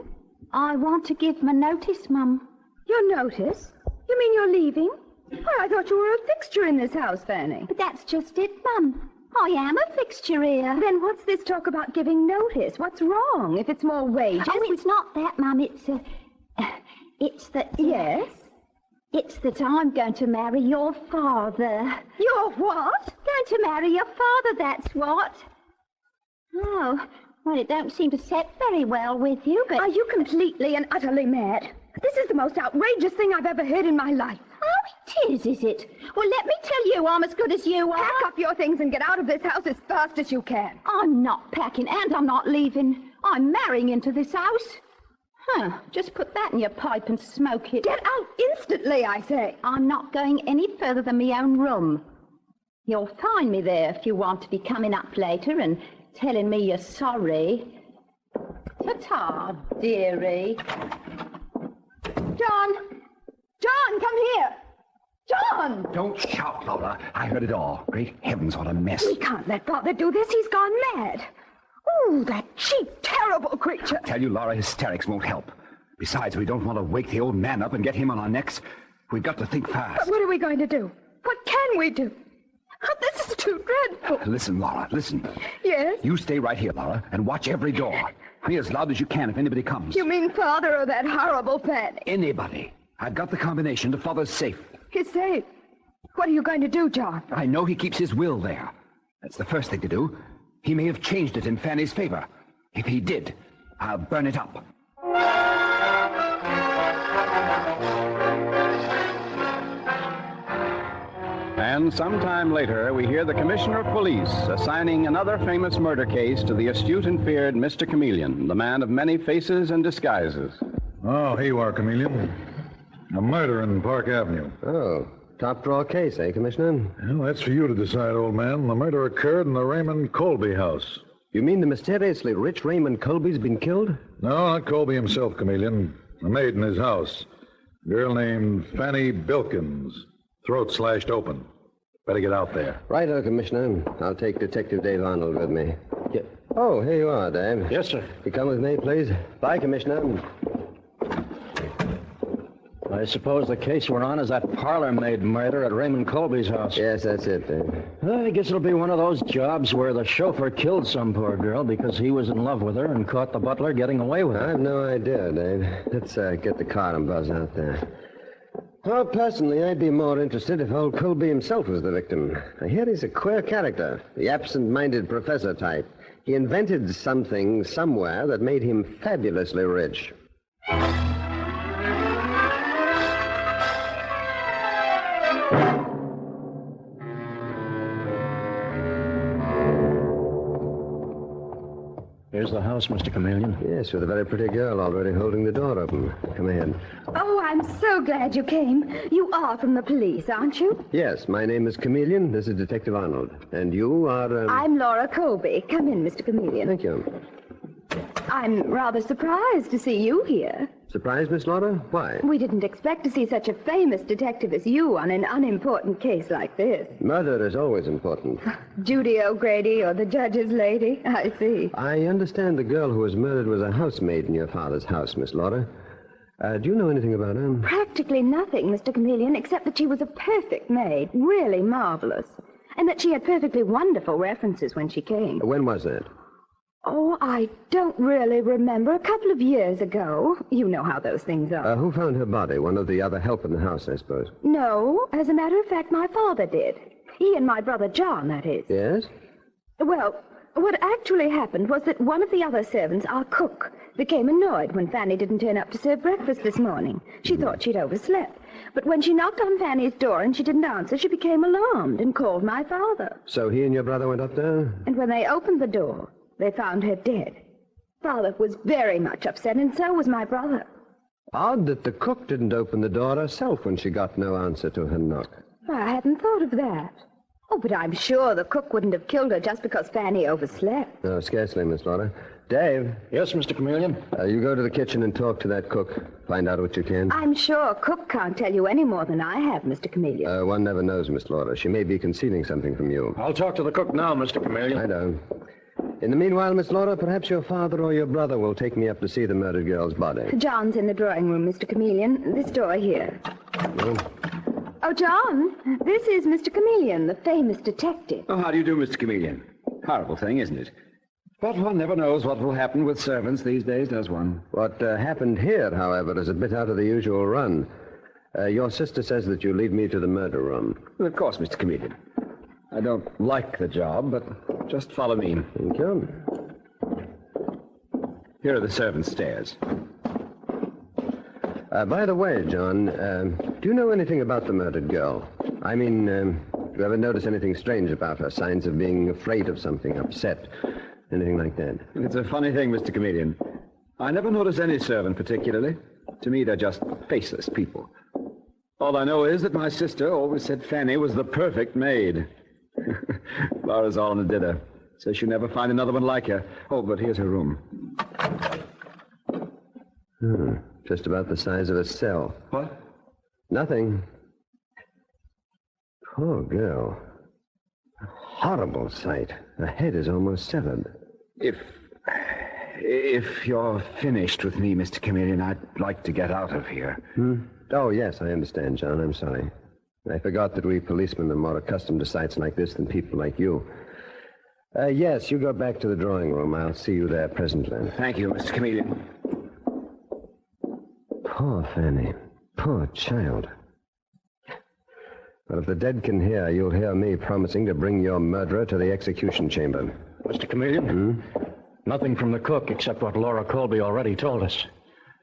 [SPEAKER 20] I want to give my notice, Mum. Your notice? You mean you're leaving? Oh, I thought you were a fixture in this house, Fanny. But that's just it, Mum. I am a fixture here. Then what's this talk about giving notice? What's wrong? If it's more wages... Oh, it's not that, Mum. It's that... Yes? It's that I'm going to marry your father. Your what? Going to marry your father, that's what. Oh, well, it don't seem to set very well with you, but... Are you completely and utterly mad? This is the most outrageous thing I've ever heard in my life. Oh, it is it? Well, let me tell you, I'm as good as you are. Pack up your things and get out of this house as fast as you can. I'm not packing, and I'm not leaving. I'm marrying into this house. Huh, just put that in your pipe and smoke it. Get out instantly, I say. I'm not going any further than my own room. You'll find me there if you want to be coming up later and telling me you're sorry. Ta-ta, dearie. John! John, come here! John!
[SPEAKER 21] Don't shout, Laura. I heard it all. Great heavens, what a mess.
[SPEAKER 20] We can't let Father do this. He's gone mad. Oh, that cheap, terrible creature.
[SPEAKER 21] I tell you, Laura, hysterics won't help. Besides, we don't want to wake the old man up and get him on our necks. We've got to think fast.
[SPEAKER 20] But what are we going to do? What can we do? Oh, this is too dreadful.
[SPEAKER 21] Listen, Laura, listen.
[SPEAKER 20] Yes?
[SPEAKER 21] You stay right here, Laura, and watch every door. Be as loud as you can if anybody comes.
[SPEAKER 20] You mean Father or that horrible Fanny?
[SPEAKER 21] Anybody. I've got the combination to Father's safe.
[SPEAKER 20] His safe? What are you going to do, John?
[SPEAKER 21] I know he keeps his will there. That's the first thing to do. He may have changed it in Fanny's favor. If he did, I'll burn it up.
[SPEAKER 3] And sometime later, we hear the Commissioner of Police assigning another famous murder case to the astute and feared Mr. Chameleon, the man of many faces and disguises.
[SPEAKER 22] Oh, here you are, Chameleon. A murder in Park Avenue.
[SPEAKER 25] Oh, top draw case, eh, Commissioner?
[SPEAKER 22] Well, that's for you to decide, old man. The murder occurred in the Raymond Colby house.
[SPEAKER 25] You mean the mysteriously rich Raymond Colby's been killed?
[SPEAKER 22] No, not Colby himself, Chameleon. A maid in his house. Girl named Fanny Bilkins. Throat slashed open. Better get out there.
[SPEAKER 25] Righto, Commissioner. I'll take Detective Dave Arnold with me. Oh, here you are, Dave. Yes, sir. You come with me, please. Bye, Commissioner.
[SPEAKER 1] I suppose the case we're on is that parlor-maid murder at Raymond Colby's house.
[SPEAKER 25] Yes, that's it, Dave.
[SPEAKER 1] I guess it'll be one of those jobs where the chauffeur killed some poor girl because he was in love with her and caught the butler getting away with it.
[SPEAKER 25] I've no idea, Dave. Let's get the car and buzz out there. Oh, personally, I'd be more interested if old Colby himself was the victim. I hear he's a queer character, the absent-minded professor type. He invented something somewhere that made him fabulously rich.
[SPEAKER 1] Here's the house, Mr. Chameleon.
[SPEAKER 25] Yes, with a very pretty girl already holding the door open. Come in.
[SPEAKER 20] Oh, I'm so glad you came. You are from the police, aren't you?
[SPEAKER 25] Yes, my name is Chameleon. This is Detective Arnold. And you are...
[SPEAKER 20] I'm Laura Colby. Come in, Mr. Chameleon.
[SPEAKER 25] Thank you.
[SPEAKER 20] I'm rather surprised to see you here.
[SPEAKER 25] Surprised, Miss Laura? Why?
[SPEAKER 20] We didn't expect to see such a famous detective as you on an unimportant case like this.
[SPEAKER 25] Murder is always important.
[SPEAKER 20] Judy O'Grady or the judge's lady? I see.
[SPEAKER 25] I understand the girl who was murdered was a housemaid in your father's house, Miss Laura. Do you know anything about her?
[SPEAKER 20] Practically nothing, Mr. Chameleon, except that she was a perfect maid, really marvelous, and that she had perfectly wonderful references when she came.
[SPEAKER 25] When was that?
[SPEAKER 20] Oh, I don't really remember. A couple of years ago. You know how those things are.
[SPEAKER 25] Who found her body? One of the other help in the house, I suppose.
[SPEAKER 20] No, as a matter of fact, my father did. He and my brother John, that is.
[SPEAKER 25] Yes?
[SPEAKER 20] Well, what actually happened was that one of the other servants, our cook, became annoyed when Fanny didn't turn up to serve breakfast this morning. She thought she'd overslept. But when she knocked on Fanny's door and she didn't answer, she became alarmed and called my father.
[SPEAKER 25] So he and your brother went up there?
[SPEAKER 20] And when they opened the door, they found her dead. Father was very much upset, and so was my brother.
[SPEAKER 25] Odd that the cook didn't open the door herself when she got no answer to her knock.
[SPEAKER 20] I hadn't thought of that. Oh, but I'm sure the cook wouldn't have killed her just because Fanny overslept.
[SPEAKER 25] No, scarcely, Miss Laura. Dave.
[SPEAKER 1] Yes, Mr. Chameleon?
[SPEAKER 25] You go to the kitchen and talk to that cook. Find out what you can.
[SPEAKER 20] I'm sure Cook can't tell you any more than I have, Mr. Chameleon.
[SPEAKER 25] One never knows, Miss Laura. She may be concealing something from you.
[SPEAKER 1] I'll talk to the cook now, Mr. Chameleon.
[SPEAKER 25] I know. In the meanwhile, Miss Laura, perhaps your father or your brother will take me up to see the murdered girl's body.
[SPEAKER 20] John's in the drawing room, Mr. Chameleon. This door here. Oh, John, this is Mr. Chameleon, the famous detective.
[SPEAKER 21] Oh, how do you do, Mr. Chameleon? Horrible thing, isn't it? But one never knows what will happen with servants these days, does one?
[SPEAKER 25] What happened here, however, is a bit out of the usual run. Your sister says that you lead me to the murder room.
[SPEAKER 21] Well, of course, Mr. Chameleon. I don't like the job, but just follow me.
[SPEAKER 25] Thank you.
[SPEAKER 21] Here are the servants' stairs.
[SPEAKER 25] By the way, John, do you know anything about the murdered girl? I mean, do you ever notice anything strange about her? Signs of being afraid of something, upset, anything like that?
[SPEAKER 21] It's a funny thing, Mr. Chameleon. I never notice any servant particularly. To me, they're just faceless people. All I know is that my sister always said Fanny was the perfect maid. Laura's all in a dither. Says she'll never find another one like her. Oh, but here's her room.
[SPEAKER 25] Just about the size of a cell.
[SPEAKER 21] What?
[SPEAKER 25] Nothing. Poor girl. A horrible sight. Her head is almost severed.
[SPEAKER 21] If you're finished with me, Mr. Chameleon, I'd like to get out of here.
[SPEAKER 25] Oh, yes, I understand, John. I'm sorry. I forgot that we policemen are more accustomed to sights like this than people like you. Yes, you go back to the drawing room. I'll see you there presently.
[SPEAKER 21] Thank you, Mr. Chameleon.
[SPEAKER 25] Poor Fanny. Poor child. But if the dead can hear, you'll hear me promising to bring your murderer to the execution chamber.
[SPEAKER 1] Mr. Chameleon? Nothing from the cook except what Laura Colby already told us.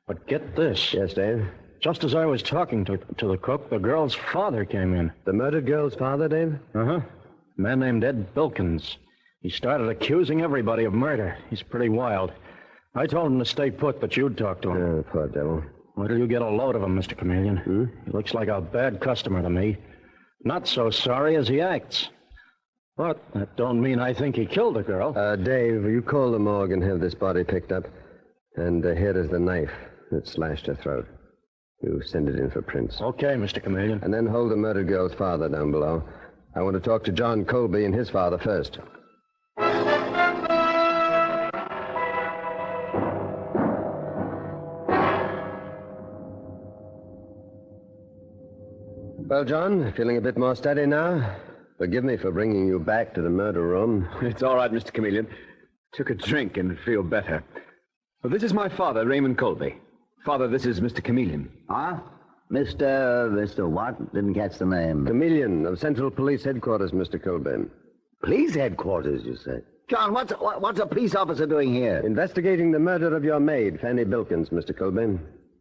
[SPEAKER 1] But get this.
[SPEAKER 25] Yes, Dave?
[SPEAKER 1] Just as I was talking to the cook, the girl's father came in.
[SPEAKER 25] The murdered girl's father, Dave?
[SPEAKER 1] Uh-huh. A man named Ed Bilkins. He started accusing everybody of murder. He's pretty wild. I told him to stay put, but you'd talk to him.
[SPEAKER 25] Oh, poor devil.
[SPEAKER 1] Wait till you get a load of him, Mr. Chameleon. He looks like a bad customer to me. Not so sorry as he acts. But that don't mean I think he killed the girl.
[SPEAKER 25] Dave, you call the morgue and have this body picked up. And here is the knife that slashed her throat. You send it in for prints.
[SPEAKER 1] Okay, Mr. Chameleon.
[SPEAKER 25] And then hold the murdered girl's father down below. I want to talk to John Colby and his father first. Well, John, feeling a bit more steady now? Forgive me for bringing you back to the murder room.
[SPEAKER 21] It's all right, Mr. Chameleon. Took a drink and feel better. Well, this is my father, Raymond Colby. Father, this is Mr. Chameleon.
[SPEAKER 5] Huh? Mr. what? Didn't catch the name.
[SPEAKER 25] Chameleon of Central Police Headquarters, Mr. Colby.
[SPEAKER 5] Police headquarters, you say? John, what's a police officer doing here?
[SPEAKER 25] Investigating the murder of your maid, Fanny Bilkins, Mr. Colby.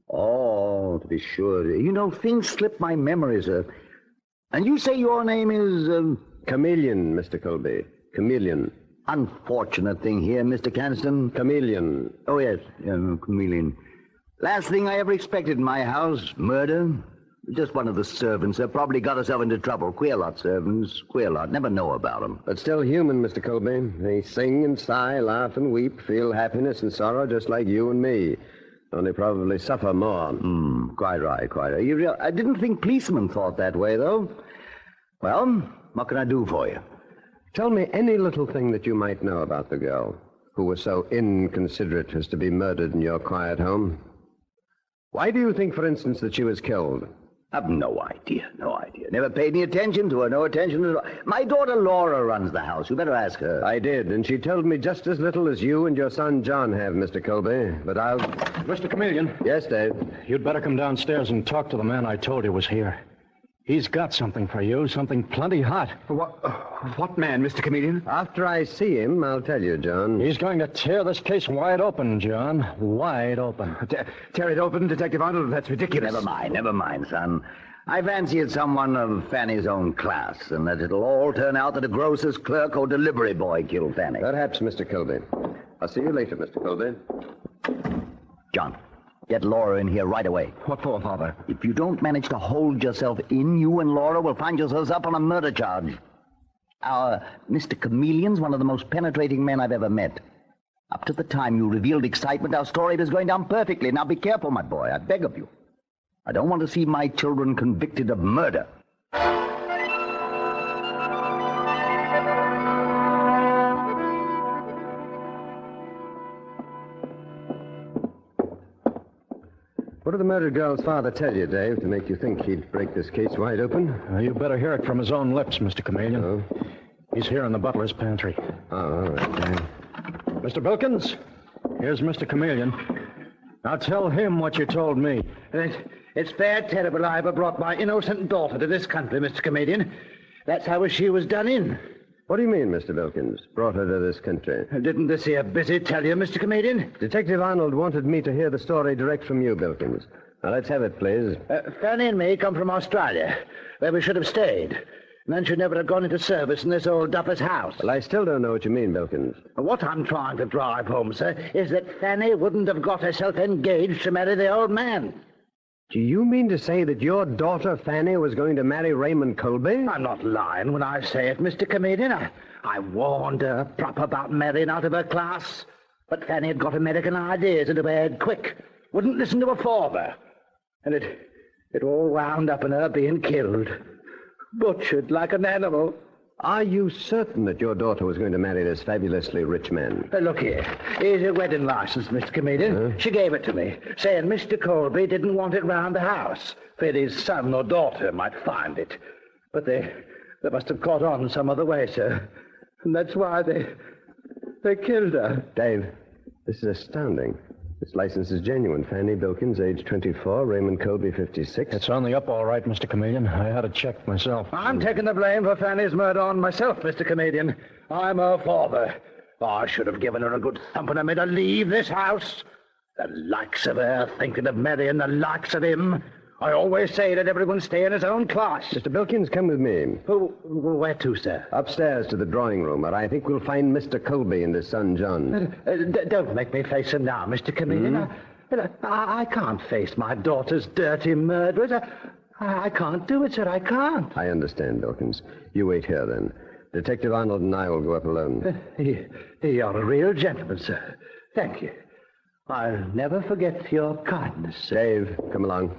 [SPEAKER 5] Oh, to be sure. You know, things slip my memory, sir. And you say your name is...
[SPEAKER 25] Chameleon, Mr. Colby. Chameleon.
[SPEAKER 5] Unfortunate thing here, Mr. Canston.
[SPEAKER 25] Chameleon.
[SPEAKER 5] Oh, yes, Chameleon. Last thing I ever expected in my house, murder. Just one of the servants. Probably got herself into trouble. Queer lot, servants. Queer lot. Never know about them.
[SPEAKER 25] But still human, Mr. Colby. They sing and sigh, laugh and weep, feel happiness and sorrow just like you and me. Only probably suffer more.
[SPEAKER 5] Quite right, quite right. I didn't think policemen thought that way, though. Well, what can I do for you?
[SPEAKER 25] Tell me any little thing that you might know about the girl who was so inconsiderate as to be murdered in your quiet home. Why do you think, for instance, that she was killed?
[SPEAKER 5] I've no idea. Never paid any attention to her, no attention at all. My daughter Laura runs the house. You better ask her.
[SPEAKER 25] I did, and she told me just as little as you and your son John have, Mr. Colby. But I'll...
[SPEAKER 1] Mr. Chameleon.
[SPEAKER 25] Yes, Dave?
[SPEAKER 1] You'd better come downstairs and talk to the man I told you was here. He's got something for you, something plenty hot.
[SPEAKER 21] What man, Mr. Chameleon?
[SPEAKER 25] After I see him, I'll tell you, John.
[SPEAKER 1] He's going to tear this case wide open, John. Wide open.
[SPEAKER 21] Tear it open, Detective Arnold? That's ridiculous.
[SPEAKER 5] Never mind, son. I fancy it's someone of Fanny's own class, and that it'll all turn out that a grocer's clerk or delivery boy killed Fanny.
[SPEAKER 25] Perhaps, Mr. Colby. I'll see you later, Mr. Colby.
[SPEAKER 5] John, get Laura in here right away.
[SPEAKER 21] What for, Father?
[SPEAKER 5] If you don't manage to hold yourself in, you and Laura will find yourselves up on a murder charge. Our Mr. Chameleon's one of the most penetrating men I've ever met. Up to the time you revealed excitement, our story was going down perfectly. Now be careful, my boy. I beg of you. I don't want to see my children convicted of murder.
[SPEAKER 25] What did the murdered girl's father tell you, Dave, to make you think he'd break this case wide open?
[SPEAKER 1] You better hear it from his own lips, Mr. Chameleon.
[SPEAKER 25] Oh?
[SPEAKER 1] He's here in the butler's pantry.
[SPEAKER 25] Oh, all right, Dave.
[SPEAKER 1] Mr. Bilkins, here's Mr. Chameleon. Now tell him what you told me.
[SPEAKER 10] It's fair terrible I ever brought my innocent daughter to this country, Mr. Chameleon. That's how she was done in.
[SPEAKER 25] What do you mean, Mr. Bilkins? Brought her to this country?
[SPEAKER 10] Didn't this here busy tell you, Mr. Chameleon?
[SPEAKER 25] Detective Arnold wanted me to hear the story direct from you, Bilkins. Now, let's have it, please.
[SPEAKER 10] Fanny and me come from Australia, where we should have stayed. And then she'd never have gone into service in this old duffer's house.
[SPEAKER 25] Well, I still don't know what you mean, Bilkins.
[SPEAKER 10] What I'm trying to drive home, sir, is that Fanny wouldn't have got herself engaged to marry the old man.
[SPEAKER 25] Do you mean to say that your daughter, Fanny, was going to marry Raymond Colby?
[SPEAKER 10] I'm not lying when I say it, Mr. Chameleon. I warned her proper about marrying out of her class. But Fanny had got American ideas into her head quick. Wouldn't listen to her father. And it all wound up in her being killed. Butchered like an animal.
[SPEAKER 25] Are you certain that your daughter was going to marry this fabulously rich man?
[SPEAKER 10] Look here. Here's your wedding license, Mr. Chameleon. She gave it to me, saying Mr. Colby didn't want it round the house, feared his son or daughter might find it. But they must have caught on some other way, sir. And that's why they killed her.
[SPEAKER 25] Dave, this is astounding. This license is genuine. Fanny Bilkins, age 24, Raymond Colby, 56.
[SPEAKER 1] It's on the up all right, Mr. Chameleon. I had it checked myself.
[SPEAKER 10] I'm taking the blame for Fanny's murder on myself, Mr. Chameleon. I'm her father. I should have given her a good thumping and made her leave this house. The likes of her thinking of marrying the likes of him. I always say that everyone stay in his own class.
[SPEAKER 25] Mr. Bilkins, come with me.
[SPEAKER 10] Where to, sir?
[SPEAKER 25] Upstairs to the drawing room, where I think we'll find Mr. Colby and his son, John.
[SPEAKER 10] Don't make me face him now, Mr. Chameleon. I can't face my daughter's dirty murderers. I can't do it, sir. I can't.
[SPEAKER 25] I understand, Bilkins. You wait here, then. Detective Arnold and I will go up alone.
[SPEAKER 10] You're a real gentleman, sir. Thank you. I'll never forget your kindness.
[SPEAKER 25] Dave, come along.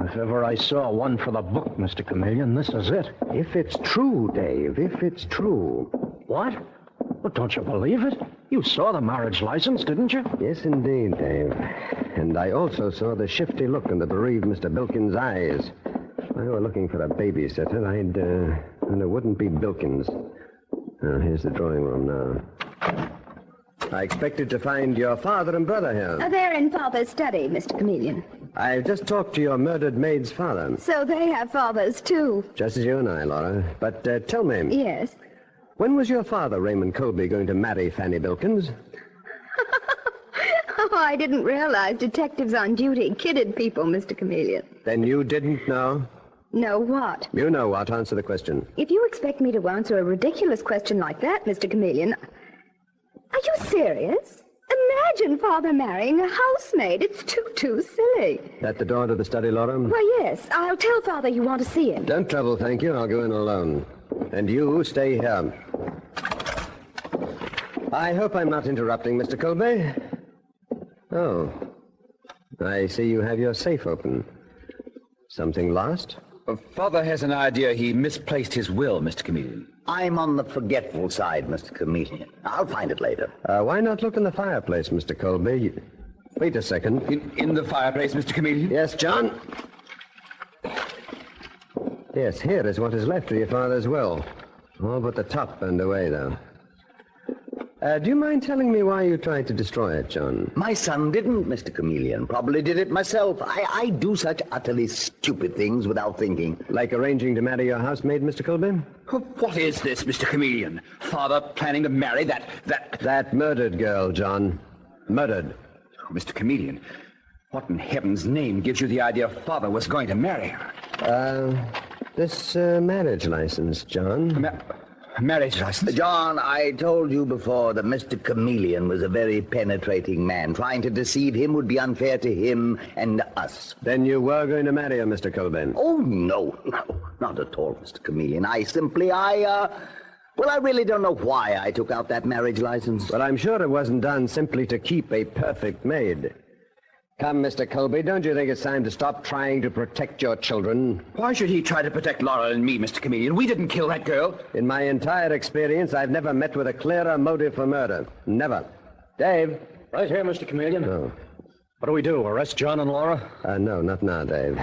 [SPEAKER 1] If ever I saw one for the book, Mr. Chameleon, this is it.
[SPEAKER 25] If it's true, Dave, if it's true.
[SPEAKER 1] What? Well, don't you believe it? You saw the marriage license, didn't you?
[SPEAKER 25] Yes, indeed, Dave. And I also saw the shifty look in the bereaved Mr. Bilkins' eyes. If I were looking for a babysitter, and it wouldn't be Bilkins. Oh, here's the drawing room now. I expected to find your father and brother here.
[SPEAKER 20] They're in Father's study, Mr. Chameleon.
[SPEAKER 25] I've just talked to your murdered maid's father.
[SPEAKER 20] So they have fathers, too.
[SPEAKER 25] Just as you and I, Laura. But tell me.
[SPEAKER 20] Yes.
[SPEAKER 25] When was your father, Raymond Colby, going to marry Fanny Bilkins?
[SPEAKER 20] Oh, I didn't realize detectives on duty kidded people, Mr. Chameleon.
[SPEAKER 25] Then you didn't know?
[SPEAKER 20] Know what?
[SPEAKER 25] You know what. Answer the question.
[SPEAKER 20] If you expect me to answer a ridiculous question like that, Mr. Chameleon... Are you serious? Imagine Father marrying a housemaid. It's too silly.
[SPEAKER 25] At the door to the study, Laura?
[SPEAKER 20] Why, yes. I'll tell Father you want to see him.
[SPEAKER 25] Don't trouble, thank you. I'll go in alone. And you stay here. I hope I'm not interrupting, Mr. Colby. Oh. I see you have your safe open. Something lost?
[SPEAKER 21] Father has an idea he misplaced his will, Mr. Chameleon.
[SPEAKER 5] I'm on the forgetful side, Mr. Chameleon. I'll find it later.
[SPEAKER 25] Why not look in the fireplace, Mr. Colby? Wait a second.
[SPEAKER 21] In the fireplace, Mr. Chameleon?
[SPEAKER 25] Yes, John? Yes, here is what is left of your father's will. All but the top burned away, though. Do you mind telling me why you tried to destroy it, John?
[SPEAKER 5] My son didn't, Mr. Chameleon. Probably did it myself. I do such utterly stupid things without thinking.
[SPEAKER 25] Like arranging to marry your housemaid, Mr. Colby?
[SPEAKER 21] What is this, Mr. Chameleon? Father planning to marry
[SPEAKER 25] That murdered girl, John. Murdered.
[SPEAKER 21] Oh, Mr. Chameleon, what in heaven's name gives you the idea Father was going to marry her?
[SPEAKER 25] This marriage license, John.
[SPEAKER 21] Marriage license?
[SPEAKER 5] John, I told you before that Mr. Chameleon was a very penetrating man. Trying to deceive him would be unfair to him and us.
[SPEAKER 25] Then you were going to marry her, Mr. Colby?
[SPEAKER 5] Oh, no, not at all, Mr. Chameleon. Well, I really don't know why I took out that marriage license.
[SPEAKER 25] But I'm sure it wasn't done simply to keep a perfect maid. Come, Mr. Colby, don't you think it's time to stop trying to protect your children?
[SPEAKER 21] Why should he try to protect Laura and me, Mr. Chameleon? We didn't kill that girl.
[SPEAKER 25] In my entire experience, I've never met with a clearer motive for murder. Never. Dave?
[SPEAKER 1] Right here, Mr. Chameleon.
[SPEAKER 25] Oh.
[SPEAKER 1] What do we do, arrest John and Laura?
[SPEAKER 25] No, not now, Dave.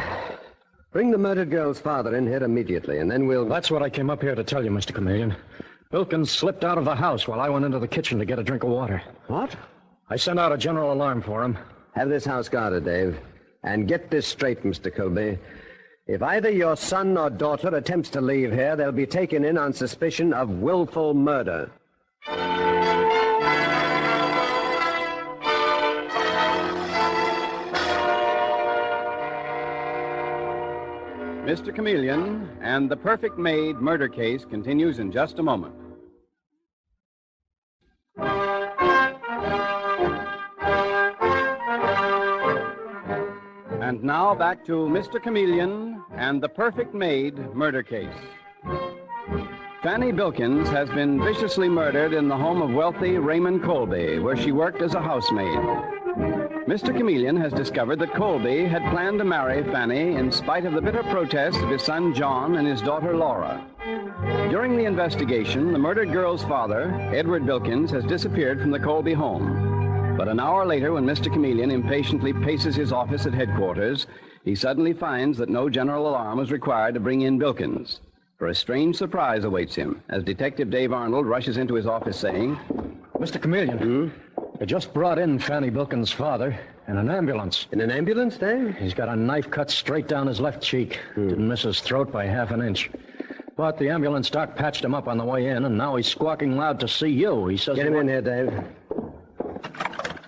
[SPEAKER 25] Bring the murdered girl's father in here immediately, and then we'll...
[SPEAKER 1] That's what I came up here to tell you, Mr. Chameleon. Bilkins slipped out of the house while I went into the kitchen to get a drink of water.
[SPEAKER 25] What?
[SPEAKER 1] I sent out a general alarm for him.
[SPEAKER 25] Have this house guarded, Dave. And get this straight, Mr. Colby. If either your son or daughter attempts to leave here, they'll be taken in on suspicion of willful murder.
[SPEAKER 3] Mr. Chameleon and the Perfect Maid murder case continues in just a moment. And now back to Mr. Chameleon and the Perfect Maid murder case. Fanny Bilkins has been viciously murdered in the home of wealthy Raymond Colby, where she worked as a housemaid. Mr. Chameleon has discovered that Colby had planned to marry Fanny in spite of the bitter protests of his son John and his daughter Laura. During the investigation, the murdered girl's father, Edward Bilkins, has disappeared from the Colby home. But an hour later, when Mr. Chameleon impatiently paces his office at headquarters, he suddenly finds that no general alarm is required to bring in Bilkins. For a strange surprise awaits him as Detective Dave Arnold rushes into his office saying,
[SPEAKER 1] Mr. Chameleon, they just brought in Fanny Bilkins' father in an ambulance.
[SPEAKER 25] In an ambulance, Dave?
[SPEAKER 1] He's got a knife cut straight down his left cheek. Didn't miss his throat by half an inch. But the ambulance doc patched him up on the way in, and now he's squawking loud to see you. He says...
[SPEAKER 25] Get him in here, Dave.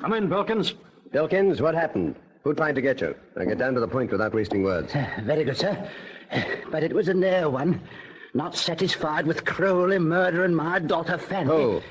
[SPEAKER 1] Come in, Bilkins.
[SPEAKER 25] Bilkins, what happened? Who tried to get you? Now get down to the point without wasting words.
[SPEAKER 10] Very good, sir. But it was a near one. Not satisfied with cruelly murdering my daughter, Fanny.
[SPEAKER 25] Who?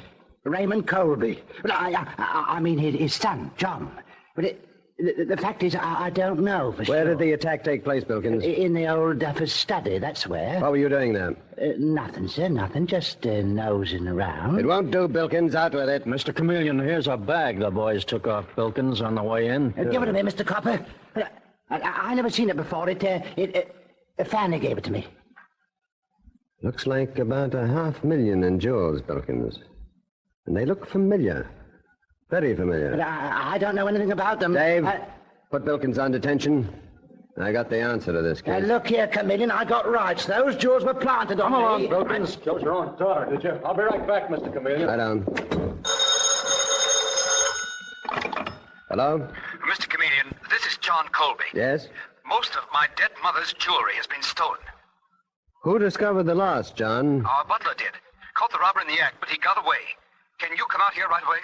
[SPEAKER 10] Raymond Colby. I mean his son, John. But The fact is, I don't know for
[SPEAKER 25] Where
[SPEAKER 10] sure.
[SPEAKER 25] did the attack take place, Bilkins?
[SPEAKER 10] In the old Duffer's study, that's where.
[SPEAKER 25] What were you doing there?
[SPEAKER 10] Nothing, sir, nothing. Just nosing around.
[SPEAKER 25] It won't do, Bilkins. Out with it.
[SPEAKER 1] Mr. Chameleon, here's a bag the boys took off Bilkins on the way in.
[SPEAKER 10] Give it to me, Mr. Copper. I never seen it before. Fanny gave it to me.
[SPEAKER 25] Looks like about $500,000 in jewels, Bilkins. And they look familiar. Very familiar.
[SPEAKER 10] But I don't know anything about them.
[SPEAKER 25] Dave, put Bilkins on detention. I got the answer to this case.
[SPEAKER 10] Look here, Chameleon, I got rights. Those jewels were planted on me.
[SPEAKER 1] Come along, Bilkins. Killed your own daughter, did you? I'll be right back, Mr. Chameleon.
[SPEAKER 25] Right on. Hello?
[SPEAKER 13] Mr. Chameleon, this is John Colby.
[SPEAKER 25] Yes?
[SPEAKER 13] Most of my dead mother's jewelry has been stolen.
[SPEAKER 25] Who discovered the loss, John?
[SPEAKER 13] Our butler did. Caught the robber in the act, but he got away. Can you come out here right away?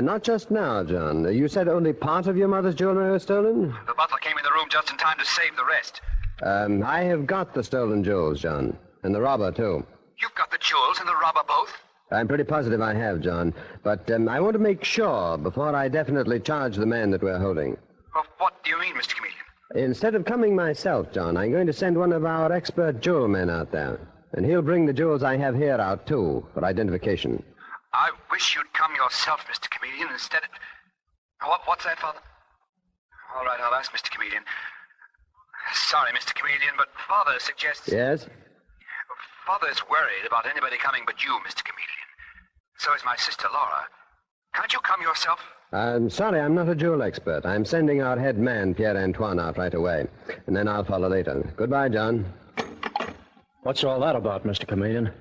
[SPEAKER 25] Not just now, John. You said only part of your mother's jewelry was stolen?
[SPEAKER 13] The butler came in the room just in time to save the rest.
[SPEAKER 25] I have got the stolen jewels, John. And the robber, too.
[SPEAKER 13] You've got the jewels and the robber both?
[SPEAKER 25] I'm pretty positive I have, John. But I want to make sure before I definitely charge the man that we're holding.
[SPEAKER 13] Well, what do you mean, Mr. Chameleon?
[SPEAKER 25] Instead of coming myself, John, I'm going to send one of our expert jewel men out there. And he'll bring the jewels I have here out, too, for identification.
[SPEAKER 13] I wish you'd come yourself, Mr. Chameleon, instead of... What's that, Father? All right, I'll ask Mr. Chameleon. Sorry, Mr. Chameleon, but Father suggests...
[SPEAKER 25] Yes?
[SPEAKER 13] Father's worried about anybody coming but you, Mr. Chameleon. So is my sister, Laura. Can't you come yourself?
[SPEAKER 25] I'm sorry, I'm not a jewel expert. I'm sending our head man, Pierre-Antoine, out right away. And then I'll follow later. Goodbye, John.
[SPEAKER 1] What's all that about, Mr. Chameleon?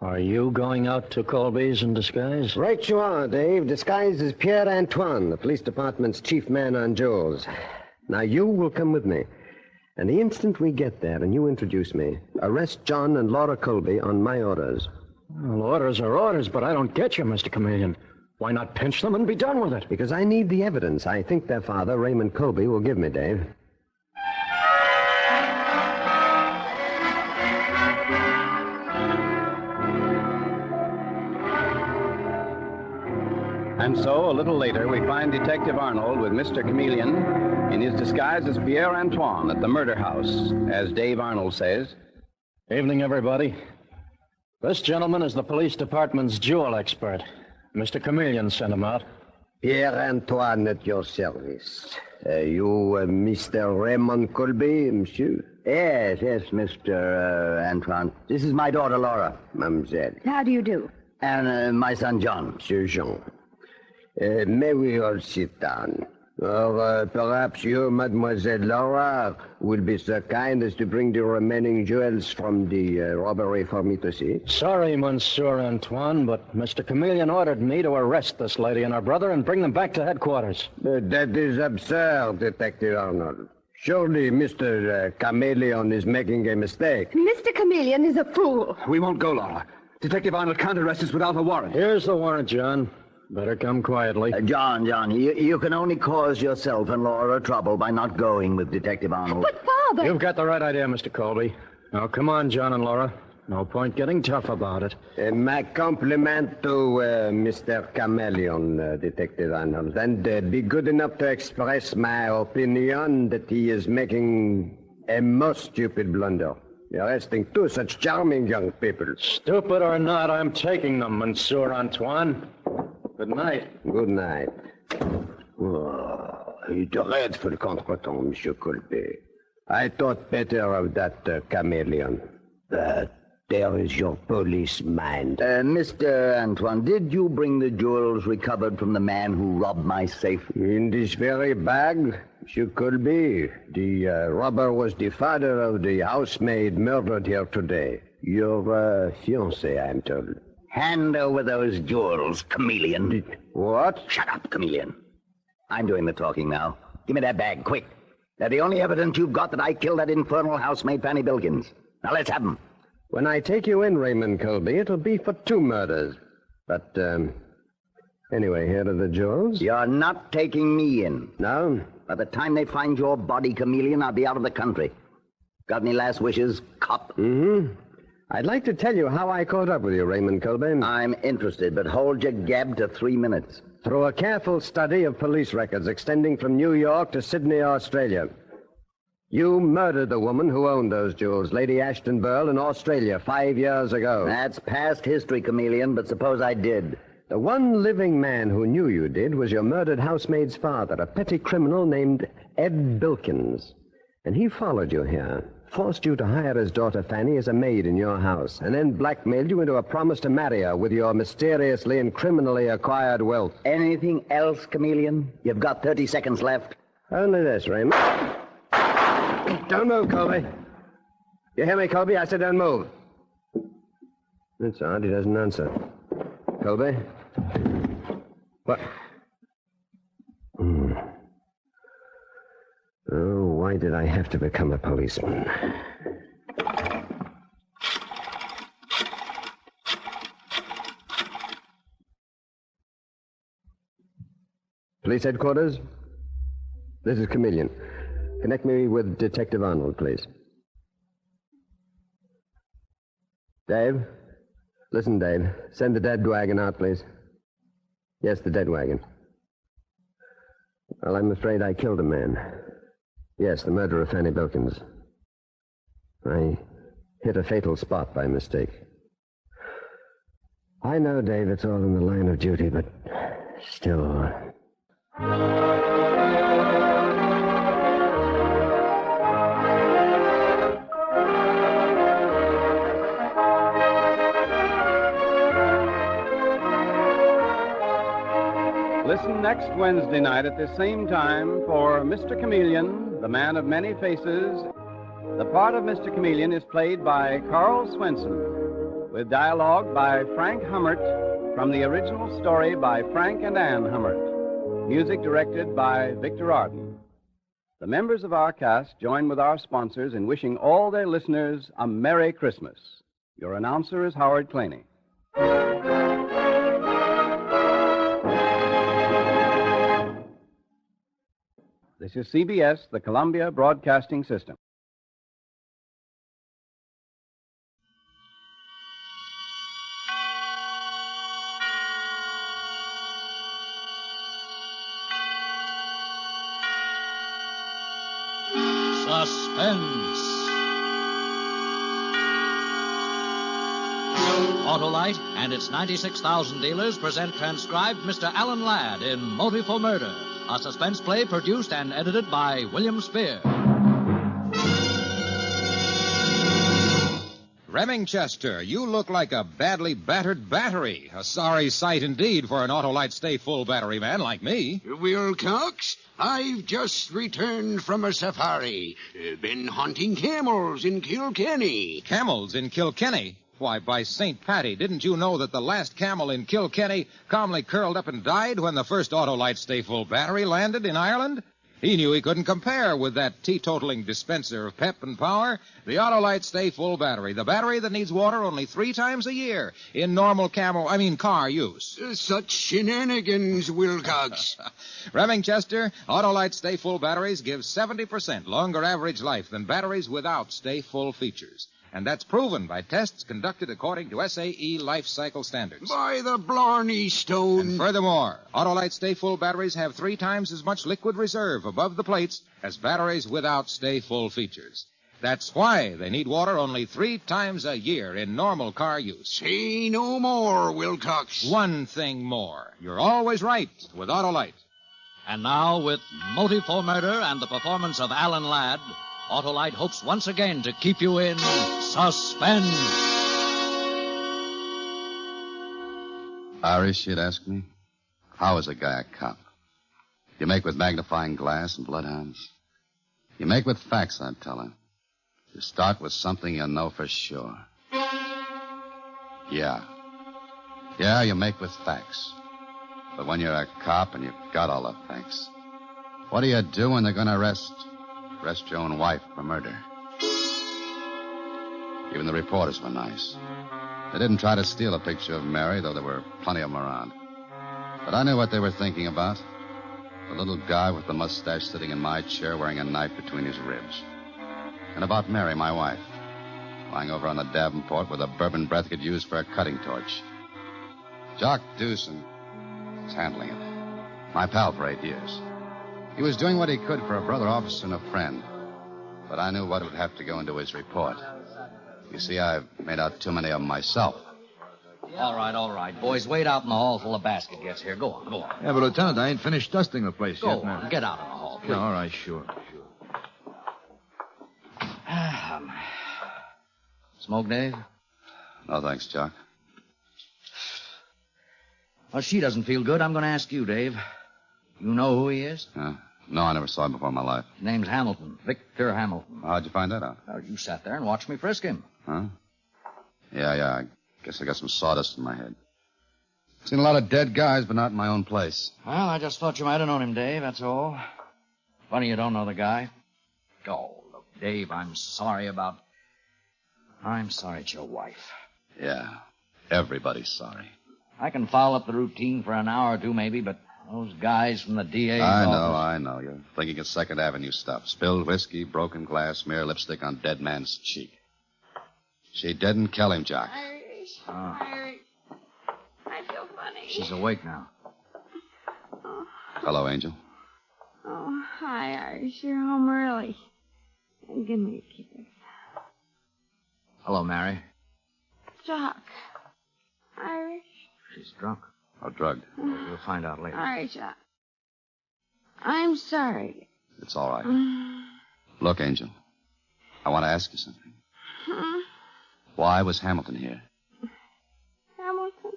[SPEAKER 1] Are you going out to Colby's in disguise?
[SPEAKER 25] Right you are, Dave. Disguised as Pierre-Antoine, the police department's chief man on jewels. Now, you will come with me. And the instant we get there and you introduce me, arrest John and Laura Colby on my orders.
[SPEAKER 1] Well, orders are orders, but I don't get you, Mr. Chameleon. Why not pinch them and be done with it?
[SPEAKER 25] Because I need the evidence I think their father, Raymond Colby, will give me, Dave.
[SPEAKER 3] And so, a little later, we find Detective Arnold with Mr. Chameleon in his disguise as Pierre-Antoine at the murder house, as Dave Arnold says.
[SPEAKER 1] Evening, everybody. This gentleman is the police department's jewel expert. Mr. Chameleon sent him out.
[SPEAKER 25] Pierre-Antoine at your service. You, Mr. Raymond Colby, monsieur?
[SPEAKER 5] Yes, Mr. Antoine. This is my daughter, Laura.
[SPEAKER 25] Mademoiselle.
[SPEAKER 20] How do you do?
[SPEAKER 5] And my son, John.
[SPEAKER 25] Monsieur Jean. May we all sit down? Or perhaps you, Mademoiselle Laura, will be so kind as to bring the remaining jewels from the robbery for me to see?
[SPEAKER 1] Sorry, Monsieur Antoine, but Mr. Chameleon ordered me to arrest this lady and her brother and bring them back to headquarters.
[SPEAKER 25] That is absurd, Detective Arnold. Surely Mr. Chameleon is making a mistake.
[SPEAKER 20] Mr. Chameleon is a fool.
[SPEAKER 21] We won't go, Laura. Detective Arnold can't arrest us without a warrant.
[SPEAKER 1] Here's the warrant, John. Better come quietly.
[SPEAKER 5] John, you can only cause yourself and Laura trouble by not going with Detective Arnold.
[SPEAKER 20] But, Father...
[SPEAKER 1] You've got the right idea, Mr. Colby. Now, come on, John and Laura. No point getting tough about it.
[SPEAKER 25] My compliment to Mr. Chameleon, Detective Arnold. And be good enough to express my opinion that he is making a most stupid blunder. Arresting two such charming young people.
[SPEAKER 1] Stupid or not, I'm taking them, Monsieur Antoine. Good night.
[SPEAKER 25] Good night. Oh, a dreadful contretemps, Monsieur Colby. I thought better of that Chameleon. But there is your police mind.
[SPEAKER 5] Mr. Antoine, did you bring the jewels recovered from the man who robbed my safe?
[SPEAKER 25] In this very bag, Monsieur Colby. The robber was the father of the housemaid murdered here today. Your fiancée, I'm told.
[SPEAKER 5] Hand over those jewels, Chameleon.
[SPEAKER 25] What?
[SPEAKER 5] Shut up, Chameleon. I'm doing the talking now. Give me that bag, quick. They're the only evidence you've got that I killed that infernal housemaid, Fanny Bilkins. Now, let's have them.
[SPEAKER 25] When I take you in, Raymond Colby, it'll be for 2 murders. But, anyway, here are the jewels.
[SPEAKER 5] You're not taking me in.
[SPEAKER 25] No?
[SPEAKER 5] By the time they find your body, Chameleon, I'll be out of the country. Got any last wishes, cop?
[SPEAKER 25] Mm-hmm. I'd like to tell you how I caught up with you, Raymond Colby.
[SPEAKER 5] I'm interested, but hold your gab to 3 minutes.
[SPEAKER 25] Through a careful study of police records extending from New York to Sydney, Australia. You murdered the woman who owned those jewels, Lady Ashton Burl, in Australia 5 years ago.
[SPEAKER 5] That's past history, Chameleon, but suppose I did.
[SPEAKER 25] The one living man who knew you did was your murdered housemaid's father, a petty criminal named Ed Bilkins. And he followed you here, forced you to hire his daughter Fanny as a maid in your house, and then blackmailed you into a promise to marry her with your mysteriously and criminally acquired wealth.
[SPEAKER 5] Anything else, Chameleon? You've got 30 seconds left.
[SPEAKER 25] Only this, Raymond. Don't move, Colby. You hear me, Colby? I said don't move. That's odd. He doesn't answer. Colby? What? Oh, why did I have to become a policeman? Police headquarters? This is Chameleon. Connect me with Detective Arnold, please. Dave? Listen, Dave. Send the dead wagon out, please. Yes, the dead wagon. Well, I'm afraid I killed a man. Yes, the murder of Fanny Bilkins. I hit a fatal spot by mistake. I know, Dave, it's all in the line of duty, but still...
[SPEAKER 3] Listen next Wednesday night at the same time for Mr. Chameleon, the man of many faces. The part of Mr. Chameleon is played by Carl Swenson, with dialogue by Frank Hummert from the original story by Frank and Ann Hummert. Music directed by Victor Arden. The members of our cast join with our sponsors in wishing all their listeners a Merry Christmas. Your announcer is Howard Claney. This is CBS, the Columbia Broadcasting System.
[SPEAKER 9] Suspense. Autolite and its 96,000 dealers present transcribed Mr. Alan Ladd in Motive for Murder, a suspense play produced and edited by William Spear.
[SPEAKER 17] Remingchester, you look like a badly battered battery. A sorry sight indeed for an Autolite Stay Full battery man like me.
[SPEAKER 18] Wilcox, I've just returned from a safari. Been hunting camels in Kilkenny.
[SPEAKER 17] Camels in Kilkenny? Why, by St. Patty, didn't you know that the last camel in Kilkenny calmly curled up and died when the first Autolite Stay Full battery landed in Ireland? He knew he couldn't compare with that teetotaling dispenser of pep and power, the Autolite Stay Full battery, the battery that needs water only 3 times a year in normal car use.
[SPEAKER 18] Such shenanigans, Wilcox.
[SPEAKER 17] Remingchester, Autolite Stay Full batteries give 70% longer average life than batteries without Stay Full features. And that's proven by tests conducted according to SAE life cycle standards.
[SPEAKER 18] By the Blarney Stone.
[SPEAKER 17] And furthermore, Autolite Stay Full batteries have 3 times as much liquid reserve above the plates as batteries without Stay Full features. That's why they need water only 3 times a year in normal car use.
[SPEAKER 18] Say no more, Wilcox.
[SPEAKER 17] One thing more. You're always right with Autolite.
[SPEAKER 9] And now, with Motive for Murder and the performance of Alan Ladd, Autolite hopes once again to keep you in suspense.
[SPEAKER 23] Irish, you'd ask me? How is a guy a cop? You make with magnifying glass and bloodhounds? You make with facts, I'd tell him. You start with something you know for sure. Yeah, you make with facts. But when you're a cop and you've got all the facts, what do you do when they're going to arrest your own wife for murder? Even the reporters were nice. They didn't try to steal a picture of Mary, though there were plenty of them around. But I knew what they were thinking about. The little guy with the mustache sitting in my chair wearing a knife between his ribs. And about Mary, my wife. lying over on the Davenport with a bourbon breath could use for a cutting torch. Jock Dewson was handling it. My pal for 8 years. He was doing what he could for a brother officer and a friend. But I knew what would have to go into his report. You see, I've made out too many of them myself.
[SPEAKER 9] All right. Boys, wait out in the hall till the basket gets here. Go on.
[SPEAKER 2] Yeah, but, Lieutenant, I ain't finished dusting the place
[SPEAKER 9] Go
[SPEAKER 2] yet.
[SPEAKER 9] on. Get out in the hall, please.
[SPEAKER 2] Yeah, all right, sure.
[SPEAKER 9] Smoke, Dave?
[SPEAKER 23] No, thanks, Jock.
[SPEAKER 9] Well, she doesn't feel good. I'm going to ask you, Dave. You know who he is?
[SPEAKER 23] No, I never saw him before in my life.
[SPEAKER 9] His name's Hamilton. Victor Hamilton.
[SPEAKER 23] How'd you find that out?
[SPEAKER 9] Well, you sat there and watched me frisk him.
[SPEAKER 23] Huh? Yeah. I guess I got some sawdust in my head. Seen a lot of dead guys, but not in my own place.
[SPEAKER 9] Well, I just thought you might have known him, Dave, that's all. Funny you don't know the guy. Oh, look, Dave, I'm sorry it's your wife.
[SPEAKER 23] Yeah, everybody's sorry.
[SPEAKER 9] I can foul up the routine for an hour or two, maybe, but those guys from the DA's
[SPEAKER 23] I know. You're thinking of Second Avenue stuff. Spilled whiskey, broken glass, smear lipstick on dead man's cheek. She didn't kill him, Jock.
[SPEAKER 4] Irish.
[SPEAKER 9] Oh.
[SPEAKER 4] Irish. I feel funny.
[SPEAKER 9] She's awake now.
[SPEAKER 4] Oh.
[SPEAKER 23] Hello, Angel.
[SPEAKER 4] Oh, hi, Irish. You're home early. Give me a kiss.
[SPEAKER 9] Hello, Mary.
[SPEAKER 4] Jock. Irish.
[SPEAKER 9] She's drunk.
[SPEAKER 23] Or drugged.
[SPEAKER 9] We'll find out later.
[SPEAKER 4] Irish. I'm sorry.
[SPEAKER 23] It's all right. Look, Angel, I want to ask you something.
[SPEAKER 4] Huh?
[SPEAKER 23] Why was Hamilton here?
[SPEAKER 4] Hamilton?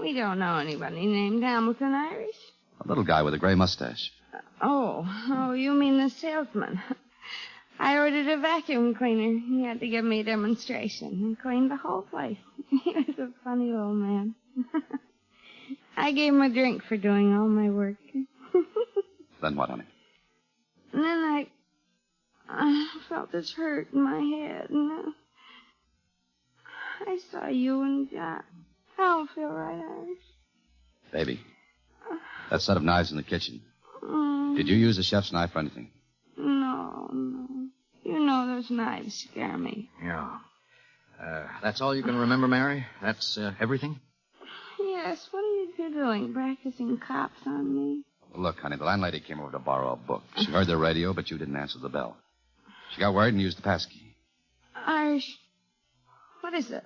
[SPEAKER 4] We don't know anybody named Hamilton, Irish.
[SPEAKER 23] A little guy with a gray mustache.
[SPEAKER 4] Oh, you mean the salesman. I ordered a vacuum cleaner. He had to give me a demonstration and cleaned the whole place. He was a funny little man. I gave him a drink for doing all my work.
[SPEAKER 23] Then what, honey?
[SPEAKER 4] And then I felt this hurt in my head, and I saw you and Jack. I don't feel right, Irish.
[SPEAKER 23] Baby, that set of knives in the kitchen. Did you use the chef's knife for anything?
[SPEAKER 4] No. You know those knives scare me.
[SPEAKER 9] Yeah. That's all you can remember, Mary? That's everything?
[SPEAKER 4] Yes, what are you doing, practicing cops on me?
[SPEAKER 23] Well, look, honey, the landlady came over to borrow a book. She heard the radio, but you didn't answer the bell. She got worried and used the passkey.
[SPEAKER 4] Irish, what is it?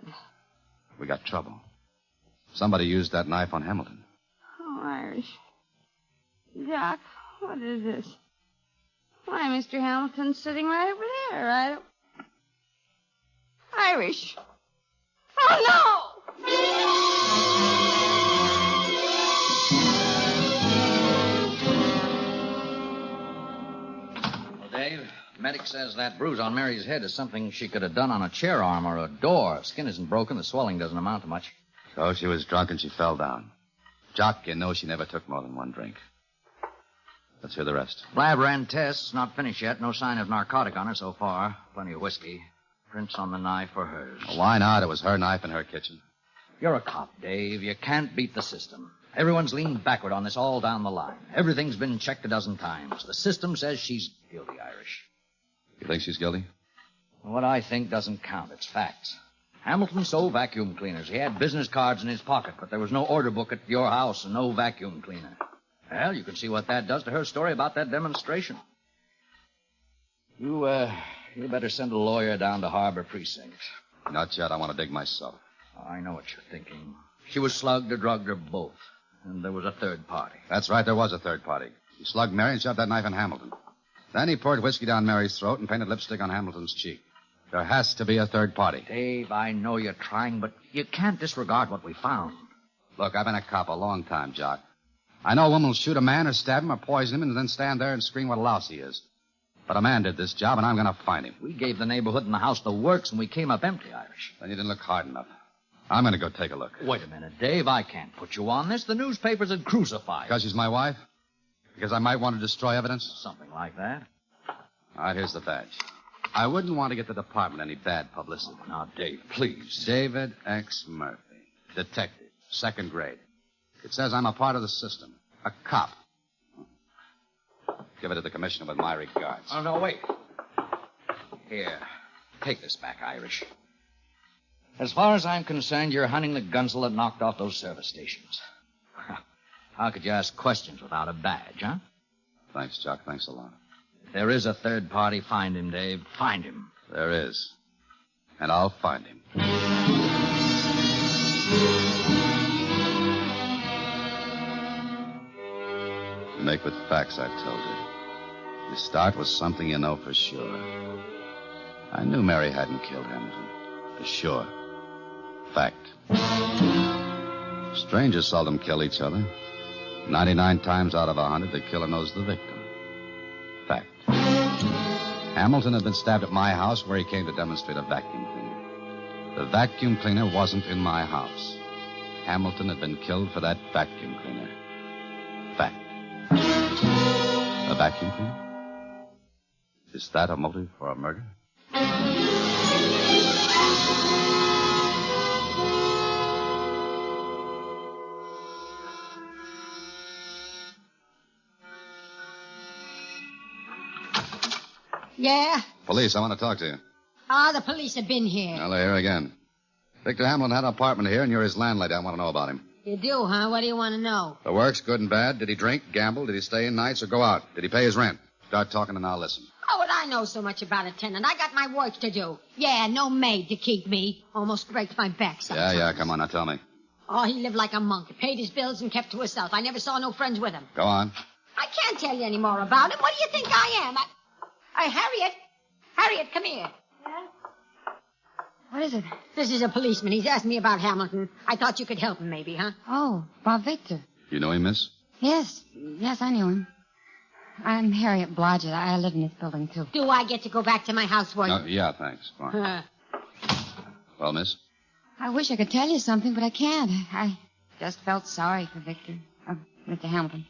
[SPEAKER 23] We got trouble. Somebody used that knife on Hamilton.
[SPEAKER 4] Oh, Irish. Doc, what is this? Why, Mr. Hamilton's sitting right over there, Irish. Oh,
[SPEAKER 9] Well, Dave, medic says that bruise on Mary's head is something she could have done on a chair arm or a door. Skin isn't broken. The swelling doesn't amount to much.
[SPEAKER 23] So she was drunk and she fell down. Jock, you know she never took more than one drink. Let's hear the rest.
[SPEAKER 9] Lab ran tests. Not finished yet. No sign of narcotic on her so far. Plenty of whiskey. Prints on the knife were hers.
[SPEAKER 23] Well, why not? It was her knife in her kitchen.
[SPEAKER 9] You're a cop, Dave. You can't beat the system. Everyone's leaned backward on this all down the line. Everything's been checked a dozen times. The system says she's guilty, Irish.
[SPEAKER 23] You think she's guilty?
[SPEAKER 9] What I think doesn't count. It's facts. Hamilton sold vacuum cleaners. He had business cards in his pocket, but there was no order book at your house and no vacuum cleaner. Well, you can see what that does to her story about that demonstration. You better send a lawyer down to Harbor Precinct.
[SPEAKER 23] Not yet. I want to dig myself.
[SPEAKER 9] I know what you're thinking. She was slugged or drugged or both. And there was a third party.
[SPEAKER 23] That's right. There was a third party. He slugged Mary and shoved that knife in Hamilton. Then he poured whiskey down Mary's throat and painted lipstick on Hamilton's cheek. There has to be a third party.
[SPEAKER 9] Dave, I know you're trying, but you can't disregard what we found.
[SPEAKER 23] Look, I've been a cop a long time, Jock. I know a woman will shoot a man or stab him or poison him and then stand there and scream what a louse he is. But a man did this job, and I'm going to find him.
[SPEAKER 9] We gave the neighborhood and the house the works, and we came up empty, Irish.
[SPEAKER 23] Then you didn't look hard enough. I'm going to go take a look.
[SPEAKER 9] Wait a minute, Dave. I can't put you on this. The newspapers would crucify you.
[SPEAKER 23] Because she's my wife? Because I might want to destroy evidence?
[SPEAKER 9] Something like that.
[SPEAKER 23] All right, here's the badge. I wouldn't want to get the department any bad publicity.
[SPEAKER 9] Now, Dave, please.
[SPEAKER 23] David X. Murphy. Detective. 2nd grade. It says I'm a part of the system. A cop. Give it to the commissioner with my regards.
[SPEAKER 9] Oh, no, wait. Here. Take this back, Irish. As far as I'm concerned, you're hunting the gunsel that knocked off those service stations. How could you ask questions without a badge, huh?
[SPEAKER 23] Thanks, Jock. Thanks a lot.
[SPEAKER 9] If there is a third party, find him, Dave. Find him.
[SPEAKER 23] There is. And I'll find him. You make with facts, I told you. You start with something you know for sure. I knew Mary hadn't killed Hamilton. For sure. Fact. Strangers seldom kill each other. 99 times out of 100, the killer knows the victim. Fact. Hamilton had been stabbed at my house where he came to demonstrate a vacuum cleaner. The vacuum cleaner wasn't in my house. Hamilton had been killed for that vacuum cleaner. Fact. A vacuum cleaner? Is that a motive for a murder?
[SPEAKER 6] Yeah?
[SPEAKER 23] Police, I want to talk to you.
[SPEAKER 6] The police have been here.
[SPEAKER 23] Well, they're here again. Victor Hamilton had an apartment here, and you're his landlady. I want to know about him.
[SPEAKER 6] You do, huh? What do you want to know?
[SPEAKER 23] The works, good and bad. Did he drink, gamble? Did he stay in nights or go out? Did he pay his rent? Start talking and I'll listen.
[SPEAKER 6] How would I know so much about a tenant? I got my work to do. Yeah, no maid to keep me. Almost breaks my back sometimes.
[SPEAKER 23] Yeah, come on, now tell me.
[SPEAKER 6] Oh, he lived like a monk. Paid his bills and kept to himself. I never saw no friends with him.
[SPEAKER 23] Go on.
[SPEAKER 6] I can't tell you any more about him. What do you think I am? Harriet. Harriet, come here.
[SPEAKER 4] What is it?
[SPEAKER 6] This is a policeman. He's asked me about Hamilton. I thought you could help him, maybe, huh?
[SPEAKER 4] Oh, Bob Victor.
[SPEAKER 23] You know him, miss?
[SPEAKER 4] Yes, I knew him. I'm Harriet Blodgett. I live in this building, too.
[SPEAKER 6] Do I get to go back to my house for you?
[SPEAKER 23] Yeah, thanks. Go on. Well, miss?
[SPEAKER 4] I wish I could tell you something, but I can't. I just felt sorry for Victor. Mr. Hamilton.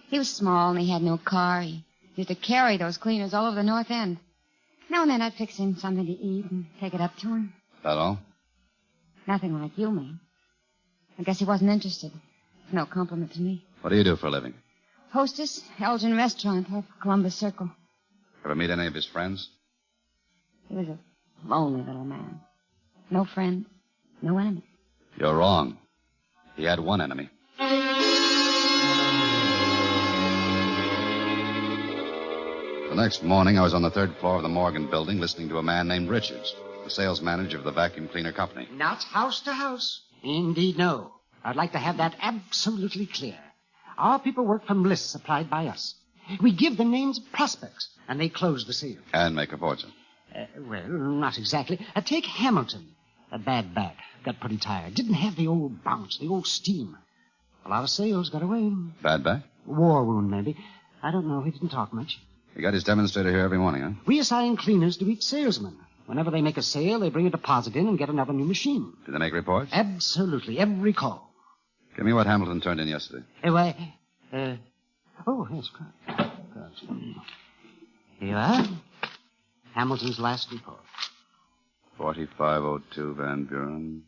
[SPEAKER 4] He was small and he had no car. He used to carry those cleaners all over the North End. Now and then I'd fix him something to eat and take it up to him.
[SPEAKER 23] That all?
[SPEAKER 4] Nothing like you, man. I guess he wasn't interested. No compliment to me.
[SPEAKER 23] What do you do for a living?
[SPEAKER 4] Hostess, Elgin Restaurant off Columbus Circle.
[SPEAKER 23] Ever meet any of his friends?
[SPEAKER 4] He was a lonely little man. No friends, no enemies.
[SPEAKER 23] You're wrong. He had one enemy. The next morning, I was on the third floor of the Morgan building listening to a man named Richards, the sales manager of the vacuum cleaner company.
[SPEAKER 18] Not house to house. Indeed, no. I'd like to have that absolutely clear. Our people work from lists supplied by us. We give them names of prospects, and they close the sale.
[SPEAKER 23] And make a fortune.
[SPEAKER 18] Well, not exactly. Take Hamilton. A bad back. Got pretty tired. Didn't have the old bounce, the old steam. A lot of sales got away.
[SPEAKER 23] Bad back?
[SPEAKER 18] War wound, maybe. I don't know. He didn't talk much.
[SPEAKER 23] He got his demonstrator here every morning, huh?
[SPEAKER 18] We assign cleaners to each salesman. Whenever they make a sale, they bring a deposit in and get another new machine.
[SPEAKER 23] Did they make reports?
[SPEAKER 18] Absolutely. Every call.
[SPEAKER 23] Give me what Hamilton turned in yesterday.
[SPEAKER 18] Oh, yes, good. Here you are. Hamilton's last report.
[SPEAKER 23] 4502 Van Buren.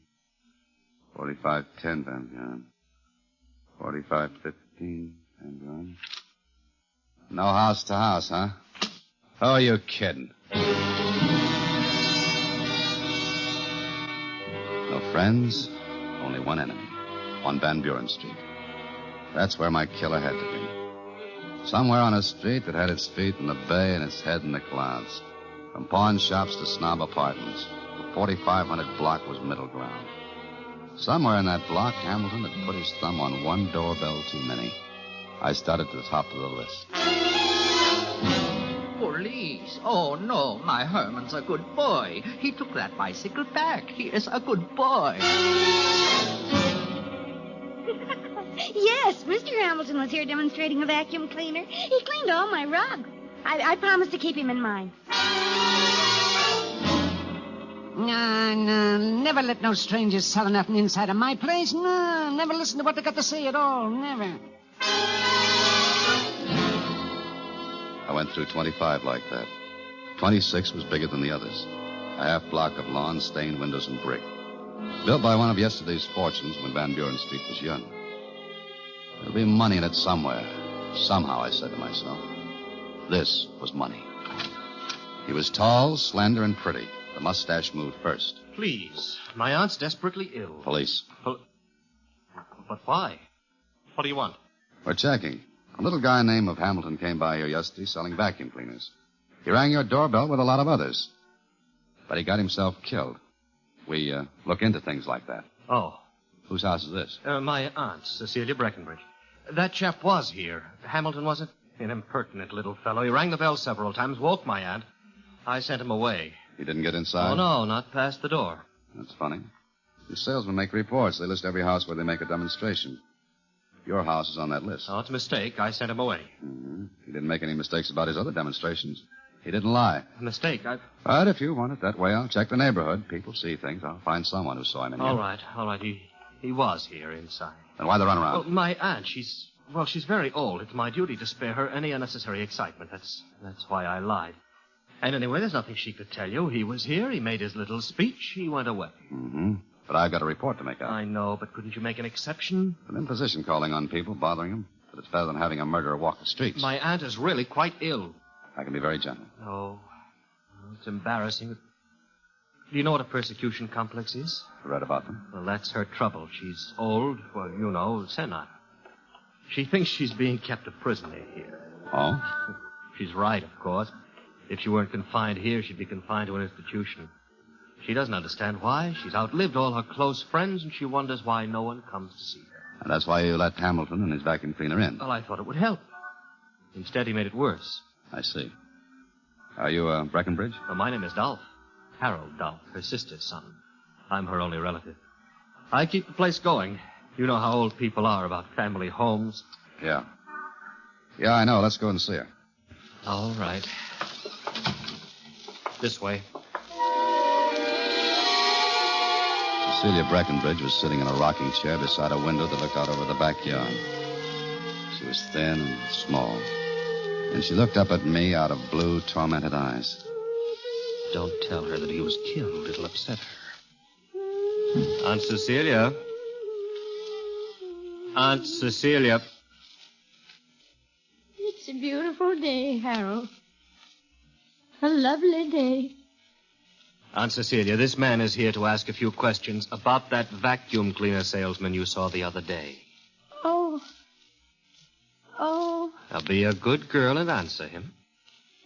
[SPEAKER 23] 4510 Van Buren. 4515 Van Buren. No house to house, huh? Who are you kidding? No friends, only one enemy. On Van Buren Street. That's where my killer had to be. Somewhere on a street that had its feet in the bay and its head in the clouds. From pawn shops to snob apartments, the 4500 block was middle ground. Somewhere in that block, Hamilton had put his thumb on one doorbell too many. I started to the top of the list.
[SPEAKER 8] Police. Oh, no, my Herman's a good boy. He took that bicycle back. He is a good boy.
[SPEAKER 4] Yes, Mr. Hamilton was here demonstrating a vacuum cleaner. He cleaned all my rugs. I promised to keep him in mind.
[SPEAKER 18] No, never let no strangers sell nothing inside of my place. No, never listen to what they got to say at all. Never.
[SPEAKER 23] I went through 25 like that. 26 was bigger than the others. A half block of lawn, stained windows, and brick. Built by one of yesterday's fortunes when Van Buren Street was young. There'll be money in it somewhere. Somehow, I said to myself. This was money. He was tall, slender, and pretty. The mustache moved first.
[SPEAKER 7] Please. My aunt's desperately ill.
[SPEAKER 23] Police.
[SPEAKER 7] But why? What do you want?
[SPEAKER 23] We're checking. A little guy named Hamilton came by here yesterday selling vacuum cleaners. He rang your doorbell with a lot of others. But he got himself killed. We look into things like that.
[SPEAKER 7] Oh.
[SPEAKER 23] Whose house is this?
[SPEAKER 7] My aunt, Cecilia Breckenbridge. That chap was here. Hamilton, was it? An impertinent little fellow. He rang the bell several times, woke my aunt. I sent him away.
[SPEAKER 23] He didn't get inside?
[SPEAKER 7] Oh, no, not past the door.
[SPEAKER 23] That's funny. The salesmen make reports. They list every house where they make a demonstration. Your house is on that list.
[SPEAKER 7] Oh, it's a mistake. I sent him away.
[SPEAKER 23] Mm-hmm. He didn't make any mistakes about his other demonstrations. He didn't lie.
[SPEAKER 7] A mistake?
[SPEAKER 23] But if you want it that way, I'll check the neighborhood. People see things. I'll find someone who saw him in here.
[SPEAKER 7] All right. He was here inside.
[SPEAKER 23] Then why the runaround?
[SPEAKER 7] Well, my aunt, she's very old. It's my duty to spare her any unnecessary excitement. That's why I lied. And anyway, there's nothing she could tell you. He was here. He made his little speech. He went away.
[SPEAKER 23] Mm-hmm. But I've got a report to make out.
[SPEAKER 7] I know, but couldn't you make an exception?
[SPEAKER 23] An imposition calling on people, bothering them. But it's better than having a murderer walk the streets.
[SPEAKER 7] My aunt is really quite ill.
[SPEAKER 23] I can be very gentle.
[SPEAKER 7] Oh, it's embarrassing. Do you know what a persecution complex is?
[SPEAKER 23] I read about them.
[SPEAKER 7] Well, that's her trouble. She's old, senile. She thinks she's being kept a prisoner here.
[SPEAKER 23] Oh?
[SPEAKER 7] She's right, of course. If she weren't confined here, she'd be confined to an institution. She doesn't understand why. She's outlived all her close friends, and she wonders why no one comes to see her.
[SPEAKER 23] And that's why you let Hamilton and his vacuum cleaner in.
[SPEAKER 7] Well, I thought it would help. Instead, he made it worse.
[SPEAKER 23] I see. Are you Breckenbridge?
[SPEAKER 7] Well, my name is Dolph. Harold Dolph, her sister's son. I'm her only relative. I keep the place going. You know how old people are about family homes.
[SPEAKER 23] Yeah. Yeah, I know. Let's go and see her.
[SPEAKER 7] All right. This way.
[SPEAKER 23] Cecilia Breckenbridge was sitting in a rocking chair beside a window that looked out over the backyard. She was thin and small. And she looked up at me out of blue, tormented eyes.
[SPEAKER 7] Don't tell her that he was killed. It'll upset her. Aunt Cecilia. Aunt Cecilia.
[SPEAKER 15] It's a beautiful day, Harold. A lovely day.
[SPEAKER 7] Aunt Cecilia, this man is here to ask a few questions about that vacuum cleaner salesman you saw the other day.
[SPEAKER 15] Oh.
[SPEAKER 7] Now be a good girl and answer him.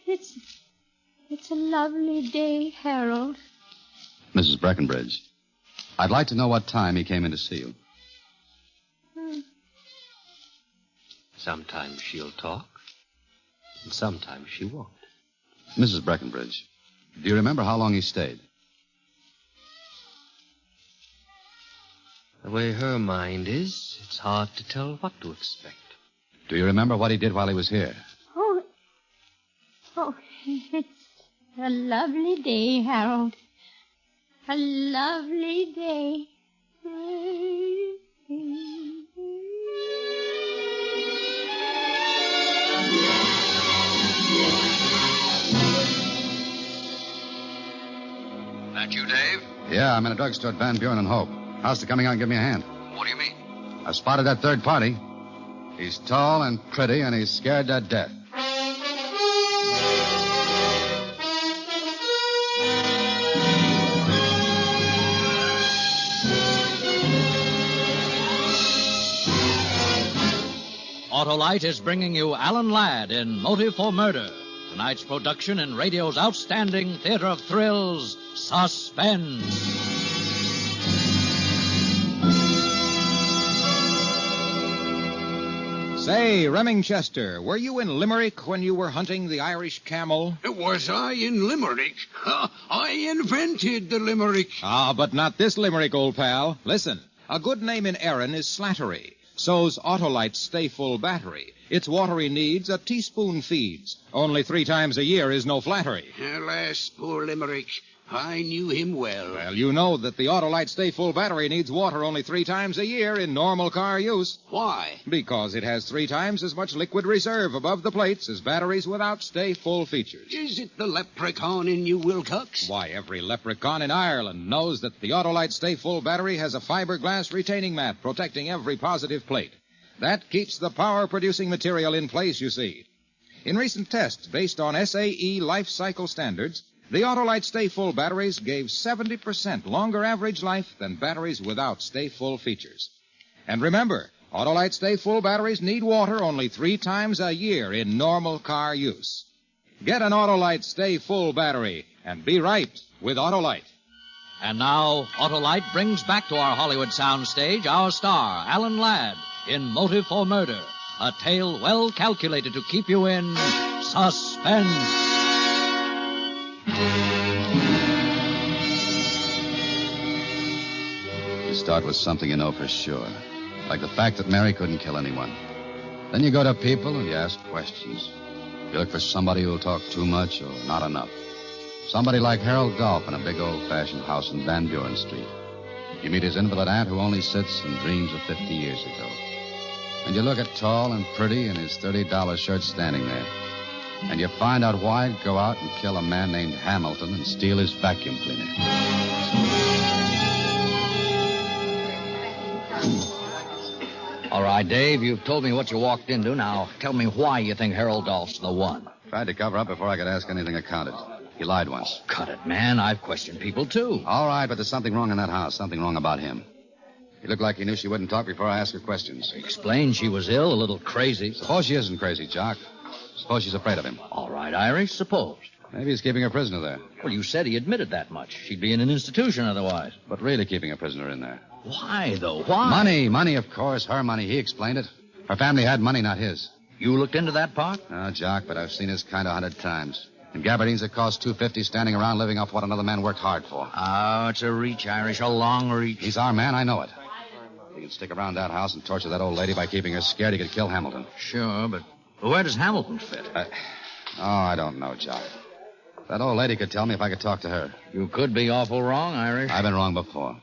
[SPEAKER 15] It's a lovely day, Harold.
[SPEAKER 23] Mrs. Breckenbridge, I'd like to know what time he came in to see you.
[SPEAKER 7] Sometimes she'll talk, and sometimes she won't.
[SPEAKER 23] Mrs. Breckenbridge, do you remember how long he stayed?
[SPEAKER 7] The way her mind is, it's hard to tell what to expect.
[SPEAKER 23] Do you remember what he did while he was here?
[SPEAKER 15] Oh, it's a lovely day, Harold. A lovely day.
[SPEAKER 23] That you, Dave? Yeah, I'm in a drugstore at Van Buren and Hope. How's the coming out and give me a hand?
[SPEAKER 8] What do you mean?
[SPEAKER 23] I've spotted that third party. He's tall and pretty, and he's scared to death.
[SPEAKER 16] Autolite is bringing you Alan Ladd in Motive for Murder. Tonight's production in radio's outstanding theater of thrills, Suspense.
[SPEAKER 17] Say, Remingchester, were you in Limerick when you were hunting the Irish camel?
[SPEAKER 19] Was I in Limerick? I invented the Limerick.
[SPEAKER 17] Ah, but not this Limerick, old pal. Listen, a good name in Erin is Slattery. So's Autolite Stay Full Battery. Its watery needs a teaspoon feeds. Only 3 times a year is no flattery.
[SPEAKER 19] Alas, poor Limerick. I knew him well.
[SPEAKER 17] Well, you know that the Autolite Stay Full Battery needs water only 3 times a year in normal car use.
[SPEAKER 19] Why?
[SPEAKER 17] Because it has 3 times as much liquid reserve above the plates as batteries without Stay Full features.
[SPEAKER 19] Is it the leprechaun in New Wilcox?
[SPEAKER 17] Why, every leprechaun in Ireland knows that the Autolite Stay Full Battery has a fiberglass retaining mat protecting every positive plate. That keeps the power-producing material in place, you see. In recent tests based on SAE life cycle standards, The Autolite Stay Full batteries gave 70% longer average life than batteries without Stay Full features. And remember, Autolite Stay Full batteries need water only 3 times a year in normal car use. Get an Autolite Stay Full battery and be right with Autolite.
[SPEAKER 16] And now, Autolite brings back to our Hollywood soundstage our star, Alan Ladd, in Motive for Murder, a tale well calculated to keep you in suspense.
[SPEAKER 23] You start with something you know for sure, like the fact that Mary couldn't kill anyone. Then you go to people and you ask questions. You look for somebody who'll talk too much or not enough. Somebody like Harold Dolph in a big old-fashioned house in Van Buren Street. You meet his invalid aunt who only sits and dreams of 50 years ago. And you look at tall and pretty in his $30 shirt standing there. And you find out why he'd go out and kill a man named Hamilton and steal his vacuum cleaner.
[SPEAKER 9] All right, Dave, you've told me what you walked into. Now, tell me why you think Harold Dolph's the one.
[SPEAKER 23] Tried to cover up before I could ask anything accounted. He lied once.
[SPEAKER 9] Cut it, man. I've questioned people, too.
[SPEAKER 23] All right, but there's something wrong in that house. Something wrong about him. He looked like he knew she wouldn't talk before I asked her questions.
[SPEAKER 9] Explained she was ill, a little crazy.
[SPEAKER 23] Suppose she isn't crazy, Jock. Suppose she's afraid of him.
[SPEAKER 9] All right, Irish, suppose.
[SPEAKER 23] Maybe he's keeping her prisoner there.
[SPEAKER 9] Well, you said he admitted that much. She'd be in an institution otherwise.
[SPEAKER 23] But really keeping a prisoner in there.
[SPEAKER 9] Why, though? Why?
[SPEAKER 23] Money, of course. Her money. He explained it. Her family had money, not his.
[SPEAKER 9] You looked into that part?
[SPEAKER 23] No, Jock, but I've seen his kind 100 times. In gabardines that cost $250 standing around living off what another man worked hard for.
[SPEAKER 9] Oh, it's a reach, Irish, a long reach.
[SPEAKER 23] He's our man, I know it. He can stick around that house and torture that old lady by keeping her scared he could kill Hamilton.
[SPEAKER 9] Sure, but where does Hamilton fit?
[SPEAKER 23] I don't know, Jock. That old lady could tell me if I could talk to her.
[SPEAKER 9] You could be awful wrong, Irish.
[SPEAKER 23] I've been wrong before.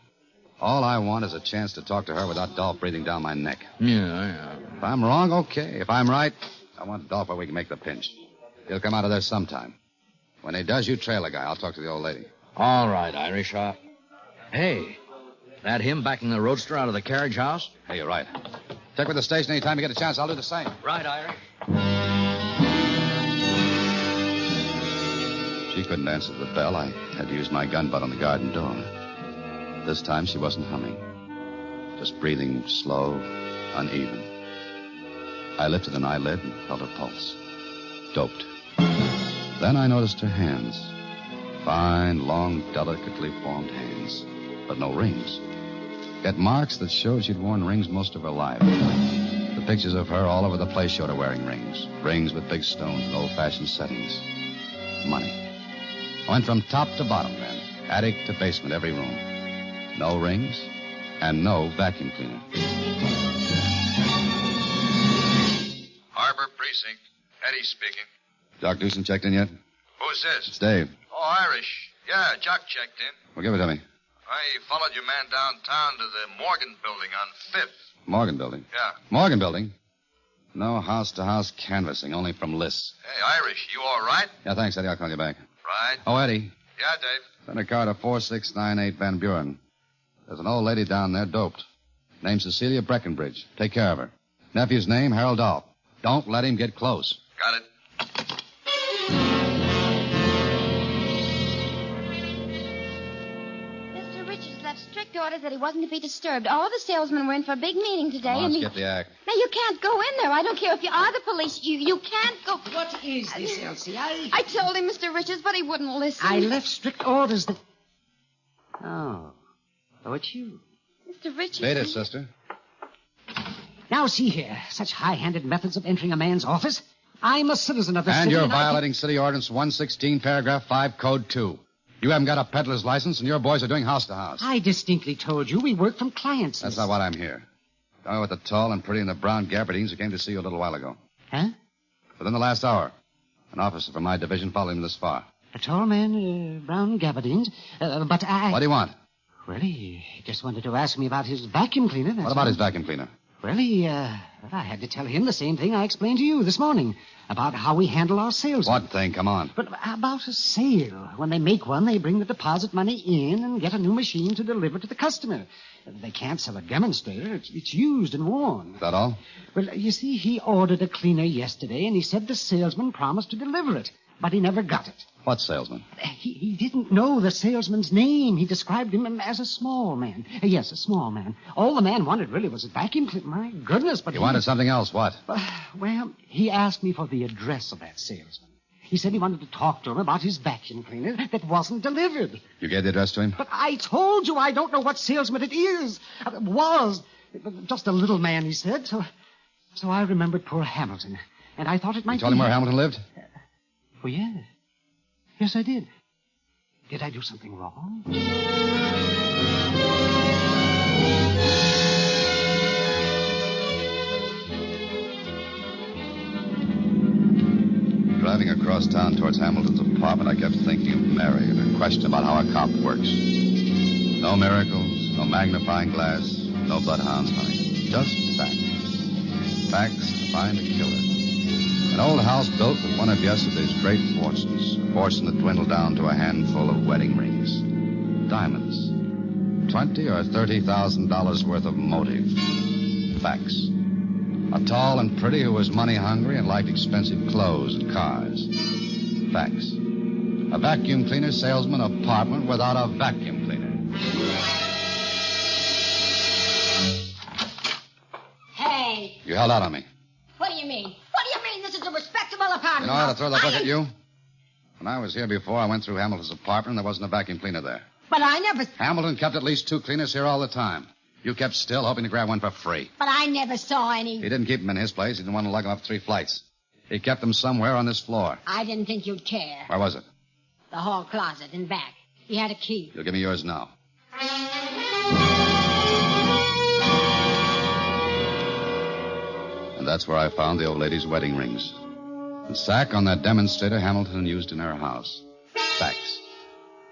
[SPEAKER 23] All I want is a chance to talk to her without Dolph breathing down my neck.
[SPEAKER 9] Yeah.
[SPEAKER 23] If I'm wrong, okay. If I'm right, I want Dolph where we can make the pinch. He'll come out of there sometime. When he does, you trail the guy. I'll talk to the old lady.
[SPEAKER 9] All right, Irish. Hey, that him backing the roadster out of the carriage house?
[SPEAKER 23] Hey, you're right. Check with the station anytime you get a chance. I'll do the same.
[SPEAKER 9] Right, Irish.
[SPEAKER 23] She couldn't answer the bell. I had to use my gun butt on the garden door. This time she wasn't humming. Just breathing slow, uneven. I lifted an eyelid and felt her pulse. Doped. Then I noticed her hands. Fine, long, delicately formed hands. But no rings. Yet marks that showed she'd worn rings most of her life. The pictures of her all over the place showed her wearing rings. Rings with big stones and old-fashioned settings. Money. I went from top to bottom then. Attic to basement, every room. No rings and no vacuum cleaner.
[SPEAKER 2] Harbor Precinct. Eddie speaking.
[SPEAKER 23] Doc Dewson checked in yet?
[SPEAKER 2] Who's this?
[SPEAKER 23] It's Dave.
[SPEAKER 2] Oh, Irish. Yeah, Jock checked in.
[SPEAKER 23] Well, give it to me.
[SPEAKER 2] I followed your man downtown to the Morgan building on 5th.
[SPEAKER 23] Morgan building?
[SPEAKER 2] Yeah.
[SPEAKER 23] Morgan building? No house-to-house canvassing, only from lists.
[SPEAKER 2] Hey, Irish, you all right?
[SPEAKER 23] Yeah, thanks, Eddie. I'll call you back.
[SPEAKER 2] Right.
[SPEAKER 23] Oh, Eddie.
[SPEAKER 2] Yeah, Dave.
[SPEAKER 23] Send a car to 4698 Van Buren. There's an old lady down there, doped. Name's Cecilia Breckenbridge. Take care of her. Nephew's name, Harold Dolph. Don't let him get close.
[SPEAKER 2] Got it.
[SPEAKER 4] Mr. Richards left strict orders that he wasn't to be disturbed. All the salesmen were in for a big meeting today,
[SPEAKER 23] Come on,
[SPEAKER 4] and
[SPEAKER 23] skip the act.
[SPEAKER 4] Now, you can't go in there. I don't care if you are the police. You can't go.
[SPEAKER 18] What is this, Elsie?
[SPEAKER 4] I told him, Mr. Richards, but he wouldn't listen.
[SPEAKER 18] I left strict orders that... Oh, it's you.
[SPEAKER 4] Mr. Richards.
[SPEAKER 23] Beat it, sister.
[SPEAKER 18] Now, see here. Such high-handed methods of entering a man's office. I'm a citizen of this
[SPEAKER 23] And
[SPEAKER 18] city.
[SPEAKER 23] you're
[SPEAKER 18] I
[SPEAKER 23] violating City Ordinance 116, Paragraph 5, Code 2. You haven't got a peddler's license, and your boys are doing house-to-house.
[SPEAKER 18] I distinctly told you we work from clients.
[SPEAKER 23] That's not what I'm here. Guy with the tall and pretty and the brown gabardines who came to see you a little while ago.
[SPEAKER 18] Huh?
[SPEAKER 23] Within the last hour, an officer from my division followed him this far.
[SPEAKER 18] A tall man, brown gabardines. But I...
[SPEAKER 23] What do you want?
[SPEAKER 18] Well, he just wanted to ask me about his vacuum cleaner.
[SPEAKER 23] What about his vacuum cleaner?
[SPEAKER 18] Well, I had to tell him the same thing I explained to you this morning about how we handle our sales.
[SPEAKER 23] What thing? Come on.
[SPEAKER 18] But about a sale. When they make one, they bring the deposit money in and get a new machine to deliver to the customer. They can't sell a demonstrator. It's used and worn.
[SPEAKER 23] Is that all?
[SPEAKER 18] Well, you see, he ordered a cleaner yesterday, and he said the salesman promised to deliver it. but he never got it.
[SPEAKER 23] What salesman?
[SPEAKER 18] He didn't know the salesman's name. He described him as a small man. Yes, a small man. All the man wanted really was a vacuum cleaner. My goodness, but
[SPEAKER 23] You wanted something else, what?
[SPEAKER 18] Well, he asked me for the address of that salesman. He said he wanted to talk to him about his vacuum cleaner that wasn't delivered.
[SPEAKER 23] You gave the address to him?
[SPEAKER 18] But I told you I don't know what salesman it is. Was. Just a little man, he said. So I remembered poor Hamilton. And I thought it might be...
[SPEAKER 23] You told him where Hamilton lived?
[SPEAKER 18] Oh, yes. Yes, I did. Did I do something wrong?
[SPEAKER 23] Driving across town towards Hamilton's apartment, I kept thinking of Mary and her question about how a cop works. No miracles, no magnifying glass, no bloodhounds, honey. Just facts. Facts to find a killer. An old house built with one of yesterday's great fortunes. A fortune that dwindled down to a handful of wedding rings. Diamonds. $20,000 or $30,000 worth of motive. Facts. A tall and pretty who was money hungry and liked expensive clothes and cars. Facts. A vacuum cleaner salesman apartment without a vacuum cleaner.
[SPEAKER 6] Hey,
[SPEAKER 23] You held out on me.
[SPEAKER 6] what do you mean? What do you mean? This is a respectable apartment.
[SPEAKER 23] You know how to throw that book at you? When I was here before, I went through Hamilton's apartment and there wasn't a vacuum cleaner there.
[SPEAKER 6] But I never...
[SPEAKER 23] Hamilton kept at least 2 cleaners here all the time. You kept still, hoping to grab one for free.
[SPEAKER 6] But I never saw any...
[SPEAKER 23] He didn't keep them in his place. He didn't want to lug them up 3 flights. He kept them somewhere on this floor.
[SPEAKER 6] I didn't think you'd care.
[SPEAKER 23] Where was it?
[SPEAKER 6] The hall closet in back. He had a key.
[SPEAKER 23] You'll give me yours now. And that's where I found the old lady's wedding rings. The sack on that demonstrator Hamilton used in her house. Facts.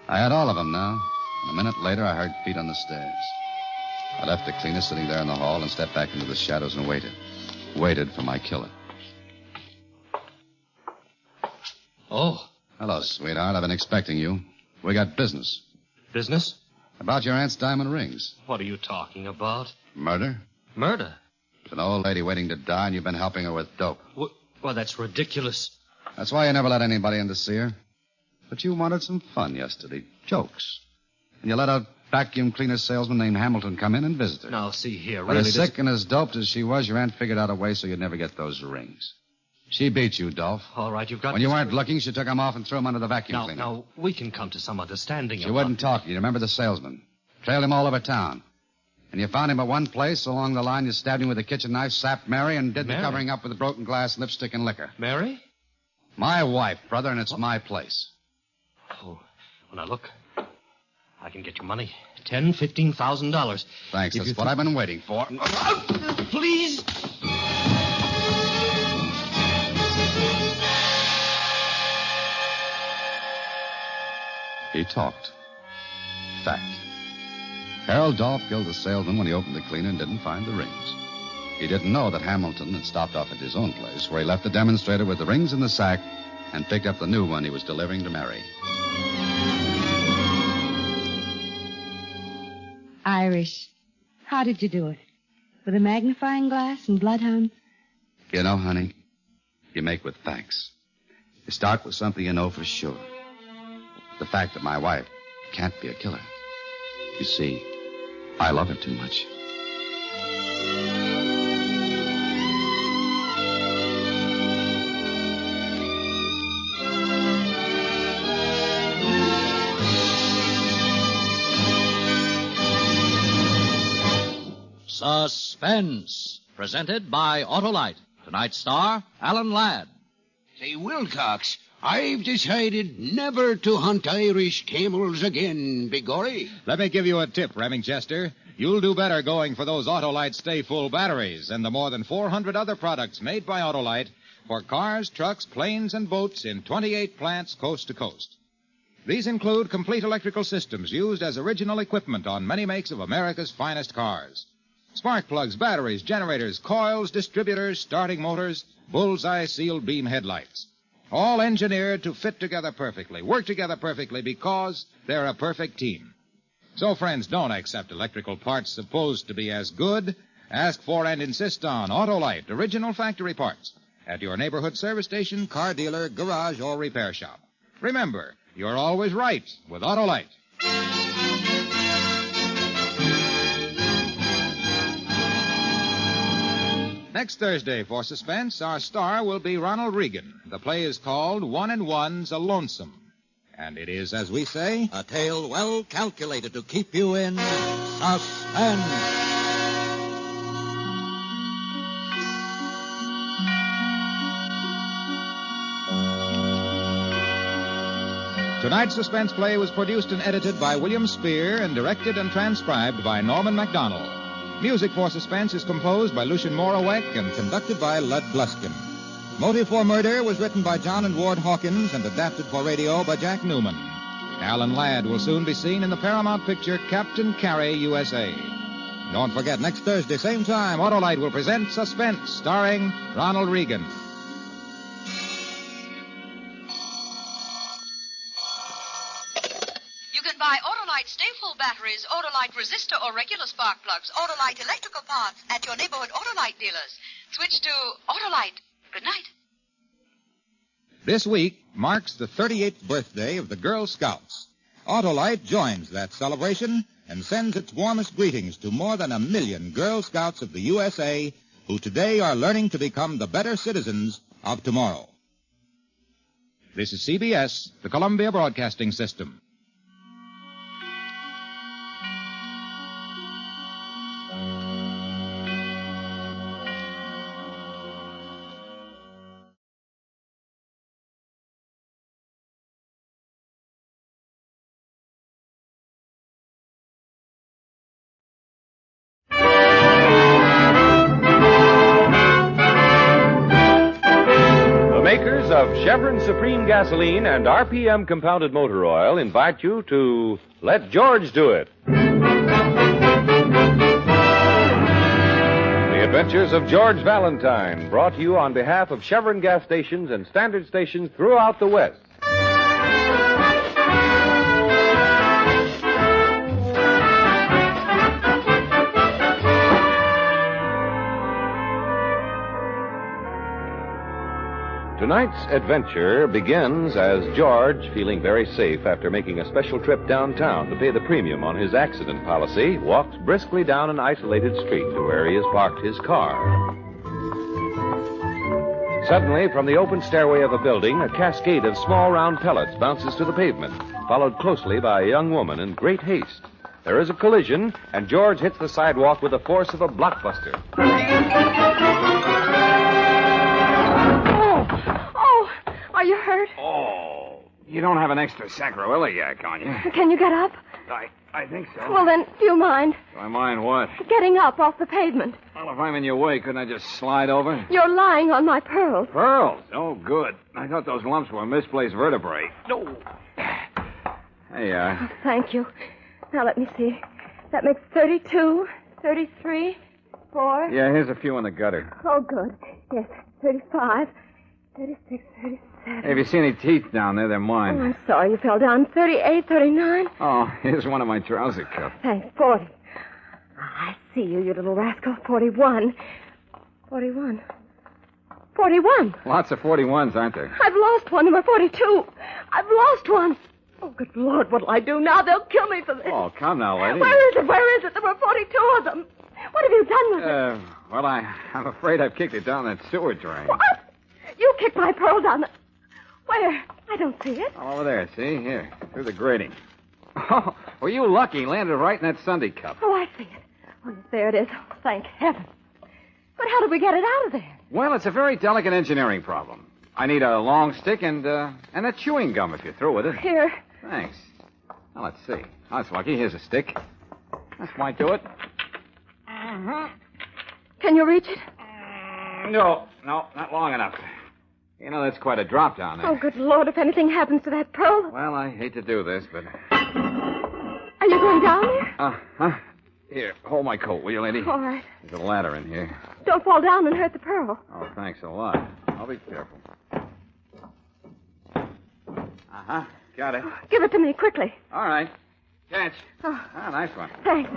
[SPEAKER 23] I had all of them now. And a minute later, I heard feet on the stairs. I left the cleaner sitting there in the hall and stepped back into the shadows and waited. Waited for my killer.
[SPEAKER 7] Oh.
[SPEAKER 23] Hello, sweetheart. I've been expecting you. We got business.
[SPEAKER 7] Business?
[SPEAKER 23] About your aunt's diamond rings.
[SPEAKER 7] What are you talking about?
[SPEAKER 23] Murder?
[SPEAKER 7] Murder?
[SPEAKER 23] There's an old lady waiting to die, and you've been helping her with dope.
[SPEAKER 7] Well, that's ridiculous.
[SPEAKER 23] That's why you never let anybody in to see her. But you wanted some fun yesterday. Jokes. And you let a vacuum cleaner salesman named Hamilton come in and visit her.
[SPEAKER 7] Now, see here,
[SPEAKER 23] But
[SPEAKER 7] really...
[SPEAKER 23] as sick and as doped as she was, your aunt figured out a way so you'd never get those rings. She beat you, Dolph.
[SPEAKER 7] All right, you've got...
[SPEAKER 23] When you weren't looking, she took them off and threw them under the vacuum cleaner.
[SPEAKER 7] Now, we can come to some understanding.
[SPEAKER 23] She wouldn't talk. You remember the salesman. Trailed him all over town. And you found him at one place. Along the line, you stabbed him with a kitchen knife, sapped Mary, and did
[SPEAKER 7] Mary?
[SPEAKER 23] the covering up with broken glass, lipstick, and liquor.
[SPEAKER 7] Mary?
[SPEAKER 23] My wife, brother, and it's my place.
[SPEAKER 7] Oh, well, now, look. I can get you money. $10,000, $15,000.
[SPEAKER 23] Thanks. That's what I've been waiting for.
[SPEAKER 7] Please.
[SPEAKER 23] He talked. Fact. Harold Dolph killed the salesman when he opened the cleaner and didn't find the rings. He didn't know that Hamilton had stopped off at his own place, where he left the demonstrator with the rings in the sack and picked up the new one he was delivering to Mary.
[SPEAKER 4] Irish, how did you do it? With a magnifying glass and bloodhounds?
[SPEAKER 23] You know, honey, you make with facts. You start with something you know for sure. The fact that my wife can't be a killer. You see, I love her too much.
[SPEAKER 16] Suspense. Presented by Autolite. Tonight's star, Alan Ladd.
[SPEAKER 19] Say, Wilcox, I've decided never to hunt Irish camels again, Biggory.
[SPEAKER 17] Let me give you a tip, Remingchester. You'll do better going for those Autolite Stay Full batteries and the more than 400 other products made by Autolite for cars, trucks, planes, and boats in 28 plants coast to coast. These include complete electrical systems used as original equipment on many makes of America's finest cars. Spark plugs, batteries, generators, coils, distributors, starting motors, bullseye sealed beam headlights. All engineered to fit together perfectly, work together perfectly because they're a perfect team. So, friends, don't accept electrical parts supposed to be as good. Ask for and insist on Autolite original factory parts. at your neighborhood service station, car dealer, garage, or repair shop. Remember, you're always right with Autolite. Next Thursday, for Suspense, our star will be Ronald Reagan. The play is called One and One's a Lonesome. And it is, as we say,
[SPEAKER 16] a tale well calculated to keep you in suspense.
[SPEAKER 17] Tonight's suspense play was produced and edited by William Spear and directed and transcribed by Norman MacDonald. Music for Suspense is composed by Lucien Morawek and conducted by Lud Gluskin. Motive for Murder was written by John and Ward Hawkins and adapted for radio by Jack Newman. Alan Ladd will soon be seen in the Paramount picture Captain Carey, USA. Don't forget, next Thursday, same time, Autolite will present Suspense, starring Ronald Reagan.
[SPEAKER 11] You can buy Autolite Stay-Full batteries, Autolite resistor or regular spark plugs, Autolite electrical parts at your neighborhood Autolite dealers. Switch to Autolite. Good night.
[SPEAKER 17] This week marks the 38th birthday of the Girl Scouts. Autolite joins that celebration and sends its warmest greetings to more than 1 million Girl Scouts of the USA who today are learning to become the better citizens of tomorrow. This is CBS, the Columbia Broadcasting System.
[SPEAKER 12] Makers of Chevron Supreme Gasoline and RPM Compounded Motor Oil invite you to Let George Do It. The Adventures of George Valentine, brought to you on behalf of Chevron gas stations and standard stations throughout the West. Tonight's adventure begins as George, feeling very safe after making a special trip downtown to pay the premium on his accident policy, walks briskly down an isolated street to where he has parked his car. Suddenly, from the open stairway of a building, a cascade of small round pellets bounces to the pavement, followed closely by a young woman in great haste. There is a collision, and George hits the sidewalk with the force of a blockbuster.
[SPEAKER 14] Are you hurt?
[SPEAKER 21] Oh, you don't have an extra sacroiliac on you.
[SPEAKER 14] Can you get up?
[SPEAKER 21] I think so.
[SPEAKER 14] Well, then, do you mind?
[SPEAKER 21] Do I mind what?
[SPEAKER 14] Getting up off the pavement.
[SPEAKER 21] Well, if I'm in your way, couldn't I just slide over?
[SPEAKER 14] You're lying on my pearls.
[SPEAKER 21] Pearls? Oh, good. I thought those lumps were misplaced vertebrae. No. Hey,
[SPEAKER 14] Oh, thank you. Now, let me see. That makes 32, 33, 4.
[SPEAKER 21] Yeah, here's a few in the gutter.
[SPEAKER 14] Oh, good. Yes, 35, 36, 37.
[SPEAKER 21] Hey, have you seen any teeth down there? They're mine.
[SPEAKER 14] Oh, I'm sorry you fell down. 38, 39.
[SPEAKER 21] Oh, here's one of my trouser cuffs.
[SPEAKER 14] Thanks, 40. I see you, you little rascal. 41. 41. 41.
[SPEAKER 21] Lots of 41s, aren't there?
[SPEAKER 14] I've lost one, number 42. I've lost one. Oh, good Lord, what'll I do now? They'll kill me for this.
[SPEAKER 21] Oh, come now, lady.
[SPEAKER 14] Where is it? Where is it? There were 42 of them. What have you done with it?
[SPEAKER 21] Well, I'm afraid I've kicked it down that sewer drain.
[SPEAKER 14] What? You kicked my pearl down the... Where? I don't see it.
[SPEAKER 21] All over there, see? Here, through the grating. Oh, well, you lucky. Landed right in that Sunday cup.
[SPEAKER 14] Oh, I see it. Oh, yes, there it is. Oh, thank heaven. But how did we get it out of there?
[SPEAKER 21] Well, it's a very delicate engineering problem. I need a long stick and a chewing gum if you're through with it.
[SPEAKER 14] Here.
[SPEAKER 21] Thanks. Now, let's see. Oh, that's lucky. Here's a stick. That might do it.
[SPEAKER 14] Can you reach it?
[SPEAKER 21] No, not long enough. You know, that's quite a drop down there.
[SPEAKER 14] Oh, good Lord, if anything happens to that pearl.
[SPEAKER 21] Well, I hate to do this, but...
[SPEAKER 14] Are you going down there?
[SPEAKER 21] Here, hold my coat, will you, lady?
[SPEAKER 14] All right.
[SPEAKER 21] There's a ladder in here.
[SPEAKER 14] Don't fall down and hurt the pearl.
[SPEAKER 21] Oh, thanks a lot. I'll be careful. Got it.
[SPEAKER 14] Give it to me, quickly.
[SPEAKER 21] All right. Catch.
[SPEAKER 14] Oh.
[SPEAKER 21] Nice one.
[SPEAKER 14] Thanks.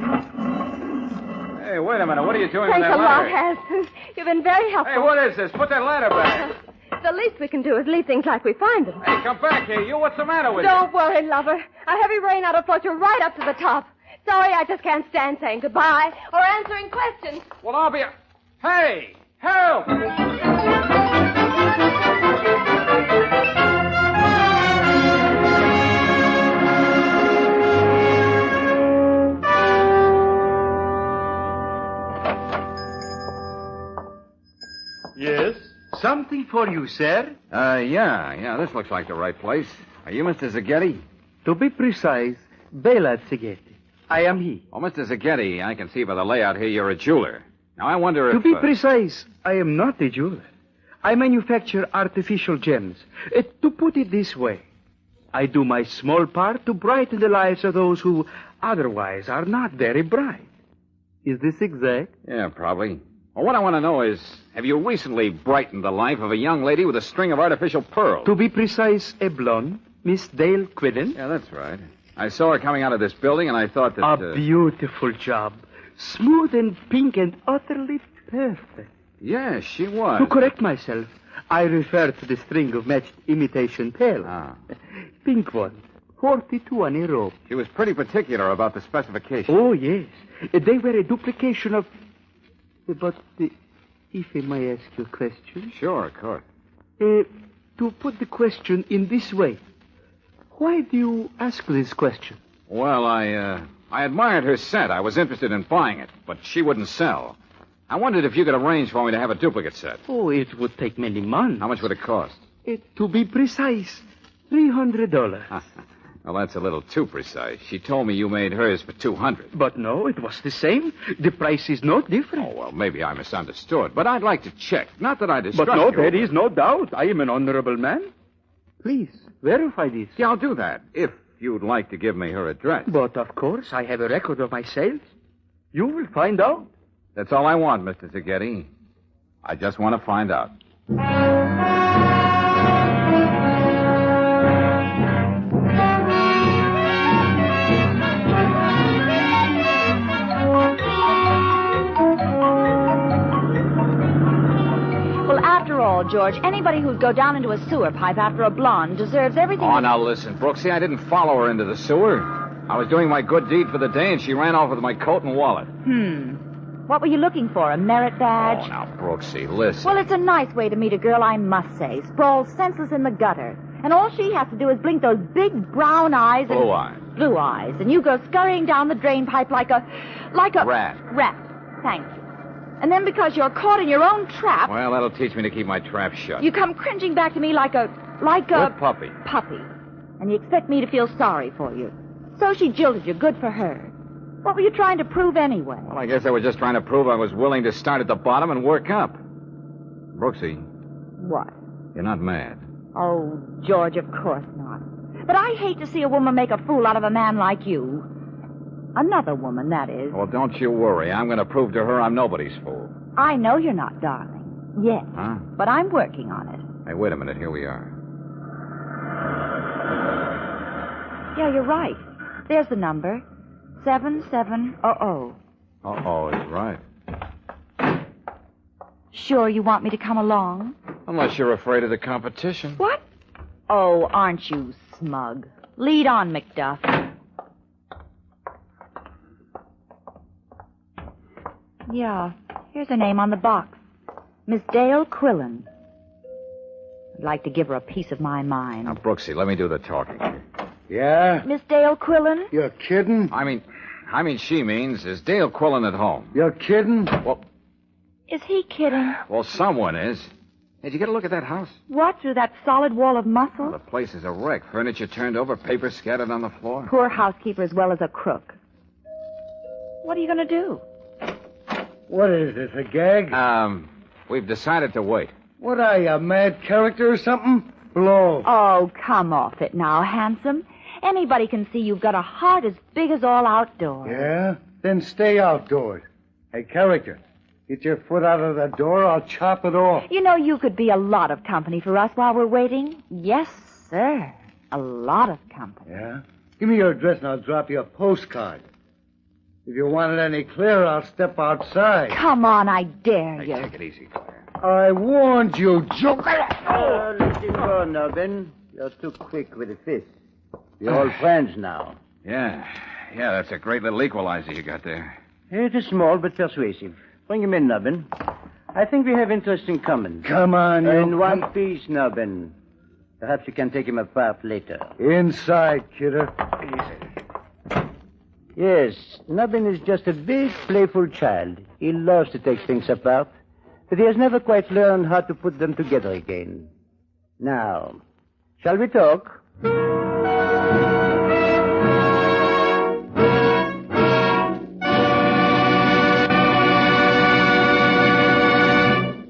[SPEAKER 17] Hey, wait a minute. What are you doing
[SPEAKER 14] Thanks
[SPEAKER 17] with
[SPEAKER 14] a
[SPEAKER 17] that
[SPEAKER 14] lot,
[SPEAKER 17] ladder?
[SPEAKER 14] Hanson. You've been very helpful.
[SPEAKER 17] Hey, what is this? Put that ladder back.
[SPEAKER 14] The least we can do is leave things like we find them.
[SPEAKER 17] Hey, come back here. You, what's the matter with
[SPEAKER 14] Don't worry, lover. A heavy rain ought to float you right up to the top. Sorry, I just can't stand saying goodbye or answering questions.
[SPEAKER 17] you? Well, I'll be... Hey! Help!
[SPEAKER 10] Yes? Something for you, sir?
[SPEAKER 13] Yeah. This looks like the right place. Are you Mr. Zaghetti?
[SPEAKER 10] To be precise, Bela Zaghetti. I am he.
[SPEAKER 13] Well, Mr. Zaghetti, I can see by the layout here you're a jeweler. Now, I wonder if...
[SPEAKER 10] To be precise, I am not a jeweler. I manufacture artificial gems. To put it this way, I do my small part to brighten the lives of those who otherwise are not very bright. Is this exact?
[SPEAKER 13] Yeah, probably. Well, what I want to know is, have you recently brightened the life of a young lady with a string of artificial pearls?
[SPEAKER 10] To be precise, a blonde, Miss Dale Quidden.
[SPEAKER 13] Yeah, that's right. I saw her coming out of this building, and I thought that...
[SPEAKER 10] A beautiful job. Smooth and pink and utterly perfect.
[SPEAKER 13] Yes, she was.
[SPEAKER 10] To correct myself, I refer to the string of matched imitation pearls. Pink ones, 42 on a rope.
[SPEAKER 13] She was pretty particular about the specifications.
[SPEAKER 10] Oh, yes. They were a duplication of... But if I may ask you a question?
[SPEAKER 13] Sure, of course.
[SPEAKER 10] To put the question in this way, why do you ask this question?
[SPEAKER 13] Well, I admired her set. I was interested in buying it, but she wouldn't sell. I wondered if you could arrange for me to have a duplicate set.
[SPEAKER 10] Oh, it would take many months.
[SPEAKER 13] How much would it cost?
[SPEAKER 10] To be precise, $300.
[SPEAKER 13] Well, that's a little too precise. She told me you made hers for $200.
[SPEAKER 10] But no, it was the same. The price is not different.
[SPEAKER 13] Oh, well, maybe I misunderstood. But I'd like to check. Not that I distrust
[SPEAKER 10] But no,
[SPEAKER 13] you.
[SPEAKER 10] there is no doubt. I am an honorable man. Please, verify this.
[SPEAKER 13] Yeah, I'll do that, if you'd like to give me her address.
[SPEAKER 10] But, of course, I have a record of my sales. You will find out.
[SPEAKER 13] That's all I want, Mr. Zaghetti. I just want to find out.
[SPEAKER 20] George, anybody who'd go down into a sewer pipe after a blonde deserves everything...
[SPEAKER 13] Oh, now listen, Brooksy, I didn't follow her into the sewer. I was doing my good deed for the day, and she ran off with my coat and wallet.
[SPEAKER 20] What were you looking for, a merit badge?
[SPEAKER 13] Oh, now, Brooksy, listen.
[SPEAKER 20] Well, it's a nice way to meet a girl, I must say. Sprawled senseless in the gutter. And all she has to do is blink those big brown eyes and...
[SPEAKER 13] Blue eyes.
[SPEAKER 20] Blue eyes. And you go scurrying down the drain pipe like a...
[SPEAKER 13] Rat.
[SPEAKER 20] Rat. Thank you. And then because you're caught in your own trap...
[SPEAKER 13] Well, that'll teach me to keep my trap shut.
[SPEAKER 20] You come cringing back to me like a...
[SPEAKER 13] Good puppy.
[SPEAKER 20] Puppy. And you expect me to feel sorry for you. So she jilted you. Good for her. What were you trying to prove anyway?
[SPEAKER 13] Well, I guess I was just trying to prove I was willing to start at the bottom and work up. Brooksy.
[SPEAKER 20] What?
[SPEAKER 13] You're not mad.
[SPEAKER 20] Oh, George, of course not. But I hate to see a woman make a fool out of a man like you. Another woman, that is.
[SPEAKER 13] Well, don't you worry. I'm going to prove to her I'm nobody's fool.
[SPEAKER 20] I know you're not, darling. Yes.
[SPEAKER 13] Huh?
[SPEAKER 20] But I'm working on it.
[SPEAKER 13] Hey, wait a minute. Here we are.
[SPEAKER 20] Yeah, you're right. There's the number. 7700.
[SPEAKER 13] Uh-oh, he's right.
[SPEAKER 20] Sure you want me to come along?
[SPEAKER 13] Unless you're afraid of the competition.
[SPEAKER 20] What? Oh, aren't you smug? Lead on, Macduff. Yeah, here's her name on the box. Miss Dale Quillen. I'd like to give her a piece of my mind.
[SPEAKER 13] Now, Brooksy, let me do the talking.
[SPEAKER 10] Yeah?
[SPEAKER 20] Miss Dale Quillen?
[SPEAKER 10] You're kidding?
[SPEAKER 13] I mean, she means, is Dale Quillen at home?
[SPEAKER 10] You're kidding?
[SPEAKER 13] Well,
[SPEAKER 20] Is he kidding?
[SPEAKER 13] well, someone is. Hey, did you get a look at that house?
[SPEAKER 20] What, through that solid wall of muscle?
[SPEAKER 13] The place is a wreck. Furniture turned over, paper scattered on the floor.
[SPEAKER 20] Poor housekeeper as well as a crook. What are you going to do?
[SPEAKER 10] What is this, a gag?
[SPEAKER 13] We've decided to wait.
[SPEAKER 10] What are you, a mad character or something? Blow.
[SPEAKER 20] Oh, come off it now, handsome. Anybody can see you've got a heart as big as all outdoors.
[SPEAKER 10] Yeah? Then stay outdoors. Hey, character, get your foot out of the door, I'll chop it off.
[SPEAKER 20] You know, you could be a lot of company for us while we're waiting. Yes, sir. A lot of company.
[SPEAKER 10] Yeah? Give me your address and I'll drop you a postcard.
[SPEAKER 1] If you want it any clearer, I'll step outside.
[SPEAKER 20] Come on, I dare you.
[SPEAKER 13] Take it easy, Claire.
[SPEAKER 1] I warned you, joker.
[SPEAKER 5] Let him go, Nubbin. You're too quick with the fist. We're all friends now.
[SPEAKER 13] Yeah, that's a great little equalizer you got there.
[SPEAKER 5] It is small but persuasive. Bring him in, Nubbin. I think we have interest in common.
[SPEAKER 1] Come on, you.
[SPEAKER 5] In one piece, Nubbin. Perhaps you can take him apart later.
[SPEAKER 1] Inside, kidder.
[SPEAKER 5] Yes, Nubbin is just a big, playful child. He loves to take things apart, but he has never quite learned how to put them together again. Now, shall we talk?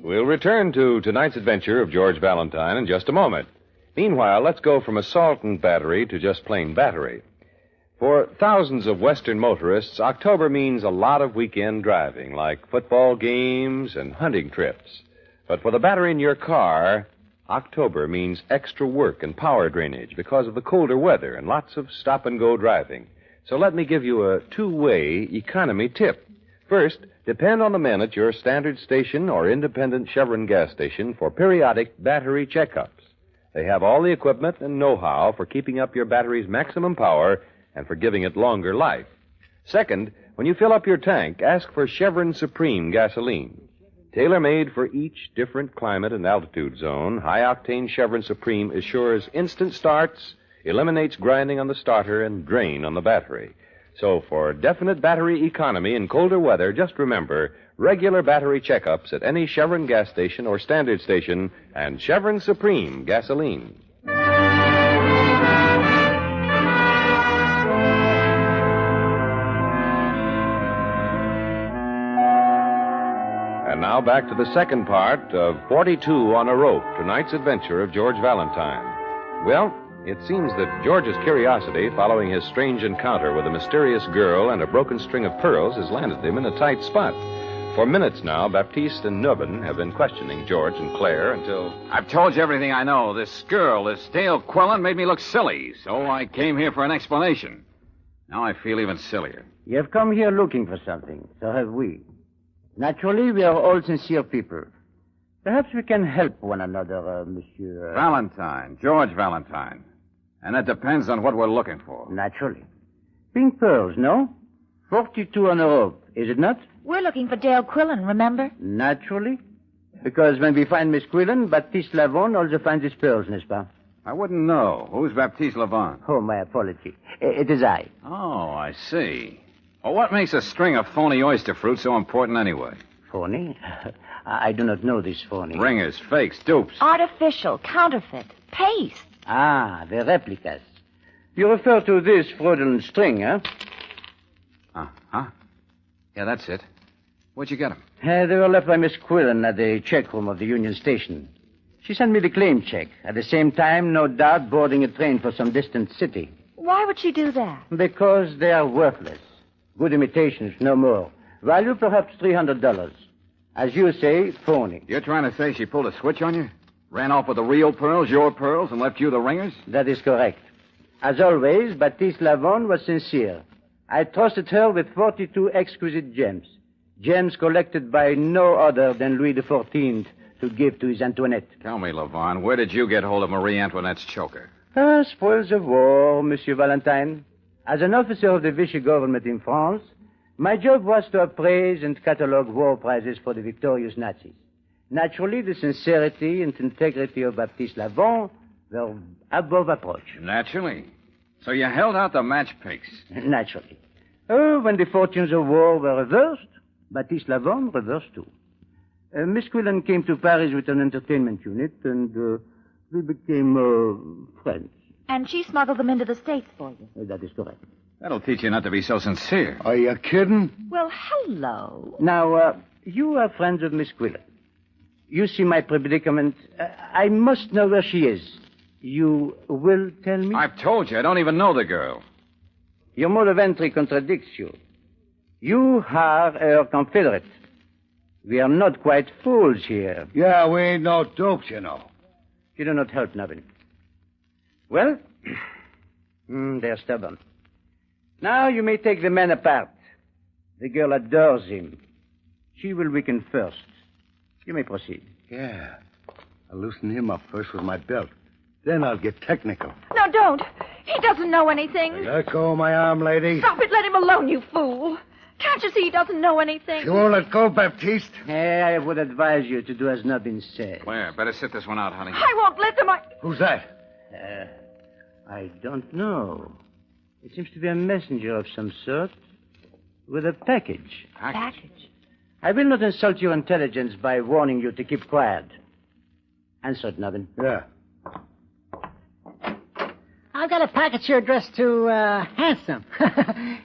[SPEAKER 12] We'll return to tonight's adventure of George Valentine in just a moment. Meanwhile, let's go from assault and battery to just plain battery. For thousands of Western motorists, October means a lot of weekend driving, like football games and hunting trips. But for the battery in your car, October means extra work and power drainage because of the colder weather and lots of stop-and-go driving. So let me give you a two-way economy tip. First, depend on the men at your standard station or independent Chevron gas station for periodic battery checkups. They have all the equipment and know-how for keeping up your battery's maximum power and for giving it longer life. Second, when you fill up your tank, ask for Chevron Supreme gasoline. Tailor-made for each different climate and altitude zone, high-octane Chevron Supreme assures instant starts, eliminates grinding on the starter, and drain on the battery. So for definite battery economy in colder weather, just remember regular battery checkups at any Chevron gas station or standard station and Chevron Supreme gasoline. And now back to the second part of 42 on a Rope, tonight's adventure of George Valentine. Well, it seems that George's curiosity following his strange encounter with a mysterious girl and a broken string of pearls has landed him in a tight spot. For minutes now, Baptiste and Nubbin have been questioning George and Claire until...
[SPEAKER 13] I've told you everything I know. This girl, this Dale Quillen, made me look silly, so I came here for an explanation. Now I feel even sillier.
[SPEAKER 5] You have come here looking for something. So have we. Naturally, we are all sincere people. Perhaps we can help one another, Monsieur...
[SPEAKER 13] Valentine. George Valentine. And that depends on what we're looking for.
[SPEAKER 5] Naturally. Pink pearls, no? 42 on a rope, is it not?
[SPEAKER 20] We're looking for Dale Quillen, remember?
[SPEAKER 5] Naturally. Because when we find Miss Quillen, Baptiste Lavon also finds his pearls, n'est-ce pas?
[SPEAKER 13] I wouldn't know. Who's Baptiste Lavon?
[SPEAKER 5] Oh, my apology. It is I.
[SPEAKER 13] Oh, I see. Well, what makes a string of phony oyster fruit so important anyway?
[SPEAKER 5] Phony? I do not know this phony.
[SPEAKER 13] Ringers, fakes, dupes.
[SPEAKER 20] Artificial, counterfeit, paste.
[SPEAKER 5] Ah, the replicas. You refer to this fraudulent string, huh?
[SPEAKER 13] Huh? Yeah, that's it. Where'd you get them?
[SPEAKER 5] They were left by Miss Quillen at the check room of the Union Station. She sent me the claim check. At the same time, no doubt, boarding a train for some distant city.
[SPEAKER 20] Why would she do that?
[SPEAKER 5] Because they are worthless. Good imitations, no more. Value perhaps $300. As you say, phony.
[SPEAKER 13] You're trying to say she pulled a switch on you? Ran off with the real pearls, your pearls, and left you the ringers?
[SPEAKER 5] That is correct. As always, Baptiste Lavon was sincere. I trusted her with 42 exquisite gems. Gems collected by no other than Louis XIV to give to his Antoinette.
[SPEAKER 13] Tell me, Lavon, where did you get hold of Marie Antoinette's choker?
[SPEAKER 5] Spoils of war, Monsieur Valentine. As an officer of the Vichy government in France, my job was to appraise and catalogue war prizes for the victorious Nazis. Naturally, the sincerity and integrity of Baptiste Lavon were above approach.
[SPEAKER 13] Naturally. So you held out the match picks?
[SPEAKER 5] Naturally. Oh, when the fortunes of war were reversed, Baptiste Lavon reversed too. Miss Quillen came to Paris with an entertainment unit, and we became friends.
[SPEAKER 20] And she smuggled them into the States for you.
[SPEAKER 5] That is correct.
[SPEAKER 13] That'll teach you not to be so sincere.
[SPEAKER 1] Are you kidding?
[SPEAKER 20] Well, hello.
[SPEAKER 5] Now, you are friends of Miss Quillen. You see my predicament. I must know where she is. You will tell me?
[SPEAKER 13] I've told you. I don't even know the girl.
[SPEAKER 5] Your mode of entry contradicts you. You are her confederate. We are not quite fools here.
[SPEAKER 1] Yeah, we ain't no dopes, you know.
[SPEAKER 5] You do not help, Nubbin. Well, they're stubborn. Now you may take the men apart. The girl adores him. She will weaken first. You may proceed.
[SPEAKER 1] Yeah. I'll loosen him up first with my belt. Then I'll get technical.
[SPEAKER 14] No, don't. He doesn't know anything.
[SPEAKER 1] Let go of my arm, lady.
[SPEAKER 14] Stop it. Let him alone, you fool. Can't you see he doesn't know anything?
[SPEAKER 1] You won't let go, Baptiste.
[SPEAKER 5] I would advise you to do as not been said.
[SPEAKER 13] Claire, better sit this one out, honey.
[SPEAKER 14] I won't let them.
[SPEAKER 1] Who's that?
[SPEAKER 5] I don't know. It seems to be a messenger of some sort with a package.
[SPEAKER 14] Package?
[SPEAKER 5] I will not insult your intelligence by warning you to keep quiet. Answer it, Nubbin.
[SPEAKER 1] Yeah.
[SPEAKER 3] I've got a package here addressed to Handsome.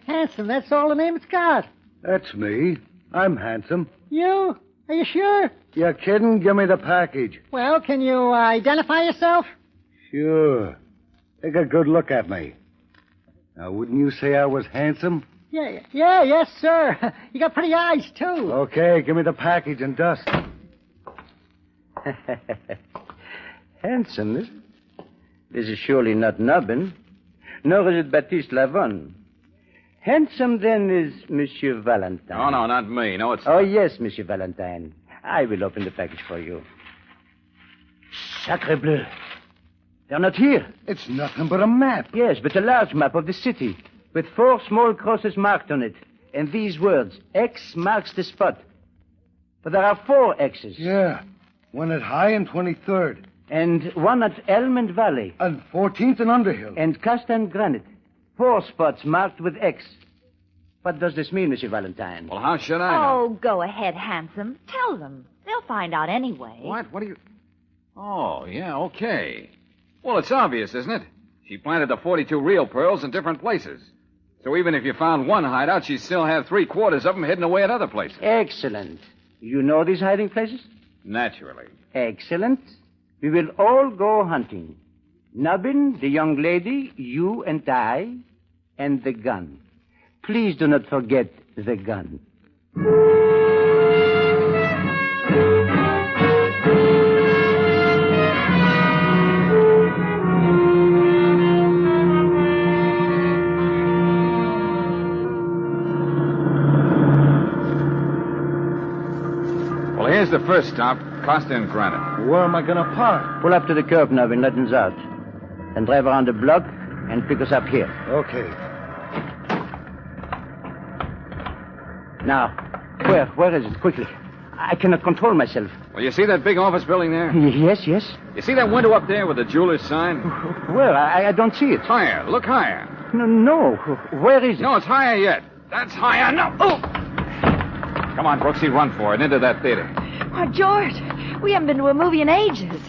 [SPEAKER 3] Handsome, that's all the name it's got.
[SPEAKER 1] That's me. I'm handsome.
[SPEAKER 3] You? Are you sure?
[SPEAKER 1] You kidding? Give me the package.
[SPEAKER 3] Well, can you identify yourself?
[SPEAKER 1] Sure. Take a good look at me. Now, wouldn't you say I was handsome?
[SPEAKER 3] Yes, sir. You got pretty eyes, too.
[SPEAKER 1] Okay, give me the package and dust.
[SPEAKER 5] Handsome, is it? This is surely not Nubbin, nor is it Baptiste Lavon. Handsome, then, is Monsieur Valentine.
[SPEAKER 13] Oh, no, not me. No, it's...
[SPEAKER 5] Oh, yes, Monsieur Valentine. I will open the package for you. Sacre bleu. They're not here.
[SPEAKER 1] It's nothing but a map.
[SPEAKER 5] Yes, but a large map of the city, with 4 small crosses marked on it, and these words, X marks the spot. But there are 4 X's.
[SPEAKER 1] Yeah, one at High and 23rd.
[SPEAKER 5] And one at Elm and Valley.
[SPEAKER 1] And 14th and Underhill.
[SPEAKER 5] And Cast and Granite. 4 spots marked with X. What does this mean, Monsieur Valentine?
[SPEAKER 13] Well, how should I know?
[SPEAKER 20] Oh, go ahead, Handsome. Tell them. They'll find out anyway.
[SPEAKER 13] What? What do you... Oh, yeah, okay. Well, it's obvious, isn't it? She planted the 42 real pearls in different places. So even if you found one hideout, she'd still have 3/4 of them hidden away at other places.
[SPEAKER 5] Excellent. You know these hiding places?
[SPEAKER 13] Naturally.
[SPEAKER 5] Excellent. We will all go hunting. Nubbin, the young lady, you and I, and the gun. Please do not forget the gun.
[SPEAKER 13] Well, here's the first stop, Costa and Granite.
[SPEAKER 1] Where am I going to park?
[SPEAKER 5] Pull up to the curb, Nubbin. Let us out. Then drive around the block and pick us up here.
[SPEAKER 1] Okay.
[SPEAKER 5] Now, where is it? Quickly. I cannot control myself.
[SPEAKER 13] Well, you see that big office building there?
[SPEAKER 5] Yes.
[SPEAKER 13] You see that window up there with the jeweler's sign?
[SPEAKER 5] Where? I don't see it.
[SPEAKER 13] Higher. Look higher.
[SPEAKER 5] No. Where is it?
[SPEAKER 13] No, it's higher yet. That's higher. No. Oh! Come on, Brooksy, run for it. Into that theater.
[SPEAKER 14] Why, George, we haven't been to a movie in ages.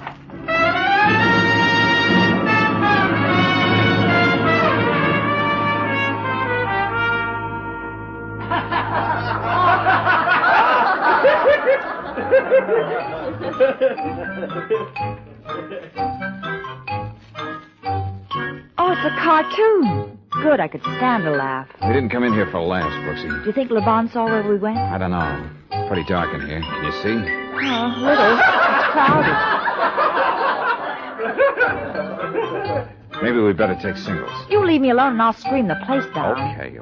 [SPEAKER 14] Oh, it's a cartoon. Good, I could stand a laugh.
[SPEAKER 13] We didn't come in here for laughs, Brooksy.
[SPEAKER 20] Do you think LeBon saw where we went?
[SPEAKER 13] I don't know. It's pretty dark in here. Can you see?
[SPEAKER 20] Oh, little. It's crowded.
[SPEAKER 13] Maybe we'd better take singles.
[SPEAKER 20] You leave me alone and I'll scream the place down.
[SPEAKER 13] Okay.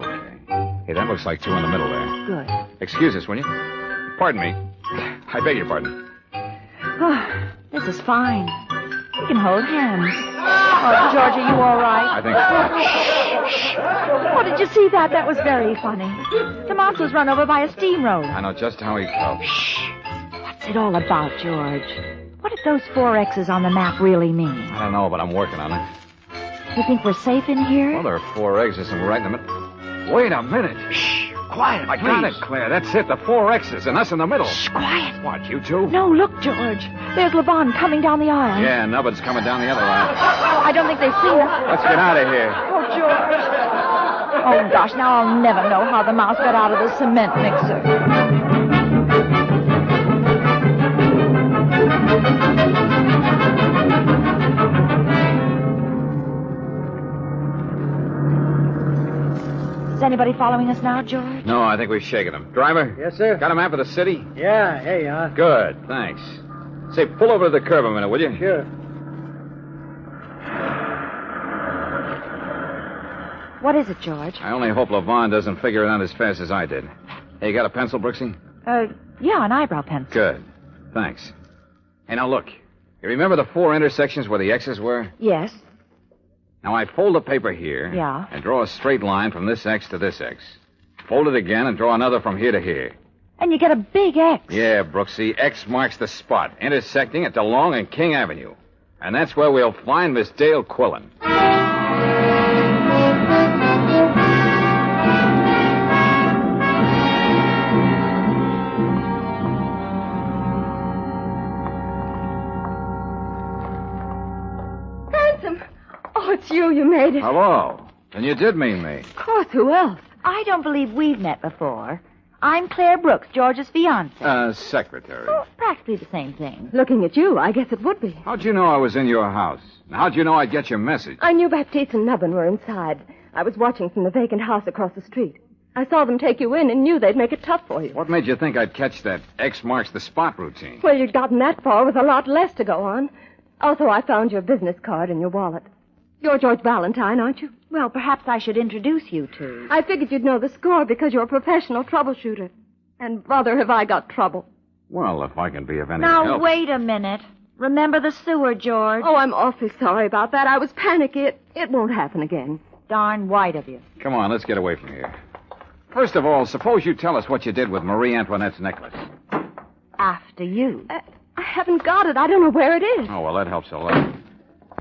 [SPEAKER 13] Hey, that looks like 2 in the middle there.
[SPEAKER 20] Good.
[SPEAKER 13] Excuse us, will you? Pardon me. I beg your pardon.
[SPEAKER 20] Oh, this is fine. We can hold hands. Oh, George, are you all right?
[SPEAKER 13] I think so.
[SPEAKER 20] Oh, did you see that? That was very funny. The mouse was run over by a steamroller.
[SPEAKER 13] I know just how he felt.
[SPEAKER 20] What's it all about, George? What did those 4 X's on the map really mean?
[SPEAKER 13] I don't know, but I'm working on it.
[SPEAKER 20] You think we're safe in here?
[SPEAKER 13] Well, there are 4 exits and we're right in the middle. Wait a minute. Shh. Quiet, I got it, Claire. That's it. The 4 X's and us in the middle.
[SPEAKER 20] Shh, quiet.
[SPEAKER 13] What, you two?
[SPEAKER 20] No, look, George. There's LeBon coming down the aisle.
[SPEAKER 13] Yeah, Nubbin's coming down the other aisle.
[SPEAKER 20] I don't think they've seen us.
[SPEAKER 13] Let's get out of here.
[SPEAKER 20] Oh, George. Oh, gosh, now I'll never know how the mouse got out of the cement mixer. Is anybody following us now, George?
[SPEAKER 13] No, I think we've shaken him. Driver?
[SPEAKER 3] Yes, sir.
[SPEAKER 13] Got a map of the city?
[SPEAKER 3] Yeah, here you are.
[SPEAKER 13] Good, thanks. Say, pull over to the curb a minute, will you?
[SPEAKER 3] Sure.
[SPEAKER 20] What is it, George?
[SPEAKER 13] I only hope Levon doesn't figure it out as fast as I did. Hey, you got a pencil, Brooksy?
[SPEAKER 20] Yeah, an eyebrow pencil.
[SPEAKER 13] Good. Thanks. Hey, now look. You remember the 4 intersections where the X's were?
[SPEAKER 20] Yes.
[SPEAKER 13] Now I fold the paper here.
[SPEAKER 20] Yeah.
[SPEAKER 13] And draw a straight line from this X to this X. Fold it again and draw another from here to here.
[SPEAKER 20] And you get a big X.
[SPEAKER 13] Yeah, Brooksy. X marks the spot, intersecting at DeLong and King Avenue. And that's where we'll find Miss Dale Quillen.
[SPEAKER 14] Handsome. Oh, it's you. You made it.
[SPEAKER 13] Hello. Then you did mean me.
[SPEAKER 14] Of course. Who else?
[SPEAKER 20] I don't believe we've met before. I'm Claire Brooks, George's fiancée.
[SPEAKER 13] Secretary.
[SPEAKER 20] Oh, practically the same thing.
[SPEAKER 14] Looking at you, I guess it would be.
[SPEAKER 13] How'd you know I was in your house? And how'd you know I'd get your message?
[SPEAKER 14] I knew Baptiste and Nubbin were inside. I was watching from the vacant house across the street. I saw them take you in and knew they'd make it tough for you.
[SPEAKER 13] What made you think I'd catch that X marks the spot routine?
[SPEAKER 14] Well, you'd gotten that far with a lot less to go on. Also, I found your business card in your wallet. You're George Valentine, aren't you?
[SPEAKER 20] Well, perhaps I should introduce you to.
[SPEAKER 14] I figured you'd know the score because you're a professional troubleshooter. And, brother, have I got trouble.
[SPEAKER 13] Well, if I can be of any
[SPEAKER 20] Now,
[SPEAKER 13] help.
[SPEAKER 20] wait a minute. Remember the sewer, George.
[SPEAKER 14] Oh, I'm awfully sorry about that. I was panicky. It won't happen again.
[SPEAKER 20] Darn white of you.
[SPEAKER 13] Come on, let's get away from here. First of all, suppose you tell us what you did with Marie Antoinette's necklace.
[SPEAKER 20] After you.
[SPEAKER 14] I haven't got it. I don't know where it is.
[SPEAKER 13] Oh, well, that helps a lot.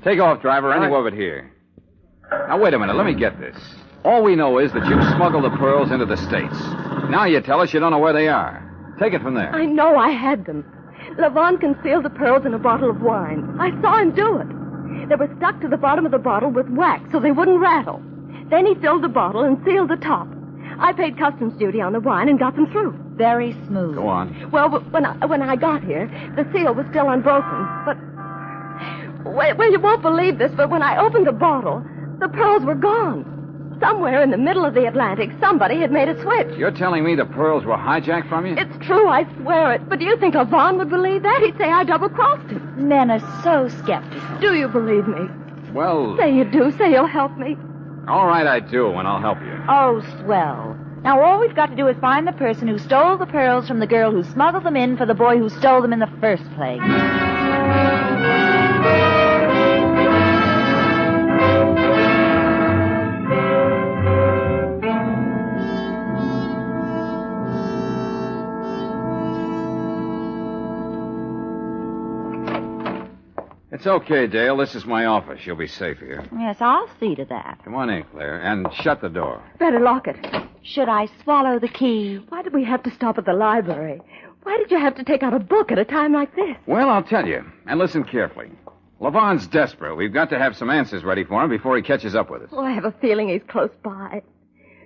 [SPEAKER 13] Take off, driver, anywhere but here. Now, wait a minute. Let me get this. All we know is that you smuggled the pearls into the States. Now you tell us you don't know where they are. Take it from there.
[SPEAKER 14] I know I had them. Levon concealed the pearls in a bottle of wine. I saw him do it. They were stuck to the bottom of the bottle with wax so they wouldn't rattle. Then he filled the bottle and sealed the top. I paid customs duty on the wine and got them through.
[SPEAKER 20] Very smooth.
[SPEAKER 13] Go on.
[SPEAKER 14] Well, when I got here, the seal was still unbroken. But, well, you won't believe this, but when I opened the bottle, the pearls were gone. Somewhere in the middle of the Atlantic, somebody had made a switch.
[SPEAKER 13] You're telling me the pearls were hijacked from you?
[SPEAKER 14] It's true, I swear it. But do you think Levon would believe that? He'd say I double-crossed him.
[SPEAKER 20] Men are so skeptical.
[SPEAKER 14] Do you believe me?
[SPEAKER 13] Well...
[SPEAKER 14] Say you do. Say you'll help me.
[SPEAKER 13] All right, I do, and I'll help you.
[SPEAKER 20] Oh, swell. Now all we've got to do is find the person who stole the pearls from the girl who smuggled them in for the boy who stole them in the first place.
[SPEAKER 13] It's okay, Dale. This is my office. You'll be safe here.
[SPEAKER 20] Yes, I'll see to that.
[SPEAKER 13] Come on in, Claire, and shut the door.
[SPEAKER 14] Better lock it.
[SPEAKER 20] Should I swallow the key?
[SPEAKER 14] Why did we have to stop at the library? Why did you have to take out a book at a time like this?
[SPEAKER 13] Well, I'll tell you, and listen carefully. Levon's desperate. We've got to have some answers ready for him before he catches up with us.
[SPEAKER 14] Oh, I have a feeling he's close by.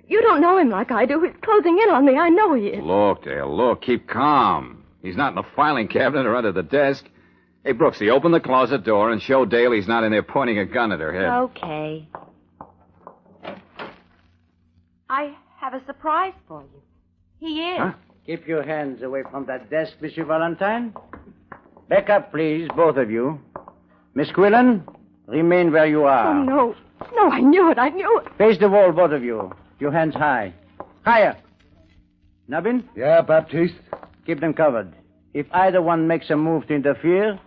[SPEAKER 14] You don't know him like I do. He's closing in on me. I know he is.
[SPEAKER 13] Look, Dale, look. Keep calm. He's not in the filing cabinet or under the desk. Hey, Brooksy, open the closet door and show Dale he's not in there pointing a gun at her head.
[SPEAKER 20] Okay. I have a surprise for you. He is.
[SPEAKER 13] Huh?
[SPEAKER 5] Keep your hands away from that desk, Monsieur Valentine. Back up, please, both of you. Miss Quillen, remain where you are.
[SPEAKER 14] Oh, no. No, I knew it. I knew it.
[SPEAKER 5] Face the wall, both of you. Your hands high. Higher. Nubbin?
[SPEAKER 1] Yeah, Baptiste?
[SPEAKER 5] Keep them covered. If either one makes a move to interfere,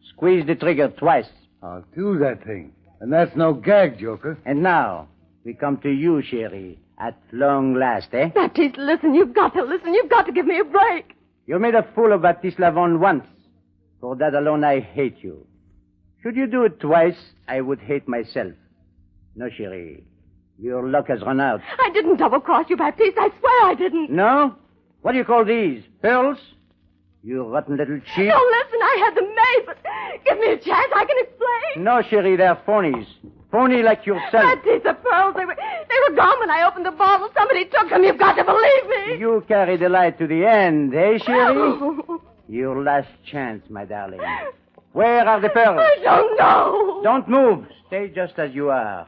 [SPEAKER 5] squeeze the trigger twice.
[SPEAKER 1] I'll do that thing. And that's no gag, Joker.
[SPEAKER 5] And now, we come to you, Sherry. At long last, eh?
[SPEAKER 14] Baptiste, listen. You've got to listen. You've got to give me a break.
[SPEAKER 5] You made a fool of Baptiste Lavon once. For that alone, I hate you. Should you do it twice, I would hate myself. No, Sherry. Your luck has run out.
[SPEAKER 14] I didn't double-cross you, Baptiste. I swear I didn't.
[SPEAKER 5] No? What do you call these? Pearls? You rotten little cheat.
[SPEAKER 14] No, listen. I had them made, but give me a chance. I can explain.
[SPEAKER 5] No, Sherry, they're phonies. Phony like yourself.
[SPEAKER 14] Baptiste, the pearls, they were gone when I opened the bottle. Somebody took them. You've got to believe me.
[SPEAKER 5] You carry the light to the end, eh, Sherry?
[SPEAKER 14] Oh.
[SPEAKER 5] Your last chance, my darling. Where are the pearls?
[SPEAKER 14] I don't know.
[SPEAKER 5] Don't move. Stay just as you are.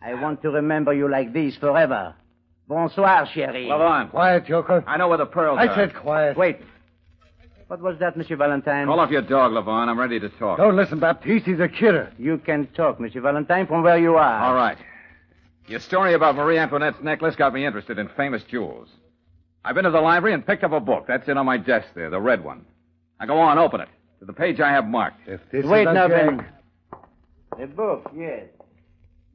[SPEAKER 5] I want to remember you like this forever. Bonsoir, Sherry.
[SPEAKER 13] Levon.
[SPEAKER 1] Quiet, Joker.
[SPEAKER 13] I know where the pearls are.
[SPEAKER 1] I said quiet.
[SPEAKER 5] Wait. What was that, Monsieur Valentine?
[SPEAKER 13] Call off your dog, Levon. I'm ready to talk.
[SPEAKER 1] Don't listen, Baptiste. He's a kidder.
[SPEAKER 5] You can talk, Monsieur Valentine, from where you are.
[SPEAKER 13] All right. Your story about Marie Antoinette's necklace got me interested in famous jewels. I've been to the library and picked up a book. That's it on my desk there, the red one. Now go on, open it. To the page I have marked.
[SPEAKER 1] If this
[SPEAKER 5] Wait,
[SPEAKER 1] is
[SPEAKER 5] now,
[SPEAKER 1] a
[SPEAKER 5] Ben.
[SPEAKER 1] gag...
[SPEAKER 5] The book, yes.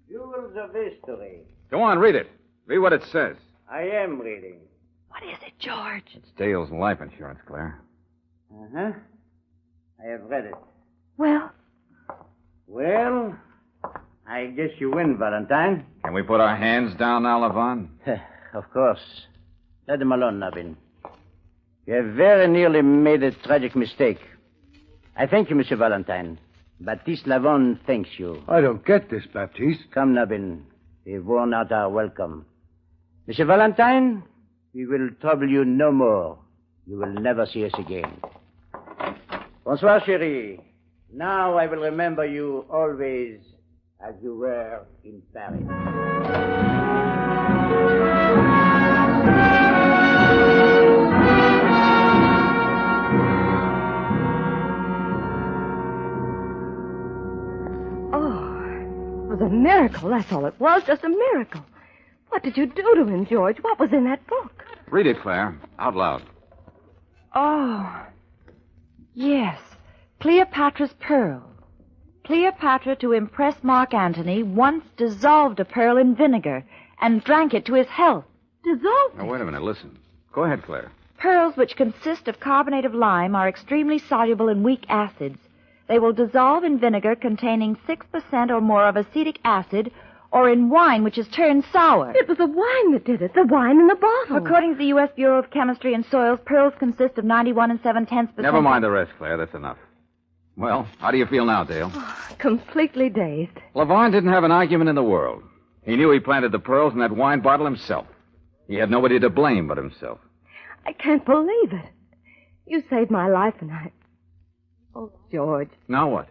[SPEAKER 5] Jewels of History.
[SPEAKER 13] Go on, read it. Read what it says.
[SPEAKER 5] I am reading.
[SPEAKER 20] What is it, George?
[SPEAKER 13] It's Dale's life insurance, Claire.
[SPEAKER 5] Uh-huh. I have read it.
[SPEAKER 20] Well?
[SPEAKER 5] Well, I guess you win, Valentine.
[SPEAKER 13] Can we put our hands down now, Levon?
[SPEAKER 5] Of course. Let them alone, Nabin. You have very nearly made a tragic mistake. I thank you, Monsieur Valentine. Baptiste Lavon thanks you.
[SPEAKER 1] I don't get this, Baptiste.
[SPEAKER 5] Come, Nabin. We've worn out our welcome. Monsieur Valentine, we will trouble you no more. You will never see us again. Bonsoir, chérie. Now I will remember you always as you were in Paris.
[SPEAKER 14] It was a miracle, that's all it was, just a miracle. What did you do to him, George? What was in that book?
[SPEAKER 13] Read it, Claire, out loud.
[SPEAKER 20] Oh, yes. Cleopatra's Pearl. Cleopatra, to impress Mark Antony, once dissolved a pearl in vinegar and drank it to his health.
[SPEAKER 14] Dissolved?
[SPEAKER 13] Now, wait a minute, listen. Go ahead, Claire.
[SPEAKER 20] Pearls which consist of carbonate of lime are extremely soluble in weak acids. They will dissolve in vinegar containing 6% or more of acetic acid, or in wine which is turned sour.
[SPEAKER 14] It was the wine that did it, the wine in the bottle.
[SPEAKER 20] According to the U.S. Bureau of Chemistry and Soils, pearls consist of 91 7/10%.
[SPEAKER 13] Never mind the rest, Claire. That's enough. Well, how do you feel now, Dale?
[SPEAKER 14] Completely dazed.
[SPEAKER 13] Levon didn't have an argument in the world. He knew he planted the pearls in that wine bottle himself. He had nobody to blame but himself.
[SPEAKER 14] I can't believe it. You saved my life, and Oh, George.
[SPEAKER 13] Now what?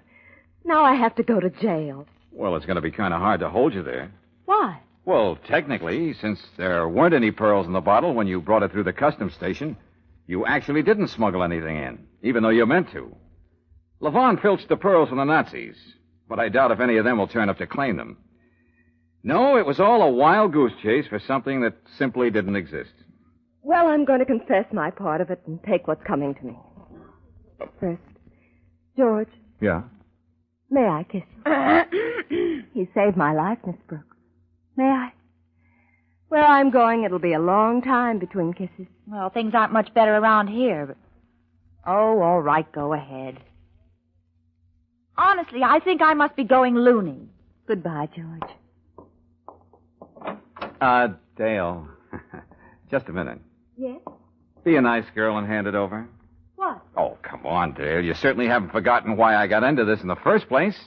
[SPEAKER 14] Now I have to go to jail.
[SPEAKER 13] Well, it's going to be kind of hard to hold you there.
[SPEAKER 14] Why?
[SPEAKER 13] Well, technically, since there weren't any pearls in the bottle when you brought it through the customs station, you actually didn't smuggle anything in, even though you meant to. Levon filched the pearls from the Nazis, but I doubt if any of them will turn up to claim them. No, it was all a wild goose chase for something that simply didn't exist.
[SPEAKER 14] Well, I'm going to confess my part of it and take what's coming to me. First, George,
[SPEAKER 13] Yeah?
[SPEAKER 14] may I kiss you? He saved my life, Miss Brooks. May I? Where I'm going, it'll be a long time between kisses.
[SPEAKER 20] Well, things aren't much better around here, but... Oh, all right, go ahead. Honestly, I think I must be going loony.
[SPEAKER 14] Goodbye, George.
[SPEAKER 13] Dale. Just a minute.
[SPEAKER 14] Yes?
[SPEAKER 13] Be a nice girl and hand it over.
[SPEAKER 14] What?
[SPEAKER 13] Oh, come on, Dale. You certainly haven't forgotten why I got into this in the first place.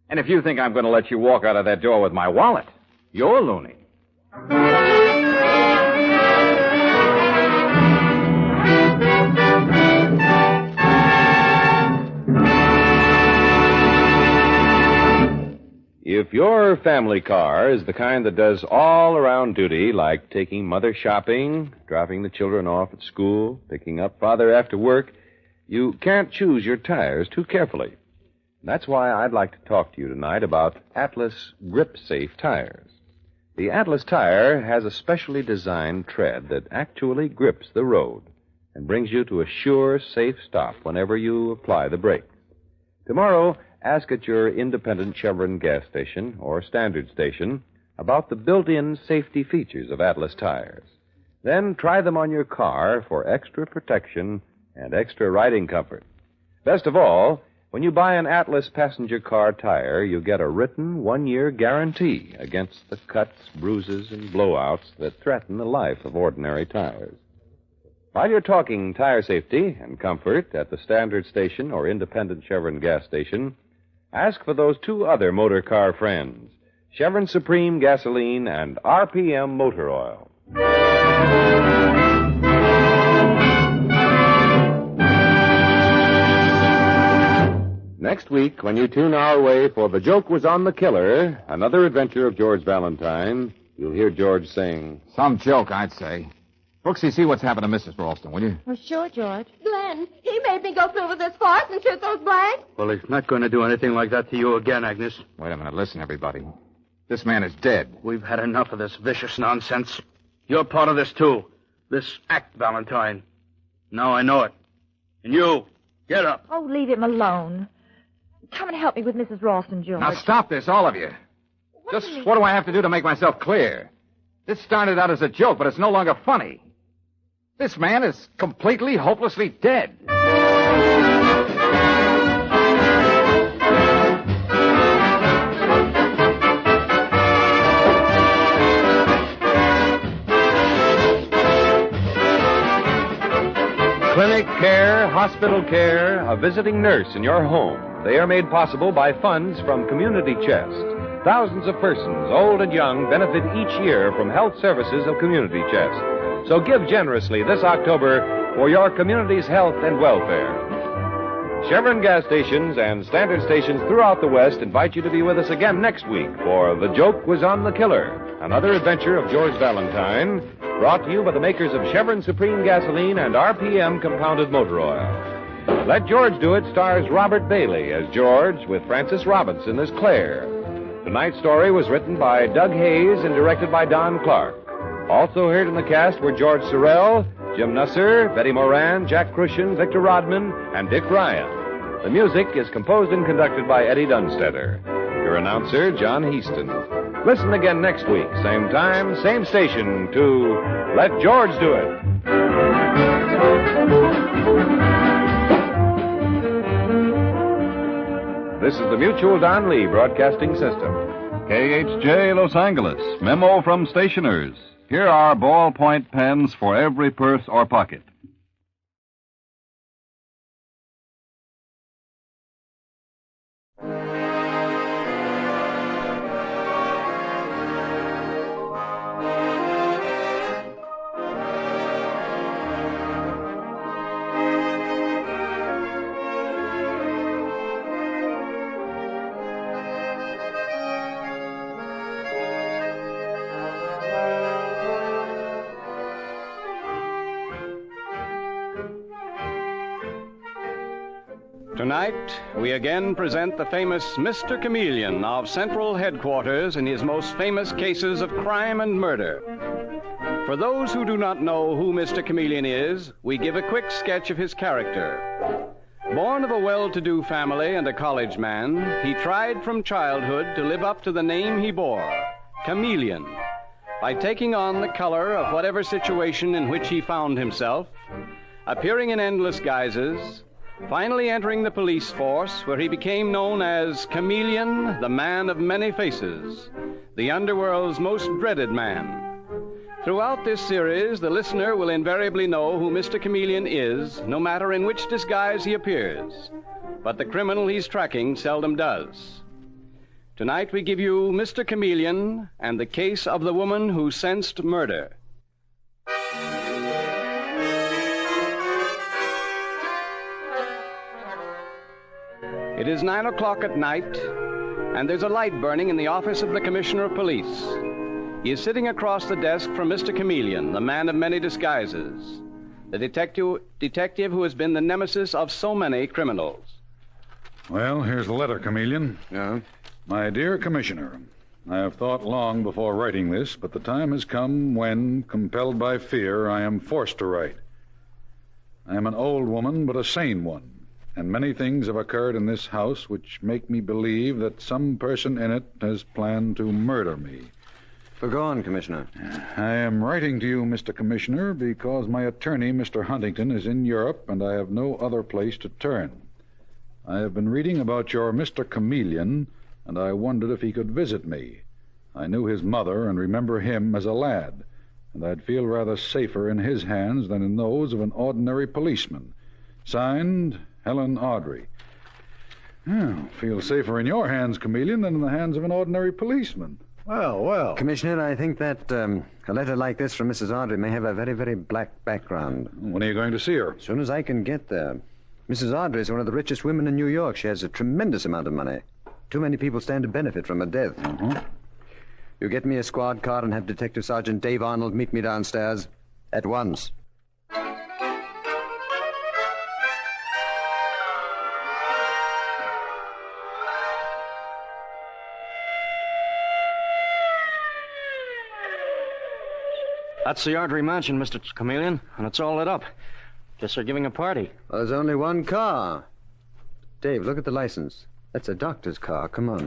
[SPEAKER 13] And if you think I'm going to let you walk out of that door with my wallet, you're loony.
[SPEAKER 12] If your family car is the kind that does all-around duty, like taking mother shopping, dropping the children off at school, picking up father after work, you can't choose your tires too carefully. That's why I'd like to talk to you tonight about Atlas Grip Safe tires. The Atlas tire has a specially designed tread that actually grips the road and brings you to a sure, safe stop whenever you apply the brakes. Tomorrow, ask at your independent Chevron gas station or standard station about the built-in safety features of Atlas tires. Then try them on your car for extra protection and extra riding comfort. Best of all, when you buy an Atlas passenger car tire, you get a written 1-year guarantee against the cuts, bruises, and blowouts that threaten the life of ordinary tires. While you're talking tire safety and comfort at the standard station or independent Chevron gas station, ask for those two other motor car friends, Chevron Supreme Gasoline and RPM Motor Oil. Next week, when you tune our way for The Joke Was on the Killer, another adventure of George Valentine, you'll hear George saying,
[SPEAKER 13] Some joke, I'd say. Brooksy, see what's happened to Mrs. Ralston, will you?
[SPEAKER 20] Well, sure, George.
[SPEAKER 14] Glenn, he made me go through with this farce and shoot those blanks.
[SPEAKER 10] Well, he's not going to do anything like that to you again, Agnes.
[SPEAKER 13] Wait a minute. Listen, everybody. This man is dead.
[SPEAKER 10] We've had enough of this vicious nonsense. You're part of this, too. This act, Valentine. Now I know it. And you, get up.
[SPEAKER 20] Oh, leave him alone. Come and help me with Mrs. Ralston, George.
[SPEAKER 13] Now stop this, all of you. What do I have to do to make myself clear? This started out as a joke, but it's no longer funny. This man is completely, hopelessly dead.
[SPEAKER 12] Clinic care, hospital care, a visiting nurse in your home. They are made possible by funds from Community Chest. Thousands of persons, old and young, benefit each year from health services of Community Chest. So give generously this October for your community's health and welfare. Chevron gas stations and standard stations throughout the West invite you to be with us again next week for The Joke Was on the Killer, another adventure of George Valentine, brought to you by the makers of Chevron Supreme Gasoline and RPM Compounded Motor Oil. Let George Do It stars Robert Bailey as George with Frances Robinson as Claire. Tonight's story was written by Doug Hayes and directed by Don Clark. Also heard in the cast were George Sorrell, Jim Nusser, Betty Moran, Jack Crucian, Victor Rodman, and Dick Ryan. The music is composed and conducted by Eddie Dunstetter. Your announcer, John Heaston. Listen again next week, same time, same station, to Let George Do It. This is the Mutual Don Lee Broadcasting System.
[SPEAKER 8] KHJ Los Angeles. Memo from stationers. Here are ballpoint pens for every purse or pocket.
[SPEAKER 15] Tonight, we again present the famous Mr. Chameleon of Central Headquarters in his most famous cases of crime and murder. For those who do not know who Mr. Chameleon is, we give a quick sketch of his character. Born of a well-to-do family and a college man, he tried from childhood to live up to the name he bore, Chameleon, by taking on the color of whatever situation in which he found himself, appearing in endless guises, finally entering the police force, where he became known as Chameleon, the man of many faces, the underworld's most dreaded man. Throughout this series, the listener will invariably know who Mr. Chameleon is, no matter in which disguise he appears. But the criminal he's tracking seldom does. Tonight we give you Mr. Chameleon and the case of the woman who sensed murder. It is 9 o'clock at night, and there's a light burning in the office of the Commissioner of Police. He is sitting across the desk from Mr. Chameleon, the man of many disguises, the detective who has been the nemesis of so many criminals.
[SPEAKER 22] Well, here's the letter, Chameleon. Yeah? My dear Commissioner, I have thought long before writing this, but the time has come when, compelled by fear, I am forced to write. I am an old woman, but a sane one. And many things have occurred in this house which make me believe that some person in it has planned to murder me.
[SPEAKER 24] Well, go on, Commissioner.
[SPEAKER 22] I am writing to you, Mr. Commissioner, because my attorney, Mr. Huntington, is in Europe, and I have no other place to turn. I have been reading about your Mr. Chameleon, and I wondered if he could visit me. I knew his mother and remember him as a lad, and I'd feel rather safer in his hands than in those of an ordinary policeman. Signed, Helen Audrey. Well, feel safer in your hands, Chameleon, than in the hands of an ordinary policeman. Well.
[SPEAKER 24] Commissioner, I think that a letter like this from Mrs. Audrey may have a very, very black background.
[SPEAKER 22] When are you going to see her?
[SPEAKER 24] As soon as I can get there. Mrs. Audrey is one of the richest women in New York. She has a tremendous amount of money. Too many people stand to benefit from her death. You get me a squad car and have Detective Sergeant Dave Arnold meet me downstairs at once.
[SPEAKER 2] That's the Ardrey Mansion, Mr. Chameleon, and it's all lit up. Guess they're giving a party.
[SPEAKER 24] Well, there's only one car. Dave, look at the license. That's a doctor's car. Come on.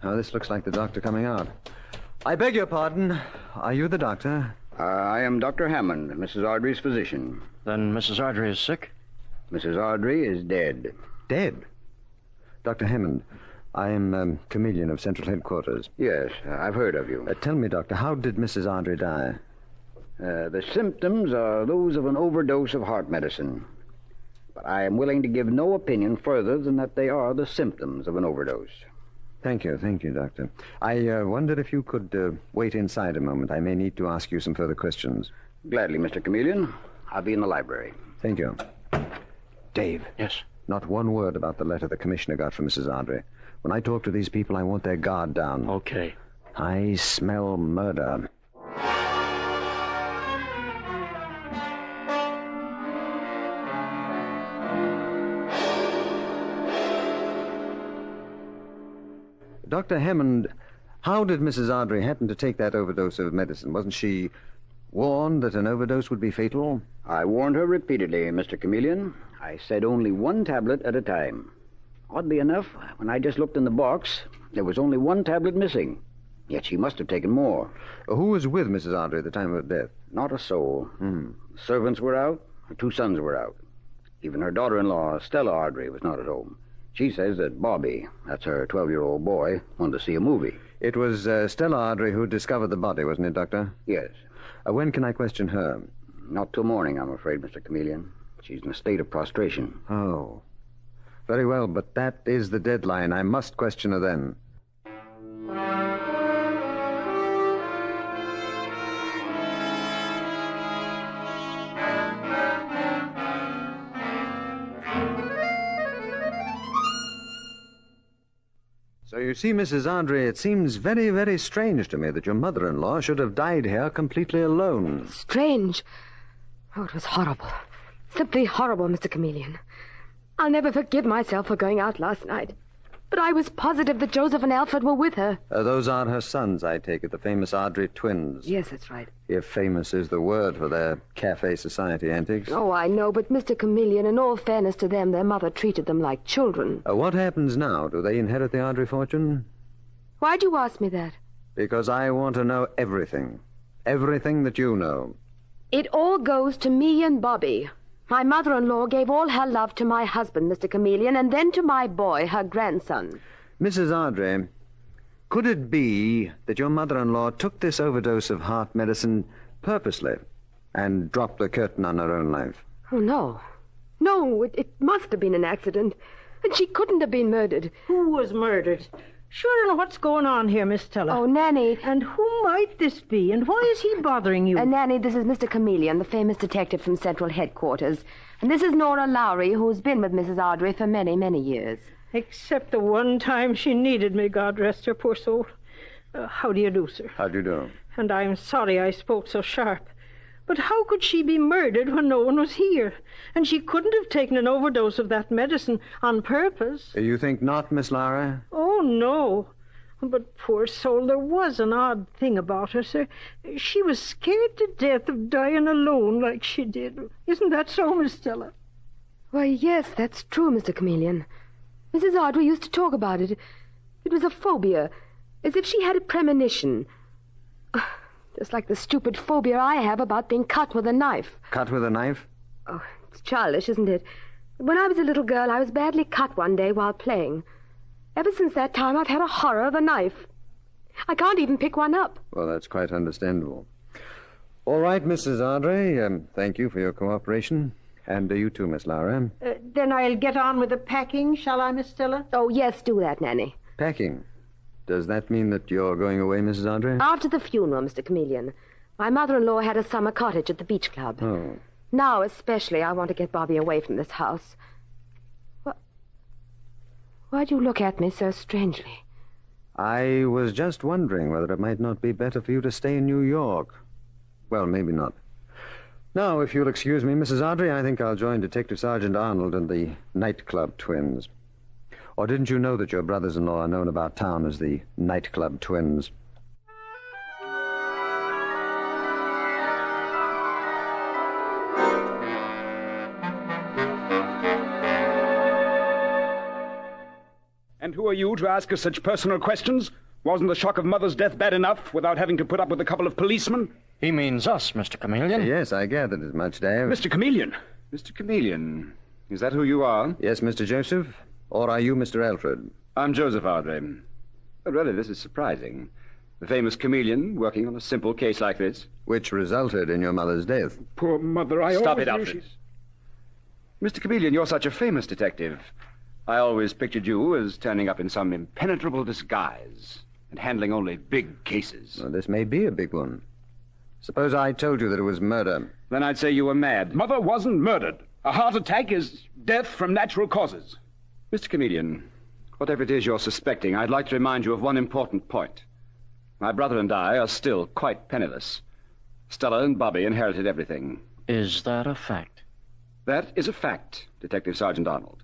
[SPEAKER 24] Now, this looks like the doctor coming out. I beg your pardon. Are you the doctor?
[SPEAKER 6] I am Dr. Hammond, Mrs. Ardrey's physician.
[SPEAKER 2] Then Mrs. Ardrey is sick?
[SPEAKER 6] Mrs. Ardrey is dead.
[SPEAKER 24] Dead? Dr. Hammond, I am Chameleon of Central Headquarters.
[SPEAKER 6] Yes, I've heard of you.
[SPEAKER 24] Tell me, Doctor, how did Mrs. Ardrey die?
[SPEAKER 6] The symptoms are those of an overdose of heart medicine. But I am willing to give no opinion further than that they are the symptoms of an overdose.
[SPEAKER 24] Thank you, Doctor. I wondered if you could wait inside a moment. I may need to ask you some further questions.
[SPEAKER 6] Gladly, Mr. Chameleon. I'll be in the library.
[SPEAKER 24] Thank you. Dave.
[SPEAKER 2] Yes?
[SPEAKER 24] Not one word about the letter the commissioner got from Mrs. Ardrey. When I talk to these people, I want their guard down.
[SPEAKER 2] Okay.
[SPEAKER 24] I smell murder. Dr. Hammond, how did Mrs. Ardrey happen to take that overdose of medicine? Wasn't she warned that an overdose would be fatal?
[SPEAKER 6] I warned her repeatedly, Mr. Chameleon. I said only one tablet at a time. Oddly enough, when I just looked in the box, there was only one tablet missing. Yet she must have taken more.
[SPEAKER 24] Who was with Mrs. Ardrey at the time of her death?
[SPEAKER 6] Not a soul. The servants were out. Her 2 sons were out. Even her daughter-in-law, Stella Ardrey, was not at home. She says that Bobby, that's her 12-year-old boy, wanted to see a movie.
[SPEAKER 24] It was Stella Ardrey who discovered the body, wasn't it, Doctor?
[SPEAKER 6] Yes.
[SPEAKER 24] When can I question her?
[SPEAKER 6] Not till morning, I'm afraid, Mr. Chameleon. She's in a state of prostration.
[SPEAKER 24] Oh. Very well, but that is the deadline. I must question her then. So you see, Mrs. Ardrey, it seems very, very strange to me that your mother-in-law should have died here completely alone.
[SPEAKER 9] Strange? Oh, it was horrible. Simply horrible, Mr. Chameleon. I'll never forgive myself for going out last night. But I was positive that Joseph and Alfred were with her.
[SPEAKER 24] Those are her sons, I take it, the famous Ardrey twins.
[SPEAKER 9] Yes, that's right.
[SPEAKER 24] If famous is the word for their cafe society antics.
[SPEAKER 9] Oh, I know, but Mr. Chameleon, in all fairness to them, their mother treated them like children.
[SPEAKER 24] What happens now? Do they inherit the Ardrey fortune?
[SPEAKER 9] Why'd you ask me that?
[SPEAKER 24] Because I want to know everything. Everything that you know.
[SPEAKER 9] It all goes to me and Bobby. My mother-in-law gave all her love to my husband, Mr. Chameleon, and then to my boy, her grandson.
[SPEAKER 24] Mrs. Ardrey, could it be that your mother-in-law took this overdose of heart medicine purposely and dropped the curtain on her own life?
[SPEAKER 9] Oh, no. No, it must have been an accident. And she couldn't have been murdered.
[SPEAKER 18] Who was murdered? Sure, I don't know what's going on here, Miss Stella.
[SPEAKER 9] Oh, Nanny.
[SPEAKER 18] And who might this be? And why is he bothering you?
[SPEAKER 9] Nanny, this is Mr. Chameleon, the famous detective from Central Headquarters. And this is Nora Lowry, who's been with Mrs. Ardrey for many, many years.
[SPEAKER 18] Except the one time she needed me, God rest her poor soul. How do you do, sir?
[SPEAKER 24] How do you do?
[SPEAKER 18] And I'm sorry I spoke so sharp. But how could she be murdered when no one was here? And she couldn't have taken an overdose of that medicine on purpose.
[SPEAKER 24] You think not, Miss Lara?
[SPEAKER 18] Oh, no. But poor soul, there was an odd thing about her, sir. She was scared to death of dying alone like she did. Isn't that so, Miss Stella?
[SPEAKER 9] Why, yes, that's true, Mr. Chameleon. Mrs. Ardrey used to talk about it. It was a phobia, as if she had a premonition. Just like the stupid phobia I have about being cut with a knife.
[SPEAKER 24] Cut with a knife?
[SPEAKER 9] Oh, it's childish, isn't it? When I was a little girl, I was badly cut one day while playing. Ever since that time, I've had a horror of a knife. I can't even pick one up.
[SPEAKER 24] Well, that's quite understandable. All right, Mrs. Ardrey, thank you for your cooperation. And you too, Miss Lara.
[SPEAKER 18] Then I'll get on with the packing, shall I, Miss Stella?
[SPEAKER 9] Oh, yes, do that, Nanny.
[SPEAKER 24] Packing? Does that mean that you're going away, Mrs. Ardrey?
[SPEAKER 9] After the funeral, Mr. Chameleon. My mother-in-law had a summer cottage at the beach club.
[SPEAKER 24] Oh.
[SPEAKER 9] Now, especially, I want to get Bobby away from this house. Why'd you look at me so strangely?
[SPEAKER 24] I was just wondering whether it might not be better for you to stay in New York. Well, maybe not. Now, if you'll excuse me, Mrs. Ardrey, I think I'll join Detective Sergeant Arnold and the nightclub twins. Or didn't you know that your brothers-in-law are known about town as the nightclub twins?
[SPEAKER 4] who are you to ask us such personal questions? Wasn't the shock of Mother's death bad enough without having to put up with a couple of policemen?
[SPEAKER 2] He means us, Mr. Chameleon.
[SPEAKER 24] Yes, I gathered as much, Dave.
[SPEAKER 4] Mr. Chameleon?
[SPEAKER 21] Mr. Chameleon, is that who you are?
[SPEAKER 24] Yes, Mr. Joseph. Or are you Mr. Alfred?
[SPEAKER 21] I'm Joseph Ardrey. But really, this is surprising. The famous Chameleon working on a simple case like this.
[SPEAKER 24] Which resulted in your mother's death.
[SPEAKER 4] Poor Mother,
[SPEAKER 21] Stop it, Alfred. Mr. Chameleon, you're such a famous detective. I always pictured you as turning up in some impenetrable disguise and handling only big cases.
[SPEAKER 24] Well, this may be a big one. Suppose I told you that it was murder.
[SPEAKER 21] Then I'd say you were mad.
[SPEAKER 4] Mother wasn't murdered. A heart attack is death from natural causes.
[SPEAKER 21] Mr. Chameleon, whatever it is you're suspecting, I'd like to remind you of one important point. My brother and I are still quite penniless. Stella and Bobby inherited everything.
[SPEAKER 2] Is that a fact?
[SPEAKER 21] That is a fact, Detective Sergeant Arnold.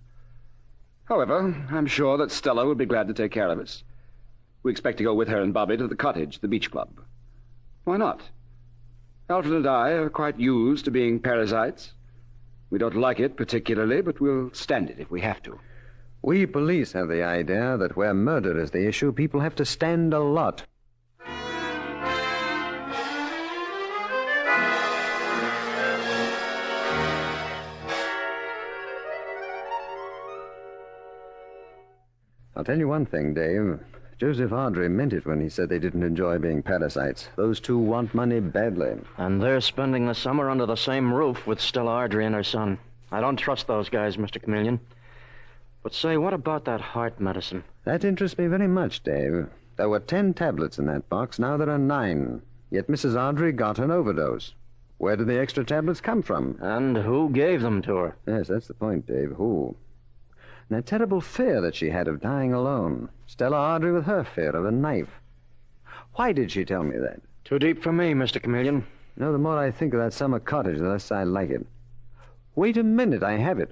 [SPEAKER 21] However, I'm sure that Stella will be glad to take care of us. We expect to go with her and Bobby to the cottage, the beach club. Why not? Alfred and I are quite used to being parasites. We don't like it particularly, but we'll stand it if we have to.
[SPEAKER 24] We police have the idea that where murder is the issue, people have to stand a lot. I'll tell you one thing, Dave. Joseph Ardrey meant it when he said they didn't enjoy being parasites. Those two want money badly.
[SPEAKER 2] And they're spending the summer under the same roof with Stella Ardrey and her son. I don't trust those guys, Mr. Chameleon. But say, what about that heart medicine?
[SPEAKER 24] That interests me very much, Dave. There were 10 tablets in that box. Now there are 9. Yet Mrs. Ardrey got an overdose. Where did the extra tablets come from?
[SPEAKER 2] And who gave them to her?
[SPEAKER 24] Yes, that's the point, Dave. Who? And that terrible fear that she had of dying alone. Stella Ardrey with her fear of a knife. Why did she tell me that?
[SPEAKER 2] Too deep for me, Mr. Chameleon.
[SPEAKER 24] No, the more I think of that summer cottage, the less I like it. Wait a minute, I have it.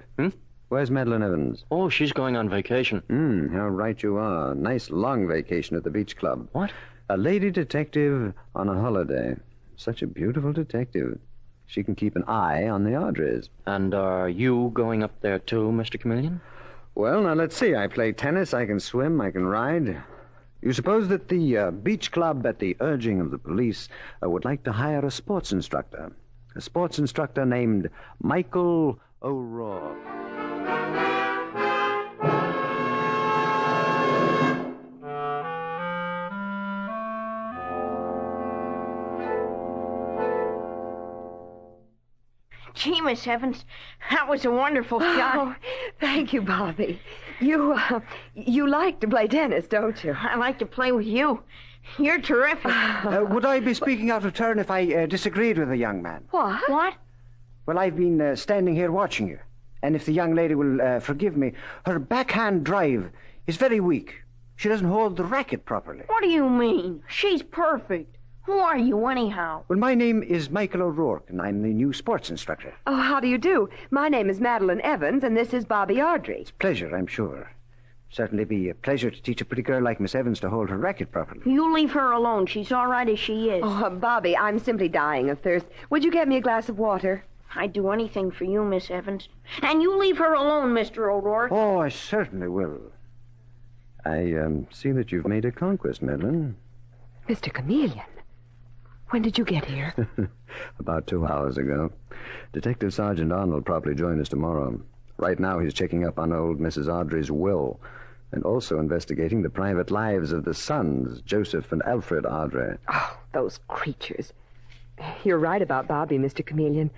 [SPEAKER 24] Where's Madeline Evans?
[SPEAKER 2] Oh, she's going on vacation.
[SPEAKER 24] How right you are. Nice long vacation at the beach club.
[SPEAKER 2] What?
[SPEAKER 24] A lady detective on a holiday. Such a beautiful detective. She can keep an eye on the Ardreys.
[SPEAKER 2] And are you going up there too, Mr. Chameleon?
[SPEAKER 24] Well, now let's see. I play tennis, I can swim, I can ride. You suppose that the beach club, at the urging of the police, would like to hire a sports instructor. A sports instructor named Michael O'Rourke.
[SPEAKER 18] Gee, Miss Evans, that was a wonderful shot.
[SPEAKER 9] Oh, thank you, Bobby. You like to play tennis, don't you?
[SPEAKER 18] I like to play with you. You're terrific.
[SPEAKER 7] Would I be speaking out of turn if I disagreed with the young man?
[SPEAKER 9] What?
[SPEAKER 18] What?
[SPEAKER 7] Well, I've been standing here watching you. And if the young lady will forgive me, her backhand drive is very weak. She doesn't hold the racket properly.
[SPEAKER 18] What do you mean? She's perfect. Who are you, anyhow?
[SPEAKER 7] Well, my name is Michael O'Rourke, and I'm the new sports instructor.
[SPEAKER 9] Oh, how do you do? My name is Madeline Evans, and this is Bobby Ardrey.
[SPEAKER 7] It's a pleasure, I'm sure. Certainly be a pleasure to teach a pretty girl like Miss Evans to hold her racket properly.
[SPEAKER 18] You leave her alone. She's all right as she is.
[SPEAKER 9] Oh, Bobby, I'm simply dying of thirst. Would you get me a glass of water?
[SPEAKER 18] I'd do anything for you, Miss Evans. And you leave her alone, Mr. O'Rourke.
[SPEAKER 7] Oh, I certainly will.
[SPEAKER 24] I see that you've made a conquest, Madeline.
[SPEAKER 9] Mr. Chameleon, when did you get here?
[SPEAKER 24] About 2 hours ago. Detective Sergeant Arnold will probably join us tomorrow. Right now he's checking up on old Mrs. Ardrey's will and also investigating the private lives of the sons, Joseph and Alfred Ardrey.
[SPEAKER 9] Oh, those creatures. You're right about Bobby, Mr. Chameleon.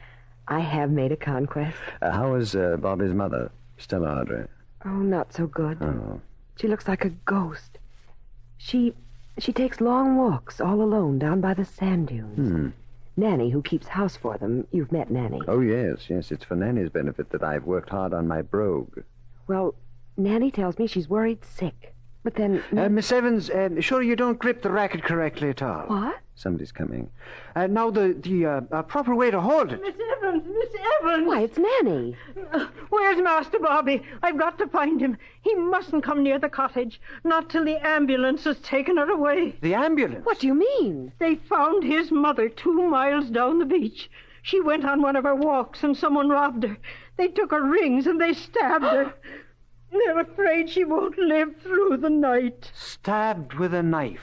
[SPEAKER 9] I have made a conquest.
[SPEAKER 24] How is Bobby's mother, Stella Ardrey?
[SPEAKER 9] Oh, not so good.
[SPEAKER 24] Oh.
[SPEAKER 9] She looks like a ghost. She takes long walks all alone down by the sand dunes. Nanny, who keeps house for them, you've met Nanny.
[SPEAKER 24] Oh, yes. It's for Nanny's benefit that I've worked hard on my brogue.
[SPEAKER 9] Well, Nanny tells me she's worried sick. But then...
[SPEAKER 7] Miss Evans, sure you don't grip the racket correctly at all.
[SPEAKER 9] What?
[SPEAKER 24] Somebody's coming.
[SPEAKER 7] Now, the proper way to hold it.
[SPEAKER 18] Miss Evans!
[SPEAKER 9] Why, it's Nanny.
[SPEAKER 18] Where's Master Bobby? I've got to find him. He mustn't come near the cottage. Not till the ambulance has taken her away.
[SPEAKER 7] The ambulance?
[SPEAKER 9] What do you mean?
[SPEAKER 18] They found his mother 2 miles down the beach. She went on one of her walks and someone robbed her. They took her rings and they stabbed her. They're afraid she won't live through the night.
[SPEAKER 7] Stabbed with a knife.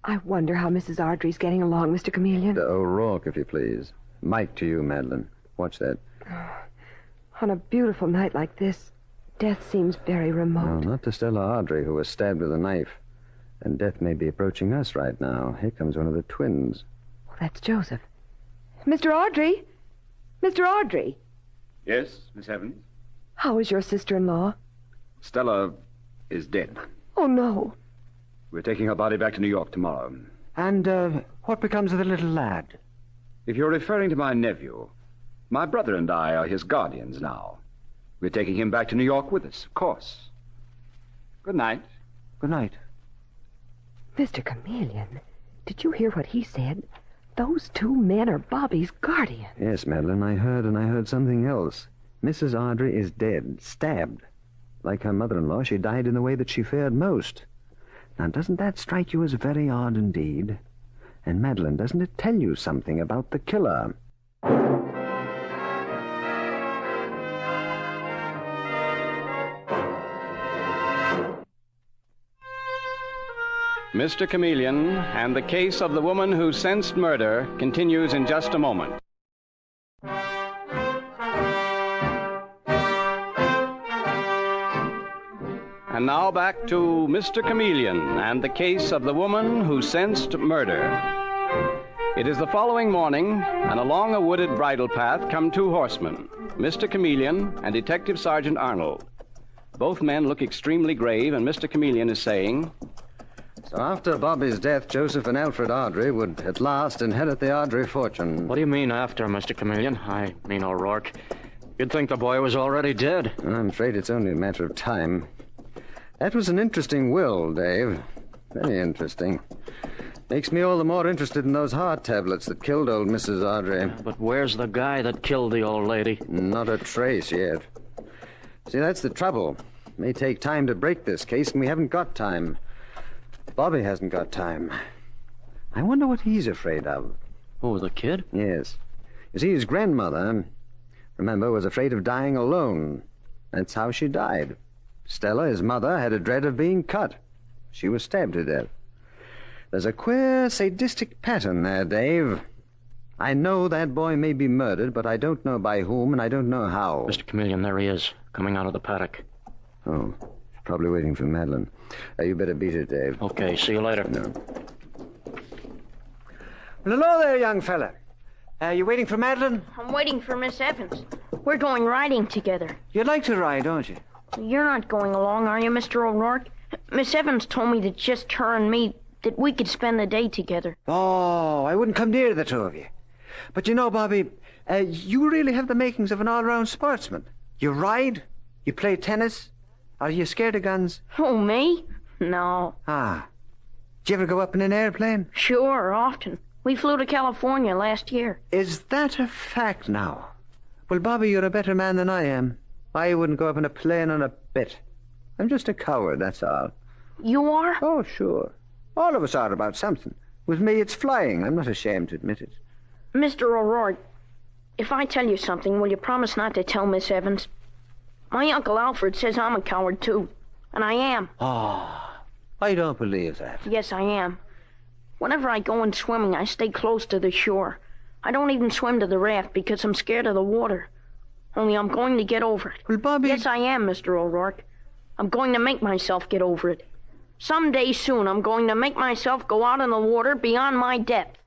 [SPEAKER 9] I wonder how Mrs. Ardrey's getting along, Mr. Chameleon.
[SPEAKER 24] O'Rourke, if you please. Mike to you, Madeline. Watch that.
[SPEAKER 9] On a beautiful night like this, death seems very remote.
[SPEAKER 24] No, not to Stella Ardrey, who was stabbed with a knife. And death may be approaching us right now. Here comes one of the twins.
[SPEAKER 9] Well, that's Joseph. Mr. Ardrey? Mr. Ardrey?
[SPEAKER 21] Yes, Miss Evans?
[SPEAKER 9] How is your sister-in-law?
[SPEAKER 21] Stella is dead.
[SPEAKER 9] Oh, no.
[SPEAKER 21] We're taking her body back to New York tomorrow.
[SPEAKER 7] And what becomes of the little lad?
[SPEAKER 21] If you're referring to my nephew, my brother and I are his guardians now. We're taking him back to New York with us, of course. Good night.
[SPEAKER 7] Good night.
[SPEAKER 9] Mr. Chameleon, did you hear what he said? Those two men are Bobby's guardians.
[SPEAKER 24] Yes, Madeline, I heard something else. Mrs. Ardrey is dead, stabbed. Like her mother-in-law, she died in the way that she feared most. Now, doesn't that strike you as very odd indeed? And, Madeline, doesn't it tell you something about the killer?
[SPEAKER 15] Mr. Chameleon and the case of the woman who sensed murder continues in just a moment. And now back to Mr. Chameleon and the case of the woman who sensed murder. It is the following morning, and along a wooded bridle path come two horsemen, Mr. Chameleon and Detective Sergeant Arnold. Both men look extremely grave, and Mr. Chameleon is saying...
[SPEAKER 24] So after Bobby's death, Joseph and Alfred Ardrey would at last inherit the Ardrey fortune.
[SPEAKER 2] What do you mean after, Mr. Chameleon? I mean O'Rourke. You'd think the boy was already dead.
[SPEAKER 24] I'm afraid it's only a matter of time. That was an interesting will, Dave. Very interesting. Makes me all the more interested in those heart tablets that killed old Mrs. Ardrey.
[SPEAKER 2] But where's the guy that killed the old lady?
[SPEAKER 24] Not a trace yet. See, that's the trouble. It may take time to break this case, and we haven't got time. Bobby hasn't got time. I wonder what he's afraid of.
[SPEAKER 2] Oh, the kid?
[SPEAKER 24] Yes. You see, his grandmother, remember, was afraid of dying alone. That's how she died. Stella, his mother, had a dread of being cut. She was stabbed to death. There's a queer, sadistic pattern there, Dave. I know that boy may be murdered, but I don't know by whom, and I don't know how.
[SPEAKER 2] Mr. Chameleon, there he is, coming out of the paddock.
[SPEAKER 24] Oh, probably waiting for Madeline. You better beat it, Dave.
[SPEAKER 2] Okay, see you later.
[SPEAKER 24] No.
[SPEAKER 7] Well, hello there, young fella. You waiting for Madeline?
[SPEAKER 11] I'm waiting for Miss Evans. We're going riding together.
[SPEAKER 7] You'd like to ride, don't you?
[SPEAKER 11] You're not going along, are you, Mr. O'Rourke? Miss Evans told me that just her and me, that we could spend the day together.
[SPEAKER 7] Oh, I wouldn't come near the two of you. But you know, Bobby, you really have the makings of an all-round sportsman. You ride, you play tennis. Are you scared of guns?
[SPEAKER 11] Oh, me? No.
[SPEAKER 7] Ah. Did you ever go up in an airplane?
[SPEAKER 11] Sure, often. We flew to California last year.
[SPEAKER 7] Is that a fact now? Well, Bobby, you're a better man than I am. I wouldn't go up in a plane on a bit. I'm just a coward, that's all.
[SPEAKER 11] You are?
[SPEAKER 7] Oh, sure. All of us are about something. With me, it's flying. I'm not ashamed to admit it.
[SPEAKER 11] Mr. O'Rourke, if I tell you something, will you promise not to tell Miss Evans? My Uncle Alfred says I'm a coward, too. And I am.
[SPEAKER 7] Oh, I don't believe that.
[SPEAKER 11] Yes, I am. Whenever I go in swimming, I stay close to the shore. I don't even swim to the raft because I'm scared of the water. Only I'm going to get over it.
[SPEAKER 7] Well, Bobby...
[SPEAKER 11] Yes, I am, Mr. O'Rourke. I'm going to make myself get over it. Someday soon, I'm going to make myself go out in the water beyond my depth.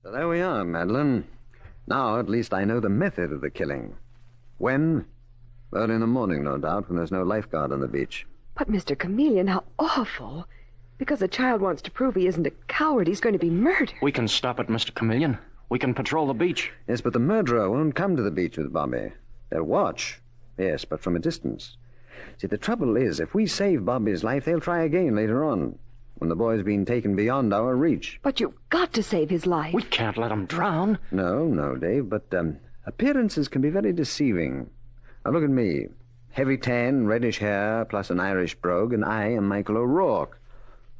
[SPEAKER 24] So there we are, Madeline. Now, at least I know the method of the killing. When? Early in the morning, no doubt, when there's no lifeguard on the beach.
[SPEAKER 9] But, Mr. Chameleon, how awful. Because a child wants to prove he isn't a coward, he's going to be murdered.
[SPEAKER 2] We can stop it, Mr. Chameleon. We can patrol the beach.
[SPEAKER 24] Yes, but the murderer won't come to the beach with Bobby. They'll watch. Yes, but from a distance. See, the trouble is, if we save Bobby's life, they'll try again later on. when the boy's been taken beyond our reach.
[SPEAKER 9] But you've got to save his life.
[SPEAKER 2] We can't let him drown.
[SPEAKER 24] No, Dave, but appearances can be very deceiving. Now, look at me. Heavy tan, reddish hair, plus an Irish brogue, and I am Michael O'Rourke.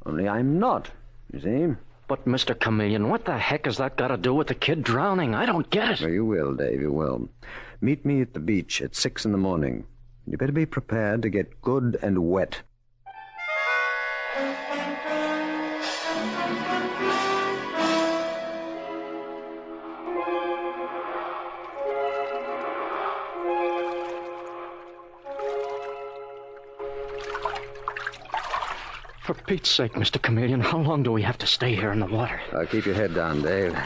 [SPEAKER 24] Only I'm not, you see?
[SPEAKER 2] But, Mr. Chameleon, what the heck has that got to do with the kid drowning? I don't get it.
[SPEAKER 24] Well, you will, Dave, you will. Meet me at the beach at 6 in the morning. You better be prepared to get good and wet.
[SPEAKER 2] For Pete's sake, Mr. Chameleon, how long do we have to stay here in the water?
[SPEAKER 24] Keep your head down, Dave.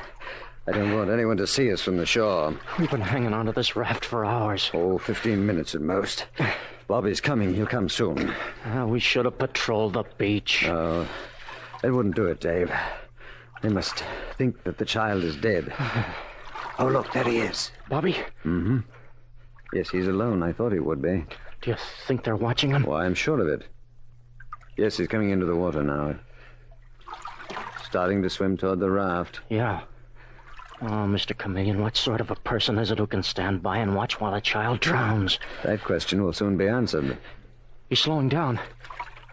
[SPEAKER 24] I don't want anyone to see us from the shore.
[SPEAKER 2] We've been hanging onto this raft for hours.
[SPEAKER 24] 15 minutes at most. Bobby's coming. He'll come soon.
[SPEAKER 2] We should have patrolled the beach.
[SPEAKER 24] No, that wouldn't do it, Dave. They must think that the child is dead. Oh, look, there he is.
[SPEAKER 2] Bobby?
[SPEAKER 24] Mm-hmm. Yes, he's alone. I thought he would be.
[SPEAKER 2] Do you think they're watching him?
[SPEAKER 24] Why, I'm sure of it. Yes, he's coming into the water now. Starting to swim toward the raft.
[SPEAKER 2] Yeah. Oh, Mr. Chameleon, what sort of a person is it who can stand by and watch while a child drowns?
[SPEAKER 24] That question will soon be answered.
[SPEAKER 2] He's slowing down.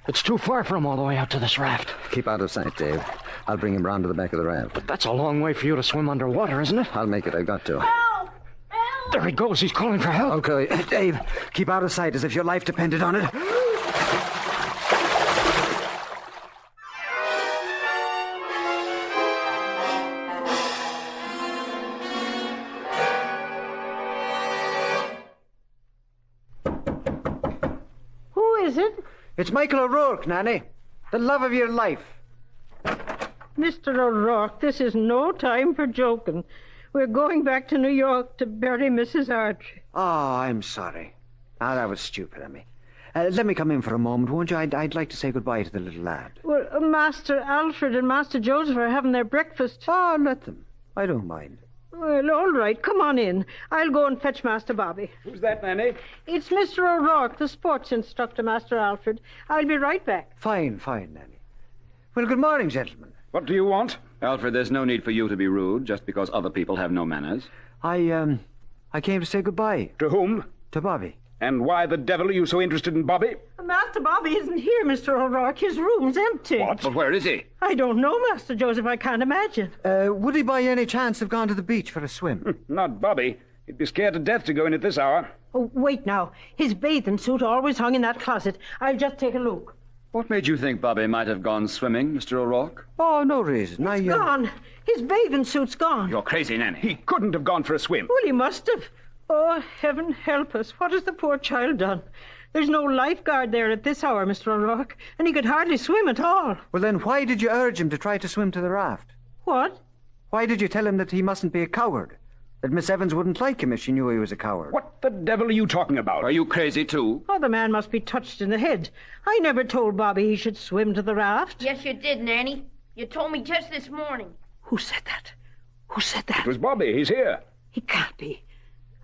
[SPEAKER 2] It's too far for him all the way out to this raft.
[SPEAKER 24] Keep out of sight, Dave. I'll bring him round to the back of the raft.
[SPEAKER 2] But that's a long way for you to swim underwater, isn't it?
[SPEAKER 24] I'll make it. I've got to.
[SPEAKER 11] Help!
[SPEAKER 2] There he goes. He's calling for help.
[SPEAKER 24] Okay, Dave, keep out of sight as if your life depended on it. It's Michael O'Rourke, Nanny. The love of your life.
[SPEAKER 18] Mr. O'Rourke, this is no time for joking. We're going back to New York to bury Mrs. Archie.
[SPEAKER 7] Oh, I'm sorry. That was stupid of me. Let me come in for a moment, won't you? I'd like to say goodbye to the little lad.
[SPEAKER 18] Well, Master Alfred and Master Joseph are having their breakfast.
[SPEAKER 7] Oh, let them. I don't mind.
[SPEAKER 18] Well, all right. Come on in. I'll go and fetch Master Bobby.
[SPEAKER 4] Who's that, Nanny?
[SPEAKER 18] It's Mr. O'Rourke, the sports instructor, Master Alfred. I'll be right back.
[SPEAKER 7] Fine, Nanny. Well, good morning, gentlemen.
[SPEAKER 4] What do you want?
[SPEAKER 16] Alfred, there's no need for you to be rude just because other people have no manners.
[SPEAKER 7] I came to say goodbye.
[SPEAKER 4] To whom?
[SPEAKER 7] To Bobby.
[SPEAKER 4] And why the devil are you so interested in Bobby?
[SPEAKER 18] Master Bobby isn't here, Mr. O'Rourke. His room's empty.
[SPEAKER 4] What?
[SPEAKER 16] But where is he?
[SPEAKER 18] I don't know, Master Joseph. I can't imagine.
[SPEAKER 7] Would he by any chance have gone to the beach for a swim?
[SPEAKER 4] Not Bobby. He'd be scared to death to go in at this hour.
[SPEAKER 18] Oh, wait now. His bathing suit always hung in that closet. I'll just take a look.
[SPEAKER 16] What made you think Bobby might have gone swimming, Mr. O'Rourke?
[SPEAKER 7] Oh, no reason.
[SPEAKER 18] It's gone. His bathing suit's gone.
[SPEAKER 16] You're crazy, Nanny.
[SPEAKER 4] He couldn't have gone for a swim.
[SPEAKER 18] Well, he must have. Oh, heaven help us. What has the poor child done? There's no lifeguard there at this hour, Mr. O'Rourke, and he could hardly swim at all.
[SPEAKER 7] Well, then why did you urge him to try to swim to the raft?
[SPEAKER 18] What?
[SPEAKER 7] Why did you tell him that he mustn't be a coward? That Miss Evans wouldn't like him if she knew he was a coward?
[SPEAKER 4] What the devil are you talking about?
[SPEAKER 16] Are you crazy, too?
[SPEAKER 18] Oh, the man must be touched in the head. I never told Bobby he should swim to the raft.
[SPEAKER 11] Yes, you did, Nanny. You told me just this morning.
[SPEAKER 18] Who said that? Who said that?
[SPEAKER 4] It was Bobby. He's here.
[SPEAKER 18] He can't be.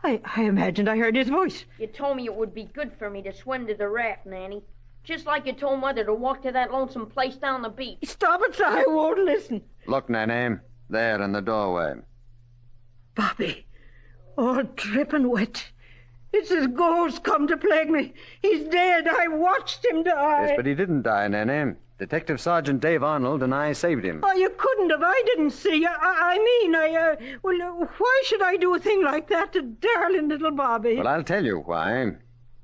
[SPEAKER 18] I imagined I heard his voice.
[SPEAKER 11] You told me it would be good for me to swim to the raft, Nanny. Just like you told Mother to walk to that lonesome place down the beach.
[SPEAKER 18] Stop it, sir. I won't listen.
[SPEAKER 24] Look, Nanny. There in the doorway.
[SPEAKER 18] Bobby. All dripping wet. It's his ghost come to plague me. He's dead. I watched him die.
[SPEAKER 24] Yes, but he didn't die, Nanny. Detective Sergeant Dave Arnold and I saved him.
[SPEAKER 18] Oh, you couldn't have. I didn't see. Well, why should I do a thing like that to darling little Bobby?
[SPEAKER 24] Well, I'll tell you why.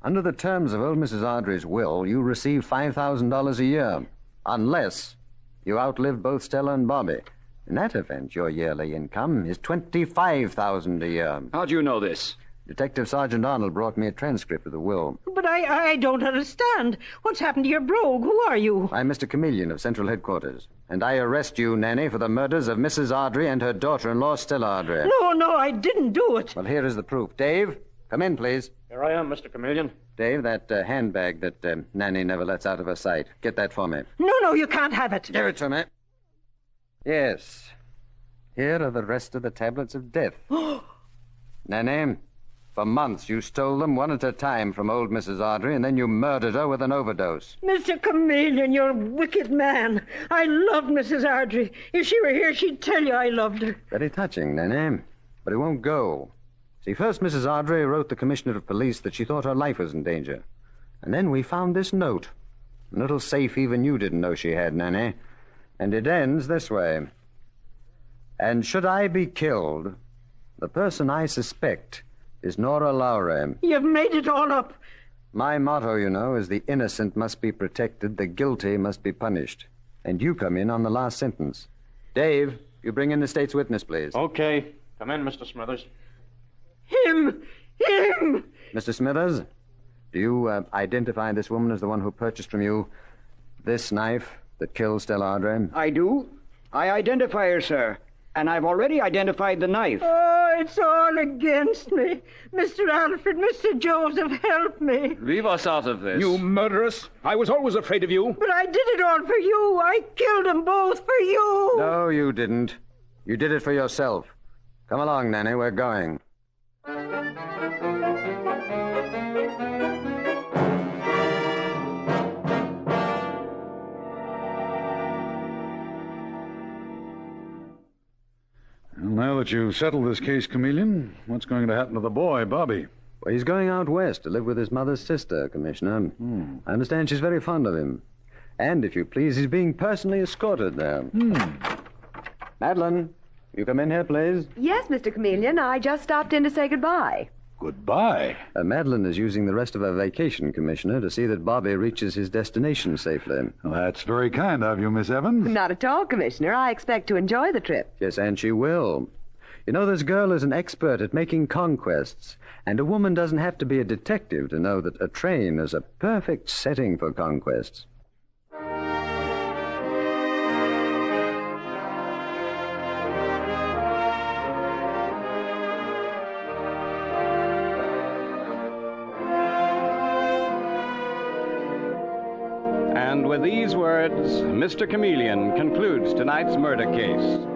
[SPEAKER 24] Under the terms of old Mrs. Ardrey's will, you receive $5,000 a year, unless you outlive both Stella and Bobby. In that event, your yearly income is $25,000 a year.
[SPEAKER 16] How do you know this?
[SPEAKER 24] Detective Sergeant Arnold brought me a transcript of the will.
[SPEAKER 18] But I don't understand. What's happened to your brogue? Who are you?
[SPEAKER 24] I'm Mr. Chameleon of Central Headquarters, and I arrest you, Nanny, for the murders of Mrs. Ardrey and her daughter-in-law, Stella Ardrey.
[SPEAKER 18] No, I didn't do it.
[SPEAKER 24] Well, here is the proof. Dave, come in, please.
[SPEAKER 2] Here I am, Mr. Chameleon.
[SPEAKER 24] Dave, that handbag that Nanny never lets out of her sight. Get that for me.
[SPEAKER 18] No, you can't have it.
[SPEAKER 24] Give it to me. Yes. Here are the rest of the tablets of death. Nanny, For months, you stole them one at a time from old Mrs. Audrey, and then you murdered her with an overdose.
[SPEAKER 18] Mr. Chameleon, you're a wicked man. I loved Mrs. Ardrey. If she were here, she'd tell you I loved her.
[SPEAKER 24] Very touching, Nene. But it won't go. See, first Mrs. Audrey wrote the Commissioner of Police that she thought her life was in danger. And then we found this note. A little safe even you didn't know she had, Nene. And it ends this way. And should I be killed, the person I suspect is Nora Lowry.
[SPEAKER 18] You've made it all up.
[SPEAKER 24] My motto, you know, is the innocent must be protected, the guilty must be punished. And you come in on the last sentence. Dave, you bring in the state's witness, please.
[SPEAKER 2] Okay. Come in, Mr. Smithers.
[SPEAKER 18] Him!
[SPEAKER 24] Mr. Smithers, do you identify this woman as the one who purchased from you this knife that killed Stella Ardrey?
[SPEAKER 6] I do. I identify her, sir. And I've already identified the knife.
[SPEAKER 18] Oh, it's all against me. Mr. Alfred, Mr. Joseph, help me.
[SPEAKER 16] Leave us out of this.
[SPEAKER 4] You murderess. I was always afraid of you.
[SPEAKER 18] But I did it all for you. I killed them both for you.
[SPEAKER 24] No, you didn't. You did it for yourself. Come along, Nanny. We're going.
[SPEAKER 22] Well, now that you've settled this case, Chameleon, what's going to happen to the boy, Bobby?
[SPEAKER 24] Well, he's going out west to live with his mother's sister, Commissioner. I understand she's very fond of him. And, if you please, he's being personally escorted there. Madeline, you come in here, please.
[SPEAKER 9] Yes, Mr. Chameleon. I just stopped in to say goodbye.
[SPEAKER 22] Goodbye.
[SPEAKER 24] Madeline is using the rest of her vacation, Commissioner, to see that Bobby reaches his destination safely.
[SPEAKER 22] Well, that's very kind of you, Miss Evans.
[SPEAKER 9] Not at all, Commissioner. I expect to enjoy the trip.
[SPEAKER 24] Yes, and she will. You know, this girl is an expert at making conquests, and a woman doesn't have to be a detective to know that a train is a perfect setting for conquests.
[SPEAKER 15] And with these words, Mr. Chameleon concludes tonight's murder case.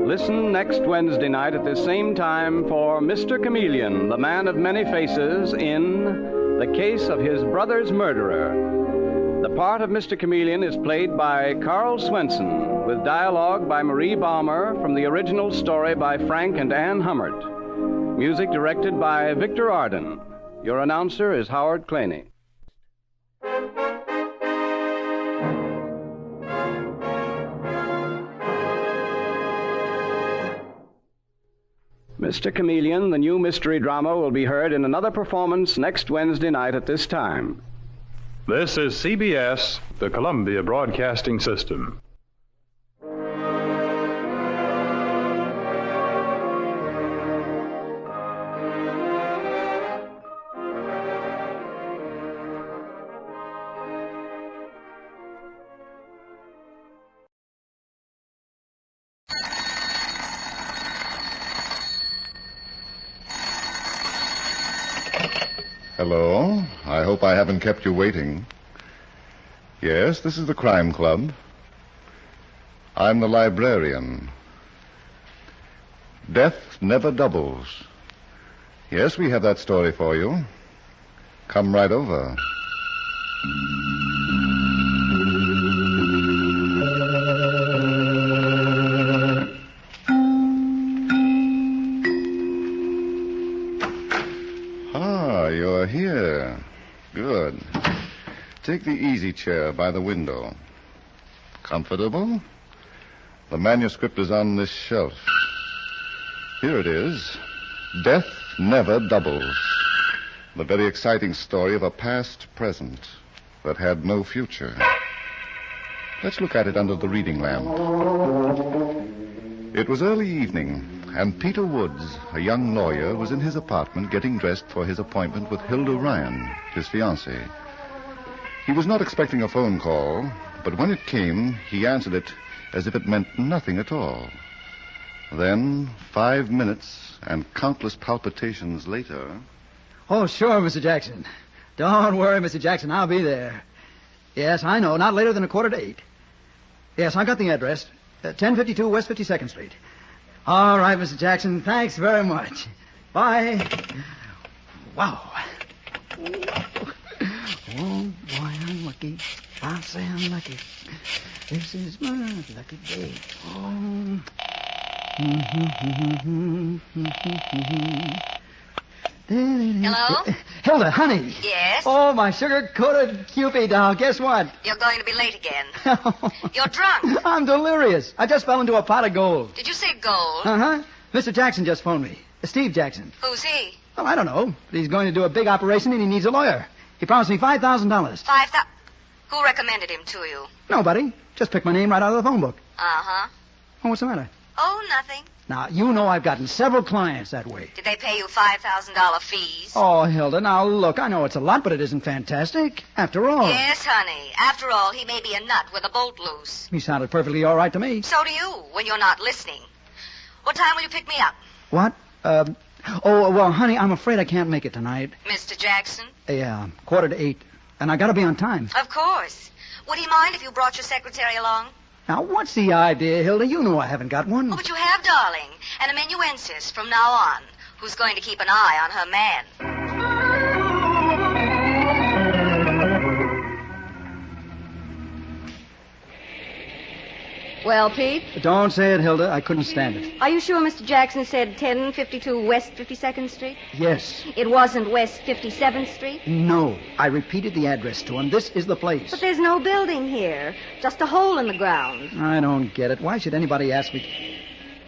[SPEAKER 15] Listen next Wednesday night at this same time for Mr. Chameleon, the man of many faces, in The Case of His Brother's Murderer. The part of Mr. Chameleon is played by Carl Swenson, with dialogue by Marie Baumer from the original story by Frank and Ann Hummert. Music directed by Victor Arden. Your announcer is Howard Claney. Mr. Chameleon, the new mystery drama, will be heard in another performance next Wednesday night at this time.
[SPEAKER 3] This is CBS, the Columbia Broadcasting System.
[SPEAKER 17] Hello. I hope I haven't kept you waiting. Yes, this is the Crime Club. I'm the librarian. Death never doubles. Yes, we have that story for you. Come right over. You're here. Good. Take the easy chair by the window. Comfortable? The manuscript is on this shelf. Here it is. Death Never Doubles. The very exciting story of a past present that had no future. Let's look at it under the reading lamp. It was early evening, and Peter Woods, a young lawyer, was in his apartment getting dressed for his appointment with Hilda Ryan, his fiancée. He was not expecting a phone call, but when it came, he answered it as if it meant nothing at all. Then, 5 minutes and countless palpitations later...
[SPEAKER 1] Oh, sure, Mr. Jackson. Don't worry, Mr. Jackson. I'll be there. Yes, I know. Not later than 7:45. Yes, I got the address. 1052 West 52nd Street. All right, Mr. Jackson. Thanks very much. Bye. Wow. Oh, boy, I'm lucky. I'll say I'm lucky. This is my lucky day. Oh.
[SPEAKER 5] Hello?
[SPEAKER 1] Hilda, honey.
[SPEAKER 5] Yes?
[SPEAKER 1] Oh, my sugar-coated Cupid doll. Guess what?
[SPEAKER 5] You're going to be late again. You're drunk.
[SPEAKER 1] I'm delirious. I just fell into a pot of gold.
[SPEAKER 5] Did you say gold?
[SPEAKER 1] Uh-huh. Mr. Jackson just phoned me. Steve Jackson.
[SPEAKER 5] Who's he?
[SPEAKER 1] Well, I don't know. But he's going to do a big operation and he needs a lawyer. He promised me $5,000.
[SPEAKER 5] 5,000. Who recommended him to you?
[SPEAKER 1] Nobody. Just picked my name right out of the phone book.
[SPEAKER 5] Uh-huh.
[SPEAKER 1] Oh, what's the matter?
[SPEAKER 5] Oh, nothing.
[SPEAKER 1] Now, you know I've gotten several clients that way.
[SPEAKER 5] Did they pay you $5,000 fees?
[SPEAKER 1] Oh, Hilda, now look, I know it's a lot, but it isn't fantastic. After all.
[SPEAKER 5] Yes, honey. After all, he may be a nut with a bolt loose.
[SPEAKER 1] He sounded perfectly all right to me.
[SPEAKER 5] So do you, when you're not listening. What time will you pick me up?
[SPEAKER 1] What? Oh, well, honey, I'm afraid I can't make it tonight.
[SPEAKER 5] Mr. Jackson?
[SPEAKER 1] Yeah, 7:45. And I gotta be on time.
[SPEAKER 5] Of course. Would he mind if you brought your secretary along?
[SPEAKER 1] Now, what's the idea, Hilda? You know I haven't got one.
[SPEAKER 5] Oh, but you have, darling. An amanuensis from now on, who's going to keep an eye on her man.
[SPEAKER 14] Well, Pete?
[SPEAKER 1] Don't say it, Hilda. I couldn't stand it.
[SPEAKER 14] Are you sure Mr. Jackson said 1052 West 52nd Street?
[SPEAKER 1] Yes.
[SPEAKER 14] It wasn't West 57th Street?
[SPEAKER 1] No. I repeated the address to him. This is the place.
[SPEAKER 14] But there's no building here. Just a hole in the ground.
[SPEAKER 1] I don't get it. Why should anybody ask me?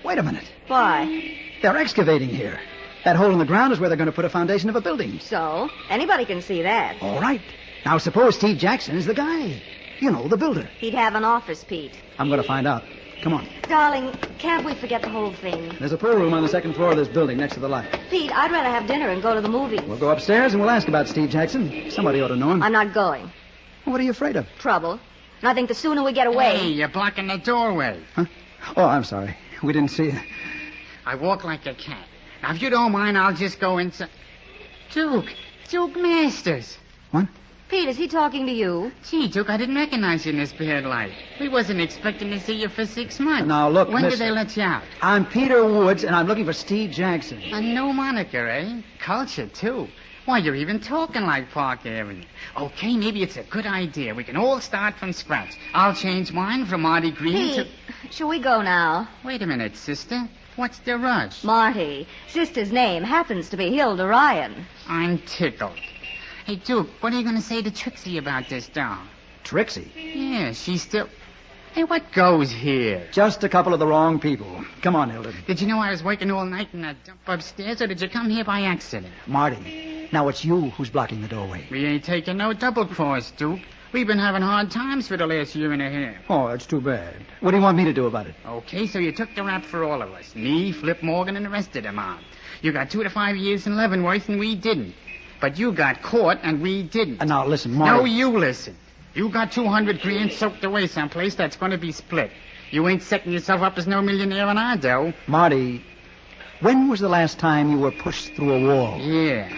[SPEAKER 1] Wait a minute.
[SPEAKER 14] Why?
[SPEAKER 1] They're excavating here. That hole in the ground is where they're going to put a foundation of a building.
[SPEAKER 14] So? Anybody can see that.
[SPEAKER 1] All right. Now, suppose Steve Jackson is the guy. You know, the builder.
[SPEAKER 14] He'd have an office, Pete.
[SPEAKER 1] I'm going to find out. Come on.
[SPEAKER 14] Darling, can't we forget the whole thing?
[SPEAKER 1] There's a pool room on the second floor of this building next to the light.
[SPEAKER 14] Pete, I'd rather have dinner and go to the movies.
[SPEAKER 1] We'll go upstairs and we'll ask about Steve Jackson. Somebody ought to know him.
[SPEAKER 14] I'm not going.
[SPEAKER 1] What are you afraid of?
[SPEAKER 14] Trouble. And I think the sooner we get away...
[SPEAKER 19] Hey, you're blocking the doorway.
[SPEAKER 1] Huh? Oh, I'm sorry. We didn't see you.
[SPEAKER 19] I walk like a cat. Now, if you don't mind, I'll just go inside. Duke Masters.
[SPEAKER 1] What?
[SPEAKER 14] Pete, is he talking to you?
[SPEAKER 19] Gee, Duke, I didn't recognize you in this bad light. We wasn't expecting to see you for 6 months.
[SPEAKER 1] Now, look,
[SPEAKER 19] When
[SPEAKER 1] mister,
[SPEAKER 19] did they let you out?
[SPEAKER 1] I'm Peter Woods, and I'm looking for Steve Jackson.
[SPEAKER 19] A new moniker, eh? Culture, too. Why, you're even talking like Park Avenue. Okay, maybe it's a good idea. We can all start from scratch. I'll change mine from Marty Green
[SPEAKER 14] Pete, shall we go now?
[SPEAKER 19] Wait a minute, sister. What's the rush?
[SPEAKER 14] Marty. Sister's name happens to be Hilda Ryan.
[SPEAKER 19] I'm tickled. Hey, Duke, what are you going to say to Trixie about this doll?
[SPEAKER 1] Trixie?
[SPEAKER 19] Yeah, she's still... Hey, what goes here?
[SPEAKER 1] Just a couple of the wrong people. Come on, Hilda.
[SPEAKER 19] Did you know I was working all night in that dump upstairs, or did you come here by accident?
[SPEAKER 1] Marty, now it's you who's blocking the doorway.
[SPEAKER 19] We ain't taking no double cross, Duke. We've been having hard times for the last year and a half.
[SPEAKER 1] Oh, that's too bad. What do you want me to do about it?
[SPEAKER 19] Okay, so you took the rap for all of us. Me, Flip Morgan, and the rest of them out. You got 2 to 5 years in Leavenworth, and we didn't. But you got caught, and we didn't.
[SPEAKER 1] Now, listen, Marty.
[SPEAKER 19] No, you listen. You got 200 grand soaked away someplace that's going to be split. You ain't setting yourself up as no millionaire on our dough.
[SPEAKER 1] Marty, when was the last time you were pushed through a wall?
[SPEAKER 19] Yeah.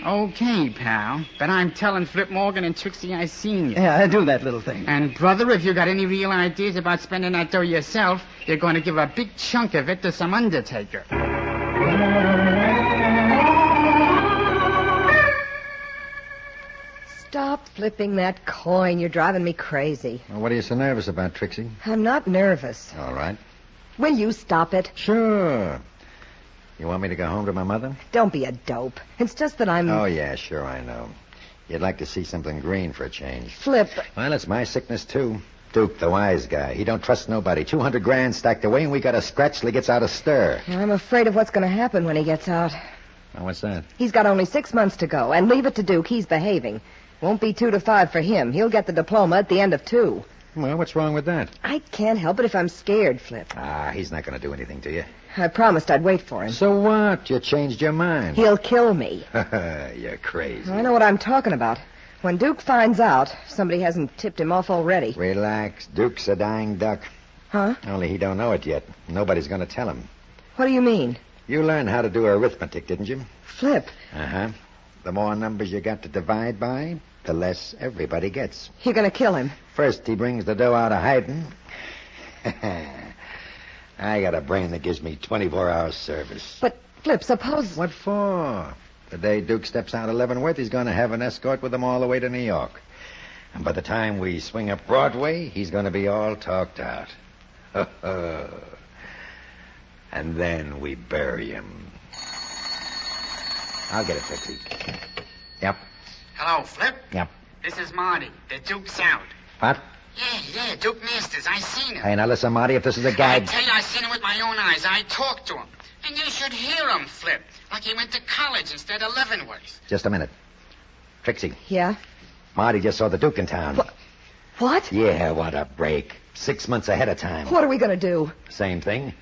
[SPEAKER 19] Okay, pal. But I'm telling Flip Morgan and Trixie I seen you.
[SPEAKER 1] Yeah, I do that little thing.
[SPEAKER 19] And, brother, if you got any real ideas about spending that dough yourself, you're going to give a big chunk of it to some undertaker.
[SPEAKER 23] Stop flipping that coin. You're driving me crazy.
[SPEAKER 25] Well, what are you so nervous about, Trixie?
[SPEAKER 23] I'm not nervous.
[SPEAKER 25] All right.
[SPEAKER 23] Will you stop it?
[SPEAKER 25] Sure. You want me to go home to my mother?
[SPEAKER 23] Don't be a dope. It's just that I'm...
[SPEAKER 25] Oh, yeah, sure, I know. You'd like to see something green for a change.
[SPEAKER 23] Flip.
[SPEAKER 25] Well, it's my sickness, too. Duke, the wise guy. He don't trust nobody. 200 grand stacked away, and we got a scratch till he gets out of stir.
[SPEAKER 23] I'm afraid of what's going to happen when he gets out.
[SPEAKER 25] Oh, what's that?
[SPEAKER 23] He's got only 6 months to go, and leave it to Duke. He's behaving. Won't be 2 to 5 for him. He'll get the diploma at the end of 2.
[SPEAKER 25] Well, what's wrong with that?
[SPEAKER 23] I can't help it if I'm scared, Flip.
[SPEAKER 25] Ah, he's not going to do anything to you.
[SPEAKER 23] I promised I'd wait for him.
[SPEAKER 25] So what? You changed your mind.
[SPEAKER 23] He'll kill me.
[SPEAKER 25] You're crazy.
[SPEAKER 23] I know what I'm talking about. When Duke finds out, somebody hasn't tipped him off already.
[SPEAKER 25] Relax. Duke's a dying duck.
[SPEAKER 23] Huh?
[SPEAKER 25] Only he don't know it yet. Nobody's going to tell him.
[SPEAKER 23] What do you mean?
[SPEAKER 25] You learned how to do arithmetic, didn't you?
[SPEAKER 23] Flip.
[SPEAKER 25] Uh-huh. The more numbers you got to divide by, the less everybody gets.
[SPEAKER 23] You're going to kill him.
[SPEAKER 25] First, he brings the dough out of hiding. I got a brain that gives me 24 hours service.
[SPEAKER 23] But, Flip, suppose...
[SPEAKER 25] What for? The day Duke steps out of Leavenworth, he's going to have an escort with him all the way to New York. And by the time we swing up Broadway, he's going to be all talked out. And then we bury him. I'll get it, Trixie. Yep.
[SPEAKER 19] Hello, Flip.
[SPEAKER 25] Yep.
[SPEAKER 19] This is Marty. The Duke's out.
[SPEAKER 25] What?
[SPEAKER 19] Yeah, Duke Masters. I seen him.
[SPEAKER 25] Hey, now listen, Marty, if this is a gag...
[SPEAKER 19] I tell you, I seen him with my own eyes. I talked to him. And you should hear him, Flip. Like he went to college instead of Leavenworth.
[SPEAKER 25] Just a minute. Trixie.
[SPEAKER 23] Yeah?
[SPEAKER 25] Marty just saw the Duke in town.
[SPEAKER 23] What?
[SPEAKER 25] Yeah, what a break. 6 months ahead of time.
[SPEAKER 23] What are we going to do?
[SPEAKER 25] Same thing.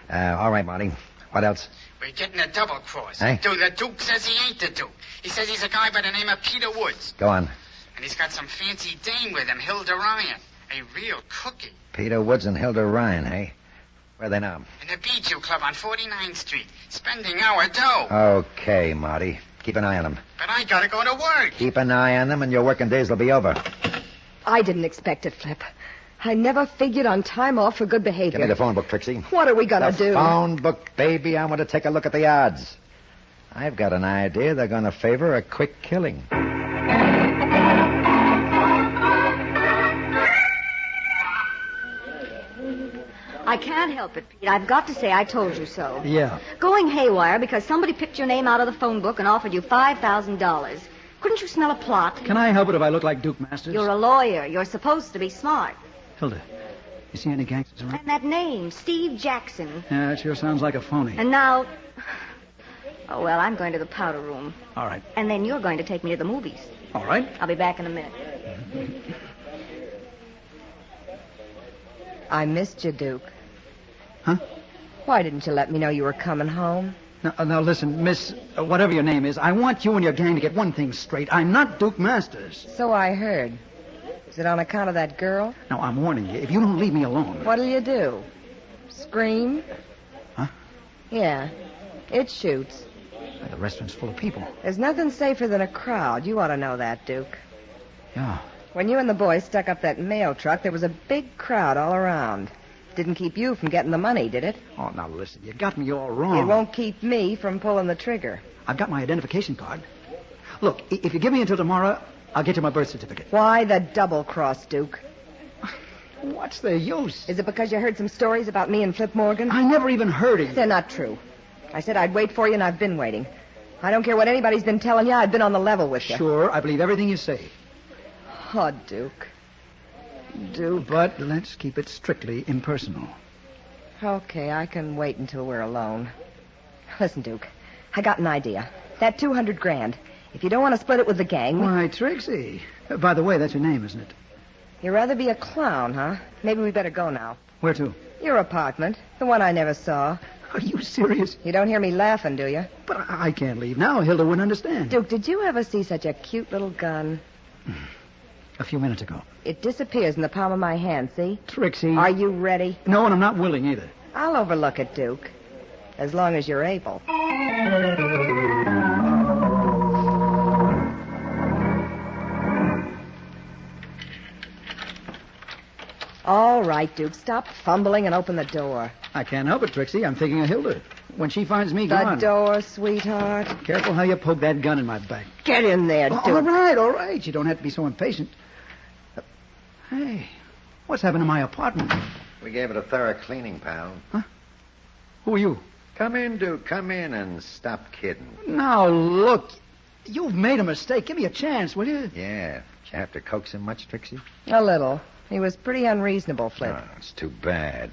[SPEAKER 25] All right, Marty. What else?
[SPEAKER 19] We're getting a double cross.
[SPEAKER 25] Hey?
[SPEAKER 19] Dude, the Duke says he ain't the Duke. He says he's a guy by the name of Peter Woods.
[SPEAKER 25] Go on.
[SPEAKER 19] And he's got some fancy dame with him, Hilda Ryan. A real cookie.
[SPEAKER 25] Peter Woods and Hilda Ryan, hey? Where are they now?
[SPEAKER 19] In the Bijou Club on 49th Street. Spending our dough.
[SPEAKER 25] Okay, Marty. Keep an eye on them.
[SPEAKER 19] But I gotta go to work.
[SPEAKER 25] Keep an eye on them and your working days will be over.
[SPEAKER 23] I didn't expect it, Flip. I never figured on time off for good behavior.
[SPEAKER 25] Give me the phone book, Trixie.
[SPEAKER 23] What are we going to do?
[SPEAKER 25] The phone book, baby. I want to take a look at the odds. I've got an idea they're going to favor a quick killing.
[SPEAKER 8] I can't help it, Pete. I've got to say I told you so.
[SPEAKER 1] Yeah.
[SPEAKER 8] Going haywire because somebody picked your name out of the phone book and offered you $5,000. Couldn't you smell a plot?
[SPEAKER 1] Can I help it if I look like Duke Masters?
[SPEAKER 8] You're a lawyer. You're supposed to be smart.
[SPEAKER 1] Hilda, you see any gangsters around?
[SPEAKER 8] And that name, Steve Jackson.
[SPEAKER 1] Yeah, it sure sounds like a phony.
[SPEAKER 8] And now... Oh, well, I'm going to the powder room.
[SPEAKER 1] All right.
[SPEAKER 8] And then you're going to take me to the movies.
[SPEAKER 1] All right.
[SPEAKER 8] I'll be back in a minute.
[SPEAKER 23] I missed you, Duke.
[SPEAKER 1] Huh?
[SPEAKER 23] Why didn't you let me know you were coming home?
[SPEAKER 1] Now listen, Miss, whatever your name is, I want you and your gang to get one thing straight. I'm not Duke Masters.
[SPEAKER 23] So I heard. Is it on account of that girl?
[SPEAKER 1] Now, I'm warning you, if you don't leave me alone...
[SPEAKER 23] What'll you do? Scream?
[SPEAKER 1] Huh?
[SPEAKER 23] Yeah, it shoots.
[SPEAKER 1] The restaurant's full of people.
[SPEAKER 23] There's nothing safer than a crowd. You ought to know that, Duke.
[SPEAKER 1] Yeah.
[SPEAKER 23] When you and the boys stuck up that mail truck, there was a big crowd all around. Didn't keep you from getting the money, did it?
[SPEAKER 1] Oh, now listen, you got me all wrong.
[SPEAKER 23] It won't keep me from pulling the trigger.
[SPEAKER 1] I've got my identification card. Look, if you give me until tomorrow, I'll get you my birth certificate.
[SPEAKER 23] Why the double cross, Duke?
[SPEAKER 1] What's the use?
[SPEAKER 23] Is it because you heard some stories about me and Flip Morgan?
[SPEAKER 1] I never even heard it.
[SPEAKER 23] They're not true. I said I'd wait for you, and I've been waiting. I don't care what anybody's been telling you. I've been on the level with you.
[SPEAKER 1] Sure, I believe everything you say.
[SPEAKER 23] Oh, Duke. Duke.
[SPEAKER 1] But let's keep it strictly impersonal.
[SPEAKER 23] Okay, I can wait until we're alone. Listen, Duke, I got an idea. That $200,000. If you don't want to split it with the gang...
[SPEAKER 1] Why, Trixie. By the way, that's your name, isn't it?
[SPEAKER 23] You'd rather be a clown, huh? Maybe we better go now.
[SPEAKER 1] Where to?
[SPEAKER 23] Your apartment. The one I never saw.
[SPEAKER 1] Are you serious?
[SPEAKER 23] You don't hear me laughing, do you?
[SPEAKER 1] But I can't leave now. Hilda wouldn't understand.
[SPEAKER 23] Duke, did you ever see such a cute little gun?
[SPEAKER 1] A few minutes ago.
[SPEAKER 23] It disappears in the palm of my hand, see?
[SPEAKER 1] Trixie.
[SPEAKER 23] Are you ready?
[SPEAKER 1] No, and I'm not willing either.
[SPEAKER 23] I'll overlook it, Duke. As long as you're able. All right, Duke. Stop fumbling and open the door.
[SPEAKER 1] I can't help it, Trixie. I'm thinking of Hilda. When she finds me
[SPEAKER 23] The
[SPEAKER 1] gone...
[SPEAKER 23] door, sweetheart.
[SPEAKER 1] Careful how you poke that gun in my back.
[SPEAKER 23] Get in there, Duke.
[SPEAKER 1] All right. You don't have to be so impatient. Hey, what's happened to my apartment?
[SPEAKER 25] We gave it a thorough cleaning, pal.
[SPEAKER 1] Huh? Who are you?
[SPEAKER 25] Come in, Duke. Come in and stop kidding.
[SPEAKER 1] Now, look. You've made a mistake. Give me a chance, will you?
[SPEAKER 25] Yeah. Did you have to coax him much, Trixie?
[SPEAKER 23] A little. He was pretty unreasonable, Flip.
[SPEAKER 25] Oh, it's too bad.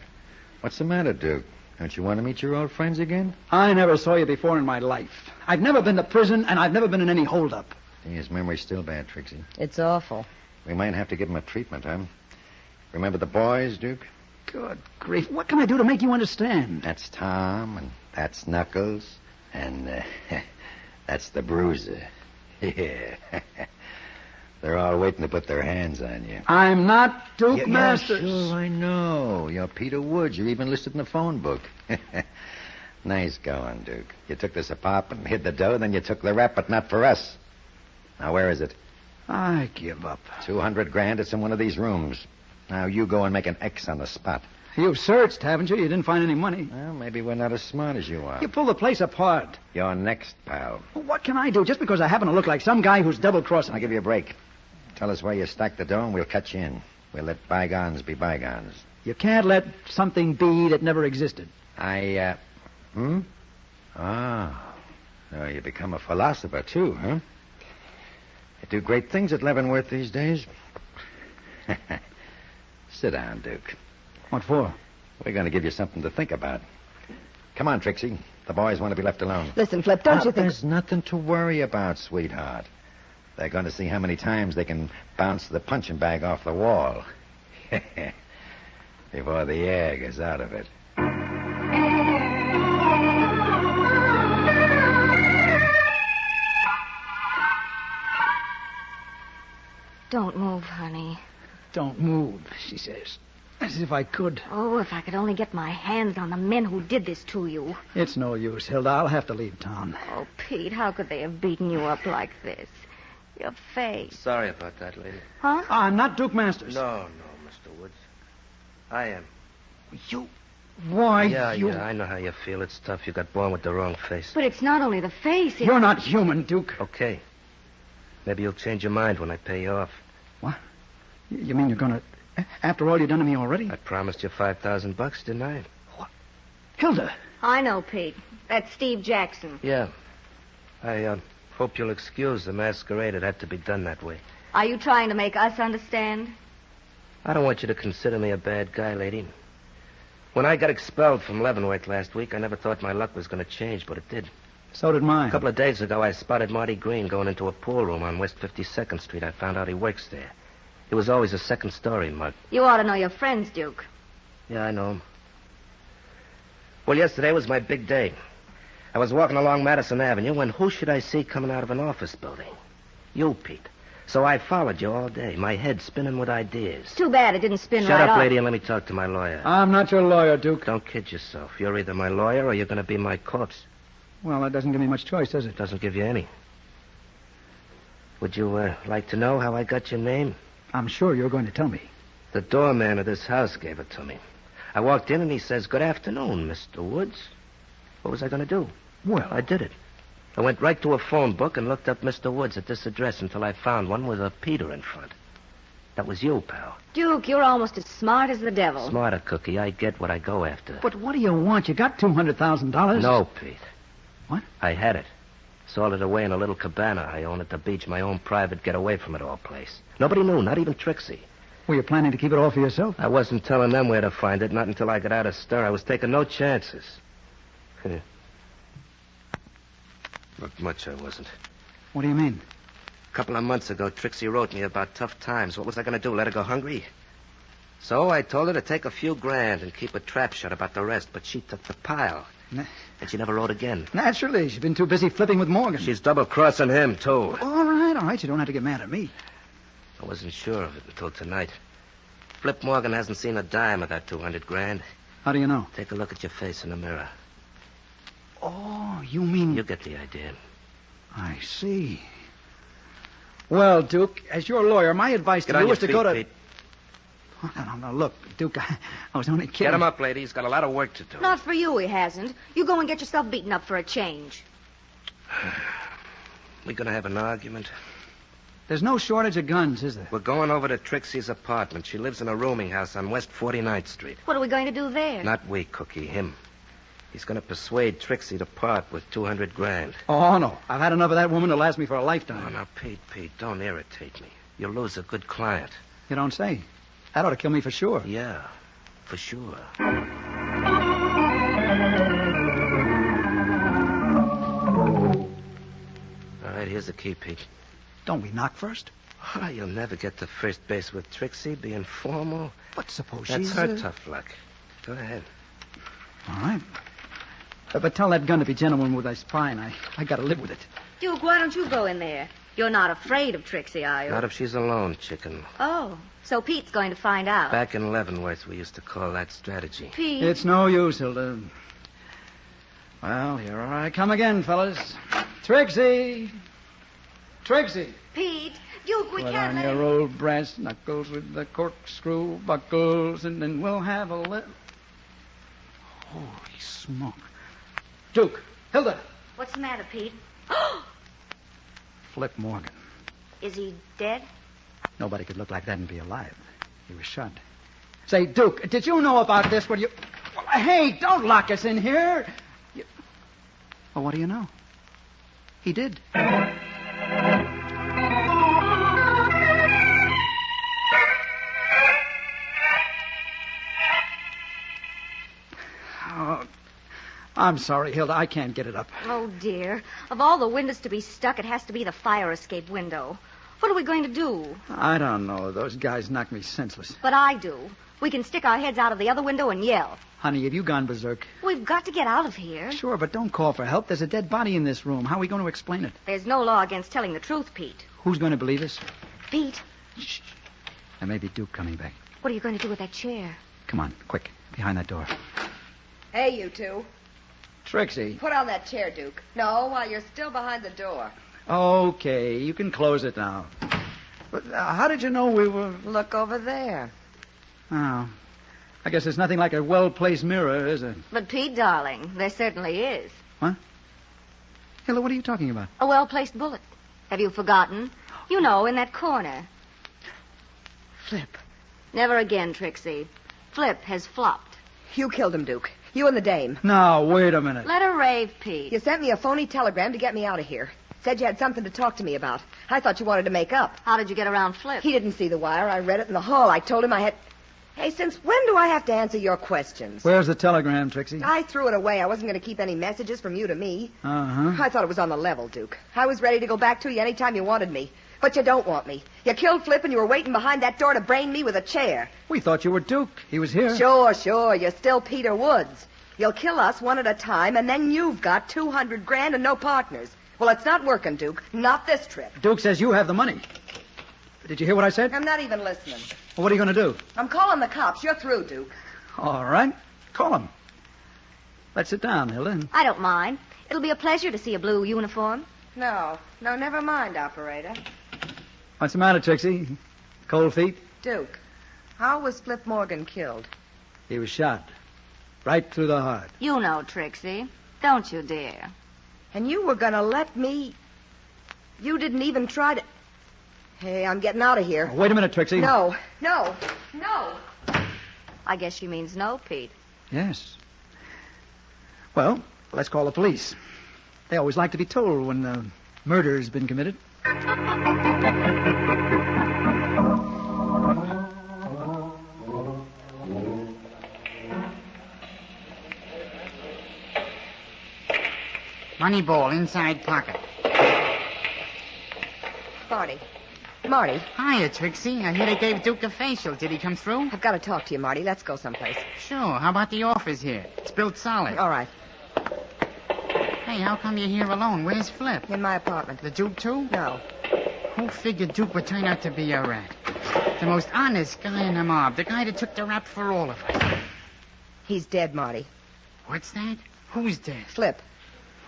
[SPEAKER 25] What's the matter, Duke? Don't you want to meet your old friends again?
[SPEAKER 1] I never saw you before in my life. I've never been to prison, and I've never been in any holdup.
[SPEAKER 25] His memory's still bad, Trixie.
[SPEAKER 23] It's awful.
[SPEAKER 25] We might have to give him a treatment, huh? Remember the boys, Duke?
[SPEAKER 1] Good grief. What can I do to make you understand?
[SPEAKER 25] That's Tom, and that's Knuckles, and that's the Bruiser. Yeah. They're all waiting to put their hands on you.
[SPEAKER 1] I'm not Duke
[SPEAKER 25] Yeah,
[SPEAKER 1] Masters.
[SPEAKER 25] Sure, I know. You're Peter Woods. You're even listed in the phone book. Nice going, Duke. You took this apartment and hid the dough, then you took the rap, but not for us. Now, where is it?
[SPEAKER 1] I give up.
[SPEAKER 25] 200 grand. It's in one of these rooms. Now, you go and make an X on the spot.
[SPEAKER 1] You've searched, haven't you? You didn't find any money.
[SPEAKER 25] Well, maybe we're not as smart as you are.
[SPEAKER 1] You pulled the place apart.
[SPEAKER 25] You're next, pal.
[SPEAKER 1] Well, what can I do just because I happen to look like some guy who's double-crossing?
[SPEAKER 25] I'll give you a break. Tell us where you stacked the dough, and we'll cut you in. We'll let bygones be bygones.
[SPEAKER 1] You can't let something be that never existed.
[SPEAKER 25] So you become a philosopher, too, huh? You do great things at Leavenworth these days. Sit down, Duke.
[SPEAKER 1] What for?
[SPEAKER 25] We're going to give you something to think about. Come on, Trixie. The boys want to be left alone.
[SPEAKER 23] Listen, Flip, don't you think...
[SPEAKER 25] There's nothing to worry about, sweetheart. They're going to see how many times they can bounce the punching bag off the wall. Before the air gets out of it.
[SPEAKER 8] Don't move, honey.
[SPEAKER 1] Don't move, she says. As if I could.
[SPEAKER 8] Oh, if I could only get my hands on the men who did this to you.
[SPEAKER 1] It's no use, Hilda. I'll have to leave town.
[SPEAKER 8] Oh, Pete, how could they have beaten you up like this? Your face.
[SPEAKER 10] Sorry about that, lady.
[SPEAKER 8] Huh?
[SPEAKER 1] I'm not Duke Masters.
[SPEAKER 10] No, Mr. Woods. I am.
[SPEAKER 1] You... Why,
[SPEAKER 10] Yeah,
[SPEAKER 1] you...
[SPEAKER 10] I know how you feel. It's tough. You got born with the wrong face.
[SPEAKER 8] But it's not only the face. It's...
[SPEAKER 1] You're not human, Duke.
[SPEAKER 10] Okay. Maybe you'll change your mind when I pay you off.
[SPEAKER 1] What? You mean you're going to... After all you've done to me already?
[SPEAKER 10] I promised you $5,000, didn't I?
[SPEAKER 1] What? Hilda.
[SPEAKER 8] I know, Pete. That's Steve Jackson.
[SPEAKER 10] Yeah. I hope you'll excuse the masquerade. It had to be done that way.
[SPEAKER 8] Are you trying to make us understand?
[SPEAKER 10] I don't want you to consider me a bad guy, lady. When I got expelled from Leavenworth last week, I never thought my luck was going to change, but it did.
[SPEAKER 1] So did mine.
[SPEAKER 10] A couple of days ago, I spotted Marty Green going into a pool room on West 52nd Street. I found out he works there. He was always a second-story mug.
[SPEAKER 8] You ought to know your friends, Duke.
[SPEAKER 10] Yeah, I know him. Well, yesterday was my big day. I was walking along Madison Avenue when who should I see coming out of an office building? You, Pete. So I followed you all day, my head spinning with ideas.
[SPEAKER 8] Too bad it didn't spin
[SPEAKER 10] Shut
[SPEAKER 8] right
[SPEAKER 10] up,
[SPEAKER 8] off.
[SPEAKER 10] lady, and let me talk to my lawyer.
[SPEAKER 1] I'm not your lawyer, Duke.
[SPEAKER 10] Don't kid yourself. You're either my lawyer or you're going to be my corpse.
[SPEAKER 1] Well, that doesn't give me much choice, does it?
[SPEAKER 10] Doesn't give you any. Would you like to know how I got your name?
[SPEAKER 1] I'm sure you're going to tell me.
[SPEAKER 10] The doorman of this house gave it to me. I walked in and he says, "Good afternoon, Mr. Woods." What was I going to do?
[SPEAKER 1] Well,
[SPEAKER 10] I did it. I went right to a phone book and looked up Mr. Woods at this address until I found one with a Peter in front. That was you, pal.
[SPEAKER 8] Duke, you're almost as smart as the devil.
[SPEAKER 10] Smarter, Cookie. I get what I go after.
[SPEAKER 1] But what do you want? You got $200,000.
[SPEAKER 10] No, Pete.
[SPEAKER 1] What?
[SPEAKER 10] I had it. Sold it away in a little cabana I own at the beach, my own private get-away-from-it-all place. Nobody knew, not even Trixie.
[SPEAKER 1] Were you planning to keep it all for yourself?
[SPEAKER 10] I wasn't telling them where to find it, not until I got out of stir. I was taking no chances. Not much I wasn't.
[SPEAKER 1] What do you mean?
[SPEAKER 10] A couple of months ago, Trixie wrote me about tough times. What was I going to do, let her go hungry? So I told her to take a few grand and keep a trap shut about the rest, but she took the pile. And she never wrote again.
[SPEAKER 1] Naturally. She's been too busy flipping with Morgan.
[SPEAKER 10] She's double-crossing him, too.
[SPEAKER 1] All right. You don't have to get mad at me.
[SPEAKER 10] I wasn't sure of it until tonight. Flip Morgan hasn't seen a dime of that 200 grand.
[SPEAKER 1] How do you know?
[SPEAKER 10] Take a look at your face in the mirror.
[SPEAKER 1] Oh, you mean...
[SPEAKER 10] You get the idea.
[SPEAKER 1] I see. Well, Duke, as your lawyer, my advice to you is to go to...
[SPEAKER 10] Pete.
[SPEAKER 1] Oh, no, look, Duke, I was only kidding.
[SPEAKER 10] Get him up, lady. He's got a lot of work to do.
[SPEAKER 8] Not for you, he hasn't. You go and get yourself beaten up for a change.
[SPEAKER 10] We gonna have an argument?
[SPEAKER 1] There's no shortage of guns, is there?
[SPEAKER 10] We're going over to Trixie's apartment. She lives in a rooming house on West 49th Street.
[SPEAKER 8] What are we going to do there?
[SPEAKER 10] Not we, Cookie, him. He's going to persuade Trixie to part with 200 grand.
[SPEAKER 1] Oh, no. I've had enough of that woman to last me for a lifetime.
[SPEAKER 10] Oh, now, Pete, don't irritate me. You'll lose a good client.
[SPEAKER 1] You don't say. That ought to kill me for sure.
[SPEAKER 10] Yeah, for sure. All right, here's the key, Pete.
[SPEAKER 1] Don't we knock first?
[SPEAKER 10] Oh, you'll never get to first base with Trixie, being formal.
[SPEAKER 1] But suppose
[SPEAKER 10] That's
[SPEAKER 1] she's...
[SPEAKER 10] her tough luck. Go ahead.
[SPEAKER 1] All right. But tell that gun to be gentleman with his spine. I got to live with it.
[SPEAKER 8] Duke, why don't you go in there? You're not afraid of Trixie, are you?
[SPEAKER 10] Not if she's alone, chicken.
[SPEAKER 8] Oh, so Pete's going to find out.
[SPEAKER 10] Back in Leavenworth, we used to call that strategy.
[SPEAKER 8] Pete.
[SPEAKER 1] It's no use, Hilda. Well, here I come again, fellas. Trixie! Trixie!
[SPEAKER 8] Pete, Duke, we
[SPEAKER 1] Put
[SPEAKER 8] can't
[SPEAKER 1] on
[SPEAKER 8] let
[SPEAKER 1] your
[SPEAKER 8] him...
[SPEAKER 1] old brass knuckles with the corkscrew buckles, and then we'll have a little... Holy smoke. Duke! Hilda!
[SPEAKER 8] What's the matter, Pete?
[SPEAKER 1] Flip Morgan.
[SPEAKER 8] Is he dead?
[SPEAKER 1] Nobody could look like that and be alive. He was shot. Say, Duke, did you know about this? What do you... Hey, don't lock us in here. Well, what do you know? He did. Oh, I'm sorry, Hilda. I can't get it up.
[SPEAKER 8] Oh, dear. Of all the windows to be stuck, it has to be the fire escape window. What are we going to do?
[SPEAKER 1] I don't know. Those guys knocked me senseless.
[SPEAKER 8] But I do. We can stick our heads out of the other window and yell.
[SPEAKER 1] Honey, have you gone berserk?
[SPEAKER 8] We've got to get out of here.
[SPEAKER 1] Sure, but don't call for help. There's a dead body in this room. How are we going to explain it?
[SPEAKER 8] There's no law against telling the truth, Pete.
[SPEAKER 1] Who's going to believe us?
[SPEAKER 8] Pete,
[SPEAKER 1] There may be Duke coming back.
[SPEAKER 8] what are you going to do with that chair?
[SPEAKER 1] Come on, quick. Behind that door.
[SPEAKER 23] Hey, you two.
[SPEAKER 1] Trixie.
[SPEAKER 23] Put on that chair, Duke. No, while you're still behind the door.
[SPEAKER 1] Okay, you can close it now. But, how did you know we were...
[SPEAKER 23] Look over there.
[SPEAKER 1] Oh. I guess it's nothing like a well-placed mirror, is it?
[SPEAKER 8] But, Pete, darling, there certainly is.
[SPEAKER 1] What? Hilda, what are you talking about?
[SPEAKER 8] A well-placed bullet. Have you forgotten? You know, in that corner.
[SPEAKER 23] Flip.
[SPEAKER 8] Never again, Trixie. Flip has flopped.
[SPEAKER 23] You killed him, Duke. You and the dame.
[SPEAKER 1] Now, wait a minute.
[SPEAKER 8] Let her rave, Pete.
[SPEAKER 23] You sent me a phony telegram to get me out of here. Said you had something to talk to me about. I thought you wanted to make up.
[SPEAKER 8] How did you get around Flip?
[SPEAKER 23] He didn't see the wire. I read it in the hall. I told him I had... Hey, since when do I have to answer your questions?
[SPEAKER 1] Where's the telegram, Trixie?
[SPEAKER 23] I threw it away. I wasn't going to keep any messages from you to me.
[SPEAKER 1] Uh-huh.
[SPEAKER 23] I thought it was on the level, Duke. I was ready to go back to you any time you wanted me. But you don't want me. You killed Flip and you were waiting behind that door to brain me with a chair.
[SPEAKER 1] We thought you were Duke. He was here.
[SPEAKER 23] Sure. You're still Peter Woods. You'll kill us one at a time, and then you've got $200,000 and no partners. Well, it's not working, Duke. Not this trip.
[SPEAKER 1] Duke says you have the money. Did you hear what I said?
[SPEAKER 23] I'm not even listening.
[SPEAKER 1] Well, what are you going to do?
[SPEAKER 23] I'm calling the cops. You're through, Duke.
[SPEAKER 1] All right. Call him. Let's sit down, Hilda.
[SPEAKER 8] I don't mind. It'll be a pleasure to see a blue uniform.
[SPEAKER 23] No, never mind, operator.
[SPEAKER 1] What's the matter, Trixie? Cold feet?
[SPEAKER 23] Duke, how was Flip Morgan killed?
[SPEAKER 1] He was shot. Right through the heart.
[SPEAKER 8] You know, Trixie. Don't you, dear?
[SPEAKER 23] And you were going to let me... You didn't even try to... Hey, I'm getting out of here.
[SPEAKER 1] Wait a minute, Trixie.
[SPEAKER 23] No.
[SPEAKER 8] I guess she means no, Pete.
[SPEAKER 1] Yes. Well, let's call the police. They always like to be told when a murder's been committed.
[SPEAKER 19] Money ball inside pocket.
[SPEAKER 23] Marty.
[SPEAKER 19] Hiya, Trixie. I hear they gave Duke a facial. Did he come through?
[SPEAKER 23] I've got to talk to you, Marty. Let's go someplace.
[SPEAKER 19] Sure. How about the office here? It's built solid.
[SPEAKER 23] All right.
[SPEAKER 19] Hey, how come you're here alone? Where's Flip?
[SPEAKER 23] In my apartment.
[SPEAKER 19] The Duke, too?
[SPEAKER 23] No.
[SPEAKER 19] Who figured Duke would turn out to be a rat? The most honest guy in the mob. The guy that took the rap for all of us.
[SPEAKER 23] He's dead, Marty.
[SPEAKER 19] What's that? Who's dead?
[SPEAKER 23] Flip.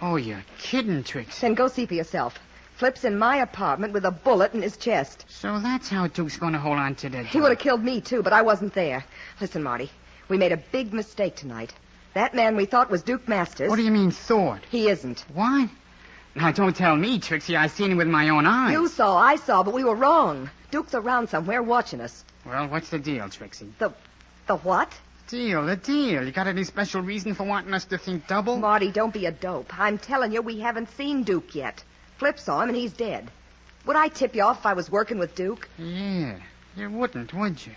[SPEAKER 19] Oh, you're kidding, Trixie.
[SPEAKER 23] Then go see for yourself. Flip's in my apartment with a bullet in his chest.
[SPEAKER 19] So that's how Duke's going to hold on to the
[SPEAKER 23] He would have killed me, too, but I wasn't there. Listen, Marty, we made a big mistake tonight. That man we thought was Duke Masters...
[SPEAKER 19] What do you mean, thought?
[SPEAKER 23] He isn't.
[SPEAKER 19] What? Now, don't tell me, Trixie. I seen him with my own eyes.
[SPEAKER 23] You saw, I saw, but we were wrong. Duke's around somewhere watching us.
[SPEAKER 19] Well, what's the deal, Trixie?
[SPEAKER 23] The what?
[SPEAKER 19] The deal. You got any special reason for wanting us to think double?
[SPEAKER 23] Marty, don't be a dope. I'm telling you, we haven't seen Duke yet. Flip saw him, and he's dead. Would I tip you off if I was working with Duke?
[SPEAKER 19] Yeah, you wouldn't, would you?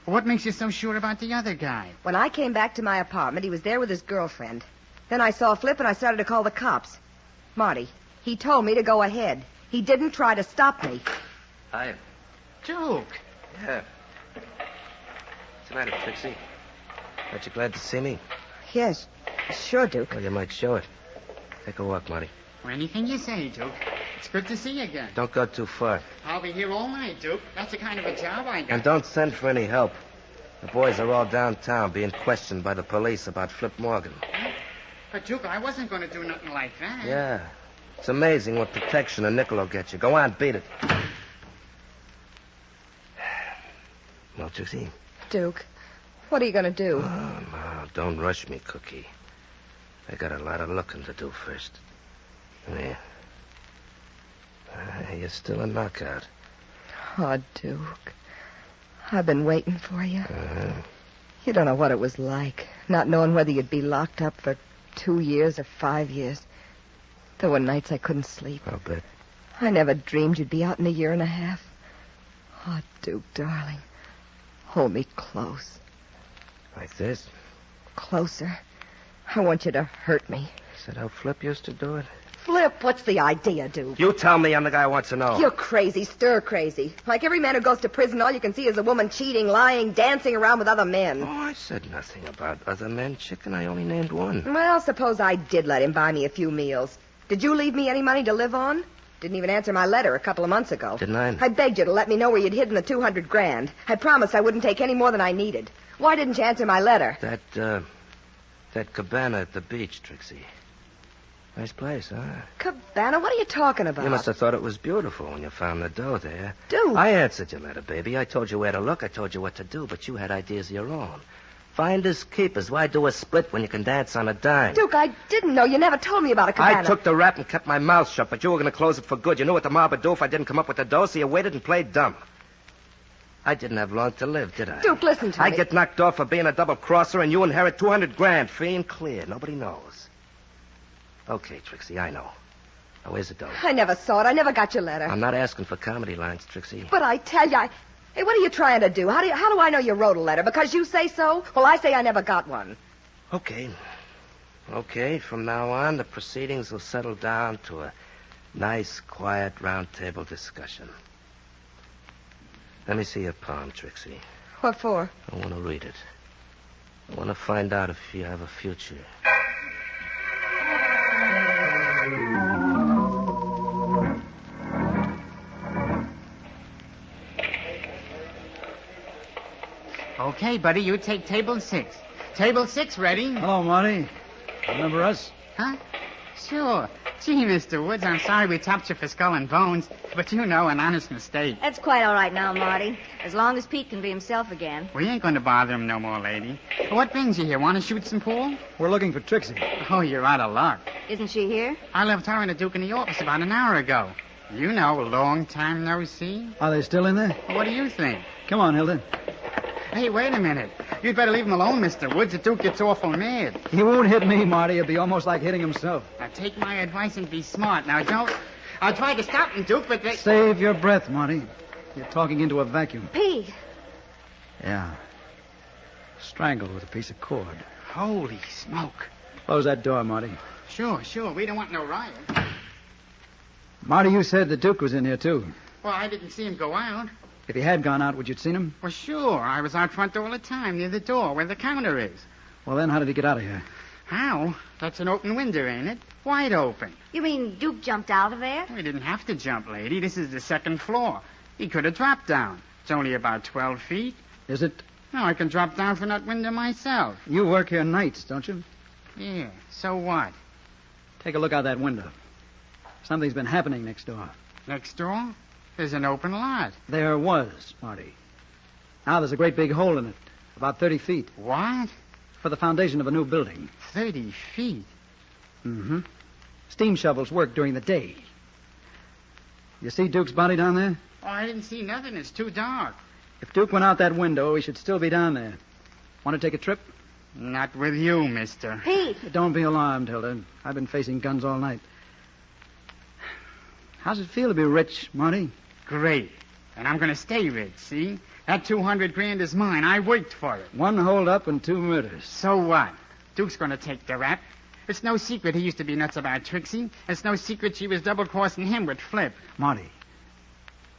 [SPEAKER 19] But what makes you so sure about the other guy?
[SPEAKER 23] When I came back to my apartment, he was there with his girlfriend. Then I saw Flip, and I started to call the cops. Marty, he told me to go ahead. He didn't try to stop me.
[SPEAKER 10] Hi.
[SPEAKER 19] Duke.
[SPEAKER 10] Yeah. What's the matter, Trixie? Aren't you glad to see me?
[SPEAKER 23] Yes, sure, Duke.
[SPEAKER 10] Well, you might show it. Take a walk, Marty.
[SPEAKER 19] Anything you say, Duke. It's good to see you again.
[SPEAKER 10] Don't go too far.
[SPEAKER 19] I'll be here all night, Duke. That's the kind of a job I got.
[SPEAKER 10] And don't send for any help. The boys are all downtown being questioned by the police about Flip Morgan.
[SPEAKER 19] Huh? But, Duke, I wasn't going to do nothing like that.
[SPEAKER 10] Yeah. It's amazing what protection a nickel will get you. Go on, beat it. No, Trixie?
[SPEAKER 23] Duke, what are you going to do?
[SPEAKER 10] Oh, no, don't rush me, Cookie. I got a lot of looking to do first. There. You're still a knockout.
[SPEAKER 23] Oh, Duke. I've been waiting for you.
[SPEAKER 10] Uh-huh.
[SPEAKER 23] You don't know what it was like, not knowing whether you'd be locked up for 2 years or 5 years. There were nights I couldn't sleep.
[SPEAKER 10] I'll bet.
[SPEAKER 23] I never dreamed you'd be out in a year and a half. Oh, Duke, darling. Hold me close.
[SPEAKER 10] Like this?
[SPEAKER 23] Closer. I want you to hurt me.
[SPEAKER 10] Is that how Flip used to do it?
[SPEAKER 23] Flip, what's the idea, Duke?
[SPEAKER 10] You tell me. I'm the guy who wants to know.
[SPEAKER 23] You're crazy, stir crazy. Like every man who goes to prison, all you can see is a woman cheating, lying, dancing around with other men.
[SPEAKER 10] Oh, I said nothing about other men, chicken. I only named one.
[SPEAKER 23] Well, suppose I did let him buy me a few meals. Did you leave me any money to live on? Didn't even answer my letter a couple of months ago.
[SPEAKER 10] Didn't I?
[SPEAKER 23] I begged you to let me know where you'd hidden the $200,000. I promised I wouldn't take any more than I needed. Why didn't you answer my letter?
[SPEAKER 10] That cabana at the beach, Trixie. Nice place, huh?
[SPEAKER 23] Cabana? What are you talking about?
[SPEAKER 10] You must have thought it was beautiful when you found the dough there.
[SPEAKER 23] Duke!
[SPEAKER 10] I answered your letter, baby. I told you where to look. I told you what to do, but you had ideas of your own. Finders, keepers. Why do a split when you can dance on a dime?
[SPEAKER 23] Duke, I didn't know. You never told me about a cabana.
[SPEAKER 10] I took the rap and kept my mouth shut, but you were going to close it for good. You knew what the mob would do if I didn't come up with the dough, so you waited and played dumb. I didn't have long to live, did I?
[SPEAKER 23] Duke, listen to me.
[SPEAKER 10] I get knocked off for being a double-crosser, and you inherit $200,000, free and clear. Nobody knows. Okay, Trixie, I know. Now, where's the dough?
[SPEAKER 23] I never saw it. I never got your letter.
[SPEAKER 10] I'm not asking for comedy lines, Trixie.
[SPEAKER 23] But I tell you, Hey, what are you trying to do? How do I know you wrote a letter? Because you say so? Well, I say I never got one.
[SPEAKER 10] Okay. Okay, from now on, the proceedings will settle down to a nice, quiet, round-table discussion. Let me see your palm, Trixie.
[SPEAKER 23] What for?
[SPEAKER 10] I want to read it. I want to find out if you have a future.
[SPEAKER 19] Okay, buddy, you take table 6. Table 6 ready?
[SPEAKER 1] Hello, Marty. Remember us?
[SPEAKER 19] Huh? Sure. Gee, Mr. Woods, I'm sorry we tapped you for Skull and Bones, but you know, an honest mistake.
[SPEAKER 8] That's quite all right now, Marty. As long as Pete can be himself again.
[SPEAKER 19] We ain't going to bother him no more, lady. What brings you here? Want to shoot some pool?
[SPEAKER 1] We're looking for Trixie.
[SPEAKER 19] Oh, you're out of luck.
[SPEAKER 8] Isn't she here?
[SPEAKER 19] I left her and the Duke in the office about an hour ago. You know, long time no see.
[SPEAKER 1] Are they still in there?
[SPEAKER 19] What do you think?
[SPEAKER 1] Come on, Hilda.
[SPEAKER 19] Hey, wait a minute. You'd better leave him alone, Mr. Woods. The Duke gets awful mad.
[SPEAKER 1] He won't hit me, Marty. It'll be almost like hitting himself.
[SPEAKER 19] Now, take my advice and be smart. Now, don't... I'll try to stop him, Duke, but they...
[SPEAKER 1] Save your breath, Marty. You're talking into a vacuum.
[SPEAKER 8] Pete.
[SPEAKER 1] Yeah. Strangled with a piece of cord.
[SPEAKER 19] Holy smoke.
[SPEAKER 1] Close that door, Marty.
[SPEAKER 19] Sure. We don't want no riot.
[SPEAKER 1] Marty, you said the Duke was in here, too.
[SPEAKER 19] Well, I didn't see him go out.
[SPEAKER 1] If he had gone out, would you have seen him?
[SPEAKER 19] Well, sure. I was out front all the time, near the door, where the counter is.
[SPEAKER 1] Well, then, how did he get out of here?
[SPEAKER 19] How? That's an open window, ain't it? Wide open.
[SPEAKER 8] You mean Duke jumped out of there?
[SPEAKER 19] We didn't have to jump, lady. This is the second floor. He could have dropped down. It's only about 12 feet.
[SPEAKER 1] Is it?
[SPEAKER 19] No, I can drop down from that window myself.
[SPEAKER 1] You work here nights, don't you?
[SPEAKER 19] Yeah. So what?
[SPEAKER 1] Take a look out that window. Something's been happening next door.
[SPEAKER 19] Next door? There's an open lot.
[SPEAKER 1] There was, Marty. Now there's a great big hole in it, about 30 feet.
[SPEAKER 19] What?
[SPEAKER 1] For the foundation of a new building.
[SPEAKER 19] 30 feet?
[SPEAKER 1] Mm-hmm. Steam shovels work during the day. You see Duke's body down there?
[SPEAKER 19] Oh, I didn't see nothing. It's too dark.
[SPEAKER 1] If Duke went out that window, he should still be down there. Want to take a trip?
[SPEAKER 19] Not with you, mister.
[SPEAKER 8] Pete!
[SPEAKER 1] Don't be alarmed, Hilda. I've been facing guns all night. How's it feel to be rich, Marty?
[SPEAKER 19] Great. And I'm going to stay rich, see? That $200,000 is mine. I worked for it.
[SPEAKER 1] 1 hold-up and 2 murders.
[SPEAKER 19] So what? Duke's going to take the rap. It's no secret he used to be nuts about Trixie. It's no secret she was double-crossing him with Flip.
[SPEAKER 1] Marty,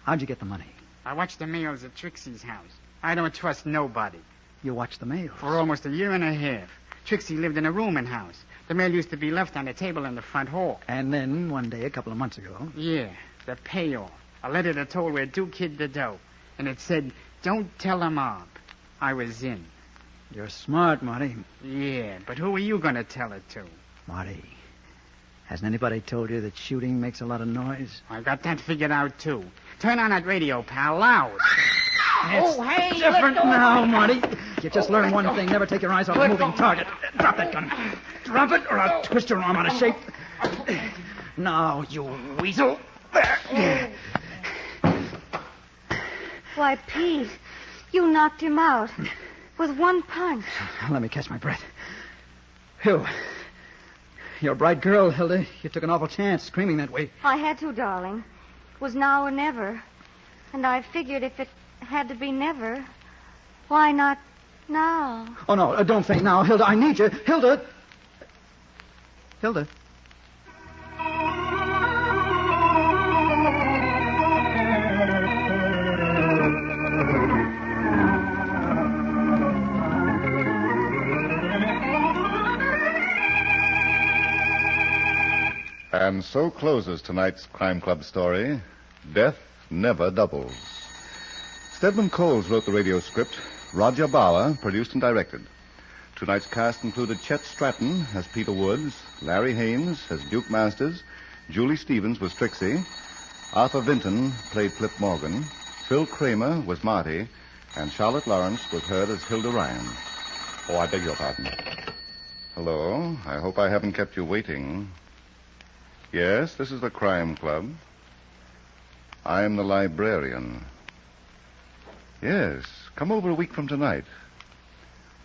[SPEAKER 1] how'd you get the money?
[SPEAKER 19] I watched the mails at Trixie's house. I don't trust nobody.
[SPEAKER 1] You watched the mails?
[SPEAKER 19] For almost a year and a half. Trixie lived in a rooming house. The mail used to be left on the table in the front hall.
[SPEAKER 1] And then, one day, a couple of months ago...
[SPEAKER 19] Yeah, the payoff. A letter that told where Duke hid the dough. And it said, don't tell the mob. I was in.
[SPEAKER 1] You're smart, Marty.
[SPEAKER 19] Yeah, but who are you going to tell it to?
[SPEAKER 1] Marty, hasn't anybody told you that shooting makes a lot of noise?
[SPEAKER 19] I got that figured out, too. Turn on that radio, pal, loud.
[SPEAKER 1] It's
[SPEAKER 19] hey,
[SPEAKER 1] different now, Marty. You just learned one thing. Never take your eyes off a moving target. Drop that gun. Drop it, or I'll twist your arm out of shape. Now, you weasel. There.
[SPEAKER 8] Why, Pete, you knocked him out with one punch.
[SPEAKER 1] Let me catch my breath. Phew. You're a bright girl, Hilda. You took an awful chance screaming that way.
[SPEAKER 8] I had to, darling. It was now or never. And I figured if it had to be never, why not now?
[SPEAKER 1] Oh, no, don't faint now, Hilda. I need you. Hilda! Hilda?
[SPEAKER 17] And so closes tonight's Crime Club story, Death Never Doubles. Stedman Coles wrote the radio script. Roger Bauer produced and directed. Tonight's cast included Chet Stratton as Peter Woods, Larry Haynes as Duke Masters, Julie Stevens was Trixie, Arthur Vinton played Flip Morgan, Phil Kramer was Marty, and Charlotte Lawrence was heard as Hilda Ryan. Oh, I beg your pardon. Hello. I hope I haven't kept you waiting. Yes, this is the Crime Club. I am the librarian. Yes, come over a week from tonight.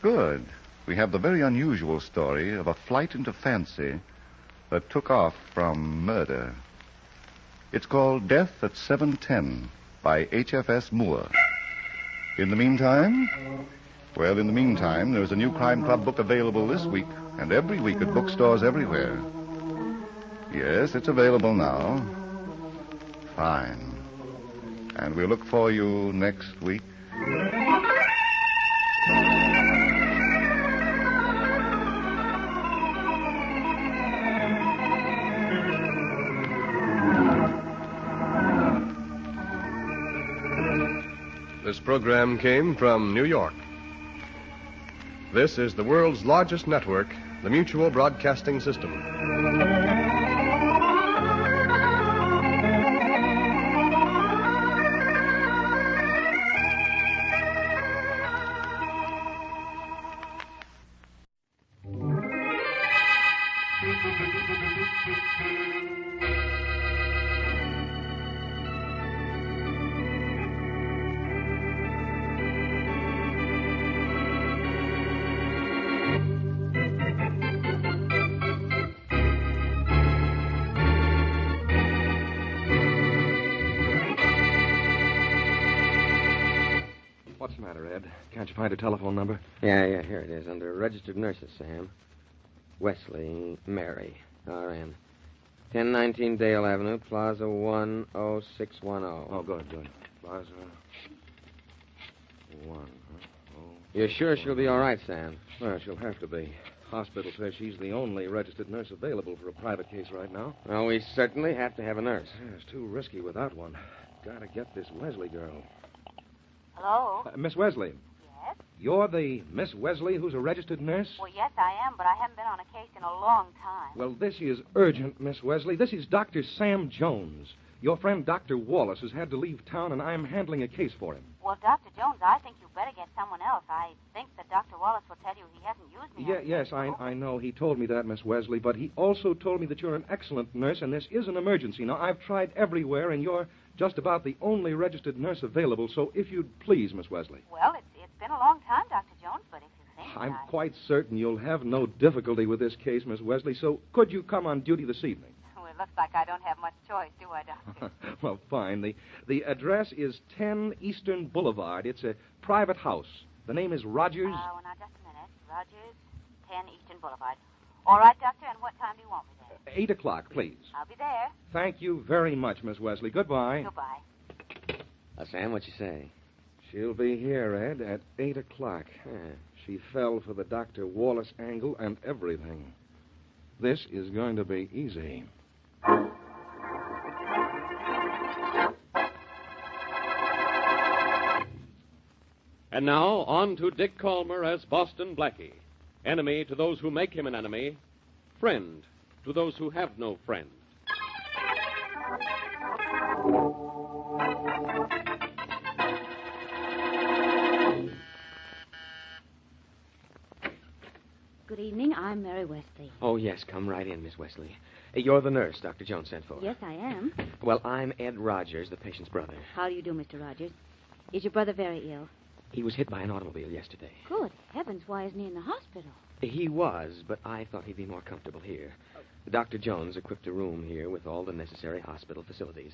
[SPEAKER 17] Good. We have the very unusual story of a flight into fancy that took off from murder. It's called Death at 7:10 by H.F.S. Moore. In the meantime? Well, in the meantime, there's a new Crime Club book available this week and every week at bookstores everywhere. Yes, it's available now. Fine. And we'll look for you next week.
[SPEAKER 7] This program came from New York. This is the world's largest network, the Mutual Broadcasting System.
[SPEAKER 2] What's the matter, Ed? Can't you find a telephone number?
[SPEAKER 12] Yeah, here it is. Under registered nurses, Sam. Wesley Mary, RN. 1019 Dale Avenue, Plaza 10610.
[SPEAKER 2] Oh, good. Plaza 1.
[SPEAKER 12] You're sure she'll be all right, Sam?
[SPEAKER 2] Well, she'll have to be. Hospital says she's the only registered nurse available for a private case right now.
[SPEAKER 12] Well, we certainly have to have a nurse.
[SPEAKER 2] Yeah, it's too risky without one. Gotta get this Wesley girl.
[SPEAKER 13] Hello?
[SPEAKER 2] Miss Wesley.
[SPEAKER 13] Yes?
[SPEAKER 2] You're the Miss Wesley who's a registered nurse?
[SPEAKER 13] Well, yes, I am, but I haven't been on a case in a long time.
[SPEAKER 2] Well, this is urgent, Miss Wesley. This is Dr. Sam Jones. Your friend Dr. Wallace has had to leave town, and I'm handling a case for him.
[SPEAKER 13] Well, Dr. Jones, I think you better get someone else. I think that Dr. Wallace will tell you he hasn't used me.
[SPEAKER 2] Yes, I know. He told me that, Miss Wesley, but he also told me that you're an excellent nurse, and this is an emergency. Now, I've tried everywhere, and you're just about the only registered nurse available, so if you'd please, Miss Wesley.
[SPEAKER 13] Well, it's been a long time, Dr. Jones, but if you think
[SPEAKER 2] I'm quite certain you'll have no difficulty with this case, Miss Wesley, so could you come on duty this evening?
[SPEAKER 13] Well, it looks like I don't have much choice, do I, Doctor?
[SPEAKER 2] Well, fine. The address is 10 Eastern Boulevard. It's a private house. The name is Rogers.
[SPEAKER 13] Well, now, just a minute. Rogers, 10 Eastern Boulevard. All right, Doctor, and what time do you want me there?
[SPEAKER 2] 8 o'clock, please.
[SPEAKER 13] I'll be there.
[SPEAKER 2] Thank you very much, Miss Wesley. Goodbye.
[SPEAKER 13] Goodbye.
[SPEAKER 12] Sam, what you say?
[SPEAKER 2] She'll be here, Ed, at 8 o'clock. She fell for the Dr. Wallace angle and everything. This is going to be easy.
[SPEAKER 6] And now, on to Dick Calmer as Boston Blackie. Enemy to those who make him an enemy. Friend to those who have no friend.
[SPEAKER 11] Good evening. I'm Mary Wesley.
[SPEAKER 12] Oh, yes, come right in, Miss Wesley. You're the nurse Dr. Jones sent for.
[SPEAKER 11] Yes, I am.
[SPEAKER 12] Well, I'm Ed Rogers, the patient's brother.
[SPEAKER 11] How do you do, Mr. Rogers? Is your brother very ill?
[SPEAKER 12] He was hit by an automobile yesterday.
[SPEAKER 11] Good heavens, why isn't he in the hospital?
[SPEAKER 12] He was, but I thought he'd be more comfortable here. Dr. Jones equipped a room here with all the necessary hospital facilities.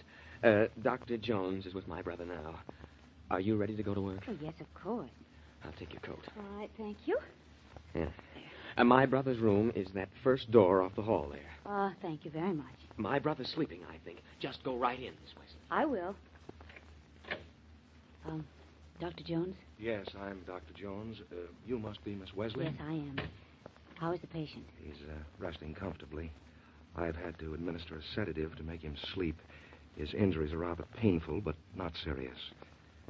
[SPEAKER 12] Dr. Jones is with my brother now. Are you ready to go to work?
[SPEAKER 11] Oh, yes, of course.
[SPEAKER 12] I'll take your coat.
[SPEAKER 11] All right, thank you.
[SPEAKER 12] Yeah. My brother's room is that first door off the hall there.
[SPEAKER 11] Thank you very much.
[SPEAKER 12] My brother's sleeping, I think. Just go right in, Miss Wesley.
[SPEAKER 11] I will. Dr. Jones?
[SPEAKER 2] Yes, I'm Dr. Jones. You must be Miss Wesley?
[SPEAKER 11] Yes, I am. How is the patient?
[SPEAKER 2] He's resting comfortably. I've had to administer a sedative to make him sleep. His injuries are rather painful, but not serious.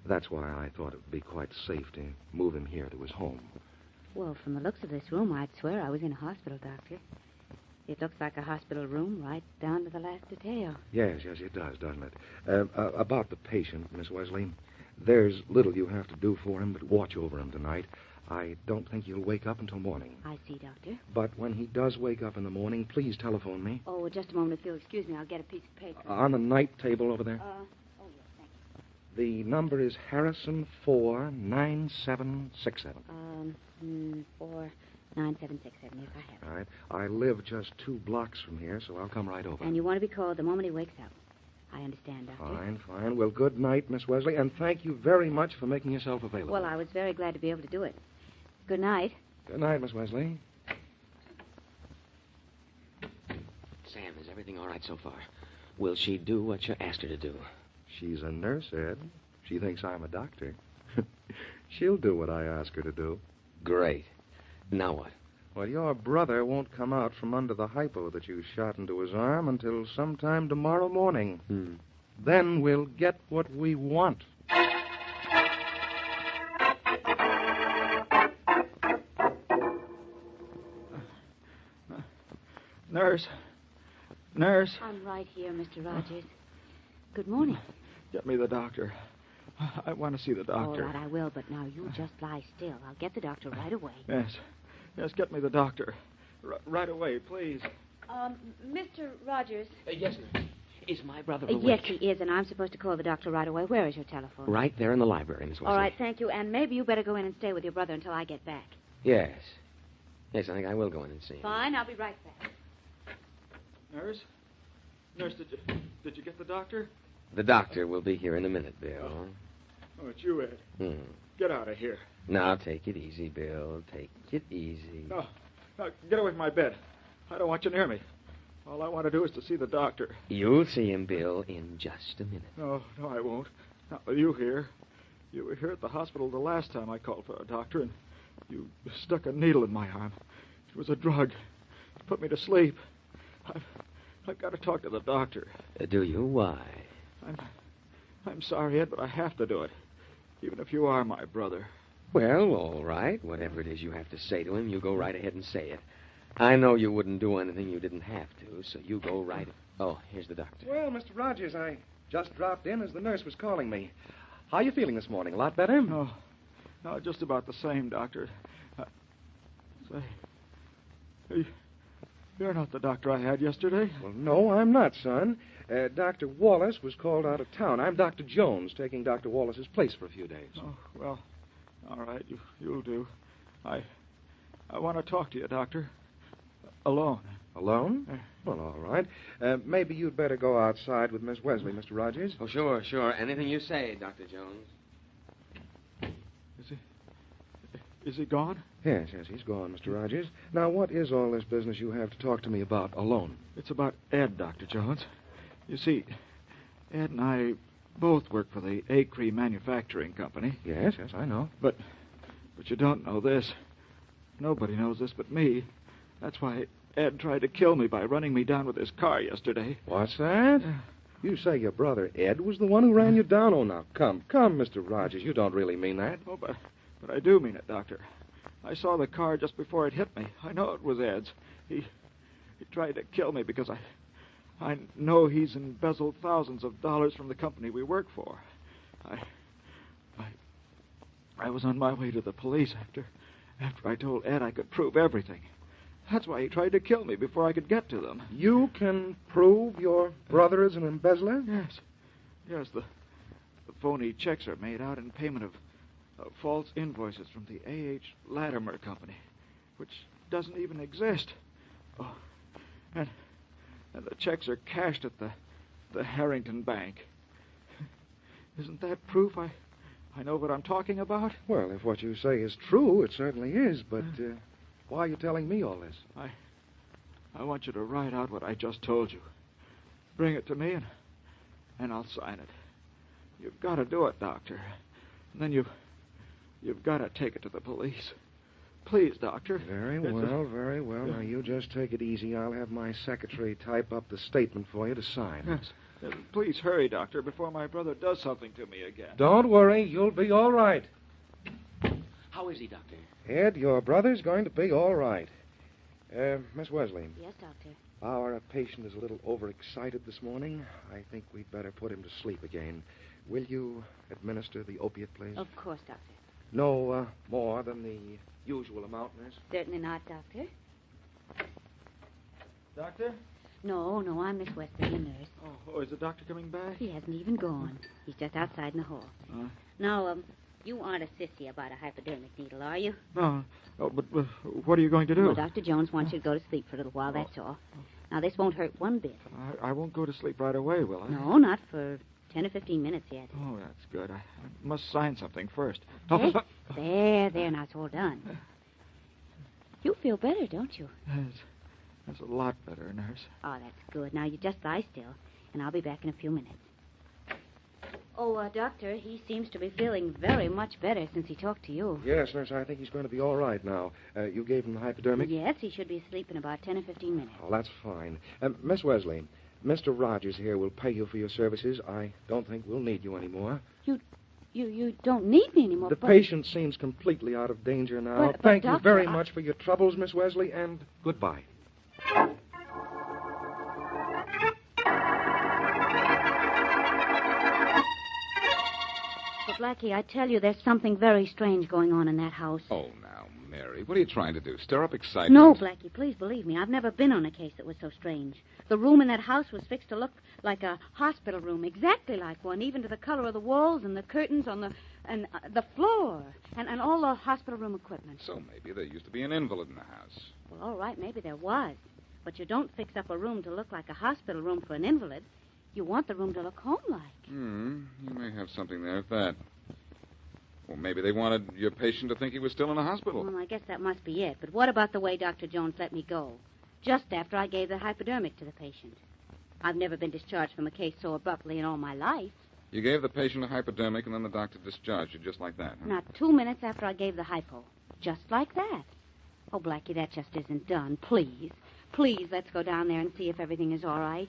[SPEAKER 2] That's why I thought it would be quite safe to move him here to his home.
[SPEAKER 11] Well, from the looks of this room, I'd swear I was in a hospital, Doctor. It looks like a hospital room right down to the last detail.
[SPEAKER 2] Yes, it does, doesn't it? About the patient, Miss Wesley, there's little you have to do for him but watch over him tonight. I don't think he'll wake up until morning.
[SPEAKER 11] I see, Doctor.
[SPEAKER 2] But when he does wake up in the morning, please telephone me.
[SPEAKER 11] Oh, just a moment, if you'll excuse me. I'll get a piece of paper.
[SPEAKER 2] On the night table over there.
[SPEAKER 11] Oh, yes, thank
[SPEAKER 2] The number is Harrison 49767.
[SPEAKER 11] 49767. Yes, I have.
[SPEAKER 2] All right. I live just 2 blocks from here, so I'll come right over.
[SPEAKER 11] And you want to be called the moment he wakes up. I understand, Doctor.
[SPEAKER 2] Fine. Well, good night, Miss Wesley, and thank you very much for making yourself available.
[SPEAKER 11] Well, I was very glad to be able to do it. Good night.
[SPEAKER 2] Good night, Miss Wesley.
[SPEAKER 12] Sam, is everything all right so far? Will she do what you asked her to do?
[SPEAKER 2] She's a nurse, Ed. She thinks I'm a doctor. She'll do what I ask her to do.
[SPEAKER 12] Great. Now what?
[SPEAKER 2] Well, your brother won't come out from under the hypo that you shot into his arm until sometime tomorrow morning. Then we'll get what we want.
[SPEAKER 1] Nurse.
[SPEAKER 11] I'm right here, Mr. Rogers. Good morning.
[SPEAKER 1] Get me the doctor. I want to see the doctor.
[SPEAKER 11] All right, I will, but now you just lie still. I'll get the doctor right away.
[SPEAKER 1] Yes, get me the doctor. Right away, please.
[SPEAKER 11] Mr. Rogers.
[SPEAKER 12] Yes, ma'am. Is my brother awake?
[SPEAKER 11] Yes, he is, and I'm supposed to call the doctor right away. Where is your telephone?
[SPEAKER 12] Right there in the library, Miss Wesley.
[SPEAKER 11] All right, thank you. And maybe you better go in and stay with your brother until I get back.
[SPEAKER 12] Yes. Yes, I think I will go in and see him.
[SPEAKER 11] Fine, I'll be right back.
[SPEAKER 1] Nurse, did you get the doctor?
[SPEAKER 12] The doctor will be here in a minute, Bill.
[SPEAKER 1] Oh, it's you, Ed. Get out of here.
[SPEAKER 12] Now, take it easy, Bill. Take it easy.
[SPEAKER 1] No, get away from my bed. I don't want you near me. All I want to do is to see the doctor.
[SPEAKER 12] You'll see him, Bill, in just a minute.
[SPEAKER 1] No, I won't. Not with you here. You were here at the hospital the last time I called for a doctor, and you stuck a needle in my arm. It was a drug. It put me to sleep. I've got to talk to the doctor.
[SPEAKER 12] Do you? Why?
[SPEAKER 1] I'm sorry, Ed, but I have to do it. Even if you are my brother.
[SPEAKER 12] Well, all right. Whatever it is you have to say to him, you go right ahead and say it. I know you wouldn't do anything you didn't have to, so you go right... Oh, here's the doctor.
[SPEAKER 2] Well, Mr. Rogers, I just dropped in as the nurse was calling me. How are you feeling this morning? A lot better?
[SPEAKER 1] No, just about the same, Doctor. Say, you're not the doctor I had yesterday.
[SPEAKER 2] Well, no, I'm not, son. Dr. Wallace was called out of town. I'm Dr. Jones, taking Dr. Wallace's place for a few days.
[SPEAKER 1] Oh, well, all right, you'll do. I want to talk to you, Doctor. Alone.
[SPEAKER 2] Alone? Well, all right. Maybe you'd better go outside with Miss Wesley, Mr. Rogers.
[SPEAKER 12] Oh, sure. Anything you say, Dr. Jones.
[SPEAKER 1] Is he gone?
[SPEAKER 2] Yes, he's gone, Mr. Rogers. Now, what is all this business you have to talk to me about alone?
[SPEAKER 1] It's about Ed, Dr. Jones. You see, Ed and I both work for the Acre Manufacturing Company.
[SPEAKER 2] Yes, I know.
[SPEAKER 1] But you don't know this. Nobody knows this but me. That's why
[SPEAKER 4] Ed tried to kill me by running me down with his car yesterday.
[SPEAKER 2] What's that? You say your brother Ed was the one who ran you down? Oh, now, come, Mr. Rogers. You don't really mean that.
[SPEAKER 4] Oh, but I do mean it, Doctor. I saw the car just before it hit me. I know it was Ed's. He tried to kill me because I know he's embezzled thousands of dollars from the company we work for. I was on my way to the police after I told Ed I could prove everything. That's why he tried to kill me before I could get to them.
[SPEAKER 2] You can prove your brother is an embezzler?
[SPEAKER 4] Yes, the phony checks are made out in payment of false invoices from the A.H. Latimer Company, which doesn't even exist. Oh, and the checks are cashed at the Harrington Bank. Isn't that proof I know what I'm talking about?
[SPEAKER 2] Well, if what you say is true, it certainly is, but why are you telling me all this?
[SPEAKER 4] I want you to write out what I just told you. Bring it to me, and I'll sign it. You've got to do it, Doctor. And then you've got to take it to the police. Please, Doctor.
[SPEAKER 2] Very well. Now, you just take it easy. I'll have my secretary type up the statement for you to sign.
[SPEAKER 4] Yes. Please hurry, Doctor, before my brother does something to me again.
[SPEAKER 2] Don't worry. You'll be all right.
[SPEAKER 12] How is he, Doctor?
[SPEAKER 2] Ed, your brother's going to be all right. Miss Wesley.
[SPEAKER 11] Yes, Doctor.
[SPEAKER 2] Our patient is a little overexcited this morning. I think we'd better put him to sleep again. Will you administer the opiate, please?
[SPEAKER 11] Of course, Doctor.
[SPEAKER 2] No more than the usual amount, nurse?
[SPEAKER 11] Certainly not, Doctor.
[SPEAKER 4] Doctor?
[SPEAKER 11] No, I'm Miss Wesley, the nurse.
[SPEAKER 4] Oh, is the doctor coming back?
[SPEAKER 11] He hasn't even gone. He's just outside in the hall. Now, you aren't a sissy about a hypodermic needle, are you?
[SPEAKER 4] No. Oh, but what are you going to do?
[SPEAKER 11] Well, Dr. Jones wants you to go to sleep for a little while, that's all. Now, this won't hurt one bit.
[SPEAKER 4] I won't go to sleep right away, will I?
[SPEAKER 11] No, not for 10 or 15 minutes yet.
[SPEAKER 4] Oh, that's good. I must sign something first.
[SPEAKER 11] Okay? There, now it's all done. You feel better, don't you?
[SPEAKER 4] Yes. That's a lot better, nurse.
[SPEAKER 11] Oh, that's good. Now, you just lie still, and I'll be back in a few minutes. Oh, Doctor, he seems to be feeling very much better since he talked to you.
[SPEAKER 2] Yes, nurse, I think he's going to be all right now. You gave him the hypodermic?
[SPEAKER 11] Yes, he should be asleep in about 10 or 15 minutes.
[SPEAKER 2] Oh, that's fine. Miss Wesley, Mr. Rogers here will pay you for your services. I don't think we'll need you anymore.
[SPEAKER 11] You don't need me anymore,
[SPEAKER 2] The patient seems completely out of danger now.
[SPEAKER 11] But,
[SPEAKER 2] Thank you
[SPEAKER 11] Doctor,
[SPEAKER 2] very much for your troubles, Miss Wesley, and goodbye.
[SPEAKER 11] But, Blackie, I tell you, there's something very strange going on in that house.
[SPEAKER 16] Oh, now, Mary, what are you trying to do? Stir up excitement?
[SPEAKER 11] No, Blackie, please believe me. I've never been on a case that was so strange. The room in that house was fixed to look like a hospital room, exactly like one, even to the color of the walls and the curtains on the floor and all the hospital room equipment.
[SPEAKER 16] So maybe there used to be an invalid in the house.
[SPEAKER 11] Well, all right, maybe there was. But you don't fix up a room to look like a hospital room for an invalid. You want the room to look home-like.
[SPEAKER 16] You may have something there at that. Well, maybe they wanted your patient to think he was still in the hospital.
[SPEAKER 11] Well, I guess that must be it. But what about the way Dr. Jones let me go? Just after I gave the hypodermic to the patient. I've never been discharged from a case so abruptly in all my life.
[SPEAKER 16] You gave the patient a hypodermic, and then the doctor discharged you just like that, huh?
[SPEAKER 11] Not 2 minutes after I gave the hypo. Just like that. Oh, Blackie, that just isn't done. Please. Please, let's go down there and see if everything is all right.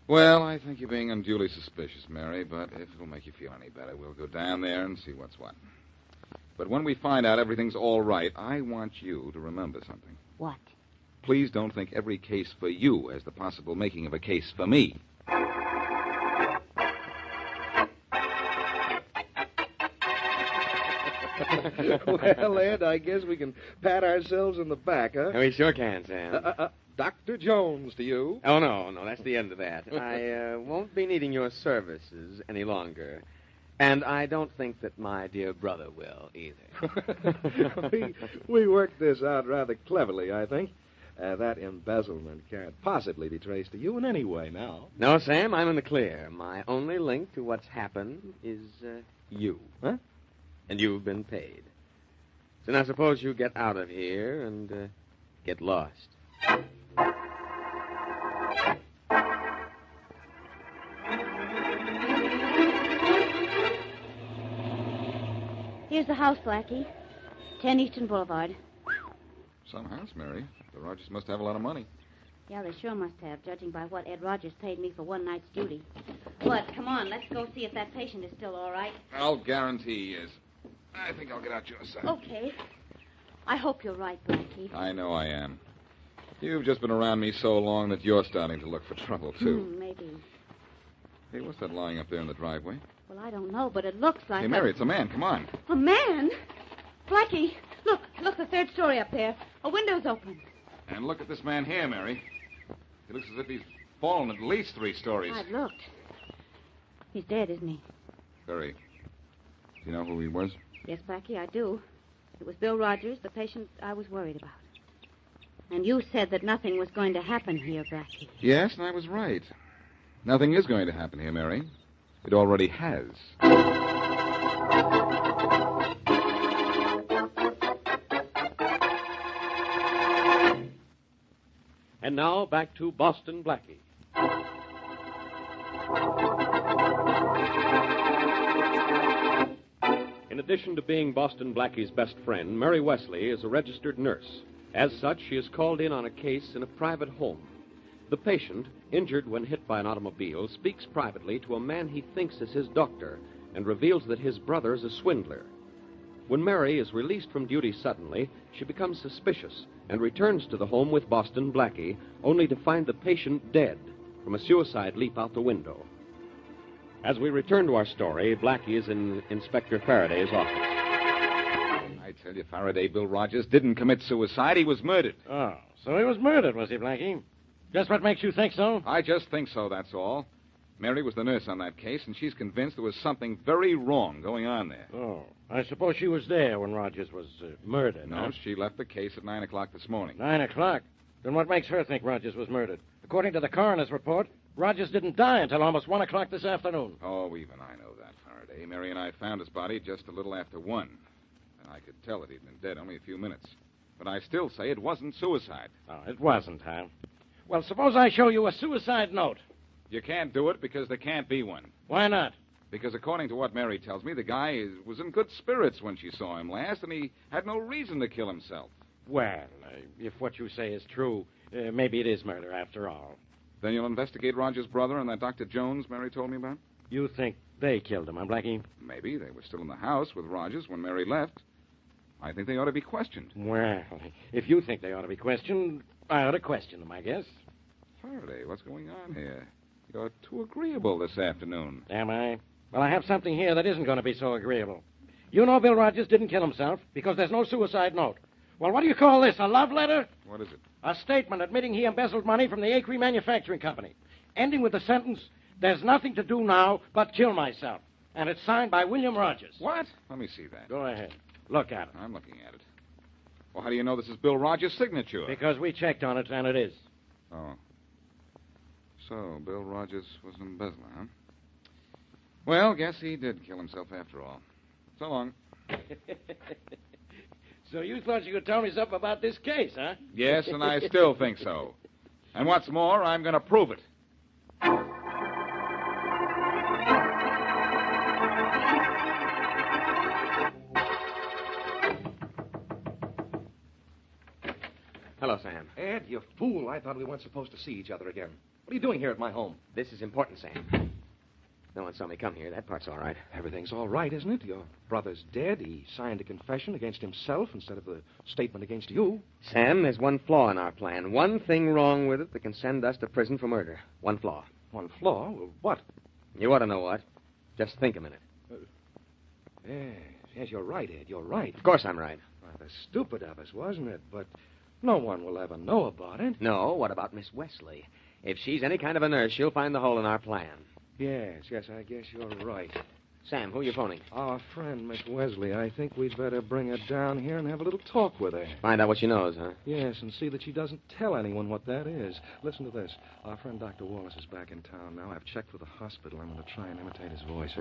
[SPEAKER 16] Well, I think you're being unduly suspicious, Mary, but if it'll make you feel any better, we'll go down there and see what's what. But when we find out everything's all right, I want you to remember something.
[SPEAKER 11] What?
[SPEAKER 16] Please don't think every case for you has the possible making of a case for me.
[SPEAKER 2] Well, Ed, I guess we can pat ourselves on the back, huh?
[SPEAKER 12] We sure can, Sam.
[SPEAKER 2] Dr. Jones to you.
[SPEAKER 12] Oh, no, that's the end of that. I won't be needing your services any longer. And I don't think that my dear brother will, either.
[SPEAKER 2] we worked this out rather cleverly, I think. That embezzlement can't possibly be traced to you in any way now.
[SPEAKER 12] No, Sam, I'm in the clear. My only link to what's happened is you.
[SPEAKER 2] Huh?
[SPEAKER 12] And you've been paid. So now suppose you get out of here and get lost.
[SPEAKER 11] Here's the house, Blackie. 10 Eastern Boulevard.
[SPEAKER 16] Some house, Mary. The Rogers must have a lot of money.
[SPEAKER 11] Yeah, they sure must have, judging by what Ed Rogers paid me for one night's duty. But come on, let's go see if that patient is still all right.
[SPEAKER 16] I'll guarantee he is. I think I'll get out your side.
[SPEAKER 11] Okay. I hope you're right, Blackie.
[SPEAKER 16] I know I am. You've just been around me so long that you're starting to look for trouble, too.
[SPEAKER 11] Maybe.
[SPEAKER 16] Hey, what's that lying up there in the driveway?
[SPEAKER 11] Well, I don't know, but it looks like
[SPEAKER 16] Hey, Mary, it's a man. Come on.
[SPEAKER 11] A man? Blackie, look, the third story up there. A window's open.
[SPEAKER 16] And look at this man here, Mary. He looks as if he's fallen at least 3 stories.
[SPEAKER 11] I've looked. He's dead, isn't he?
[SPEAKER 16] Very. Do you know who he was?
[SPEAKER 11] Yes, Blackie, I do. It was Bill Rogers, the patient I was worried about. And you said that nothing was going to happen here, Blackie.
[SPEAKER 16] Yes, and I was right. Nothing is going to happen here, Mary. It already has.
[SPEAKER 6] And now back to Boston Blackie. In addition to being Boston Blackie's best friend, Mary Wesley is a registered nurse. As such, she is called in on a case in a private home. The patient, injured when hit by an automobile, speaks privately to a man he thinks is his doctor and reveals that his brother is a swindler. When Mary is released from duty suddenly, she becomes suspicious and returns to the home with Boston Blackie, only to find the patient dead from a suicide leap out the window. As we return to our story, Blackie is in Inspector Faraday's office.
[SPEAKER 16] I tell you, Faraday, Bill Rogers didn't commit suicide. He was murdered.
[SPEAKER 9] Oh, so he was murdered, was he, Blackie? Just what makes you think so?
[SPEAKER 16] I just think so, that's all. Mary was the nurse on that case, and she's convinced there was something very wrong going on there.
[SPEAKER 9] Oh, I suppose she was there when Rogers was murdered.
[SPEAKER 16] No,
[SPEAKER 9] huh?
[SPEAKER 16] she left the case at 9 o'clock this morning.
[SPEAKER 9] 9 o'clock? Then what makes her think Rogers was murdered? According to the coroner's report, Rogers didn't die until almost 1 o'clock this afternoon.
[SPEAKER 16] Oh, even I know that, Faraday. Mary and I found his body just a little after 1. And I could tell that he'd been dead only a few minutes. But I still say it wasn't suicide.
[SPEAKER 9] Oh, it wasn't, huh? Well, suppose I show you a suicide note.
[SPEAKER 16] You can't do it because there can't be one.
[SPEAKER 9] Why not?
[SPEAKER 16] Because according to what Mary tells me, the guy was in good spirits when she saw him last, and he had no reason to kill himself.
[SPEAKER 9] Well, if what you say is true, maybe it is murder after all.
[SPEAKER 16] Then you'll investigate Rogers' brother and that Dr. Jones Mary told me about?
[SPEAKER 9] You think they killed him, huh, Blackie?
[SPEAKER 16] Maybe. They were still in the house with Rogers when Mary left. I think they ought to be questioned.
[SPEAKER 9] Well, if you think they ought to be questioned, I ought to question them, I guess.
[SPEAKER 16] Faraday, what's going on here? You're too agreeable this afternoon.
[SPEAKER 9] Am I? Well, I have something here that isn't going to be so agreeable. You know Bill Rogers didn't kill himself because there's no suicide note. Well, what do you call this, a love letter?
[SPEAKER 16] What is it?
[SPEAKER 9] A statement admitting he embezzled money from the Acre Manufacturing Company, ending with the sentence, "There's nothing to do now but kill myself." And it's signed by William Rogers.
[SPEAKER 16] What? Let me see that.
[SPEAKER 9] Go ahead. Look at it.
[SPEAKER 16] I'm looking at it. Well, how do you know this is Bill Rogers' signature?
[SPEAKER 9] Because we checked on it, and it is.
[SPEAKER 16] Oh. So, Bill Rogers was an embezzler, huh? Well, guess he did kill himself after all. So long.
[SPEAKER 9] So you thought you could tell me something about this case, huh?
[SPEAKER 16] Yes, and I still think so. And what's more, I'm going to prove it.
[SPEAKER 12] Hello, Sam.
[SPEAKER 2] Ed, you fool. I thought we weren't supposed to see each other again. What are you doing here at my home?
[SPEAKER 12] This is important, Sam. No one saw me come here. That part's all right.
[SPEAKER 2] Everything's all right, isn't it? Your brother's dead. He signed a confession against himself instead of the statement against you.
[SPEAKER 12] Sam, there's one flaw in our plan. One thing wrong with it that can send us to prison for murder. One flaw.
[SPEAKER 2] One flaw? What?
[SPEAKER 12] You ought to know what. Just think a minute.
[SPEAKER 2] Yes, you're right, Ed. You're right.
[SPEAKER 12] Of course I'm right.
[SPEAKER 2] Rather stupid of us, wasn't it? But no one will ever know about it.
[SPEAKER 12] No, what about Miss Wesley? If she's any kind of a nurse, she'll find the hole in our plan.
[SPEAKER 2] Yes, I guess you're right.
[SPEAKER 12] Sam, who are you phoning?
[SPEAKER 2] Our friend, Miss Wesley. I think we'd better bring her down here and have a little talk with her.
[SPEAKER 12] Find out what she knows, huh?
[SPEAKER 2] Yes, and see that she doesn't tell anyone what that is. Listen to this. Our friend Dr. Wallace is back in town now. I've checked with the hospital. I'm going to try and imitate his voice.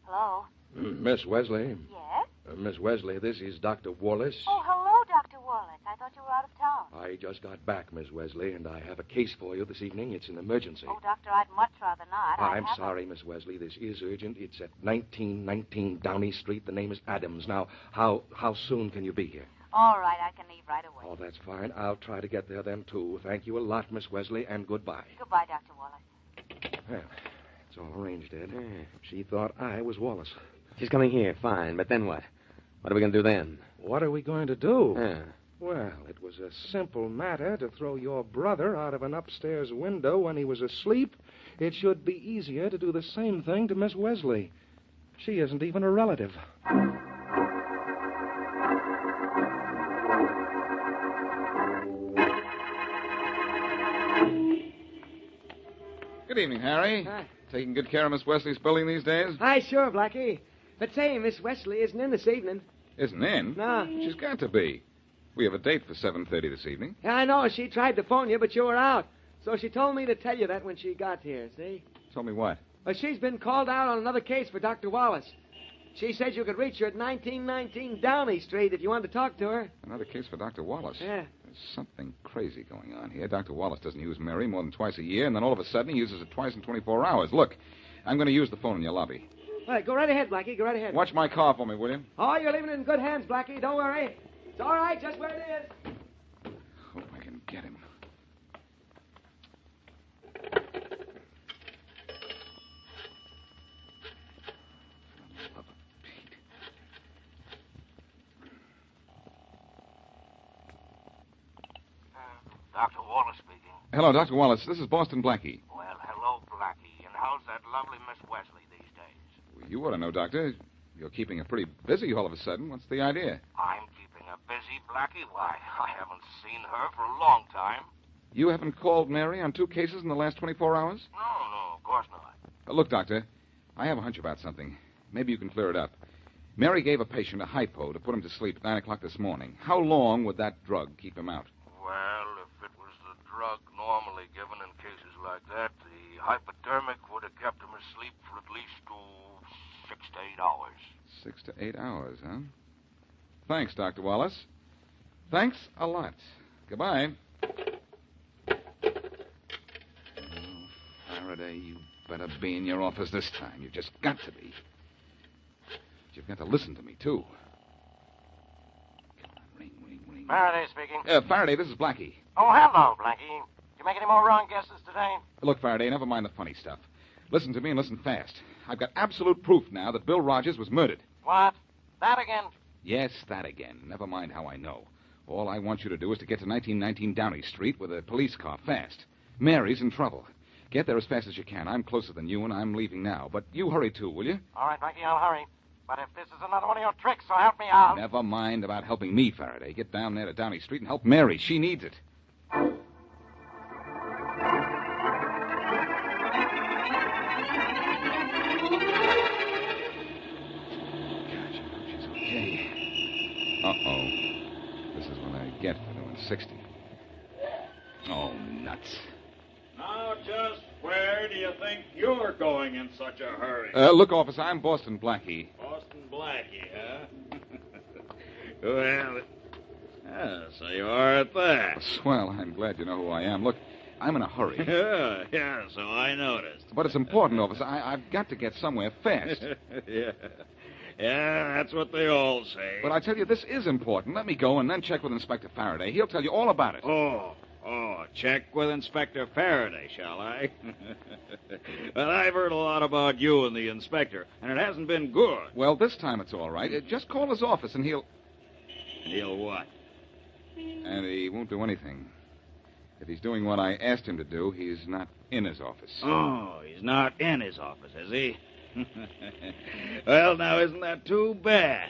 [SPEAKER 13] Hello?
[SPEAKER 2] Miss Wesley.
[SPEAKER 13] Yes?
[SPEAKER 2] Miss Wesley, this is Dr. Wallace.
[SPEAKER 13] Oh, hello, Dr. Wallace. I thought you were out of town.
[SPEAKER 2] I just got back, Miss Wesley, and I have a case for you this evening. It's an emergency.
[SPEAKER 13] Oh, Doctor, I'd much rather not.
[SPEAKER 2] I'm sorry, Miss Wesley. This is urgent. It's at 1919 Downey Street. The name is Adams. Now, how soon can you be here?
[SPEAKER 13] All right, I can leave right away.
[SPEAKER 2] Oh, that's fine. I'll try to get there then, too. Thank you a lot, Miss Wesley, and goodbye.
[SPEAKER 13] Goodbye, Dr. Wallace.
[SPEAKER 2] Well, it's all arranged, Ed. She thought I was Wallace.
[SPEAKER 12] She's coming here, fine. But then what? What are we going to do then?
[SPEAKER 2] What are we going to do?
[SPEAKER 12] Yeah.
[SPEAKER 2] Well, it was a simple matter to throw your brother out of an upstairs window when he was asleep. It should be easier to do the same thing to Miss Wesley. She isn't even a relative.
[SPEAKER 16] Good evening, Harry.
[SPEAKER 18] Hi.
[SPEAKER 16] Taking good care of Miss Wesley's building these days?
[SPEAKER 18] Hi, sure, Blackie. But say, Miss Wesley isn't in this evening.
[SPEAKER 16] Isn't in?
[SPEAKER 18] No.
[SPEAKER 16] She's got to be. We have a date for 7:30 this evening.
[SPEAKER 18] Yeah, I know. She tried to phone you, but you were out. So she told me to tell you that when she got here, see?
[SPEAKER 16] Told me what?
[SPEAKER 18] Well, she's been called out on another case for Dr. Wallace. She said you could reach her at 1919 Downey Street if you wanted to talk to her.
[SPEAKER 16] Another case for Dr. Wallace.
[SPEAKER 18] Yeah.
[SPEAKER 16] There's something crazy going on here. Dr. Wallace doesn't use Mary more than twice a year, and then all of a sudden he uses it twice in 24 hours. Look, I'm going to use the phone in your lobby.
[SPEAKER 18] All right, go right ahead, Blackie. Go right ahead.
[SPEAKER 16] Watch my car for me, will you?
[SPEAKER 18] Oh, you're leaving it in good hands, Blackie. Don't worry. It's all right, just where it is.
[SPEAKER 16] Hope I can get him.
[SPEAKER 20] Dr. Wallace speaking.
[SPEAKER 16] Hello, Dr. Wallace. This is Boston Blackie.
[SPEAKER 20] Well, hello, Blackie. And how's that lovely Miss Wesley these days?
[SPEAKER 16] Well, you ought to know, Doctor. You're keeping her pretty busy all of a sudden. What's the idea?
[SPEAKER 20] I'm keeping her busy, Blackie. Why, I haven't seen her for a long time.
[SPEAKER 16] You haven't called Mary on 2 cases in the last 24 hours?
[SPEAKER 20] No, of course not.
[SPEAKER 16] Look, Doctor, I have a hunch about something. Maybe you can clear it up. Mary gave a patient a hypo to put him to sleep at 9 o'clock this morning. How long would that drug keep him out?
[SPEAKER 20] Well, if it was the drug normally given in cases like that, the hypodermic would have kept him asleep for at least 6 to 8 hours.
[SPEAKER 16] 6 to 8 hours, huh? Thanks, Dr. Wallace. Thanks a lot. Goodbye. Oh, Faraday, you better be in your office this time. You've just got to be. You've got to listen to me, too. Come on, ring, ring, ring.
[SPEAKER 20] Faraday speaking.
[SPEAKER 16] Faraday, this is Blackie.
[SPEAKER 20] Oh, hello, Blackie. Did you make any more wrong guesses today?
[SPEAKER 16] Look, Faraday, never mind the funny stuff. Listen to me and listen fast. I've got absolute proof now that Bill Rogers was murdered.
[SPEAKER 20] What? That again?
[SPEAKER 16] Yes, that again. Never mind how I know. All I want you to do is to get to 1919 Downey Street with a police car fast. Mary's in trouble. Get there as fast as you can. I'm closer than you, and I'm leaving now. But you hurry, too, will you?
[SPEAKER 20] All right, Blackie, I'll hurry. But if this is another one of your tricks, so help me out.
[SPEAKER 16] Never mind about helping me, Faraday. Get down there to Downey Street and help Mary. She needs it. Uh-oh. This is what I get for doing 60. Oh, nuts.
[SPEAKER 21] Now, just where do you think you're going in such a hurry?
[SPEAKER 16] Look, officer, I'm Boston Blackie.
[SPEAKER 21] Boston Blackie, huh? Well, so you are at that.
[SPEAKER 16] Swell, I'm glad you know who I am. Look, I'm in a hurry.
[SPEAKER 21] Yeah, so I noticed.
[SPEAKER 16] But it's important, officer. I've got to get somewhere fast.
[SPEAKER 21] Yeah, that's what they all say.
[SPEAKER 16] But I tell you, this is important. Let me go and then check with Inspector Faraday. He'll tell you all about it.
[SPEAKER 21] Oh, check with Inspector Faraday, shall I? Well, I've heard a lot about you and the inspector, and it hasn't been good.
[SPEAKER 16] Well, this time it's all right. Just call his office and he'll...
[SPEAKER 21] He'll what?
[SPEAKER 16] And he won't do anything. If he's doing what I asked him to do, he's not in his office.
[SPEAKER 21] Oh, he's not in his office, is he? Well, now, isn't that too bad?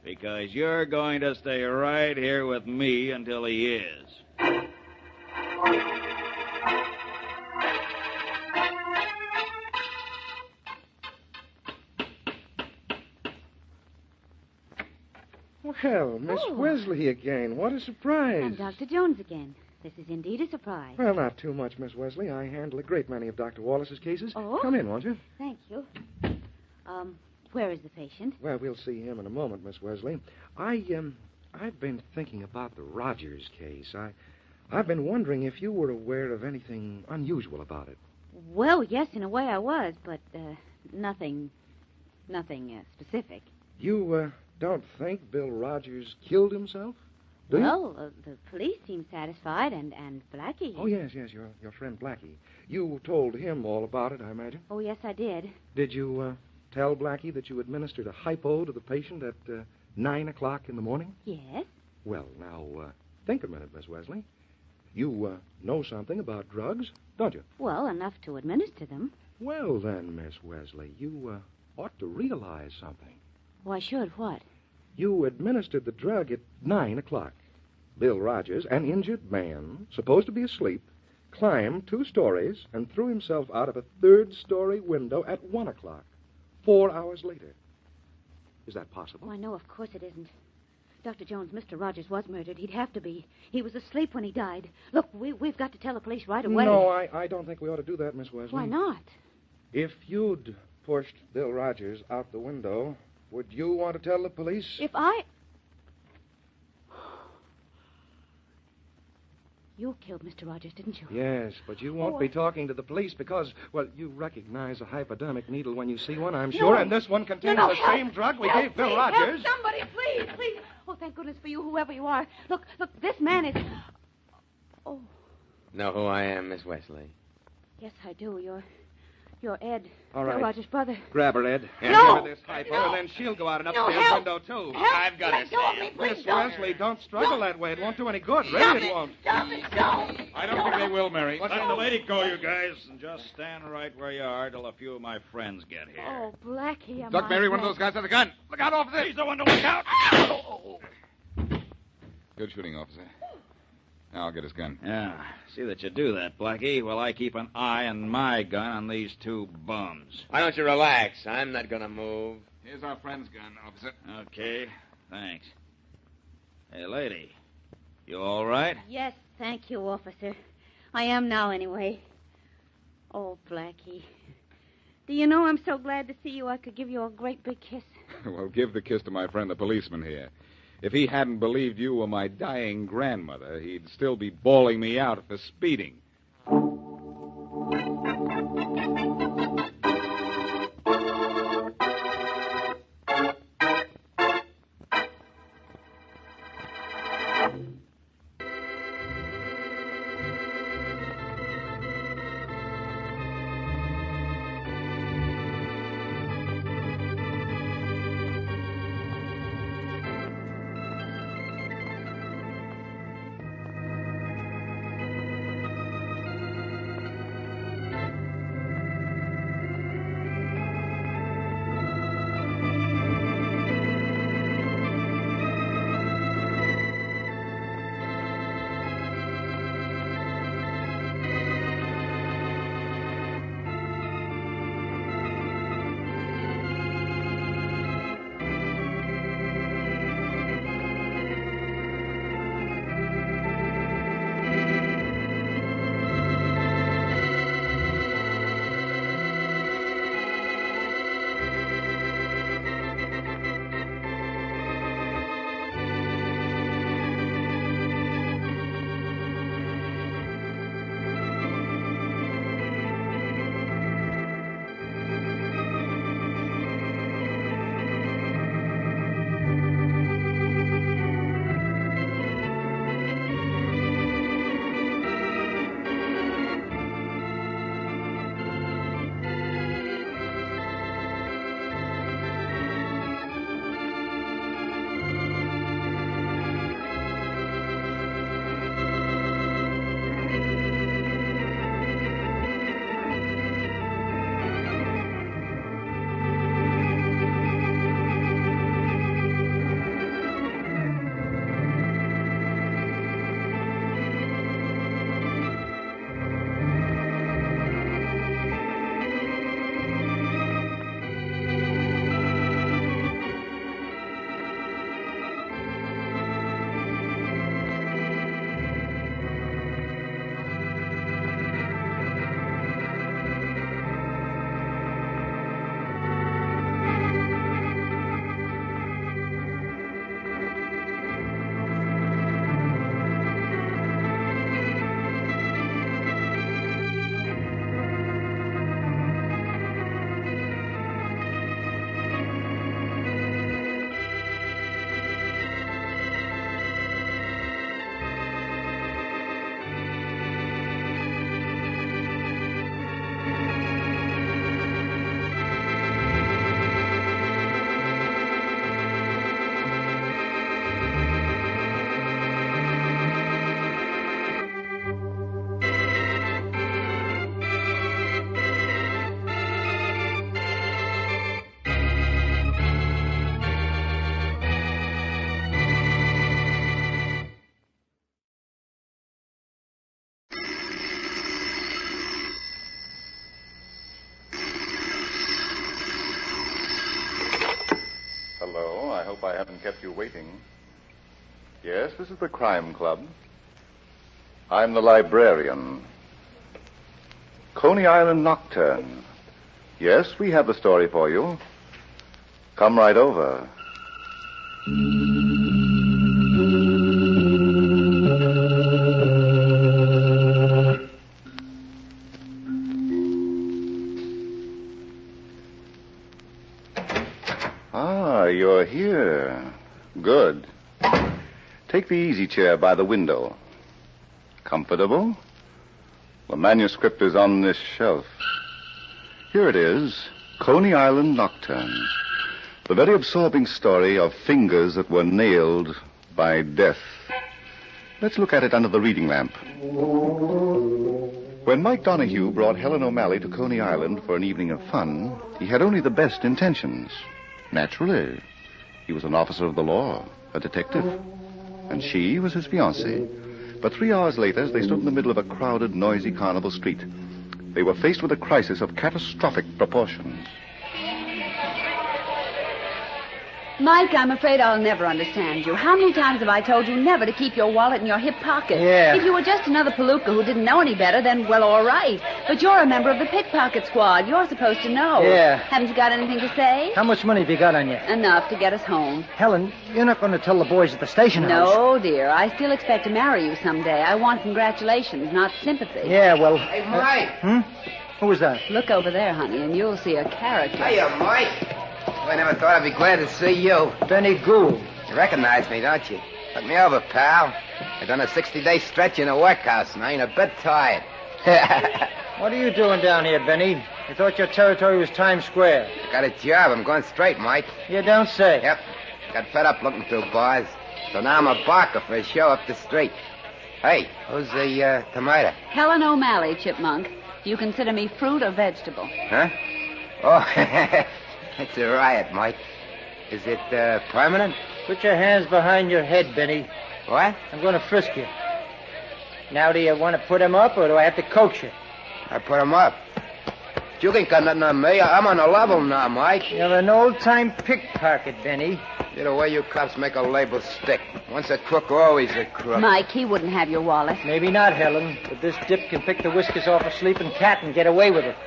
[SPEAKER 21] Because you're going to stay right here with me until he is.
[SPEAKER 2] Well, Miss Wesley again. What a surprise.
[SPEAKER 11] And Dr. Jones again. This is indeed a surprise.
[SPEAKER 2] Well, not too much, Miss Wesley. I handle a great many of Dr. Wallace's cases.
[SPEAKER 11] Oh?
[SPEAKER 2] Come in, won't you?
[SPEAKER 11] Thank you. Where is the patient?
[SPEAKER 2] Well, we'll see him in a moment, Miss Wesley. I've been thinking about the Rogers case. I've been wondering if you were aware of anything unusual about it.
[SPEAKER 11] Well, yes, in a way I was, but nothing specific.
[SPEAKER 2] You don't think Bill Rogers killed himself? Do you?
[SPEAKER 11] Well, the police seem satisfied, and Blackie.
[SPEAKER 2] Oh, yes, your friend Blackie. You told him all about it, I imagine.
[SPEAKER 11] Oh, yes, I did.
[SPEAKER 2] Did you tell Blackie that you administered a hypo to the patient at 9 o'clock in the morning?
[SPEAKER 11] Yes.
[SPEAKER 2] Well, now, think a minute, Miss Wesley. You know something about drugs, don't you?
[SPEAKER 11] Well, enough to administer them.
[SPEAKER 2] Well, then, Miss Wesley, you ought to realize something.
[SPEAKER 11] Why should? What?
[SPEAKER 2] You administered the drug at 9 o'clock. Bill Rogers, an injured man, supposed to be asleep, climbed 2 stories and threw himself out of a 3rd-story window at 1 o'clock, 4 hours later. Is that possible?
[SPEAKER 11] Why, no, of course it isn't. Dr. Jones, Mr. Rogers was murdered. He'd have to be. He was asleep when he died. Look, we've got to tell the police right away.
[SPEAKER 2] No, I don't think we ought to do that, Miss Wesley.
[SPEAKER 11] Why not?
[SPEAKER 2] If you'd pushed Bill Rogers out the window, would you want to tell the police?
[SPEAKER 11] If I... You killed Mr. Rogers, didn't you?
[SPEAKER 2] Yes, but you won't be talking to the police because, well, you recognize a hypodermic needle when you see one, I'm sure, and this one contains the same drug we gave Bill Rogers.
[SPEAKER 11] Help somebody, please, please. Oh, thank goodness for you, whoever you are. Look, this man is... Oh.
[SPEAKER 12] Know who I am, Miss Wesley?
[SPEAKER 11] Yes, I do. You're Ed.
[SPEAKER 2] All right.
[SPEAKER 11] Bill Rogers' brother.
[SPEAKER 2] Grab her, Ed.
[SPEAKER 11] No!
[SPEAKER 2] Give her this hypo, and then she'll go out an upstairs window, too.
[SPEAKER 11] I've
[SPEAKER 2] got her. Miss Wesley, don't struggle that way. It won't do any good. Really, it won't.
[SPEAKER 21] I don't think they will, Mary. Let the lady go, you guys, and just stand right where you are till a few of my friends get here.
[SPEAKER 11] Oh, Blackie,
[SPEAKER 16] Look, Mary, one of those guys has a gun. Look out, officer.
[SPEAKER 21] He's the one to look out.
[SPEAKER 16] Good shooting, officer. Now I'll get his gun.
[SPEAKER 21] Yeah, see that you do that, Blackie, while I keep an eye on my gun on these 2 bums.
[SPEAKER 12] Why don't you relax? I'm not going to move.
[SPEAKER 16] Here's our friend's gun, officer.
[SPEAKER 21] Okay, thanks. Hey, lady, you all right?
[SPEAKER 11] Yes, thank you, officer. I am now, anyway. Oh, Blackie. Do you know, I'm so glad to see you, I could give you a great big kiss.
[SPEAKER 16] Well, give the kiss to my friend, the policeman here. If he hadn't believed you were my dying grandmother, he'd still be bawling me out for speeding.
[SPEAKER 17] hope I haven't kept you waiting. Yes, this is the Crime Club. I'm the librarian. Coney Island Nocturne. Yes, we have the story for you. Come right over. Ah, you're here. Good. Take the easy chair by the window. Comfortable? The manuscript is on this shelf. Here it is, Coney Island Nocturne. The very absorbing story of fingers that were nailed by death. Let's look at it under the reading lamp. When Mike Donahue brought Helen O'Malley to Coney Island for an evening of fun, he had only the best intentions. Naturally. He was an officer of the law, a detective. And she was his fiancée. But 3 hours later, as they stood in the middle of a crowded, noisy carnival street, they were faced with a crisis of catastrophic proportions.
[SPEAKER 3] Mike, I'm afraid I'll never understand you. How many times have I told you never to keep your wallet in your hip pocket?
[SPEAKER 1] Yeah.
[SPEAKER 3] If you were just another palooka who didn't know any better, then, well, all right. But you're a member of the pickpocket squad. You're supposed to know.
[SPEAKER 1] Yeah.
[SPEAKER 3] Haven't you got anything to say?
[SPEAKER 1] How much money have you got on you?
[SPEAKER 3] Enough to get us home.
[SPEAKER 1] Helen, you're not going to tell the boys at the station house.
[SPEAKER 3] No, dear. I still expect to marry you someday. I want congratulations, not sympathy.
[SPEAKER 1] Yeah, well...
[SPEAKER 10] Hey, Mike.
[SPEAKER 1] Who was that?
[SPEAKER 3] Look over there, honey, and you'll see a character.
[SPEAKER 10] Hiya, Mike. I never thought I'd be glad to see you.
[SPEAKER 1] Benny Gould.
[SPEAKER 10] You recognize me, don't you? Look me over, pal. I've done a 60-day stretch in a workhouse, and I ain't a bit tired.
[SPEAKER 1] What are you doing down here, Benny? I thought your territory was Times Square.
[SPEAKER 10] I got a job. I'm going straight, Mike.
[SPEAKER 1] You don't say.
[SPEAKER 10] Yep. Got fed up looking through bars. So now I'm a barker for a show up the street. Hey, who's the tomato?
[SPEAKER 3] Helen O'Malley, Chipmunk. Do you consider me fruit or vegetable?
[SPEAKER 10] Huh? Oh, it's a riot, Mike. Is it permanent?
[SPEAKER 1] Put your hands behind your head, Benny.
[SPEAKER 10] What?
[SPEAKER 1] I'm going to frisk you. Now, do you want to put him up, or do I have to coach you?
[SPEAKER 10] I put him up. You ain't got nothing on me. I'm on a level now, Mike.
[SPEAKER 1] You're an old-time pickpocket, Benny.
[SPEAKER 10] You're the way you cops make a label stick. Once a crook, always a crook.
[SPEAKER 3] Mike, he wouldn't have your wallet.
[SPEAKER 1] Maybe not, Helen, but this dip can pick the whiskers off a sleeping cat and get away with it.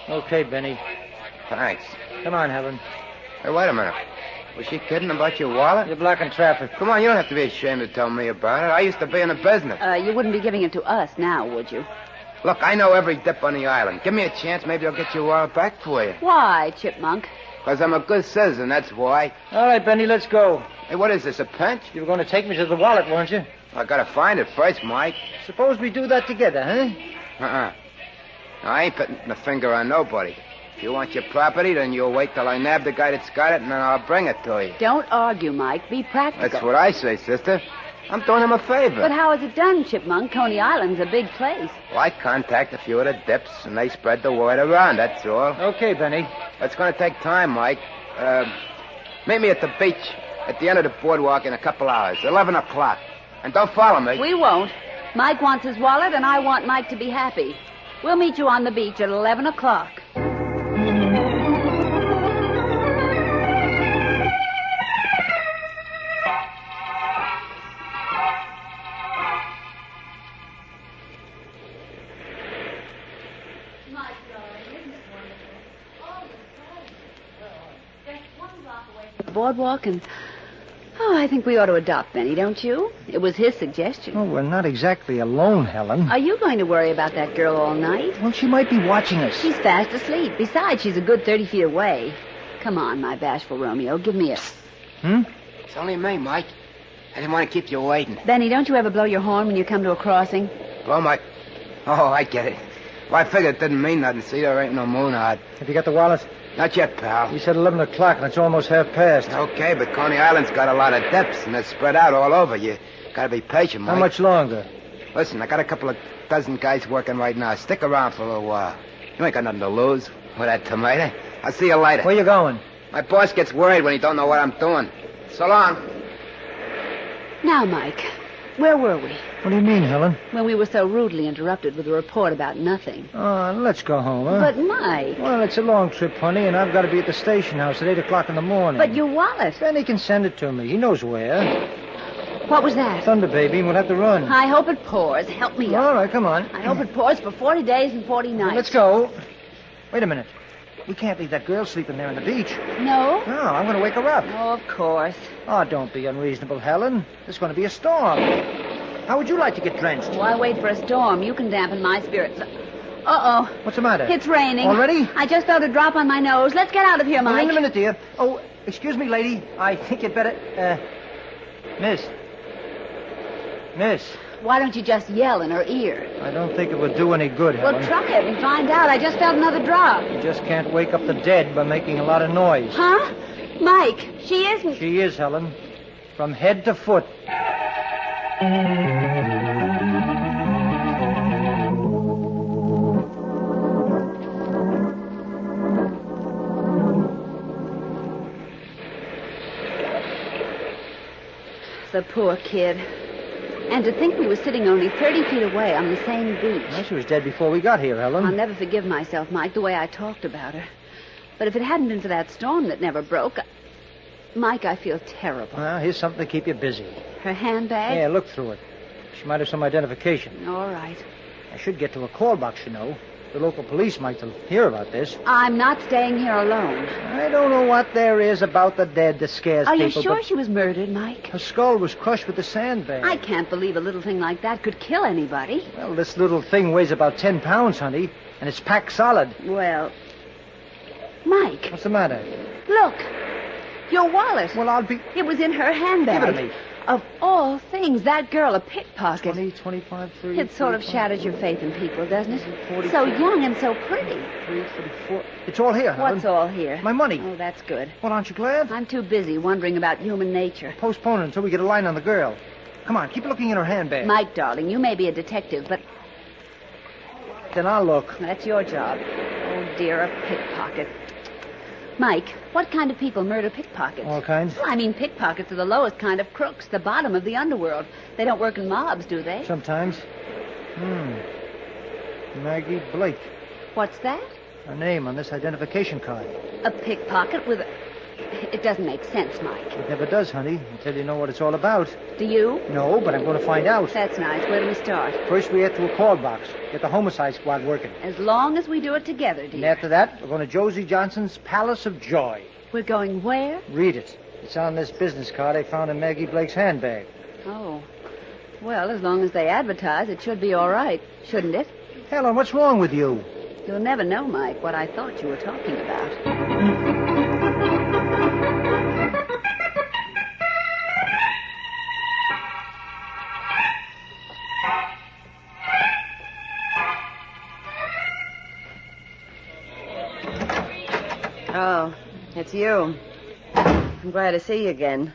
[SPEAKER 1] Okay, Benny.
[SPEAKER 10] Thanks.
[SPEAKER 1] Come on, Helen.
[SPEAKER 10] Hey, wait a minute. Was she kidding about your wallet?
[SPEAKER 1] You're blocking traffic.
[SPEAKER 10] Come on, you don't have to be ashamed to tell me about it. I used to be in the business.
[SPEAKER 3] You wouldn't be giving it to us now, would you?
[SPEAKER 10] Look, I know every dip on the island. Give me a chance, maybe I'll get your wallet back for you.
[SPEAKER 3] Why, Chipmunk?
[SPEAKER 10] Because I'm a good citizen, that's why.
[SPEAKER 1] All right, Benny, let's go.
[SPEAKER 10] Hey, what is this, a pinch?
[SPEAKER 1] You were going to take me to the wallet, weren't you?
[SPEAKER 10] I gotta find it first, Mike.
[SPEAKER 1] Suppose we do that together, huh?
[SPEAKER 10] Uh-uh. No, I ain't putting the finger on nobody. If you want your property, then you'll wait till I nab the guy that's got it, and then I'll bring it to you.
[SPEAKER 3] Don't argue, Mike. Be practical.
[SPEAKER 10] That's what I say, sister. I'm doing him a favor.
[SPEAKER 3] But how is it done, Chipmunk? Coney Island's a big place.
[SPEAKER 10] Well, I contact a few of the dips, and they spread the word around, that's all.
[SPEAKER 1] Okay, Benny.
[SPEAKER 10] It's going to take time, Mike. Meet me at the beach at the end of the boardwalk in a couple hours, 11 o'clock. And don't follow me.
[SPEAKER 3] We won't. Mike wants his wallet, and I want Mike to be happy. We'll meet you on the beach at 11 o'clock. Boardwalk, and I think we ought to adopt Benny, don't you? It was his suggestion.
[SPEAKER 1] Well, we're not exactly alone, Helen.
[SPEAKER 3] Are you going to worry about that girl all night?
[SPEAKER 1] Well, she might be watching us.
[SPEAKER 3] She's fast asleep. Besides, she's a good 30 feet away. Come on, my bashful Romeo, give me a...
[SPEAKER 10] It's only me, Mike. I didn't want to keep you waiting.
[SPEAKER 3] Benny, don't you ever blow your horn when you come to a crossing?
[SPEAKER 10] Blow my... Oh, I get it. Well, I figured it didn't mean nothing. See, there ain't no moon out.
[SPEAKER 1] Have you got the wallet?
[SPEAKER 10] Not yet, pal.
[SPEAKER 1] You said 11 o'clock, and it's almost half past.
[SPEAKER 10] Okay, but Coney Island's got a lot of depths, and they're spread out all over. You gotta be patient, Mike.
[SPEAKER 1] How much longer?
[SPEAKER 10] Listen, I got a couple of dozen guys working right now. Stick around for a little while. You ain't got nothing to lose with that tomato. I'll see you later.
[SPEAKER 1] Where you going?
[SPEAKER 10] My boss gets worried when he don't know what I'm doing. So long.
[SPEAKER 3] Now, Mike, Where were we?
[SPEAKER 5] What do you mean, Helen?
[SPEAKER 3] When we were so rudely interrupted with a report about nothing.
[SPEAKER 5] Oh, let's go home, huh?
[SPEAKER 3] But, Mike...
[SPEAKER 5] Well, it's a long trip, honey, and I've got to be at the station house at 8 o'clock in the morning.
[SPEAKER 3] But your wallet...
[SPEAKER 5] Then he can send it to me. He knows where.
[SPEAKER 3] What was that?
[SPEAKER 5] Thunder, baby. We'll have to run.
[SPEAKER 3] I hope it pours. Help me up.
[SPEAKER 5] All right, come on.
[SPEAKER 3] I hope it pours for 40 days and 40 nights.
[SPEAKER 5] Well, let's go. Wait a minute. We can't leave that girl sleeping there on the beach.
[SPEAKER 3] No?
[SPEAKER 5] No, I'm going to wake her up.
[SPEAKER 3] Oh, of course.
[SPEAKER 5] Oh, don't be unreasonable, Helen. There's going to be a storm. How would you like to get drenched?
[SPEAKER 3] Why wait for a storm? You can dampen my spirits. Uh-oh.
[SPEAKER 5] What's the matter?
[SPEAKER 3] It's raining.
[SPEAKER 5] Already?
[SPEAKER 3] I just felt a drop on my nose. Let's get out of here, Mike.
[SPEAKER 5] Wait a minute, dear. Oh, excuse me, lady. I think you'd better... Miss.
[SPEAKER 3] Why don't you just yell in her ear?
[SPEAKER 5] I don't think it would do any good, Helen.
[SPEAKER 3] Well, try it and find out. I just felt another drop.
[SPEAKER 5] You just can't wake up the dead by making a lot of noise.
[SPEAKER 3] Huh? Mike, she isn't...
[SPEAKER 5] She is, Helen. From head to foot.
[SPEAKER 3] The poor kid. And to think we were sitting only 30 feet away on the same beach.
[SPEAKER 5] Well, she was dead before we got here, Helen.
[SPEAKER 3] I'll never forgive myself, Mike, the way I talked about her. But if it hadn't been for that storm that never broke... Mike, I feel terrible.
[SPEAKER 5] Well, here's something to keep you busy.
[SPEAKER 3] Her handbag?
[SPEAKER 5] Yeah, look through it. She might have some identification.
[SPEAKER 3] All right.
[SPEAKER 5] I should get to a call box, you know. The local police might hear about this.
[SPEAKER 3] I'm not staying here alone.
[SPEAKER 5] I don't know what there is about the dead that scares people.
[SPEAKER 3] Are you sure she was murdered, Mike?
[SPEAKER 5] Her skull was crushed with a sandbag.
[SPEAKER 3] I can't believe a little thing like that could kill anybody.
[SPEAKER 5] Well, this little thing weighs about 10 pounds, honey, and it's packed solid.
[SPEAKER 3] Well, Mike.
[SPEAKER 5] What's the matter?
[SPEAKER 3] Look. Your wallet.
[SPEAKER 5] Well, I'll be...
[SPEAKER 3] It was in her handbag.
[SPEAKER 5] Give it to me.
[SPEAKER 3] Of all things, that girl, a pickpocket.
[SPEAKER 5] 20, 25, 30...
[SPEAKER 3] It sort of shatters your faith in people, doesn't it? 40, so young and so pretty.
[SPEAKER 5] 34... It's all here, Helen.
[SPEAKER 3] What's all here?
[SPEAKER 5] My money.
[SPEAKER 3] Oh, that's good.
[SPEAKER 5] Well, aren't you glad?
[SPEAKER 3] I'm too busy wondering about human nature.
[SPEAKER 5] Postpone it until we get a line on the girl. Come on, keep looking in her handbag.
[SPEAKER 3] Mike, darling, you may be a detective, but...
[SPEAKER 5] Then I'll look.
[SPEAKER 3] That's your job. Oh, dear, a pickpocket. Mike, what kind of people murder pickpockets?
[SPEAKER 5] All kinds.
[SPEAKER 3] Well, I mean, pickpockets are the lowest kind of crooks, the bottom of the underworld. They don't work in mobs, do they?
[SPEAKER 5] Sometimes. Maggie Blake.
[SPEAKER 3] What's that?
[SPEAKER 5] Her name on this identification card.
[SPEAKER 3] A pickpocket with a... It doesn't make sense, Mike.
[SPEAKER 5] It never does, honey, until you know what it's all about.
[SPEAKER 3] Do you?
[SPEAKER 5] No, but I'm going to find out.
[SPEAKER 3] That's nice. Where do we start?
[SPEAKER 5] First, we head to a call box. Get the homicide squad working.
[SPEAKER 3] As long as we do it together, dear.
[SPEAKER 5] And after that, we're going to Josie Johnson's Palace of Joy.
[SPEAKER 3] We're going where?
[SPEAKER 5] Read it. It's on this business card I found in Maggie Blake's handbag.
[SPEAKER 3] Oh. Well, as long as they advertise, it should be all right, shouldn't it?
[SPEAKER 5] Helen, what's wrong with you?
[SPEAKER 3] You'll never know, Mike, what I thought you were talking about.
[SPEAKER 23] Oh, it's you. I'm glad to see you again.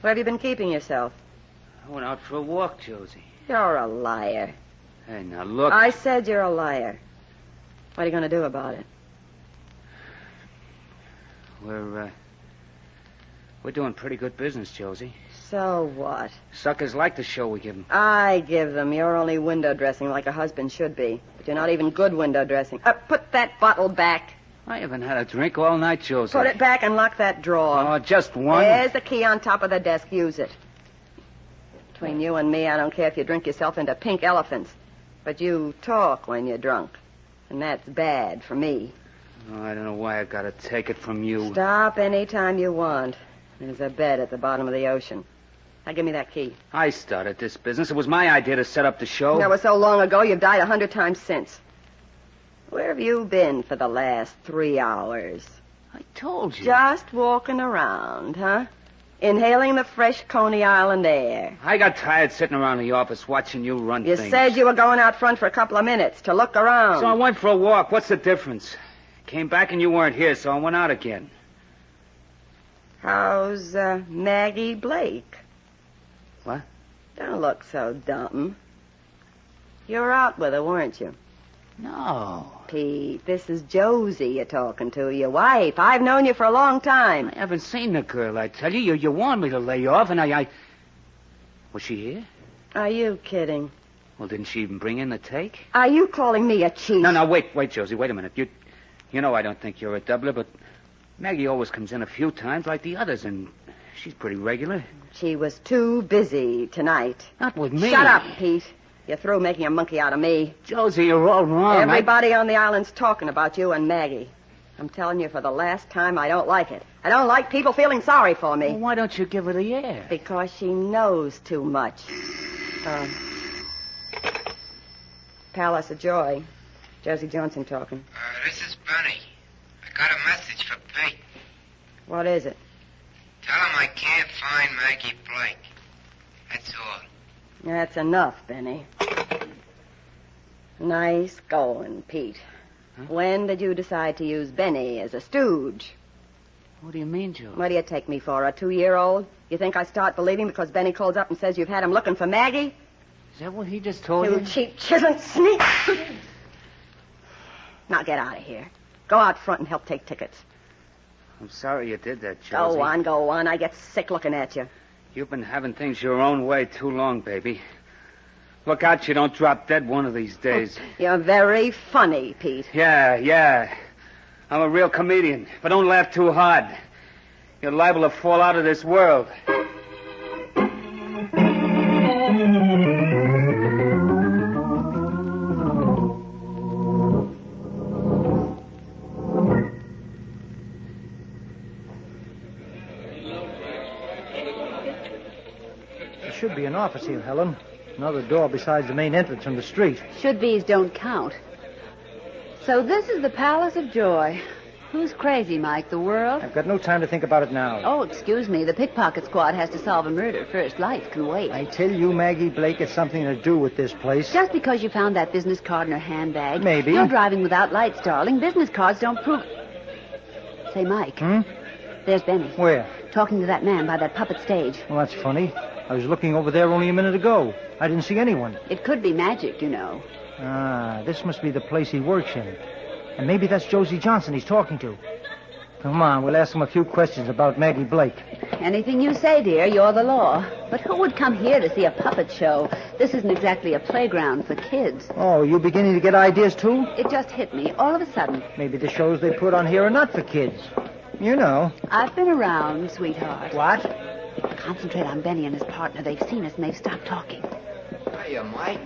[SPEAKER 23] Where have you been keeping yourself?
[SPEAKER 14] I went out for a walk, Josie.
[SPEAKER 23] You're a liar.
[SPEAKER 14] Hey, now look.
[SPEAKER 23] I said you're a liar. What are you going to do about it?
[SPEAKER 14] We're doing pretty good business, Josie.
[SPEAKER 23] So what?
[SPEAKER 14] Suckers like the show we give them.
[SPEAKER 23] I give them. You're only window dressing like a husband should be. But you're not even good window dressing. Put that bottle back.
[SPEAKER 14] I haven't had a drink all night, Josie.
[SPEAKER 23] Put it back and lock that drawer.
[SPEAKER 14] Oh, just one?
[SPEAKER 23] There's the key on top of the desk. Use it. Between you and me, I don't care if you drink yourself into pink elephants. But you talk when you're drunk. And that's bad for me.
[SPEAKER 14] Oh, I don't know why I've got to take it from you.
[SPEAKER 23] Stop any time you want. There's a bed at the bottom of the ocean. Now, give me that key.
[SPEAKER 14] I started this business. It was my idea to set up the show.
[SPEAKER 23] That was so long ago, you've died 100 times since. Where have you been for the last 3 hours?
[SPEAKER 14] I told you.
[SPEAKER 23] Just walking around, huh? Inhaling the fresh Coney Island air.
[SPEAKER 14] I got tired sitting around the office watching you run
[SPEAKER 23] You
[SPEAKER 14] things.
[SPEAKER 23] said you were going out front for a couple of minutes to look around.
[SPEAKER 14] So I went for a walk. What's the difference? Came back and you weren't here, so I went out again.
[SPEAKER 23] How's Maggie Blake?
[SPEAKER 14] What?
[SPEAKER 23] Don't look so dumb. You were out with her, weren't you?
[SPEAKER 14] No.
[SPEAKER 23] Pete, this is Josie you're talking to, your wife. I've known you for a long time.
[SPEAKER 14] I haven't seen the girl, I tell you. You warned me to lay off, and I... Was she here?
[SPEAKER 23] Are you kidding?
[SPEAKER 14] Well, didn't she even bring in the take?
[SPEAKER 23] Are you calling me a cheat?
[SPEAKER 14] No, wait, Josie, wait a minute. You know I don't think you're a doubler, but Maggie always comes in a few times like the others, and she's pretty regular.
[SPEAKER 23] She was too busy tonight.
[SPEAKER 14] Not with me.
[SPEAKER 23] Shut up, Pete. You're through making a monkey out of me.
[SPEAKER 14] Josie, you're all wrong.
[SPEAKER 23] Everybody on the island's talking about you and Maggie. I'm telling you for the last time, I don't like it. I don't like people feeling sorry for me.
[SPEAKER 14] Well, why don't you give her the air?
[SPEAKER 23] Because she knows too much. Palace of Joy. Josie Johnson talking.
[SPEAKER 15] This is Benny. I got a message for Pete.
[SPEAKER 23] What is it?
[SPEAKER 15] Tell him I can't find Maggie Blake. That's all.
[SPEAKER 23] That's enough, Benny. Nice going, Pete. Huh? When did you decide to use Benny as a stooge?
[SPEAKER 14] What do you mean, Joe?
[SPEAKER 23] What do you take me for, a 2-year-old? You think I start believing because Benny calls up and says you've had him looking for Maggie?
[SPEAKER 14] Is that what he just told you?
[SPEAKER 23] You cheap chiseled sneak. Now get out of here. Go out front and help take tickets.
[SPEAKER 14] I'm sorry you did that, Josie.
[SPEAKER 23] Go on. I get sick looking at you.
[SPEAKER 14] You've been having things your own way too long, baby. Look out you don't drop dead one of these days.
[SPEAKER 23] You're very funny, Pete.
[SPEAKER 14] Yeah. I'm a real comedian, but don't laugh too hard. You're liable to fall out of this world.
[SPEAKER 5] There should be an office here, Helen. Another door besides the main entrance from the street.
[SPEAKER 3] Should-be's don't count. So this is the Palace of Joy. Who's crazy, Mike? The world?
[SPEAKER 5] I've got no time to think about it now.
[SPEAKER 3] Oh, excuse me. The pickpocket squad has to solve a murder first. Life can wait.
[SPEAKER 5] I tell you, Maggie Blake has something to do with this place.
[SPEAKER 3] Just because you found that business card in her handbag.
[SPEAKER 5] Maybe.
[SPEAKER 3] You're driving without lights, darling. Business cards don't prove... Say, Mike. There's Benny.
[SPEAKER 5] Where?
[SPEAKER 3] Talking to that man by that puppet stage.
[SPEAKER 5] Well, that's funny. I was looking over there only a minute ago. I didn't see anyone.
[SPEAKER 3] It could be magic, you know.
[SPEAKER 5] This must be the place he works in. And maybe that's Josie Johnson he's talking to. Come on, we'll ask him a few questions about Maggie Blake.
[SPEAKER 3] Anything you say, dear, you're the law. But who would come here to see a puppet show? This isn't exactly a playground for kids.
[SPEAKER 5] Oh, you beginning to get ideas, too?
[SPEAKER 3] It just hit me all of a sudden.
[SPEAKER 5] Maybe the shows they put on here are not for kids. You know.
[SPEAKER 3] I've been around, sweetheart.
[SPEAKER 5] What?
[SPEAKER 3] Concentrate on Benny and his partner. They've seen us and they've stopped talking.
[SPEAKER 15] Hiya, Mike.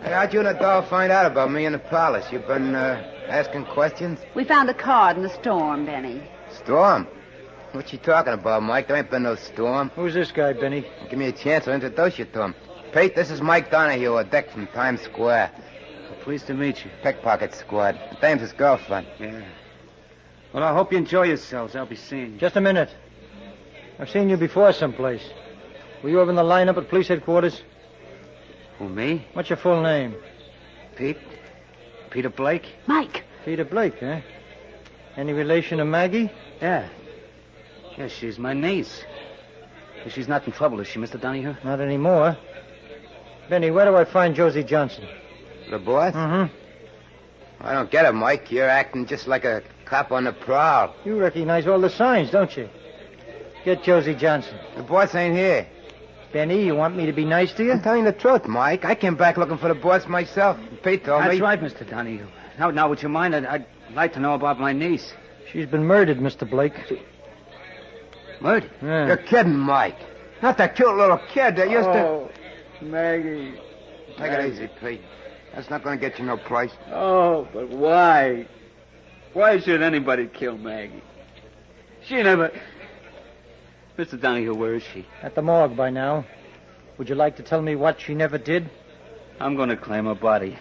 [SPEAKER 15] Hey, how'd you and Adele find out about me in the palace? You've been, asking questions?
[SPEAKER 3] We found a card in the storm, Benny.
[SPEAKER 15] Storm? What you talking about, Mike? There ain't been no storm.
[SPEAKER 5] Who's this guy, Benny?
[SPEAKER 15] Give me a chance, I'll introduce you to him. Pete, this is Mike Donahue, a deck from Times Square.
[SPEAKER 14] Well, pleased to meet you.
[SPEAKER 15] Pickpocket squad. Dame's his girlfriend.
[SPEAKER 14] Yeah. Well, I hope you enjoy yourselves. I'll be seeing you.
[SPEAKER 5] Just a minute. I've seen you before someplace. Were you over in the lineup at police headquarters?
[SPEAKER 14] Who, me?
[SPEAKER 5] What's your full name?
[SPEAKER 14] Pete. Peter Blake.
[SPEAKER 3] Mike.
[SPEAKER 5] Peter Blake, eh? Any relation to Maggie?
[SPEAKER 14] Yeah. Yeah, she's my niece. She's not in trouble, is she, Mr. Donahue?
[SPEAKER 5] Not anymore. Benny, where do I find Josie Johnson?
[SPEAKER 15] The boss?
[SPEAKER 5] Mm-hmm.
[SPEAKER 15] I don't get it, Mike. You're acting just like a cop on the prowl.
[SPEAKER 5] You recognize all the signs, don't you? Get Josie Johnson.
[SPEAKER 15] The boss ain't here.
[SPEAKER 5] Benny, you want me to be nice to you?
[SPEAKER 15] I'm telling the truth, Mike. I came back looking for the boss myself. Pete told me.
[SPEAKER 14] That's right, Mr. Donahue. Now, would you mind? I'd like to know about my niece.
[SPEAKER 5] She's been murdered, Mr. Blake.
[SPEAKER 14] Murdered?
[SPEAKER 5] Yeah.
[SPEAKER 15] You're kidding, Mike. Not that cute little kid that used
[SPEAKER 14] to... Maggie.
[SPEAKER 15] Take it easy, Pete. That's not going to get you no price.
[SPEAKER 14] Oh, but why? Why should anybody kill Maggie? She never... Mr. Donahue, where is she?
[SPEAKER 5] At the morgue by now. Would you like to tell me what she never did?
[SPEAKER 14] I'm going to claim her body.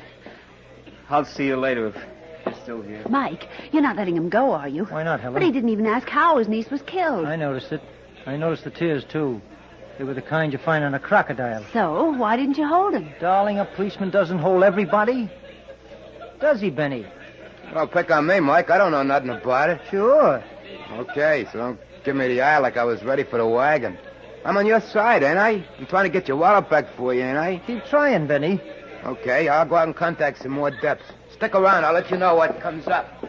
[SPEAKER 14] I'll see you later if she's still here.
[SPEAKER 3] Mike, you're not letting him go, are you?
[SPEAKER 5] Why not, Helen?
[SPEAKER 3] But he didn't even ask how his niece was killed.
[SPEAKER 5] I noticed it. I noticed the tears, too. They were the kind you find on a crocodile.
[SPEAKER 3] So, why didn't you hold him?
[SPEAKER 5] Darling, a policeman doesn't hold everybody. Does he, Benny?
[SPEAKER 15] Don't pick on me, Mike. I don't know nothing about it.
[SPEAKER 5] Sure.
[SPEAKER 15] Okay, so don't give me the eye like I was ready for the wagon. I'm on your side, ain't I? I'm trying to get your wallet back for you, ain't I?
[SPEAKER 5] Keep trying, Benny.
[SPEAKER 15] Okay, I'll go out and contact some more depths. Stick around. I'll let you know what comes up.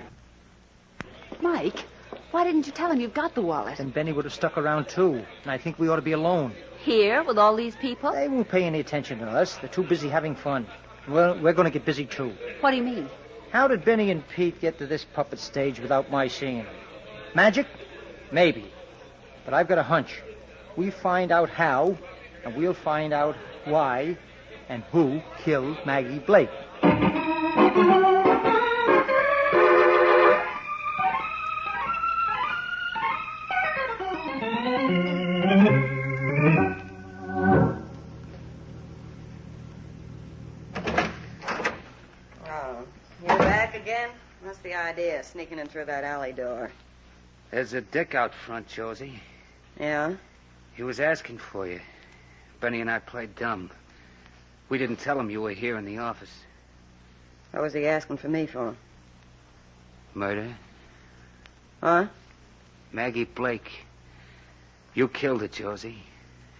[SPEAKER 3] Mike, why didn't you tell him you've got the wallet?
[SPEAKER 5] Then Benny would have stuck around, too. And I think we ought to be alone.
[SPEAKER 3] Here with all these people?
[SPEAKER 5] They won't pay any attention to us. They're too busy having fun. Well, we're going to get busy, too.
[SPEAKER 3] What do you mean?
[SPEAKER 5] How did Benny and Pete get to this puppet stage without my seeing them? Magic? Maybe. But I've got a hunch. We find out how, and we'll find out why and who killed Maggie Blake.
[SPEAKER 23] What's the idea, sneaking in through that alley door?
[SPEAKER 10] There's a dick out front, Josie.
[SPEAKER 23] Yeah?
[SPEAKER 10] He was asking for you. Benny and I played dumb. We didn't tell him you were here in the office.
[SPEAKER 23] What was he asking for me for?
[SPEAKER 10] Murder?
[SPEAKER 23] Huh?
[SPEAKER 10] Maggie Blake. You killed her, Josie.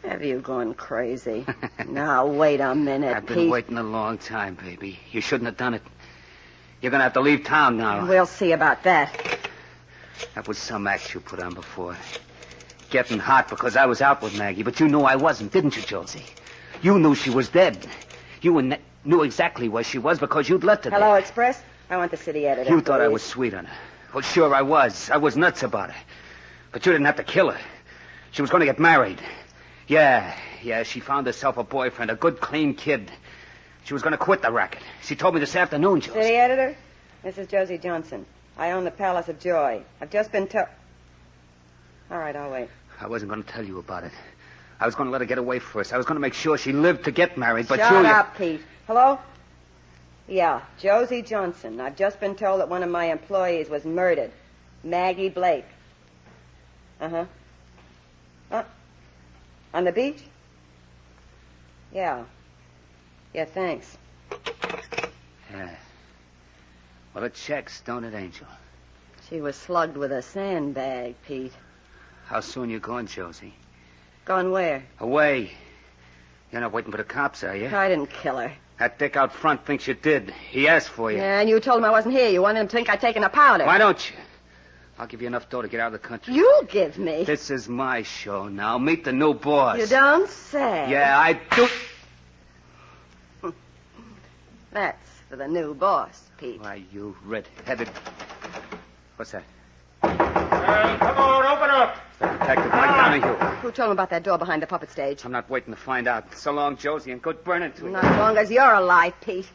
[SPEAKER 23] Have you gone crazy? Now, wait a minute,
[SPEAKER 10] I've been
[SPEAKER 23] Pete.
[SPEAKER 10] waiting a long time, baby. You shouldn't have done it. You're going to have to leave town now.
[SPEAKER 23] We'll see about that.
[SPEAKER 10] That was some act you put on before. Getting hot because I was out with Maggie, but you knew I wasn't, didn't you, Josie? You knew she was dead. You knew exactly where she was because you'd left her there.
[SPEAKER 23] Hello, Express? I want the city editor.
[SPEAKER 10] You thought I
[SPEAKER 23] please.
[SPEAKER 10] was sweet on her. Well, sure I was. I was nuts about her. But you didn't have to kill her. She was going to get married. Yeah, she found herself a boyfriend, a good, clean kid. She was going to quit the racket. She told me this afternoon, Josie.
[SPEAKER 23] City editor? This is Josie Johnson. I own the Palace of Joy. I've just been told... All right, I'll wait.
[SPEAKER 10] I wasn't going to tell you about it. I was going to let her get away first. I was going to make sure she lived to get married, but
[SPEAKER 23] Shut up, Pete. Hello? Yeah, Josie Johnson. I've just been told that one of my employees was murdered. Maggie Blake. Uh-huh. On the beach? Yeah. Yeah, thanks.
[SPEAKER 10] Yeah. Well, it checks, don't it, Angel?
[SPEAKER 23] She was slugged with a sandbag, Pete.
[SPEAKER 10] How soon you going, Josie?
[SPEAKER 23] Gone where?
[SPEAKER 10] Away. You're not waiting for the cops, are you?
[SPEAKER 23] I didn't kill her.
[SPEAKER 10] That dick out front thinks you did. He asked for you.
[SPEAKER 23] Yeah, and you told him I wasn't here. You wanted him to think I'd taken a powder.
[SPEAKER 10] Why don't you? I'll give you enough dough to get out of the country.
[SPEAKER 23] You give me?
[SPEAKER 10] This is my show now. Meet the new boss.
[SPEAKER 23] You don't say.
[SPEAKER 10] Yeah, I do.
[SPEAKER 23] That's for the new boss, Pete.
[SPEAKER 10] Why, you red-headed... What's that?
[SPEAKER 9] Come on, open up.
[SPEAKER 10] Detective Mike Donahue.
[SPEAKER 23] Who told him about that door behind the puppet stage?
[SPEAKER 10] I'm not waiting to find out. So long, Josie, and good burning to you.
[SPEAKER 23] Not as long as you're alive, Pete.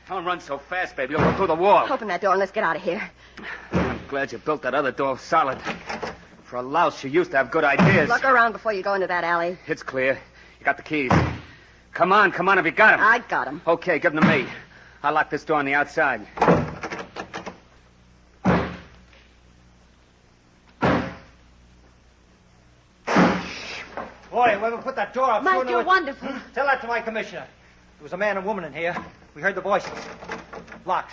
[SPEAKER 10] Don't run so fast, baby. You'll go through the wall.
[SPEAKER 23] Open that door and let's get out of here.
[SPEAKER 10] I'm glad you built that other door solid. For a louse, you used to have good ideas.
[SPEAKER 23] Look around before you go into that alley.
[SPEAKER 10] It's clear. You got the keys. Come on. Have you got them?
[SPEAKER 23] I got them.
[SPEAKER 10] Okay, give them to me. I'll lock this door on the outside.
[SPEAKER 5] Boy, whoever put that door up...
[SPEAKER 3] Mike, you're wonderful.
[SPEAKER 5] Tell that to my commissioner. There was a man and woman in here. We heard the voices. Locked.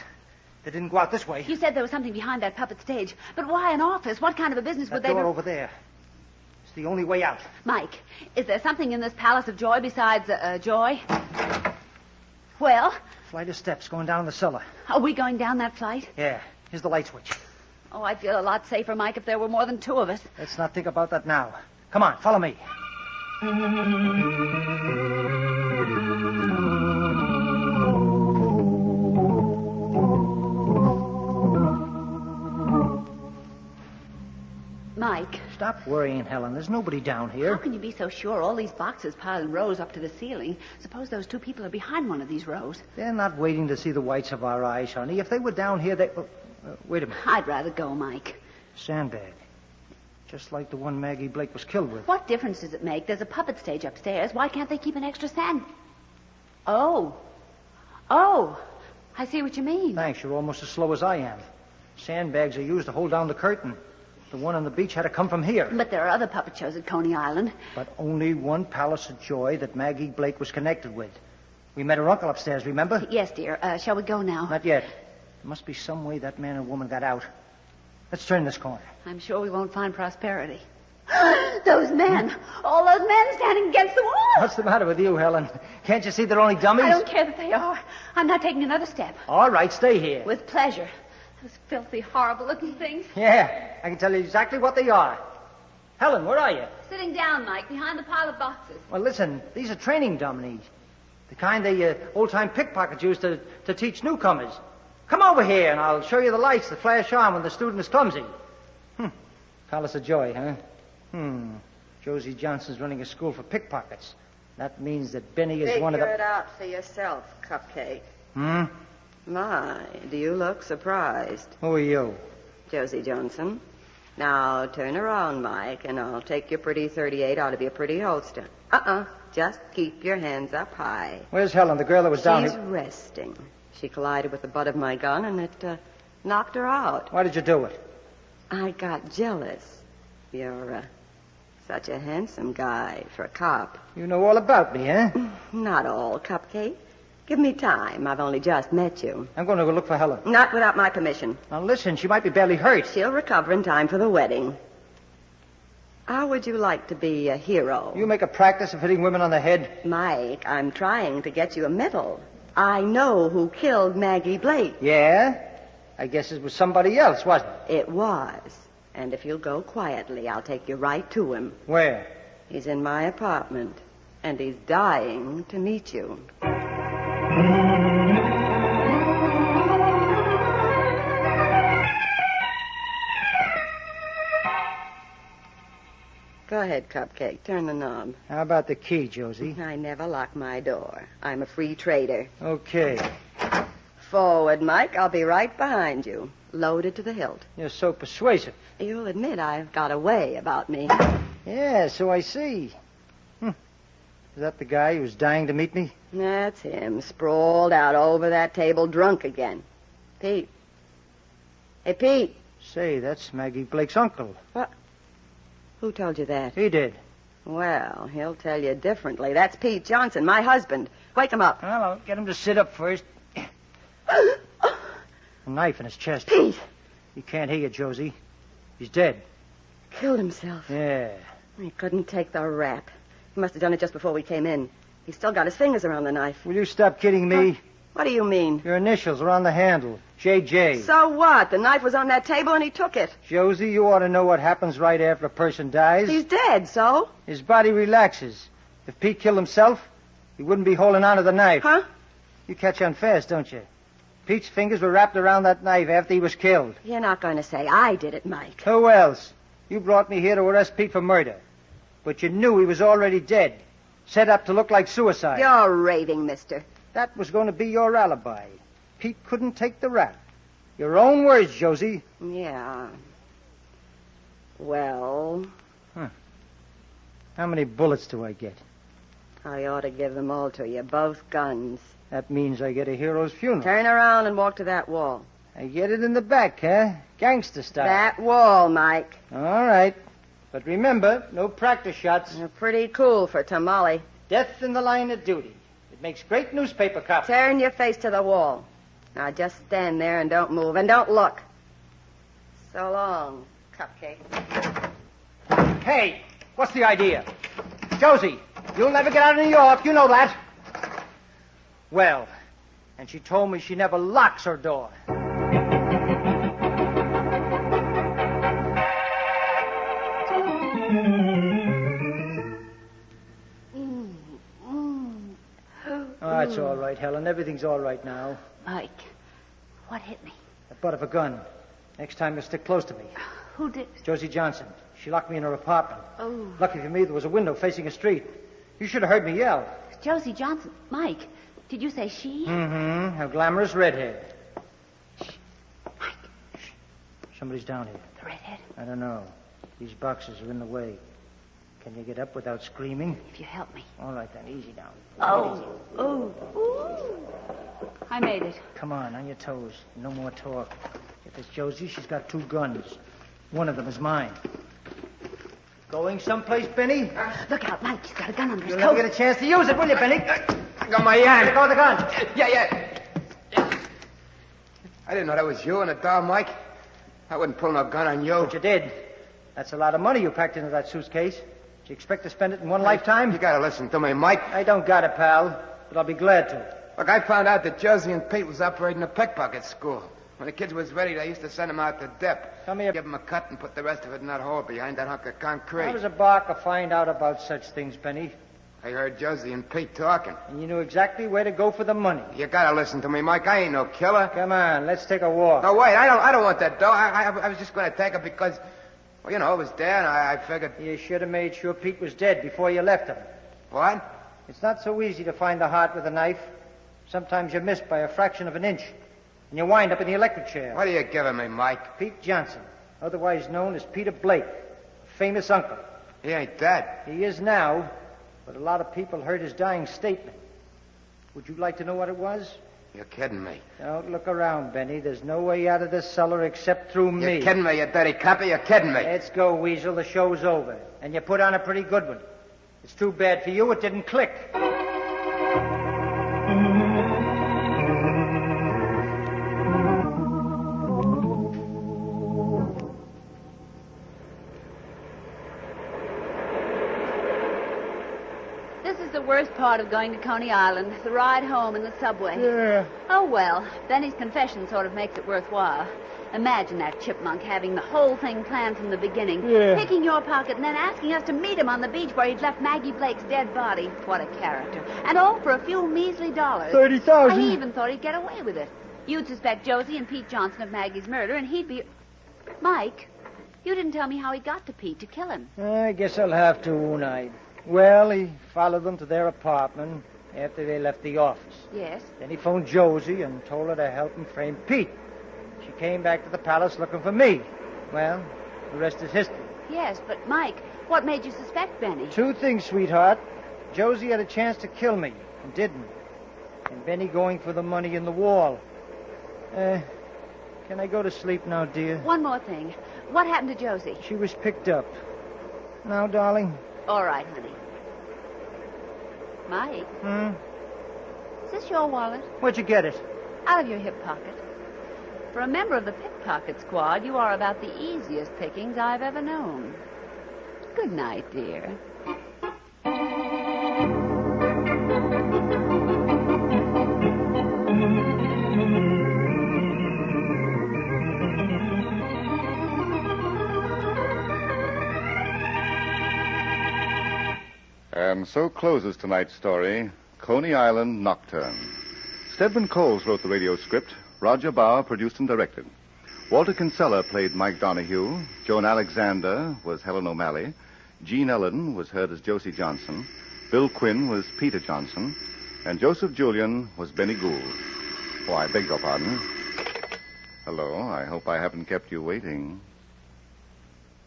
[SPEAKER 5] They didn't go out this way.
[SPEAKER 3] You said there was something behind that puppet stage. But why an office? What kind of a business would
[SPEAKER 5] That
[SPEAKER 3] they
[SPEAKER 5] door
[SPEAKER 3] be...
[SPEAKER 5] over there. It's the only way out.
[SPEAKER 3] Mike, is there something in this Palace of Joy besides joy? Well?
[SPEAKER 5] Flight of steps going down the cellar.
[SPEAKER 3] Are we going down that flight?
[SPEAKER 5] Yeah. Here's the light switch.
[SPEAKER 3] Oh, I'd feel a lot safer, Mike, if there were more than two of us.
[SPEAKER 5] Let's not think about that now. Come on, follow me.
[SPEAKER 3] Mike.
[SPEAKER 5] Stop worrying, Helen. There's nobody down here.
[SPEAKER 3] How can you be so sure? All these boxes piled in rows up to the ceiling. Suppose those two people are behind one of these rows.
[SPEAKER 5] They're not waiting to see the whites of our eyes, honey. If they were down here, they... wait a minute.
[SPEAKER 3] I'd rather go, Mike.
[SPEAKER 5] Sandbag. Just like the one Maggie Blake was killed with.
[SPEAKER 3] What difference does it make? There's a puppet stage upstairs. Why can't they keep an extra sand... Oh, I see what you mean.
[SPEAKER 5] Thanks. You're almost as slow as I am. Sandbags are used to hold down the curtain. The one on the beach had to come from here.
[SPEAKER 3] But there are other puppet shows at Coney Island.
[SPEAKER 5] But only one Palace of Joy that Maggie Blake was connected with. We met her uncle upstairs, remember?
[SPEAKER 3] Yes, dear. Shall we go now?
[SPEAKER 5] Not yet. There must be some way that man and woman got out. Let's turn this corner.
[SPEAKER 3] I'm sure we won't find prosperity. Those men! All those men standing against the wall!
[SPEAKER 5] What's the matter with you, Helen? Can't you see they're only dummies?
[SPEAKER 3] I don't care that they are. I'm not taking another step.
[SPEAKER 5] All right, stay here.
[SPEAKER 3] With pleasure. Those filthy, horrible-looking things.
[SPEAKER 5] Yeah, I can tell you exactly what they are. Helen, where are you?
[SPEAKER 3] Sitting down, Mike, behind the pile of boxes.
[SPEAKER 5] Well, listen, these are training dummies. The kind the old-time pickpockets used to teach newcomers. Come over here, and I'll show you the lights that flash on when the student is clumsy. Palace of Joy, huh? Josie Johnson's running a school for pickpockets. That means that Benny is one of the...
[SPEAKER 23] Figure it out for yourself, Cupcake. My, do you look surprised?
[SPEAKER 5] Who are you?
[SPEAKER 23] Josie Johnson. Now, turn around, Mike, and I'll take your pretty 38 out of your pretty holster. Just keep your hands up high.
[SPEAKER 5] Where's Helen, the girl that was down
[SPEAKER 23] She's
[SPEAKER 5] here?
[SPEAKER 23] resting. She collided with the butt of my gun, and it knocked her out.
[SPEAKER 5] Why did you do it?
[SPEAKER 23] I got jealous. You're such a handsome guy for a cop.
[SPEAKER 5] You know all about me, eh?
[SPEAKER 23] Not all, Cupcake. Give me time. I've only just met you.
[SPEAKER 5] I'm going to go look for Helen.
[SPEAKER 23] Not without my permission.
[SPEAKER 5] Now, listen, she might be badly hurt.
[SPEAKER 23] She'll recover in time for the wedding. How would you like to be a hero?
[SPEAKER 5] You make a practice of hitting women on the head?
[SPEAKER 23] Mike, I'm trying to get you a medal. I know who killed Maggie Blake.
[SPEAKER 5] Yeah? I guess it was somebody else, wasn't it?
[SPEAKER 23] It was. And if you'll go quietly, I'll take you right to him.
[SPEAKER 5] Where?
[SPEAKER 23] He's in my apartment, and he's dying to meet you. Go ahead, Cupcake. Turn the knob.
[SPEAKER 5] How about the key, Josie?
[SPEAKER 23] I never lock my door. I'm a free trader.
[SPEAKER 5] Okay.
[SPEAKER 23] Forward, Mike. I'll be right behind you. Loaded to the hilt.
[SPEAKER 5] You're so persuasive.
[SPEAKER 23] You'll admit I've got a way about me.
[SPEAKER 5] Yeah, so I see. Is that the guy who's dying to meet me?
[SPEAKER 23] That's him, sprawled out over that table, drunk again. Pete. Hey, Pete.
[SPEAKER 5] Say, that's Maggie Blake's uncle.
[SPEAKER 23] What? Who told you that?
[SPEAKER 5] He did.
[SPEAKER 23] Well, he'll tell you differently. That's Pete Johnson, my husband. Wake him up.
[SPEAKER 5] Well, I'll get him to sit up first. A knife in his chest.
[SPEAKER 23] Pete!
[SPEAKER 5] He can't hear you, Josie. He's dead.
[SPEAKER 23] Killed himself.
[SPEAKER 5] Yeah.
[SPEAKER 23] He couldn't take the rap. He must have done it just before we came in. He's still got his fingers around the knife.
[SPEAKER 5] Will you stop kidding me?
[SPEAKER 23] What do you mean?
[SPEAKER 5] Your initials are on the handle. J.J.
[SPEAKER 23] So what? The knife was on that table and he took it.
[SPEAKER 5] Josie, you ought to know what happens right after a person dies.
[SPEAKER 23] He's dead, so?
[SPEAKER 5] His body relaxes. If Pete killed himself, he wouldn't be holding on to the knife.
[SPEAKER 23] Huh?
[SPEAKER 5] You catch on fast, don't you? Pete's fingers were wrapped around that knife after he was killed.
[SPEAKER 23] You're not going to say I did it, Mike.
[SPEAKER 5] Who else? You brought me here to arrest Pete for murder. But you knew he was already dead. Set up to look like suicide.
[SPEAKER 23] You're raving, mister.
[SPEAKER 5] That was going to be your alibi. Pete couldn't take the rap. Your own words, Josie.
[SPEAKER 23] Yeah. Well?
[SPEAKER 5] How many bullets do I get?
[SPEAKER 23] I ought to give them all to you, both guns.
[SPEAKER 5] That means I get a hero's funeral.
[SPEAKER 23] Turn around and walk to that wall.
[SPEAKER 5] I get it in the back, huh? Gangster style.
[SPEAKER 23] That wall, Mike.
[SPEAKER 5] All right. But remember, no practice shots.
[SPEAKER 23] You're pretty cool for Tamale.
[SPEAKER 5] Death in the line of duty. It makes great newspaper copy.
[SPEAKER 23] Turn your face to the wall. Now just stand there and don't move and don't look. So long, Cupcake.
[SPEAKER 5] Hey, what's the idea? Josie, you'll never get out of New York. You know that. Well, and she told me she never locks her door. Oh, it's all right, Helen. Everything's all right now.
[SPEAKER 3] Mike, what hit me?
[SPEAKER 5] The butt of a gun. Next time you'll stick close to me.
[SPEAKER 3] Who did?
[SPEAKER 5] Josie Johnson. She locked me in her apartment.
[SPEAKER 3] Oh.
[SPEAKER 5] Lucky for me, there was a window facing a street. You should have heard me yell.
[SPEAKER 3] Josie Johnson. Mike, did you say she?
[SPEAKER 5] Mm-hmm. A glamorous redhead.
[SPEAKER 3] Shh. Mike.
[SPEAKER 5] Shh. Somebody's down here.
[SPEAKER 3] The redhead?
[SPEAKER 5] I don't know. These boxes are in the way. Can you get up without screaming?
[SPEAKER 3] If you help me.
[SPEAKER 5] All right, then. Easy now.
[SPEAKER 3] Oh. Oh. Ooh. I made it.
[SPEAKER 5] Come on your toes. No more talk. If it's Josie, she's got 2 guns. One of them is mine. Going someplace, Benny?
[SPEAKER 3] Look out, Mike. He's got a gun under his
[SPEAKER 5] You'll
[SPEAKER 3] coat.
[SPEAKER 5] never get a chance to use it, will you, Benny?
[SPEAKER 15] I got my hand.
[SPEAKER 5] Let go of the gun.
[SPEAKER 15] Yeah. I didn't know that was you in the door, Mike. I wouldn't pull no gun on you.
[SPEAKER 5] But you did. That's a lot of money you packed into that suitcase. Do you expect to spend it in one lifetime?
[SPEAKER 15] You gotta listen to me, Mike.
[SPEAKER 5] I don't got it, pal. But I'll be glad to.
[SPEAKER 15] Look, I found out that Josie and Pete was operating a pickpocket school. When the kids was ready, they used to send them out to dip.
[SPEAKER 5] Come here.
[SPEAKER 15] Give them a cut and put the rest of it in that hole behind that hunk of concrete.
[SPEAKER 5] How does a barker find out about such things, Benny?
[SPEAKER 15] I heard Josie and Pete talking.
[SPEAKER 5] And you knew exactly where to go for the money.
[SPEAKER 15] You gotta listen to me, Mike. I ain't no killer.
[SPEAKER 5] Come on, let's take a walk.
[SPEAKER 15] No, wait. I don't want that dough. I was just going to take it because, well, you know, it was there, and I figured...
[SPEAKER 5] You should have made sure Pete was dead before you left him.
[SPEAKER 15] What?
[SPEAKER 5] It's not so easy to find the heart with a knife. Sometimes you miss by a fraction of an inch, and you wind up in the electric chair.
[SPEAKER 15] What are you giving me, Mike?
[SPEAKER 5] Pete Johnson, otherwise known as Peter Blake, a famous uncle.
[SPEAKER 15] He ain't dead.
[SPEAKER 5] He is now, but a lot of people heard his dying statement. Would you like to know what it was?
[SPEAKER 15] You're kidding me.
[SPEAKER 5] Don't look around, Benny. There's no way out of this cellar except through me.
[SPEAKER 15] You're kidding me, you dirty copper. You're kidding me.
[SPEAKER 5] Let's go, Weasel. The show's over. And you put on a pretty good one. It's too bad for you it didn't click.
[SPEAKER 3] This is the worst part of going to Coney Island, the ride home in the subway.
[SPEAKER 5] Yeah.
[SPEAKER 3] Oh, well, Benny's confession sort of makes it worthwhile. Imagine that chipmunk having the whole thing planned from the beginning, picking your pocket and then asking us to meet him on the beach where he'd left Maggie Blake's dead body. What a character. And all for a few measly dollars.
[SPEAKER 5] $30,000.
[SPEAKER 3] I even thought he'd get away with it. You'd suspect Josie and Pete Johnson of Maggie's murder, and he'd be... Mike, you didn't tell me how he got to Pete to kill him.
[SPEAKER 5] I guess I'll have to, won't I? Well, he followed them to their apartment after they left the office.
[SPEAKER 3] Yes?
[SPEAKER 5] Then he phoned Josie and told her to help him frame Pete. She came back to the palace looking for me. Well, the rest is history.
[SPEAKER 3] Yes, but Mike, what made you suspect Benny?
[SPEAKER 5] Two things, sweetheart. Josie had a chance to kill me and didn't. And Benny going for the money in the wall. Can I go to sleep now, dear?
[SPEAKER 3] One more thing. What happened to Josie?
[SPEAKER 5] She was picked up. Now, darling?
[SPEAKER 3] All right, honey. Mike? Is this your wallet?
[SPEAKER 5] Where'd you get it?
[SPEAKER 3] Out of your hip pocket. For a member of the pickpocket squad, you are about the easiest pickings I've ever known. Good night, dear.
[SPEAKER 17] And so closes tonight's story, Coney Island Nocturne. Stedman Coles wrote the radio script. Roger Bauer produced and directed. Walter Kinsella played Mike Donahue. Joan Alexander was Helen O'Malley. Jean Ellen was heard as Josie Johnson. Bill Quinn was Peter Johnson. And Joseph Julian was Benny Gould. Oh, I beg your pardon. Hello, I hope I haven't kept you waiting.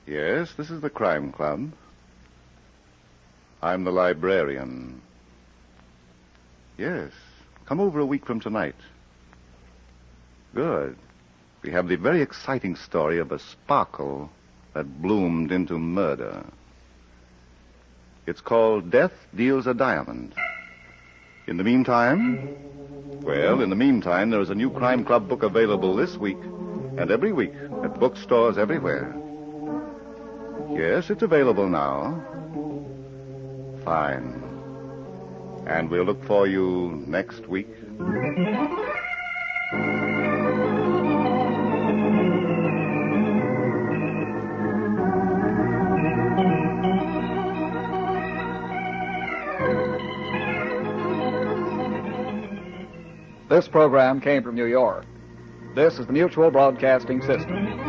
[SPEAKER 17] Yes, this is the Crime Club. I'm the librarian. Yes, come over a week from tonight. Good. We have the very exciting story of a sparkle that bloomed into murder. It's called Death Deals a Diamond. In the meantime? Well, in the meantime, there is a new Crime Club book available this week and every week at bookstores everywhere. Yes, it's available now. Fine. And we'll look for you next week.
[SPEAKER 8] This program came from New York. This is the Mutual Broadcasting System.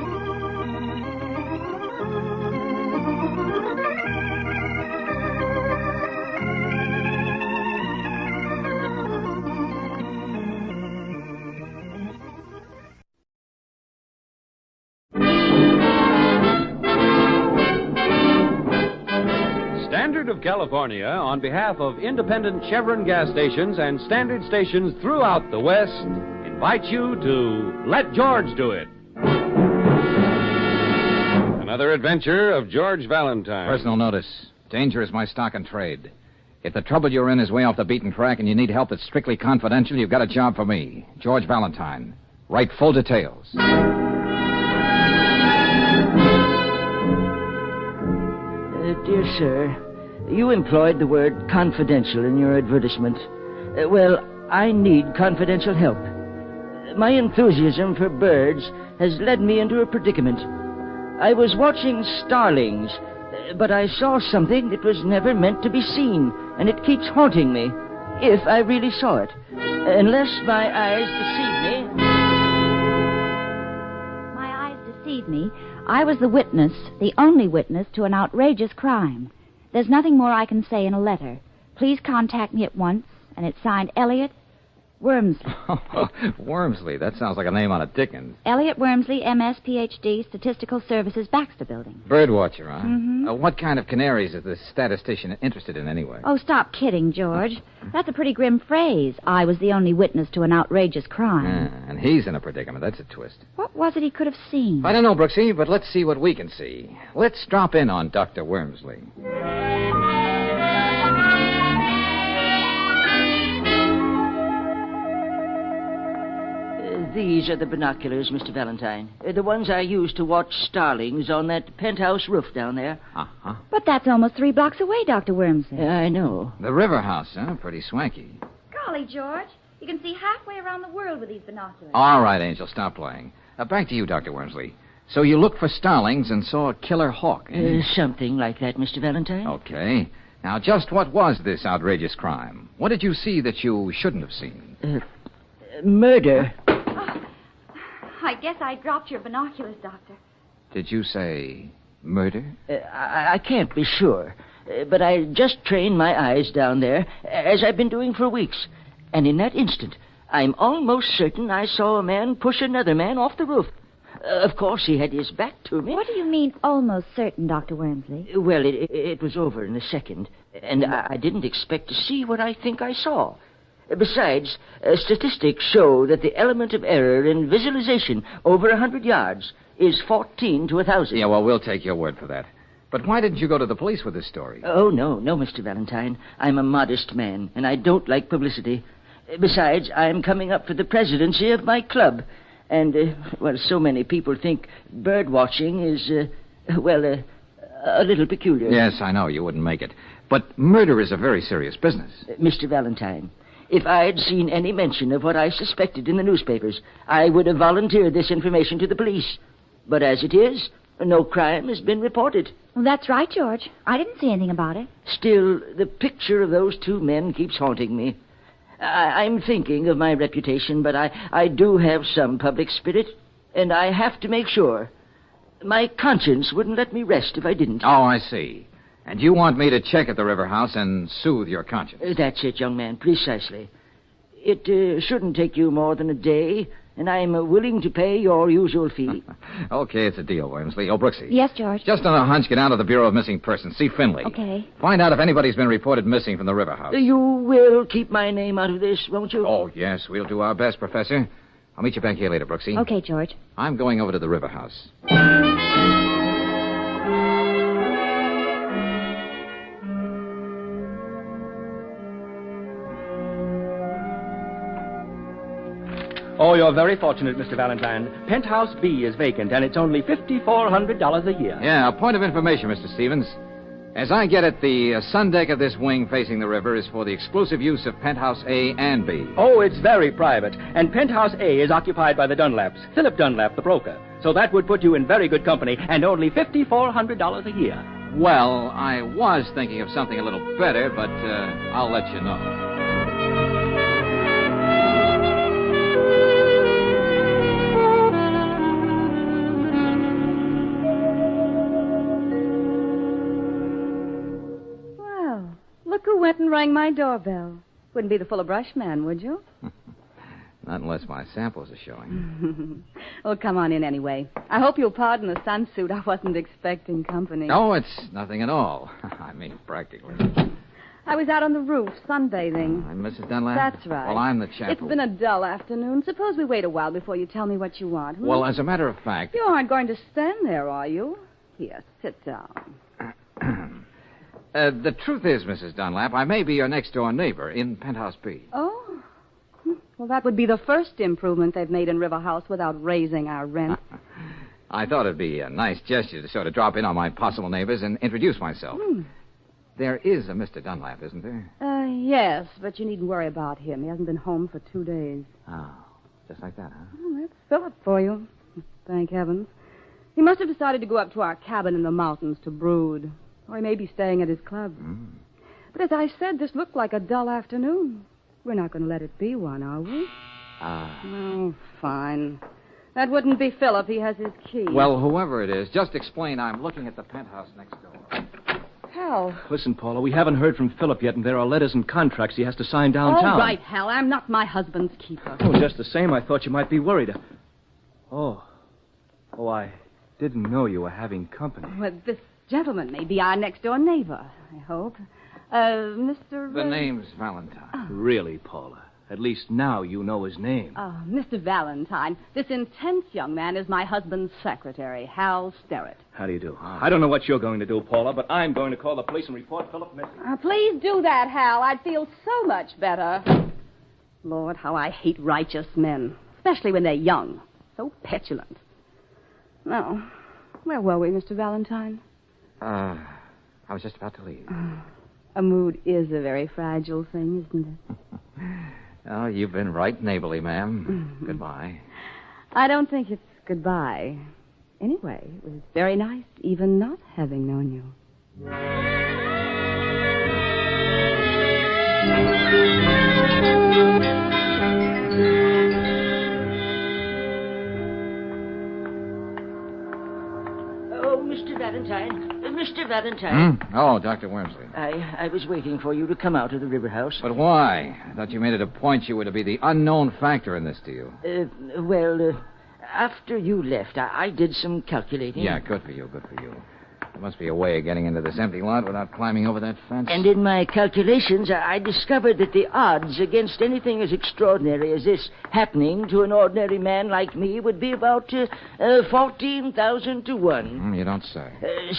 [SPEAKER 6] Standard of California, on behalf of independent Chevron gas stations and standard stations throughout the West, invites you to Let George Do It. Another adventure of George Valentine.
[SPEAKER 19] Personal notice. Danger is my stock and trade. If the trouble you're in is way off the beaten track and you need help that's strictly confidential, you've got a job for me, George Valentine. Write full details.
[SPEAKER 22] Dear sir, you employed the word confidential in your advertisement. Well, I need confidential help. My enthusiasm for birds has led me into a predicament. I was watching starlings, but I saw something that was never meant to be seen, and it keeps haunting me, if I really saw it. Unless my eyes deceive me.
[SPEAKER 11] My eyes deceive me. I was the witness, the only witness, to an outrageous crime. There's nothing more I can say in a letter. Please contact me at once, and it's signed Elliot Wormsley.
[SPEAKER 19] Wormsley, that sounds like a name on a Dickens.
[SPEAKER 11] Elliot Wormsley, MS, PhD, Statistical Services, Baxter Building.
[SPEAKER 19] Birdwatcher, huh?
[SPEAKER 11] Mm-hmm.
[SPEAKER 19] What kind of canaries is the statistician interested in anyway?
[SPEAKER 11] Oh, stop kidding, George. That's a pretty grim phrase. I was the only witness to an outrageous crime.
[SPEAKER 19] And he's in a predicament. That's a twist.
[SPEAKER 11] What was it he could have seen?
[SPEAKER 19] I don't know, Brooksy, but let's see what we can see. Let's drop in on Dr. Wormsley.
[SPEAKER 22] These are the binoculars, Mr. Valentine. The ones I used to watch starlings on that penthouse roof down there.
[SPEAKER 19] Uh-huh.
[SPEAKER 11] But that's almost 3 blocks away, Dr. Wormsley.
[SPEAKER 22] I know.
[SPEAKER 19] The river house, huh? Pretty swanky.
[SPEAKER 11] Golly, George. You can see halfway around the world with these binoculars.
[SPEAKER 19] All right, Angel, stop playing. Back to you, Dr. Wormsley. So you looked for starlings and saw a killer hawk, eh?
[SPEAKER 22] Something like that, Mr. Valentine.
[SPEAKER 19] Okay. Now, just what was this outrageous crime? What did you see that you shouldn't have seen?
[SPEAKER 22] Murder.
[SPEAKER 11] I guess I dropped your binoculars, Doctor.
[SPEAKER 19] Did you say murder?
[SPEAKER 22] I can't be sure, but I just trained my eyes down there, as I've been doing for weeks. And in that instant, I'm almost certain I saw a man push another man off the roof. Of course, he had his back to me.
[SPEAKER 11] What do you mean, almost certain, Dr. Wormsley?
[SPEAKER 22] Well, it was over in a second, and I didn't expect to see what I think I saw. Besides, statistics show that the element of error in visualization over 100 yards is 14 to 1,000.
[SPEAKER 19] Yeah, well, we'll take your word for that. But why didn't you go to the police with this story?
[SPEAKER 22] Oh, no, Mr. Valentine. I'm a modest man, and I don't like publicity. Besides, I'm coming up for the presidency of my club. And, so many people think bird watching is, a little peculiar.
[SPEAKER 19] Yes, I know. You wouldn't make it. But murder is a very serious business.
[SPEAKER 22] Mr. Valentine, if I'd seen any mention of what I suspected in the newspapers, I would have volunteered this information to the police. But as it is, no crime has been reported.
[SPEAKER 11] Well, that's right, George. I didn't see anything about it.
[SPEAKER 22] Still, the picture of those 2 men keeps haunting me. I'm thinking of my reputation, but I do have some public spirit, and I have to make sure. My conscience wouldn't let me rest if I didn't.
[SPEAKER 19] Oh, I see. And you want me to check at the river house and soothe your conscience?
[SPEAKER 22] That's it, young man, precisely. It shouldn't take you more than a day, and I'm willing to pay your usual fee.
[SPEAKER 19] Okay, it's a deal, Wormsley. Oh, Brooksy.
[SPEAKER 11] Yes, George?
[SPEAKER 19] Just on a hunch, get down to the Bureau of Missing Persons. See Finley.
[SPEAKER 11] Okay.
[SPEAKER 19] Find out if anybody's been reported missing from the river house.
[SPEAKER 22] You will keep my name out of this, won't you?
[SPEAKER 19] Oh, yes, we'll do our best, Professor. I'll meet you back here later, Brooksy.
[SPEAKER 11] Okay, George.
[SPEAKER 19] I'm going over to the river house.
[SPEAKER 4] Oh, you're very fortunate, Mr. Valentine. Penthouse B is vacant, and it's only $5,400 a year.
[SPEAKER 19] Yeah, a point of information, Mr. Stevens. As I get it, the sun deck of this wing facing the river is for the exclusive use of Penthouse A and B.
[SPEAKER 4] Oh, it's very private. And Penthouse A is occupied by the Dunlaps, Philip Dunlap, the broker. So that would put you in very good company, and only $5,400 a year.
[SPEAKER 19] Well, I was thinking of something a little better, but I'll let you know.
[SPEAKER 3] Look who went and rang my doorbell. Wouldn't be the Fuller Brush man, would you?
[SPEAKER 19] Not unless my samples are showing.
[SPEAKER 3] Well, come on in anyway. I hope you'll pardon the sunsuit. I wasn't expecting company.
[SPEAKER 19] No, it's nothing at all. I mean, practically.
[SPEAKER 3] I was out on the roof sunbathing.
[SPEAKER 19] I'm Mrs. Dunlap?
[SPEAKER 3] That's right.
[SPEAKER 19] Well, I'm the chap
[SPEAKER 3] It's been a dull afternoon. Suppose we wait a while before you tell me what you want. Hmm?
[SPEAKER 19] Well, as a matter of fact...
[SPEAKER 3] You aren't going to stand there, are you? Here, sit down.
[SPEAKER 19] The truth is, Mrs. Dunlap, I may be your next-door neighbor in Penthouse B.
[SPEAKER 3] Oh? Well, that would be the first improvement they've made in River House without raising our rent.
[SPEAKER 19] I thought it'd be a nice gesture to sort of drop in on my possible neighbors and introduce myself. There is a Mr. Dunlap, isn't there?
[SPEAKER 3] Yes, but you needn't worry about him. He hasn't been home for 2 days.
[SPEAKER 19] Oh. Just like that, huh?
[SPEAKER 7] Well, that's Philip for you. Thank heavens. He must have decided to go up to our cabin in the mountains to brood. Or he may be staying at his club. But as I said, this looked like a dull afternoon. We're not going to let it be one, are we? Oh, fine. That wouldn't be Philip. He has his key.
[SPEAKER 19] Well, whoever it is, just explain I'm looking at the penthouse next door.
[SPEAKER 7] Hal.
[SPEAKER 4] Listen, Paula, we haven't heard from Philip yet, and there are letters and contracts he has to sign downtown.
[SPEAKER 7] All right, Hal. I'm not my husband's keeper.
[SPEAKER 4] Oh, just the same, I thought you might be worried. Oh, I didn't know you were having company.
[SPEAKER 7] Well, this gentleman may be our next-door neighbor, I hope. Mr.
[SPEAKER 19] The name's Valentine.
[SPEAKER 4] Really, Paula? At least now you know his name.
[SPEAKER 7] Mr. Valentine. This intense young man is my husband's secretary, Hal Sterrett.
[SPEAKER 4] How do you do? I don't know what you're going to do, Paula, but I'm going to call the police and report Philip missing.
[SPEAKER 7] Please do that, Hal. I'd feel so much better. Lord, how I hate righteous men, especially when they're young. So petulant. Now, where were we, Mr. Valentine?
[SPEAKER 19] I was just about to leave.
[SPEAKER 7] A mood is a very fragile thing, isn't it?
[SPEAKER 19] Oh, you've been right neighborly, ma'am. Goodbye.
[SPEAKER 7] I don't think it's goodbye. Anyway, it was very nice, even not having known you.
[SPEAKER 22] Oh, Mr. Valentine. Mr. Valentine.
[SPEAKER 19] Oh, Dr. Wormsley.
[SPEAKER 22] I was waiting for you to come out of the river house.
[SPEAKER 19] But why? I thought you made it a point you were to be the unknown factor in this deal.
[SPEAKER 22] After you left, I did some calculating.
[SPEAKER 19] Yeah, good for you, good for you. There must be a way of getting into this empty lot without climbing over that fence.
[SPEAKER 22] And in my calculations, I discovered that the odds against anything as extraordinary as this happening to an ordinary man like me would be about 14,000 to 1.
[SPEAKER 19] You don't say.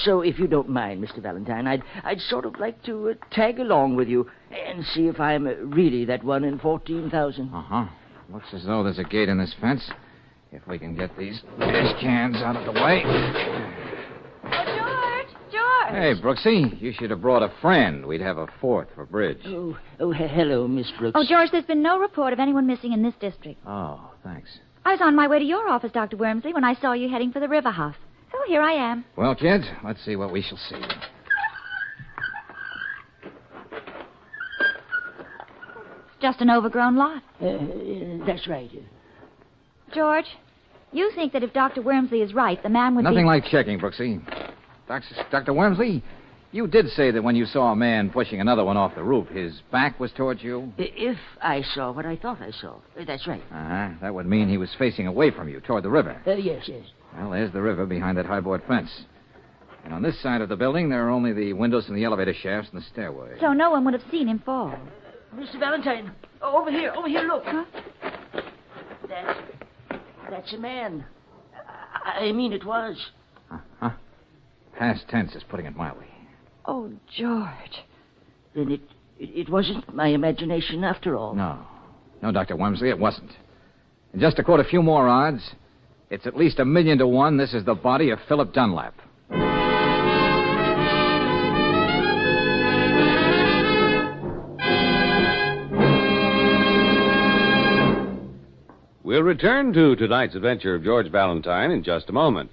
[SPEAKER 22] So, if you don't mind, Mr. Valentine, I'd sort of like to tag along with you and see if I'm really that 1 in 14,000.
[SPEAKER 19] Uh-huh. Looks as though there's a gate in this fence. If we can get these fish cans out of the way.
[SPEAKER 3] George!
[SPEAKER 19] Hey, Brooksy, you should have brought a friend. We'd have a fourth for bridge.
[SPEAKER 22] Oh, hello, Miss Brooks.
[SPEAKER 3] Oh, George, there's been no report of anyone missing in this district.
[SPEAKER 19] Oh, thanks.
[SPEAKER 3] I was on my way to your office, Dr. Wormsley, when I saw you heading for the river house. So here I am.
[SPEAKER 19] Well, kids, let's see what we shall see.
[SPEAKER 3] It's just an overgrown lot.
[SPEAKER 22] That's right.
[SPEAKER 3] George, you think that if Dr. Wormsley is right, the man would
[SPEAKER 19] Nothing like checking, Brooksy. Dr. Wormsley, you did say that when you saw a man pushing another one off the roof, his back was towards you?
[SPEAKER 22] If I saw what I thought I saw. That's right.
[SPEAKER 19] That would mean he was facing away from you, toward the river.
[SPEAKER 22] Yes.
[SPEAKER 19] Well, there's the river behind that high-board fence. And on this side of the building, there are only the windows and the elevator shafts and the stairway.
[SPEAKER 3] So no one would have seen him fall.
[SPEAKER 22] Mr. Valentine, over here, look. Huh? That's a man. I mean, it was.
[SPEAKER 19] Past tense is putting it mildly.
[SPEAKER 22] Oh, George. Then it wasn't my imagination after all.
[SPEAKER 19] No, Dr. Wormsley, it wasn't. And just to quote a few more odds, it's at least 1,000,000 to 1 this is the body of Philip Dunlap.
[SPEAKER 6] We'll return to tonight's adventure of George Valentine in just a moment.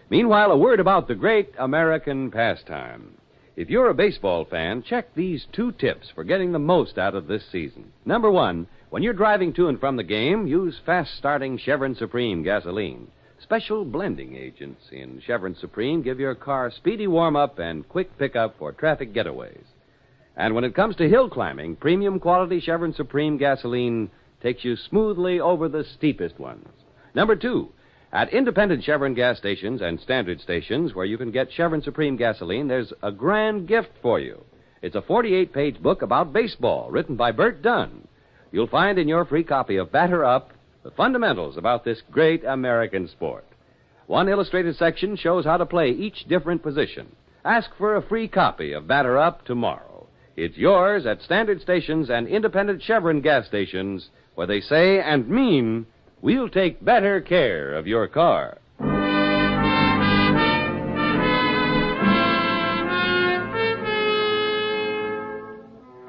[SPEAKER 6] Meanwhile, a word about the great American pastime. If you're a baseball fan, check these 2 tips for getting the most out of this season. Number 1, when you're driving to and from the game, use fast-starting Chevron Supreme gasoline. Special blending agents in Chevron Supreme give your car speedy warm-up and quick pickup for traffic getaways. And when it comes to hill climbing, premium quality Chevron Supreme gasoline takes you smoothly over the steepest ones. Number 2, at independent Chevron gas stations and standard stations where you can get Chevron Supreme gasoline, there's a grand gift for you. It's a 48-page book about baseball written by Bert Dunn. You'll find in your free copy of Batter Up the fundamentals about this great American sport. One illustrated section shows how to play each different position. Ask for a free copy of Batter Up tomorrow. It's yours at standard stations and independent Chevron gas stations where they say and mean, we'll take better care of your car.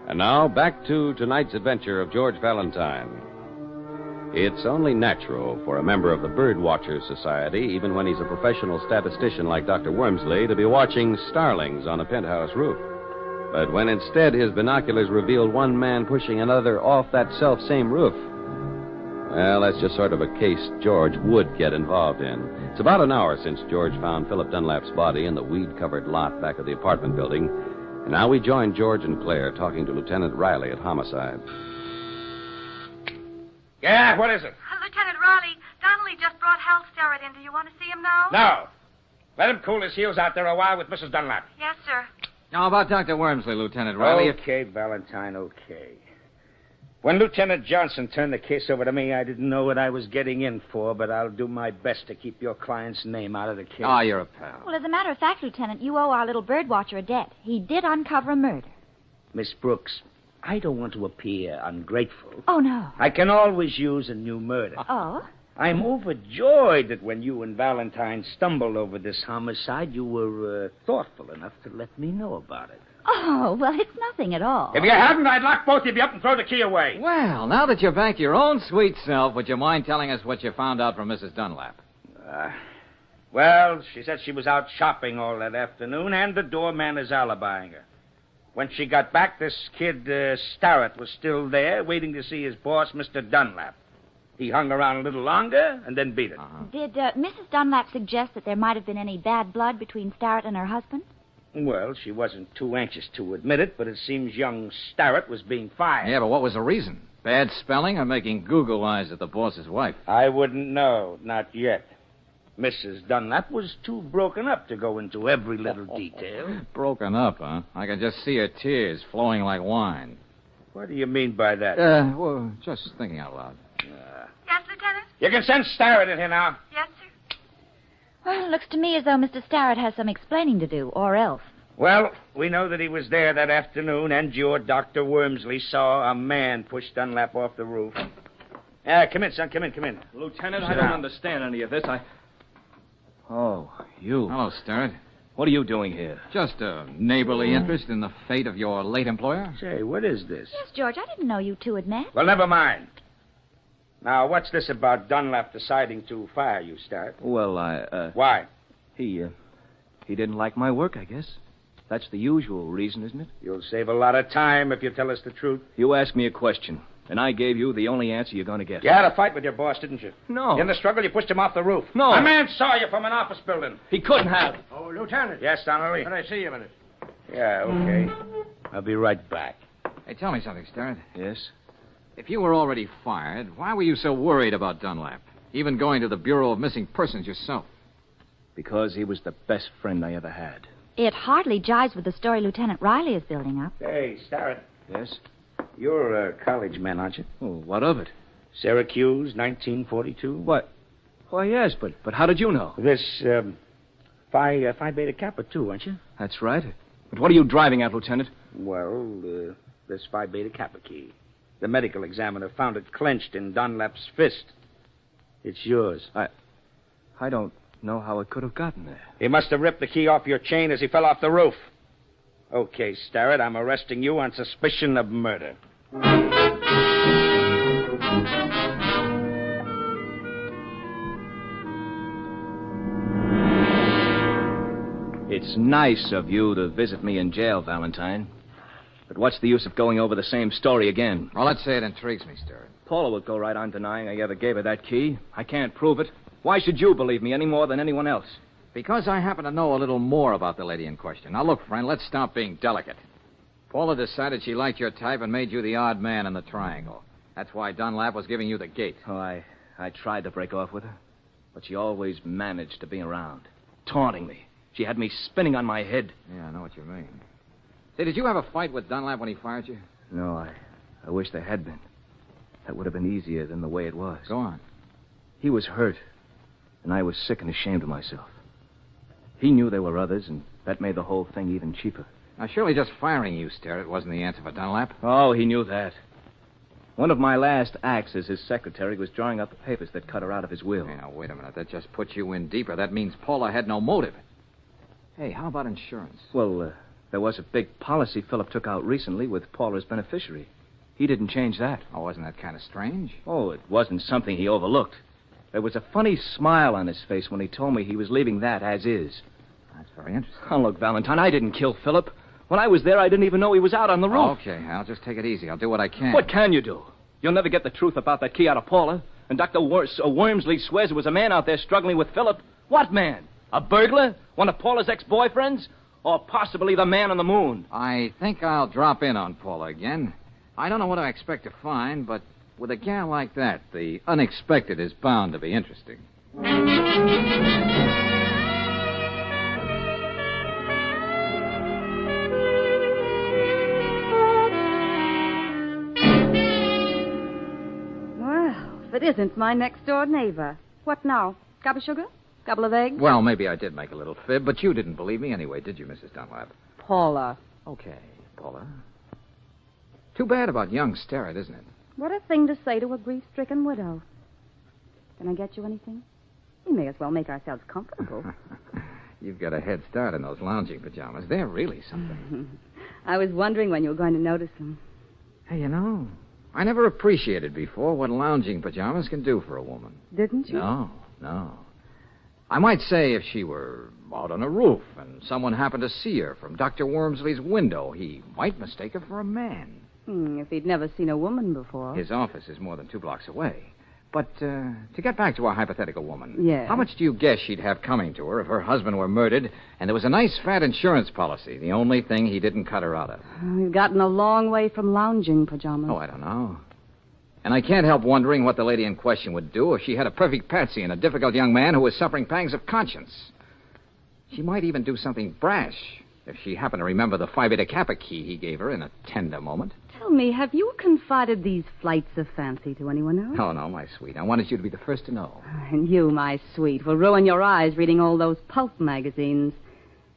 [SPEAKER 6] And now, back to tonight's adventure of George Valentine. It's only natural for a member of the Bird Watchers Society, even when he's a professional statistician like Dr. Wormsley, to be watching starlings on a penthouse roof. But when instead his binoculars revealed one man pushing another off that self-same roof, well, that's just sort of a case George would get involved in. It's about an hour since George found Philip Dunlap's body in the weed-covered lot back of the apartment building. And now we join George and Claire talking to Lieutenant Riley at Homicide.
[SPEAKER 13] Yeah, what is it?
[SPEAKER 18] Lieutenant Riley, Donnelly just brought Hal Starrett in. Do you want to see him now?
[SPEAKER 21] No. Let him cool his heels out there a while with Mrs. Dunlap.
[SPEAKER 18] Yes, sir.
[SPEAKER 19] How about Dr. Wormsley, Lieutenant Riley?
[SPEAKER 21] Okay, Valentine, okay. When Lieutenant Johnson turned the case over to me, I didn't know what I was getting in for, but I'll do my best to keep your client's name out of the case.
[SPEAKER 19] Ah, you're a pal.
[SPEAKER 20] Well, as a matter of fact, Lieutenant, you owe our little bird watcher a debt. He did uncover a murder.
[SPEAKER 21] Miss Brooks, I don't want to appear ungrateful.
[SPEAKER 20] Oh, no.
[SPEAKER 21] I can always use a new murder.
[SPEAKER 20] Oh?
[SPEAKER 21] I'm overjoyed that when you and Valentine stumbled over this homicide, you were thoughtful enough to let me know about it.
[SPEAKER 20] Oh, well, it's nothing at all.
[SPEAKER 21] If you hadn't, I'd lock both of you up and throw the key away.
[SPEAKER 19] Well, now that you're back to your own sweet self, would you mind telling us what you found out from Mrs. Dunlap?
[SPEAKER 21] Well, she said she was out shopping all that afternoon, and the doorman is alibying her. When she got back, this kid, Starrett, was still there, waiting to see his boss, Mr. Dunlap. He hung around a little longer and then beat it.
[SPEAKER 20] Did Mrs. Dunlap suggest that there might have been any bad blood between Starrett and her husband?
[SPEAKER 21] Well, she wasn't too anxious to admit it, but it seems young Starrett was being fired.
[SPEAKER 19] Yeah, but what was the reason? Bad spelling or making Google eyes at the boss's wife?
[SPEAKER 21] I wouldn't know, not yet. Mrs. Dunlap was too broken up to go into every little detail.
[SPEAKER 19] Broken up, huh? I can just see her tears flowing like wine.
[SPEAKER 21] What do you mean by that?
[SPEAKER 19] Well, just thinking out loud.
[SPEAKER 18] Yes, Lieutenant?
[SPEAKER 21] You can send Starrett in here now.
[SPEAKER 18] Yes, sir.
[SPEAKER 20] Well, it looks to me as though Mr. Starrett has some explaining to do, or else.
[SPEAKER 21] Well, we know that he was there that afternoon, and your Dr. Wormsley saw a man push Dunlap off the roof. Come in, son. Come in.
[SPEAKER 12] Lieutenant,
[SPEAKER 21] Sit
[SPEAKER 12] I don't
[SPEAKER 21] down.
[SPEAKER 12] understand any of this. Oh, you.
[SPEAKER 19] Hello, Starrett.
[SPEAKER 12] What are you doing here?
[SPEAKER 19] Just a neighborly interest in the fate of your late employer.
[SPEAKER 21] Say, what is this?
[SPEAKER 20] Yes, George, I didn't know you two had met.
[SPEAKER 21] Well, never mind. Now, what's this about Dunlap deciding to fire you, Starrett?
[SPEAKER 12] Well,
[SPEAKER 21] Why?
[SPEAKER 12] He didn't like my work, I guess. That's the usual reason, isn't it?
[SPEAKER 21] You'll save a lot of time if you tell us the truth.
[SPEAKER 12] You asked me a question, and I gave you the only answer you're going to get.
[SPEAKER 21] You had a fight with your boss, didn't you?
[SPEAKER 12] No.
[SPEAKER 21] In the struggle, you pushed him off the roof.
[SPEAKER 12] No.
[SPEAKER 21] A man saw you from an office building.
[SPEAKER 12] He couldn't have.
[SPEAKER 9] Oh, Lieutenant.
[SPEAKER 21] Yes, Donnelly?
[SPEAKER 9] Can I see you a minute?
[SPEAKER 21] Yeah, okay. I'll be right back.
[SPEAKER 19] Hey, tell me something, Starrett.
[SPEAKER 12] Yes?
[SPEAKER 19] If you were already fired, why were you so worried about Dunlap? Even going to the Bureau of Missing Persons yourself?
[SPEAKER 12] Because he was the best friend I ever had.
[SPEAKER 20] It hardly jives with the story Lieutenant Riley is building up.
[SPEAKER 21] Hey, Starrett.
[SPEAKER 12] Yes?
[SPEAKER 21] You're a college man, aren't you?
[SPEAKER 12] Oh, what of it?
[SPEAKER 21] Syracuse, 1942.
[SPEAKER 12] What? Why, yes, but how did you know?
[SPEAKER 21] This, Phi Beta Kappa, too, aren't you?
[SPEAKER 12] That's right. But what are you driving at, Lieutenant?
[SPEAKER 21] Well, this Phi Beta Kappa key. The medical examiner found it clenched in Dunlap's fist. It's yours.
[SPEAKER 12] I don't know how it could have gotten there.
[SPEAKER 21] He must have ripped the key off your chain as he fell off the roof. Okay, Starrett, I'm arresting you on suspicion of murder.
[SPEAKER 12] It's nice of you to visit me in jail, Valentine. But what's the use of going over the same story again?
[SPEAKER 19] Well, let's say it intrigues me, Starrett.
[SPEAKER 12] Paula would go right on denying I ever gave her that key. I can't prove it. Why should you believe me any more than anyone else?
[SPEAKER 19] Because I happen to know a little more about the lady in question. Now, look, friend, let's stop being delicate. Paula decided she liked your type and made you the odd man in the triangle. That's why Dunlap was giving you the gate.
[SPEAKER 12] Oh, I tried to break off with her, but she always managed to be around, taunting me. She had me spinning on my head.
[SPEAKER 19] Yeah, I know what you mean. Say, did you have a fight with Dunlap when he fired you?
[SPEAKER 12] No, I wish there had been. That would have been easier than the way it was.
[SPEAKER 19] Go on.
[SPEAKER 12] He was hurt, and I was sick and ashamed of myself. He knew there were others, and that made the whole thing even cheaper.
[SPEAKER 19] Now, surely just firing you, Starrett, wasn't the answer for Dunlap.
[SPEAKER 12] Oh, he knew that. One of my last acts as his secretary was drawing up the papers that cut her out of his will.
[SPEAKER 19] Hey, now, wait a minute. That just puts you in deeper. That means Paula had no motive. Hey, how about insurance?
[SPEAKER 12] Well, there was a big policy Philip took out recently with Paula's beneficiary.
[SPEAKER 2] He didn't change that.
[SPEAKER 19] Oh, wasn't that kind of strange?
[SPEAKER 2] Oh, it wasn't something he overlooked. There was a funny smile on his face when he told me he was leaving that as is.
[SPEAKER 19] That's very interesting.
[SPEAKER 2] Oh, look, Valentine, I didn't kill Philip. When I was there, I didn't even know he was out on the roof.
[SPEAKER 19] Okay, I'll just take it easy. I'll do what I can.
[SPEAKER 2] What can you do? You'll never get the truth about that key out of Paula. And Dr. Wormsley swears there was a man out there struggling with Philip. What man? A burglar? One of Paula's ex-boyfriends? Or possibly the man on the moon?
[SPEAKER 19] I think I'll drop in on Paula again. I don't know what I expect to find, but with a gal like that, the unexpected is bound to be interesting.
[SPEAKER 7] If it isn't my next-door neighbor. What now? Cup of sugar? Couple of eggs?
[SPEAKER 19] Well, maybe I did make a little fib, but you didn't believe me anyway, did you, Mrs. Dunlap?
[SPEAKER 7] Paula.
[SPEAKER 19] Okay, Paula. Too bad about young Starrett, isn't it?
[SPEAKER 7] What a thing to say to a grief-stricken widow. Can I get you anything? We may as well make ourselves comfortable.
[SPEAKER 19] You've got a head start in those lounging pajamas. They're really something.
[SPEAKER 7] I was wondering when you were going to notice them.
[SPEAKER 19] Hey, you know, I never appreciated before what lounging pajamas can do for a woman.
[SPEAKER 7] Didn't you?
[SPEAKER 19] No. I might say if she were out on a roof and someone happened to see her from Dr. Wormsley's window, he might mistake her for a man.
[SPEAKER 7] If he'd never seen a woman before.
[SPEAKER 19] His office is more than 2 blocks away. But to get back to our hypothetical woman,
[SPEAKER 7] yes.
[SPEAKER 19] How much do you guess she'd have coming to her if her husband were murdered and there was a nice fat insurance policy, the only thing he didn't cut her out of?
[SPEAKER 7] We've gotten a long way from lounging pajamas.
[SPEAKER 19] Oh, I don't know. And I can't help wondering what the lady in question would do if she had a perfect patsy and a difficult young man who was suffering pangs of conscience. She might even do something brash if she happened to remember the Phi Beta Kappa key he gave her in a tender moment.
[SPEAKER 7] Tell me, have you confided these flights of fancy to anyone else?
[SPEAKER 19] Oh, no, my sweet. I wanted you to be the first to know.
[SPEAKER 7] And you, my sweet, will ruin your eyes reading all those pulp magazines.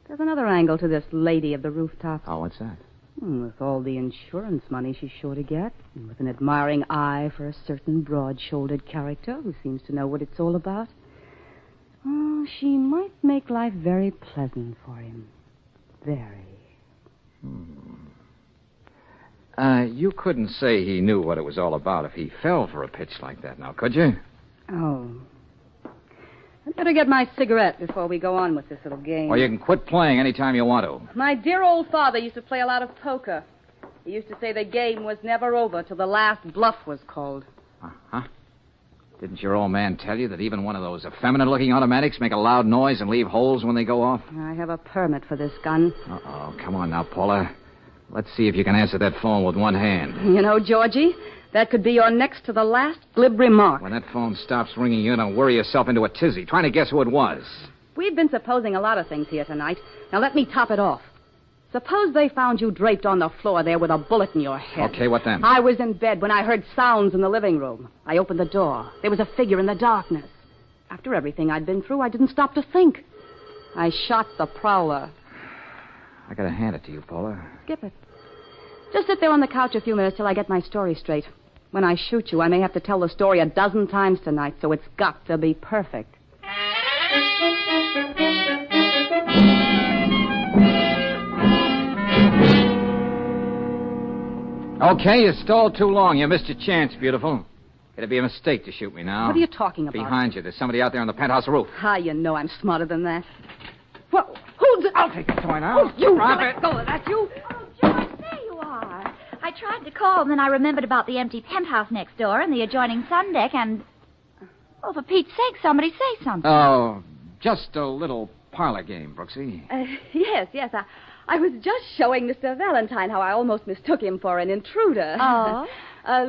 [SPEAKER 7] There's another angle to this lady of the rooftops.
[SPEAKER 19] Oh, what's that?
[SPEAKER 7] With all the insurance money she's sure to get, and with an admiring eye for a certain broad-shouldered character who seems to know what it's all about, she might make life very pleasant for him. Very.
[SPEAKER 19] You couldn't say he knew what it was all about if he fell for a pitch like that, now, could you?
[SPEAKER 7] Oh. I'd better get my cigarette before we go on with this little game.
[SPEAKER 19] Or you can quit playing any time you want to.
[SPEAKER 7] My dear old father used to play a lot of poker. He used to say the game was never over till the last bluff was called.
[SPEAKER 19] Uh-huh. Didn't your old man tell you that even one of those effeminate-looking automatics make a loud noise and leave holes when they go off?
[SPEAKER 7] I have a permit for this gun.
[SPEAKER 19] Uh-oh. Come on now, Paula. Let's see if you can answer that phone with one hand.
[SPEAKER 7] You know, Georgie, that could be your next to the last glib remark.
[SPEAKER 19] When that phone stops ringing, you don't worry yourself into a tizzy trying to guess who it was.
[SPEAKER 7] We've been supposing a lot of things here tonight. Now let me top it off. Suppose they found you draped on the floor there with a bullet in your head.
[SPEAKER 19] Okay, what then?
[SPEAKER 7] I was in bed when I heard sounds in the living room. I opened the door. There was a figure in the darkness. After everything I'd been through, I didn't stop to think. I shot the prowler.
[SPEAKER 19] I gotta hand it to you, Paula.
[SPEAKER 7] Skip it. Just sit there on the couch a few minutes till I get my story straight. When I shoot you, I may have to tell the story 12 times tonight, so it's got to be perfect.
[SPEAKER 19] Okay, you stalled too long. You missed your chance, beautiful. It'd be a mistake to shoot me now.
[SPEAKER 7] What are you talking about?
[SPEAKER 19] Behind you. There's somebody out there on the penthouse roof.
[SPEAKER 7] You know I'm smarter than that. What?
[SPEAKER 19] I'll take the toy now.
[SPEAKER 7] Oh, you
[SPEAKER 19] Drop
[SPEAKER 7] let
[SPEAKER 19] it.
[SPEAKER 7] go of that, you.
[SPEAKER 20] Oh, George, there you are. I tried to call, and then I remembered about the empty penthouse next door and the adjoining sun deck, and... Oh, for Pete's sake, somebody say something.
[SPEAKER 19] Oh, just a little parlor game, Brooksy.
[SPEAKER 7] Yes. I was just showing Mr. Valentine how I almost mistook him for an intruder.
[SPEAKER 20] Oh?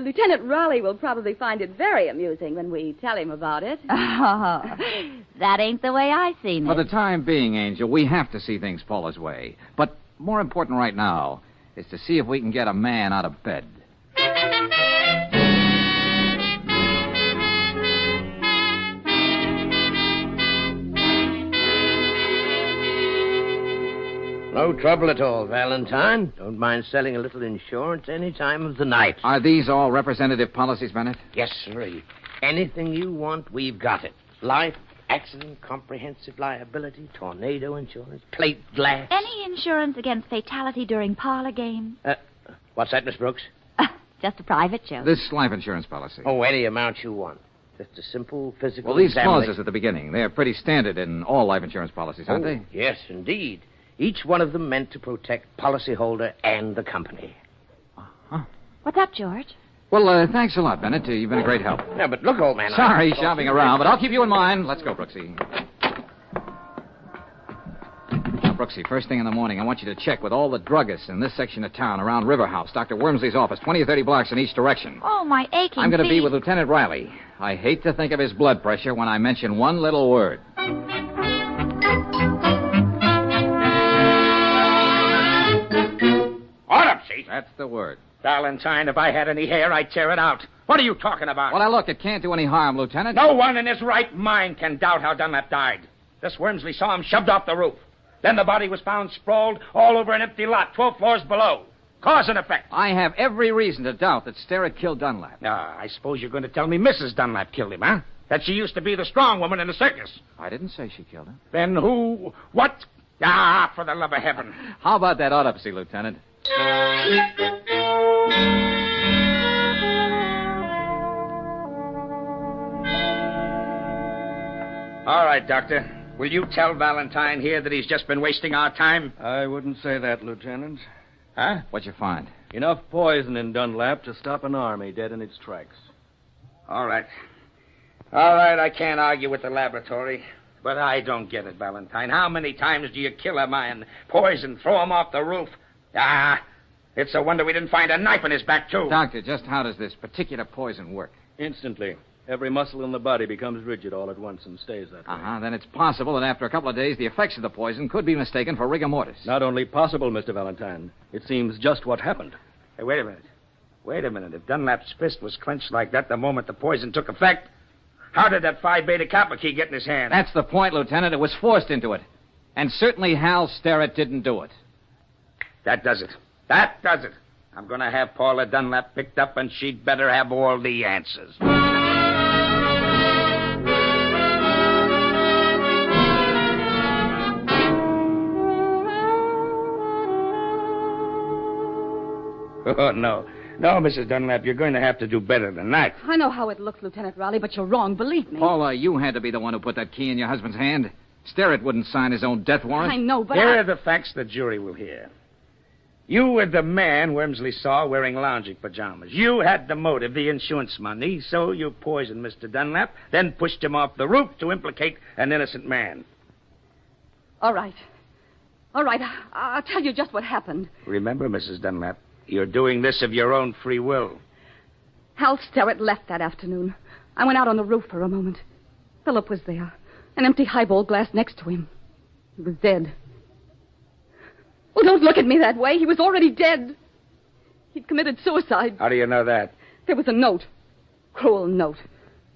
[SPEAKER 7] Lieutenant Raleigh will probably find it very amusing when we tell him about it.
[SPEAKER 20] Oh, that ain't the way I seen it.
[SPEAKER 19] For the time being, Angel, we have to see things Paula's way. But more important right now is to see if we can get a man out of bed.
[SPEAKER 10] No trouble at all, Valentine. Don't mind selling a little insurance any time of the night.
[SPEAKER 19] Are these all representative policies, Bennett?
[SPEAKER 10] Yes, sirree. Anything you want, we've got it. Life, accident, comprehensive liability, tornado insurance, plate glass.
[SPEAKER 20] Any insurance against fatality during parlor games?
[SPEAKER 10] What's that, Miss Brooks?
[SPEAKER 20] Just a private joke.
[SPEAKER 19] This life insurance policy.
[SPEAKER 10] Oh, any amount you want. Just a simple physical
[SPEAKER 19] Well, these
[SPEAKER 10] examination.
[SPEAKER 19] clauses at the beginning, they're pretty standard in all life insurance policies, aren't they?
[SPEAKER 10] Yes, indeed. Each one of them meant to protect policyholder and the company.
[SPEAKER 20] What's up, George?
[SPEAKER 19] Well, thanks a lot, Bennett. You've been a great help.
[SPEAKER 10] Yeah, but look, old man.
[SPEAKER 19] Sorry, shopping around, but I'll keep you in mind. Let's go, Brooksy. Now, Brooksy, first thing in the morning, I want you to check with all the druggists in this section of town around River House, Dr. Wormsley's office, 20 or 30 blocks in each direction.
[SPEAKER 20] Oh, my aching
[SPEAKER 19] I'm going to be
[SPEAKER 20] feet.
[SPEAKER 19] with Lieutenant Riley. I hate to think of his blood pressure when I mention one little word.
[SPEAKER 21] Autopsy?
[SPEAKER 19] That's the word.
[SPEAKER 21] Valentine, if I had any hair, I'd tear it out. What are you talking about?
[SPEAKER 19] Well, now, look, it can't do any harm, Lieutenant.
[SPEAKER 21] No one in his right mind can doubt how Dunlap died. This Wormsley saw him shoved off the roof. Then the body was found sprawled all over an empty lot 12 floors below. Cause and effect.
[SPEAKER 19] I have every reason to doubt that Sterrett killed Dunlap.
[SPEAKER 21] I suppose you're going to tell me Mrs. Dunlap killed him, huh? That she used to be the strong woman in the circus.
[SPEAKER 19] I didn't say she killed him.
[SPEAKER 21] Then who? What? Ah, for the love of heaven.
[SPEAKER 19] How about that autopsy, Lieutenant?
[SPEAKER 21] All right, Doctor. Will you tell Valentine here that he's just been wasting our time?
[SPEAKER 2] I wouldn't say that, Lieutenant.
[SPEAKER 21] Huh?
[SPEAKER 19] What'd you find?
[SPEAKER 2] Enough poison in Dunlap to stop an army dead in its tracks.
[SPEAKER 21] All right. All right, I can't argue with the laboratory. But I don't get it, Valentine. How many times do you kill a man, poison, throw him off the roof? Ah, it's a wonder we didn't find a knife in his back, too.
[SPEAKER 19] Doctor, just how does this particular poison work?
[SPEAKER 2] Instantly. Every muscle in the body becomes rigid all at once and stays that way.
[SPEAKER 19] Uh-huh. Then it's possible that after a couple of days, the effects of the poison could be mistaken for rigor mortis.
[SPEAKER 2] Not only possible, Mr. Valentine. It seems just what happened.
[SPEAKER 21] Hey, wait a minute. Wait a minute. If Dunlap's fist was clenched like that the moment the poison took effect, how did that Phi Beta Kappa key get in his hand?
[SPEAKER 19] That's the point, Lieutenant. It was forced into it. And certainly Hal Sterrett didn't do it.
[SPEAKER 21] That does it. That does it. I'm going to have Paula Dunlap picked up, and she'd better have all the answers. Oh, no. No, Mrs. Dunlap, you're going to have to do better than that.
[SPEAKER 7] I know how it looks, Lieutenant Riley, but you're wrong, believe me.
[SPEAKER 19] Paula, you had to be the one who put that key in your husband's hand. Sterrett wouldn't sign his own death warrant.
[SPEAKER 7] I know, but
[SPEAKER 21] Here are the facts the jury will hear. You were the man Wormsley saw wearing lounging pajamas. You had the motive, the insurance money, so you poisoned Mr. Dunlap, then pushed him off the roof to implicate an innocent man.
[SPEAKER 7] All right. All right, I'll tell you just what happened.
[SPEAKER 21] Remember, Mrs. Dunlap, you're doing this of your own free will.
[SPEAKER 7] Hal Sterrett left that afternoon. I went out on the roof for a moment. Philip was there, an empty highball glass next to him. He was dead. Well, don't look at me that way. He was already dead. He'd committed suicide.
[SPEAKER 21] How do you know that?
[SPEAKER 7] There was a note, cruel note,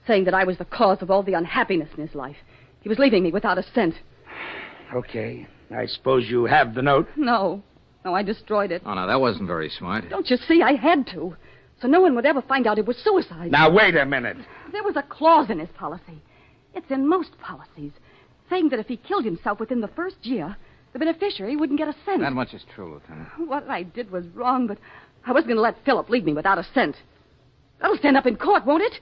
[SPEAKER 7] saying that I was the cause of all the unhappiness in his life. He was leaving me without a cent.
[SPEAKER 21] Okay. I suppose you have the note.
[SPEAKER 7] No, I destroyed it.
[SPEAKER 19] Oh, no, that wasn't very smart.
[SPEAKER 7] Don't you see? I had to. So no one would ever find out it was suicide.
[SPEAKER 21] Now, wait a minute.
[SPEAKER 7] There was a clause in his policy. It's in most policies, saying that if he killed himself within the first year, the beneficiary wouldn't get a cent.
[SPEAKER 19] That much is true, Lieutenant.
[SPEAKER 7] What I did was wrong, but I wasn't going to let Philip leave me without a cent. That'll stand up in court, won't it?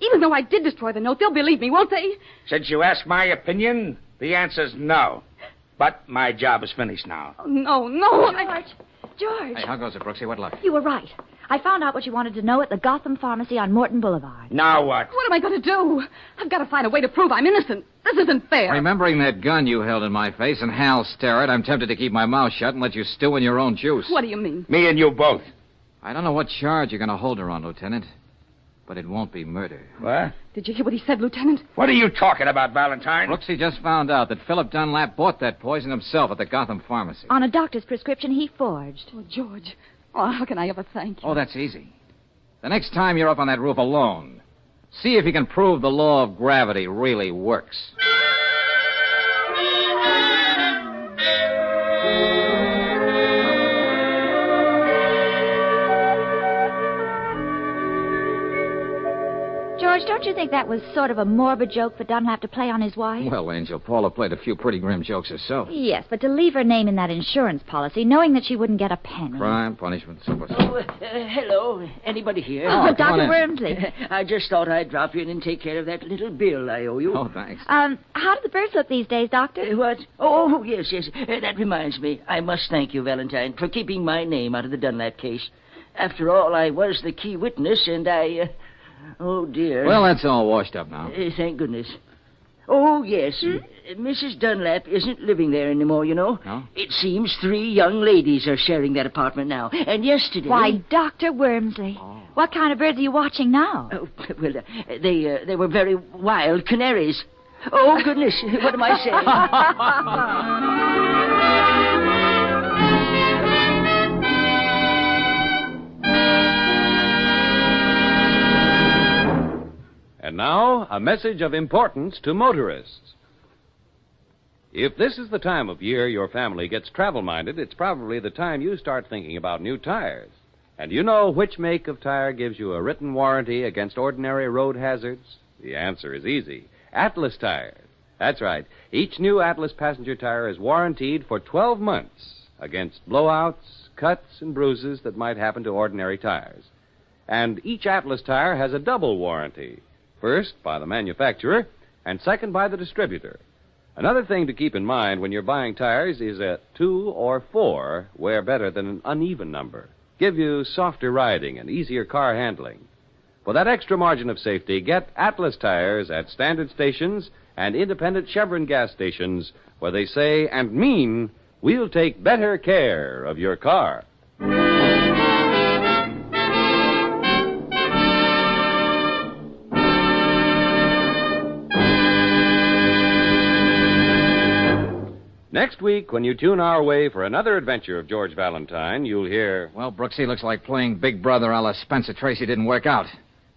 [SPEAKER 7] Even though I did destroy the note, they'll believe me, won't they?
[SPEAKER 21] Since you asked my opinion, the answer's no. But my job is finished now.
[SPEAKER 7] Oh, no.
[SPEAKER 20] George.
[SPEAKER 19] Hey, how goes it, Brooksy? What luck?
[SPEAKER 20] You were right. I found out what you wanted to know at the Gotham Pharmacy on Morton Boulevard.
[SPEAKER 21] Now what?
[SPEAKER 7] What am I going to do? I've got to find a way to prove I'm innocent. This isn't fair.
[SPEAKER 19] Remembering that gun you held in my face and Hal Sterrett, I'm tempted to keep my mouth shut and let you stew in your own juice.
[SPEAKER 7] What do you mean?
[SPEAKER 21] Me and you both.
[SPEAKER 19] I don't know what charge you're going to hold her on, Lieutenant, but it won't be murder.
[SPEAKER 21] What?
[SPEAKER 7] Did you hear what he said, Lieutenant?
[SPEAKER 21] What are you talking about, Valentine?
[SPEAKER 19] Brooksy just found out that Philip Dunlap bought that poison himself at the Gotham Pharmacy.
[SPEAKER 20] On a doctor's prescription he forged.
[SPEAKER 7] Oh, George. Oh, how can I ever thank you?
[SPEAKER 19] Oh, that's easy. The next time you're up on that roof alone, see if you can prove the law of gravity really works.
[SPEAKER 20] George, don't Don't you think that was sort of a morbid joke for Dunlap to play on his wife?
[SPEAKER 19] Well, Angel, Paula played a few pretty grim jokes herself.
[SPEAKER 20] Yes, but to leave her name in that insurance policy, knowing that she wouldn't get a penny.
[SPEAKER 19] Crime, punishment, simple.
[SPEAKER 22] Hello. Anybody here?
[SPEAKER 20] Oh, Dr. Wormsley.
[SPEAKER 22] I just thought I'd drop in and take care of that little bill I owe you.
[SPEAKER 19] Oh, thanks.
[SPEAKER 20] How do the birds look these days, Doctor?
[SPEAKER 22] What? Oh, yes. That reminds me. I must thank you, Valentine, for keeping my name out of the Dunlap case. After all, I was the key witness, and I... Oh, dear.
[SPEAKER 19] Well, that's all washed up now.
[SPEAKER 22] Thank goodness. Oh, yes. Mrs. Dunlap isn't living there anymore, you know.
[SPEAKER 19] No?
[SPEAKER 22] It seems 3 young ladies are sharing that apartment now. And yesterday...
[SPEAKER 20] Why, Dr. Wormsley. Oh. What kind of birds are you watching now?
[SPEAKER 22] Oh, well, they were very wild canaries. Oh, goodness. What am I saying?
[SPEAKER 6] And now, a message of importance to motorists. If this is the time of year your family gets travel-minded, it's probably the time you start thinking about new tires. And you know which make of tire gives you a written warranty against ordinary road hazards? The answer is easy. Atlas tires. That's right. Each new Atlas passenger tire is warranted for 12 months against blowouts, cuts, and bruises that might happen to ordinary tires. And each Atlas tire has a double warranty. First, by the manufacturer, and second, by the distributor. Another thing to keep in mind when you're buying tires is a 2 or 4 wear better than an uneven number. Give you softer riding and easier car handling. For that extra margin of safety, get Atlas tires at standard stations and independent Chevron gas stations where they say and mean, we'll take better care of your car. Next week, when you tune our way for another adventure of George Valentine, you'll hear...
[SPEAKER 19] Well, Brooksy, looks like playing Big Brother a la Spencer Tracy didn't work out.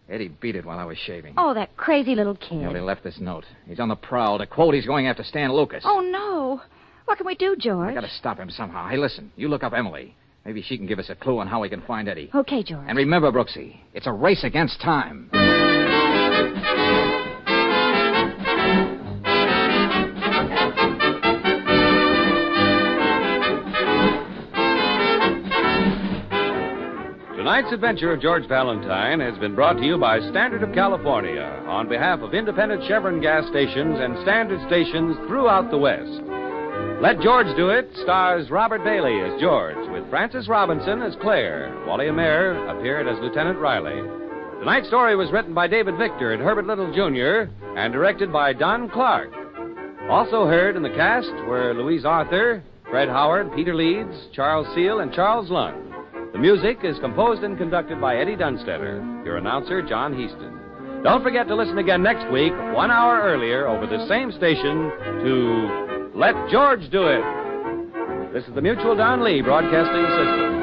[SPEAKER 19] Eddie beat it while I was shaving.
[SPEAKER 20] Oh, that crazy little kid.
[SPEAKER 19] He left this note. He's on the prowl. To quote, he's going after Stan Lucas.
[SPEAKER 20] Oh, no. What can we do, George?
[SPEAKER 19] I gotta stop him somehow. Hey, listen, you look up Emily. Maybe she can give us a clue on how we can find Eddie.
[SPEAKER 20] Okay, George.
[SPEAKER 19] And remember, Brooksy, it's a race against time.
[SPEAKER 6] Tonight's adventure of George Valentine has been brought to you by Standard of California on behalf of independent Chevron gas stations and standard stations throughout the West. Let George Do It stars Robert Bailey as George, with Frances Robinson as Claire. Wally Amer appeared as Lieutenant Riley. Tonight's story was written by David Victor and Herbert Little, Jr., and directed by Don Clark. Also heard in the cast were Louise Arthur, Fred Howard, Peter Leeds, Charles Seal, and Charles Lund. The music is composed and conducted by Eddie Dunstetter. Your announcer, John Heaston. Don't forget to listen again next week, 1 hour earlier, over the same station, to Let George Do It. This is the Mutual Don Lee Broadcasting System.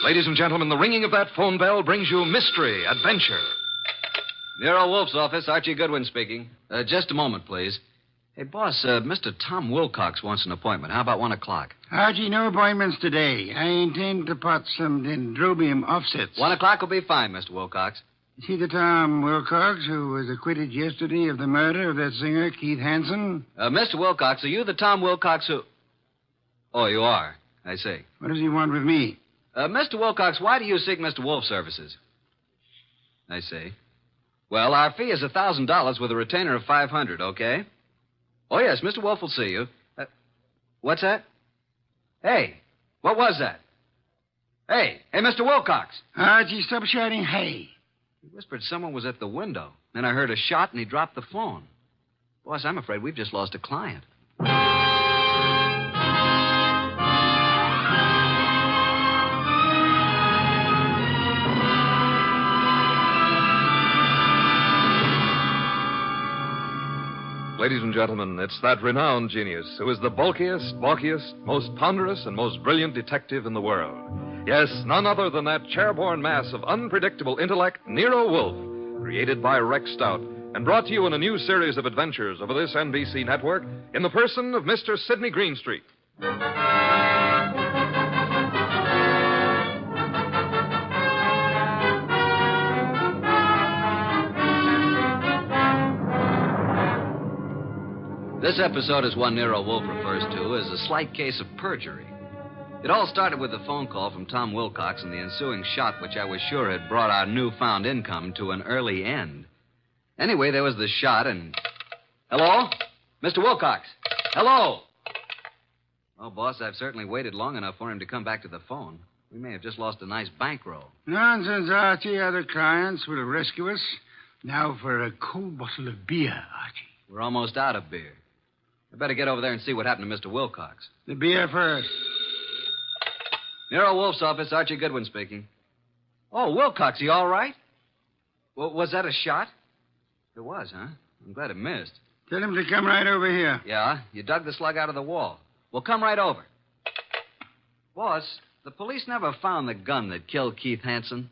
[SPEAKER 1] Ladies and gentlemen, the ringing of that phone bell brings you mystery, adventure.
[SPEAKER 13] Nero Wolf's office, Archie Goodwin speaking. Just a moment, please. Hey, boss, Mr. Tom Wilcox wants an appointment. How about 1 o'clock?
[SPEAKER 16] Archie, no appointments today. I intend to pot some dendrobium offsets.
[SPEAKER 13] 1 o'clock will be fine, Mr. Wilcox.
[SPEAKER 16] Is he the Tom Wilcox who was acquitted yesterday of the murder of that singer, Keith Hansen?
[SPEAKER 13] Mr. Wilcox, are you the Tom Wilcox who... Oh, you are. I see.
[SPEAKER 16] What does he want with me?
[SPEAKER 13] Mr. Wilcox, why do you seek Mr. Wolf's services? I see. Well, our fee is $1,000 with a retainer of $500, okay? Oh, yes, Mr. Wolf will see you. What's that? Hey, what was that? Hey, Mr. Wilcox.
[SPEAKER 16] Archie, stop shouting, hey.
[SPEAKER 13] He whispered someone was at the window. Then I heard a shot and he dropped the phone. Boss, I'm afraid we've just lost a client.
[SPEAKER 1] Ladies and gentlemen, it's that renowned genius who is the bulkiest, balkiest, most ponderous, and most brilliant detective in the world. Yes, none other than that chair-borne mass of unpredictable intellect, Nero Wolfe, created by Rex Stout, and brought to you in a new series of adventures over this NBC network in the person of Mr. Sidney Greenstreet.
[SPEAKER 13] This episode is one Nero Wolf refers to as a slight case of perjury. It all started with a phone call from Tom Wilcox and the ensuing shot, which I was sure had brought our newfound income to an early end. Anyway, there was the shot and... Hello? Mr. Wilcox? Hello? Well, boss, I've certainly waited long enough for him to come back to the phone. We may have just lost a nice bankroll.
[SPEAKER 16] Nonsense, Archie. Other clients will rescue us. Now for a cold bottle of beer, Archie.
[SPEAKER 13] We're almost out of beer. I better get over there and see what happened to Mr. Wilcox.
[SPEAKER 16] The beer first.
[SPEAKER 13] Nero Wolf's office, Archie Goodwin speaking. Oh, Wilcox, you all right? Well, was that a shot? It was, huh? I'm glad it missed.
[SPEAKER 16] Tell him to come right over here.
[SPEAKER 13] Yeah? You dug the slug out of the wall. Well, come right over. Boss, the police never found the gun that killed Keith Hansen.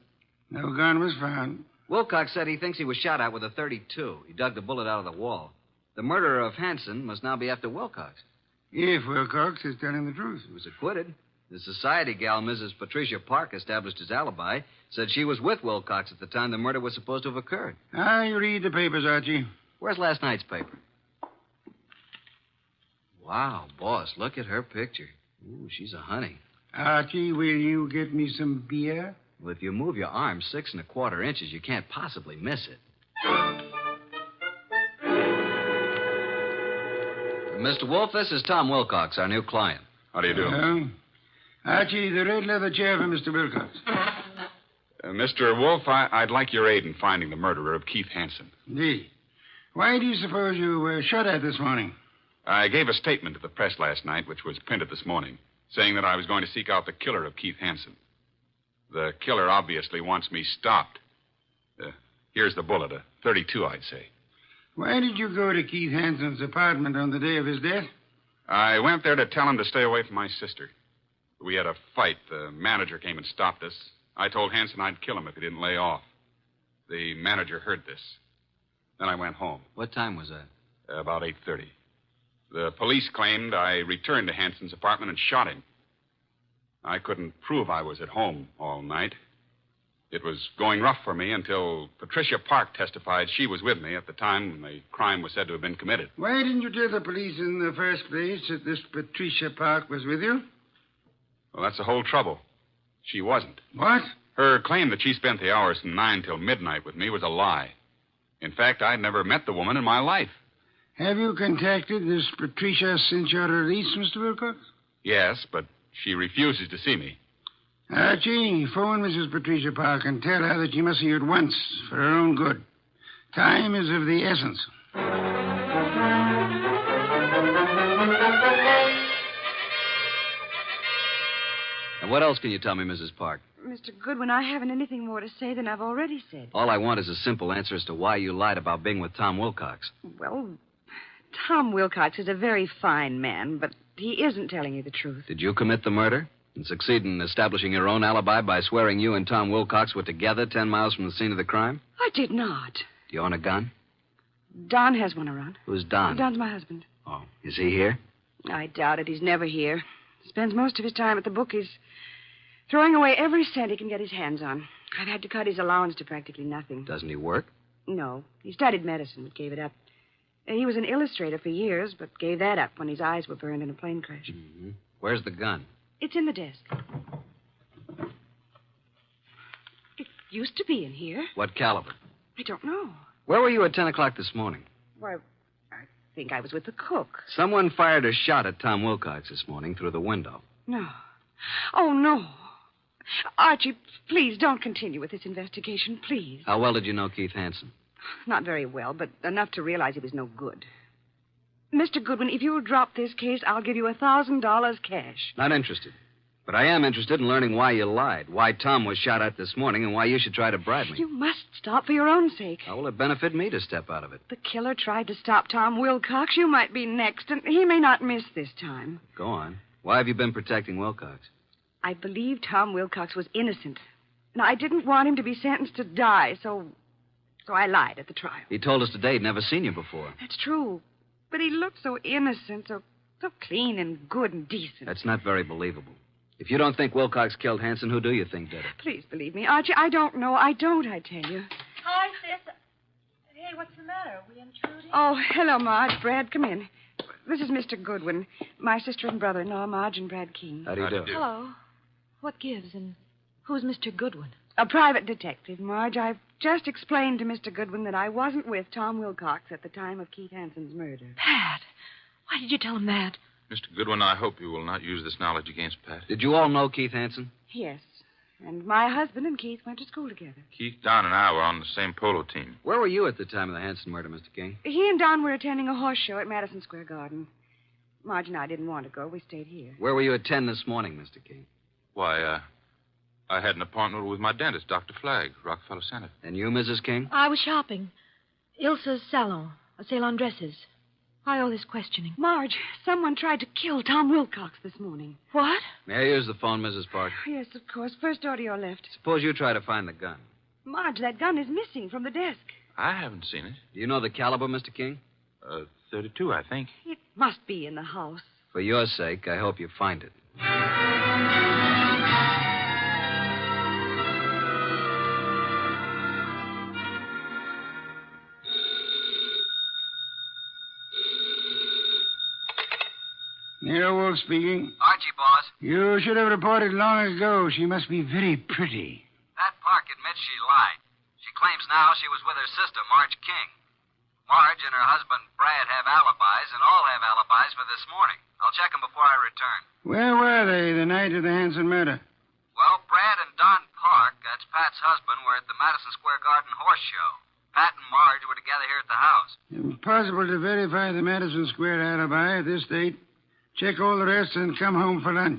[SPEAKER 16] No gun was found.
[SPEAKER 13] Wilcox said he thinks he was shot at with a .32. He dug the bullet out of the wall. The murderer of Hansen must now be after Wilcox.
[SPEAKER 16] If Wilcox is telling the truth.
[SPEAKER 13] He was acquitted. The society gal, Mrs. Patricia Park, established his alibi, said she was with Wilcox at the time the murder was supposed to have occurred.
[SPEAKER 16] I read the papers, Archie.
[SPEAKER 13] Where's last night's paper? Wow, boss, look at her picture. Ooh, she's a honey.
[SPEAKER 16] Archie, will you get me some beer?
[SPEAKER 13] Well, if you move your arm 6 1/4 inches, you can't possibly miss it. Mr. Wolf, this is Tom Wilcox, our new client.
[SPEAKER 14] How do you do?
[SPEAKER 16] Archie, the red leather chair for Mr. Wilcox.
[SPEAKER 14] Mr. Wolf, I'd like your aid in finding the murderer of Keith Hansen.
[SPEAKER 16] Indeed. Why do you suppose you were shot at this morning?
[SPEAKER 14] I gave a statement to the press last night, which was printed this morning, saying that I was going to seek out the killer of Keith Hansen. The killer obviously wants me stopped. Here's the bullet, a .32, I'd say.
[SPEAKER 16] Why did you go to Keith Hansen's apartment on the day of his death?
[SPEAKER 14] I went there to tell him to stay away from my sister. We had a fight. The manager came and stopped us. I told Hansen I'd kill him if he didn't lay off. The manager heard this. Then I went home.
[SPEAKER 13] What time was that?
[SPEAKER 14] About 8:30. The police claimed I returned to Hansen's apartment and shot him. I couldn't prove I was at home all night. It was going rough for me until Patricia Park testified she was with me at the time when the crime was said to have been committed.
[SPEAKER 16] Why didn't you tell the police in the first place that this Patricia Park was with you?
[SPEAKER 14] Well, that's the whole trouble. She wasn't.
[SPEAKER 16] What?
[SPEAKER 14] Her claim that she spent the hours from 9 till midnight with me was a lie. In fact, I'd never met the woman in my life.
[SPEAKER 16] Have you contacted this Patricia since your release, Mr. Wilcox?
[SPEAKER 14] Yes, but she refuses to see me.
[SPEAKER 16] Archie, phone Mrs. Patricia Park and tell her that she must see you at once for her own good. Time is of the essence.
[SPEAKER 13] And what else can you tell me, Mrs. Park?
[SPEAKER 7] Mr. Goodwin, I haven't anything more to say than I've already said.
[SPEAKER 13] All I want is a simple answer as to why you lied about being with Tom Wilcox.
[SPEAKER 7] Well, Tom Wilcox is a very fine man, but he isn't telling you the truth.
[SPEAKER 13] Did you commit the murder and succeed in establishing your own alibi by swearing you and Tom Wilcox were together 10 miles from the scene of the crime?
[SPEAKER 7] I did not.
[SPEAKER 13] Do you own a gun?
[SPEAKER 7] Don has one around.
[SPEAKER 13] Who's Don?
[SPEAKER 7] Don's my husband.
[SPEAKER 13] Oh, is he here?
[SPEAKER 7] I doubt it. He's never here. Spends most of his time at the bookies, throwing away every cent he can get his hands on. I've had to cut his allowance to practically nothing.
[SPEAKER 13] Doesn't he work?
[SPEAKER 7] No. He studied medicine, but gave it up. He was an illustrator for years, but gave that up when his eyes were burned in a plane crash.
[SPEAKER 13] Mm-hmm. Where's the gun?
[SPEAKER 7] It's in the desk. It used to be in here.
[SPEAKER 13] What caliber?
[SPEAKER 7] I don't know.
[SPEAKER 13] Where were you at 10 o'clock this morning?
[SPEAKER 7] Why, I think I was with the cook.
[SPEAKER 13] Someone fired a shot at Tom Wilcox this morning through the window.
[SPEAKER 7] No. Oh, no. Archie, please don't continue with this investigation, please.
[SPEAKER 13] How well did you know Keith Hansen?
[SPEAKER 7] Not very well, but enough to realize he was no good. Mr. Goodwin, if you'll drop this case, I'll give you $1,000 cash.
[SPEAKER 13] Not interested. But I am interested in learning why you lied, why Tom was shot at this morning, and why you should try to bribe me.
[SPEAKER 7] You must stop for your own sake.
[SPEAKER 13] How will it benefit me to step out of it?
[SPEAKER 7] The killer tried to stop Tom Wilcox. You might be next, and he may not miss this time.
[SPEAKER 13] Go on. Why have you been protecting Wilcox?
[SPEAKER 7] I believe Tom Wilcox was innocent. And I didn't want him to be sentenced to die, so I lied at the trial.
[SPEAKER 13] He told us today he'd never seen you before.
[SPEAKER 7] That's true. But he looked so innocent, so clean and good and decent.
[SPEAKER 13] That's not very believable. If you don't think Wilcox killed Hansen, who do you think did it?
[SPEAKER 7] Please believe me, Archie. I don't know. I tell you.
[SPEAKER 18] Hi, sis. Hey, what's the matter? Are we intruding?
[SPEAKER 7] Oh, hello, Ma. It's Brad. Come in.
[SPEAKER 5] This is Mr. Goodwin, my sister and brother-in-law, Marge and Brad King.
[SPEAKER 1] How do you do?
[SPEAKER 15] Hello. What gives, and who's Mr. Goodwin?
[SPEAKER 5] A private detective, Marge. I've just explained to Mr. Goodwin that I wasn't with Tom Wilcox at the time of Keith Hanson's murder.
[SPEAKER 15] Pat, why did you tell him that?
[SPEAKER 23] Mr. Goodwin, I hope you will not use this knowledge against Pat.
[SPEAKER 13] Did you all know Keith Hanson?
[SPEAKER 5] Yes. And my husband and Keith went to school together.
[SPEAKER 23] Keith, Don, and I were on the same polo team.
[SPEAKER 13] Where were you at the time of the Hanson murder, Mr. King?
[SPEAKER 5] He and Don were attending a horse show at Madison Square Garden. Marge and I didn't want to go. We stayed here.
[SPEAKER 13] Where were you at 10 this morning, Mr. King?
[SPEAKER 23] Why, I had an appointment with my dentist, Dr. Flagg, Rockefeller Center.
[SPEAKER 13] And you, Mrs. King?
[SPEAKER 15] I was shopping. Ilsa's salon, a sale on dresses. Why all this questioning?
[SPEAKER 5] Marge, someone tried to kill Tom Wilcox this morning.
[SPEAKER 15] What?
[SPEAKER 13] May I use the phone, Mrs. Park?
[SPEAKER 5] Yes, of course. First door to your left.
[SPEAKER 13] Suppose you try to find the gun.
[SPEAKER 5] Marge, that gun is missing from the desk.
[SPEAKER 23] I haven't seen it.
[SPEAKER 13] Do you know the caliber, Mr. King?
[SPEAKER 23] 32, I think.
[SPEAKER 5] It must be in the house.
[SPEAKER 13] For your sake, I hope you find it.
[SPEAKER 16] Nero Wolf speaking.
[SPEAKER 13] Archie, boss.
[SPEAKER 16] You should have reported long ago. She must be very pretty.
[SPEAKER 13] Pat Park admits she lied. She claims now she was with her sister, Marge King. Marge and her husband, Brad, have alibis, and all have alibis for this morning. I'll check them before I return.
[SPEAKER 16] Where were they the night of the Hanson murder?
[SPEAKER 13] Well, Brad and Don Park, that's Pat's husband, were at the Madison Square Garden horse show. Pat and Marge were together here at the house.
[SPEAKER 16] Impossible to verify the Madison Square alibi at this date. Check all the rest and come home for lunch.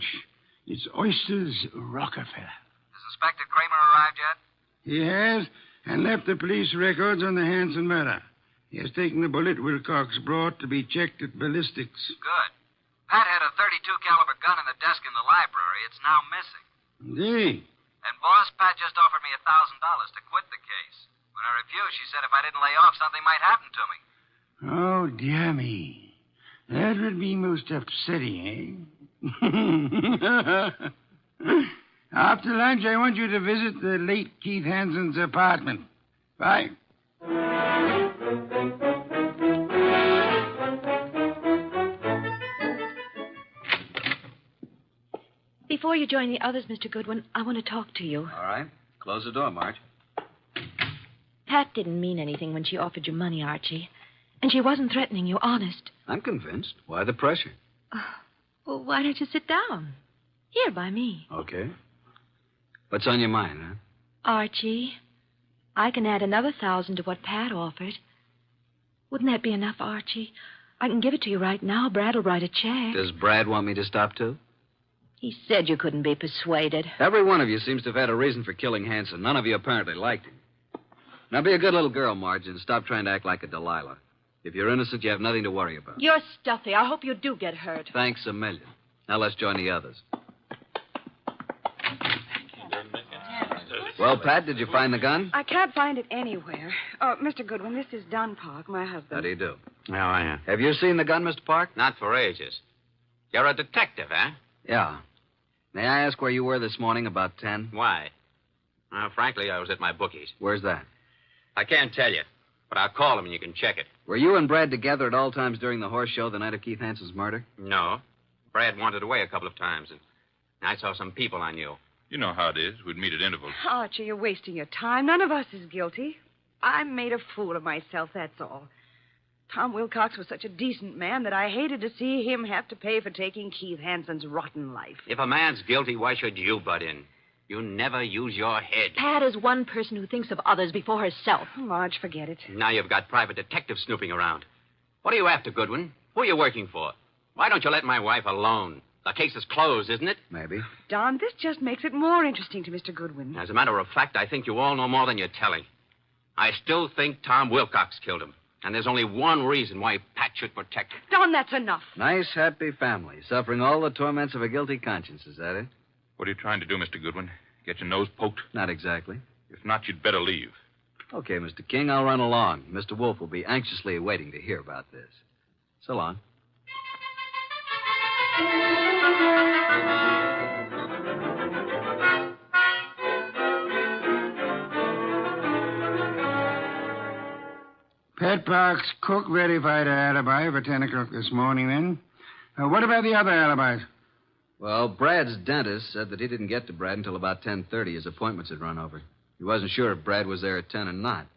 [SPEAKER 16] It's Oysters Rockefeller.
[SPEAKER 13] Has Inspector Kramer arrived yet?
[SPEAKER 16] He has, and left the police records on the Hanson murder. He has taken the bullet Wilcox brought to be checked at ballistics.
[SPEAKER 13] Good. Pat had a .32 caliber gun in the desk in the library. It's now missing.
[SPEAKER 16] Indeed.
[SPEAKER 13] And, boss, Pat just offered me $1,000 to quit the case. When I refused, she said if I didn't lay off, something might happen to me.
[SPEAKER 16] Oh, dear me. That would be most upsetting, eh? After lunch, I want you to visit the late Keith Hanson's apartment. Bye.
[SPEAKER 15] Before you join the others, Mr. Goodwin, I want to talk to you.
[SPEAKER 13] All right. Close the door, Marge.
[SPEAKER 15] Pat didn't mean anything when she offered you money, Archie. And she wasn't threatening you, honest.
[SPEAKER 13] I'm convinced. Why the pressure?
[SPEAKER 15] Well, why don't you sit down? Here, by me.
[SPEAKER 13] Okay. What's on your mind, huh?
[SPEAKER 15] Archie, I can add another 1,000 to what Pat offered. Wouldn't that be enough, Archie? I can give it to you right now. Brad'll write a check.
[SPEAKER 13] Does Brad want me to stop, too?
[SPEAKER 15] He said you couldn't be persuaded.
[SPEAKER 13] Every one of you seems to have had a reason for killing Hanson. None of you apparently liked him. Now, be a good little girl, Marge, and stop trying to act like a Delilah. If you're innocent, you have nothing to worry about.
[SPEAKER 15] You're stuffy. I hope you do get hurt.
[SPEAKER 13] Thanks a million. Now let's join the others. Well, Pat, did you find the gun?
[SPEAKER 5] I can't find it anywhere. Oh, Mr. Goodwin, this is Don Park, my husband.
[SPEAKER 13] How do you do?
[SPEAKER 23] How are you?
[SPEAKER 13] Have you seen the gun, Mr. Park?
[SPEAKER 24] Not for ages. You're a detective, eh?
[SPEAKER 13] Yeah. May I ask where you were this morning about 10?
[SPEAKER 24] Why? Frankly, I was at my bookies.
[SPEAKER 13] Where's that?
[SPEAKER 24] I can't tell you, but I'll call him and you can check it.
[SPEAKER 13] Were you and Brad together at all times during the horse show the night of Keith Hanson's murder?
[SPEAKER 24] No. Brad wandered away a couple of times, and I saw some people I knew.
[SPEAKER 23] You know how it is. We'd meet at intervals.
[SPEAKER 5] Archie, you're wasting your time. None of us is guilty. I made a fool of myself, that's all. Tom Wilcox was such a decent man that I hated to see him have to pay for taking Keith Hanson's rotten life.
[SPEAKER 24] If a man's guilty, why should you butt in? You never use your head.
[SPEAKER 15] Pat is one person who thinks of others before herself.
[SPEAKER 5] Marge, forget it.
[SPEAKER 24] Now you've got private detectives snooping around. What are you after, Goodwin? Who are you working for? Why don't you let my wife alone? The case is closed, isn't it?
[SPEAKER 13] Maybe.
[SPEAKER 5] Don, this just makes it more interesting to Mr. Goodwin.
[SPEAKER 24] As a matter of fact, I think you all know more than you're telling. I still think Tom Wilcox killed him. And there's only one reason why Pat should protect him.
[SPEAKER 5] Don, that's enough.
[SPEAKER 13] Nice, happy family, suffering all the torments of a guilty conscience. Is that it?
[SPEAKER 23] What are you trying to do, Mr. Goodwin? Get your nose poked?
[SPEAKER 13] Not exactly.
[SPEAKER 23] If not, you'd better leave.
[SPEAKER 13] Okay, Mr. King, I'll run along. Mr. Wolf will be anxiously waiting to hear about this. So long.
[SPEAKER 16] Pat Park's cook verified her alibi for 10 o'clock this morning, then. What about the other alibis?
[SPEAKER 13] Well, Brad's dentist said that he didn't get to Brad until about 10:30. His appointments had run over. He wasn't sure if Brad was there at 10 or not.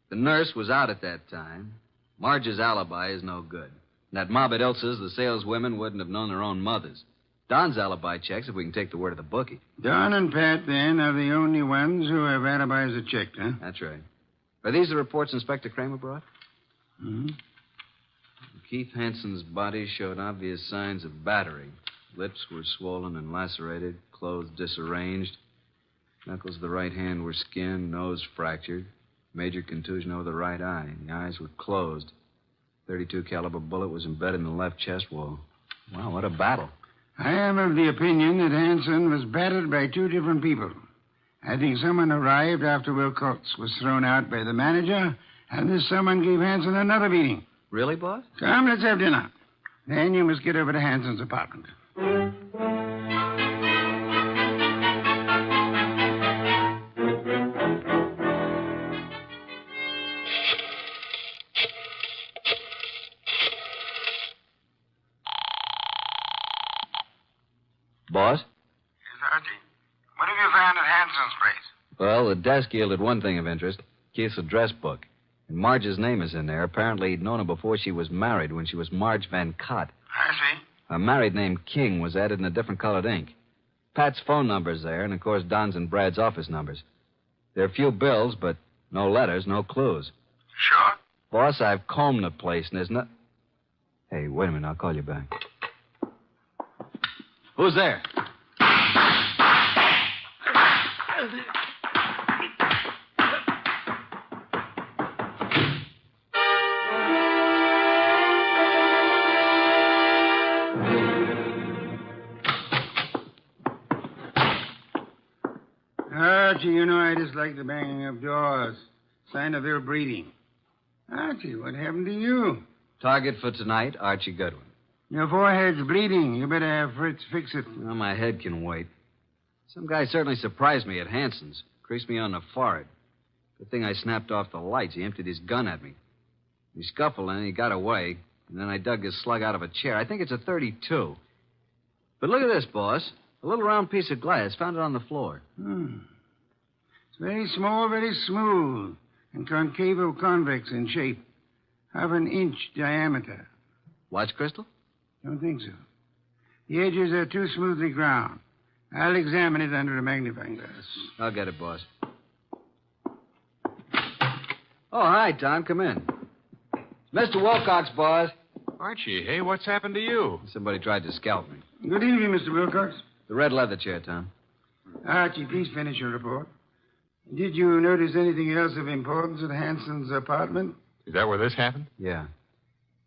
[SPEAKER 13] The nurse was out at that time. Marge's alibi is no good. And that mob at Ilsa's, the saleswomen wouldn't have known their own mothers. Don's alibi checks if we can take the word of the bookie.
[SPEAKER 16] Don and Pat, then, are the only ones who have alibis that checked, huh?
[SPEAKER 13] That's right. Are these the reports Inspector Kramer brought?
[SPEAKER 16] Mm-hmm.
[SPEAKER 13] Keith Hansen's body showed obvious signs of battery. Lips were swollen and lacerated, clothes disarranged. Knuckles of the right hand were skinned, nose fractured. Major contusion over the right eye. The eyes were closed. .32 caliber bullet was embedded in the left chest wall. Wow, what a battle.
[SPEAKER 16] I am of the opinion that Hansen was battered by two different people. I think someone arrived after Wilcox was thrown out by the manager, and this someone gave Hansen another beating.
[SPEAKER 13] Really, boss?
[SPEAKER 16] Come, let's have dinner. Then you must get over to Hansen's apartment.
[SPEAKER 13] Boss?
[SPEAKER 16] Yes, Archie. What have you found at Hansen's place?
[SPEAKER 13] Well, the desk yielded one thing of interest. Keith's address book. And Marge's name is in there. Apparently, he'd known her before she was married, when she was Marge Van Cott.
[SPEAKER 16] I see.
[SPEAKER 13] A married name King was added in a different colored ink. Pat's phone number's there, and, of course, Don's and Brad's office numbers. There are a few bills, but no letters, no clues.
[SPEAKER 16] Sure?
[SPEAKER 13] Boss, I've combed the place, and there's no... Hey, wait a minute. I'll call you back. Who's there?
[SPEAKER 16] Archie, you know I dislike the banging of doors. Sign of ill breeding. Archie, what happened to you?
[SPEAKER 13] Target for tonight, Archie Goodwin.
[SPEAKER 16] Your forehead's bleeding. You better have Fritz fix it.
[SPEAKER 13] Well, my head can wait. Some guy certainly surprised me at Hansen's. Creased me on the forehead. Good thing I snapped off the lights. He emptied his gun at me. We scuffled and he got away. And then I dug his slug out of a chair. I think it's a .32. But look at this, boss. A little round piece of glass. Found it on the floor.
[SPEAKER 16] It's very small, very smooth, and concavo-convex in shape. Half an inch diameter.
[SPEAKER 13] Watch crystal?
[SPEAKER 16] Don't think so. The edges are too smoothly ground. I'll examine it under a magnifying glass.
[SPEAKER 13] I'll get it, boss. Oh, hi, Tom. Come in. Mr. Wilcox, boss.
[SPEAKER 14] Archie, hey, what's happened to you?
[SPEAKER 13] Somebody tried to scalp me.
[SPEAKER 16] Good evening, Mr. Wilcox.
[SPEAKER 13] The red leather chair, Tom.
[SPEAKER 16] Archie, please finish your report. Did you notice anything else of importance at Hansen's apartment?
[SPEAKER 14] Is that where this happened?
[SPEAKER 13] Yeah.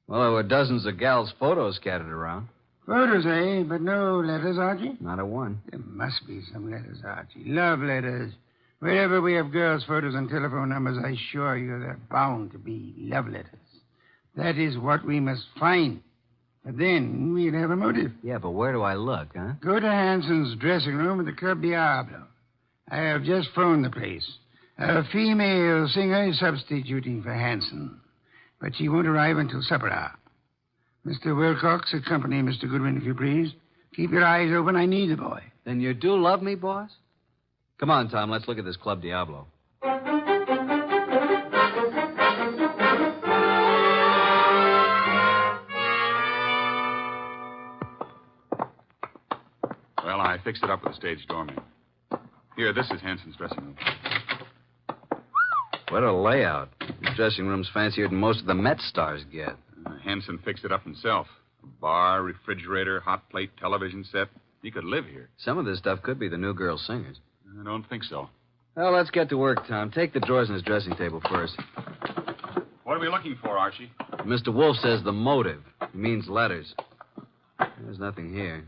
[SPEAKER 13] Well, there were dozens of gals' photos scattered around.
[SPEAKER 16] Photos, eh? But no letters, Archie?
[SPEAKER 13] Not a one.
[SPEAKER 16] There must be some letters, Archie. Love letters. Wherever we have girls' photos and telephone numbers, I assure you there are bound to be love letters. That is what we must find. But then we'll have a motive.
[SPEAKER 13] Yeah, but where do I look, huh?
[SPEAKER 16] Go to Hansen's dressing room at the Club Diablo. I have just phoned the place. A female singer is substituting for Hansen, but she won't arrive until supper hour. Mr. Wilcox, accompany Mr. Goodwin, if you please. Keep your eyes open. I need the boy.
[SPEAKER 13] Then you do love me, boss? Come on, Tom. Let's look at this Club Diablo.
[SPEAKER 14] Well, I fixed it up with the stage doorman. Here, this is Hansen's dressing room.
[SPEAKER 13] What a layout. This dressing room's fancier than most of the Met stars get.
[SPEAKER 14] Hansen fixed it up himself. A bar, refrigerator, hot plate, television set. He could live here.
[SPEAKER 13] Some of this stuff could be the new girl singers.
[SPEAKER 14] I don't think so.
[SPEAKER 13] Well, let's get to work, Tom. Take the drawers in his dressing table first.
[SPEAKER 14] What are we looking for, Archie?
[SPEAKER 13] Mr. Wolf says the motive. He means letters. There's nothing here.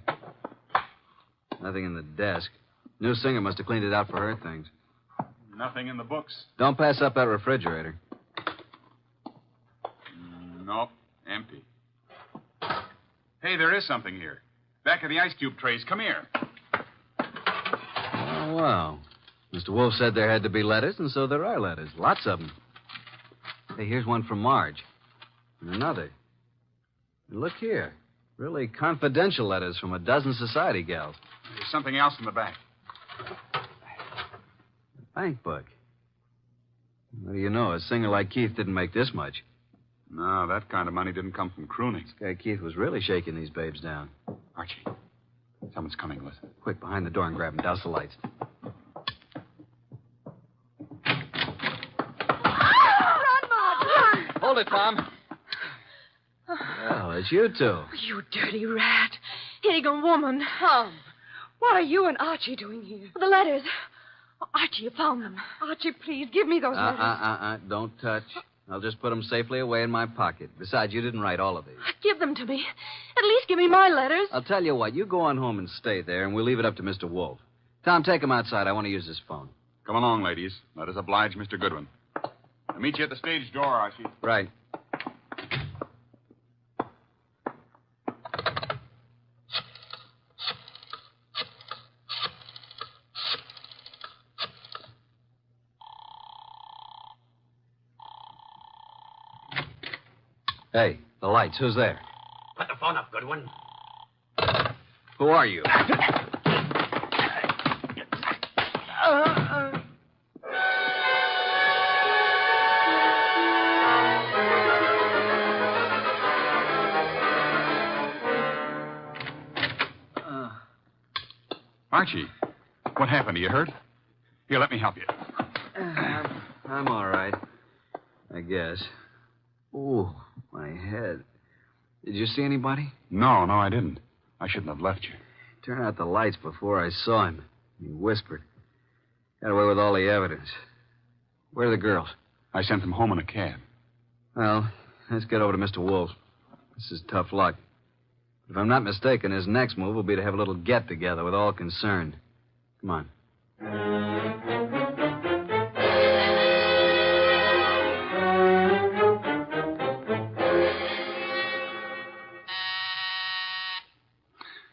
[SPEAKER 13] Nothing in the desk. New singer must have cleaned it out for her things.
[SPEAKER 14] Nothing in the books.
[SPEAKER 13] Don't pass up that refrigerator.
[SPEAKER 14] Nope, empty. Hey, there is something here. Back of the ice cube trays. Come here.
[SPEAKER 13] Oh, wow. Mr. Wolf said there had to be letters, and so there are letters. Lots of them. Hey, here's one from Marge. And another. And look here. Really confidential letters from a dozen society gals.
[SPEAKER 14] There's something else in the back.
[SPEAKER 13] Bank book. What do you know? A singer like Keith didn't make this much.
[SPEAKER 14] No, that kind of money didn't come from crooning.
[SPEAKER 13] This guy Keith was really shaking these babes down.
[SPEAKER 14] Archie, someone's coming. Listen.
[SPEAKER 13] Quick, behind the door and grab him. Douse the lights. Hold it, Tom. Well, it's you two.
[SPEAKER 4] You dirty rat. Hagen woman. What are you and Archie doing here?
[SPEAKER 15] The letters.
[SPEAKER 4] Archie, you found them. Archie, please, give me those letters.
[SPEAKER 13] Don't touch. I'll just put them safely away in my pocket. Besides, you didn't write all of these.
[SPEAKER 4] Give them to me. At least give me my letters.
[SPEAKER 13] I'll tell you what. You go on home and stay there, and we'll leave it up to Mr. Wolf. Tom, take him outside. I want to use his phone.
[SPEAKER 14] Come along, ladies. Let us oblige Mr. Goodwin. I'll meet you at the stage door, Archie.
[SPEAKER 13] Right. Hey, the lights. Who's there?
[SPEAKER 24] Put the phone up, Goodwin.
[SPEAKER 13] Who are you?
[SPEAKER 14] Archie, what happened? Are you hurt? Here, let me help you.
[SPEAKER 13] I'm all right. I guess. Ooh, my head. Did you see anybody?
[SPEAKER 14] No, I didn't. I shouldn't have left you.
[SPEAKER 13] Turn out the lights before I saw him. He whispered. Got away with all the evidence. Where are the girls?
[SPEAKER 14] I sent them home in a cab.
[SPEAKER 13] Well, let's get over to Mr. Wolf. This is tough luck. If I'm not mistaken, his next move will be to have a little get-together with all concerned. Come on.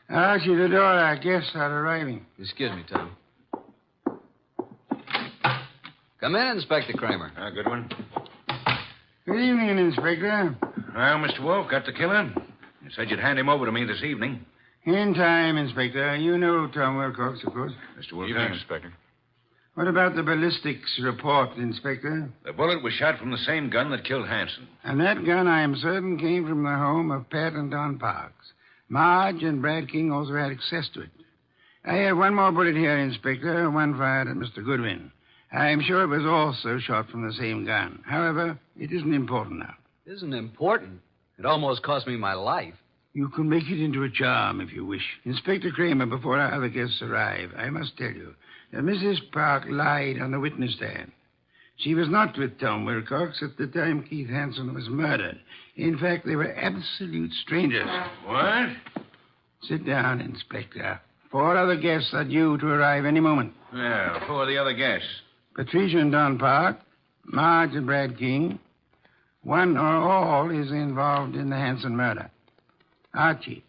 [SPEAKER 16] Archie, the door, our guests are arriving.
[SPEAKER 13] Excuse me, Tom. Come in, Inspector Kramer.
[SPEAKER 8] Goodwin.
[SPEAKER 16] Good evening, Inspector.
[SPEAKER 8] Well, Mr. Wolf, got the killer? You said you'd hand him over to me this evening.
[SPEAKER 16] In time, Inspector. You know Tom Wilcox, of course.
[SPEAKER 8] Mr. Wilcox.
[SPEAKER 14] Evening, Inspector.
[SPEAKER 16] What about the ballistics report, Inspector?
[SPEAKER 8] The bullet was shot from the same gun that killed Hanson.
[SPEAKER 16] And that gun, I am certain, came from the home of Pat and Don Parks. Marge and Brad King also had access to it. I have one more bullet here, Inspector, one fired at Mr. Goodwin. I'm sure it was also shot from the same gun. However, it isn't important now.
[SPEAKER 13] Isn't important? It almost cost me my life.
[SPEAKER 16] You can make it into a charm if you wish. Inspector Kramer, before our other guests arrive, I must tell you that Mrs. Park lied on the witness stand. She was not with Tom Wilcox at the time Keith Hansen was murdered. In fact, they were absolute strangers.
[SPEAKER 8] What?
[SPEAKER 16] Sit down, Inspector. 4 other guests are due to arrive any moment.
[SPEAKER 8] Well, who are the other guests?
[SPEAKER 16] Patricia and Don Park, Marge and Brad King. One or all is involved in the Hansen murder. Archie,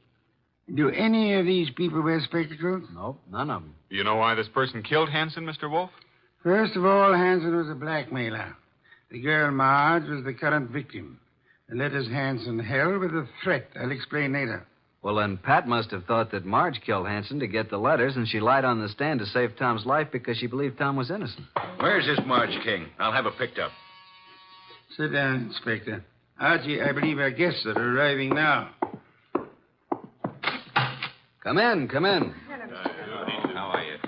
[SPEAKER 16] do any of these people wear spectacles?
[SPEAKER 13] Nope, none of them.
[SPEAKER 14] You know why this person killed Hansen, Mr. Wolf?
[SPEAKER 16] First of all, Hansen was a blackmailer. The girl Marge was the current victim. The letters Hansen held were the threat. I'll explain later.
[SPEAKER 13] Well, then Pat must have thought that Marge killed Hansen to get the letters, and she lied on the stand to save Tom's life because she believed Tom was innocent.
[SPEAKER 8] Where's this Marge King? I'll have her picked up.
[SPEAKER 16] Sit down, Inspector. Archie, I believe our guests are arriving now.
[SPEAKER 13] Come in, come in.
[SPEAKER 8] How are you?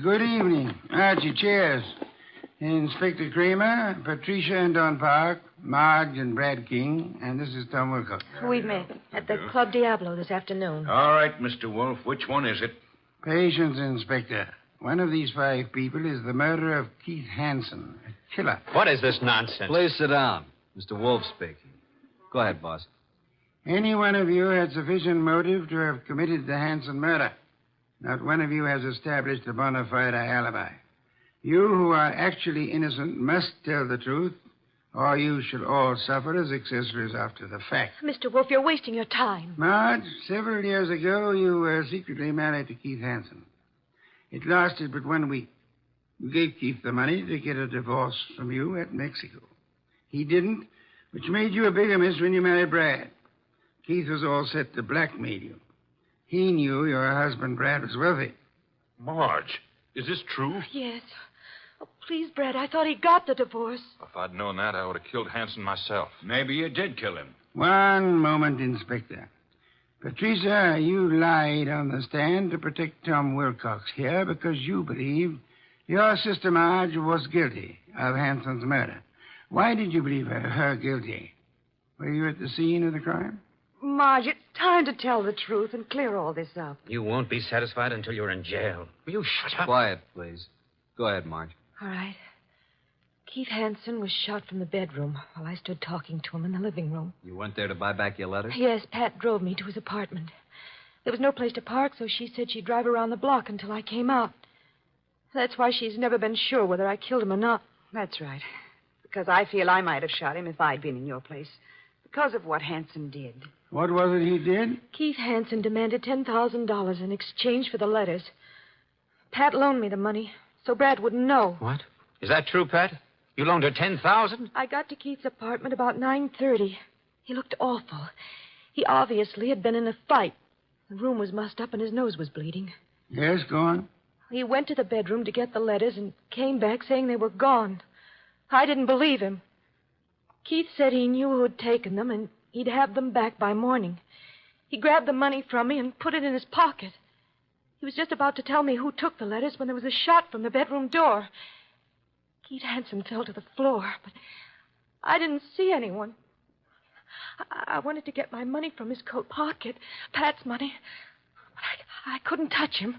[SPEAKER 16] Good evening. Archie, cheers. Inspector Kramer, Patricia and Don Park, Marge and Brad King, and this is Tom Wilcox.
[SPEAKER 15] We've met at the Club Diablo this afternoon.
[SPEAKER 8] All right, Mr. Wolf. Which one is it?
[SPEAKER 16] Patience, Inspector. One of these 5 people is the murderer of Keith Hansen, a killer.
[SPEAKER 24] What is this nonsense?
[SPEAKER 13] Please sit down. Mr. Wolf speaking. Go ahead, boss.
[SPEAKER 16] Any one of you had sufficient motive to have committed the Hansen murder. Not one of you has established a bona fide alibi. You who are actually innocent must tell the truth, or you shall all suffer as accessories after the fact.
[SPEAKER 15] Mr. Wolf, you're wasting your time.
[SPEAKER 16] Marge, several years ago, you were secretly married to Keith Hansen. It lasted but 1 week. You gave Keith the money to get a divorce from you at Mexico. He didn't, which made you a bigamist when you married Brad. Keith was all set to blackmail you. He knew your husband, Brad, was wealthy.
[SPEAKER 23] Marge, is this true?
[SPEAKER 4] Yes. Oh, please, Brad, I thought he got the divorce.
[SPEAKER 23] If I'd known that, I would have killed Hanson myself.
[SPEAKER 8] Maybe you did kill him.
[SPEAKER 16] One moment, Inspector. Patricia, you lied on the stand to protect Tom Wilcox here because you believed your sister Marge was guilty of Hanson's murder. Why did you believe her guilty? Were you at the scene of the crime?
[SPEAKER 5] Marge, it's time to tell the truth and clear all this up.
[SPEAKER 3] You won't be satisfied until you're in jail. Will you shut up?
[SPEAKER 13] Quiet, please. Go ahead, Marge.
[SPEAKER 4] All right. Keith Hanson was shot from the bedroom while I stood talking to him in the living room.
[SPEAKER 13] You went there to buy back your letters?
[SPEAKER 4] Yes, Pat drove me to his apartment. There was no place to park, so she said she'd drive around the block until I came out. That's why she's never been sure whether I killed him or not.
[SPEAKER 5] That's right. Because I feel I might have shot him if I'd been in your place. Because of what Hanson did.
[SPEAKER 16] What was it he did?
[SPEAKER 4] Keith Hanson demanded $10,000 in exchange for the letters. Pat loaned me the money, so Brad wouldn't know.
[SPEAKER 3] What? Is that true, Pat? You loaned her $10,000?
[SPEAKER 4] I got to Keith's apartment about 9:30. He looked awful. He obviously had been in a fight. The room was mussed up and his nose was bleeding.
[SPEAKER 16] Yes, go on.
[SPEAKER 4] He went to the bedroom to get the letters and came back saying they were gone. I didn't believe him. Keith said he knew who had taken them and he'd have them back by morning. He grabbed the money from me and put it in his pocket. He was just about to tell me who took the letters when there was a shot from the bedroom door. Keith Hanson fell to the floor, but I didn't see anyone. I wanted to get my money from his coat pocket, Pat's money, but I couldn't touch him.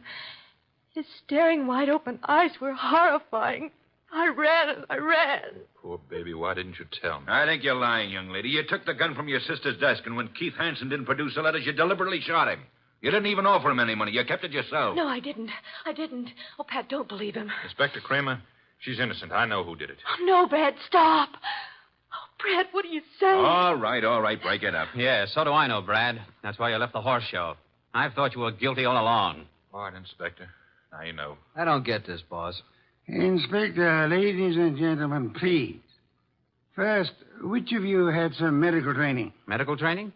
[SPEAKER 4] His staring, wide-open eyes were horrifying. I ran.
[SPEAKER 23] Poor baby, why didn't you tell me?
[SPEAKER 8] I think you're lying, young lady. You took the gun from your sister's desk, and when Keith Hanson didn't produce the letters, you deliberately shot him. You didn't even offer him any money. You kept it yourself.
[SPEAKER 4] No, I didn't. Oh, Pat, don't believe him.
[SPEAKER 23] Inspector Kramer, she's innocent. I know who did it.
[SPEAKER 4] Oh, no, Brad, stop. Oh, Brad, what do you say?
[SPEAKER 8] All right. Break it up.
[SPEAKER 24] Yeah, so do I know, Brad. That's why you left the horse show. I've thought you were guilty all along.
[SPEAKER 23] All right, Inspector. Now you know.
[SPEAKER 13] I don't get this, boss.
[SPEAKER 16] Inspector, ladies and gentlemen, please. First, which of you had some medical training?
[SPEAKER 24] Medical training?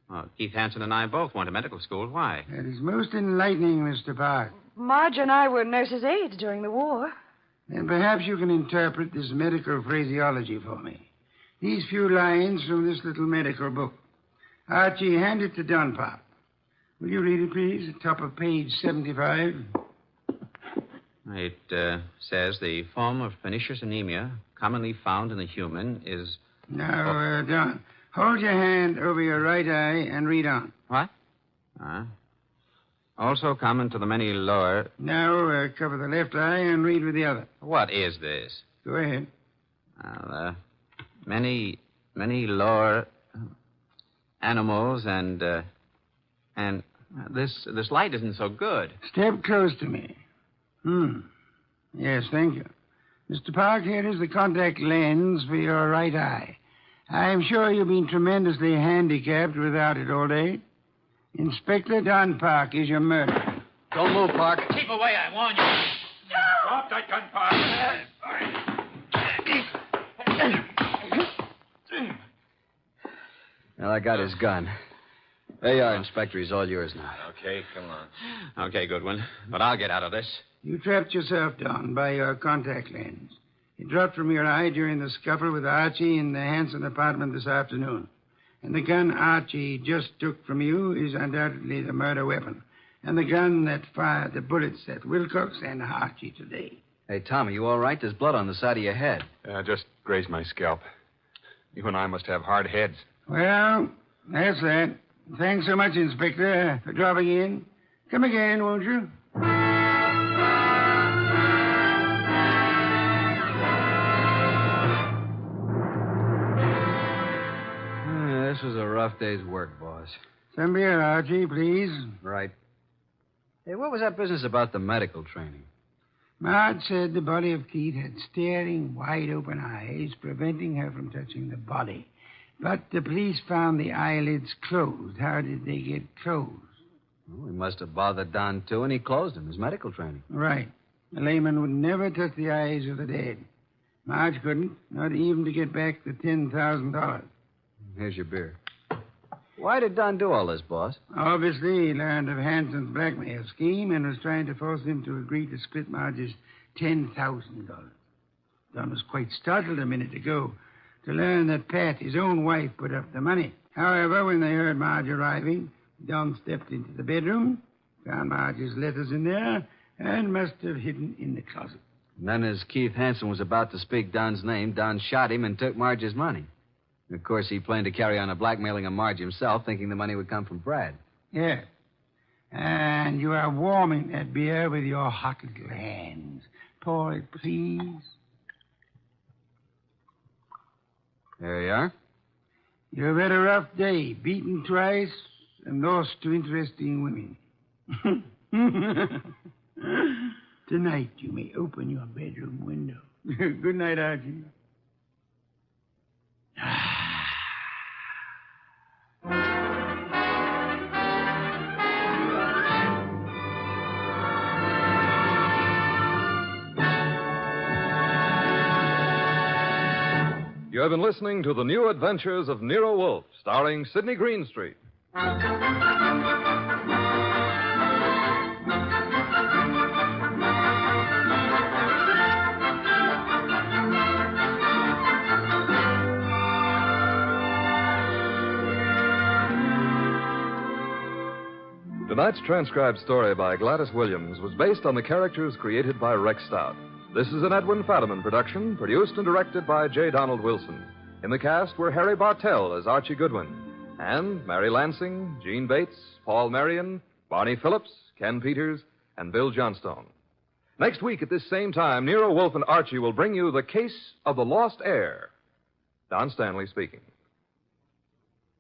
[SPEAKER 24] Well, Keith Hanson and I both went to medical school. Why?
[SPEAKER 16] That is most enlightening, Mr. Park.
[SPEAKER 5] Marge and I were nurses' aides during the war.
[SPEAKER 16] Then perhaps you can interpret this medical phraseology for me. These few lines from this little medical book. Archie, hand it to Don Pop. Will you read it, please? At top of page 75.
[SPEAKER 24] It says the form of pernicious anemia commonly found in the human is...
[SPEAKER 16] Now, Don, hold your hand over your right eye and read on.
[SPEAKER 24] What? Also common to the many lower...
[SPEAKER 16] Now, cover the left eye and read with the other.
[SPEAKER 24] What is this?
[SPEAKER 16] Go ahead.
[SPEAKER 24] Well, many lower animals and this light isn't so good.
[SPEAKER 16] Step close to me. Yes, thank you. Mr. Park, here is the contact lens for your right eye. I'm sure you've been tremendously handicapped without it all day. Inspector Don Park is your murderer.
[SPEAKER 13] Don't move, Park.
[SPEAKER 3] Keep away, I warn you.
[SPEAKER 8] Drop that gun, Park.
[SPEAKER 13] Well, I got his gun. There you are, Inspector. He's all yours now.
[SPEAKER 8] Okay, come on.
[SPEAKER 24] Okay, Goodwin. But I'll get out of this.
[SPEAKER 16] You trapped yourself, Don, by your contact lens. It dropped from your eye during the scuffle with Archie in the Hanson apartment this afternoon. And the gun Archie just took from you is undoubtedly the murder weapon. And the gun that fired the bullets at Wilcox and Archie today.
[SPEAKER 13] Hey, Tom, are you all right? There's blood on the side of your head.
[SPEAKER 23] Just grazed my scalp. You and I must have hard heads.
[SPEAKER 16] Well, that's that. Thanks so much, Inspector, for dropping in. Come again, won't you?
[SPEAKER 13] This was a rough day's work, boss.
[SPEAKER 16] Some beer, Archie, please.
[SPEAKER 13] Right. Hey, what was that business about the medical training?
[SPEAKER 16] Marge said the body of Keith had staring, wide-open eyes, preventing her from touching the body. But the police found the eyelids closed. How did they get closed?
[SPEAKER 13] Well, he must have bothered Don, too, and he closed him. His medical training.
[SPEAKER 16] Right. A layman would never touch the eyes of the dead. Marge couldn't, not even to get back the $10,000.
[SPEAKER 13] Here's your beer. Why did Don do all this, boss?
[SPEAKER 16] Obviously, he learned of Hanson's blackmail scheme and was trying to force him to agree to split Marge's $10,000. Don was quite startled a minute ago to learn that Pat, his own wife, put up the money. However, when they heard Marge arriving, Don stepped into the bedroom, found Marge's letters in there, and must have hidden in the closet.
[SPEAKER 13] And then as Keith Hansen was about to speak Don's name, Don shot him and took Marge's money. And of course, he planned to carry on a blackmailing of Marge himself, thinking the money would come from Brad.
[SPEAKER 16] Yeah. And you are warming that beer with your hot little hands. Pour it, please.
[SPEAKER 13] There you are.
[SPEAKER 16] You've had a rough day, beaten twice and lost to interesting women. Tonight you may open your bedroom window. Good night, Archie.
[SPEAKER 1] You have been listening to The New Adventures of Nero Wolfe, starring Sidney Greenstreet. Tonight's transcribed story by Gladys Williams was based on the characters created by Rex Stout. This is an Edwin Fadiman production, produced and directed by J. Donald Wilson. In the cast were Harry Bartell as Archie Goodwin, and Mary Lansing, Gene Bates, Paul Marion, Barney Phillips, Ken Peters, and Bill Johnstone. Next week at this same time, Nero Wolfe and Archie will bring you The Case of the Lost Heir. Don Stanley speaking.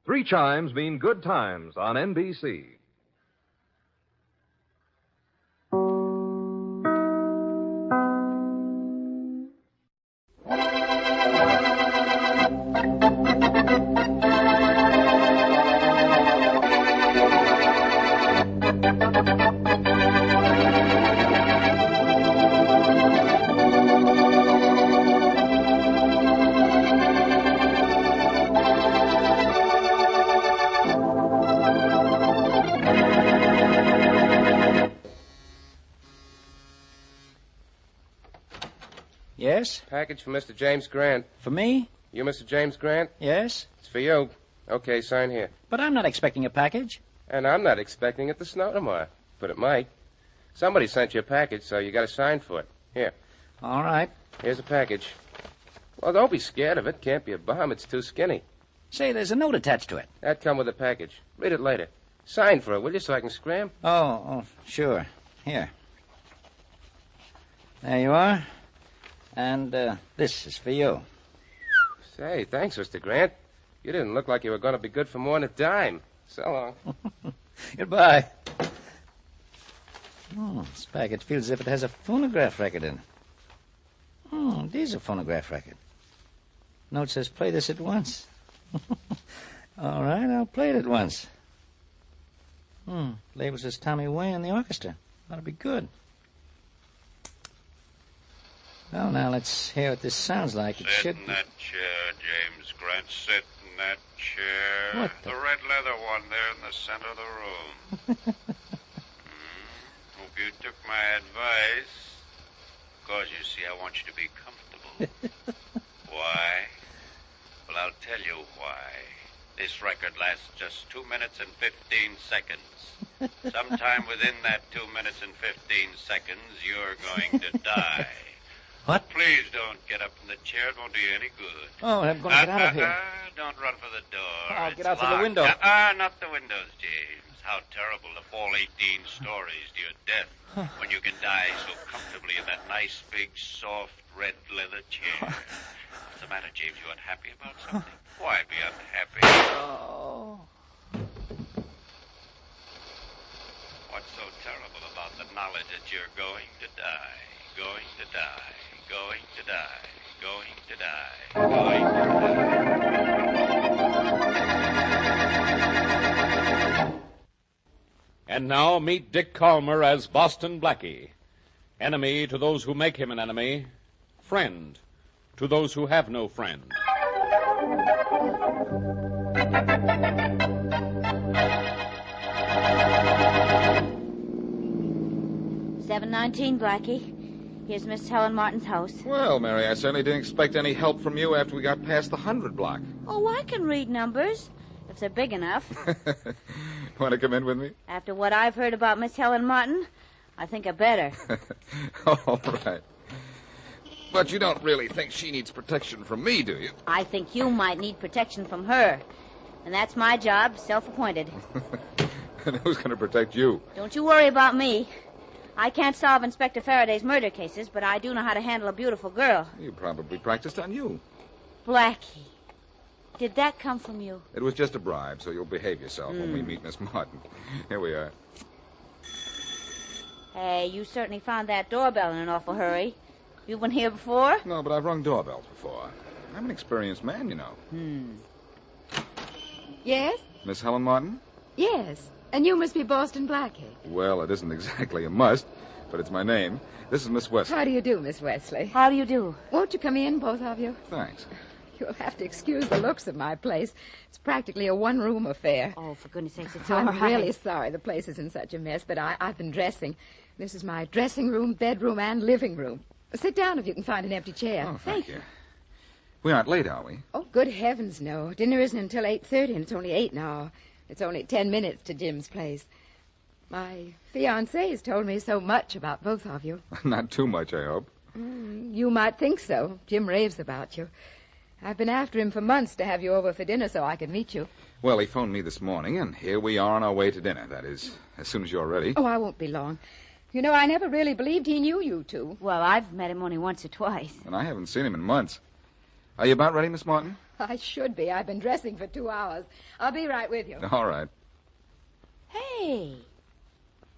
[SPEAKER 1] 3 chimes mean good times on NBC.
[SPEAKER 9] Yes?
[SPEAKER 11] Package for Mr. James Grant.
[SPEAKER 9] For me?
[SPEAKER 11] You Mr. James Grant?
[SPEAKER 9] Yes?
[SPEAKER 11] It's for you. Okay, sign here.
[SPEAKER 9] But I'm not expecting a package.
[SPEAKER 11] And I'm not expecting it to snow tomorrow. But it might. Somebody sent you a package, so you got to sign for it. Here.
[SPEAKER 9] All right.
[SPEAKER 11] Here's a package. Well, don't be scared of it. Can't be a bomb. It's too skinny.
[SPEAKER 9] Say, there's a note attached to it.
[SPEAKER 11] That come with the package. Read it later. Sign for it, will you, so I can scram?
[SPEAKER 9] Oh, sure. Here. There you are. And this is for you.
[SPEAKER 11] Say, thanks, Mr. Grant. You didn't look like you were going to be good for more than a dime. So long.
[SPEAKER 9] Goodbye. This package feels as if it has a phonograph record in it. It is a phonograph record. Note says play this at once. All right, I'll play it at once. Label says Tommy Wayne and the orchestra. Ought to be good. Well, now let's hear what this sounds like. It
[SPEAKER 12] Sit
[SPEAKER 9] should
[SPEAKER 12] in that chair, James Grant. Sit in that chair.
[SPEAKER 9] What
[SPEAKER 12] the red leather one there in the center of the room. Hope you took my advice. Because, you see, I want you to be comfortable. Why? Well, I'll tell you why. This record lasts just 2 minutes and 15 seconds. Sometime within that 2 minutes and 15 seconds, you're going to die.
[SPEAKER 9] What?
[SPEAKER 12] Please don't get up from the chair. It won't do you any good.
[SPEAKER 9] Oh, I'm going to get out of here.
[SPEAKER 12] Don't run for the door.
[SPEAKER 9] I'll
[SPEAKER 12] It's
[SPEAKER 9] get out through the
[SPEAKER 12] locked.
[SPEAKER 9] window.
[SPEAKER 12] Not the windows, James. How terrible to fall 18 stories to your death when you can die so comfortably in that nice, big, soft, red leather chair. What's the matter, James? You unhappy about something? Why be unhappy?
[SPEAKER 9] Oh.
[SPEAKER 12] What's so terrible about the knowledge that you're going to die? Going to die. Going to die. Going to die. Going to die.
[SPEAKER 6] And now meet Dick Calmer as Boston Blackie. Enemy to those who make him an enemy. Friend to those who have no friend.
[SPEAKER 2] 719, Blackie. Here's Miss Helen Martin's house.
[SPEAKER 10] Well, Mary, I certainly didn't expect any help from you after we got past the 100 block.
[SPEAKER 2] Oh, I can read numbers, if they're big enough.
[SPEAKER 10] Want to come in with me?
[SPEAKER 2] After what I've heard about Miss Helen Martin, I think I better.
[SPEAKER 10] All right. But you don't really think she needs protection from me, do you?
[SPEAKER 2] I think you might need protection from her. And that's my job, self-appointed.
[SPEAKER 10] And who's going to protect you?
[SPEAKER 2] Don't you worry about me. I can't solve Inspector Faraday's murder cases, but I do know how to handle a beautiful girl.
[SPEAKER 10] You probably practiced on you.
[SPEAKER 2] Blackie, did that come from you?
[SPEAKER 10] It was just a bribe, so you'll behave yourself when we meet Miss Martin. Here we are.
[SPEAKER 2] Hey, you certainly found that doorbell in an awful hurry. You've been here before?
[SPEAKER 10] No, but I've rung doorbells before. I'm an experienced man, you know.
[SPEAKER 17] Yes?
[SPEAKER 10] Miss Helen Martin?
[SPEAKER 17] Yes. And you must be Boston Blackie.
[SPEAKER 10] Well, it isn't exactly a must, but it's my name. This is Miss Wesley.
[SPEAKER 17] How do you do, Miss Wesley?
[SPEAKER 2] How do you do?
[SPEAKER 17] Won't you come in, both of you?
[SPEAKER 10] Thanks.
[SPEAKER 17] You'll have to excuse the looks of my place. It's practically a one-room affair.
[SPEAKER 2] Oh, for goodness sakes, it's all right.
[SPEAKER 17] I'm really sorry the place is in such a mess, but I've been dressing. This is my dressing room, bedroom, and living room. Sit down if you can find an empty chair.
[SPEAKER 10] Oh, thank you. We aren't late, are we?
[SPEAKER 17] Oh, good heavens, no. Dinner isn't until 8:30, and it's only 8 now. It's only 10 minutes to Jim's place. My fiancé has told me so much about both of you.
[SPEAKER 10] Not too much, I hope.
[SPEAKER 17] You might think so. Jim raves about you. I've been after him for months to have you over for dinner so I could meet you.
[SPEAKER 10] Well, he phoned me this morning, and here we are on our way to dinner. That is, as soon as you're ready.
[SPEAKER 17] Oh, I won't be long. You know, I never really believed he knew you two.
[SPEAKER 2] Well, I've met him only once or twice.
[SPEAKER 10] And I haven't seen him in months. Are you about ready, Miss Martin?
[SPEAKER 17] I should be. I've been dressing for 2 hours. I'll be right with you.
[SPEAKER 10] All right.
[SPEAKER 2] Hey,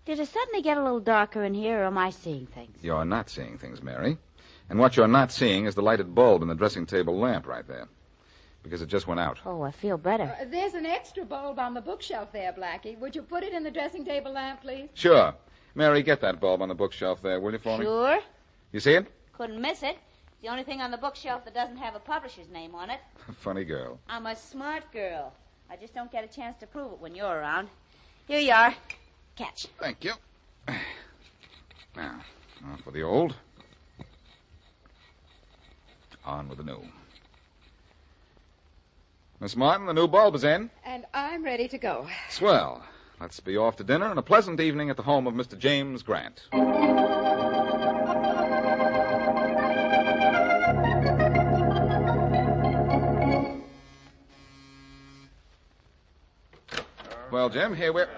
[SPEAKER 2] did it suddenly get a little darker in here, or am I seeing things?
[SPEAKER 10] You're not seeing things, Mary. And what you're not seeing is the lighted bulb in the dressing table lamp right there. Because it just went out.
[SPEAKER 2] Oh, I feel better.
[SPEAKER 17] There's an extra bulb on the bookshelf there, Blackie. Would you put it in the dressing table lamp, please?
[SPEAKER 10] Sure. Mary, get that bulb on the bookshelf there, will you, for me?
[SPEAKER 2] Sure.
[SPEAKER 10] You see it?
[SPEAKER 2] Couldn't miss it. It's the only thing on the bookshelf that doesn't have a publisher's name on it.
[SPEAKER 10] Funny girl.
[SPEAKER 2] I'm a smart girl. I just don't get a chance to prove it when you're around. Here you are. Catch.
[SPEAKER 10] Thank you. Now, off with the old. On with the new. Miss Martin, the new bulb is in.
[SPEAKER 17] And I'm ready to go.
[SPEAKER 10] Swell. Let's be off to dinner and a pleasant evening at the home of Mr. James Grant. Well, Jim, here we're...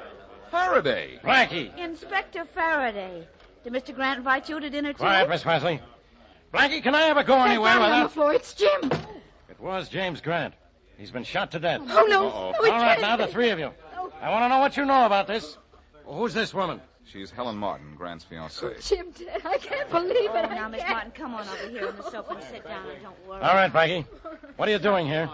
[SPEAKER 10] Faraday.
[SPEAKER 11] Blackie.
[SPEAKER 2] Inspector Faraday. Did Mr. Grant invite you to dinner, too?
[SPEAKER 11] Quiet, Miss Wesley. Blackie, can I ever go anywhere
[SPEAKER 17] down on
[SPEAKER 11] without...
[SPEAKER 17] the floor. It's Jim.
[SPEAKER 11] It was James Grant. He's been shot to death.
[SPEAKER 17] Oh, no.
[SPEAKER 11] Uh-oh.
[SPEAKER 17] No, it
[SPEAKER 11] All right,
[SPEAKER 17] can't
[SPEAKER 11] now, the
[SPEAKER 17] be.
[SPEAKER 11] three of you. I want to know what you know about this. Who's this woman?
[SPEAKER 10] She's Helen Martin, Grant's fiancée.
[SPEAKER 17] Jim, I can't believe it.
[SPEAKER 2] Now, Miss Martin, come on over here on the sofa and sit down and don't worry.
[SPEAKER 11] All right, Blackie. What are you doing here?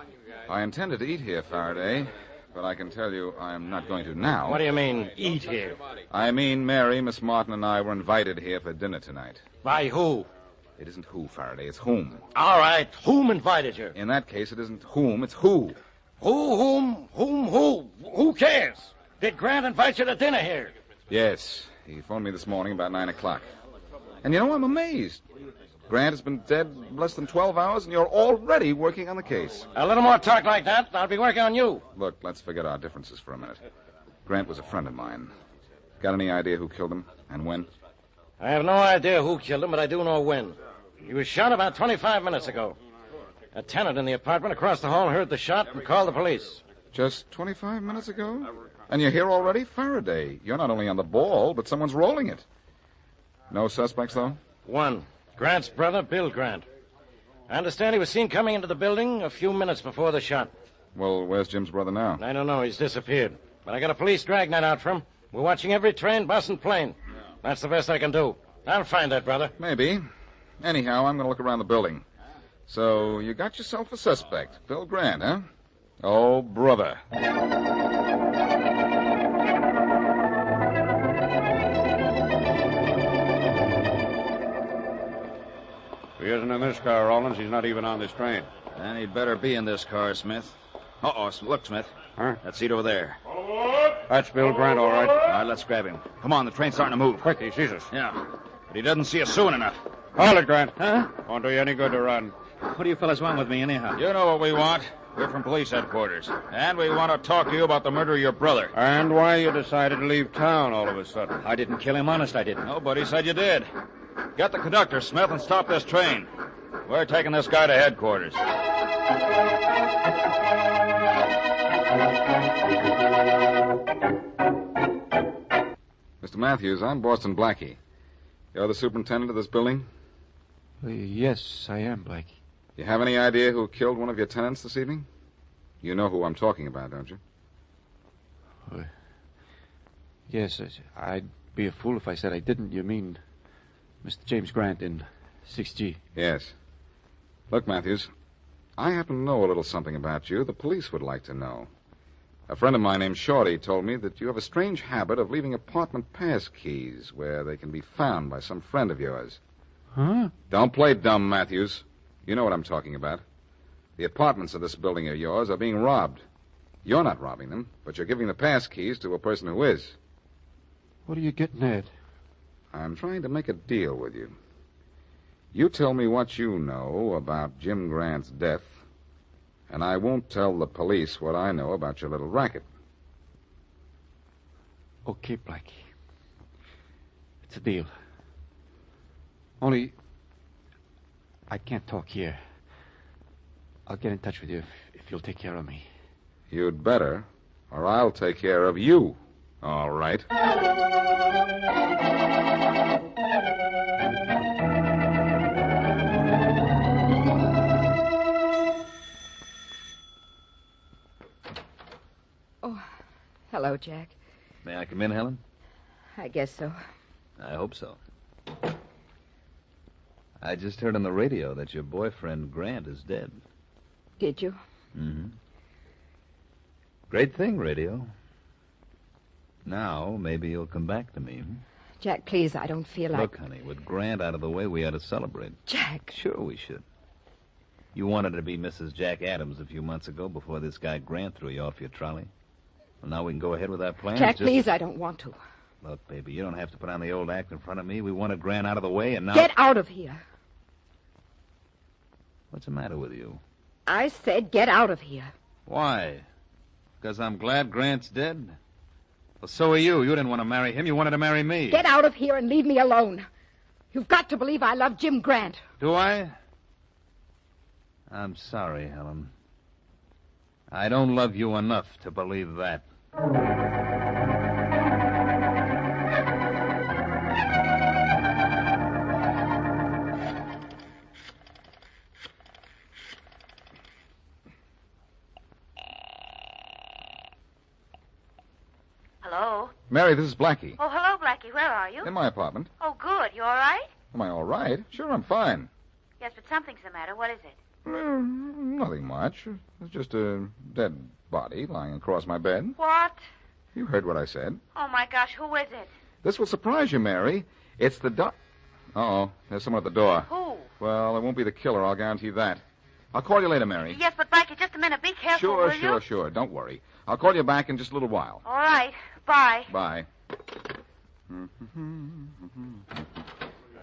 [SPEAKER 10] I intended to eat here, Faraday, but I can tell you I am not going to now.
[SPEAKER 11] What do you mean, eat here?
[SPEAKER 10] I mean, Mary, Miss Martin, and I were invited here for dinner tonight.
[SPEAKER 11] By who?
[SPEAKER 10] It isn't who, Faraday, it's whom.
[SPEAKER 11] All right, whom invited you?
[SPEAKER 10] In that case, it isn't whom, it's who.
[SPEAKER 11] Who? Who cares? Did Grant invite you to dinner here?
[SPEAKER 10] Yes, he phoned me this morning about 9 o'clock. And you know, I'm amazed. Grant has been dead less than 12 hours, and you're already working on the case.
[SPEAKER 11] A little more talk like that, and I'll be working on you.
[SPEAKER 10] Look, let's forget our differences for a minute. Grant was a friend of mine. Got any idea who killed him and when?
[SPEAKER 11] I have no idea who killed him, but I do know when. He was shot about 25 minutes ago. A tenant in the apartment across the hall heard the shot and called the police.
[SPEAKER 10] Just 25 minutes ago? And you're here already? Faraday, you're not only on the ball, but someone's rolling it. No suspects, though?
[SPEAKER 11] One. Grant's brother, Bill Grant. I understand he was seen coming into the building a few minutes before the shot.
[SPEAKER 10] Well, where's Jim's brother now?
[SPEAKER 11] I don't know. He's disappeared. But I got a police dragnet out for him. We're watching every train, bus, and plane. That's the best I can do. I'll find that brother.
[SPEAKER 10] Maybe. Anyhow, I'm going to look around the building. So you got yourself a suspect. Bill Grant, huh? Oh, brother.
[SPEAKER 6] If he isn't in this car, Rollins, he's not even on this train.
[SPEAKER 9] Then he'd better be in this car, Smith. Uh-oh, look, Smith.
[SPEAKER 6] Huh?
[SPEAKER 9] That seat over there.
[SPEAKER 6] That's Bill Grant, all right.
[SPEAKER 9] All right, let's grab him. Come on, the train's starting to move.
[SPEAKER 6] Quick, he sees us.
[SPEAKER 9] Yeah, but he doesn't see us soon enough.
[SPEAKER 6] Hold it, Grant.
[SPEAKER 9] Huh?
[SPEAKER 6] Won't do you any good to run.
[SPEAKER 9] What do you fellas want with me, anyhow? You know what we want. We're from police headquarters. And we want to talk to you about the murder of your brother.
[SPEAKER 6] And why you decided to leave town all of a sudden.
[SPEAKER 9] I didn't kill him, honest, I didn't. Nobody said you did. Get the conductor, Smith, and stop this train. We're taking this guy to headquarters.
[SPEAKER 10] Mr. Matthews, I'm Boston Blackie. You're the superintendent of this building?
[SPEAKER 19] Yes, I am, Blackie.
[SPEAKER 10] You have any idea who killed one of your tenants this evening? You know who I'm talking about, don't you?
[SPEAKER 19] Yes, I'd be a fool if I said I didn't. You mean Mr. James Grant in 6G?
[SPEAKER 10] Yes. Look, Matthews, I happen to know a little something about you the police would like to know. A friend of mine named Shorty told me that you have a strange habit of leaving apartment pass keys where they can be found by some friend of yours.
[SPEAKER 19] Huh?
[SPEAKER 10] Don't play dumb, Matthews. You know what I'm talking about. The apartments of this building of yours are being robbed. You're not robbing them, but you're giving the pass keys to a person who is.
[SPEAKER 19] What are you getting at?
[SPEAKER 10] I'm trying to make a deal with you. You tell me what you know about Jim Grant's death, and I won't tell the police what I know about your little racket.
[SPEAKER 19] Okay, Blackie. It's a deal. Only, I can't talk here. I'll get in touch with you if you'll take care of me.
[SPEAKER 10] You'd better, or I'll take care of you. All right.
[SPEAKER 17] Oh, hello, Jack.
[SPEAKER 9] May I come in, Helen?
[SPEAKER 17] I guess so.
[SPEAKER 9] I hope so. I just heard on the radio that your boyfriend, Grant, is dead.
[SPEAKER 17] Did you?
[SPEAKER 9] Mm-hmm. Great thing, radio. Now, maybe you'll come back to me.
[SPEAKER 17] Jack, please, I don't feel like...
[SPEAKER 9] Look, honey, with Grant out of the way, we ought to celebrate.
[SPEAKER 17] Jack.
[SPEAKER 9] Sure we should. You wanted to be Mrs. Jack Adams a few months ago before this guy Grant threw you off your trolley. Well, now we can go ahead with our plans.
[SPEAKER 17] Jack, please, I don't want to.
[SPEAKER 9] Look, baby, you don't have to put on the old act in front of me. We wanted Grant out of the way, and now...
[SPEAKER 17] Get out of here.
[SPEAKER 9] What's the matter with you?
[SPEAKER 17] I said get out of here.
[SPEAKER 9] Why? Because I'm glad Grant's dead? Well, so are you. You didn't want to marry him. You wanted to marry me.
[SPEAKER 17] Get out of here and leave me alone. You've got to believe I love Jim Grant.
[SPEAKER 9] Do I? I'm sorry, Helen. I don't love you enough to believe that.
[SPEAKER 18] Hello?
[SPEAKER 10] Mary, this is Blackie.
[SPEAKER 18] Oh, hello, Blackie. Where are you?
[SPEAKER 10] In my apartment.
[SPEAKER 18] Oh, good. You all right?
[SPEAKER 10] Am I all right? Sure, I'm fine.
[SPEAKER 18] Yes, but something's the matter. What is it?
[SPEAKER 10] Nothing much. It's just a dead body lying across my bed.
[SPEAKER 18] What?
[SPEAKER 10] You heard what I said.
[SPEAKER 18] Oh, my gosh. Who is it?
[SPEAKER 10] This will surprise you, Mary. It's the Uh-oh. There's someone at the door.
[SPEAKER 18] Who?
[SPEAKER 10] Well, it won't be the killer, I'll guarantee that. I'll call you later, Mary.
[SPEAKER 18] Yes, but Blackie, just a minute. Be careful, will you?
[SPEAKER 10] Sure. Don't worry. I'll call you back in just a little while.
[SPEAKER 18] All right. Bye.
[SPEAKER 10] Bye.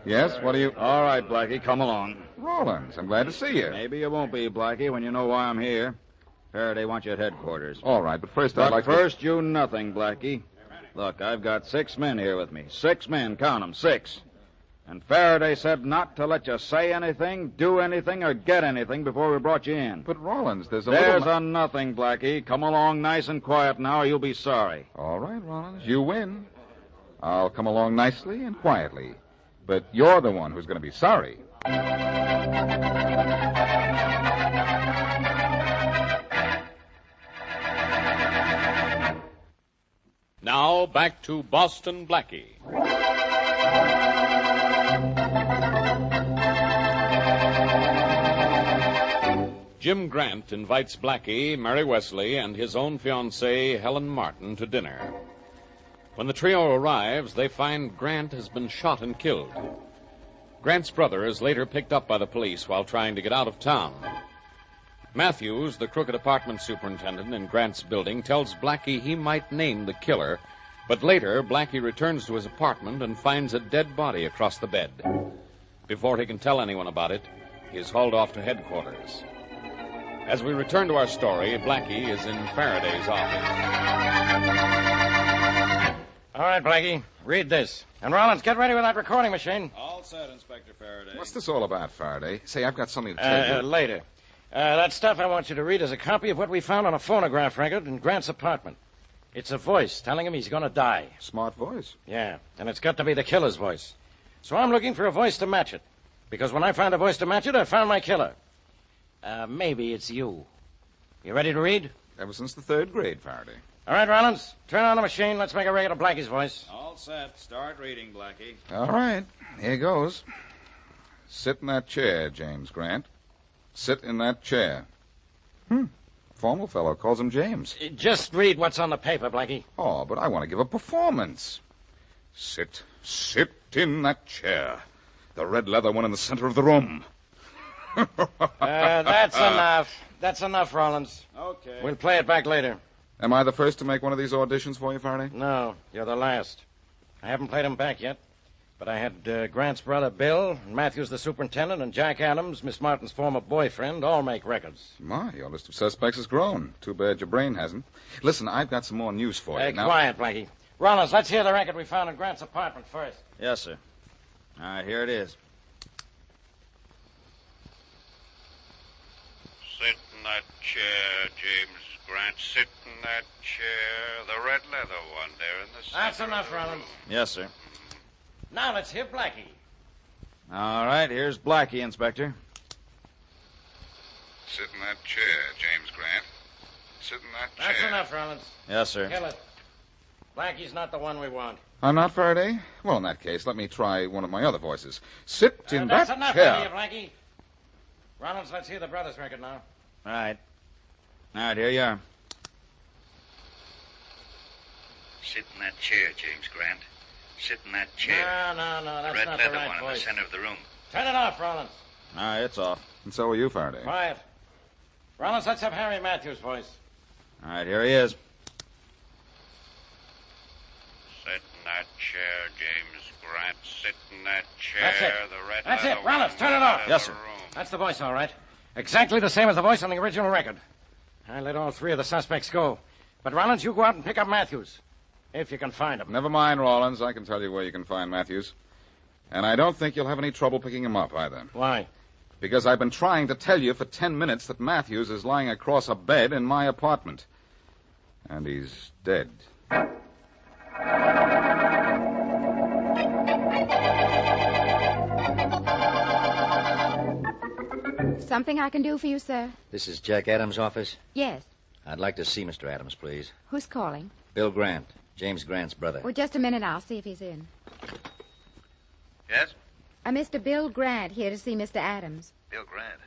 [SPEAKER 10] Yes, what are you...
[SPEAKER 9] All right, Blackie, come along.
[SPEAKER 10] Rollins, I'm glad to see you.
[SPEAKER 9] Maybe you won't be, Blackie, when you know why I'm here. Faraday wants you at headquarters.
[SPEAKER 10] All right, but first I'd like to...
[SPEAKER 9] First, you nothing, Blackie. Look, I've got 6 men here with me. 6 men, count them, 6. And Faraday said not to let you say anything, do anything, or get anything before we brought you in.
[SPEAKER 10] But, Rollins, there's a
[SPEAKER 9] nothing, Blackie. Come along nice and quiet now, or you'll be sorry.
[SPEAKER 10] All right, Rollins, you win. I'll come along nicely and quietly. But you're the one who's going to be sorry.
[SPEAKER 6] Now, back to Boston Blackie. Jim Grant invites Blackie, Mary Wesley, and his own fiancée, Helen Martin, to dinner. When the trio arrives, they find Grant has been shot and killed. Grant's brother is later picked up by the police while trying to get out of town. Matthews, the crooked apartment superintendent in Grant's building, tells Blackie he might name the killer, but later Blackie returns to his apartment and finds a dead body across the bed. Before he can tell anyone about it, he is hauled off to headquarters. As we return to our story, Blackie is in Faraday's office.
[SPEAKER 11] All right, Blackie, read this. And Rollins, get ready with that recording machine.
[SPEAKER 10] All set, Inspector Faraday. What's this all about, Faraday? Say, I've got something to tell you.
[SPEAKER 11] Later. That stuff I want you to read is a copy of what we found on a phonograph record in Grant's apartment. It's a voice telling him he's going to die.
[SPEAKER 10] Smart voice.
[SPEAKER 11] Yeah, and it's got to be the killer's voice. So I'm looking for a voice to match it. Because when I found a voice to match it, I found my killer. Maybe it's you. You ready to read?
[SPEAKER 10] Ever since the 3rd grade, Faraday.
[SPEAKER 11] All right, Rollins, turn on the machine. Let's make a regular Blackie's voice.
[SPEAKER 7] All set. Start reading, Blackie.
[SPEAKER 10] All right, here goes. Sit in that chair, James Grant. Sit in that chair. Formal fellow calls him James.
[SPEAKER 11] Just read what's on the paper, Blackie.
[SPEAKER 10] Oh, but I want to give a performance. Sit in that chair. The red leather one in the center of the room.
[SPEAKER 11] That's enough. That's enough, Rollins.
[SPEAKER 7] Okay.
[SPEAKER 11] We'll play it back later.
[SPEAKER 10] Am I the first to make one of these auditions for you, Faraday?
[SPEAKER 11] No, you're the last. I haven't played them back yet. But I had Grant's brother, Bill, and Matthews, the superintendent, and Jack Adams, Miss Martin's former boyfriend, all make records.
[SPEAKER 10] My, your list of suspects has grown. Too bad your brain hasn't. Listen, I've got some more news for you. Now...
[SPEAKER 11] Quiet, Blackie. Rollins, let's hear the record we found in Grant's apartment first.
[SPEAKER 7] Yes, sir. All right, here it is.
[SPEAKER 12] Sit in that chair, James Grant. Sit in that chair. The red leather one there in the center.
[SPEAKER 11] That's enough, Rollins.
[SPEAKER 7] Yes, sir.
[SPEAKER 11] Now let's hear Blackie.
[SPEAKER 7] All right, here's Blackie, Inspector.
[SPEAKER 10] Sit in that chair, James Grant. Sit in that chair.
[SPEAKER 11] That's enough, Rollins.
[SPEAKER 7] Yes, sir.
[SPEAKER 11] Kill it. Blackie's not the one we want.
[SPEAKER 10] I'm not, Faraday? Well, in that case, let me try one of my other voices. Sit in that
[SPEAKER 11] That's enough,
[SPEAKER 10] chair.
[SPEAKER 11] Blackie. Rollins, let's hear the brother's record now.
[SPEAKER 7] All right. All right, here you are.
[SPEAKER 12] Sit in that chair, James Grant. Sit in that chair.
[SPEAKER 11] No, that's
[SPEAKER 12] red
[SPEAKER 11] not
[SPEAKER 12] leather
[SPEAKER 11] the right
[SPEAKER 12] one in the
[SPEAKER 11] voice.
[SPEAKER 12] center of the room.
[SPEAKER 11] Turn it off, Rollins.
[SPEAKER 7] All right, it's off.
[SPEAKER 10] And so are you, Faraday.
[SPEAKER 11] Quiet. Rollins, let's have Harry Matthews' voice.
[SPEAKER 7] All right, here he is.
[SPEAKER 12] Sit in that chair, James Grant. Sit in that chair.
[SPEAKER 11] That's it.
[SPEAKER 12] The red
[SPEAKER 11] That's
[SPEAKER 12] leather
[SPEAKER 11] it. Rollins,
[SPEAKER 12] one
[SPEAKER 11] turn it
[SPEAKER 12] in the
[SPEAKER 11] off.
[SPEAKER 7] Yes, sir.
[SPEAKER 12] room.
[SPEAKER 11] That's the voice, all right. Exactly the same as the voice on the original record. I let all 3 of the suspects go. But, Rollins, you go out and pick up Matthews. If you can find him.
[SPEAKER 10] Never mind, Rawlins. I can tell you where you can find Matthews. And I don't think you'll have any trouble picking him up, either.
[SPEAKER 11] Why?
[SPEAKER 10] Because I've been trying to tell you for 10 minutes that Matthews is lying across a bed in my apartment. And he's dead.
[SPEAKER 17] Something I can do for you, sir?
[SPEAKER 9] This is Jack Adams' office?
[SPEAKER 17] Yes.
[SPEAKER 9] I'd like to see Mr. Adams, please.
[SPEAKER 17] Who's calling?
[SPEAKER 9] Bill Grant, James Grant's brother.
[SPEAKER 17] Well, just a minute. I'll see if he's in.
[SPEAKER 8] Yes?
[SPEAKER 17] Mr. Bill Grant here to see Mr. Adams.
[SPEAKER 8] Bill Grant.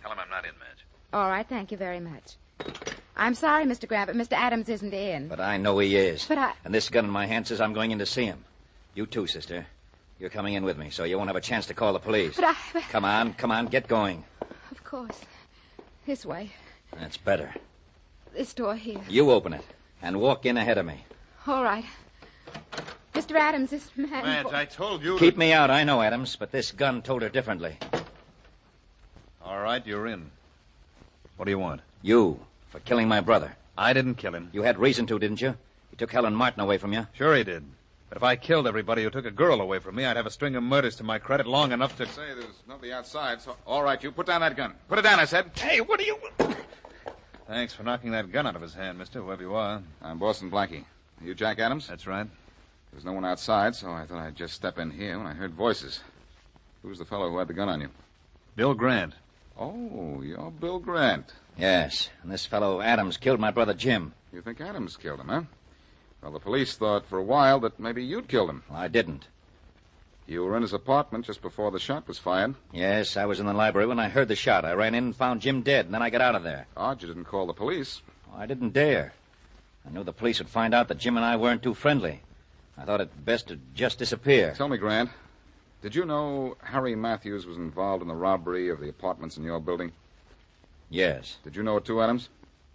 [SPEAKER 8] Tell him I'm not in, Madge.
[SPEAKER 17] All right, thank you very much. I'm sorry, Mr. Grant, but Mr. Adams isn't in.
[SPEAKER 9] But I know he is.
[SPEAKER 17] But I...
[SPEAKER 9] And this gun in my hand says I'm going in to see him. You too, sister. You're coming in with me, so you won't have a chance to call the police.
[SPEAKER 17] But
[SPEAKER 9] Come on, get going.
[SPEAKER 17] Of course. This way.
[SPEAKER 9] That's better.
[SPEAKER 17] This door here.
[SPEAKER 9] You open it, and walk in ahead of me.
[SPEAKER 17] All right. Mr. Adams, this man...
[SPEAKER 7] Madge, I told you...
[SPEAKER 9] Keep me out, I know, Adams, but this gun told her differently.
[SPEAKER 7] All right, you're in. What do you want?
[SPEAKER 9] You, for killing my brother.
[SPEAKER 7] I didn't kill him.
[SPEAKER 9] You had reason to, didn't you? He took Helen Martin away from you.
[SPEAKER 7] Sure he did. But if I killed everybody who took a girl away from me, I'd have a string of murders to my credit long enough to...
[SPEAKER 10] Say, there's nobody outside, so... All right, you put down that gun. Put it down, I said.
[SPEAKER 7] Hey, what are you... Thanks for knocking that gun out of his hand, mister, whoever you are.
[SPEAKER 10] I'm Boston Blackie. Are you Jack Adams?
[SPEAKER 7] That's right.
[SPEAKER 10] There's no one outside, so I thought I'd just step in here when I heard voices. Who's the fellow who had the gun on you?
[SPEAKER 7] Bill Grant.
[SPEAKER 10] Oh, you're Bill Grant.
[SPEAKER 9] Yes, and this fellow Adams killed my brother Jim.
[SPEAKER 10] You think Adams killed him, huh? Well, the police thought for a while that maybe you'd killed him.
[SPEAKER 9] Well, I didn't.
[SPEAKER 10] You were in his apartment just before the shot was fired.
[SPEAKER 9] Yes, I was in the library when I heard the shot. I ran in and found Jim dead, and then I got out of there.
[SPEAKER 10] Odd you didn't call the police.
[SPEAKER 9] I didn't dare. I knew the police would find out that Jim and I weren't too friendly. I thought it best to just disappear.
[SPEAKER 10] Tell me, Grant, Did you know Harry Matthews was involved in the robbery of the apartments in your building?
[SPEAKER 9] Yes.
[SPEAKER 10] Did you know it too, Adams?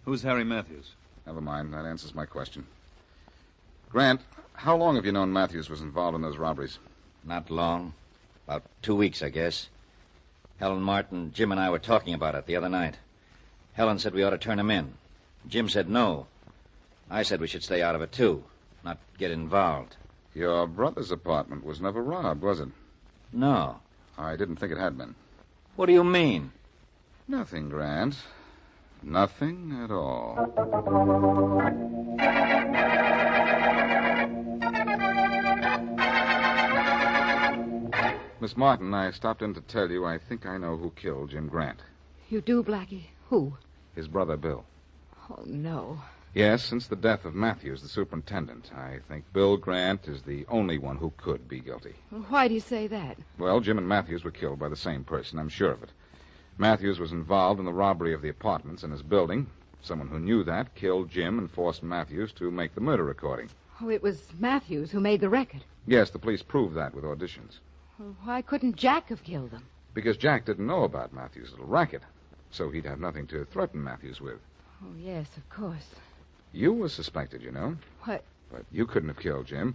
[SPEAKER 7] Who's Harry Matthews?
[SPEAKER 10] Never mind. That answers my question. Grant, how long have you known Matthews was involved in those robberies?
[SPEAKER 9] Not long. About 2 weeks, I guess. Helen Martin, Jim, and I were talking about it the other night. Helen said we ought to turn him in. Jim said no. I said we should stay out of it, too. Not get involved.
[SPEAKER 10] Your brother's apartment was never robbed, was it?
[SPEAKER 9] No.
[SPEAKER 10] I didn't think it had been.
[SPEAKER 9] What do you mean?
[SPEAKER 10] Nothing, Grant. Nothing at all. Miss Martin, I stopped in to tell you I think I know who killed Jim Grant.
[SPEAKER 17] You do, Blackie? Who?
[SPEAKER 10] His brother, Bill.
[SPEAKER 17] Oh, no.
[SPEAKER 10] Yes, since the death of Matthews, the superintendent, I think Bill Grant is the only one who could be guilty.
[SPEAKER 17] Why do you say that?
[SPEAKER 10] Well, Jim and Matthews were killed by the same person, I'm sure of it. Matthews was involved in the robbery of the apartments in his building. Someone who knew that killed Jim and forced Matthews to make the murder recording.
[SPEAKER 17] Oh, it was Matthews who made the record.
[SPEAKER 10] Yes, the police proved that with auditions.
[SPEAKER 17] Well, why couldn't Jack have killed them?
[SPEAKER 10] Because Jack didn't know about Matthews' little racket, so he'd have nothing to threaten Matthews with.
[SPEAKER 17] Oh, yes, of course.
[SPEAKER 10] You were suspected, you know.
[SPEAKER 17] What?
[SPEAKER 10] But you couldn't have killed Jim.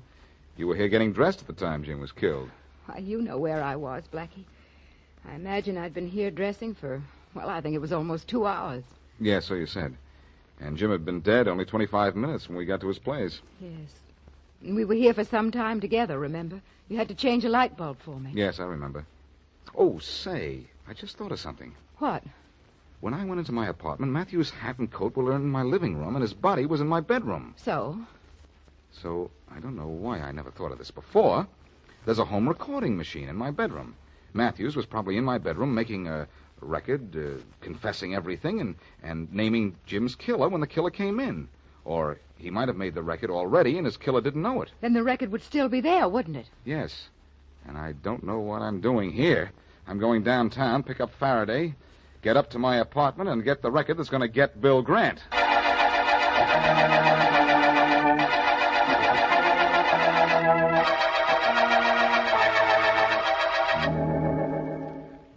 [SPEAKER 10] You were here getting dressed at the time Jim was killed.
[SPEAKER 17] Why, you know where I was, Blackie. I imagine I'd been here dressing for, well, I think it was almost 2 hours.
[SPEAKER 10] Yes, so you said. And Jim had been dead only 25 minutes when we got to his place.
[SPEAKER 17] Yes. And we were here for some time together, remember? You had to change a light bulb for me.
[SPEAKER 10] Yes, I remember. Oh, say, I just thought of something.
[SPEAKER 17] What?
[SPEAKER 10] When I went into my apartment, Matthew's hat and coat were in my living room, and his body was in my bedroom.
[SPEAKER 17] So?
[SPEAKER 10] So, I don't know why I never thought of this before. There's a home recording machine in my bedroom. Matthews was probably in my bedroom making a record, confessing everything, and naming Jim's killer when the killer came in. Or he might have made the record already, and his killer didn't know it.
[SPEAKER 17] Then the record would still be there, wouldn't it?
[SPEAKER 10] Yes. And I don't know what I'm doing here. I'm going downtown, pick up Faraday, get up to my apartment, and get the record that's going to get Bill Grant.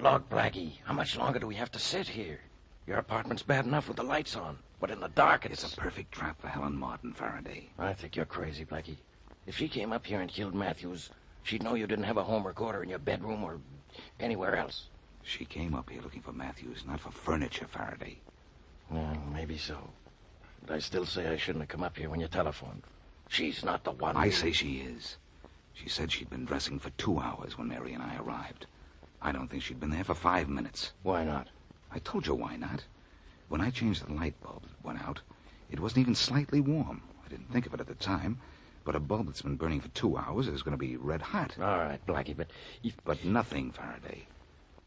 [SPEAKER 11] Look, Blackie, how much longer do we have to sit here? Your apartment's bad enough with the lights on, but in the dark it's a perfect trap for Helen Martin, Faraday. I think you're crazy, Blackie. If she came up here and killed Matthews, she'd know you didn't have a home recorder in your bedroom or anywhere else.
[SPEAKER 19] She came up here looking for Matthews, not for furniture, Faraday.
[SPEAKER 11] Well, maybe so. But I still say I shouldn't have come up here when you telephoned. She's not the one.
[SPEAKER 19] I say she is. She said she'd been dressing for 2 hours when Mary and I arrived. I don't think she'd been there for 5 minutes.
[SPEAKER 11] Why not?
[SPEAKER 19] I told you why not. When I changed the light bulb that went out, it wasn't even slightly warm. I didn't think of it at the time, but a bulb that's been burning for 2 hours is going to be red hot.
[SPEAKER 11] All right, Blackie, but...
[SPEAKER 19] But nothing, Faraday.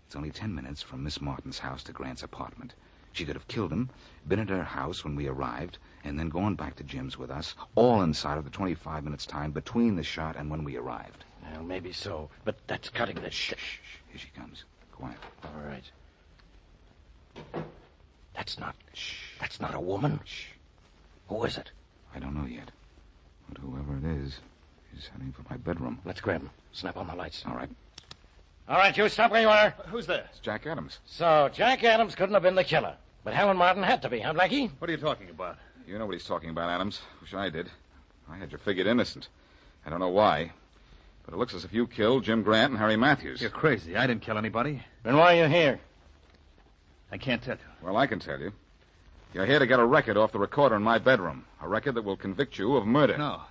[SPEAKER 19] It's only 10 minutes from Miss Martin's house to Grant's apartment. She could have killed him, been at her house when we arrived, and then gone back to Jim's with us, all inside of the 25 minutes time between the shot and when we arrived.
[SPEAKER 11] Well, maybe so, but that's cutting the...
[SPEAKER 19] Shh. Here she comes. Quiet.
[SPEAKER 11] All right. That's not a woman.
[SPEAKER 19] Shh.
[SPEAKER 11] Who is it?
[SPEAKER 19] I don't know yet. But whoever it is heading for my bedroom.
[SPEAKER 11] Let's grab him. Snap on the lights.
[SPEAKER 19] All right.
[SPEAKER 11] All right, you stop where you are.
[SPEAKER 7] Who's there?
[SPEAKER 10] It's Jack Adams.
[SPEAKER 11] So, Jack Adams couldn't have been the killer. But Helen Martin had to be, huh, Blackie?
[SPEAKER 7] What are you talking about?
[SPEAKER 10] You know what he's talking about, Adams. Wish I did. I had you figured innocent. I don't know why. But it looks as if you killed Jim Grant and Harry Matthews.
[SPEAKER 7] You're crazy. I didn't kill anybody.
[SPEAKER 11] Then why are you here?
[SPEAKER 7] I can't tell you.
[SPEAKER 10] Well, I can tell you. You're here to get a record off the recorder in my bedroom. A record that will convict you of murder.
[SPEAKER 7] No,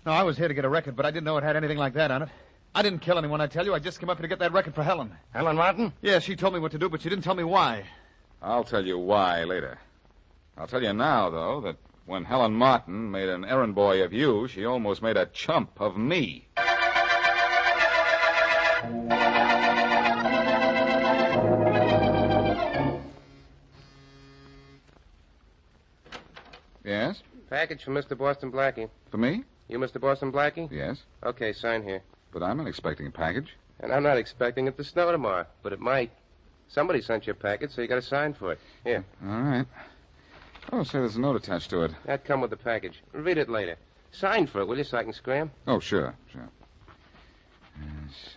[SPEAKER 7] I was here to get a record, but I didn't know it had anything like that on it. I didn't kill anyone, I tell you. I just came up here to get that record for Helen.
[SPEAKER 11] Helen Martin?
[SPEAKER 7] Yeah, she told me what to do, but she didn't tell me why.
[SPEAKER 10] I'll tell you why later. I'll tell you now, though, that when Helen Martin made an errand boy of you, she almost made a chump of me. Yes?
[SPEAKER 14] Package for Mr. Boston Blackie.
[SPEAKER 10] For me?
[SPEAKER 14] You Mr. Boston Blackie?
[SPEAKER 10] Yes.
[SPEAKER 14] Okay, sign here.
[SPEAKER 10] But I'm not expecting a package.
[SPEAKER 14] And I'm not expecting it to snow tomorrow, but it might. Somebody sent you a package, so you got to sign for it. Here.
[SPEAKER 10] All right. Oh, say there's a note attached to it.
[SPEAKER 14] That'd come with the package. Read it later. Sign for it, will you, so I can scram?
[SPEAKER 10] Oh, sure. Yes.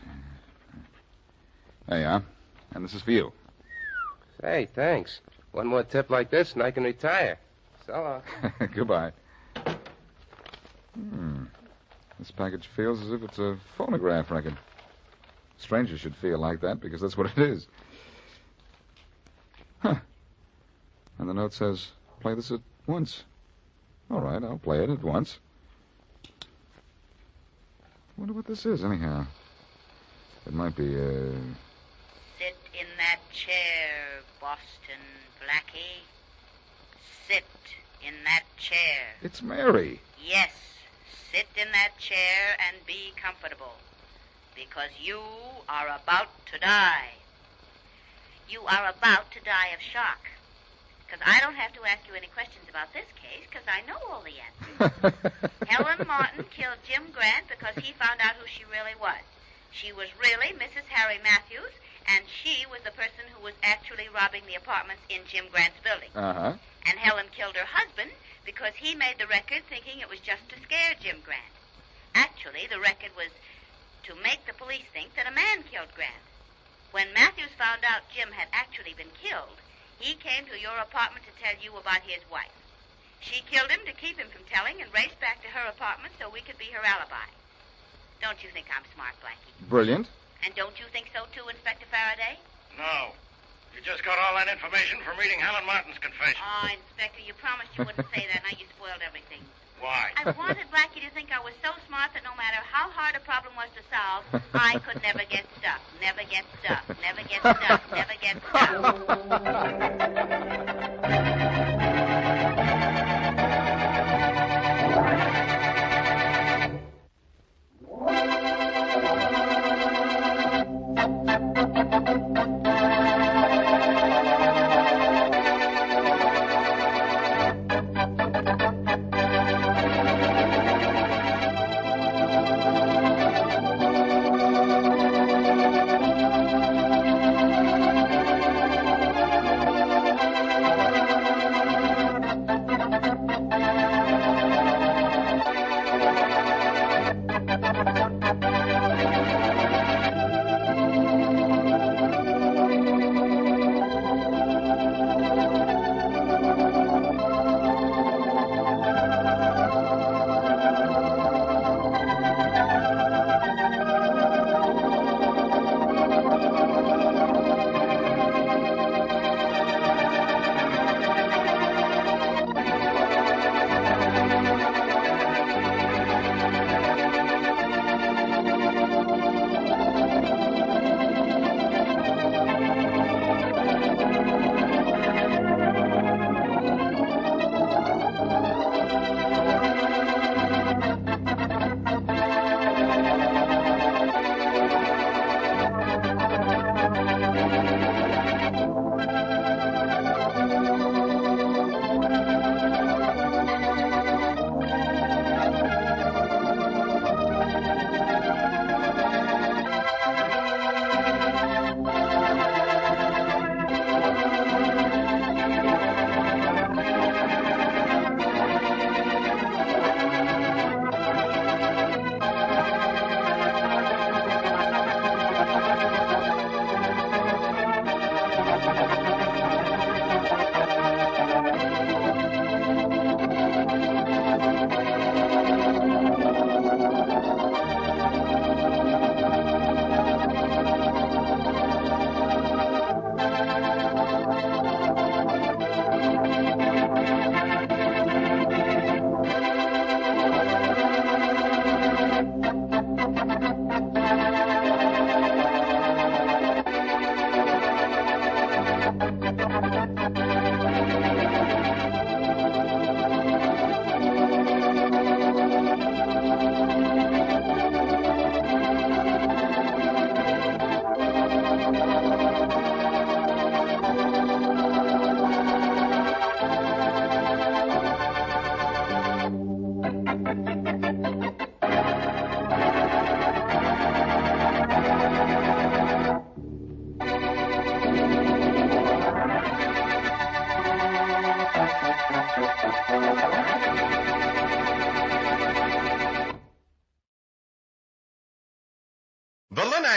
[SPEAKER 10] There you are. And this is for you.
[SPEAKER 14] Hey, thanks. One more tip like this and I can retire. So long.
[SPEAKER 10] Goodbye. This package feels as if it's a phonograph record. Strangers should feel like that because that's what it is. Huh. And the note says, play this at once. All right, I'll play it at once. Wonder what this is, anyhow. It might be,
[SPEAKER 15] Sit in that chair, Boston Blackie. Sit in that chair.
[SPEAKER 10] It's Mary.
[SPEAKER 15] Yes, sit in that chair and be comfortable. Because you are about to die. You are about to die of shock. Because I don't have to ask you any questions about this case, because I know all the answers. Helen Martin killed Jim Grant because he found out who she really was. She was really Mrs. Harry Matthews, and she was the person who was actually robbing the apartments in Jim Grant's building.
[SPEAKER 10] Uh-huh.
[SPEAKER 15] And Helen killed her husband because he made the record thinking it was just to scare Jim Grant. Actually, the record was to make the police think that a man killed Grant. When Matthews found out Jim had actually been killed, he came to your apartment to tell you about his wife. She killed him to keep him from telling and raced back to her apartment so we could be her alibi. Don't you think I'm smart, Blackie?
[SPEAKER 10] Brilliant.
[SPEAKER 15] And don't you think so, too, Inspector Faraday?
[SPEAKER 12] No. You just got all that information from reading Helen Martin's confession.
[SPEAKER 15] Oh, Inspector, you promised you wouldn't say that. Now you spoiled everything.
[SPEAKER 12] Why?
[SPEAKER 15] I wanted Blackie to think I was so smart that no matter how hard a problem was to solve, I could never get stuck. Never get stuck. Never get stuck. Never get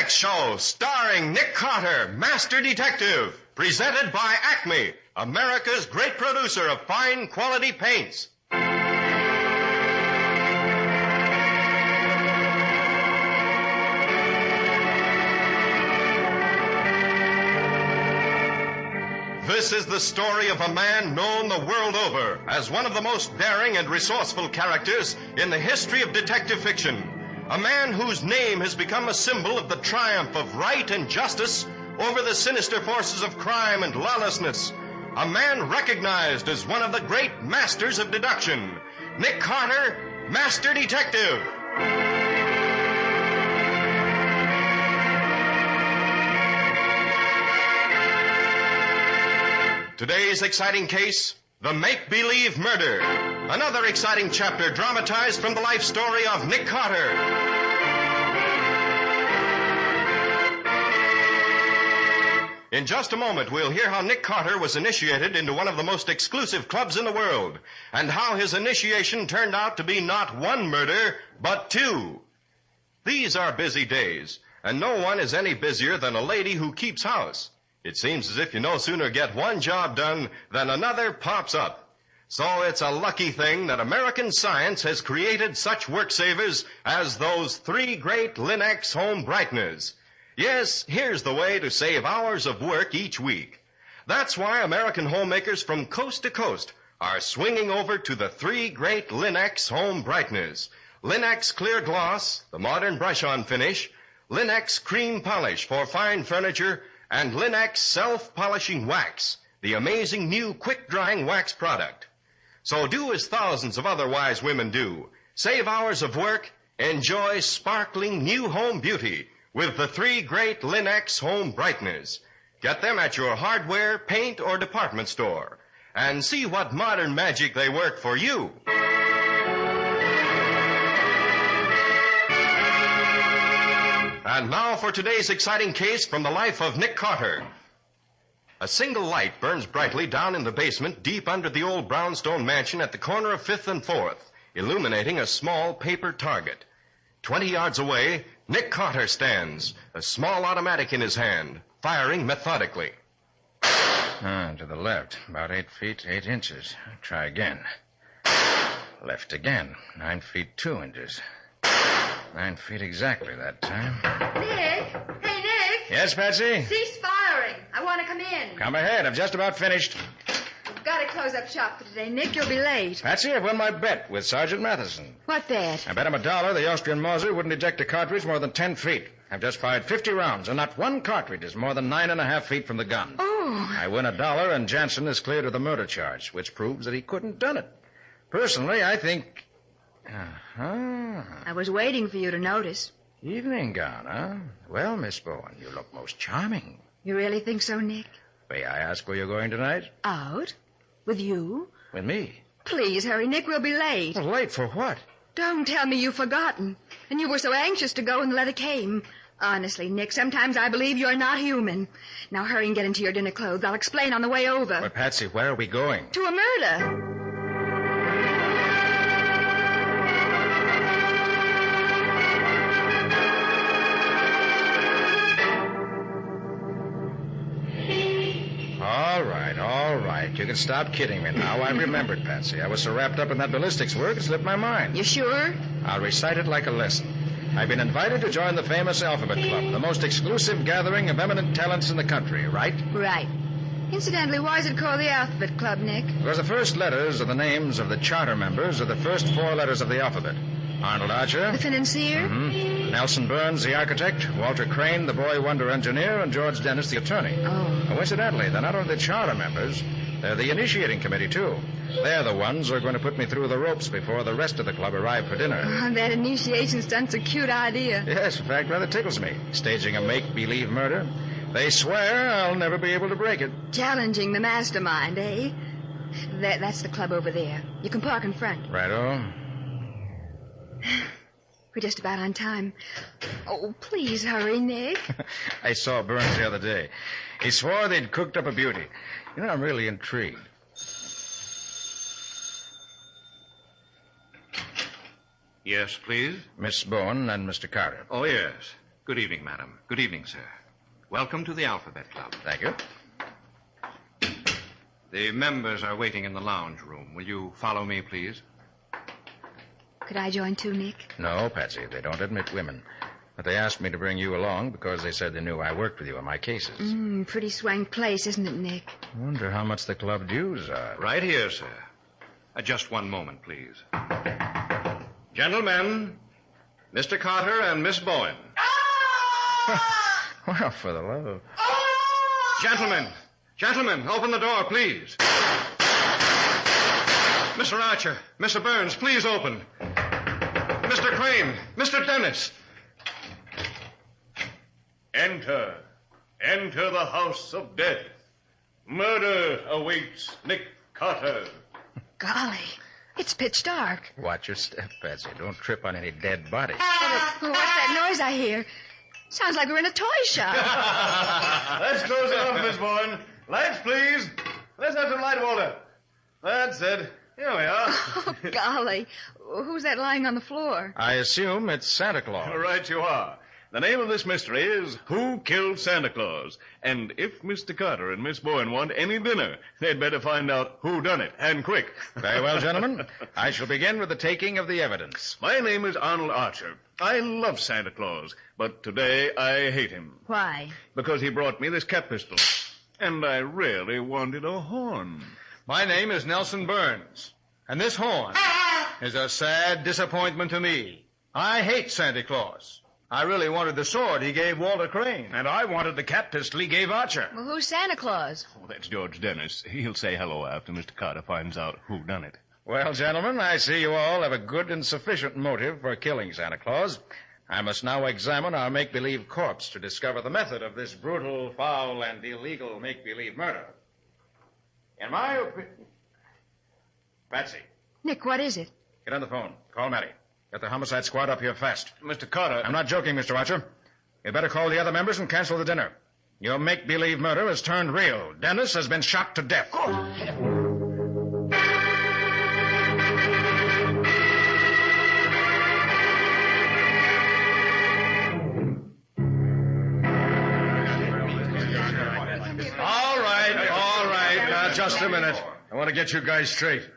[SPEAKER 4] next show, starring Nick Carter, Master Detective, presented by Acme, America's great producer of fine quality paints. This is the story of a man known the world over as one of the most daring and resourceful characters in the history of detective fiction. A man whose name has become a symbol of the triumph of right and justice over the sinister forces of crime and lawlessness. A man recognized as one of the great masters of deduction. Nick Carter, Master Detective. Today's exciting case, the Make-Believe Murder. Another exciting chapter dramatized from the life story of Nick Carter. In just a moment, we'll hear how Nick Carter was initiated into one of the most exclusive clubs in the world, and how his initiation turned out to be not one murder, but two. These are busy days, and no one is any busier than a lady who keeps house. It seems as if you no sooner get one job done than another pops up. So it's a lucky thing that American science has created such work savers as those 3 great Linux home brighteners. Yes, here's the way to save hours of work each week. That's why American homemakers from coast to coast are swinging over to the 3 great Linux home brighteners. Linux Clear Gloss, the modern brush-on finish, Linux Cream Polish for fine furniture, and Linux Self-Polishing Wax, the amazing new quick-drying wax product. So do as thousands of other wise women do. Save hours of work, enjoy sparkling new home beauty with the 3 great Linux home brighteners. Get them at your hardware, paint, or department store. And see what modern magic they work for you. And now for today's exciting case from the life of Nick Carter. A single light burns brightly down in the basement deep under the old brownstone mansion at the corner of 5th and 4th, illuminating a small paper target. 20 yards away, Nick Carter stands, a small automatic in his hand, firing methodically.
[SPEAKER 9] To the left, about 8 feet, 8 inches. Try again. Left again, 9 feet, 2 inches. 9 feet exactly that time.
[SPEAKER 17] Nick! Hey, Nick!
[SPEAKER 9] Yes, Patsy?
[SPEAKER 17] Cease firing. I want to come in.
[SPEAKER 9] Come ahead. I've just about finished.
[SPEAKER 17] We've got to close up shop for today, Nick. You'll be late.
[SPEAKER 9] Patsy, I've won my bet with Sergeant Matheson.
[SPEAKER 17] What bet?
[SPEAKER 9] I bet him $1 the Austrian Mauser wouldn't eject a cartridge more than 10 feet. I've just fired 50 rounds, and not one cartridge is more than 9.5 feet from the gun.
[SPEAKER 17] Oh.
[SPEAKER 9] I win $1, and Jansen is cleared of the murder charge, which proves that he couldn't have done it. Personally, I think...
[SPEAKER 17] I was waiting for you to notice.
[SPEAKER 9] Evening gown, huh? Well, Miss Bowen, you look most charming.
[SPEAKER 17] You really think so, Nick?
[SPEAKER 9] May I ask where you're going tonight?
[SPEAKER 17] Out? With you?
[SPEAKER 9] With me?
[SPEAKER 17] Please hurry, Nick. We'll be late.
[SPEAKER 9] Well, late for what?
[SPEAKER 17] Don't tell me you've forgotten. And you were so anxious to go when the letter came. Honestly, Nick, sometimes I believe you're not human. Now hurry and get into your dinner clothes. I'll explain on the way over.
[SPEAKER 9] Well, Patsy, where are we going?
[SPEAKER 17] To a murder.
[SPEAKER 9] All right. You can stop kidding me now. I remembered, Patsy. I was so wrapped up in that ballistics work, it slipped my mind.
[SPEAKER 17] You sure?
[SPEAKER 9] I'll recite it like a lesson. I've been invited to join the famous Alphabet Club, the most exclusive gathering of eminent talents in the country, right?
[SPEAKER 17] Right. Incidentally, why is it called the Alphabet Club, Nick?
[SPEAKER 9] Because the first letters of the names of the charter members are the first 4 letters of the alphabet. Arnold Archer.
[SPEAKER 17] The financier?
[SPEAKER 9] Mm-hmm. Nelson Burns, the architect. Walter Crane, the boy wonder engineer. And George Dennis, the attorney.
[SPEAKER 17] Oh.
[SPEAKER 9] Coincidentally, they're not only the charter members, they're the initiating committee, too. They're the ones who are going to put me through the ropes before the rest of the club arrive for dinner.
[SPEAKER 17] Oh, that initiation stunt's a cute idea.
[SPEAKER 9] Yes, in fact, rather tickles me. Staging a make-believe murder. They swear I'll never be able to break it.
[SPEAKER 17] Challenging the mastermind, eh? That's the club over there. You can park in front.
[SPEAKER 9] Righto.
[SPEAKER 17] We're just about on time. Oh, please hurry, Nick.
[SPEAKER 9] I saw Burns the other day. He swore they'd cooked up a beauty. You know, I'm really intrigued.
[SPEAKER 8] Yes, please?
[SPEAKER 9] Miss Bowen and Mr. Carter.
[SPEAKER 8] Oh, yes.
[SPEAKER 4] Good evening, madam. Good evening, sir. Welcome to the Alphabet Club.
[SPEAKER 9] Thank you.
[SPEAKER 4] The members are waiting in the lounge room. Will you follow me, please?
[SPEAKER 17] Could I join too, Nick?
[SPEAKER 9] No, Patsy, they don't admit women. But they asked me to bring you along because they said they knew I worked with you in my cases.
[SPEAKER 17] Pretty swank place, isn't it, Nick?
[SPEAKER 9] I wonder how much the club dues are.
[SPEAKER 4] Right here, sir. Just one moment, please. Gentlemen, Mr. Carter and Miss Bowen.
[SPEAKER 9] Well, for the love of...
[SPEAKER 4] Gentlemen, open the door, please. Mr. Archer, Mr. Burns, please open. Mr. Crane, Mr. Dennis.
[SPEAKER 5] Enter the house of death. Murder awaits Nick Carter.
[SPEAKER 17] Golly, it's pitch dark.
[SPEAKER 9] Watch your step, Patsy. Don't trip on any dead body.
[SPEAKER 17] What's that noise I hear? Sounds like we're in a toy shop.
[SPEAKER 5] Let's close it up, Miss Bourne. Lights, please. Let's have some light water. That's it. Here we are.
[SPEAKER 17] Oh, golly. Who's that lying on the floor?
[SPEAKER 9] I assume it's Santa Claus.
[SPEAKER 5] Right you are. The name of this mystery is Who Killed Santa Claus? And if Mr. Carter and Miss Bourne want any dinner, they'd better find out who done it, and quick.
[SPEAKER 9] Very well, gentlemen. I shall begin with the taking of the evidence.
[SPEAKER 5] My name is Arnold Archer. I love Santa Claus, but today I hate him.
[SPEAKER 17] Why?
[SPEAKER 5] Because he brought me this cat pistol. And I really wanted a horn.
[SPEAKER 7] My name is Nelson Burns, and this horn is a sad disappointment to me. I hate Santa Claus. I really wanted the sword he gave Walter Crane.
[SPEAKER 3] And I wanted the cat pistol he gave Archer.
[SPEAKER 17] Well, who's Santa Claus?
[SPEAKER 5] Oh, that's George Dennis. He'll say hello after Mr. Carter finds out who done it.
[SPEAKER 9] Well, gentlemen, I see you all have a good and sufficient motive for killing Santa Claus. I must now examine our make-believe corpse to discover the method of this brutal, foul, and illegal make-believe murder. In my opinion... Patsy,
[SPEAKER 17] Nick, what is it?
[SPEAKER 9] get on the phone. Call Matty. Get the homicide squad up here fast.
[SPEAKER 5] Mr. Carter...
[SPEAKER 9] I'm not joking, Mr. Archer. You'd better call the other members and cancel the dinner. Your make-believe murder has turned real. Dennis has been shot to death.
[SPEAKER 5] All right. Now, just a minute. I want to get you guys straight.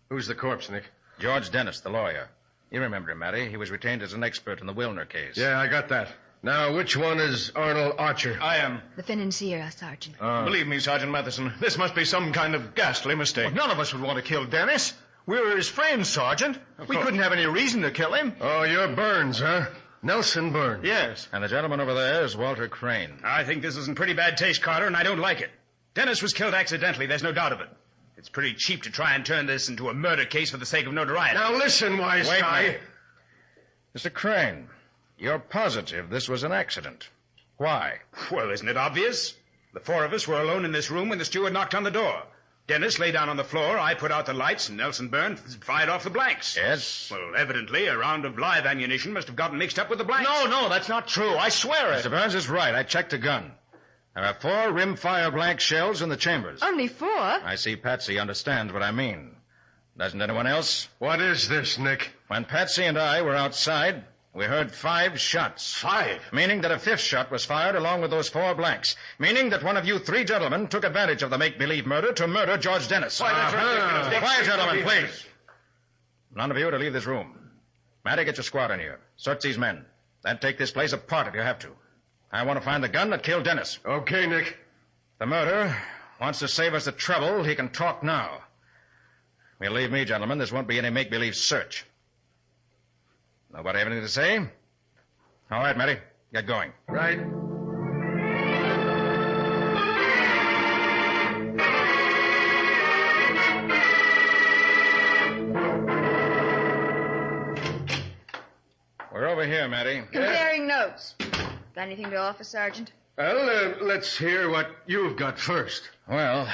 [SPEAKER 5] Who's the corpse, Nick?
[SPEAKER 9] George Dennis, the lawyer. You remember him, Matty. He was retained as an expert in the Wilner case.
[SPEAKER 5] Yeah, I got that. Now, which one is Arnold Archer?
[SPEAKER 7] I am.
[SPEAKER 17] The financier, Sergeant.
[SPEAKER 5] Believe me, Sergeant Matheson, this must be some kind of ghastly mistake.
[SPEAKER 7] Well, none of us would want to kill Dennis. We were his friends, Sergeant. We couldn't have any reason to kill him.
[SPEAKER 5] Oh, you're Burns, huh? Nelson Burns.
[SPEAKER 7] Yes.
[SPEAKER 9] And the gentleman over there is Walter Crane.
[SPEAKER 3] I think this is in pretty bad taste, Carter, and I don't like it. Dennis was killed accidentally, there's no doubt of it. It's pretty cheap to try and turn this into a murder case for the sake of notoriety.
[SPEAKER 5] Now listen, wise
[SPEAKER 9] Wait,
[SPEAKER 5] guy.
[SPEAKER 9] Matty. Mr. Crane, you're positive this was an accident. Why?
[SPEAKER 3] Well, isn't it obvious? The four of us were alone in this room when the steward knocked on the door. Dennis lay down on the floor, I put out the lights, and Nelson Burns fired off the blanks.
[SPEAKER 9] Yes?
[SPEAKER 3] Well, evidently, a round of live ammunition must have gotten mixed up with the blanks.
[SPEAKER 7] No, that's not true. I swear it.
[SPEAKER 9] Mr. Burns is right. I checked the gun. There are 4 rimfire blank shells in the chambers.
[SPEAKER 17] Only 4?
[SPEAKER 9] I see Patsy understands what I mean. Doesn't anyone else?
[SPEAKER 5] What is this, Nick?
[SPEAKER 9] When Patsy and I were outside, we heard 5 shots.
[SPEAKER 5] 5?
[SPEAKER 9] Meaning that a 5th shot was fired along with those 4 blanks. Meaning that one of you 3 gentlemen took advantage of the make-believe murder to murder George Dennis.
[SPEAKER 5] Why, that's ridiculous.
[SPEAKER 9] Quiet, gentlemen, please. None of you to leave this room. Matty, get your squad in here. Search these men. Then take this place apart if you have to. I want to find the gun that killed Dennis.
[SPEAKER 5] Okay, Nick.
[SPEAKER 9] The murderer wants to save us the trouble. He can talk now. Believe me, gentlemen, this won't be any make-believe search. Nobody have anything to say? All right, Matty. Get going.
[SPEAKER 5] Right.
[SPEAKER 9] We're over here, Matty.
[SPEAKER 17] Comparing notes. Got anything to offer, Sergeant?
[SPEAKER 5] Well, let's hear what you've got first.
[SPEAKER 9] Well,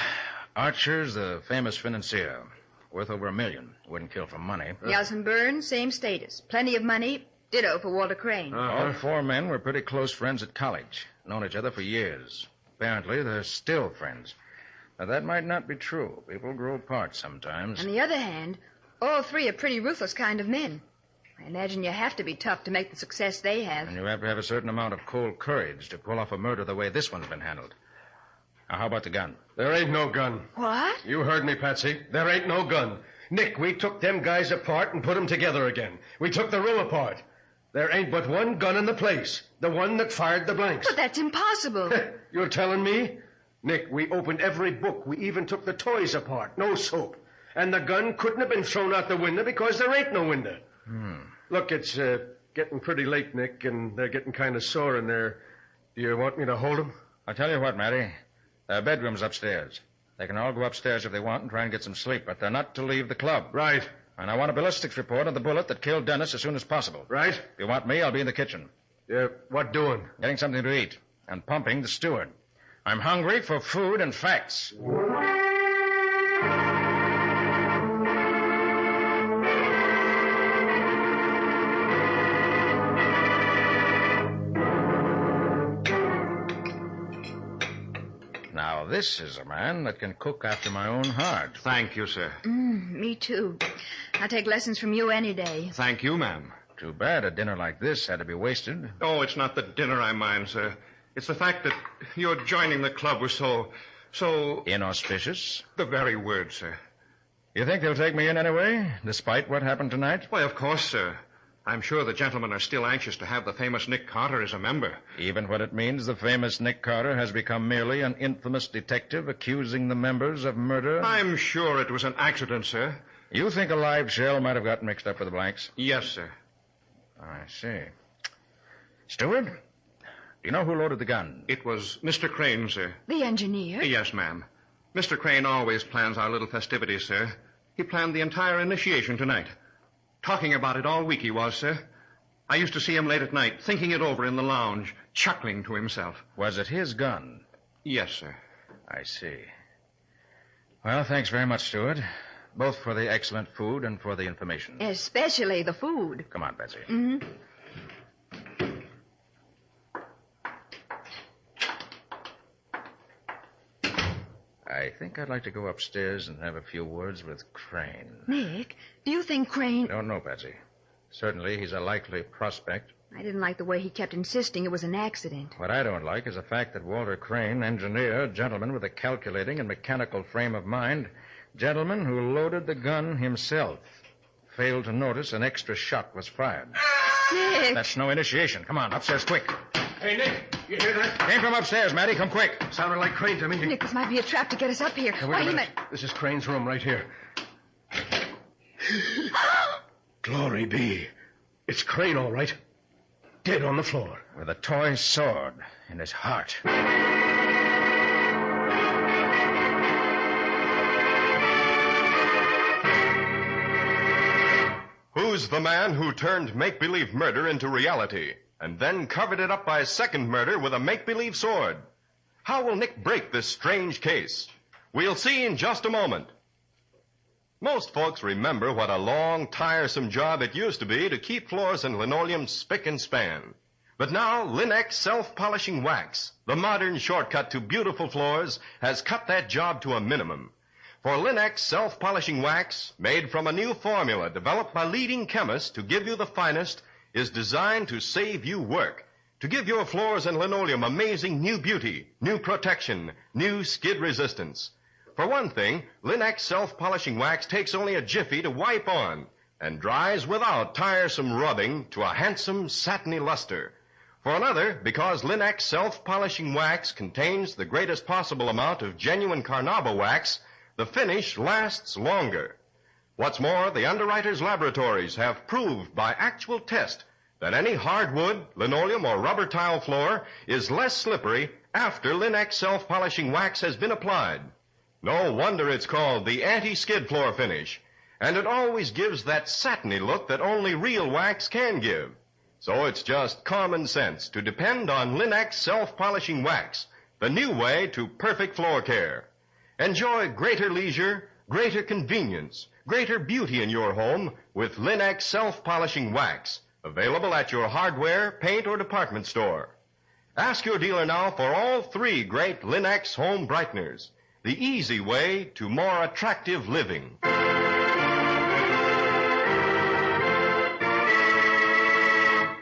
[SPEAKER 9] Archer's the famous financier. Worth over $1 million. Wouldn't kill for money.
[SPEAKER 17] Nelson Burns, same status. Plenty of money. Ditto for Walter Crane.
[SPEAKER 9] All 4 men were pretty close friends at college. Known each other for years. Apparently, they're still friends. Now, that might not be true. People grow apart sometimes.
[SPEAKER 17] On the other hand, all 3 are pretty ruthless kind of men. I imagine you have to be tough to make the success they have.
[SPEAKER 3] And you have to have a certain amount of cold courage to pull off a murder the way this one's been handled. Now, how about the gun?
[SPEAKER 20] There ain't no gun.
[SPEAKER 17] What?
[SPEAKER 20] You heard me, Patsy. There ain't no gun. Nick, we took them guys apart and put them together again. We took the room apart. There ain't but one gun in the place. The one that fired the blanks.
[SPEAKER 17] But that's impossible.
[SPEAKER 20] You're telling me? Nick, we opened every book. We even took the toys apart. No soap. And the gun couldn't have been thrown out the window because there ain't no window. Look, it's getting pretty late, Nick, and they're getting kind of sore in there. Do you want me to hold them?
[SPEAKER 3] I'll tell you what, Matty. Their bedroom's upstairs. They can all go upstairs if they want and try and get some sleep, but they're not to leave the club.
[SPEAKER 20] Right.
[SPEAKER 3] And I want a ballistics report on the bullet that killed Dennis as soon as possible.
[SPEAKER 20] Right.
[SPEAKER 3] If you want me, I'll be in the kitchen.
[SPEAKER 20] What doing?
[SPEAKER 3] Getting something to eat and pumping the steward. I'm hungry for food and facts. Now, this is a man that can cook after my own heart.
[SPEAKER 21] Thank you, sir.
[SPEAKER 17] Me too. I'll take lessons from you any day.
[SPEAKER 21] Thank you, ma'am.
[SPEAKER 3] Too bad a dinner like this had to be wasted.
[SPEAKER 21] Oh, it's not the dinner I mind, sir. It's the fact that your joining the club was so...
[SPEAKER 3] Inauspicious?
[SPEAKER 21] The very word, sir.
[SPEAKER 3] You think they'll take me in anyway, despite what happened tonight?
[SPEAKER 21] Why, of course, sir. I'm sure the gentlemen are still anxious to have the famous Nick Carter as a member.
[SPEAKER 3] Even when it means the famous Nick Carter has become merely an infamous detective accusing the members of murder?
[SPEAKER 21] I'm sure it was an accident, sir.
[SPEAKER 3] You think a live shell might have gotten mixed up with the blanks?
[SPEAKER 21] Yes, sir.
[SPEAKER 3] I see. Steward, do you know who loaded the gun?
[SPEAKER 21] It was Mr. Crane, sir.
[SPEAKER 17] The engineer?
[SPEAKER 21] Yes, ma'am. Mr. Crane always plans our little festivities, sir. He planned the entire initiation tonight. Talking about it all week he was, sir. I used to see him late at night, thinking it over in the lounge, chuckling to himself.
[SPEAKER 3] Was it his gun?
[SPEAKER 21] Yes, sir.
[SPEAKER 3] I see. Well, thanks very much, Steward. Both for the excellent food and for the information.
[SPEAKER 17] Especially the food.
[SPEAKER 3] Come on, Betsy.
[SPEAKER 17] Mm-hmm.
[SPEAKER 3] I think I'd like to go upstairs and have a few words with Crane.
[SPEAKER 17] Nick, do you think Crane...
[SPEAKER 3] Don't know, Betsy. Certainly, he's a likely prospect.
[SPEAKER 17] I didn't like the way he kept insisting it was an accident.
[SPEAKER 3] What I don't like is the fact that Walter Crane, engineer, gentleman with a calculating and mechanical frame of mind, gentleman who loaded the gun himself, failed to notice an extra shot was fired.
[SPEAKER 17] Nick!
[SPEAKER 3] That's no initiation. Come on, upstairs quick.
[SPEAKER 20] Hey, Nick, you hear that?
[SPEAKER 3] Came from upstairs, Matty. Come quick.
[SPEAKER 20] Sounded like Crane to me.
[SPEAKER 17] Nick, this might be a trap to get us up here.
[SPEAKER 20] Hey, wait a minute. This is Crane's room right here. Glory be. It's Crane, all right. Dead on the floor.
[SPEAKER 3] With a toy sword in his heart.
[SPEAKER 4] Who's the man who turned make-believe murder into reality and then covered it up by a second murder with a make-believe sword? How will Nick break this strange case? We'll see in just a moment. Most folks remember what a long, tiresome job it used to be to keep floors and linoleum spick and span. But now, Linex self-polishing wax, the modern shortcut to beautiful floors, has cut that job to a minimum. For Linex self-polishing wax, made from a new formula developed by leading chemists to give you the finest, is designed to save you work, to give your floors and linoleum amazing new beauty, new protection, new skid resistance. For one thing, Linex self-polishing wax takes only a jiffy to wipe on and dries without tiresome rubbing to a handsome satiny luster. For another, because Linex self-polishing wax contains the greatest possible amount of genuine carnauba wax, the finish lasts longer. What's more, the underwriters' laboratories have proved by actual test that any hardwood, linoleum, or rubber tile floor is less slippery after Linex self-polishing wax has been applied. No wonder it's called the anti-skid floor finish, and it always gives that satiny look that only real wax can give. So it's just common sense to depend on Linex self-polishing wax, the new way to perfect floor care. Enjoy greater leisure, greater convenience, greater beauty in your home with Linex self-polishing wax, available at your hardware, paint, or department store. Ask your dealer now for all three great Linex home brighteners, the easy way to more attractive living.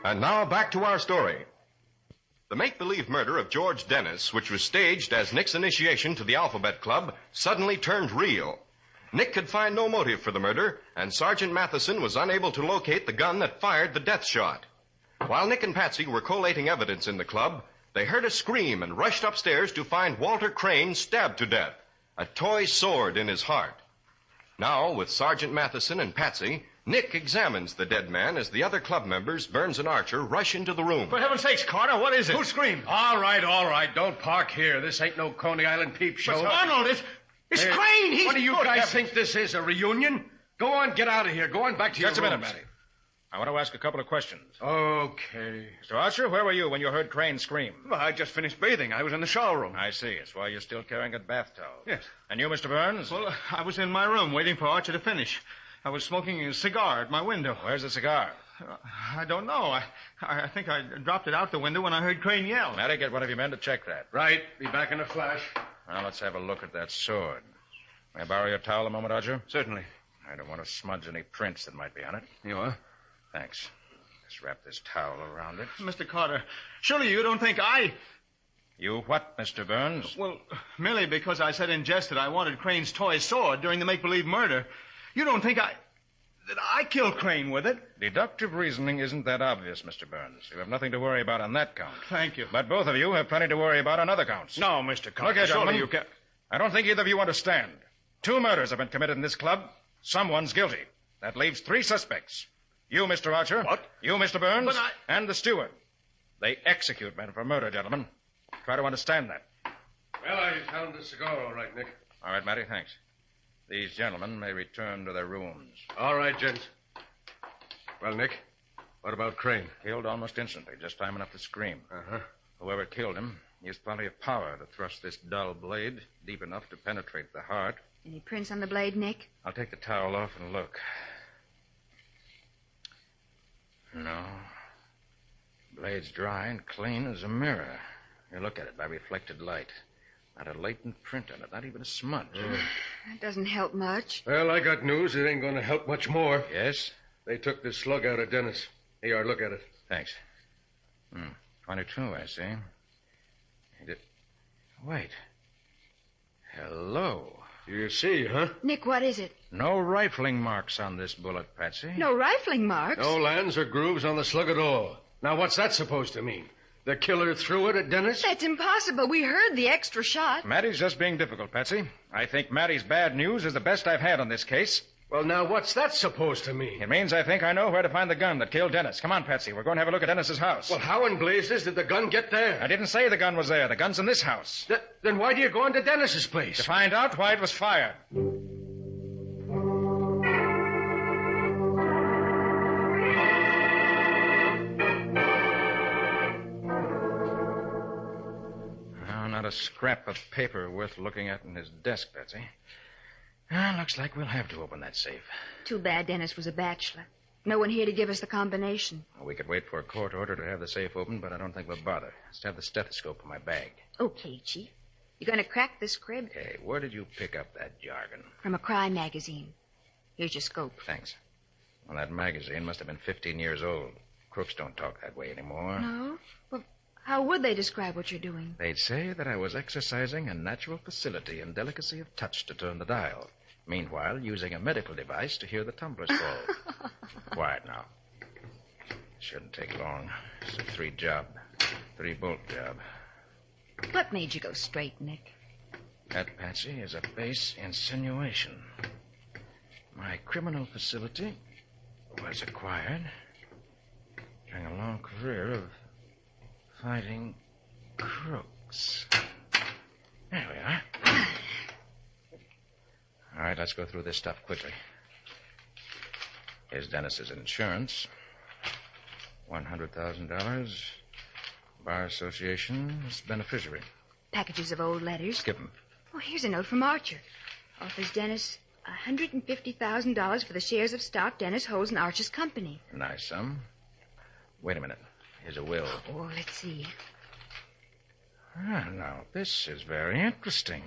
[SPEAKER 4] And now back to our story. The make-believe murder of George Dennis, which was staged as Nick's initiation to the Alphabet Club, suddenly turned real. Nick could find no motive for the murder, and Sergeant Matheson was unable to locate the gun that fired the death shot. While Nick and Patsy were collating evidence in the club, they heard a scream and rushed upstairs to find Walter Crane stabbed to death, a toy sword in his heart. Now, with Sergeant Matheson and Patsy, Nick examines the dead man as the other club members, Burns and Archer, rush into the room.
[SPEAKER 20] For heaven's sakes, Carter, what is it?
[SPEAKER 7] Who screamed?
[SPEAKER 20] All right. Don't park here. This ain't no Coney Island peep show.
[SPEAKER 7] But Arnold, it's
[SPEAKER 20] Hey,
[SPEAKER 7] Crane. He's
[SPEAKER 20] what do you
[SPEAKER 7] good.
[SPEAKER 20] guys think this is, a reunion? Go on, get out of here. Go on back to your
[SPEAKER 3] Just a minute,
[SPEAKER 20] rooms.
[SPEAKER 3] Matty. I want to ask a couple of questions.
[SPEAKER 20] Okay.
[SPEAKER 3] Mr. Archer, where were you when you heard Crane scream?
[SPEAKER 7] Well, I just finished bathing. I was in the shower room.
[SPEAKER 3] I see. It's why you're still carrying a bath towel.
[SPEAKER 7] Yes.
[SPEAKER 3] And you, Mr. Burns?
[SPEAKER 7] Well, I was in my room waiting for Archer to finish. I was smoking a cigar at my window.
[SPEAKER 3] Where's the cigar?
[SPEAKER 7] I don't know. I think I dropped it out the window when I heard Crane yell.
[SPEAKER 3] Matty, get one of your men to check that.
[SPEAKER 20] Right. Be back in a flash.
[SPEAKER 3] Now, let's have a look at that sword. May I borrow your towel a moment, Archer?
[SPEAKER 7] Certainly.
[SPEAKER 3] I don't want to smudge any prints that might be on it.
[SPEAKER 7] You are?
[SPEAKER 3] Thanks. Just wrap this towel around it.
[SPEAKER 7] Mr. Carter, surely you don't think I...
[SPEAKER 3] You what, Mr. Burns?
[SPEAKER 7] Well, merely because I said in jest that I wanted Crane's toy sword during the make-believe murder. You don't think that I killed Crane with it?
[SPEAKER 3] Deductive reasoning isn't that obvious, Mr. Burns. You have nothing to worry about on that count.
[SPEAKER 7] Thank you.
[SPEAKER 3] But both of you have plenty to worry about on other counts.
[SPEAKER 20] No, Mr. Carter.
[SPEAKER 3] Look here,
[SPEAKER 20] surely
[SPEAKER 3] gentlemen.
[SPEAKER 20] you can...
[SPEAKER 3] I don't think either of you understand. 2 murders have been committed in this club. Someone's guilty. That leaves 3 suspects. You, Mr. Archer.
[SPEAKER 20] What?
[SPEAKER 3] You, Mr. Burns.
[SPEAKER 7] But
[SPEAKER 3] And the steward. They execute men for murder, gentlemen. Try to understand that.
[SPEAKER 20] Well, I found the cigar all right, Nick.
[SPEAKER 3] All right, Matty, thanks. These gentlemen may return to their rooms.
[SPEAKER 20] All right, gents. Well, Nick, what about Crane?
[SPEAKER 3] Killed almost instantly, just time enough to scream.
[SPEAKER 20] Uh-huh.
[SPEAKER 3] Whoever killed him used plenty of power to thrust this dull blade deep enough to penetrate the heart.
[SPEAKER 17] Any prints on the blade, Nick?
[SPEAKER 3] I'll take the towel off and look. No. Blade's dry and clean as a mirror. You look at it by reflected light. Not a latent print on it, not even a smudge.
[SPEAKER 17] That doesn't help much.
[SPEAKER 20] Well, I got news. It ain't going to help much more.
[SPEAKER 3] Yes?
[SPEAKER 20] They took this slug out of Dennis. Here, look at it.
[SPEAKER 3] Thanks. 22, I see. Wait. Hello.
[SPEAKER 20] You see, huh?
[SPEAKER 17] Nick, what is it?
[SPEAKER 3] No rifling marks on this bullet, Patsy.
[SPEAKER 17] No rifling marks.
[SPEAKER 20] No lands or grooves on the slug at all. Now, what's that supposed to mean? The killer threw it at Dennis?
[SPEAKER 17] That's impossible. We heard the extra shot.
[SPEAKER 3] Matty's just being difficult, Patsy. I think Matty's bad news is the best I've had on this case.
[SPEAKER 20] Well, now, what's that supposed to mean?
[SPEAKER 3] It means I think I know where to find the gun that killed Dennis. Come on, Patsy. We're going to have a look at Dennis's house.
[SPEAKER 20] Well, how in blazes did the gun get there?
[SPEAKER 3] I didn't say the gun was there. The gun's in this house.
[SPEAKER 20] Then why do you go into Dennis's place?
[SPEAKER 3] To find out why it was fired. Oh, not a scrap of paper worth looking at in his desk, Patsy. Looks like we'll have to open that safe.
[SPEAKER 17] Too bad Dennis was a bachelor. No one here to give us the combination.
[SPEAKER 3] Well, we could wait for a court order to have the safe opened, but I don't think we'll bother. Just have the stethoscope in my bag.
[SPEAKER 17] Okay, Chief. You going to crack this crib?
[SPEAKER 3] Hey, where did you pick up that jargon?
[SPEAKER 17] From a crime magazine. Here's your scope.
[SPEAKER 3] Thanks. Well, that magazine must have been 15 years old. Crooks don't talk that way anymore.
[SPEAKER 17] No? Well, how would they describe what you're doing?
[SPEAKER 3] They'd say that I was exercising a natural facility and delicacy of touch to turn the dial. Meanwhile, using a medical device to hear the tumblers fall. Quiet now. Shouldn't take long. It's a 3-bolt job.
[SPEAKER 17] What made you go straight, Nick?
[SPEAKER 3] That, Patsy, is a base insinuation. My criminal facility was acquired during a long career of fighting crooks. There we are. All right, let's go through this stuff quickly. Here's Dennis's insurance. $100,000. Bar Association's beneficiary.
[SPEAKER 17] Packages of old letters.
[SPEAKER 3] Skip 'em.
[SPEAKER 17] Oh, here's a note from Archer. Offers Dennis $150,000 for the shares of stock Dennis holds in Archer's company.
[SPEAKER 3] Nice sum. Wait a minute. Here's a will.
[SPEAKER 17] Oh, let's see.
[SPEAKER 3] Now, this is very interesting.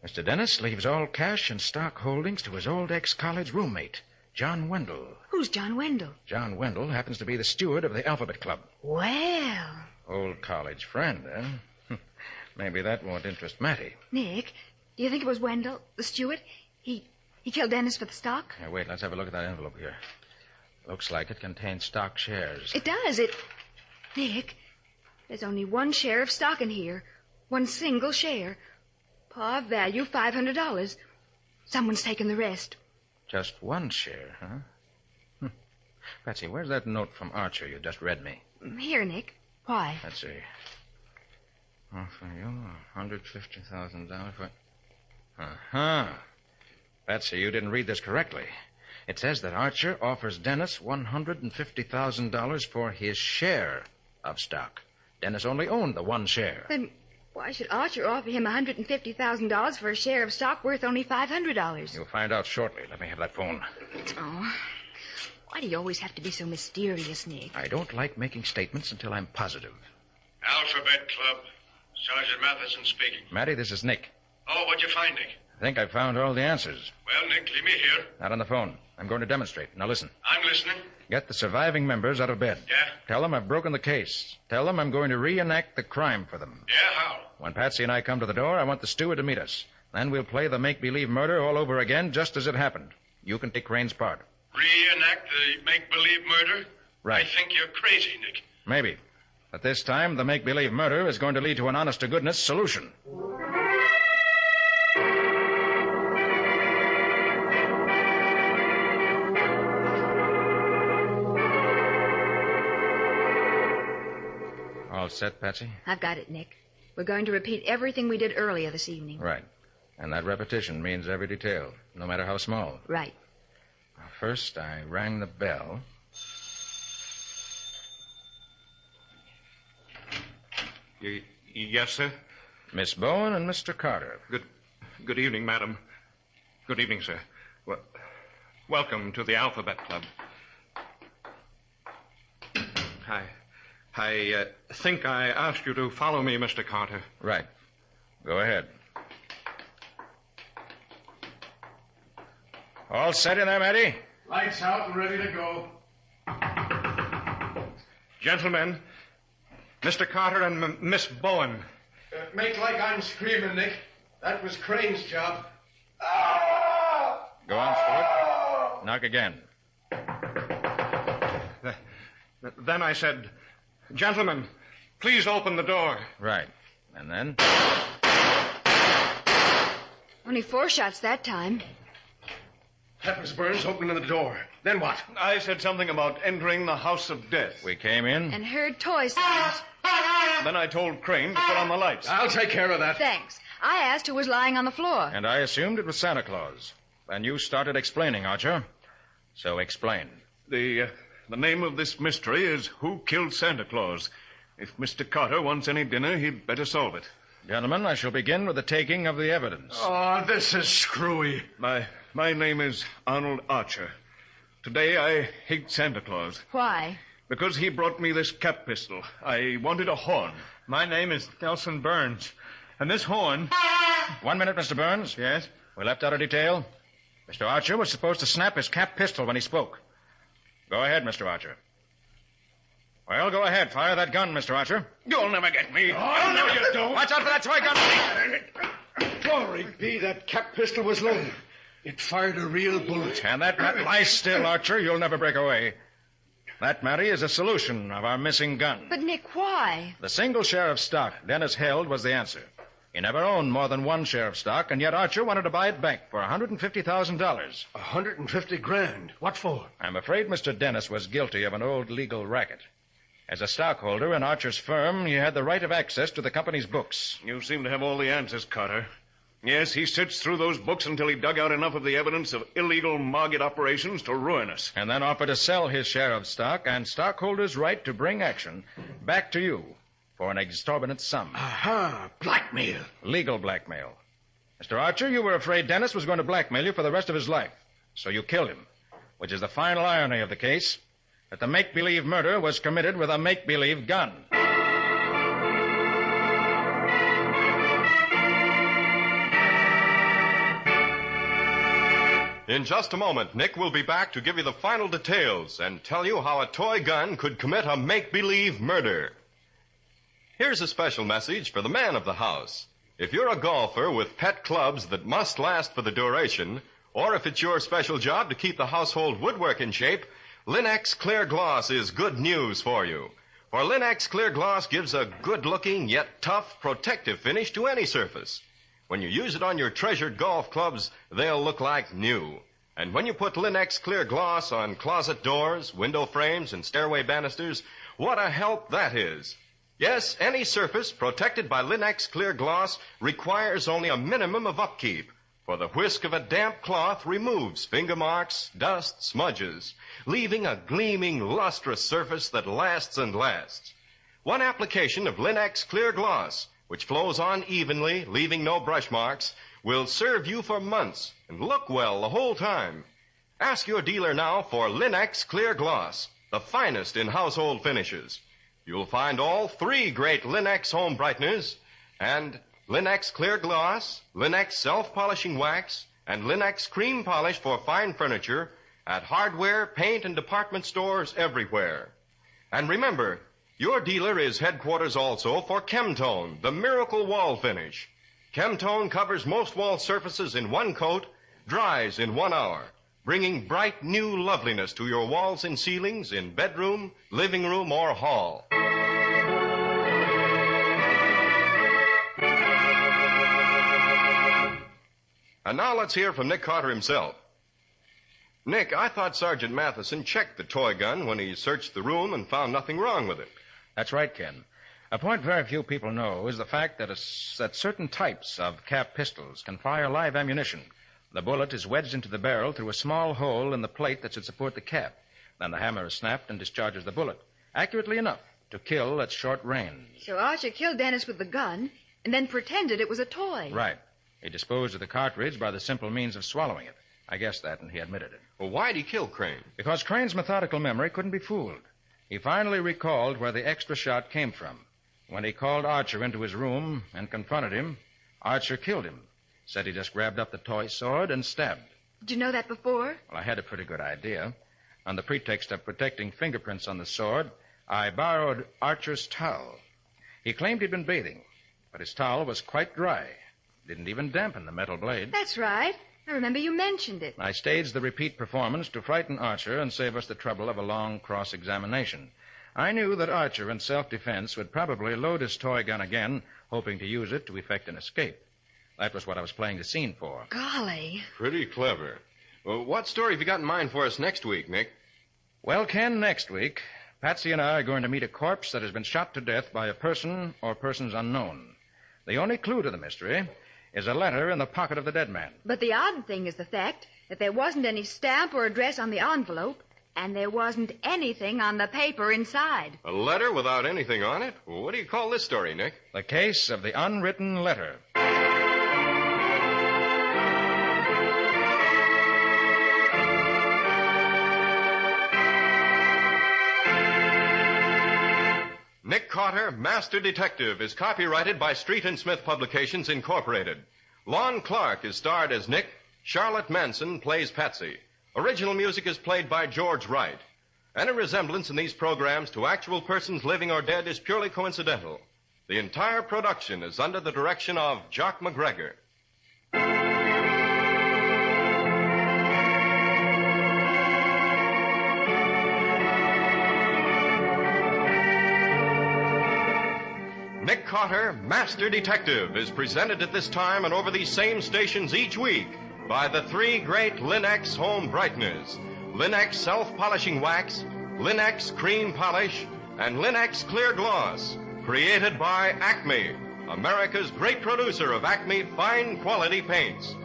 [SPEAKER 3] Mr. Dennis leaves all cash and stock holdings to his old ex-college roommate, John Wendell.
[SPEAKER 17] Who's John Wendell?
[SPEAKER 3] John Wendell happens to be the steward of the Alphabet Club.
[SPEAKER 17] Well,
[SPEAKER 3] Old college friend, eh? Maybe that won't interest Matty.
[SPEAKER 17] Nick, do you think it was Wendell, the steward? He killed Dennis for the stock?
[SPEAKER 3] Here, wait, let's have a look at that envelope here. Looks like it contains stock shares.
[SPEAKER 17] It does. Nick, there's only one share of stock in here. One single share. Par value $500. Someone's taken the rest.
[SPEAKER 3] Just one share, huh? Patsy, where's that note from Archer you just read me?
[SPEAKER 17] Here, Nick. Why?
[SPEAKER 3] Let's see. For you, $150,000 for... Uh-huh. Patsy, you didn't read this correctly. It says that Archer offers Dennis $150,000 for his share of stock. Dennis only owned the one share.
[SPEAKER 17] Then why should Archer offer him $150,000 for a share of stock worth only $500?
[SPEAKER 3] You'll find out shortly. Let me have that phone.
[SPEAKER 17] Oh, why do you always have to be so mysterious, Nick?
[SPEAKER 3] I don't like making statements until I'm positive.
[SPEAKER 13] Alphabet Club. Sergeant Matheson speaking.
[SPEAKER 3] Matty, this is Nick.
[SPEAKER 13] Oh, what'd you find, Nick?
[SPEAKER 3] I think I've found all the answers.
[SPEAKER 13] Well, Nick, leave me here.
[SPEAKER 3] Not on the phone. I'm going to demonstrate. Now listen.
[SPEAKER 13] I'm listening.
[SPEAKER 3] Get the surviving members out of bed.
[SPEAKER 13] Yeah?
[SPEAKER 3] Tell them I've broken the case. Tell them I'm going to reenact the crime for them.
[SPEAKER 13] Yeah, how?
[SPEAKER 3] When Patsy and I come to the door, I want the steward to meet us. Then we'll play the make-believe murder all over again, just as it happened. You can take Crane's part.
[SPEAKER 13] Reenact the make-believe murder?
[SPEAKER 3] Right.
[SPEAKER 13] I think you're crazy, Nick.
[SPEAKER 3] Maybe. But this time, the make-believe murder is going to lead to an honest-to-goodness solution. All set, Patsy?
[SPEAKER 17] I've got it, Nick. We're going to repeat everything we did earlier this evening.
[SPEAKER 3] Right. And that repetition means every detail, no matter how small.
[SPEAKER 17] Right.
[SPEAKER 3] First, I rang the bell.
[SPEAKER 21] Yes, sir?
[SPEAKER 3] Miss Bowen and Mr. Carter.
[SPEAKER 21] Good evening, madam. Good evening, sir. Welcome to the Alphabet Club. I think I asked you to follow me, Mr. Carter.
[SPEAKER 3] Right. Go ahead. All set in there, Matty?
[SPEAKER 20] Lights out and ready to go.
[SPEAKER 21] Gentlemen, Mr. Carter and Miss Bowen.
[SPEAKER 20] Make like I'm screaming, Nick. That was Crane's job.
[SPEAKER 3] Go on, Stuart. Knock again.
[SPEAKER 21] Then I said, gentlemen, please open the door.
[SPEAKER 3] Right. And then?
[SPEAKER 17] Only 4 shots that time.
[SPEAKER 20] That was Burns opening the door. Then what?
[SPEAKER 5] I said something about entering the house of death.
[SPEAKER 3] We came in.
[SPEAKER 17] And heard toy sounds.
[SPEAKER 5] Then I told Crane to put on the lights.
[SPEAKER 20] I'll take care of that.
[SPEAKER 17] Thanks. I asked who was lying on the floor.
[SPEAKER 3] And I assumed it was Santa Claus. Then you started explaining, Archer. So explain.
[SPEAKER 5] The name of this mystery is Who Killed Santa Claus? If Mr. Carter wants any dinner, he'd better solve it.
[SPEAKER 3] Gentlemen, I shall begin with the taking of the evidence.
[SPEAKER 20] Oh, this is screwy.
[SPEAKER 5] My name is Arnold Archer. Today I hate Santa Claus.
[SPEAKER 17] Why?
[SPEAKER 5] Because he brought me this cap pistol. I wanted a horn.
[SPEAKER 7] My name is Nelson Burns. And this horn...
[SPEAKER 3] 1 minute, Mr. Burns.
[SPEAKER 7] Yes?
[SPEAKER 3] We left out a detail. Mr. Archer was supposed to snap his cap pistol when he spoke. Go ahead, Mr. Archer. Well, go ahead. Fire that gun, Mr. Archer.
[SPEAKER 20] You'll never get me. Oh, no, you don't.
[SPEAKER 3] Watch out for that toy gun.
[SPEAKER 20] Glory be, that cap pistol was loaded. It fired a real bullet.
[SPEAKER 3] And that lie still, Archer. You'll never break away. That, Matty, is a solution of our missing gun.
[SPEAKER 17] But, Nick, why?
[SPEAKER 3] The single share of stock Dennis held was the answer. He never owned more than one share of stock, and yet Archer wanted to buy it back for $150,000.
[SPEAKER 20] $150,000? What for?
[SPEAKER 3] I'm afraid Mr. Dennis was guilty of an old legal racket. As a stockholder in Archer's firm, he had the right of access to the company's books.
[SPEAKER 5] You seem to have all the answers, Carter. Yes, he sits through those books until he dug out enough of the evidence of illegal market operations to ruin us.
[SPEAKER 3] And then offered to sell his share of stock and stockholders' right to bring action back to you for an exorbitant sum.
[SPEAKER 20] Aha! Blackmail.
[SPEAKER 3] Legal blackmail. Mr. Archer, you were afraid Dennis was going to blackmail you for the rest of his life. So you killed him, which is the final irony of the case, that the make-believe murder was committed with a make-believe gun.
[SPEAKER 4] In just a moment, Nick will be back to give you the final details and tell you how a toy gun could commit a make-believe murder. Here's a special message for the man of the house. If you're a golfer with pet clubs that must last for the duration, or if it's your special job to keep the household woodwork in shape, Linex Clear Gloss is good news for you. For Linex Clear Gloss gives a good-looking yet tough protective finish to any surface. When you use it on your treasured golf clubs, they'll look like new. And when you put Linex Clear Gloss on closet doors, window frames, and stairway banisters, what a help that is. Yes, any surface protected by Linex Clear Gloss requires only a minimum of upkeep, for the whisk of a damp cloth removes finger marks, dust, smudges, leaving a gleaming, lustrous surface that lasts and lasts. One application of Linex Clear Gloss, which flows on evenly, leaving no brush marks, will serve you for months and look well the whole time. Ask your dealer now for Linex Clear Gloss, the finest in household finishes. You'll find all three great Linex home brighteners and Linex Clear Gloss, Linex Self-Polishing Wax, and Linex Cream Polish for fine furniture at hardware, paint, and department stores everywhere. And remember, your dealer is headquarters also for Chemtone, the miracle wall finish. Chemtone covers most wall surfaces in one coat, dries in 1 hour, bringing bright new loveliness to your walls and ceilings in bedroom, living room, or hall. And now let's hear from Nick Carter himself. Nick, I thought Sergeant Matheson checked the toy gun when he searched the room and found nothing wrong with it.
[SPEAKER 3] That's right, Ken. A point very few people know is the fact that certain types of cap pistols can fire live ammunition. The bullet is wedged into the barrel through a small hole in the plate that should support the cap. Then the hammer is snapped and discharges the bullet, accurately enough to kill at short range.
[SPEAKER 17] So Archer killed Dennis with the gun and then pretended it was a toy.
[SPEAKER 3] Right. He disposed of the cartridge by the simple means of swallowing it. I guessed that, and he admitted it.
[SPEAKER 4] Well, why'd he kill Crane?
[SPEAKER 3] Because Crane's methodical memory couldn't be fooled. He finally recalled where the extra shot came from. When he called Archer into his room and confronted him, Archer killed him. Said he just grabbed up the toy sword and stabbed.
[SPEAKER 17] Did you know that before?
[SPEAKER 3] Well, I had a pretty good idea. On the pretext of protecting fingerprints on the sword, I borrowed Archer's towel. He claimed he'd been bathing, but his towel was quite dry. Didn't even dampen the metal blade.
[SPEAKER 17] That's right. I remember you mentioned it.
[SPEAKER 3] I staged the repeat performance to frighten Archer and save us the trouble of a long cross-examination. I knew that Archer, in self-defense, would probably load his toy gun again, hoping to use it to effect an escape. That was what I was playing the scene for.
[SPEAKER 17] Golly.
[SPEAKER 4] Pretty clever. Well, what story have you got in mind for us next week, Nick?
[SPEAKER 3] Well, Ken, next week, Patsy and I are going to meet a corpse that has been shot to death by a person or persons unknown. The only clue to the mystery is a letter in the pocket of the dead man.
[SPEAKER 17] But the odd thing is the fact that there wasn't any stamp or address on the envelope, and there wasn't anything on the paper inside.
[SPEAKER 4] A letter without anything on it? Well, what do you call this story, Nick?
[SPEAKER 3] The case of the unwritten letter.
[SPEAKER 4] Nick Carter, Master Detective, is copyrighted by Street and Smith Publications, Incorporated. Lon Clark is starred as Nick. Charlotte Manson plays Patsy. Original music is played by George Wright. Any resemblance in these programs to actual persons living or dead is purely coincidental. The entire production is under the direction of Jock McGregor. Nick Carter, Master Detective, is presented at this time and over these same stations each week by the three great Linex home brighteners: Linex Self-Polishing Wax, Linex Cream Polish, and Linex Clear Gloss, created by Acme, America's great producer of Acme fine quality paints.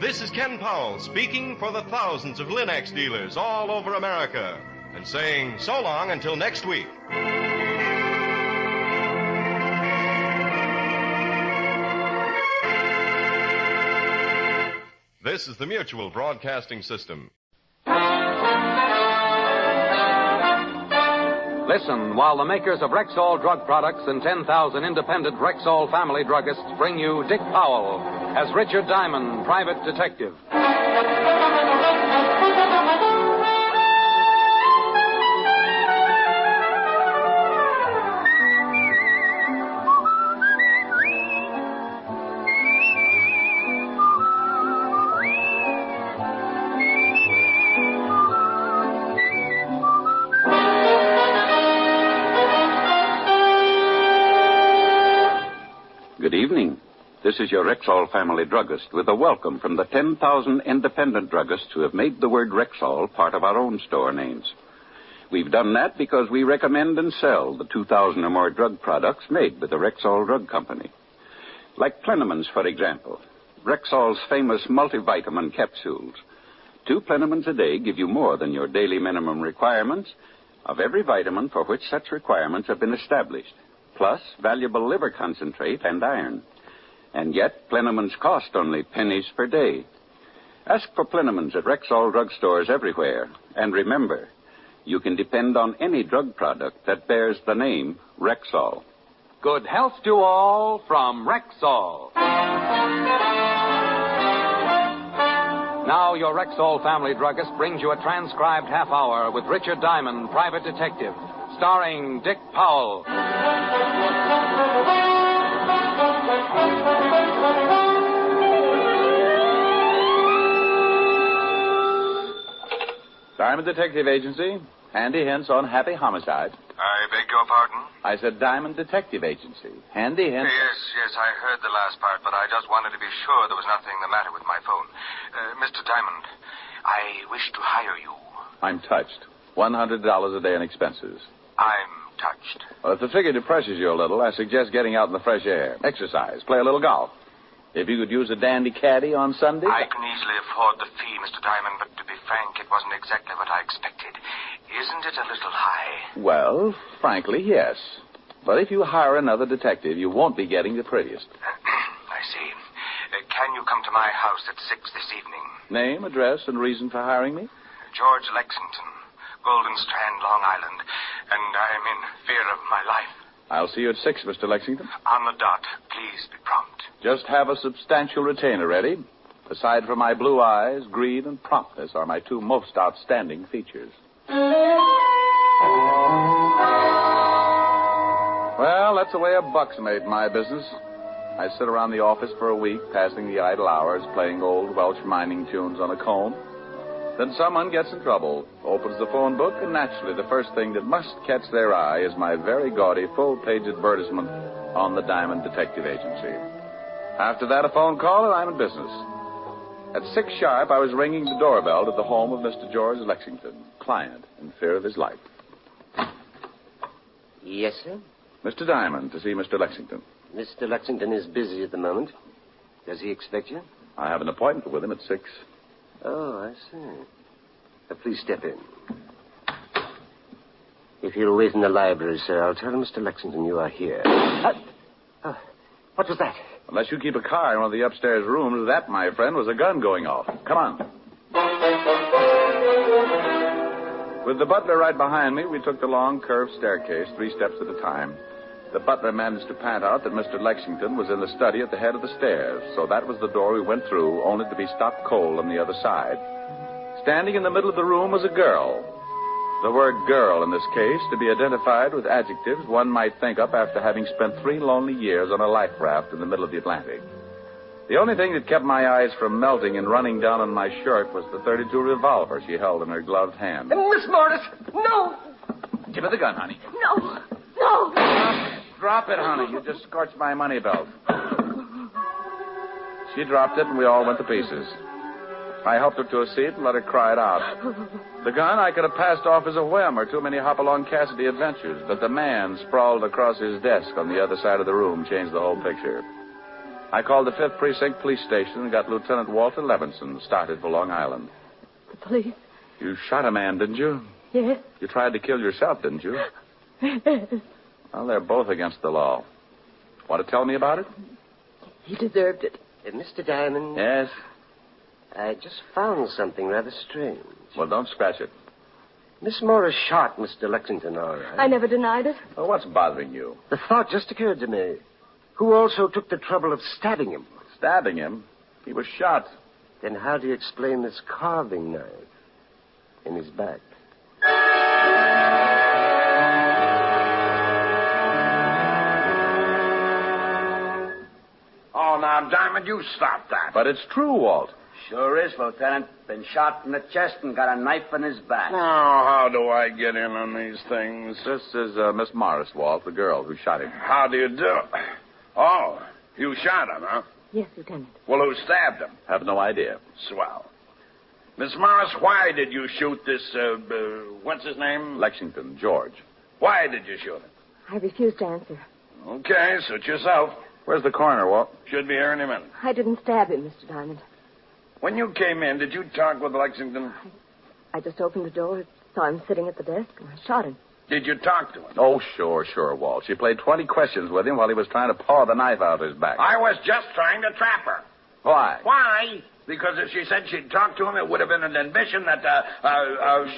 [SPEAKER 4] This is Ken Powell speaking for the thousands of Linex dealers all over America and saying so long until next week. This is the Mutual Broadcasting System.
[SPEAKER 16] Listen while the makers of Rexall drug products and 10,000 independent Rexall family druggists bring you Dick Powell as Richard Diamond, private detective.
[SPEAKER 1] Good evening. This is your Rexall family druggist with a welcome from the 10,000 independent druggists who have made the word Rexall part of our own store names. We've done that because we recommend and sell the 2,000 or more drug products made by the Rexall Drug Company. Like Plenamins, for example. Rexall's famous multivitamin capsules. 2 Plenamins a day give you more than your daily minimum requirements of every vitamin for which such requirements have been established. Plus valuable liver concentrate and iron. And yet, Plenamins cost only pennies per day. Ask for Plenamins at Rexall drugstores everywhere. And remember, you can depend on any drug product that bears the name Rexall.
[SPEAKER 16] Good health to all from Rexall. Now your Rexall family druggist brings you a transcribed half hour with Richard Diamond, private detective, starring Dick Powell.
[SPEAKER 1] Diamond Detective Agency. Handy hints on happy homicide.
[SPEAKER 22] I beg your pardon?
[SPEAKER 1] I said Diamond Detective Agency. Handy hints.
[SPEAKER 22] Yes, I heard the last part, but I just wanted to be sure there was nothing the matter with my phone. Mr. Diamond, I wish to hire you.
[SPEAKER 1] I'm touched. $100 a day in expenses.
[SPEAKER 22] I'm touched.
[SPEAKER 1] Well, if the figure depresses you a little, I suggest getting out in the fresh air. Exercise. Play a little golf. If you could use a dandy caddy on Sunday.
[SPEAKER 22] I can easily afford the fee, Mr. Diamond, but to be frank, it wasn't exactly what I expected. Isn't it a little high?
[SPEAKER 1] Well, frankly, yes. But if you hire another detective, you won't be getting the prettiest.
[SPEAKER 22] I see. Can you come to my house at 6 this evening?
[SPEAKER 1] Name, address, and reason for hiring me?
[SPEAKER 22] George Lexington, Golden Strand, Long Island. And I'm in fear of my life.
[SPEAKER 1] I'll see you at 6, Mr. Lexington.
[SPEAKER 22] On the dot. Please be prompt.
[SPEAKER 1] Just have a substantial retainer ready. Aside from my blue eyes, greed, and promptness are my 2 most outstanding features. Well, that's the way a buck's made my business. I sit around the office for a week, passing the idle hours, playing old Welsh mining tunes on a comb. Then someone gets in trouble, opens the phone book, and naturally the first thing that must catch their eye is my very gaudy full-page advertisement on the Diamond Detective Agency. After that, a phone call, and I'm in business. At 6 sharp, I was ringing the doorbell at the home of Mr. George Lexington, client in fear of his life.
[SPEAKER 23] Yes, sir?
[SPEAKER 1] Mr. Diamond, to see Mr. Lexington.
[SPEAKER 23] Mr. Lexington is busy at the moment. Does he expect you?
[SPEAKER 1] I have an appointment with him at 6.
[SPEAKER 23] Oh, I see. Please step in. If you'll wait in the library, sir, I'll tell Mr. Lexington you are here. What was that?
[SPEAKER 1] Unless you keep a car in one of the upstairs rooms, that, my friend, was a gun going off. Come on. With the butler right behind me, we took the long, curved staircase 3 steps at a time. The butler managed to pant out that Mr. Lexington was in the study at the head of the stairs, so that was the door we went through, only to be stopped cold on the other side. Standing in the middle of the room was a girl. The word girl, in this case, to be identified with adjectives one might think up after having spent 3 lonely years on a life raft in the middle of the Atlantic. The only thing that kept my eyes from melting and running down on my shirt was the .32 revolver she held in her gloved hand.
[SPEAKER 23] Miss Morris, no!
[SPEAKER 1] Give her the gun, honey.
[SPEAKER 23] No! No!
[SPEAKER 1] Drop it, honey. You just scorched my money belt. She dropped it, and we all went to pieces. I helped her to a seat and let her cry it out. The gun I could have passed off as a whim or too many Hopalong Cassidy adventures, but the man sprawled across his desk on the other side of the room changed the whole picture. I called the 5th Precinct Police Station and got Lieutenant Walter Levinson started for Long Island.
[SPEAKER 24] The police?
[SPEAKER 1] You shot a man, didn't you?
[SPEAKER 24] Yes.
[SPEAKER 1] You tried to kill yourself, didn't you? Well, they're both against the law. Want to tell me about it?
[SPEAKER 24] He deserved it.
[SPEAKER 23] Mr. Diamond?
[SPEAKER 1] Yes?
[SPEAKER 23] I just found something rather strange.
[SPEAKER 1] Well, don't scratch it.
[SPEAKER 23] Miss Morris shot Mr. Lexington, all right.
[SPEAKER 24] I never denied it.
[SPEAKER 1] Well, what's bothering you?
[SPEAKER 23] The thought just occurred to me. Who also took the trouble of stabbing him?
[SPEAKER 1] Stabbing him? He was shot.
[SPEAKER 23] Then how do you explain this carving knife in his back?
[SPEAKER 2] Oh, now, Diamond, you stop that.
[SPEAKER 1] But it's true, Walt.
[SPEAKER 6] Sure is, Lieutenant. Been shot in the chest and got a knife in his back.
[SPEAKER 2] Oh, how do I get in on these things?
[SPEAKER 1] This is Miss Morris, Walt, the girl who shot him.
[SPEAKER 2] How do you do? Oh, you shot him, huh?
[SPEAKER 24] Yes, Lieutenant.
[SPEAKER 2] Well, who stabbed him?
[SPEAKER 1] Have no idea.
[SPEAKER 2] Swell. Miss Morris, why did you shoot this, what's his name?
[SPEAKER 1] Lexington, George.
[SPEAKER 2] Why did you shoot him?
[SPEAKER 24] I refuse to answer.
[SPEAKER 2] Okay, suit yourself.
[SPEAKER 1] Where's the coroner, Walt?
[SPEAKER 2] Should be here any minute.
[SPEAKER 24] I didn't stab him, Mr. Diamond.
[SPEAKER 2] When you came in, did you talk with Lexington?
[SPEAKER 24] I just opened the door, saw him sitting at the desk, and I shot him.
[SPEAKER 2] Did you talk to him?
[SPEAKER 1] Oh, sure, Walt. She played 20 questions with him while he was trying to paw the knife out of his back.
[SPEAKER 2] I was just trying to trap her.
[SPEAKER 1] Why?
[SPEAKER 2] Why? Because if she said she'd talk to him, it would have been an admission that,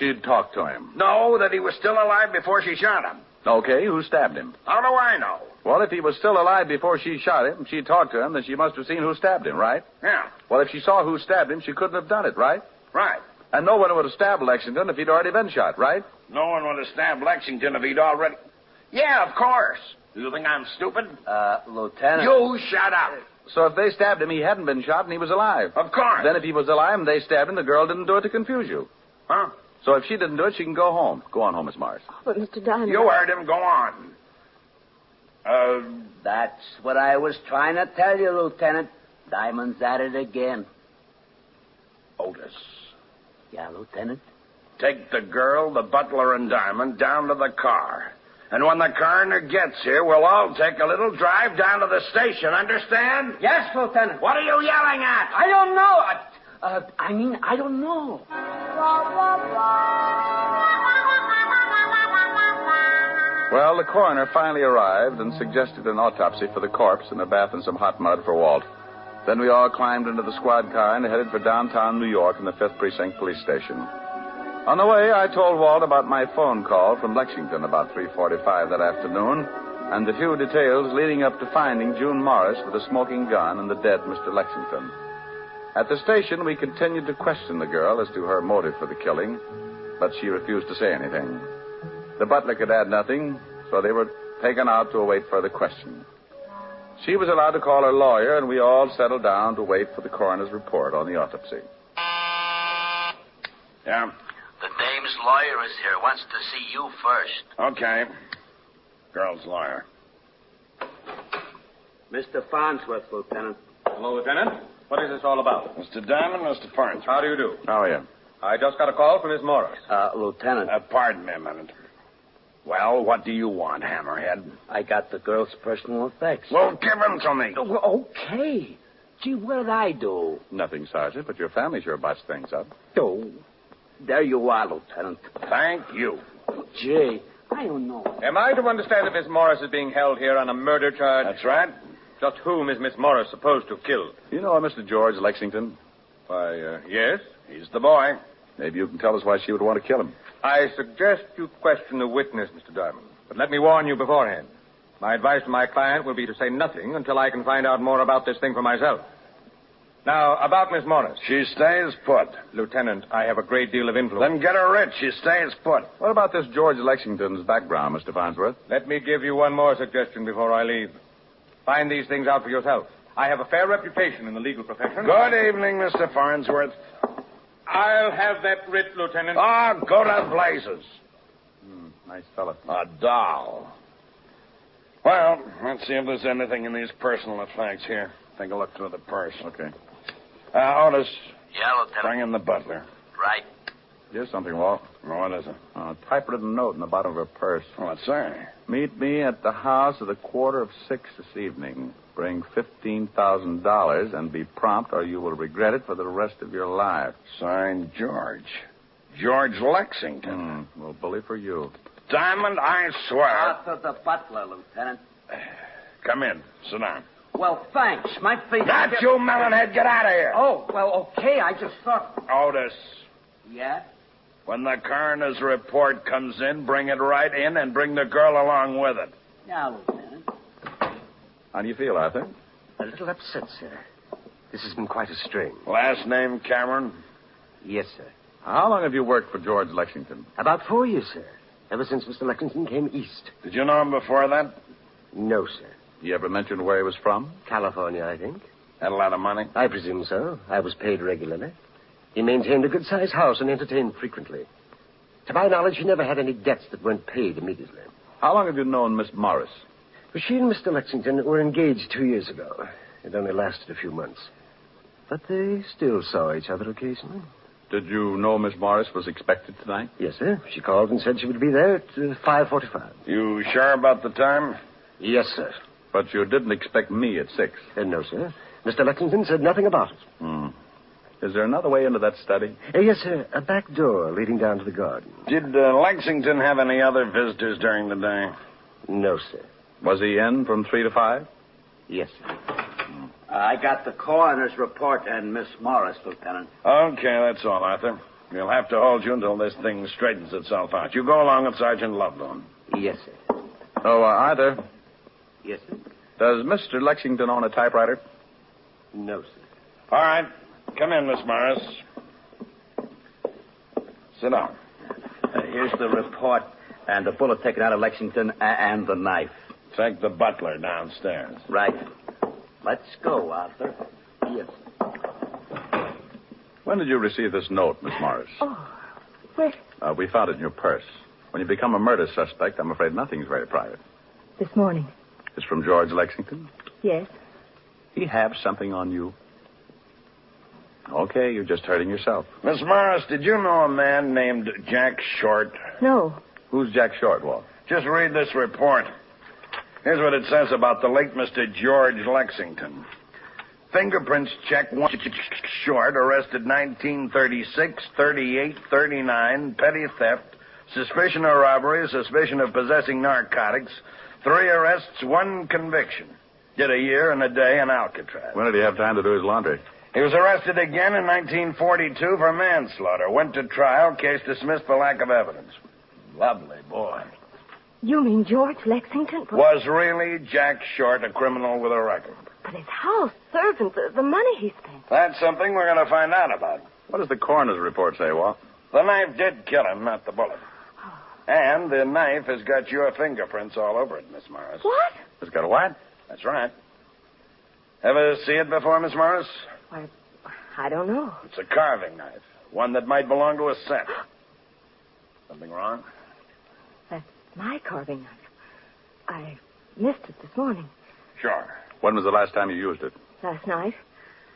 [SPEAKER 1] She'd talk to him.
[SPEAKER 2] No, that he was still alive before she shot him.
[SPEAKER 1] Okay, who stabbed him?
[SPEAKER 2] How do I know?
[SPEAKER 1] Well, if he was still alive before she shot him, and she talked to him, then she must have seen who stabbed him, right?
[SPEAKER 2] Yeah.
[SPEAKER 1] Well, if she saw who stabbed him, she couldn't have done it, right?
[SPEAKER 2] Right.
[SPEAKER 1] And no one would have stabbed Lexington if he'd already been shot, right?
[SPEAKER 2] No one would have stabbed Lexington if he'd already... Yeah, of course. You think I'm stupid?
[SPEAKER 6] Lieutenant.
[SPEAKER 2] You shut up.
[SPEAKER 1] So if they stabbed him, he hadn't been shot and he was alive.
[SPEAKER 2] Of course.
[SPEAKER 1] Then if he was alive and they stabbed him, the girl didn't do it to confuse you.
[SPEAKER 2] Huh?
[SPEAKER 1] So if she didn't do it, she can go home. Go on home, Miss Morris.
[SPEAKER 24] But, Mr. Diamond...
[SPEAKER 2] You heard him. Go on.
[SPEAKER 6] That's what I was trying to tell you, Lieutenant. Diamond's at it again.
[SPEAKER 2] Otis.
[SPEAKER 6] Yeah, Lieutenant?
[SPEAKER 2] Take the girl, the butler, and Diamond down to the car. And when the coroner gets here, we'll all take a little drive down to the station. Understand?
[SPEAKER 6] Yes, Lieutenant.
[SPEAKER 2] What are you yelling at?
[SPEAKER 6] I don't know. I don't know.
[SPEAKER 1] Well, the coroner finally arrived and suggested an autopsy for the corpse and a bath in some hot mud for Walt. Then we all climbed into the squad car and headed for downtown New York and the 5th Precinct Police Station. On the way, I told Walt about my phone call from Lexington about 3:45 that afternoon and the few details leading up to finding June Morris with a smoking gun and the dead Mr. Lexington. At the station, we continued to question the girl as to her motive for the killing, but she refused to say anything. The butler could add nothing, so they were taken out to await further questioning. She was allowed to call her lawyer, and we all settled down to wait for the coroner's report on the autopsy.
[SPEAKER 2] Yeah?
[SPEAKER 11] The dame's lawyer is here. Wants to see you first.
[SPEAKER 2] Okay. Girl's lawyer.
[SPEAKER 6] Mr. Farnsworth, Lieutenant.
[SPEAKER 18] Hello, Lieutenant. What is this all about?
[SPEAKER 2] Mr. Diamond, Mr. Farnsworth.
[SPEAKER 18] How do you do?
[SPEAKER 1] How are you?
[SPEAKER 18] I just got a call from Miss Morris.
[SPEAKER 6] Lieutenant.
[SPEAKER 2] Pardon me a minute. Well, what do you want, Hammerhead?
[SPEAKER 6] I got the girl's personal effects.
[SPEAKER 2] Well, give them to me.
[SPEAKER 6] Okay. Gee, what did I do?
[SPEAKER 1] Nothing, Sergeant, but your family sure botched things up.
[SPEAKER 6] Oh, there you are, Lieutenant.
[SPEAKER 2] Thank you.
[SPEAKER 6] Gee, I don't know.
[SPEAKER 18] Am I to understand that Miss Morris is being held here on a murder charge?
[SPEAKER 2] That's right.
[SPEAKER 18] Just whom is Miss Morris supposed to have killed?
[SPEAKER 1] You know a Mr. George Lexington?
[SPEAKER 18] Why, yes.
[SPEAKER 2] He's the boy.
[SPEAKER 1] Maybe you can tell us why she would want to kill him.
[SPEAKER 18] I suggest you question the witness, Mr. Diamond. But let me warn you beforehand. My advice to my client will be to say nothing until I can find out more about this thing for myself. Now, about Miss Morris.
[SPEAKER 2] She stays put.
[SPEAKER 18] Lieutenant, I have a great deal of influence.
[SPEAKER 2] Then get her rich. She stays put.
[SPEAKER 1] What about this George Lexington's background, Mr. Farnsworth?
[SPEAKER 18] Let me give you one more suggestion before I leave. Find these things out for yourself. I have a fair reputation in the legal profession.
[SPEAKER 2] Good evening, Mr. Farnsworth.
[SPEAKER 18] I'll have that writ, Lieutenant.
[SPEAKER 2] Oh, go to blazes.
[SPEAKER 1] Nice fellow.
[SPEAKER 2] A doll. Well, let's see if there's anything in these personal effects here. Take a look through the purse.
[SPEAKER 1] Okay.
[SPEAKER 2] Otis.
[SPEAKER 11] Yeah, Lieutenant.
[SPEAKER 2] Bring in the butler.
[SPEAKER 11] Right.
[SPEAKER 1] Here's something, Walt.
[SPEAKER 2] What is it?
[SPEAKER 1] A typewritten note in the bottom of her purse.
[SPEAKER 2] What's that?
[SPEAKER 1] Meet me at the house at 5:15 this evening. Bring $15,000 and be prompt, or you will regret it for the rest of your life.
[SPEAKER 2] Signed, George. George Lexington.
[SPEAKER 1] Well, bully for you.
[SPEAKER 2] Diamond, I swear.
[SPEAKER 6] Out to the butler, Lieutenant.
[SPEAKER 2] Come in. Sit down.
[SPEAKER 6] Well, thanks. My feet...
[SPEAKER 2] Not you, melonhead. Get out of here.
[SPEAKER 6] Oh, well, okay. I just thought...
[SPEAKER 2] Otis.
[SPEAKER 6] Yeah?
[SPEAKER 2] When the coroner's report comes in, bring it right in and bring the girl along with it.
[SPEAKER 6] Yeah, Lieutenant.
[SPEAKER 1] How do you feel, Arthur?
[SPEAKER 6] A little upset, sir.
[SPEAKER 23] This has been quite a strain.
[SPEAKER 2] Last name Cameron?
[SPEAKER 23] Yes, sir.
[SPEAKER 10] How long have you worked for George Lexington?
[SPEAKER 23] About 4 years, sir. Ever since Mr. Lexington came east.
[SPEAKER 2] Did you know him before that?
[SPEAKER 23] No, sir.
[SPEAKER 10] You ever mention where he was from?
[SPEAKER 23] California, I think.
[SPEAKER 2] Had a lot of money?
[SPEAKER 23] I presume so. I was paid regularly. He maintained a good-sized house and entertained frequently. To my knowledge, he never had any debts that weren't paid immediately.
[SPEAKER 10] How long have you known Miss Morris?
[SPEAKER 23] Well, she and Mr. Lexington were engaged 2 years ago. It only lasted a few months. But they still saw each other occasionally.
[SPEAKER 10] Did you know Miss Morris was expected tonight?
[SPEAKER 23] Yes, sir. She called and said she would be there at 5:45.
[SPEAKER 2] You sure about the time?
[SPEAKER 23] Yes, sir.
[SPEAKER 10] But you didn't expect me at 6.
[SPEAKER 23] No, sir. Mr. Lexington said nothing about it.
[SPEAKER 10] Is there another way into that study?
[SPEAKER 23] Yes, sir. A back door leading down to the garden.
[SPEAKER 2] Did Lexington have any other visitors during the day?
[SPEAKER 23] No, sir.
[SPEAKER 10] Was he in from 3 to 5?
[SPEAKER 23] Yes, sir.
[SPEAKER 6] I got the coroner's report and Miss Morris, Lieutenant.
[SPEAKER 2] Okay, that's all, Arthur. We'll have to hold you until this thing straightens itself out. You go along with Sergeant Loveloon.
[SPEAKER 23] Yes, sir.
[SPEAKER 10] Oh, Arthur,
[SPEAKER 23] Yes, sir.
[SPEAKER 10] does Mr. Lexington own a typewriter?
[SPEAKER 23] No, sir.
[SPEAKER 2] All right. Come in, Miss Morris. Sit down.
[SPEAKER 6] Here's the report and the bullet taken out of Lexington and the knife.
[SPEAKER 2] Take the butler downstairs.
[SPEAKER 6] Right. Let's go, Arthur.
[SPEAKER 23] Yes.
[SPEAKER 10] When did you receive this note, Miss Morris?
[SPEAKER 24] Oh, where?
[SPEAKER 10] We found it in your purse. When you become a murder suspect, I'm afraid nothing's very private.
[SPEAKER 24] This morning.
[SPEAKER 10] It's from George Lexington?
[SPEAKER 24] Yes.
[SPEAKER 10] He have something on you? Okay, you're just hurting yourself.
[SPEAKER 2] Miss Morris, did you know a man named Jack Short?
[SPEAKER 24] No.
[SPEAKER 10] Who's Jack Short, Walt?
[SPEAKER 2] Just read this report. Here's what it says about the late Mr. George Lexington. Fingerprints check one Short, arrested 1936, 38, 39, petty theft, suspicion of robbery, suspicion of possessing narcotics, 3 arrests, 1 conviction. Did a year and a day in Alcatraz.
[SPEAKER 10] When did he have time to do his laundry?
[SPEAKER 2] He was arrested again in 1942 for manslaughter. Went to trial, case dismissed for lack of evidence. Lovely boy.
[SPEAKER 24] You mean George Lexington?
[SPEAKER 2] Was really Jack Short a criminal with a record?
[SPEAKER 24] But his house, servants, the money he spent.
[SPEAKER 2] That's something we're going to find out about.
[SPEAKER 10] What does the coroner's report say, Walt?
[SPEAKER 2] The knife did kill him, not the bullet. And the knife has got your fingerprints all over it, Miss Morris.
[SPEAKER 24] What?
[SPEAKER 10] It's got a what?
[SPEAKER 2] That's right. Ever see it before, Miss Morris?
[SPEAKER 24] Why, I don't know.
[SPEAKER 2] It's a carving knife. One that might belong to a set. Something wrong?
[SPEAKER 24] That's my carving knife. I missed it this morning.
[SPEAKER 2] Sure.
[SPEAKER 10] When was the last time you used it?
[SPEAKER 24] Last night.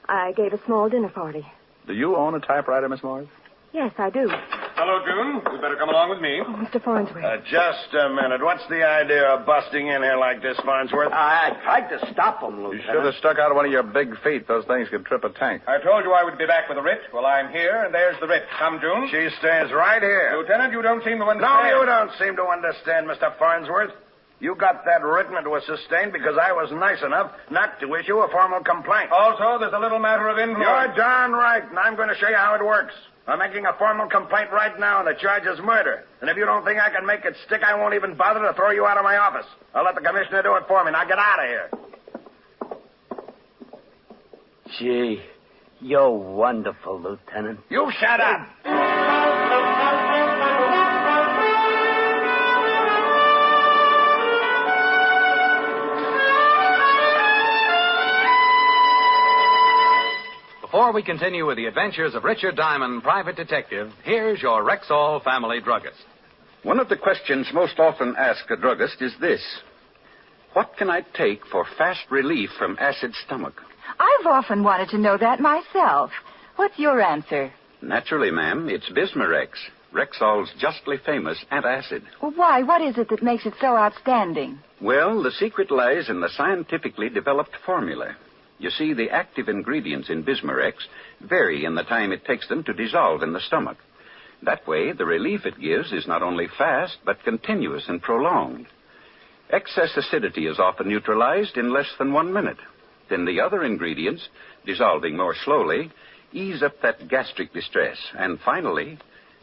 [SPEAKER 24] I gave a small dinner party.
[SPEAKER 10] Do you own a typewriter, Miss Morris?
[SPEAKER 24] Yes, I do.
[SPEAKER 18] Hello, June. You'd better come along with me.
[SPEAKER 24] Oh, Mr. Farnsworth.
[SPEAKER 2] Just a minute. What's the idea of busting in here like this, Farnsworth?
[SPEAKER 6] I tried to stop him,
[SPEAKER 10] You
[SPEAKER 6] Lieutenant.
[SPEAKER 10] should have stuck out one of your big feet. Those things could trip a tank.
[SPEAKER 18] I told you I would be back with a writ. Well, I'm here, and there's the writ. Come, June.
[SPEAKER 2] She stays right here.
[SPEAKER 18] Lieutenant, you don't seem to
[SPEAKER 2] No,
[SPEAKER 18] understand.
[SPEAKER 2] you don't seem to understand, Mr. Farnsworth. You got that written and it was sustained because I was nice enough not to issue a formal complaint.
[SPEAKER 18] Also, there's a little matter of influence.
[SPEAKER 2] You're darn right, and I'm going to show you how it works. I'm making a formal complaint right now, and the charge is murder. And if you don't think I can make it stick, I won't even bother to throw you out of my office. I'll let the commissioner do it for me. Now get out of here.
[SPEAKER 6] Gee, you're wonderful, Lieutenant.
[SPEAKER 2] You shut up.
[SPEAKER 16] Before we continue with the adventures of Richard Diamond, private detective, here's your Rexall family druggist.
[SPEAKER 1] One of the questions most often asked a druggist is this: what can I take for fast relief from acid stomach?
[SPEAKER 12] I've often wanted to know that myself. What's your answer?
[SPEAKER 1] Naturally, ma'am, it's Bismarex, Rexall's justly famous antacid.
[SPEAKER 12] Well, why? What is it that makes it so outstanding?
[SPEAKER 1] Well, the secret lies in the scientifically developed formula. You see, the active ingredients in Bismarex vary in the time it takes them to dissolve in the stomach. That way, the relief it gives is not only fast, but continuous and prolonged. Excess acidity is often neutralized in less than 1 minute. Then the other ingredients, dissolving more slowly, ease up that gastric distress. And finally,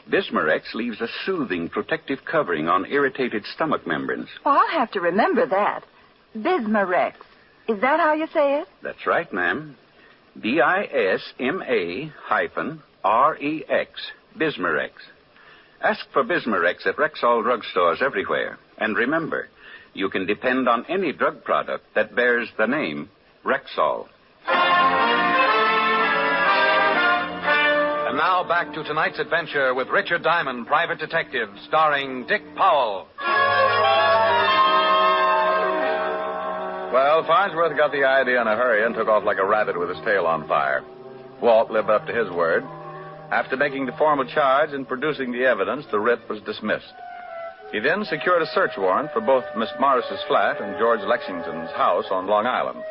[SPEAKER 1] Bismarex leaves a soothing, protective covering on irritated stomach membranes.
[SPEAKER 12] Well, I'll have to remember that. Bismarex. Is that how you say it?
[SPEAKER 1] That's right, ma'am. BISMA-REX, Bismarex. Ask for Bismarex at Rexall drugstores everywhere. And remember, you can depend on any drug product that bears the name Rexall.
[SPEAKER 16] And now back to tonight's adventure with Richard Diamond, Private Detective, starring Dick Powell.
[SPEAKER 10] Well, Farnsworth got the idea in a hurry and took off like a rabbit with his tail on fire. Walt lived up to his word. After making the formal charge and producing the evidence, the writ was dismissed. He then secured a search warrant for both Miss Morris's flat and George Lexington's house on Long Island.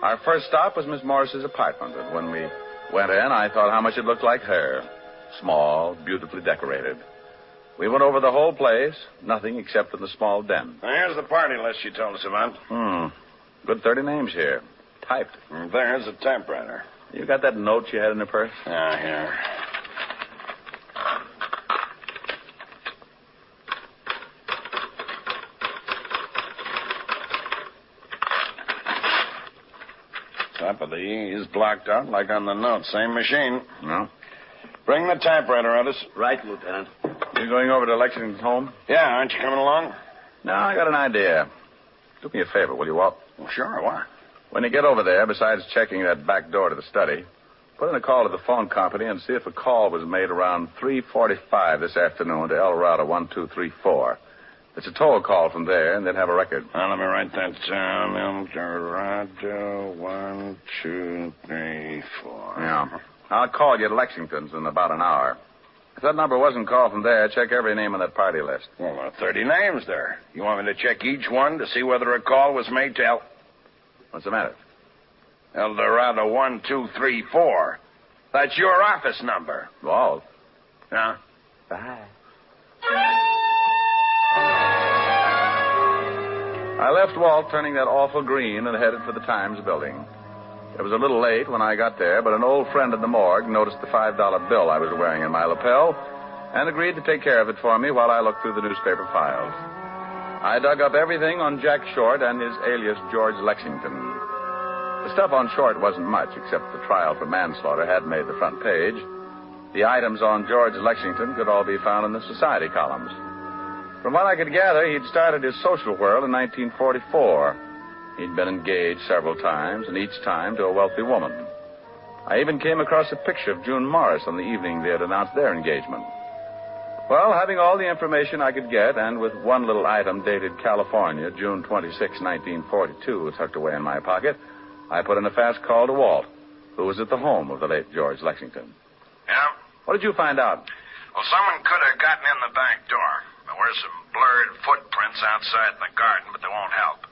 [SPEAKER 10] Our first stop was Miss Morris's apartment, and when we went in, I thought how much it looked like her. Small, beautifully decorated. We went over the whole place, nothing except in the small den.
[SPEAKER 2] Here's the party list you told us about.
[SPEAKER 10] Good 30 names here. Typed.
[SPEAKER 2] And there's a typewriter.
[SPEAKER 10] You got that note you had in your purse?
[SPEAKER 2] Here. Top of the E is blocked out like on the note. Same machine.
[SPEAKER 10] No.
[SPEAKER 2] Bring the typewriter, Otis.
[SPEAKER 23] Right, Lieutenant.
[SPEAKER 10] You going over to Lexington's home?
[SPEAKER 2] Yeah, aren't you coming along?
[SPEAKER 10] No, I got an idea. Do me a favor, will you, Walt?
[SPEAKER 2] Well, sure, why?
[SPEAKER 10] When you get over there, besides checking that back door to the study, put in a call to the phone company and see if a call was made around 3:45 this afternoon to El Dorado 1234. It's a toll call from there, and they'd have a record.
[SPEAKER 2] Let me write that down. El Dorado 1234.
[SPEAKER 10] Yeah. I'll call you at Lexington's in about an hour. If that number wasn't called from there, check every name on that party list.
[SPEAKER 2] Well, there are 30 names there. You want me to check each one to see whether a call was made to El...
[SPEAKER 10] What's the matter?
[SPEAKER 2] El Dorado 1234. That's your office number.
[SPEAKER 10] Walt.
[SPEAKER 2] Yeah?
[SPEAKER 10] Bye. I left Walt turning that awful green and headed for the Times building. It was a little late when I got there, but an old friend at the morgue noticed the $5 bill I was wearing in my lapel and agreed to take care of it for me while I looked through the newspaper files. I dug up everything on Jack Short and his alias George Lexington. The stuff on Short wasn't much, except the trial for manslaughter hadn't made the front page. The items on George Lexington could all be found in the society columns. From what I could gather, he'd started his social whirl in 1944. He'd been engaged several times, and each time to a wealthy woman. I even came across a picture of June Morris on the evening they had announced their engagement. Well, having all the information I could get, and with one little item dated California, June 26, 1942, tucked away in my pocket, I put in a fast call to Walt, who was at the home of the late George Lexington.
[SPEAKER 2] Yeah?
[SPEAKER 10] What did you find out?
[SPEAKER 2] Well, someone could have gotten in the back door. There were some blurred footprints outside in the garden, but they won't help.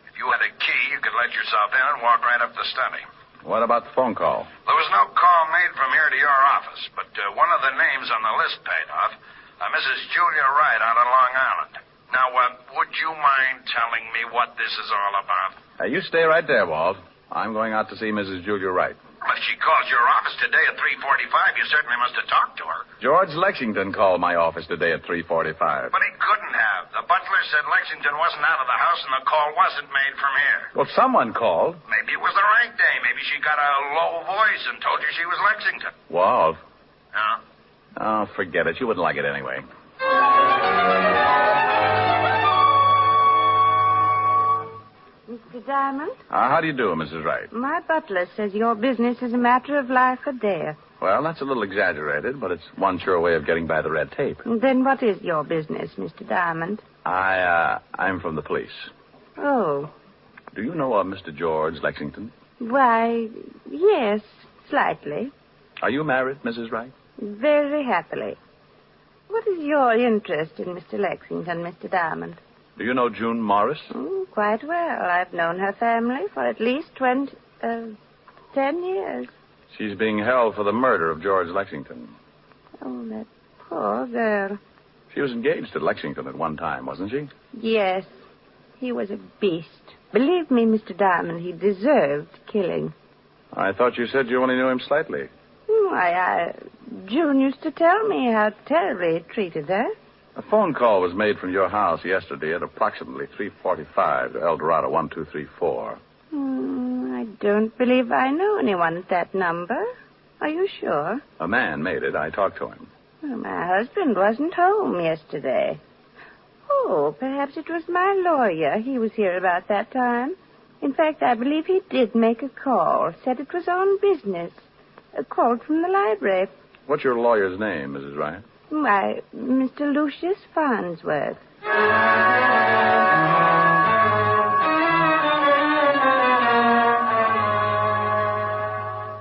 [SPEAKER 2] If you had a key, you could let yourself in and walk right up the study.
[SPEAKER 10] What about the phone call?
[SPEAKER 2] There was no call made from here to your office, but one of the names on the list paid off. Mrs. Julia Wright out on Long Island. Now, would you mind telling me what this is all about?
[SPEAKER 10] You stay right there, Walt. I'm going out to see Mrs. Julia Wright.
[SPEAKER 2] Well, if she called your office today at 3:45, you certainly must have talked to her.
[SPEAKER 10] George Lexington called my office today at 3:45.
[SPEAKER 2] But he couldn't have. The butler said Lexington wasn't out of the house and the call wasn't made from here.
[SPEAKER 10] Well, someone called.
[SPEAKER 2] Maybe it was the right day. Maybe she got a low voice and told you she was Lexington.
[SPEAKER 10] Walt.
[SPEAKER 2] Yeah?
[SPEAKER 10] Oh, forget it. You wouldn't like it anyway.
[SPEAKER 8] Mr. Diamond?
[SPEAKER 10] How do you do, Mrs. Wright?
[SPEAKER 8] My butler says your business is a matter of life or death.
[SPEAKER 10] Well, that's a little exaggerated, but it's one sure way of getting by the red tape.
[SPEAKER 8] Then what is your business, Mr. Diamond?
[SPEAKER 10] I'm from the police.
[SPEAKER 8] Oh.
[SPEAKER 10] Do you know Mr. George Lexington?
[SPEAKER 8] Why, yes, slightly.
[SPEAKER 10] Are you married, Mrs. Wright?
[SPEAKER 8] Very happily. What is your interest in Mr. Lexington, Mr. Diamond?
[SPEAKER 10] Do you know June Morris?
[SPEAKER 8] Quite well. I've known her family for at least 10 years.
[SPEAKER 10] She's being held for the murder of George Lexington.
[SPEAKER 8] Oh, that poor girl.
[SPEAKER 10] She was engaged to Lexington at one time, wasn't she?
[SPEAKER 8] Yes. He was a beast. Believe me, Mr. Diamond, he deserved killing.
[SPEAKER 10] I thought you said you only knew him slightly.
[SPEAKER 8] June used to tell me how terribly he treated her.
[SPEAKER 10] A phone call was made from your house yesterday at approximately 3:45 to El Dorado 1234.
[SPEAKER 8] I don't believe I know anyone at that number. Are you sure?
[SPEAKER 10] A man made it. I talked to him.
[SPEAKER 8] Well, my husband wasn't home yesterday. Oh, perhaps it was my lawyer. He was here about that time. In fact, I believe he did make a call. Said it was on business. A call from the library.
[SPEAKER 10] What's your lawyer's name, Mrs. Wright?
[SPEAKER 8] Why, Mr. Lucius Farnsworth.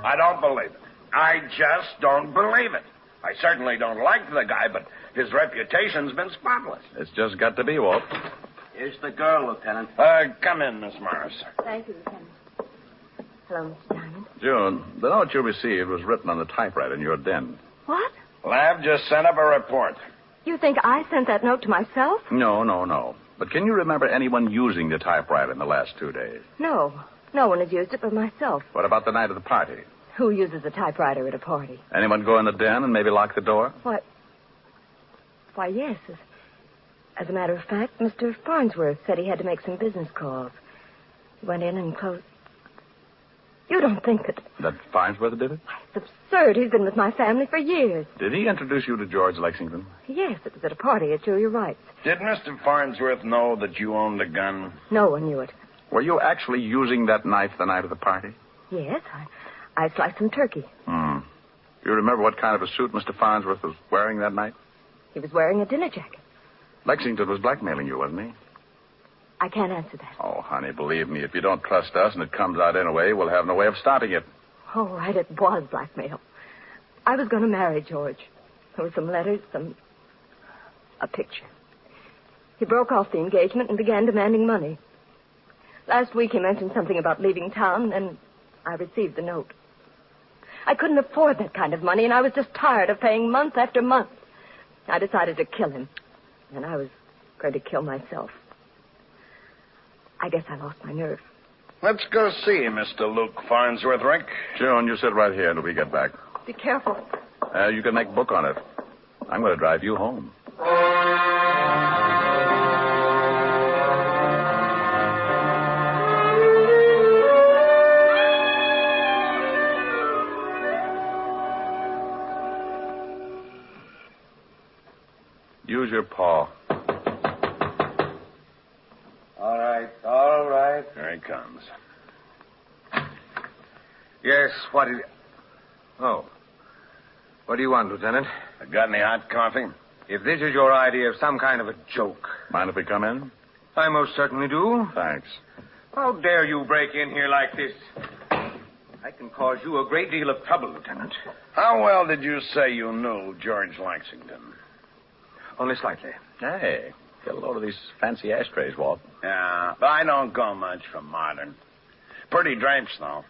[SPEAKER 2] I don't believe it. I just don't believe it. I certainly don't like the guy, but his reputation's been spotless.
[SPEAKER 10] It's just got to be, Walt.
[SPEAKER 6] Here's the girl, Lieutenant.
[SPEAKER 2] Come in, Miss Morris.
[SPEAKER 24] Thank you, Lieutenant. Hello, Mr. Diamond.
[SPEAKER 10] June, the note you received was written on the typewriter in your den.
[SPEAKER 24] What?
[SPEAKER 2] Lav just sent up a report.
[SPEAKER 24] You think I sent that note to myself?
[SPEAKER 10] No. But can you remember anyone using the typewriter in the last 2 days?
[SPEAKER 24] No. No one has used it but myself.
[SPEAKER 10] What about the night of the party?
[SPEAKER 24] Who uses a typewriter at a party?
[SPEAKER 10] Anyone go in the den and maybe lock the door?
[SPEAKER 24] What? Why, yes. As a matter of fact, Mr. Farnsworth said he had to make some business calls. He went in and closed. You don't think that...
[SPEAKER 10] That Farnsworth did it?
[SPEAKER 24] It's absurd. He's been with my family for years.
[SPEAKER 10] Did he introduce you to George Lexington?
[SPEAKER 24] Yes, it was at a party at Julia Wright's.
[SPEAKER 2] Did Mr. Farnsworth know that you owned a gun?
[SPEAKER 24] No one knew it.
[SPEAKER 10] Were you actually using that knife the night of the party?
[SPEAKER 24] Yes, I sliced some turkey.
[SPEAKER 10] Do you remember what kind of a suit Mr. Farnsworth was wearing that night?
[SPEAKER 24] He was wearing a dinner jacket.
[SPEAKER 10] Lexington was blackmailing you, wasn't he?
[SPEAKER 24] I can't answer that.
[SPEAKER 10] Oh, honey, believe me, if you don't trust us and it comes out anyway, we'll have no way of stopping it.
[SPEAKER 24] Oh, right, it was blackmail. I was going to marry George. There were some letters, a picture. He broke off the engagement and began demanding money. Last week he mentioned something about leaving town, and I received the note. I couldn't afford that kind of money, and I was just tired of paying month after month. I decided to kill him, and I was going to kill myself. I guess I lost my nerve.
[SPEAKER 2] Let's go see Mr. Luke Farnsworth, Rick.
[SPEAKER 10] June, you sit right here until we get back.
[SPEAKER 24] Be careful.
[SPEAKER 10] You can make a book on it. I'm going to drive you home. Use your paw.
[SPEAKER 18] All right.
[SPEAKER 2] Here he comes.
[SPEAKER 18] Yes, what is... Oh. What do you want, Lieutenant?
[SPEAKER 2] Got any hot coffee?
[SPEAKER 18] If this is your idea of some kind of a joke...
[SPEAKER 10] Mind if we come in?
[SPEAKER 18] I most certainly do.
[SPEAKER 10] Thanks.
[SPEAKER 18] How dare you break in here like this? I can cause you a great deal of trouble, Lieutenant.
[SPEAKER 2] How well did you say you knew George Lexington?
[SPEAKER 18] Only slightly.
[SPEAKER 10] Hey, get a load of these fancy ashtrays, Walt.
[SPEAKER 2] Yeah, but I don't go much for modern. Pretty drapes, though.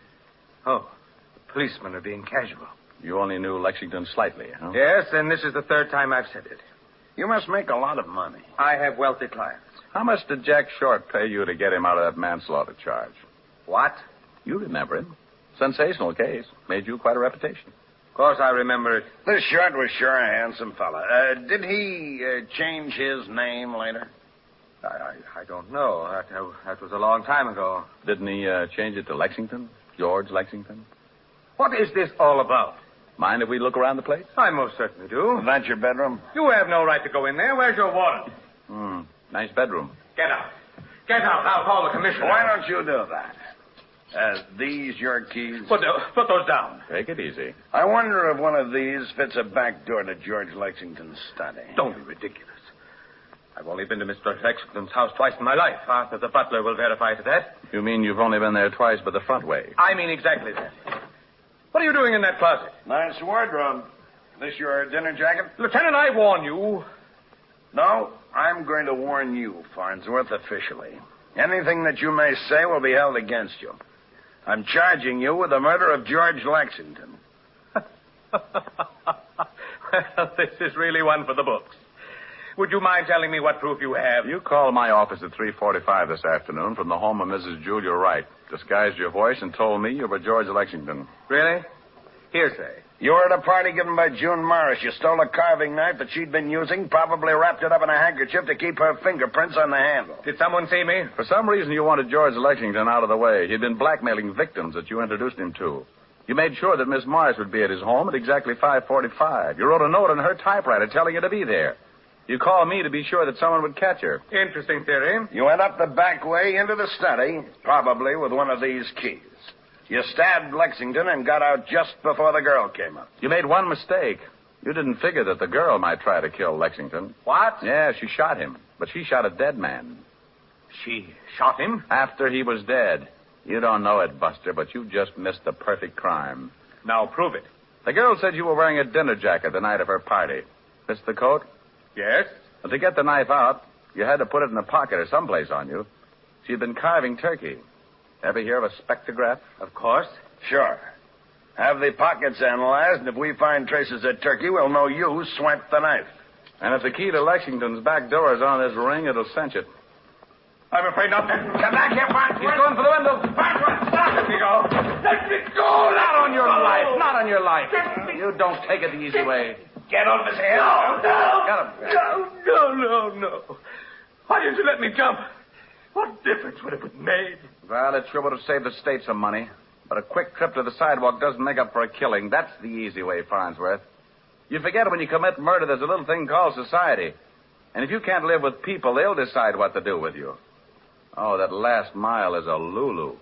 [SPEAKER 18] Oh, the policemen are being casual.
[SPEAKER 10] You only knew Lexington slightly, huh?
[SPEAKER 18] Yes, and this is the third time I've said it.
[SPEAKER 2] You must make a lot of money.
[SPEAKER 18] I have wealthy clients.
[SPEAKER 10] How much did Jack Short pay you to get him out of that manslaughter charge?
[SPEAKER 18] What?
[SPEAKER 10] You remember him. Sensational case. Made you quite a reputation.
[SPEAKER 18] Of course I remember it.
[SPEAKER 2] This Short was sure a handsome fella. Did he change his name later?
[SPEAKER 18] I don't know. That was a long time ago.
[SPEAKER 10] Didn't he change it to Lexington? George Lexington?
[SPEAKER 18] What is this all about?
[SPEAKER 10] Mind if we look around the place?
[SPEAKER 18] I most certainly do.
[SPEAKER 2] Is that your bedroom?
[SPEAKER 18] You have no right to go in there. Where's your warrant?
[SPEAKER 10] Nice bedroom.
[SPEAKER 18] Get out. Get out. I'll call the commissioner.
[SPEAKER 2] Why don't you do that? These your keys?
[SPEAKER 18] Put those down.
[SPEAKER 10] Take it easy.
[SPEAKER 2] I wonder if one of these fits a back door to George Lexington's study.
[SPEAKER 18] Don't be ridiculous. I've only been to Mr. Lexington's house twice in my life. Arthur, the butler, will verify to that.
[SPEAKER 10] You mean you've only been there twice but the front way?
[SPEAKER 18] I mean exactly that. What are you doing in that closet?
[SPEAKER 2] Nice wardrobe. This your dinner jacket?
[SPEAKER 18] Lieutenant, I warn you.
[SPEAKER 2] No, I'm going to warn you, Farnsworth, officially. Anything that you may say will be held against you. I'm charging you with the murder of George Lexington.
[SPEAKER 18] Well, this is really one for the books. Would you mind telling me what proof you have?
[SPEAKER 10] You called my office at 3:45 this afternoon from the home of Mrs. Julia Wright. Disguised your voice and told me you were George Lexington.
[SPEAKER 18] Really? Hearsay.
[SPEAKER 2] You were at a party given by June Morris. You stole a carving knife that she'd been using, probably wrapped it up in a handkerchief to keep her fingerprints on the handle.
[SPEAKER 18] Did someone see me?
[SPEAKER 10] For some reason, you wanted George Lexington out of the way. He'd been blackmailing victims that you introduced him to. You made sure that Miss Morris would be at his home at exactly 5:45. You wrote a note on her typewriter telling her to be there. You called me to be sure that someone would catch her.
[SPEAKER 18] Interesting theory.
[SPEAKER 2] You went up the back way into the study, probably with one of these keys. You stabbed Lexington and got out just before the girl came up.
[SPEAKER 10] You made one mistake. You didn't figure that the girl might try to kill Lexington.
[SPEAKER 18] What?
[SPEAKER 10] Yeah, she shot him. But she shot a dead man.
[SPEAKER 18] She shot him?
[SPEAKER 10] After he was dead. You don't know it, Buster, but you just missed the perfect crime.
[SPEAKER 18] Now prove it.
[SPEAKER 10] The girl said you were wearing a dinner jacket the night of her party. Missed the coat?
[SPEAKER 18] Yes.
[SPEAKER 10] Well, to get the knife out, you had to put it in a pocket or someplace on you. She'd been carving turkey. Ever hear of a spectrograph?
[SPEAKER 18] Of course.
[SPEAKER 2] Sure. Have the pockets analyzed, and if we find traces of turkey, we'll know you swiped the knife.
[SPEAKER 10] And if the key to Lexington's back door is on this ring, it'll cinch it.
[SPEAKER 18] I'm afraid not.
[SPEAKER 2] Come back here, Farnsworth.
[SPEAKER 18] He's going for the window.
[SPEAKER 2] Farnsworth, stop!
[SPEAKER 18] Let me go.
[SPEAKER 2] Let me go!
[SPEAKER 10] Not on your life. Not on your life. You don't take it the easy way.
[SPEAKER 2] Get off his head.
[SPEAKER 18] No.
[SPEAKER 10] Get him.
[SPEAKER 18] No. Why didn't you let me jump? What difference would it have made?
[SPEAKER 10] Well, it sure would have saved the state some money. But a quick trip to the sidewalk doesn't make up for a killing. That's the easy way, Farnsworth. You forget when you commit murder, there's a little thing called society. And if you can't live with people, they'll decide what to do with you. Oh, that last mile is a lulu.